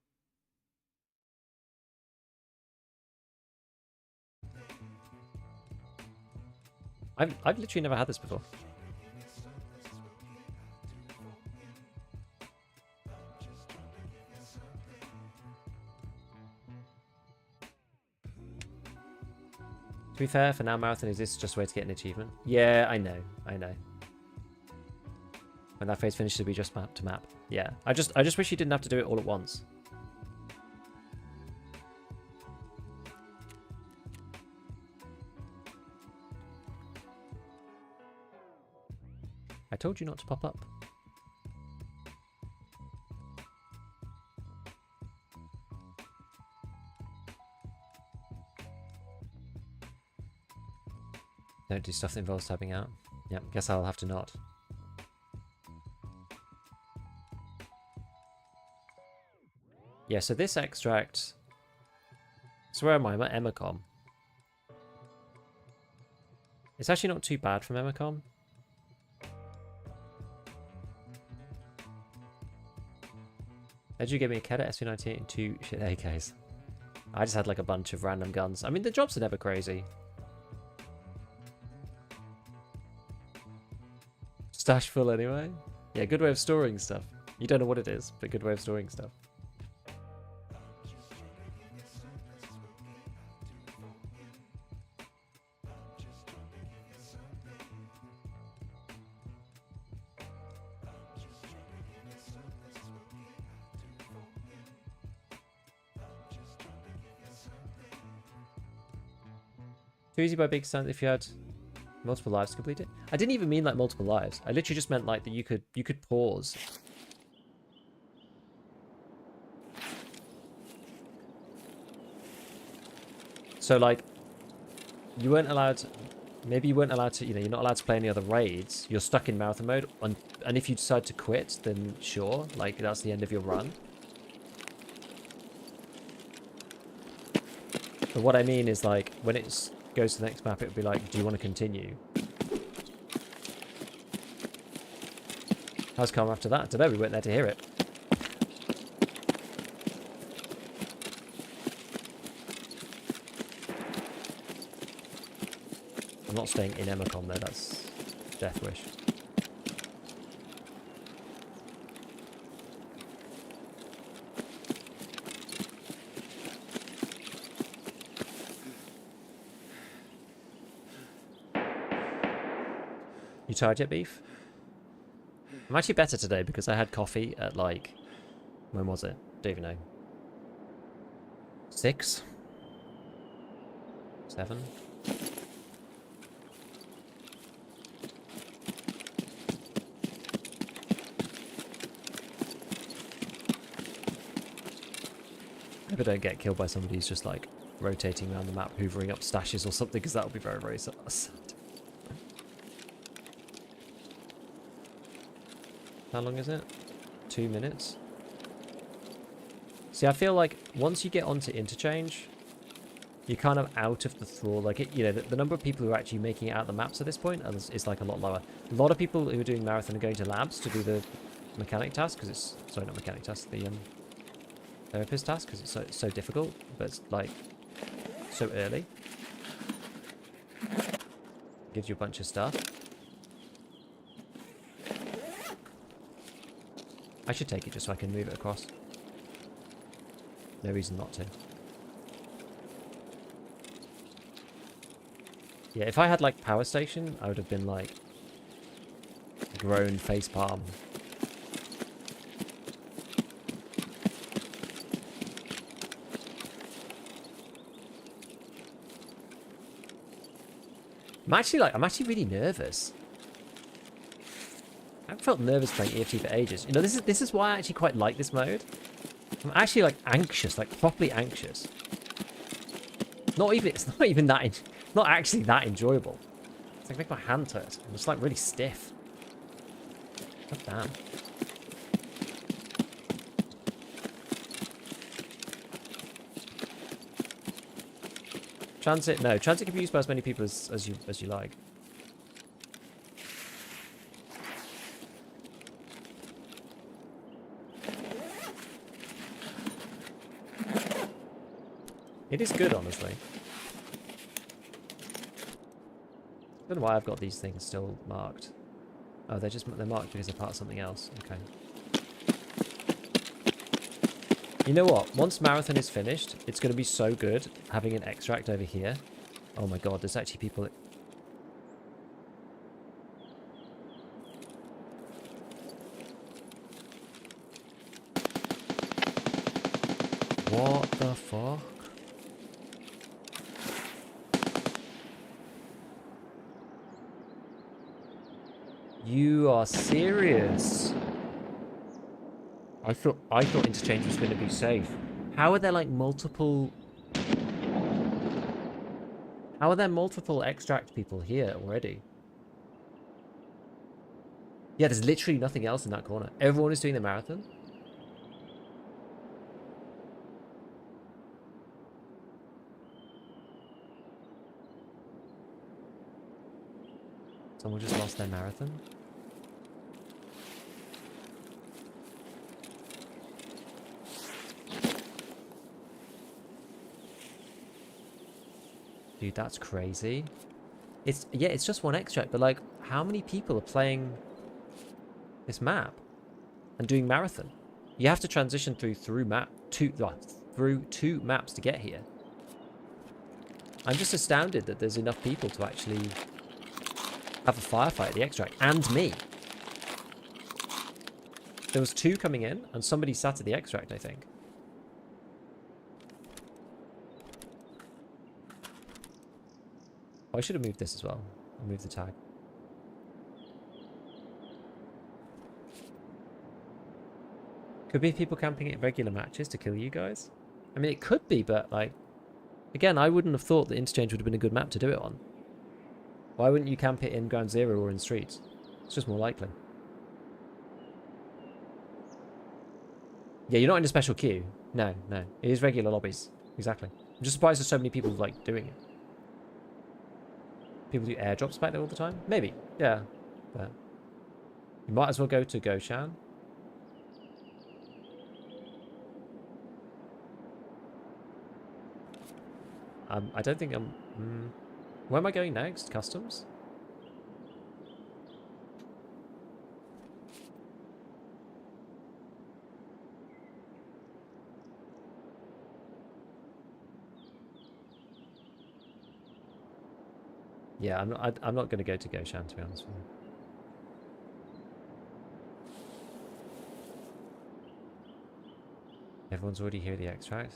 I've literally never had this before. To be fair, for now, Marathon is this just a way to get an achievement? Yeah, I know. When that phase finishes, it'll be just map to map. Yeah, I just wish you didn't have to do it all at once. I told you not to pop up. Don't do stuff that involves tapping out. Yep, guess I'll have to not. Yeah, so this extract... So where am I? I'm at Emacom. It's actually not too bad from Emacom. Did you give me a Keda SV98 and 2 shit AKs? I just had like a bunch of random guns. I mean, the jobs are never crazy. Stash full anyway? Yeah, good way of storing stuff. You don't know what it is, but good way of storing stuff. Too easy by big stand if you had multiple lives to complete it. I didn't even mean like multiple lives. I literally just meant like that you could pause. So like, you weren't allowed to, maybe you weren't allowed to, you know, you're not allowed to play any other raids. You're stuck in marathon mode, and if you decide to quit, then sure, like that's the end of your run. But what I mean is like, when it goes to the next map, it would be like, do you want to continue? How's come after that? I don't know, we weren't there to hear it. I'm not staying in Emacom though, that's death wish. You tired yet, Beef? I'm actually better today because I had coffee at like, when was it? Don't even know. 6? 7? I hope I don't get killed by somebody who's just like rotating around the map, hoovering up stashes or something, because that would be very, very sad. How long is it? 2 minutes? See, I feel like once you get onto Interchange, you're kind of out of the thrall. Like, you know, the number of people who are actually making it out the maps at this point is like a lot lower. A lot of people who are doing marathon are going to labs to do the mechanic task, because it's, sorry, not mechanic task, the therapist task, because it's so difficult, but it's like so early. Gives you a bunch of stuff. I should take it just so I can move it across. No reason not to. Yeah, if I had like power station, I would have been like grown face palm. I'm actually really nervous. I haven't felt nervous playing EFT for ages. You know, this is why I actually quite like this mode. I'm actually like anxious, like properly anxious. It's not even that, not actually that enjoyable. It's like make my hand hurt. I'm just like really stiff. God damn. Transit, no. Transit can be used by as many people as you like. It is good, honestly. I don't know why I've got these things still marked. Oh, they're marked because they're part of something else. Okay. You know what? Once Marathon is finished, it's going to be so good having an extract over here. Oh my god, there's actually people... What the fuck? You are serious? I thought Interchange was going to be safe. How are there like multiple... How are there multiple extract people here already? Yeah, there's literally nothing else in that corner. Everyone is doing the marathon. Someone just lost their marathon. Dude, that's crazy. It's just one extract, but like, how many people are playing this map and doing marathon? You have to transition through two maps to get here. I'm just astounded that there's enough people to actually have a firefight at the extract, and me. There was 2 coming in, and somebody sat at the extract, I think. Oh, I should have moved this as well. I'll move the tag. Could be people camping at regular matches to kill you guys. I mean, it could be, but like, Again, I wouldn't have thought that Interchange would have been a good map to do it on. Why wouldn't you camp it in Ground Zero or in Streets? It's just more likely. Yeah, you're not in a special queue. No, no. It is regular lobbies. Exactly. I'm just surprised there's so many people, like, doing it. People do airdrops back there all the time? Maybe. Yeah. But you might as well go to Goshan. I don't think I'm... where am I going next? Customs? Yeah, I'm not going to go to Goshan, to be honest with you. Everyone's already here at the extract.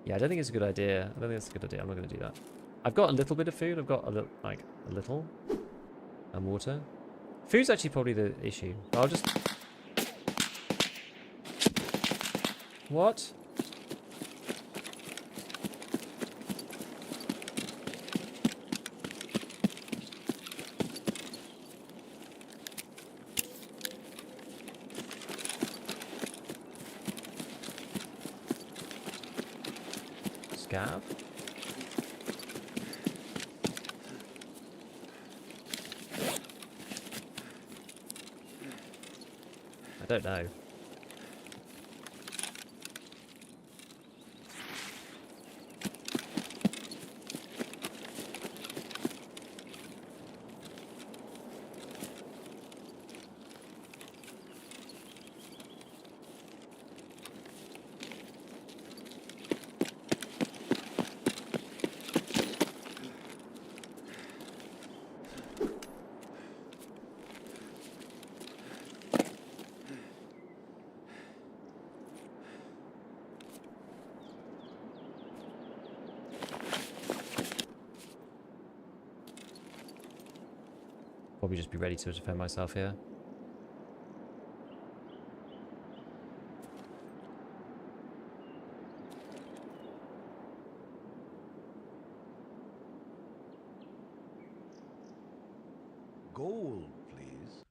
Yeah, I don't think it's a good idea. I don't think it's a good idea. I'm not going to do that. I've got a little bit of food. I've got a little, like, a little. And water. Food's actually probably the issue. I'll just... What? Scav? I don't know. Probably just be ready to defend myself here. Gold, please.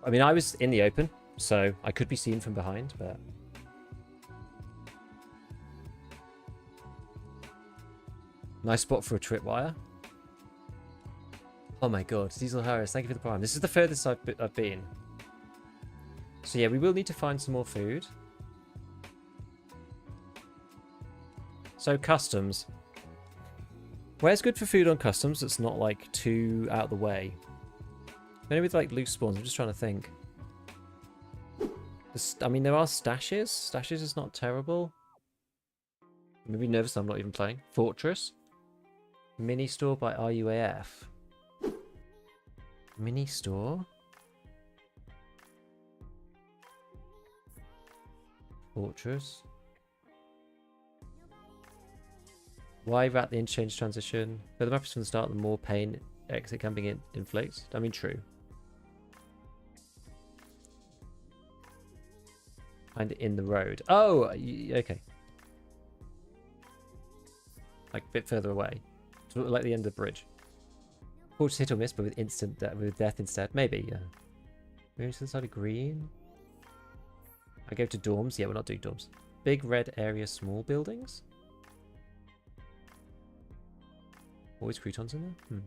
I mean, I was in the open, so I could be seen from behind, but... Nice spot for a tripwire. Oh my god, Diesel Harris, thank you for the prime. This is the furthest I've been. So yeah, we will need to find some more food. So customs. Where's good for food on customs that's not like too out of the way? Maybe with like loose spawns, I'm just trying to think. I mean, there are stashes. Stashes is not terrible. Maybe nervous I'm not even playing. Fortress. Mini store by RUAF. Mini store. Fortress. Why rat the interchange transition? For the maps from the start, the more pain exit camping inflicts. I mean, true. Find it in the road. Oh, okay. Like a bit further away. Like the end of the bridge. Fortress hit or miss, but with with death instead. Maybe, yeah. Maybe to the side of green. I go to dorms. Yeah, we're not doing dorms. Big red area, small buildings. Always croutons in there?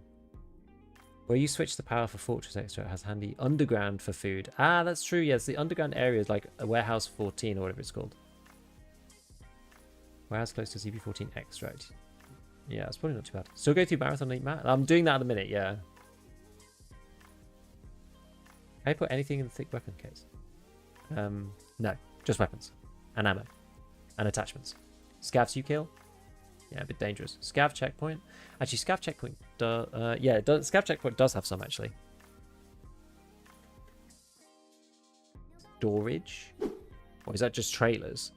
Where you switch the power for Fortress Extra, it has handy underground for food. Ah, that's true. Yes, the underground area is like a Warehouse 14 or whatever it's called. Warehouse close to CP14 Extract. Yeah, it's probably not too bad. Still go through Marathon Elite Mat? I'm doing that in a minute, yeah. Can I put anything in the thick weapon case? No. Just weapons. And ammo. And attachments. Scavs you kill? Yeah, a bit dangerous. Scav checkpoint. Actually, Scav checkpoint does... yeah, Scav checkpoint does have some, actually. Storage? Or is that just trailers?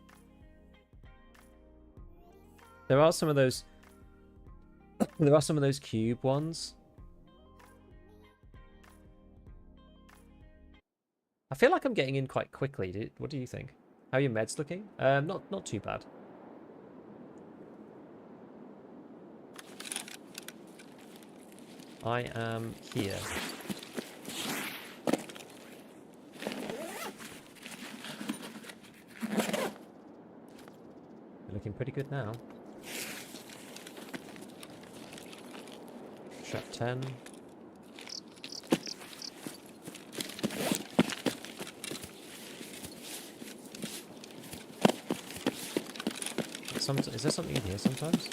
There are some of those... there are some of those cube ones. I feel like I'm getting in quite quickly. What do you think? How are your meds looking? Not too bad. I am here. You're looking pretty good now. Trap 10. Is there something in here sometimes?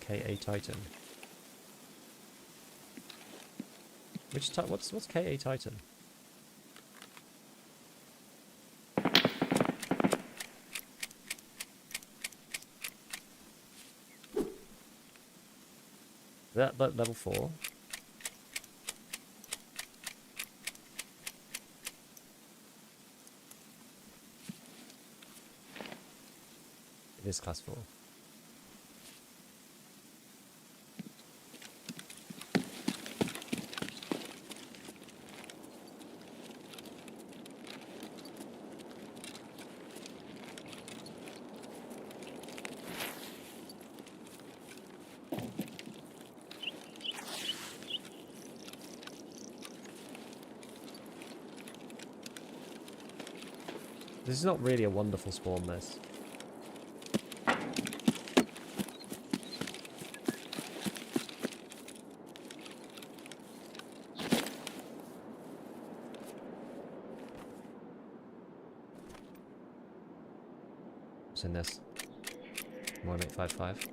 KA Titan. Which type? What's KA Titan? That level 4. It is class 4. This is not really a wonderful spawn, this. What's in this? More 855.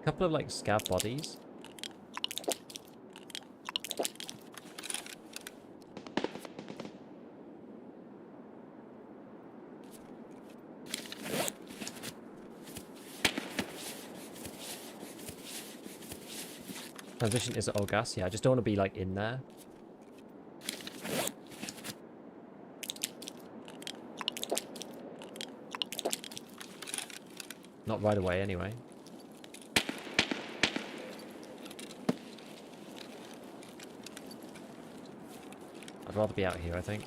Couple of like scav bodies. Transition is at all gas. Yeah, I just don't want to be like in there. Not right away anyway. I'd rather be out here, I think.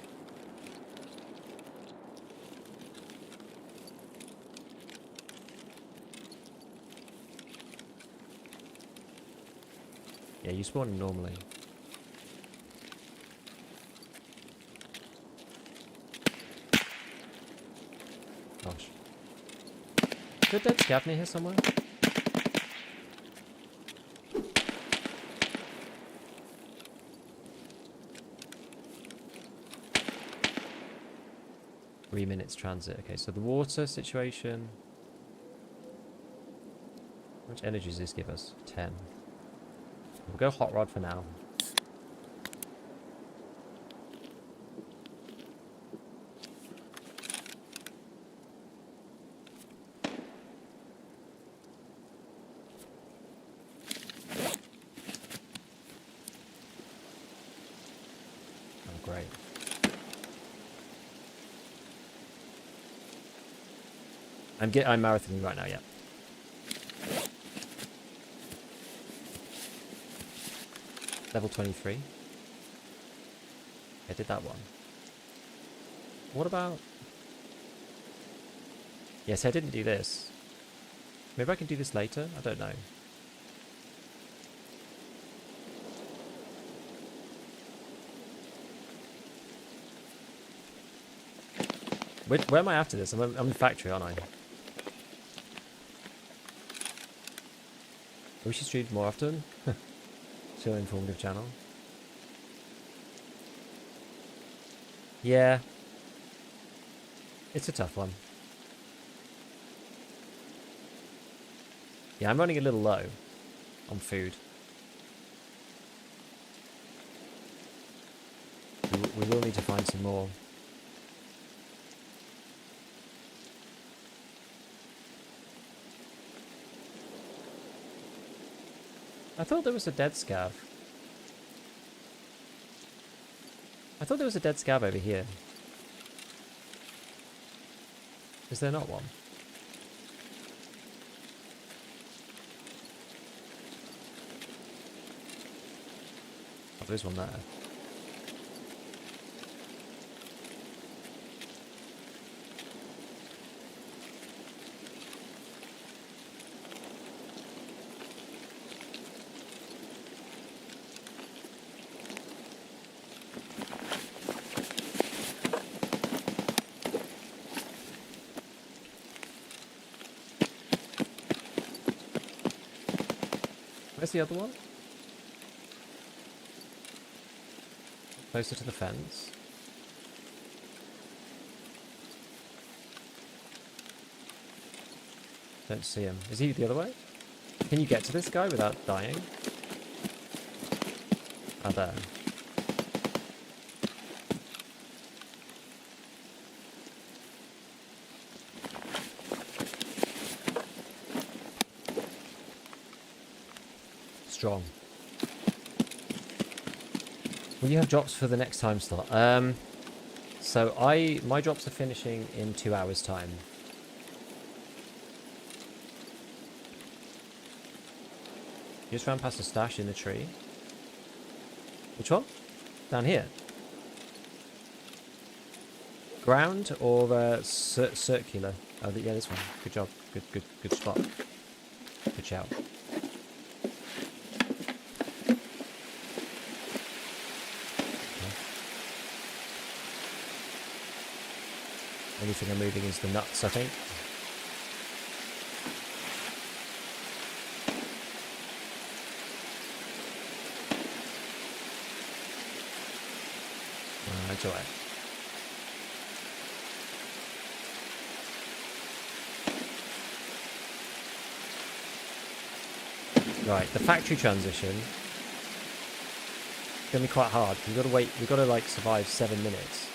Yeah, you spawn normally. Gosh. Is there a dead scav near here somewhere? Three minutes transit. Okay, so the water situation. How much energy does this give us? 10. We'll go hot rod for now. Oh, great. I'm marathoning right now, yeah. Level 23. I did that one. What about... Yes, I didn't do this. Maybe I can do this later? I don't know. Where am I after this? I'm in factory, aren't I? We should stream more often. Still informative channel. Yeah. It's a tough one. Yeah, I'm running a little low on food. We will need to find some more. I thought there was a dead scav. I thought there was a dead scav over here. Is there not one? Oh, there's one there. Where's the other one? Closer to the fence. Don't see him. Is he the other way? Can you get to this guy without dying? Ah, there. Strong. Will you have drops for the next time slot? So my drops are finishing in 2 hours time. You just ran past a stash in the tree. Which one? Down here. Ground or circular? Oh, yeah, this one. Good job. Good spot. Good shout. Only thing I'm moving is the nuts, I think. That's alright. Right, the factory transition is gonna be quite hard. We've got to wait. We've got to like survive 7 minutes.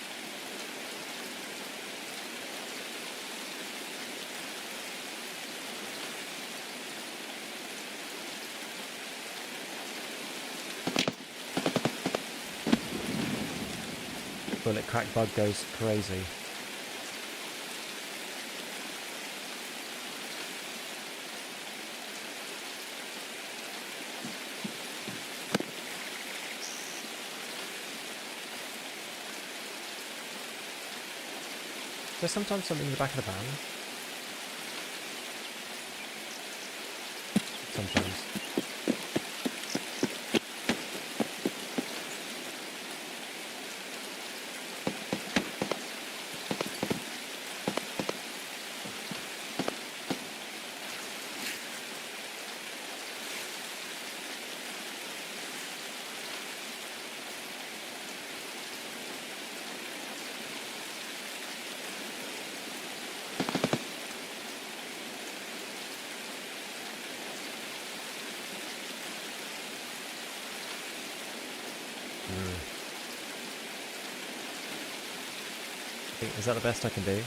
Bullet crack bug goes crazy. There's sometimes something in the back of the van. Sometimes. Is that the best I can do?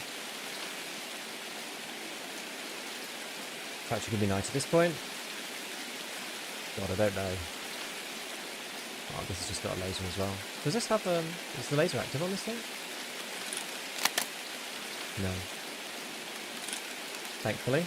Actually, gonna be nice at this point. God, I don't know. Oh, this has just got a laser as well. Does this have is the laser active on this thing? No. Thankfully.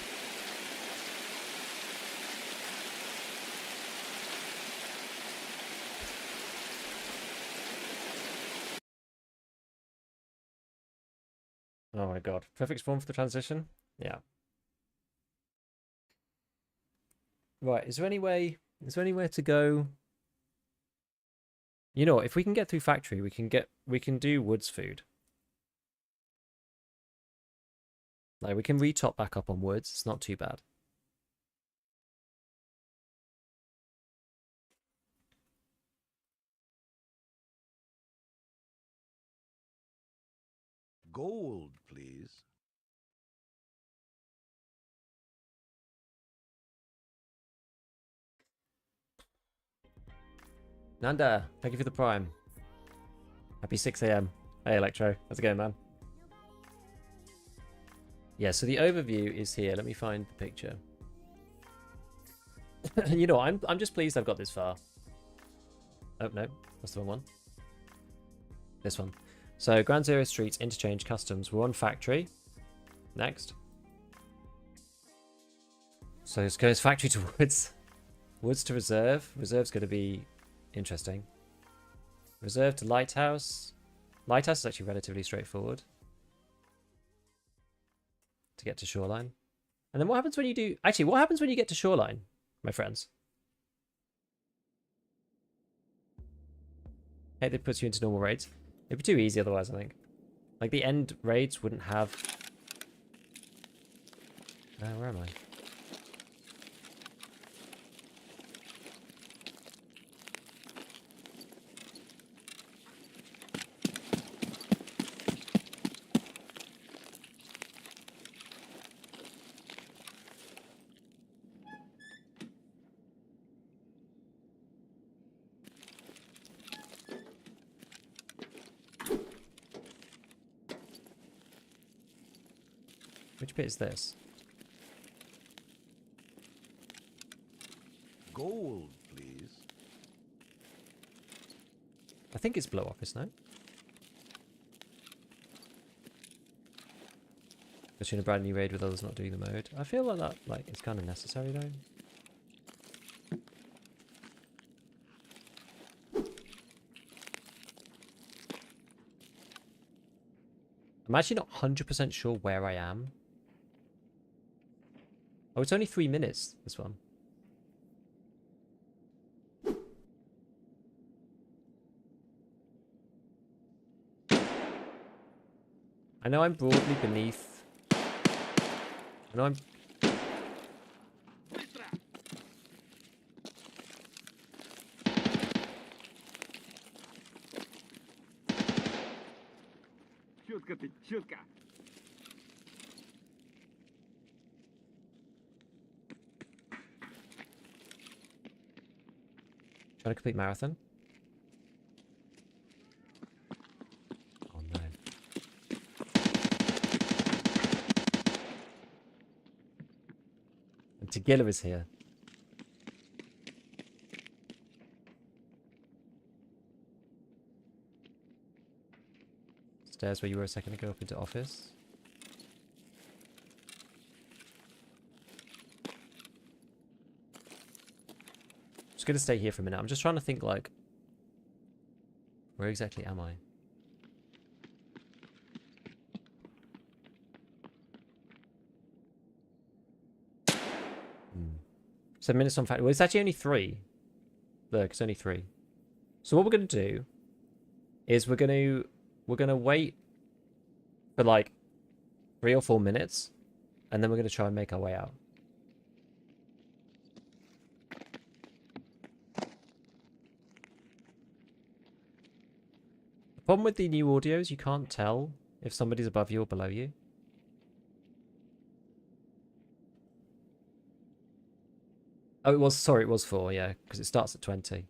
Oh my god. Perfect spawn for the transition? Yeah. Right, is there anywhere to go? You know what, if we can get through factory, we can do woods food. Like we can retop back up on woods, it's not too bad. Gold, please. Nanda, thank you for the prime. Happy 6 AM. Hey Electro, how's it going, man? Yeah, so the overview is here. Let me find the picture. You know, I'm just pleased I've got this far. Oh no, that's the wrong one. This one. So Ground Zero Streets, Interchange, Customs. We're on Factory. Next. So it goes Factory to Woods. Woods to Reserve. Reserve's going to be interesting. Reserve to Lighthouse. Lighthouse is actually relatively straightforward to get to Shoreline. And then what happens when you do... Actually, what happens when you get to Shoreline, my friends? Hey, that puts you into normal raids. It'd be too easy otherwise, I think. Like, the end raids wouldn't have... where am I? Which bit is this? Gold, please. I think it's Blow Office, no? Especially in a brand new raid with others not doing the mode. I feel like that, like, it's kind of necessary though. I'm actually not 100% sure where I am. Oh, it's only 3 minutes, this one. I know I'm broadly beneath... I know I'm... Чутка ты, чутка. Trying to complete marathon. Oh no. And Tagilla is here. Stairs where you were a second ago up into office. Just gonna stay here for a minute. I'm just trying to think, like, where exactly am I? 7 minutes on factory. Well, it's actually only 3. Look, it's only 3. So what we're gonna do is we're gonna wait for like 3 or 4 minutes, and then we're gonna try and make our way out. The problem with the new audio is you can't tell if somebody's above you or below you. Oh, it was, sorry, it was 4, yeah, because it starts at 20.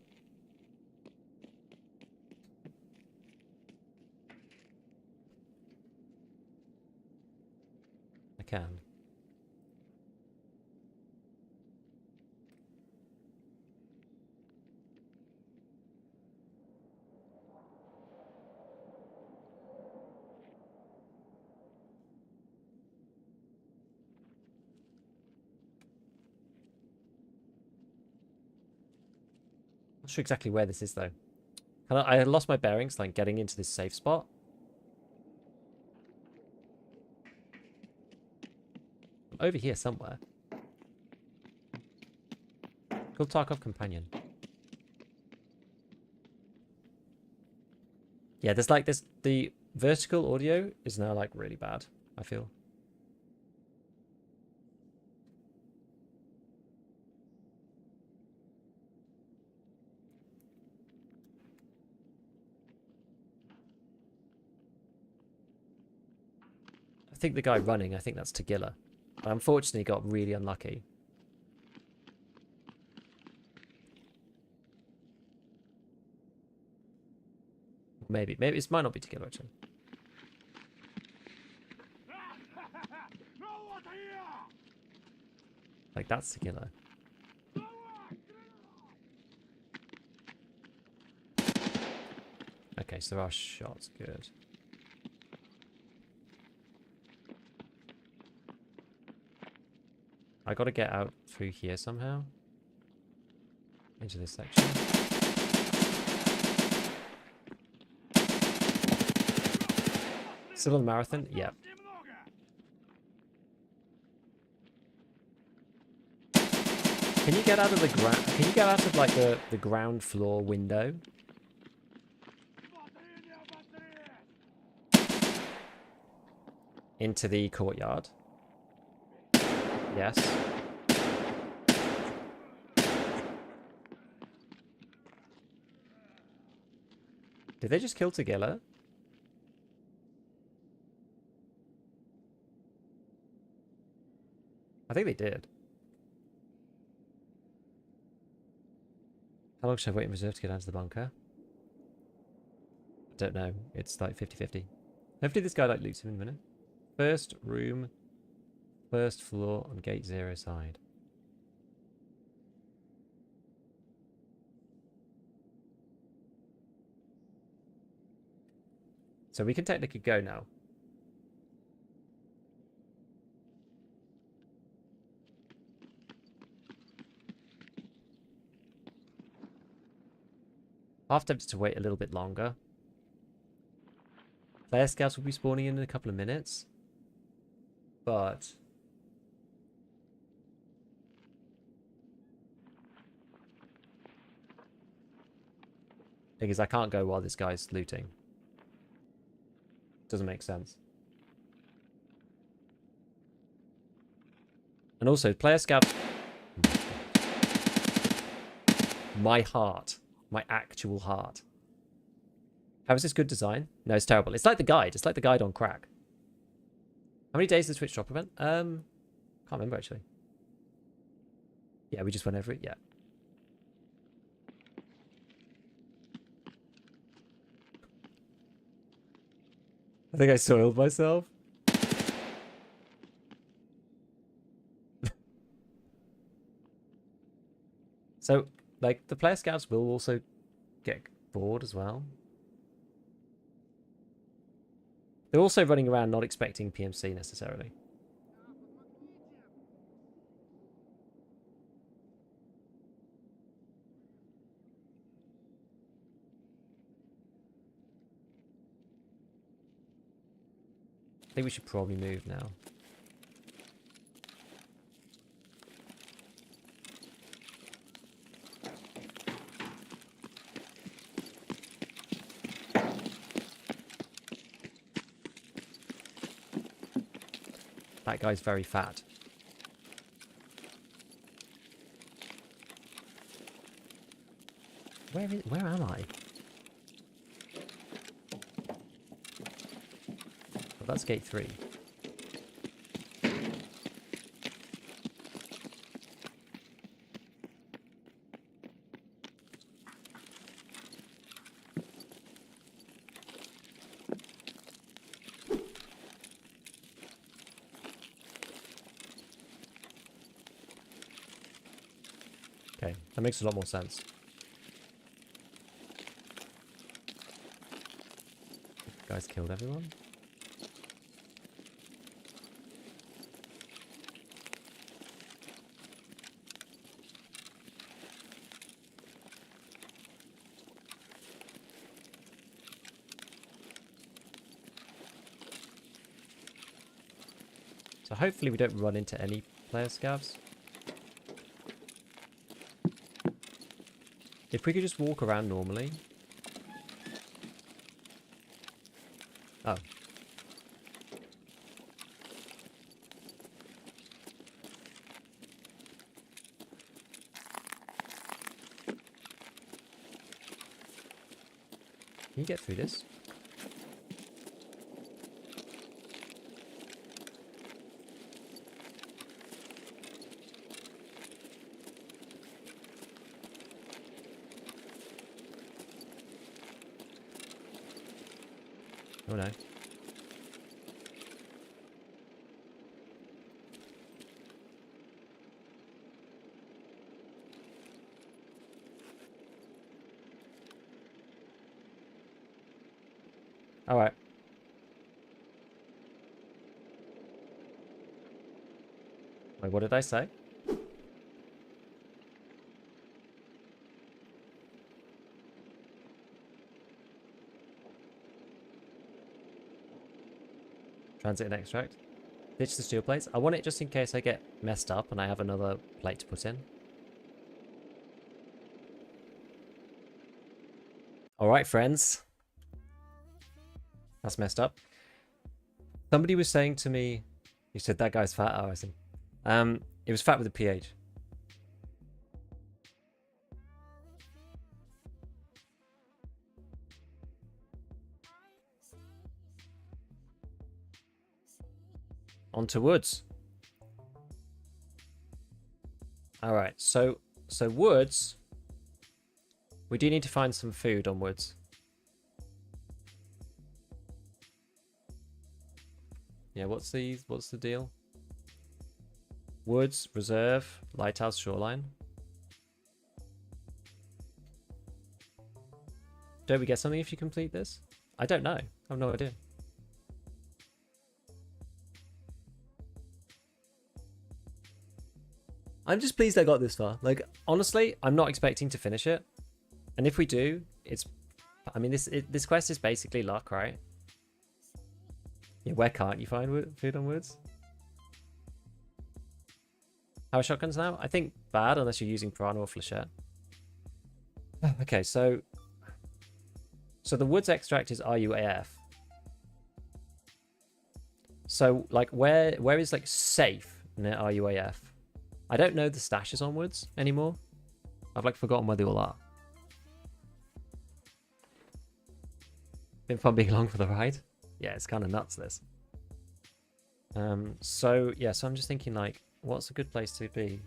I can. Not sure exactly where this is though. I lost my bearings, like getting into this safe spot. Over here somewhere. Called Tarkov Companion. Yeah, there's like this. The vertical audio is now like really bad, I feel. I think the guy running, I think that's Tagilla. I unfortunately got really unlucky. Maybe it might not be Tagilla actually. Like that's Tagilla. Okay, so there are shots. Good. I got to get out through here somehow. Into this section. Still on the marathon? Yeah. Can you get out of the ground? Can you get out of like the ground floor window? Into the courtyard? Yes. Did they just kill Tagilla? I think they did. How long should I wait in reserve to get out of the bunker? I don't know. It's like 50-50. Hopefully this guy like loots him in a minute. First room, first floor on gate 0 side. So we can technically go now. Half tempted to wait a little bit longer. Player scouts will be spawning in a couple of minutes. But thing is, I can't go while this guy's looting. Doesn't make sense. And also, player scout. My heart. My actual heart. How is this good design? No, it's terrible. It's like the guide. It's like the guide on crack. How many days does Twitch drop event? Can't remember actually. Yeah, we just went over it. Yeah. I think I soiled myself. So, like, the player scouts will also get bored as well. They're also running around not expecting PMC necessarily. I think we should probably move now. That guy's very fat. Where am I? Oh, that's gate 3. Okay, that makes a lot more sense. Guys killed everyone. So hopefully we don't run into any player scavs. If we could just walk around normally. Oh. Can you get through this? Oh no. All right. Wait, what did I say? Transit and extract. Ditch the steel plates. I want it just in case I get messed up and I have another plate to put in. All right, friends. That's messed up. Somebody was saying to me, you said that guy's fat. Oh, I see. It was fat with a PH. On to woods. All right, so woods. We do need to find some food on woods. Yeah, what's the deal? Woods, reserve, lighthouse, shoreline. Don't we get something if you complete this? I don't know. I have no idea. I'm just pleased I got this far. Like, honestly, I'm not expecting to finish it. And if we do, it's... I mean, this quest is basically luck, right? Yeah, where can't you find food on woods? How are shotguns now? I think bad unless you're using piranha or flechette. Okay, so the woods extract is RUAF. So, like, where is, like, safe near RUAF? I don't know the stashes on woods anymore. I've, like, forgotten where they all are. Been fun being along for the ride. Yeah, it's kind of nuts, this. So I'm just thinking, like, what's a good place to be?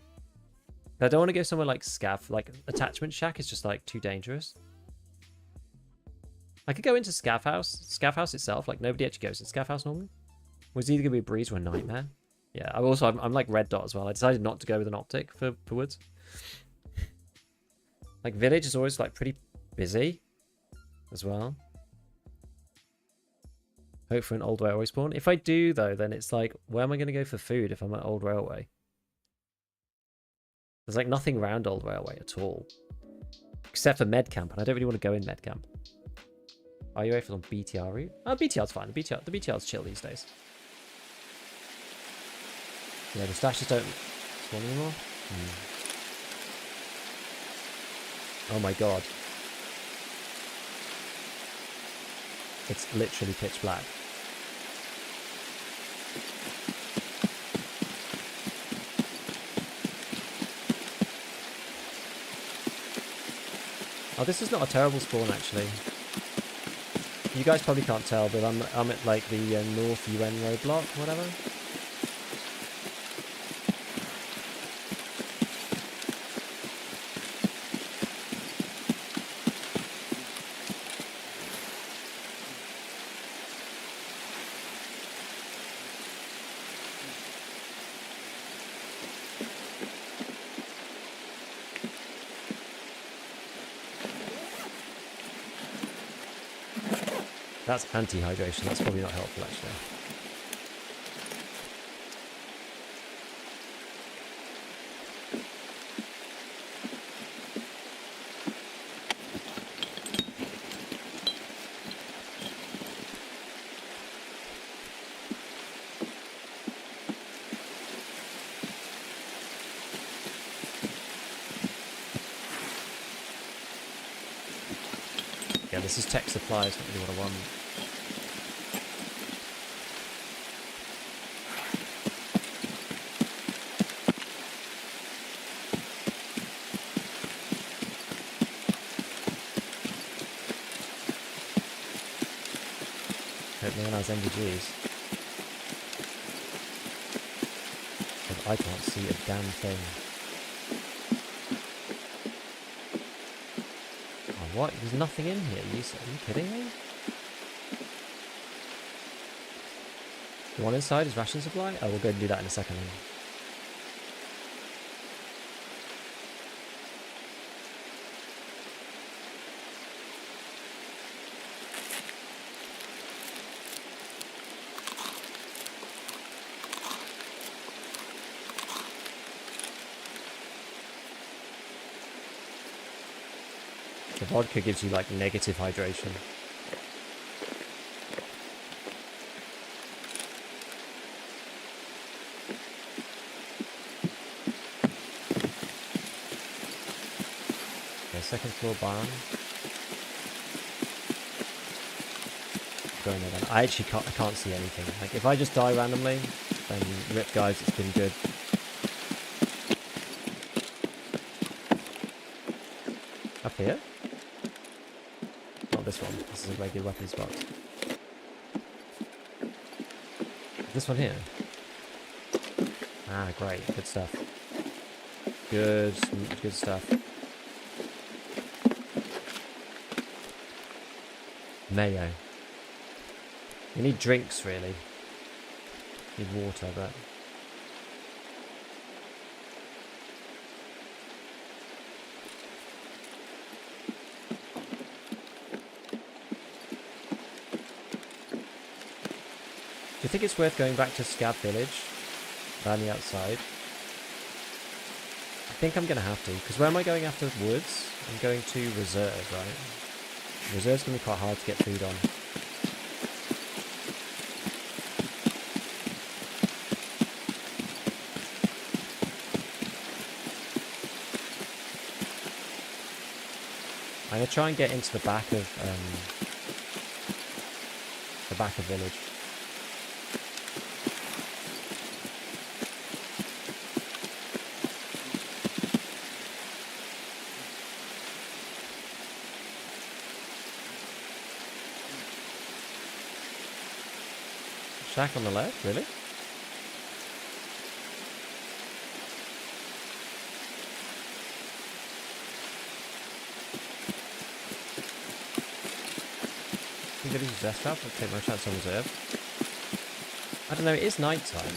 I don't want to go somewhere like Scav. Like, attachment shack is just, like, too dangerous. I could go into Scav house. Scav house itself, like, nobody actually goes to Scav house normally. Was either going to be a breeze or a nightmare. Yeah, I'm like red dot as well. I decided not to go with an optic for woods. Like, village is always, like, pretty busy as well. Hope for an old railway spawn. If I do, though, then it's like, where am I going to go for food if I'm at old railway? There's, like, nothing around old railway at all. Except for med camp, and I don't really want to go in med camp. Are you for on BTR route? Oh, BTR's fine. The BTR's chill these days. Yeah, the stashes don't spawn anymore. Oh my god. It's literally pitch black. Oh, this is not a terrible spawn, actually. You guys probably can't tell, but I'm at, like, the North UN roadblock, whatever. That's anti-hydration. That's probably not helpful, actually. Yeah, this is tech supplies, not really what I want. Hope no one has MVGs. But I can't see a damn thing. Oh, what? There's nothing in here. Are you kidding me? The one inside is ration supply? Oh, we'll go and do that in a second then. The vodka gives you like negative hydration. Okay, second floor barn. Going there then. I actually can't see anything. Like if I just die randomly, then rip guys, it's been good. Up here? Not this one. This is a regular weapons box. This one here. Ah, great. Good stuff. Good stuff. Mayo. You need drinks, really. Need water, but... Do you think it's worth going back to Scav Village? Around the outside? I think I'm going to have to, because where am I going after woods? I'm going to Reserve, right? Reserve's going to be quite hard to get food on. I'm going to try and get into the back of village. Shack on the left, really? I think it is best trap. I'll take my chance on Reserve. I don't know, it is night time.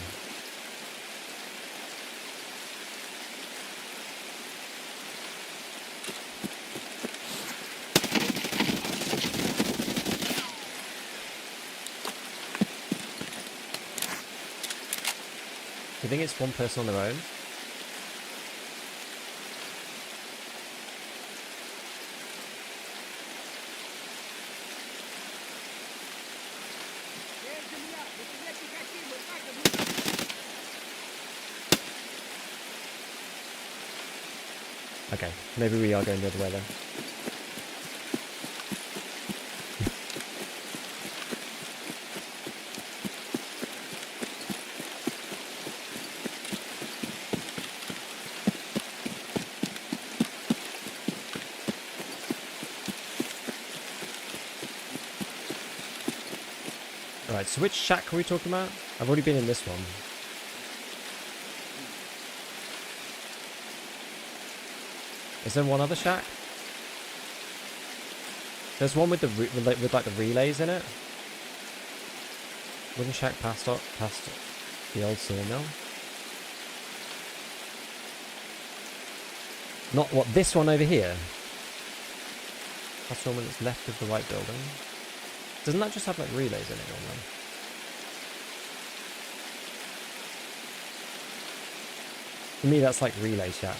Do you think it's one person on their own? Okay, maybe we are going the other way then. Alright, so which shack are we talking about? I've already been in this one. Is there one other shack? There's one with the with like the relays in it. Wooden shack past the old sawmill. Not what, this one over here? That's the one that's left of the white building. Doesn't that just have like relays in it normally? To me that's like relay shack.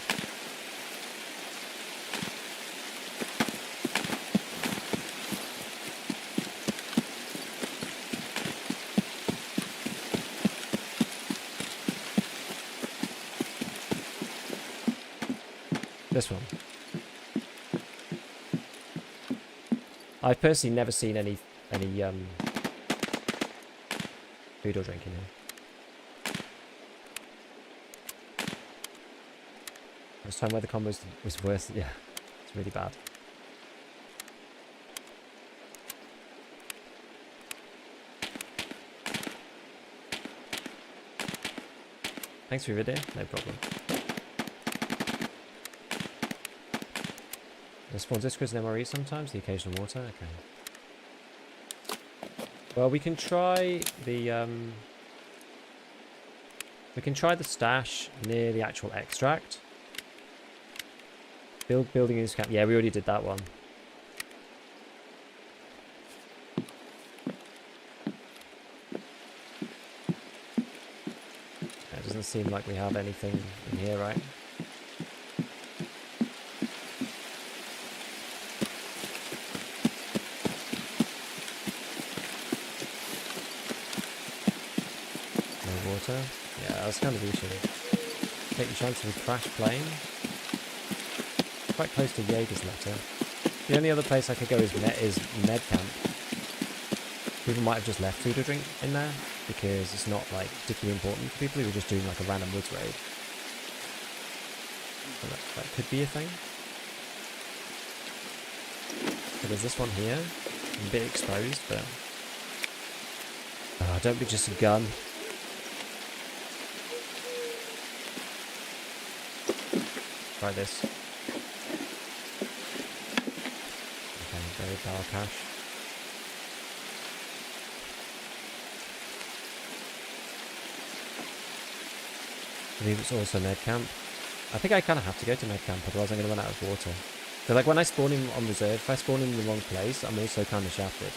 This one. I've personally never seen any food or drink in here. This time where the combo was worse. Yeah, it's really bad. Thanks for your video. No problem. The spawns Iskras and MRE sometimes, the occasional water, okay. Well, we can try the stash near the actual extract. Building in this camp. Yeah, we already did that one. It doesn't seem like we have anything in here, right? water. Yeah, that's kind of the issue. Take your chances with crash plane. Quite close to Jaeger's letter. The only other place I could go is med camp. People might have just left food or drink in there because it's not like particularly important for people who are just doing like a random woods raid. So that could be a thing. So there's this one here. A bit exposed, but don't be just a gun. Try this. Okay, very dark ash. I believe it's also med camp. I think I kind of have to go to med camp, otherwise I'm going to run out of water. So like when I spawn in on reserve, if I spawn in the wrong place, I'm also kind of shafted.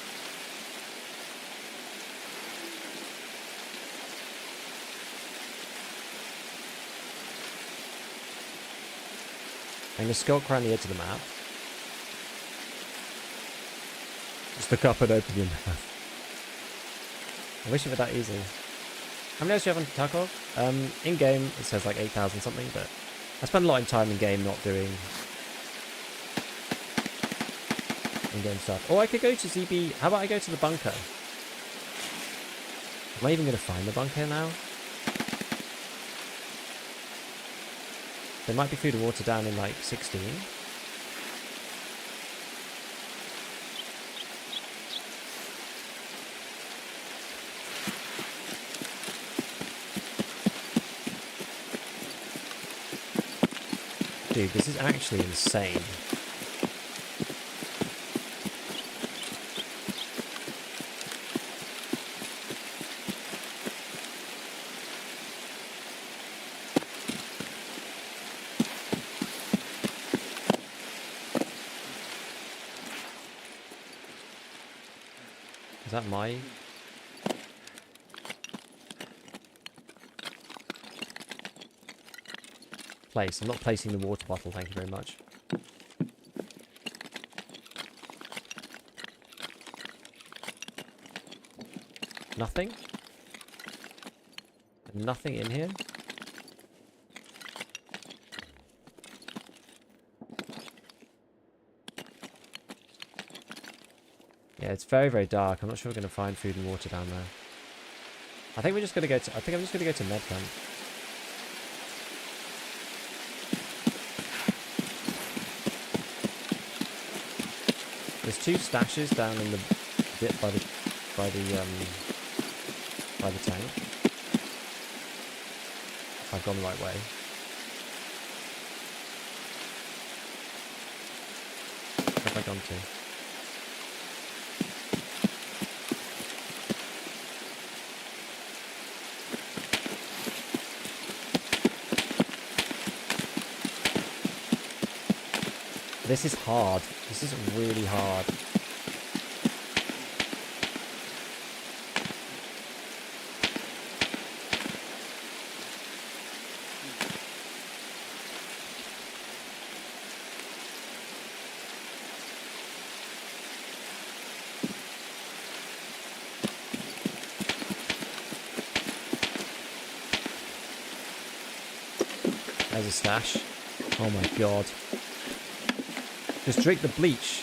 I'm going to skulk around the edge of the map. Just look up and open your map. I wish it were that easy. How many hours do you have on Tarkov? In game it says like 8,000 something, but I spend a lot of time in game not doing in-game stuff. Or I could go to ZB. How about I go to the bunker? Am I even going to find the bunker now? There might be food and water down in like 16. Dude, this is actually insane. Is that my... place? I'm not placing the water bottle, thank you very much. Nothing? Nothing in here? Yeah, it's very, very dark. I'm not sure we're going to find food and water down there. I think we're just going to go to... I think I'm just going to go to med camp. There's two stashes down in the bit by the tank. If I've gone the right way. Where have I gone to? This is hard. This is really hard. There's a stash. Oh my god. Just drink the bleach.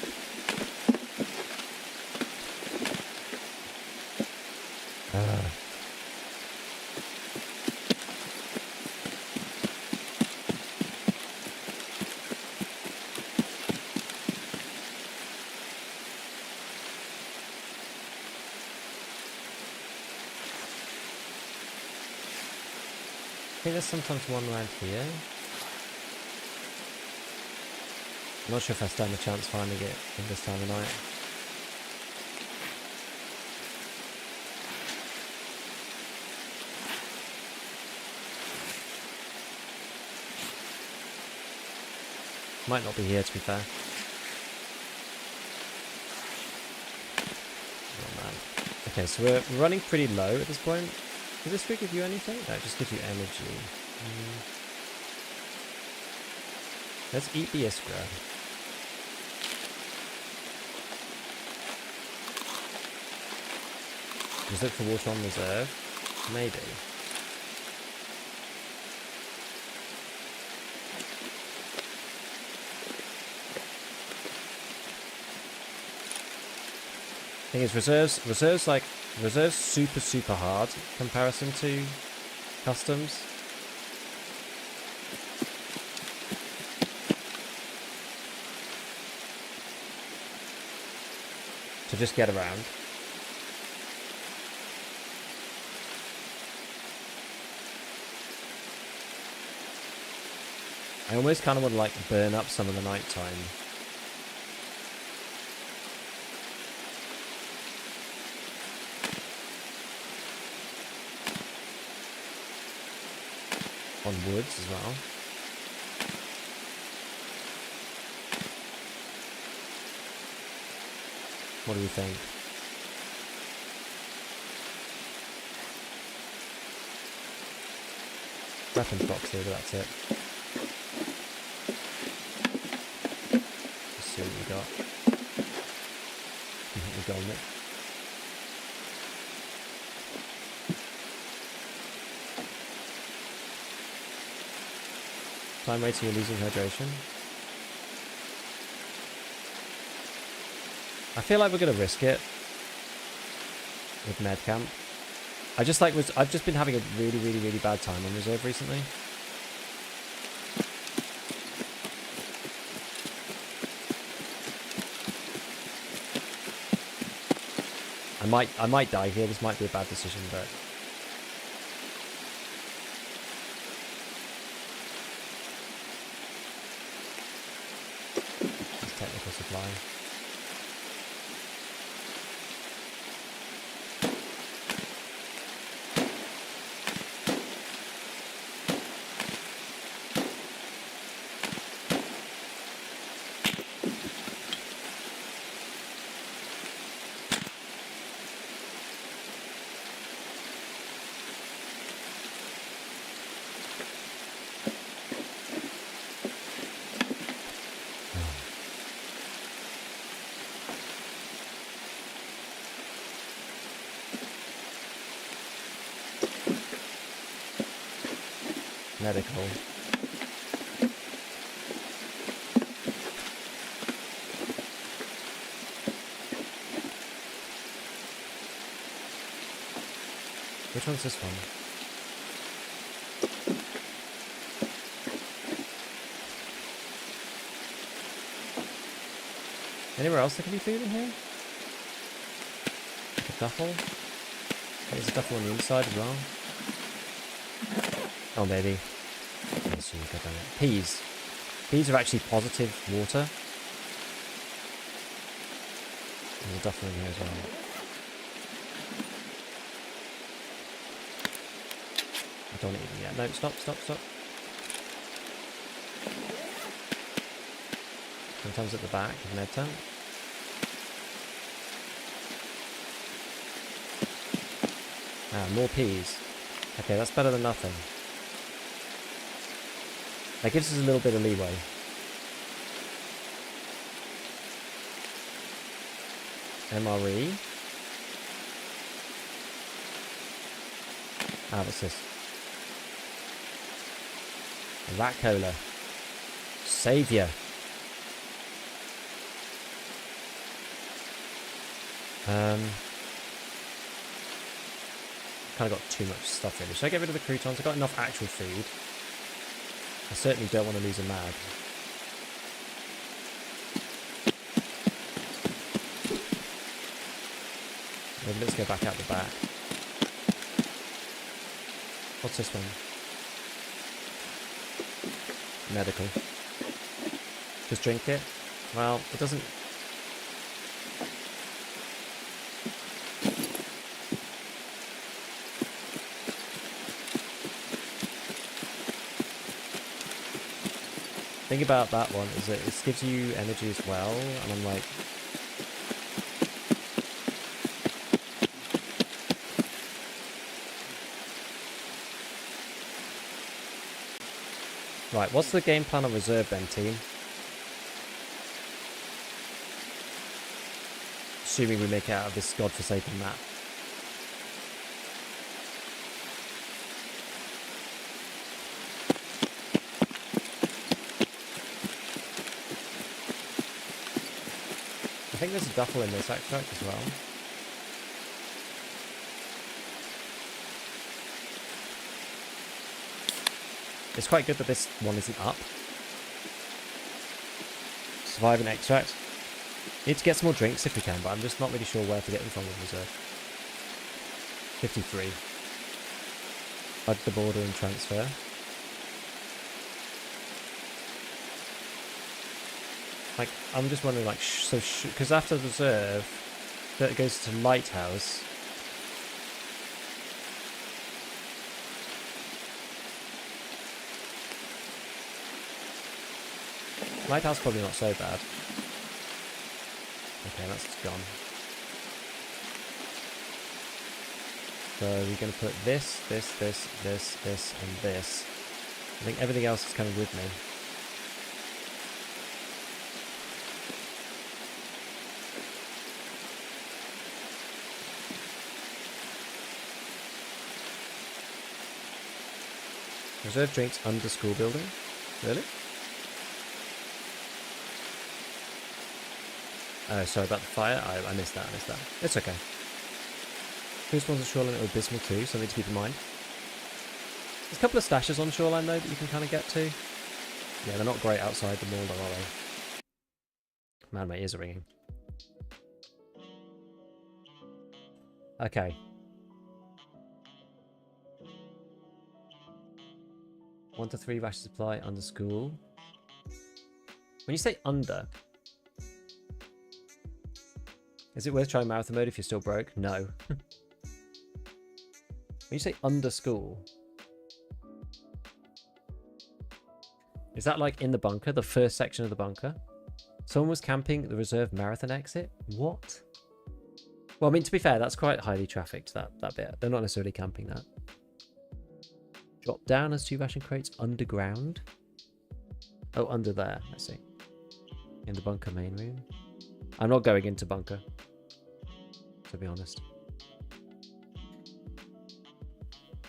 I think there's sometimes one around here. I'm not sure if I stand a chance finding it in this time of night. Might not be here, to be fair. Oh man. Okay, so we're running pretty low at this point. Does this food give you anything? No, it just gives you energy. Let's eat the iskra. Just look for water on reserve. Maybe. Thing is, reserves super hard comparison to customs. To just get around. I almost kind of want to like burn up some of the nighttime. On woods as well. What do we think? Weapons box here, but that's it. Let's see what we got. We've got it. Time waiting and losing hydration. I feel like we're gonna risk it with med camp. I've just been having a really bad time on reserve recently. I might die here. This might be a bad decision, but it's technical supply. Medical. Which one's this one? Anywhere else there can be food in here? Like a duffel? There's a duffel on the inside as well. Oh, maybe. Let's see, go down there. Peas. Peas are actually positive water. There's a duffel in here as well. I don't want to eat them yet. No, stop. Sometimes at the back of med tent. Ah, more peas. Okay, that's better than nothing. That gives us a little bit of leeway. MRE. Ah, what's this? Rat cola. Saviour. Kind of got too much stuff really. Should I get rid of the croutons? I've got enough actual food. I certainly don't want to lose a mag. Maybe let's go back out the back. What's this one? Medical. Just drink it? Well, it doesn't... The thing about that one is that it gives you energy as well, and I'm like... Right, what's the game plan on reserve then, team? Assuming we make it out of this godforsaken map. I think there's a duffel in this extract as well. It's quite good that this one isn't up. Survive and extract. Need to get some more drinks if we can, but I'm just not really sure where to get them from in reserve. 53. Bud the border and transfer. Like, I'm just wondering, like, because after reserve, that goes to lighthouse. Lighthouse probably not so bad. Okay, that's gone. So we're going to put this, and this. I think everything else is coming with me. Reserve drinks under school building? Really? Oh, sorry about the fire. I missed that. It's okay. Who spawns a shoreline or abysmal too? Something to keep in mind. There's a couple of stashes on shoreline though that you can kind of get to. Yeah, they're not great outside the mall though, are they? Man, my ears are ringing. Okay. 1 to 3 ration supply under school. When you say under, is it worth trying marathon mode if you're still broke? No. When you say under school, is that like in the bunker, the first section of the bunker? Someone was camping the reserve marathon exit? What? Well, I mean, to be fair, that's quite highly trafficked, that bit. They're not necessarily camping that. Drop down as 2 ration crates underground. Oh, under there, I see. In the bunker main room. I'm not going into bunker, to be honest.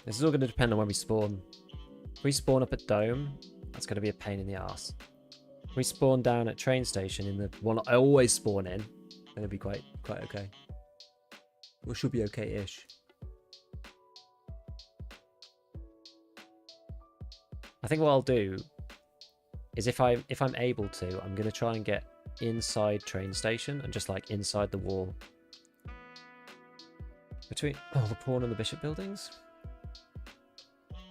This is all going to depend on when we spawn. If we spawn up at Dome, that's going to be a pain in the arse. If we spawn down at train station in the one I always spawn in, then it'll be quite okay. Or should be okay-ish. I think what I'll do is if I'm able to, I'm going to try and get inside train station and just like inside the wall. Between the pawn and the bishop buildings.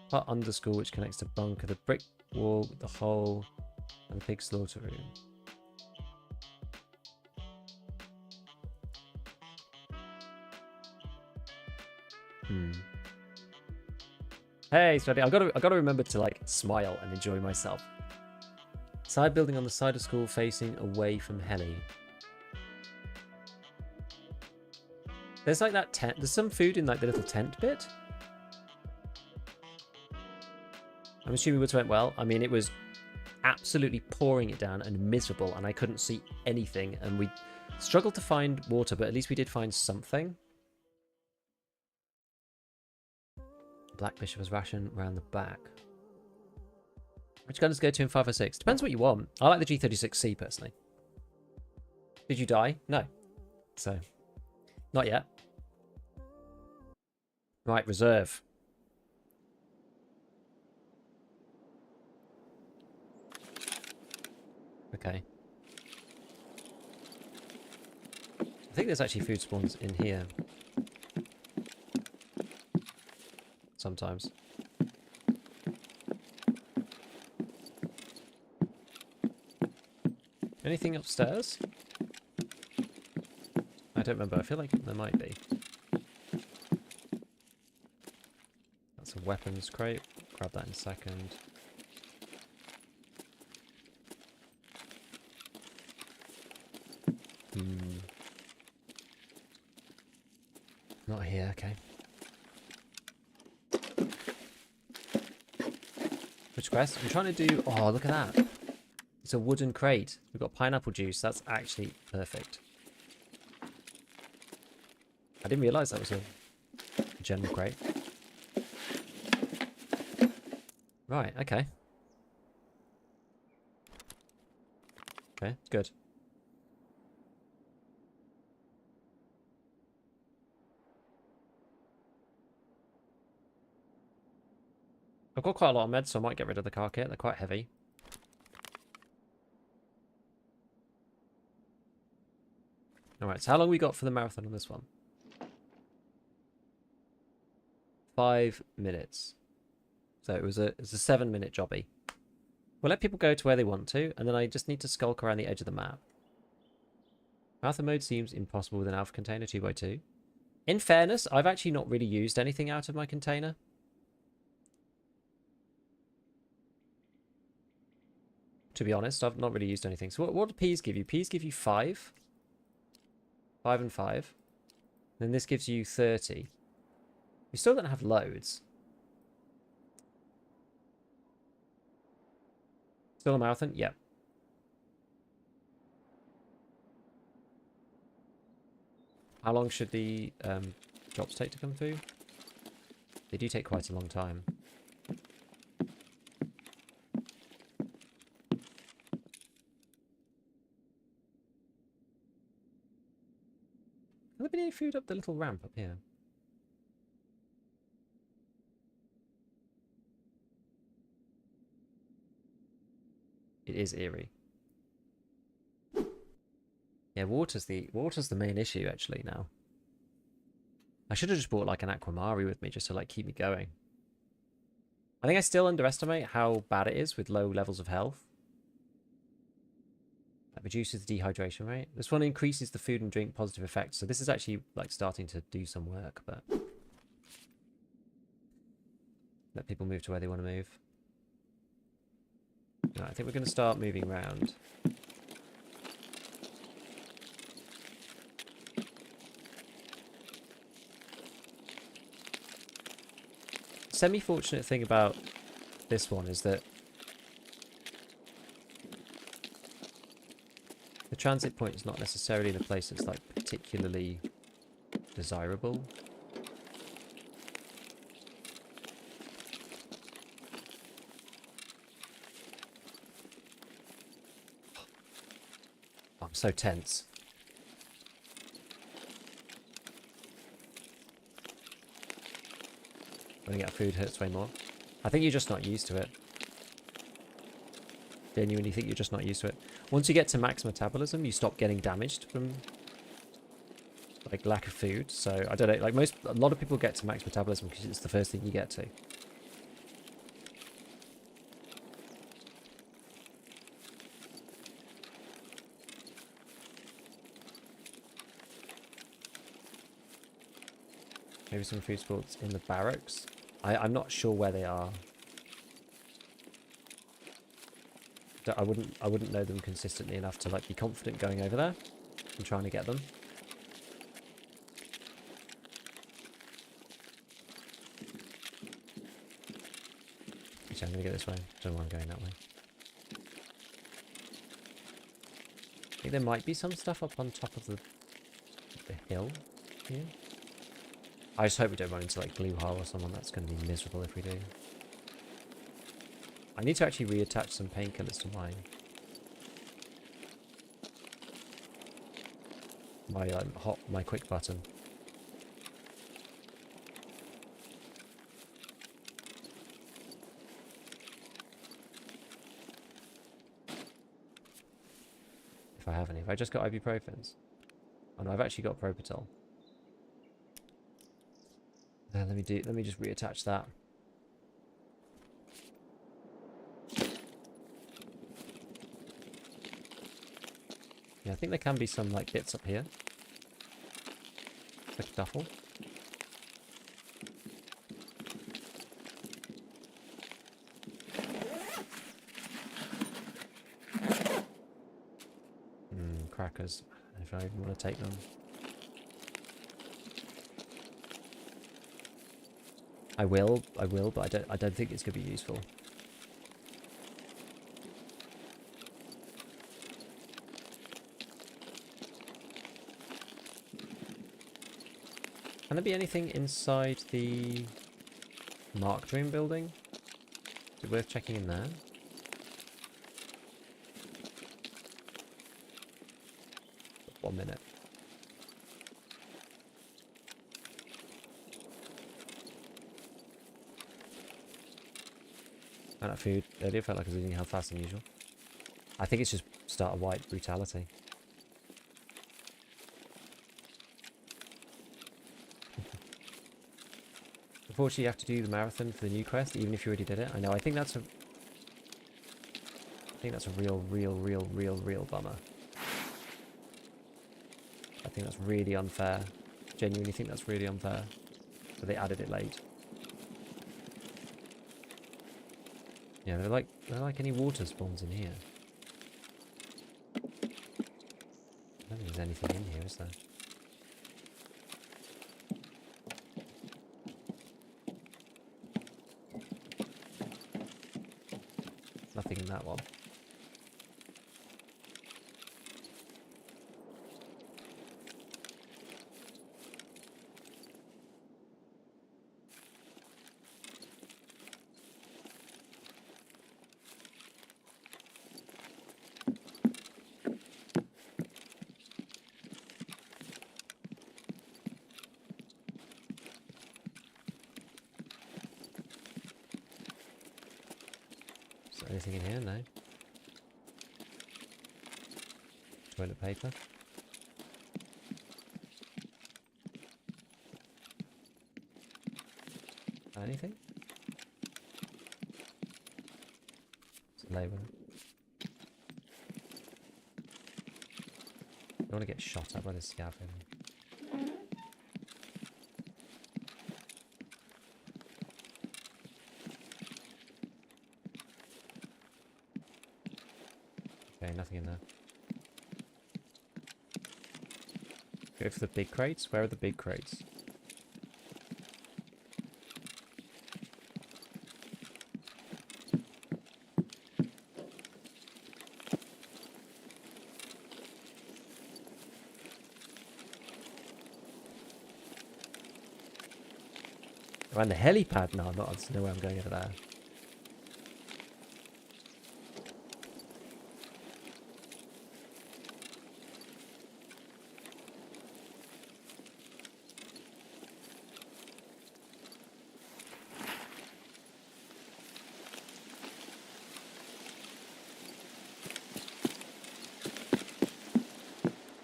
Part under school which connects to bunker, the brick wall, the hole, and the pig slaughter room. Hey, Study, I've got to remember to like smile and enjoy myself. Side building on the side of school facing away from heli. There's like that tent. There's some food in like the little tent bit. I'm assuming it went well. I mean, it was absolutely pouring it down and miserable, and I couldn't see anything. And we struggled to find water, but at least we did find something. Black Bishop has ration around the back. Which guns go to in 5 or 6? Depends what you want. I like the G36C personally. Did you die? No. So, not yet. Right, reserve. Okay. I think there's actually food spawns in here. Sometimes. Anything upstairs? I don't remember. I feel like there might be. That's a weapons crate. Grab that in a second. Not here, okay. Which quest? I'm trying to do... Oh, look at that. It's a wooden crate. We've got pineapple juice. That's actually perfect. I didn't realise that was a general crate. Right, okay. Okay, good. I've got quite a lot of meds, so I might get rid of the car kit. They're quite heavy. Alright, so how long we got for the marathon on this one? 5 minutes. So it's a 7-minute jobby. We'll let people go to where they want to, and then I just need to skulk around the edge of the map. Alpha mode seems impossible with an alpha container 2x2. In fairness, I've actually not really used anything out of my container. To be honest, I've not really used anything. So what do P's give you? P's give you 5. 5 and 5. Then this gives you 30. You still don't have loads. Still a marathon? Yep. How long should the drops take to come through? They do take quite a long time. Have there been any food up the little ramp up here? It is eerie. Yeah, water's the main issue actually now. I should have just brought like an Aquamari with me just to like keep me going. I think I still underestimate how bad it is with low levels of health. That reduces the dehydration rate. This one increases the food and drink positive effects. So this is actually like starting to do some work, but let people move to where they want to move. Right, I think we're going to start moving around. Semi-fortunate thing about this one is that the transit point is not necessarily in a place that's like particularly desirable. I'm so tense. Running out of food hurts way more. I think you're just not used to it. Genuinely think you're just not used to it. Once you get to max metabolism, you stop getting damaged from like lack of food. So I don't know, like a lot of people get to max metabolism because it's the first thing you get to. Maybe some food sports in the barracks. I'm not sure where they are. I wouldn't know them consistently enough to like be confident going over there and trying to get them. Actually, I'm gonna go this way. Don't know why I'm going that way. I think there might be some stuff up on top of the hill here. I just hope we don't run into like Blue Hole or someone. That's going to be miserable if we do. I need to actually reattach some painkillers to mine. My quick button. If I have any. Have I just got ibuprofens? Oh no, I've actually got Propital. Let me just reattach that. Yeah, I think there can be some like bits up here. It's like a duffel. Crackers. If I even want to take them. I will, but I don't think it's going to be useful. Can there be anything inside the Mark Dream building? Is it worth checking in there? One minute. Ran out of food earlier, felt like I was losing health faster than usual. I think it's just starter white brutality. Unfortunately, you have to do the marathon for the new quest, even if you already did it. I know, I think that's a real bummer. I think that's really unfair. Genuinely think that's really unfair. But they added it late. Yeah, they're like any water spawns in here. I don't think there's anything in here, is there? Nothing in that one. Is there anything in here? No. Toilet paper. Anything? It's a label. I don't want to get shot at by the scav. Okay, nothing in there. Go for the big crates. Where are the big crates? Around the helipad? No, I'm not. There's no way I'm going over there.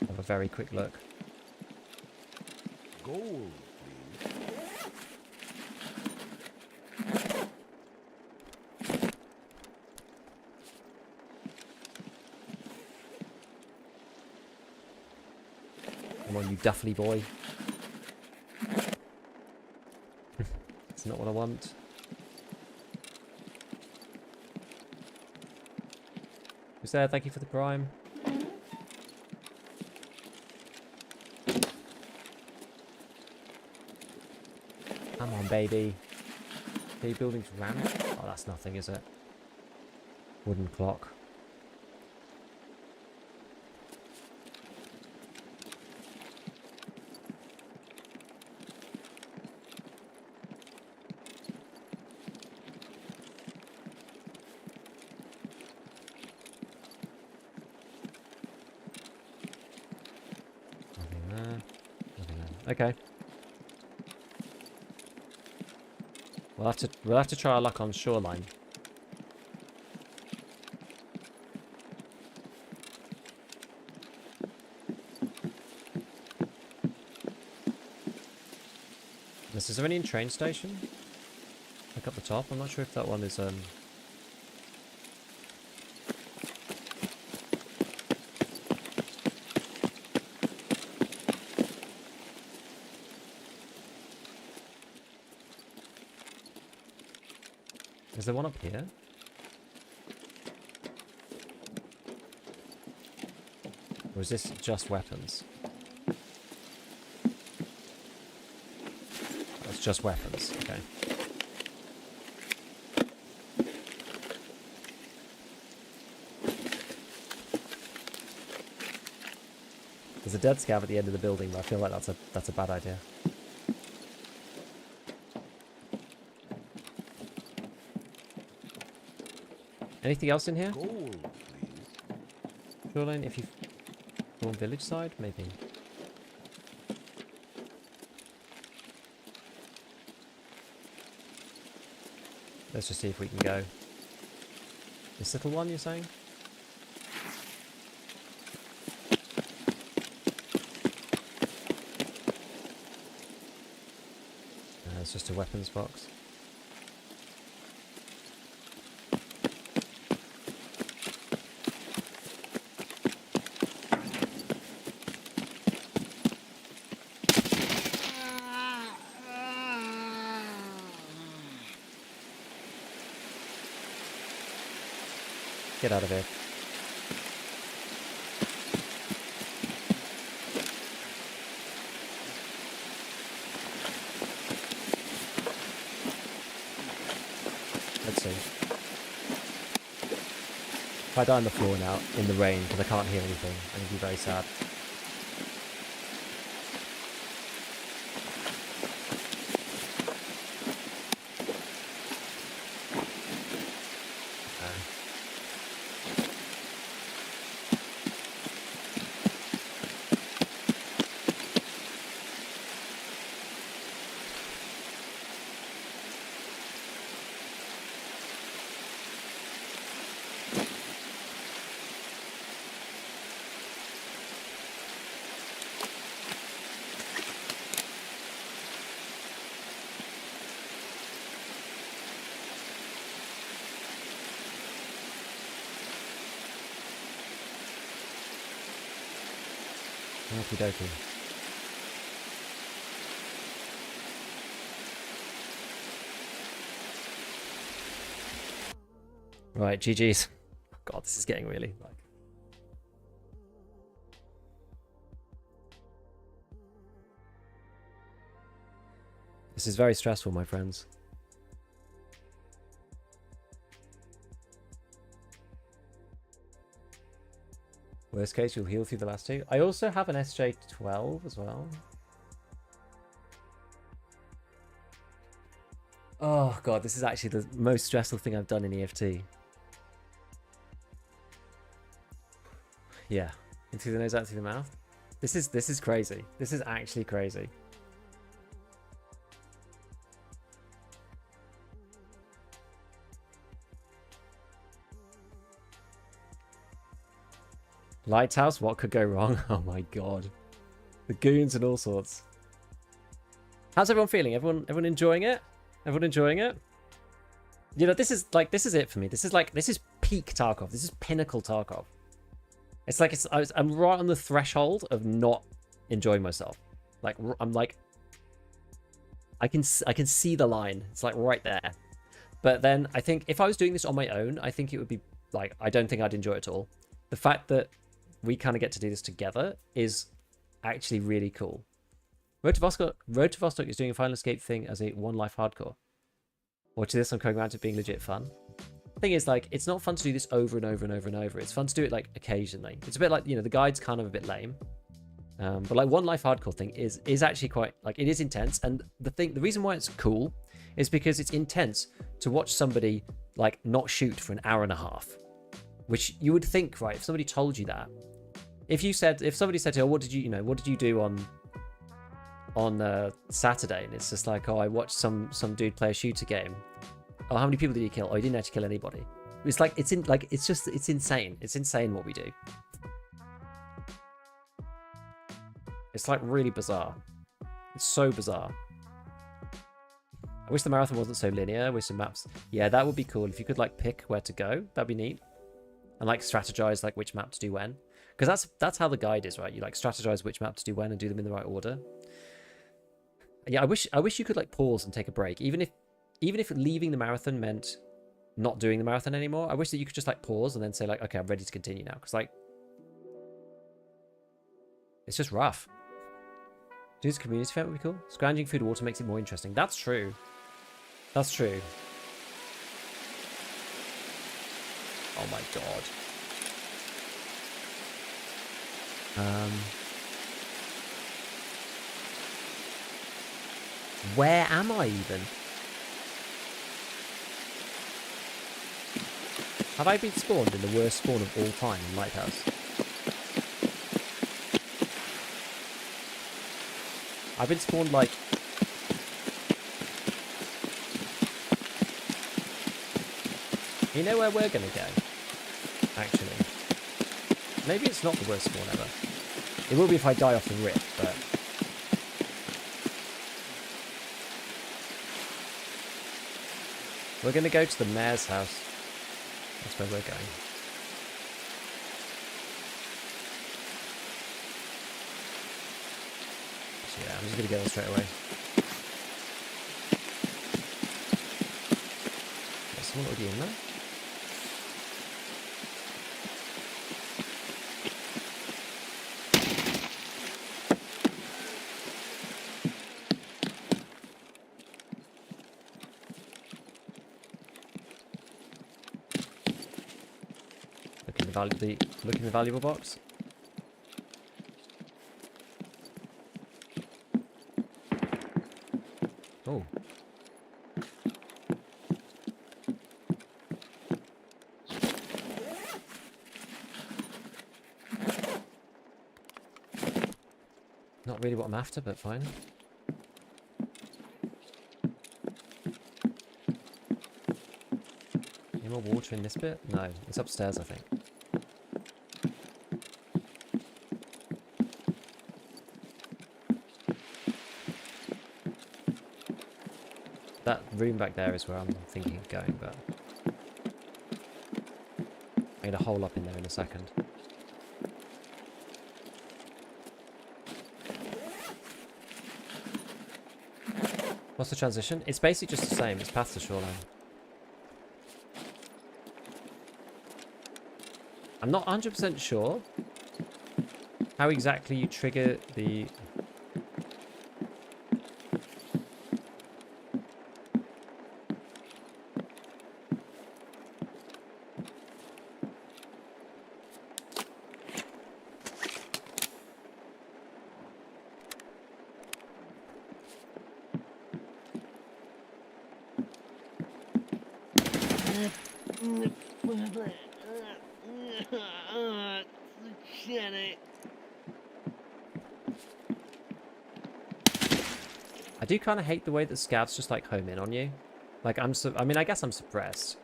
Have a very quick look. Gold, please. Come on, you duffly boy. It's not what I want. Who's there? Thank you for the prime. Come on, baby. The building's rammed. Oh, that's nothing, is it? Wooden clock. Nothing there. Nothing there. Okay. We'll have to try our luck on shoreline. Is there any in train station? Like up the top? I'm not sure if that one is Is there one up here? Or is this just weapons? That's just weapons, okay. There's a dead scav at the end of the building, but I feel like that's a bad idea. Anything else in here? Gold, please. Shoreline, if you go on village side, maybe. Let's just see if we can go. This little one, you're saying? It's just a weapons box. Get out of here. Let's see. If I die on the floor now, in the rain, because I can't hear anything, I'm going to be very sad. Okie dokie. Right, GG's. God, this is getting really like. This is very stressful, my friends. Worst case, you'll heal through the last two. I also have an SJ12 as well. Oh god, this is actually the most stressful thing I've done in EFT. Yeah, in through the nose, out through the mouth. This is crazy. This is actually crazy. Lighthouse, what could go wrong? Oh my god. The goons and all sorts. How's everyone feeling? Everyone enjoying it? Everyone enjoying it? You know, this is it for me. This is peak Tarkov. This is pinnacle Tarkov. It's like I'm right on the threshold of not enjoying myself. Like I'm like I can see the line. It's like right there. But then I think if I was doing this on my own, I think it would be like I don't think I'd enjoy it at all. The fact that we kind of get to do this together is actually really cool. Road to Vostok is doing a Final Escape thing as a one life hardcore. Watch this, I'm coming around to being legit fun. The thing is, like, it's not fun to do this over and over and over and over. It's fun to do it like occasionally. It's a bit like, you know, the guide's kind of a bit lame. But like one life hardcore thing is actually quite like it is intense. And the reason why it's cool is because it's intense to watch somebody like not shoot for an hour and a half. Which you would think, right, if somebody told you that. If somebody said to you, oh, what did you do on Saturday? And it's just like, oh, I watched some dude play a shooter game. Oh, how many people did he kill? Oh, he didn't actually kill anybody. It's like it's insane. It's insane what we do. It's like really bizarre. It's so bizarre. I wish the marathon wasn't so linear. I wish some maps. Yeah, that would be cool. If you could like pick where to go, that'd be neat. And like strategize like which map to do when. Because that's how the guide is, right? You like strategize which map to do when and do them in the right order. Yeah, I wish you could like pause and take a break. Even if leaving the marathon meant not doing the marathon anymore, I wish that you could just like pause and then say like, okay, I'm ready to continue now. Because like it's just rough. Do this community event would be cool. Scrounging food and water makes it more interesting. That's true. That's true. Oh my god. Where am I even? Have I been spawned in the worst spawn of all time in Lighthouse? I've been spawned like... You know where we're gonna go? actually. Maybe it's not the worst spawn ever. It will be if I die off the rip, but... We're going to go to the mayor's house. That's where we're going. So yeah, I'm just going to go there straight away. There's someone already in there? Look in the valuable box. Oh. Not really what I'm after, but fine. Any more water in this bit? No, it's upstairs, I think. That room back there is where I'm thinking of going, but I made a hole up in there in a second. What's the transition? It's basically just the same. It's past the shoreline. I'm not 100% sure how exactly you trigger the... I do kind of hate the way that scavs just like home in on you. Like I mean, I guess I'm suppressed,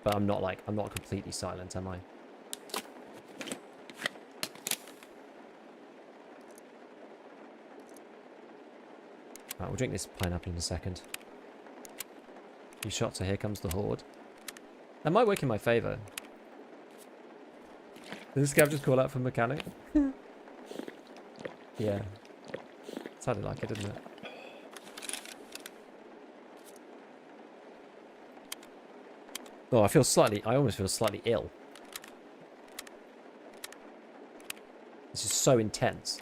but I'm not completely silent, am I? Right, we'll drink this pineapple in a second. Few shots, so here comes the horde. That might work in my favour. Did the scav just call out for mechanic? Yeah. Sounded like it, didn't it? Oh, I almost feel slightly ill. This is so intense.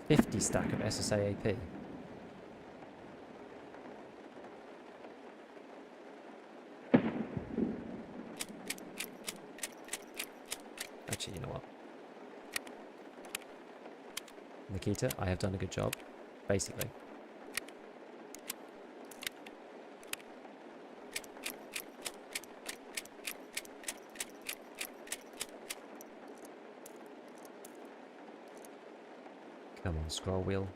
$50 stack of SSA AP. Actually, you know what? Nikita, I have done a good job. Basically. Come on, scroll wheel.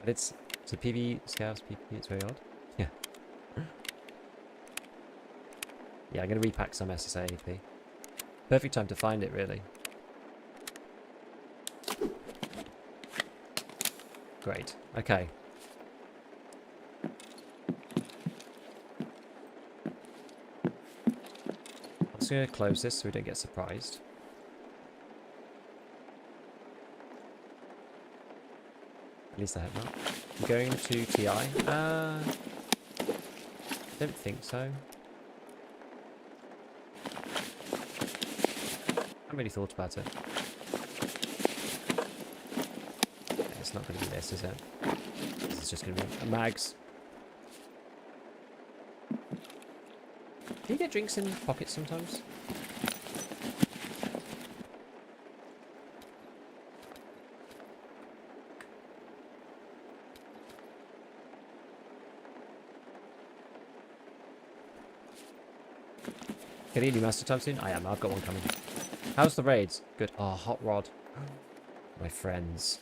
But it's a PV scavs, PvP, it's very odd. Yeah. Yeah, I'm gonna repack some SSA AP. Perfect time to find it, really. Great. Okay. I'm just going to close this so we don't get surprised. At least I hope not. I'm going to TI. Don't think so. I haven't really thought about it. It's not going to be this, is it? This is just going to be a mags. Do you get drinks in pockets sometimes? Can you master time soon? I am. I've got one coming. How's the raids? Good. Oh, hot rod. My friends.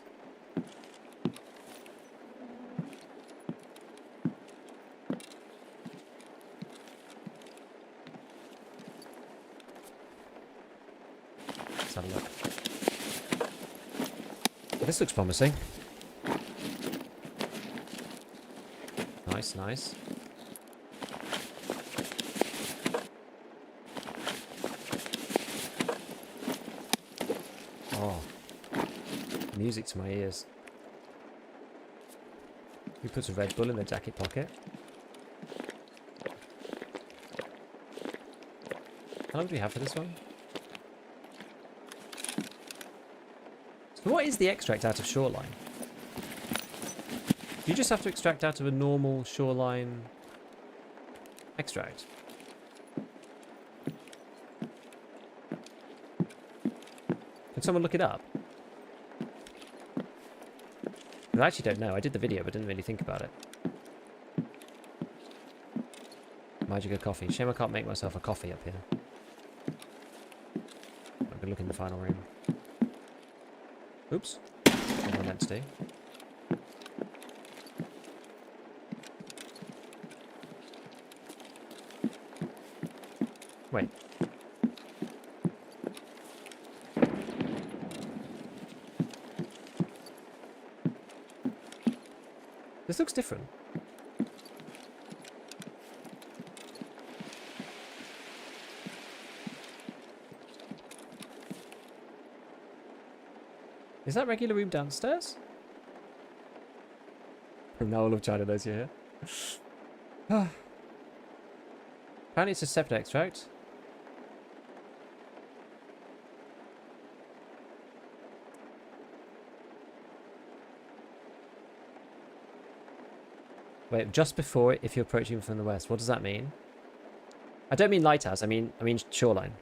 Let's have a look. This looks promising. Nice, nice. Oh. Music to my ears. He puts a Red Bull in the jacket pocket. How long do we have for this one? So what is the extract out of shoreline? Do you just have to extract out of a normal shoreline extract? Can someone look it up? I actually don't know. I did the video but didn't really think about it. Magic of coffee. Shame I can't make myself a coffee up here. I can look in the final room. Oops. What am I meant to do? Wait. This looks different. Is that regular room downstairs? Now all of China knows you're here. Apparently it's a separate extract. Wait, just before it, if you're approaching from the west. What does that mean? I don't mean lighthouse. I mean shoreline.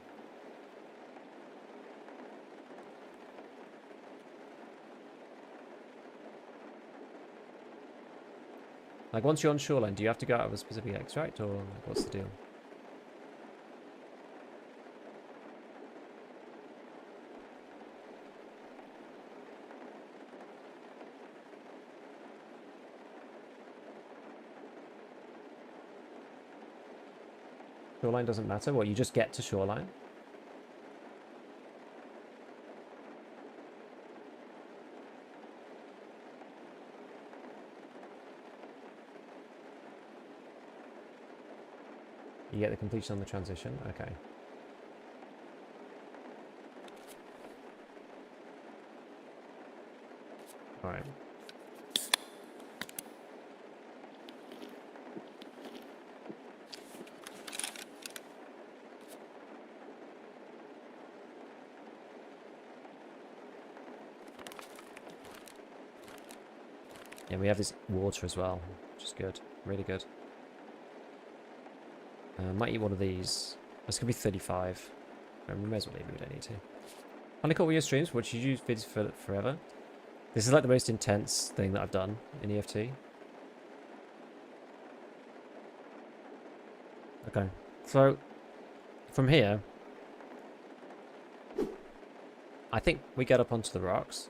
Like once you're on shoreline, do you have to go out of a specific extract, or like, what's the deal? Shoreline doesn't matter? What, you just get to shoreline? You get the completion on the transition? Okay. Alright. Yeah, we have this water as well, which is good. Really good. Might eat one of these. This could be 35. We may as well leave it, we don't need to. Honeycomb with your streams, what you use vids for forever? This is like the most intense thing that I've done in EFT. Okay, so from here, I think we get up onto the rocks.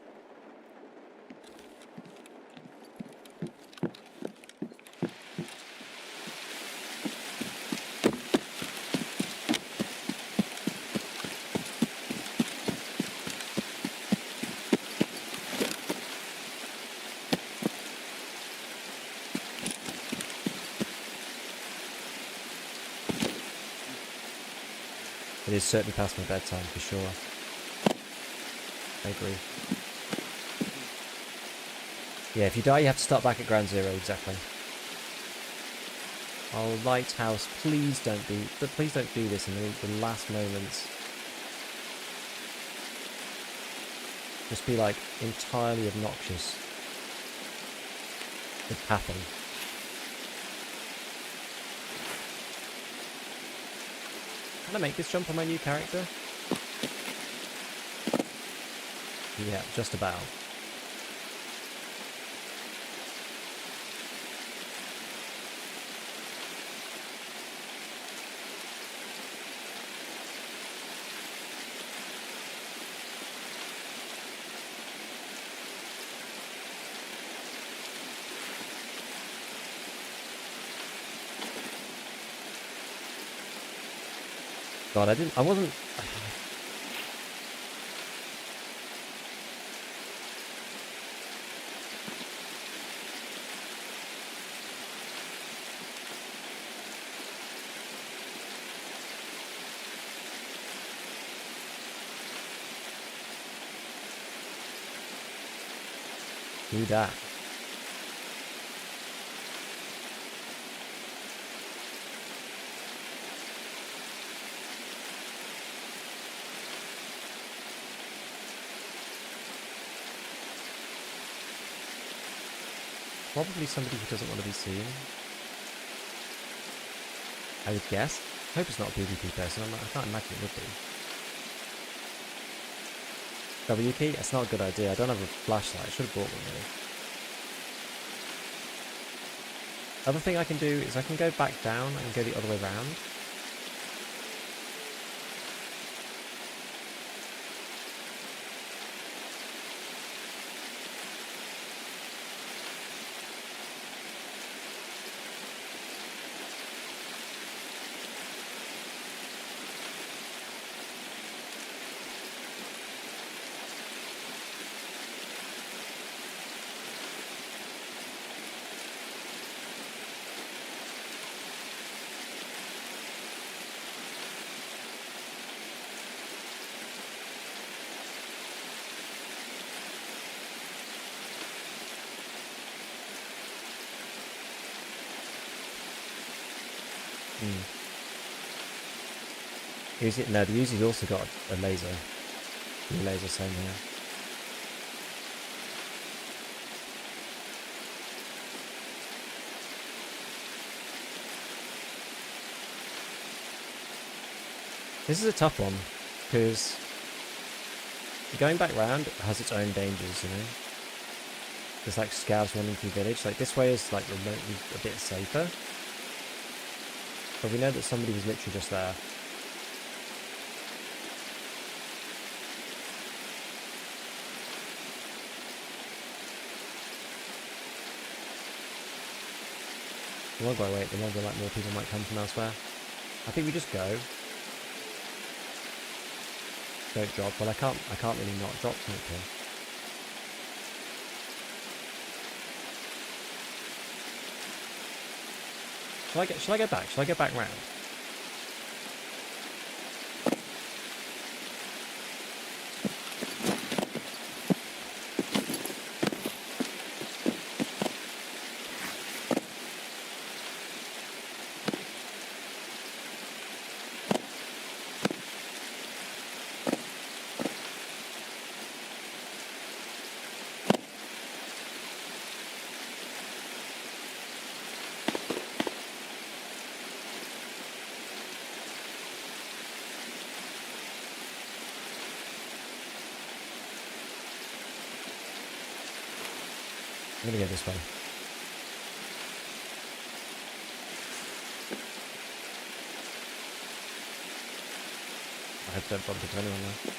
It is certainly past my bedtime, for sure. I agree. Yeah, if you die, you have to start back at ground zero, exactly. Oh, Lighthouse, please don't do this in the last moments. Just be, like, entirely obnoxious with pathing. Can I make this jump on my new character? Yeah, just about. God, I wasn't... Do that. Probably somebody who doesn't want to be seen. I would guess. I hope it's not a PvP person. I can't imagine it would be. W key? That's not a good idea. I don't have a flashlight. I should have bought one really. Other thing I can do is I can go back down and go the other way around. No, the Uzi's also got a laser. The laser same here. This is a tough one, because going back round has its own dangers, you know? There's like scavs running through village. Like this way is like remotely a bit safer. But we know that somebody was literally just there. The longer I wait, the longer like more people might come from elsewhere. I think we just go. Don't drop. Well, I can't really not drop, technically. Shall I go back? Shall I go back round? I'm gonna go this way. I hope I don't bump into anyone now.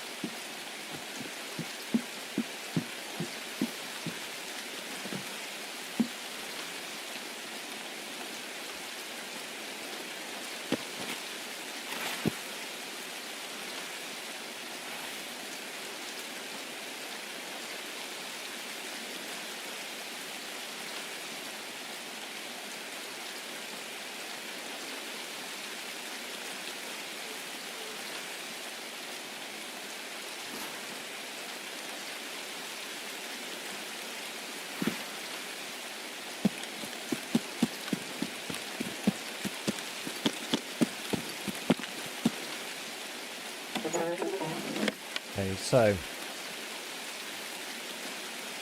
Okay, so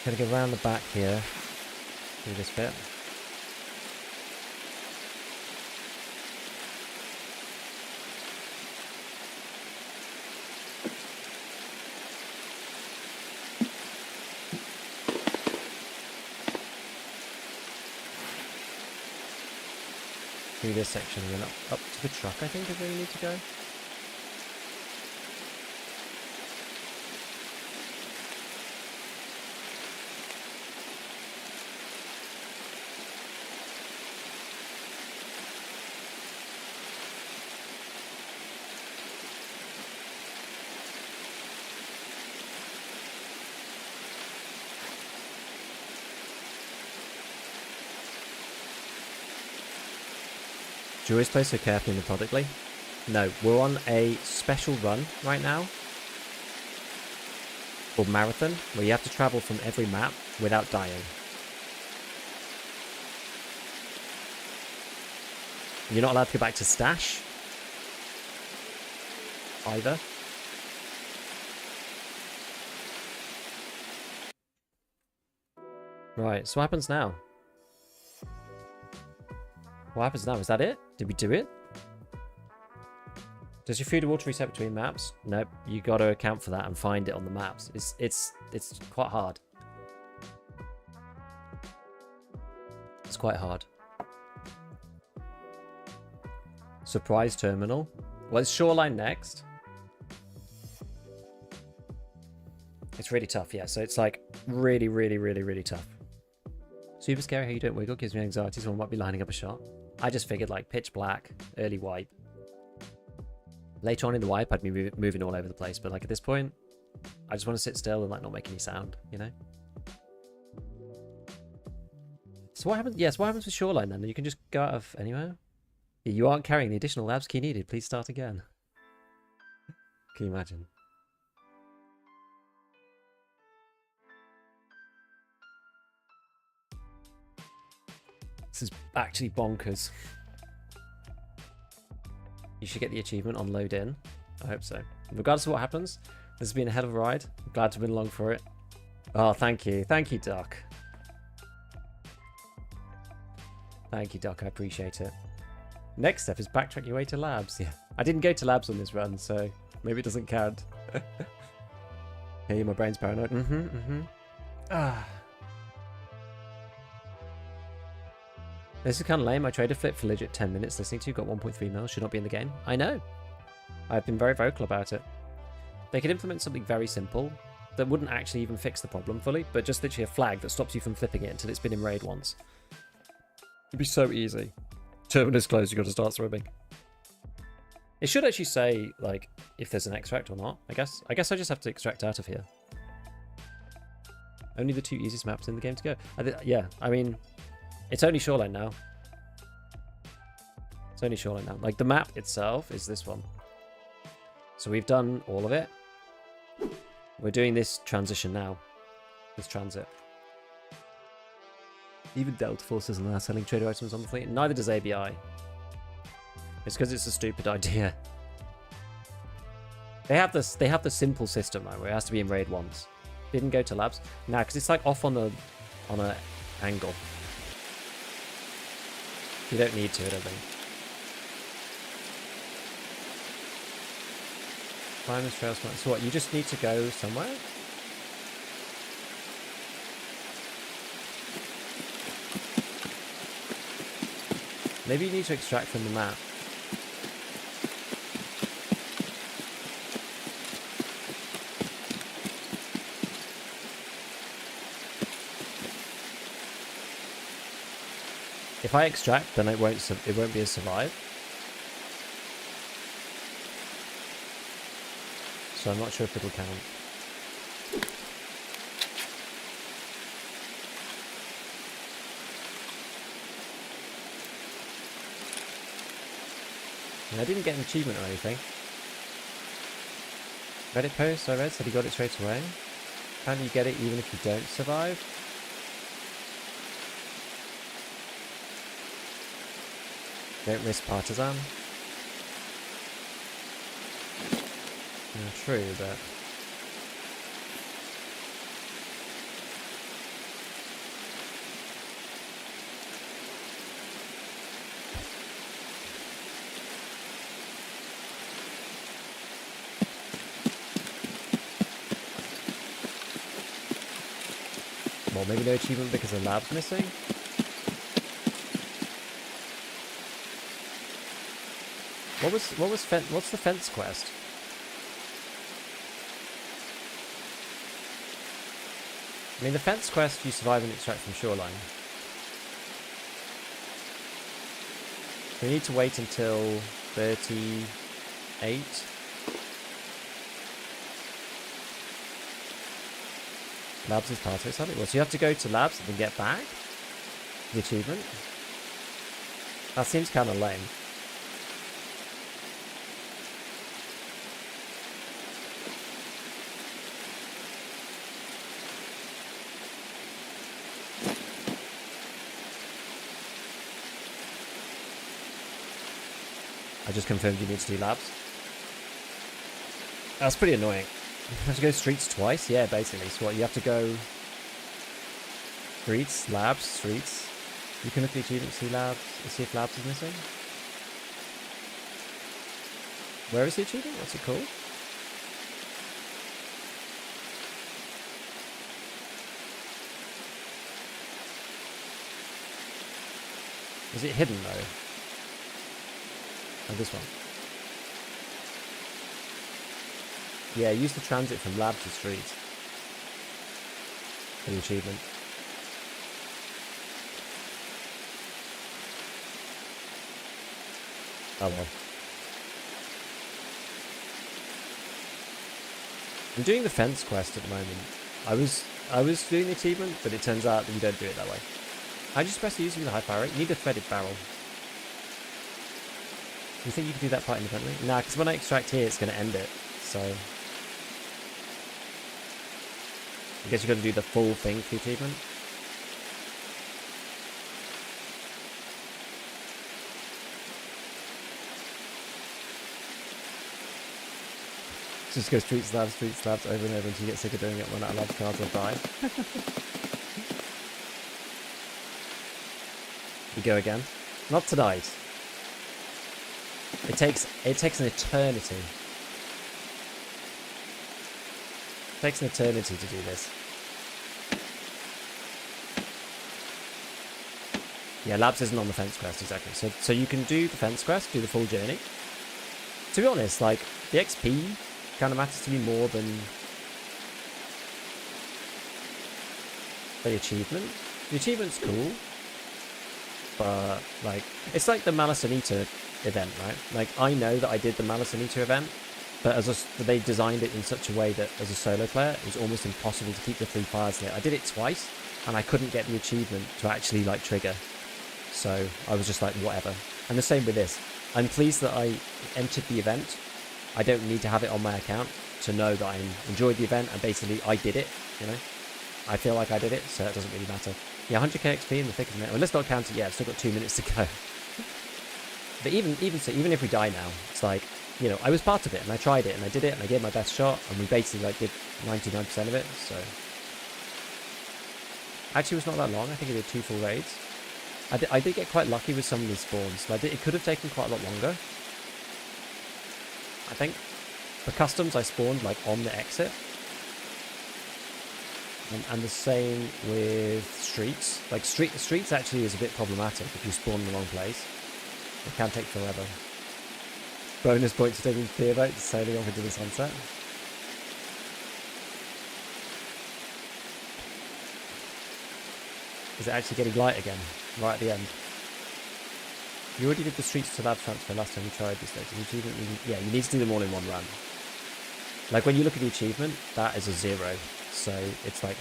gonna go round the back here, do this bit. Through this section and then up to the truck, I think is where you need to go. Do you always play so carefully and methodically? No, we're on a special run right now. called Marathon, where you have to travel from every map without dying. You're not allowed to go back to stash either. Right, so what happens now? What happens now? Is that it? Did we do it? Does your food and water reset between maps? Nope. You got to account for that and find it on the maps. It's quite hard. It's quite hard. Surprise terminal. Well, it's Shoreline next. It's really tough, yeah. So it's like really, really, really, really tough. Super scary how you don't wiggle. Gives me anxiety. Someone might be lining up a shot. I just figured like pitch black, early wipe. Later on in the wipe, I'd be moving all over the place. But like at this point, I just want to sit still and like not make any sound, you know? So what happens? Yes, what happens with Shoreline then? You can just go out of anywhere? Yeah, you aren't carrying the additional labs key needed. Please start again. Can you imagine? This is actually bonkers. You should get the achievement on load in. I hope so. Regardless of what happens, this has been a hell of a ride. I'm glad to have been along for it. Oh, thank you. Thank you, Doc. Thank you, Doc. I appreciate it. Next step is backtrack your way to labs. Yeah, I didn't go to labs on this run, so maybe it doesn't count. Hey, my brain's paranoid. Ah. This is kind of lame. I traded flip for legit 10 minutes listening to you. Got 1.3 mil. Should not be in the game. I know. I've been very vocal about it. They could implement something very simple that wouldn't actually even fix the problem fully, but just literally a flag that stops you from flipping it until it's been in raid once. It'd be so easy. Terminus closed, you got to start swimming. It should actually say, like, if there's an extract or not, I guess. I just have to extract out of here. Only the 2 easiest maps in the game to go. Yeah, I mean, it's only Shoreline now. It's only Shoreline now. Like, the map itself is this one. So we've done all of it. We're doing this transition now. This transit. Even Delta Force isn't allowed selling trader items on the fleet. Neither does ABI. It's because it's a stupid idea. They have this. They have the simple system, right, where it has to be in raid once. Didn't go to labs. Nah, because it's like off on a angle. You don't need to, I don't think. Climbers, trail smart. So what? You just need to go somewhere. Maybe you need to extract from the map. If I extract, then it won't be a survive. So I'm not sure if it'll count. I didn't get an achievement or anything. Reddit post I read said he got it straight away. How do you get it even if you don't survive? Don't risk partisan. Yeah, true, but... Well, maybe no achievement because the lab's missing? What's the fence quest? I mean, the fence quest, you survive and extract from Shoreline. We need to wait until 38. Labs is part of it, something. Well, so you have to go to labs and then get back the achievement. That seems kind of lame. I just confirmed you need to do labs. That's pretty annoying. You have to go streets twice? Yeah, basically. So what, you have to go streets, labs, streets. You can look at the achievement, see labs, see if labs is missing. Where is the achievement? What's it called? Is it hidden though? Oh, this one. Yeah, use the transit from lab to street for the achievement. Oh well. I'm doing the fence quest at the moment. I was doing the achievement, but it turns out that you don't do it that way. How do you supposed to use it with a high fire rate? You need a threaded barrel. You think you can do that part independently? Nah, because when I extract here, it's going to end it. So I guess you've got to do the full thing for the achievement. Just go street slabs over and over until you get sick of doing it. When out of lab cards, will die. You go again. Not tonight. It takes an eternity. It takes an eternity to do this. Yeah, labs isn't on the fence quest, exactly. So you can do the fence quest, do the full journey. To be honest, like, the XP kind of matters to me more than the achievement. The achievement's cool, but like, it's like the Malice Anita event, right? Like, I know that I did the Malice Anita event, but they designed it in such a way that as a solo player, it was almost impossible to keep the 3 fires lit. I did it twice, and I couldn't get the achievement to actually like trigger. So I was just like, whatever. And the same with this. I'm pleased that I entered the event. I don't need to have it on my account to know that I enjoyed the event and basically I did it, you know? I feel like I did it, so it doesn't really matter. Yeah, 100k XP in the thick of it. Well, let's not count it yet. I've still got 2 minutes to go. But even so, even if we die now, it's like, you know, I was part of it and I tried it and I did it and I gave my best shot and we basically like did 99% of it, so. Actually, it was not that long. I think I did 2 full raids. I did get quite lucky with some of these spawns. Like, it could have taken quite a lot longer. I think. For customs, I spawned like on the exit. And the same with streets. Like streets actually is a bit problematic if you spawn in the wrong place. It can take forever. Bonus points for taking fear boat sailing off into the sunset. Is it actually getting light again? Right at the end. You already did the streets to lab transfer last time you tried this though. The achievement, yeah, you need to do them all in one run. Like when you look at the achievement, that is a 0. So it's like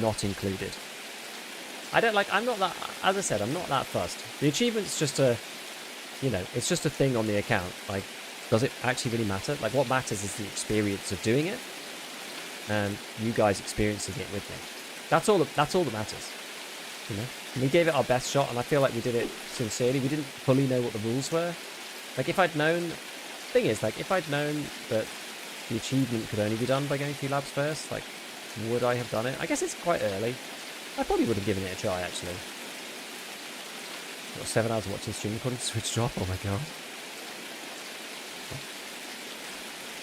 not included. I'm not that, as I said, I'm not that fussed. The achievement's just a, you know, it's just a thing on the account. Like, does it actually really matter? Like, what matters is the experience of doing it and you guys experiencing it with me. That's all that matters. You know, we gave it our best shot and I feel like we did it sincerely. We didn't fully know what the rules were. Like, if I'd known, thing is, like, if I'd known that the achievement could only be done by going through labs first, like, would I have done it? I guess it's quite early. I probably would have given it a try, actually. Got 7 hours of watching stream recording to Switch drop. Oh my god.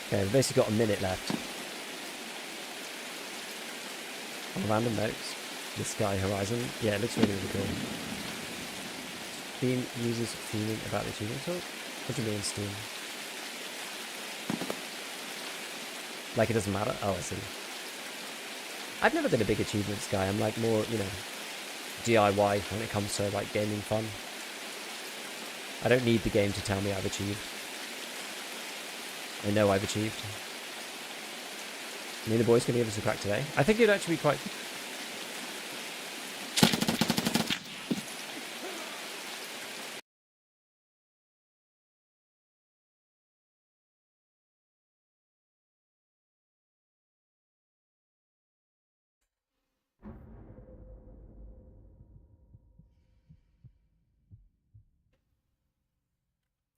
Okay, we've basically got a minute left. On random notes, the sky horizon. Yeah, it looks really, really cool. Steam users fuming about the achievement talk? What do you mean, Steam? Like it doesn't matter? Oh, I see. I've never been a big achievements guy. I'm like more, you know, DIY when it comes to like gaming fun. I don't need the game to tell me I've achieved. I know I've achieved. I mean, the boys gonna give us a crack today. I think it'd actually be quite...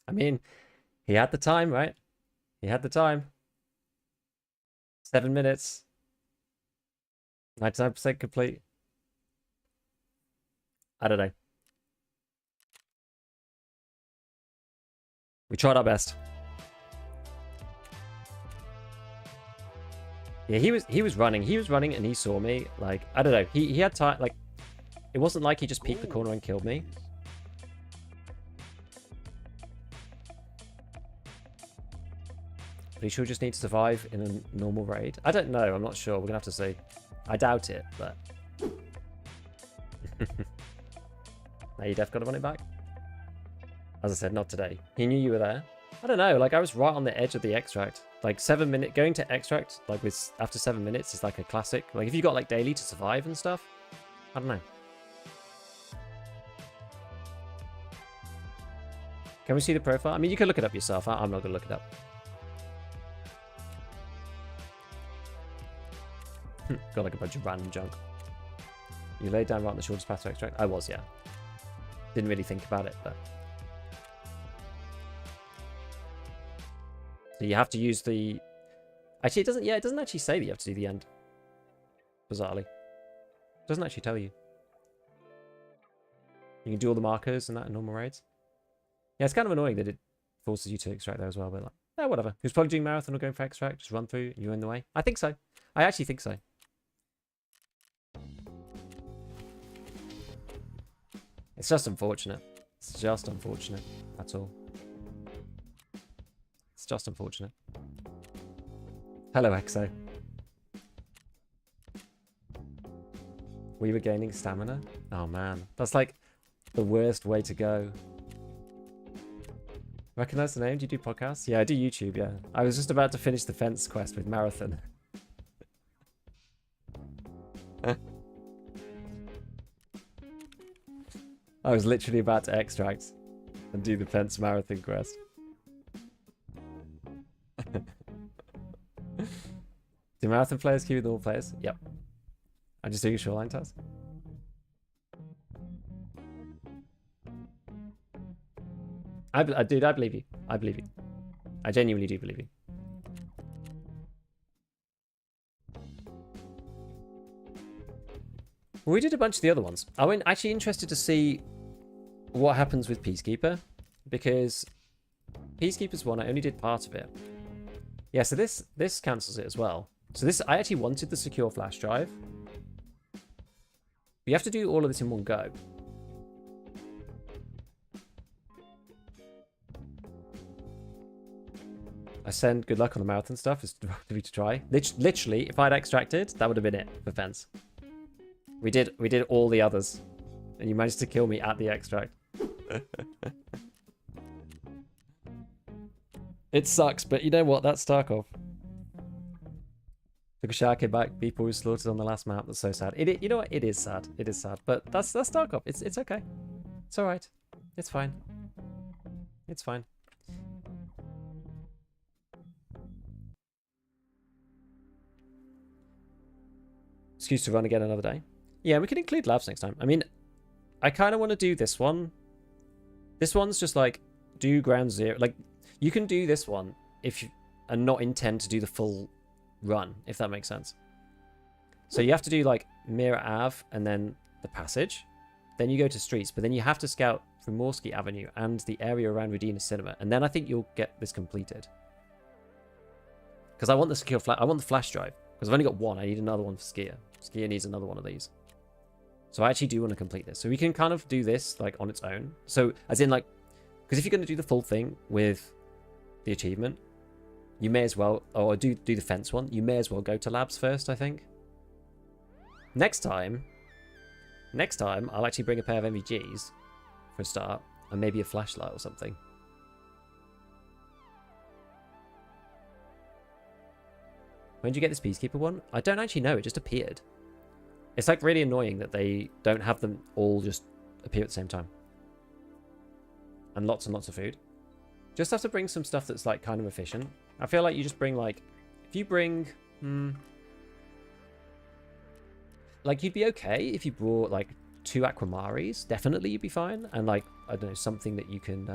I mean, He had the time, right? He had the time. 7 minutes. 99% complete. I don't know. We tried our best. Yeah, he was running. He was running and he saw me. Like, I don't know. He had time. Like, it wasn't like he just peeked the corner and killed me. But he should just need to survive in a normal raid. I don't know. I'm not sure. We're gonna have to see. I doubt it, but now you def got to run it back. As I said, not today. He knew you were there. I don't know. Like, I was right on the edge of the extract. Like 7 minutes going to extract. Like with after 7 minutes is like a classic. Like if you got like daily to survive and stuff. I don't know. Can we see the profile? I mean, you can look it up yourself. I'm not gonna look it up. Got like a bunch of random junk. You laid down right on the shortest path to extract? I was, yeah. Didn't really think about it, but... So you have to use the... Actually, it doesn't actually say that you have to do the end. Bizarrely. It doesn't actually tell you. You can do all the markers and that in normal raids. Yeah, it's kind of annoying that it forces you to extract there as well, but like, eh, whatever. Who's probably doing marathon or going for extract? Just run through, you're in the way. I think so. I actually think so. It's just unfortunate. It's just unfortunate. That's all. It's just unfortunate. Hello, Exo. We were gaining stamina? Oh man. That's like the worst way to go. Recognize the name? Do you do podcasts? Yeah, I do YouTube, yeah. I was just about to finish the fence quest with Marathon. I was literally about to extract and do the fence marathon quest. Do marathon players queue with all players? Yep. I'm just doing a shoreline task. Dude, I believe you. I believe you. I genuinely do believe you. We did a bunch of the other ones. I'm actually interested to see what happens with Peacekeeper, because Peacekeeper's one, I only did part of it. Yeah, so this cancels it as well. So this, I actually wanted the secure flash drive. You have to do all of this in one go. I send good luck on the marathon stuff. It's to try. Literally, if I'd extracted, that would have been it for fence. We did all the others, and you managed to kill me at the extract. It sucks, but you know what? That's Tarkov. Took a shower, came back. People were slaughtered on the last map. That's so sad. You know what? It is sad. It is sad, but that's Tarkov. It's okay. It's all right. It's fine. It's fine. Excuse to run again another day. Yeah, we can include labs next time. I mean, I kind of want to do this one. This one's just like, do ground zero. Like, you can do this one if you, and not intend to do the full run, if that makes sense. So you have to do like Mirror Ave and then the passage. Then you go to streets, but then you have to scout through Morsky Avenue and the area around Redina Cinema. And then I think you'll get this completed. Because I want the secure flash. I want the flash drive. Because I've only got one. I need another one for Skier. Skier needs another one of these. So I actually do want to complete this. So we can kind of do this like on its own. So as in like, because if you're going to do the full thing with the achievement, you may as well, or do the fence one, you may as well go to labs first, I think. Next time, I'll actually bring a pair of MVGs for a start, and maybe a flashlight or something. When did you get this Peacekeeper one? I don't actually know, it just appeared. It's like really annoying that they don't have them all just appear at the same time. And lots of food. Just have to bring some stuff that's like kind of efficient. I feel like you just bring like, if you bring, like you'd be okay if you brought like 2 Aquamaris. Definitely you'd be fine. And like, I don't know, something that you can,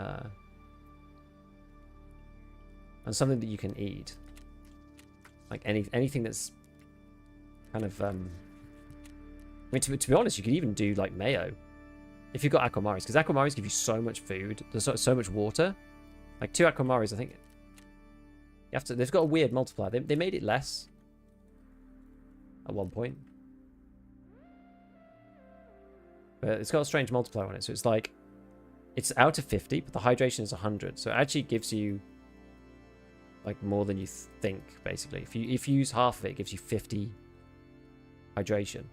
and something that you can eat. Like anything that's kind of I mean, to be honest, you could even do like mayo if you've got aquamaris, because aquamaris give you so much food. There's so much water. Like 2 aquamaris, I think. You have to. They've got a weird multiplier. They made it less at one point, but it's got a strange multiplier on it. So it's like it's out of 50, but the hydration is 100. So it actually gives you like more than you think. Basically, if you use half of it, it gives you 50 hydration.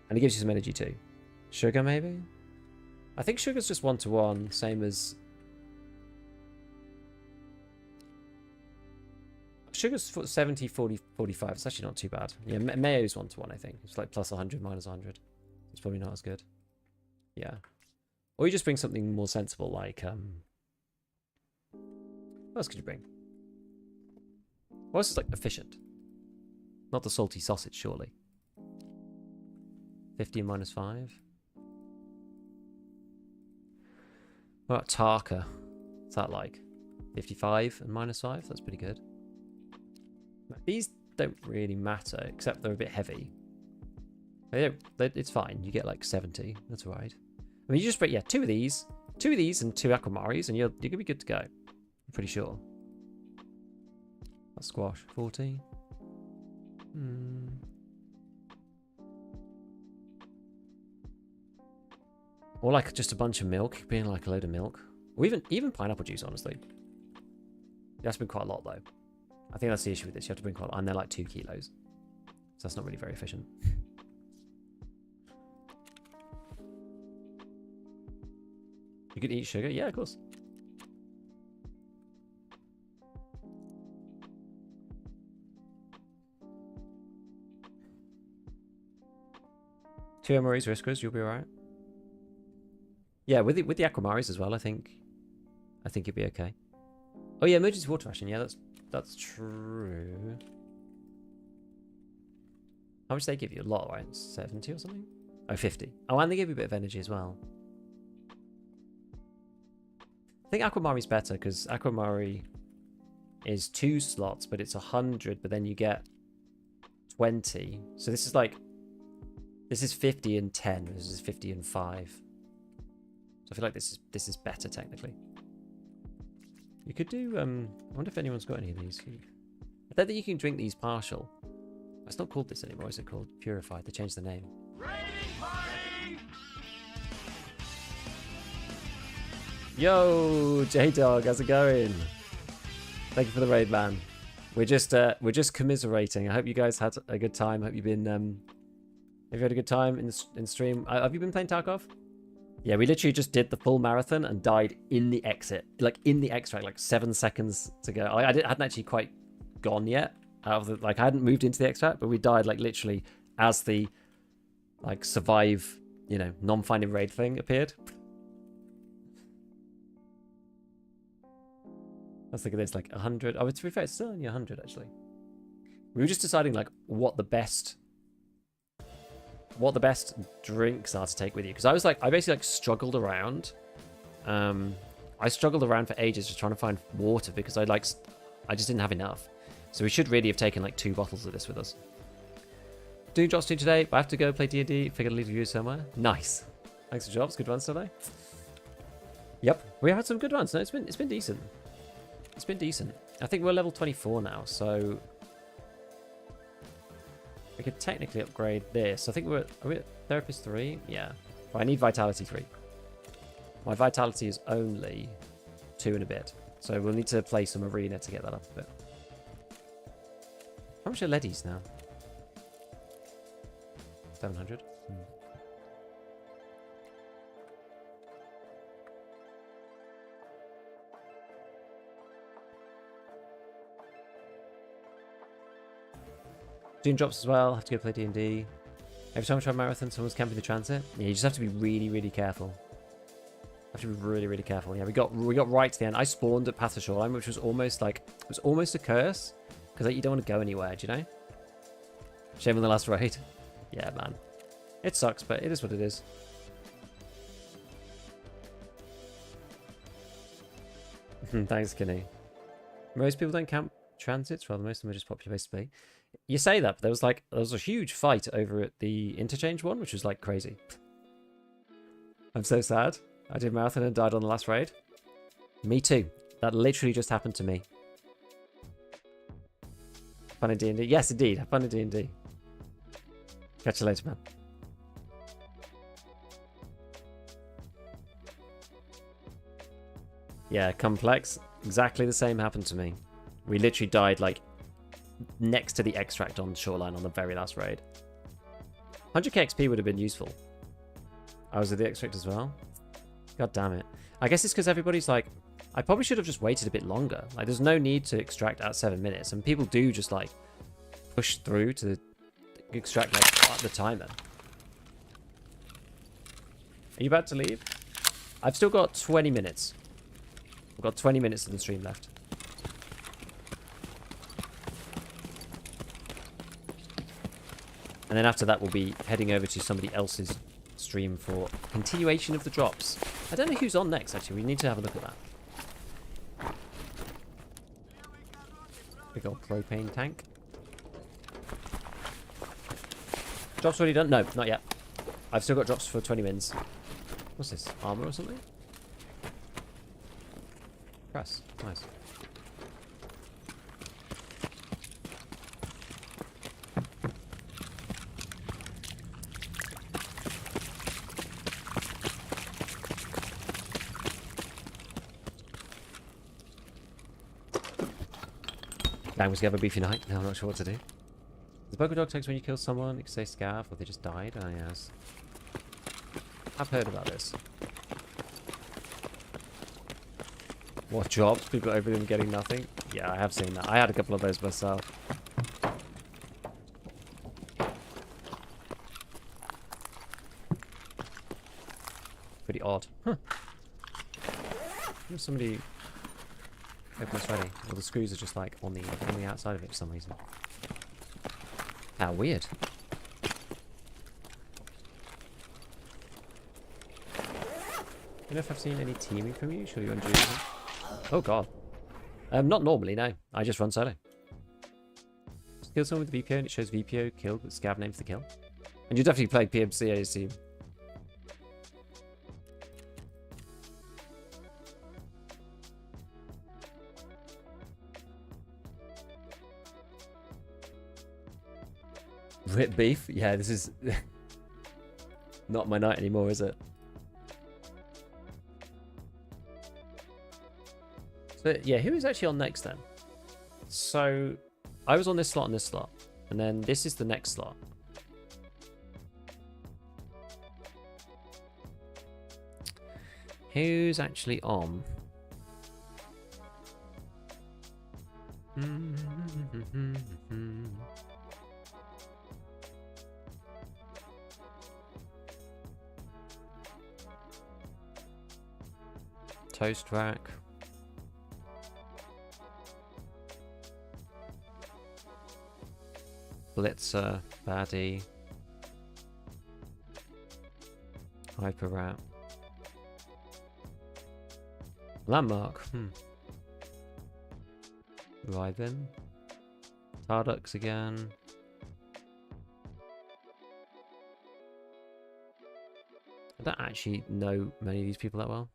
And it gives you some energy too. Sugar, maybe? I think sugar's just 1-to-1, same as... Sugar's 70, 40, 45. It's actually not too bad. Yeah, mayo's 1-to-1, I think. It's like plus 100, minus 100. It's probably not as good. Yeah. Or you just bring something more sensible, like... What else could you bring? What else is, like, efficient? Not the salty sausage, surely. 15 minus 5. What about Tarka? What's that like? 55 and minus 5? That's pretty good. These don't really matter, except they're a bit heavy. It's fine. You get like 70. That's alright. I mean, you just break, yeah, 2 of these and 2 aquamaris, and you're gonna be good to go. I'm pretty sure. That's squash. 40. Or like just a bunch of milk, being like a load of milk. Or even pineapple juice, honestly. You have to bring quite a lot though. I think that's the issue with this. You have to bring quite a lot, and they're like 2 kilos. So that's not really very efficient. You could eat sugar? Yeah, of course. Two MREs, Riskers, you'll be alright. Yeah, with the aquamaris as well, I think you'll be okay. Oh yeah, emergency water ration. Yeah, that's true. How much they give you? A lot, right? 70 or something? Oh, 50. Oh, and they give you a bit of energy as well. I think Aquamari's better because Aquamari is 2 slots, but it's 100, but then you get 20. So this is like, this is 50 and 10. This is 50 and 5. So I feel like this is better technically. You could do, I wonder if anyone's got any of these. I bet that you can drink these partial. It's not called this anymore, is it called Purified? They changed the name. Yo, J-Dog, how's it going? Thank you for the raid, man. We're just commiserating. I hope you guys had a good time. Hope you've been, have you had a good time in stream? Have you been playing Tarkov? Yeah, we literally just did the full marathon and died in the exit, like in the extract, like 7 seconds to go. I hadn't actually quite gone yet out of the, like I hadn't moved into the extract, but we died like literally as the like survive, you know, non-finding raid thing appeared. Let's look at this, like 100. Oh, to be fair, it's still only 100 actually. We were just deciding like what the best drinks are to take with you, because I basically like struggled around. I struggled around for ages just trying to find water because I just didn't have enough. So we should really have taken like 2 bottles of this with us. Doing drops to today, but I have to go play D&D. Figured I'd leave you somewhere. Nice. Thanks for jobs. Good runs today. Yep, we had some good runs. No, it's been decent. It's been decent. I think we're level 24 now, so we could technically upgrade this. I think are we at Therapist 3? Yeah. Well, I need Vitality 3. My Vitality is only 2 and a bit. So we'll need to play some Arena to get that up a bit. How much are Leddies now? 700. Doing drops as well. Have to go play D&D. Every time I try marathon, someone's camping the transit. Yeah, you just have to be really, really careful. Have to be really, really careful. Yeah, we got right to the end. I spawned at Path of Shoreline, which was almost like a curse because like, you don't want to go anywhere. Do you know? Shame on the last raid. Yeah, man. It sucks, but it is what it is. Thanks, Kenny. Most people don't count transits, rather most of them are just population bay. You say that, but there was a huge fight over at the Interchange one, which was like crazy. I'm so sad. I did marathon and died on the last raid. Me too. That literally just happened to me. Fun in D&D. Yes, indeed. Have fun in D&D. Catch you later, man. Yeah, complex. Exactly the same happened to me. We literally died like next to the extract on shoreline on the very last raid. 100k XP would have been useful. I was at the extract as well. God damn it. I guess it's because everybody's like, I probably should have just waited a bit longer. Like, there's no need to extract at 7 minutes, and people do just like push through to extract like at the timer. Are you about to leave? I've still got 20 minutes. I've got 20 minutes of the stream left. And then after that, we'll be heading over to somebody else's stream for continuation of the drops. I don't know who's on next, actually. We need to have a look at that. Big old propane tank. Drops already done? No, not yet. I've still got drops for 20 mins. What's this? Armor or something? Press. Nice. Dang, was gonna have a beefy night. Now I'm not sure what to do. The Poker Dog takes when you kill someone, it can say Scav, or they just died. Oh, yes. I've heard about this. What jobs? People over them getting nothing? Yeah, I have seen that. I had a couple of those myself. Pretty odd. Huh. There's somebody open this ready. Well, the screws are just like on the outside of it for some reason. How weird. I don't know if I've seen any teaming from you. Sure, you're on duty. Oh god. Not normally, no. I just run solo. Just kill someone with the VPO and it shows VPO killed, but Scav names the kill. And you definitely play PMC, I assume. Rip beef? Yeah, this is not my night anymore, is it? So, yeah, who is actually on next then? So, I was on this slot and this slot. And then this is the next slot. Who's actually on? Toast rack. Blitzer, baddie. Hyper rat. Landmark. Ryben. Tardux again. I don't actually know many of these people that well.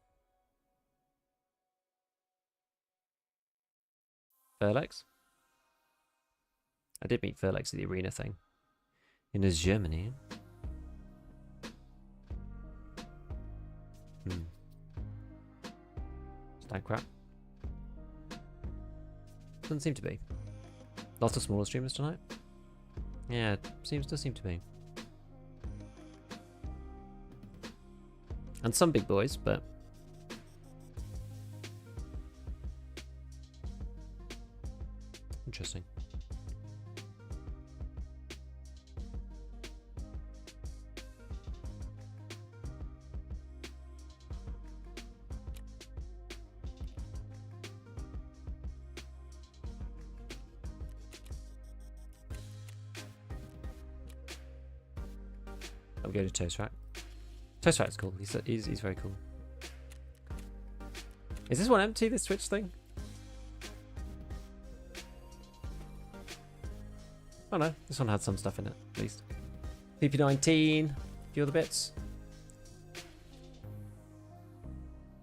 Furlex. I did meet Furlex at the arena thing. In Germany. Stank crap. Doesn't seem to be. Lots of smaller streamers tonight. Yeah, does seem to be. And some big boys, but interesting. I'll go to Toast Rack. Toast Rack's cool. He's very cool. Is this one empty, this Twitch thing? Oh no, this one had some stuff in it, at least. PP19, a few other bits.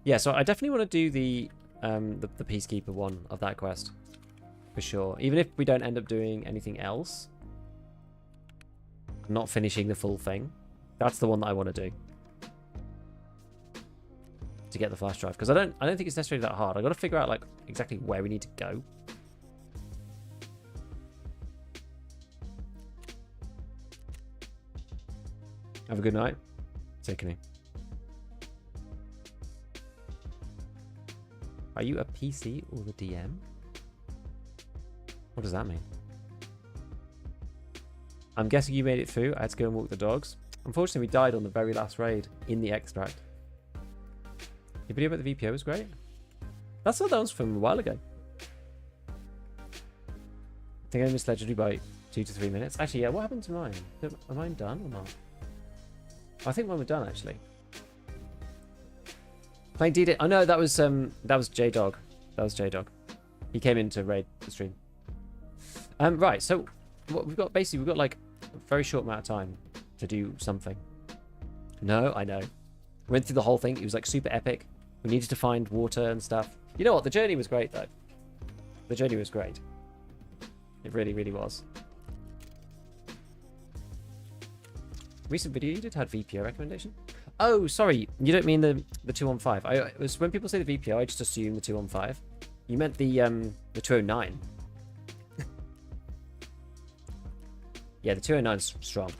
Yeah, so I definitely want to do the Peacekeeper one of that quest. For sure. Even if we don't end up doing anything else. Not finishing the full thing. That's the one that I want to do. To get the flash drive. Because I don't think it's necessarily that hard. I've got to figure out like exactly where we need to go. Have a good night. Take me. Are you a PC or the DM? What does that mean? I'm guessing you made it through. I had to go and walk the dogs. Unfortunately, we died on the very last raid in the extract. Your video about the VPO was great. That was from a while ago. I think I missed Legendary by 2 to 3 minutes. Actually, yeah, what happened to mine? Am mine done or not? I think mine were done, actually. Playing D-Day. Oh, no, that was J-Dog. That was J-Dog. He came in to raid the stream. Right, so what we've got, basically, we've got like a very short amount of time to do something. No, I know. Went through the whole thing. It was like super epic. We needed to find water and stuff. You know what? The journey was great, though. The journey was great. It really, really was. Recent video you did had VPO recommendation? Oh, sorry. You don't mean the 215. It was when people say the VPO, I just assume the 215. You meant the 209. Yeah, the 209's strong.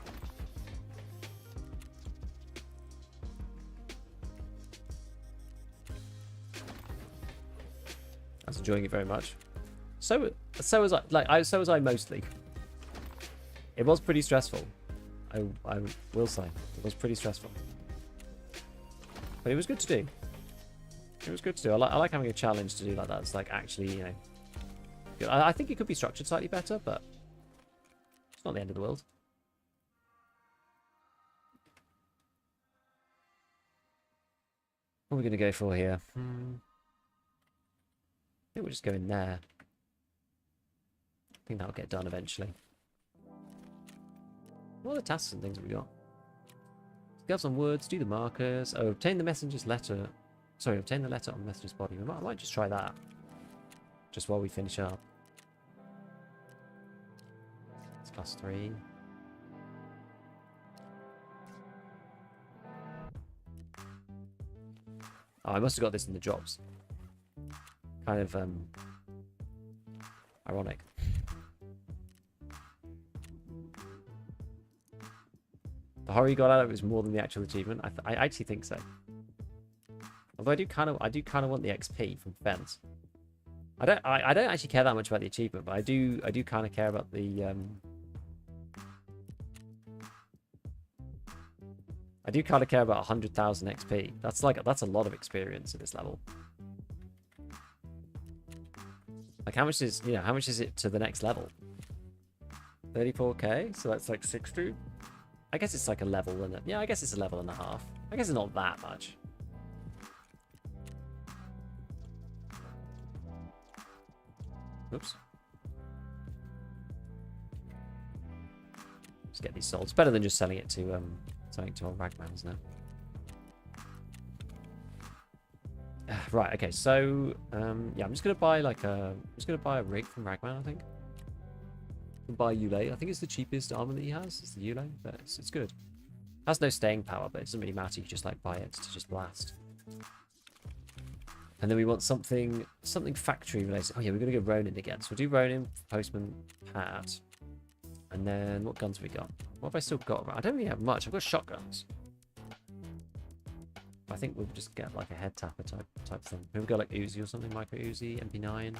I was enjoying it very much. So was I. So was I mostly. It was pretty stressful. I will say it was pretty stressful, but it was good to do. It was good to do. I like having a challenge to do like that. It's like actually, you know, good. I think it could be structured slightly better, but it's not the end of the world. What are we going to go for here? I think we'll just go in there. I think that'll get done eventually. What are the tasks and things have we got? Scav some words, do the markers. Oh, obtain the messenger's letter. Sorry, obtain the letter on the messenger's body. I might just try that. Just while we finish up. It's +3. Oh, I must have got this in the jobs. Kind of, ironic. The horror you got out of it was more than the actual achievement. I actually think so. Although I do kind of want the XP from Fence. I don't actually care that much about the achievement, but I do kind of care about the I do kind of care about 100,000 XP. That's a lot of experience at this level. Like how much is it to the next level? 34k, so that's like 60. I guess it's like a level and I guess it's a level and a half. I guess it's not that much. Oops. Just get these sold. It's better than just selling it to something to a ragman, isn't it? Right. Okay. So yeah, I'm just gonna buy a rig from Ragman. I think. Buy Yulei. I think it's the cheapest armor that he has. It's the Yulei, but it's good. Has no staying power, but it doesn't really matter. You just like buy it to just blast. And then we want something factory related. Oh yeah, we're gonna go Ronin again. So we'll do Ronin, Postman, Pat, and then what guns have we got? What have I still got? I don't really have much. I've got shotguns. I think we'll just get like a head tapper type thing. Maybe we'll go like Uzi or something, micro Uzi, MP9.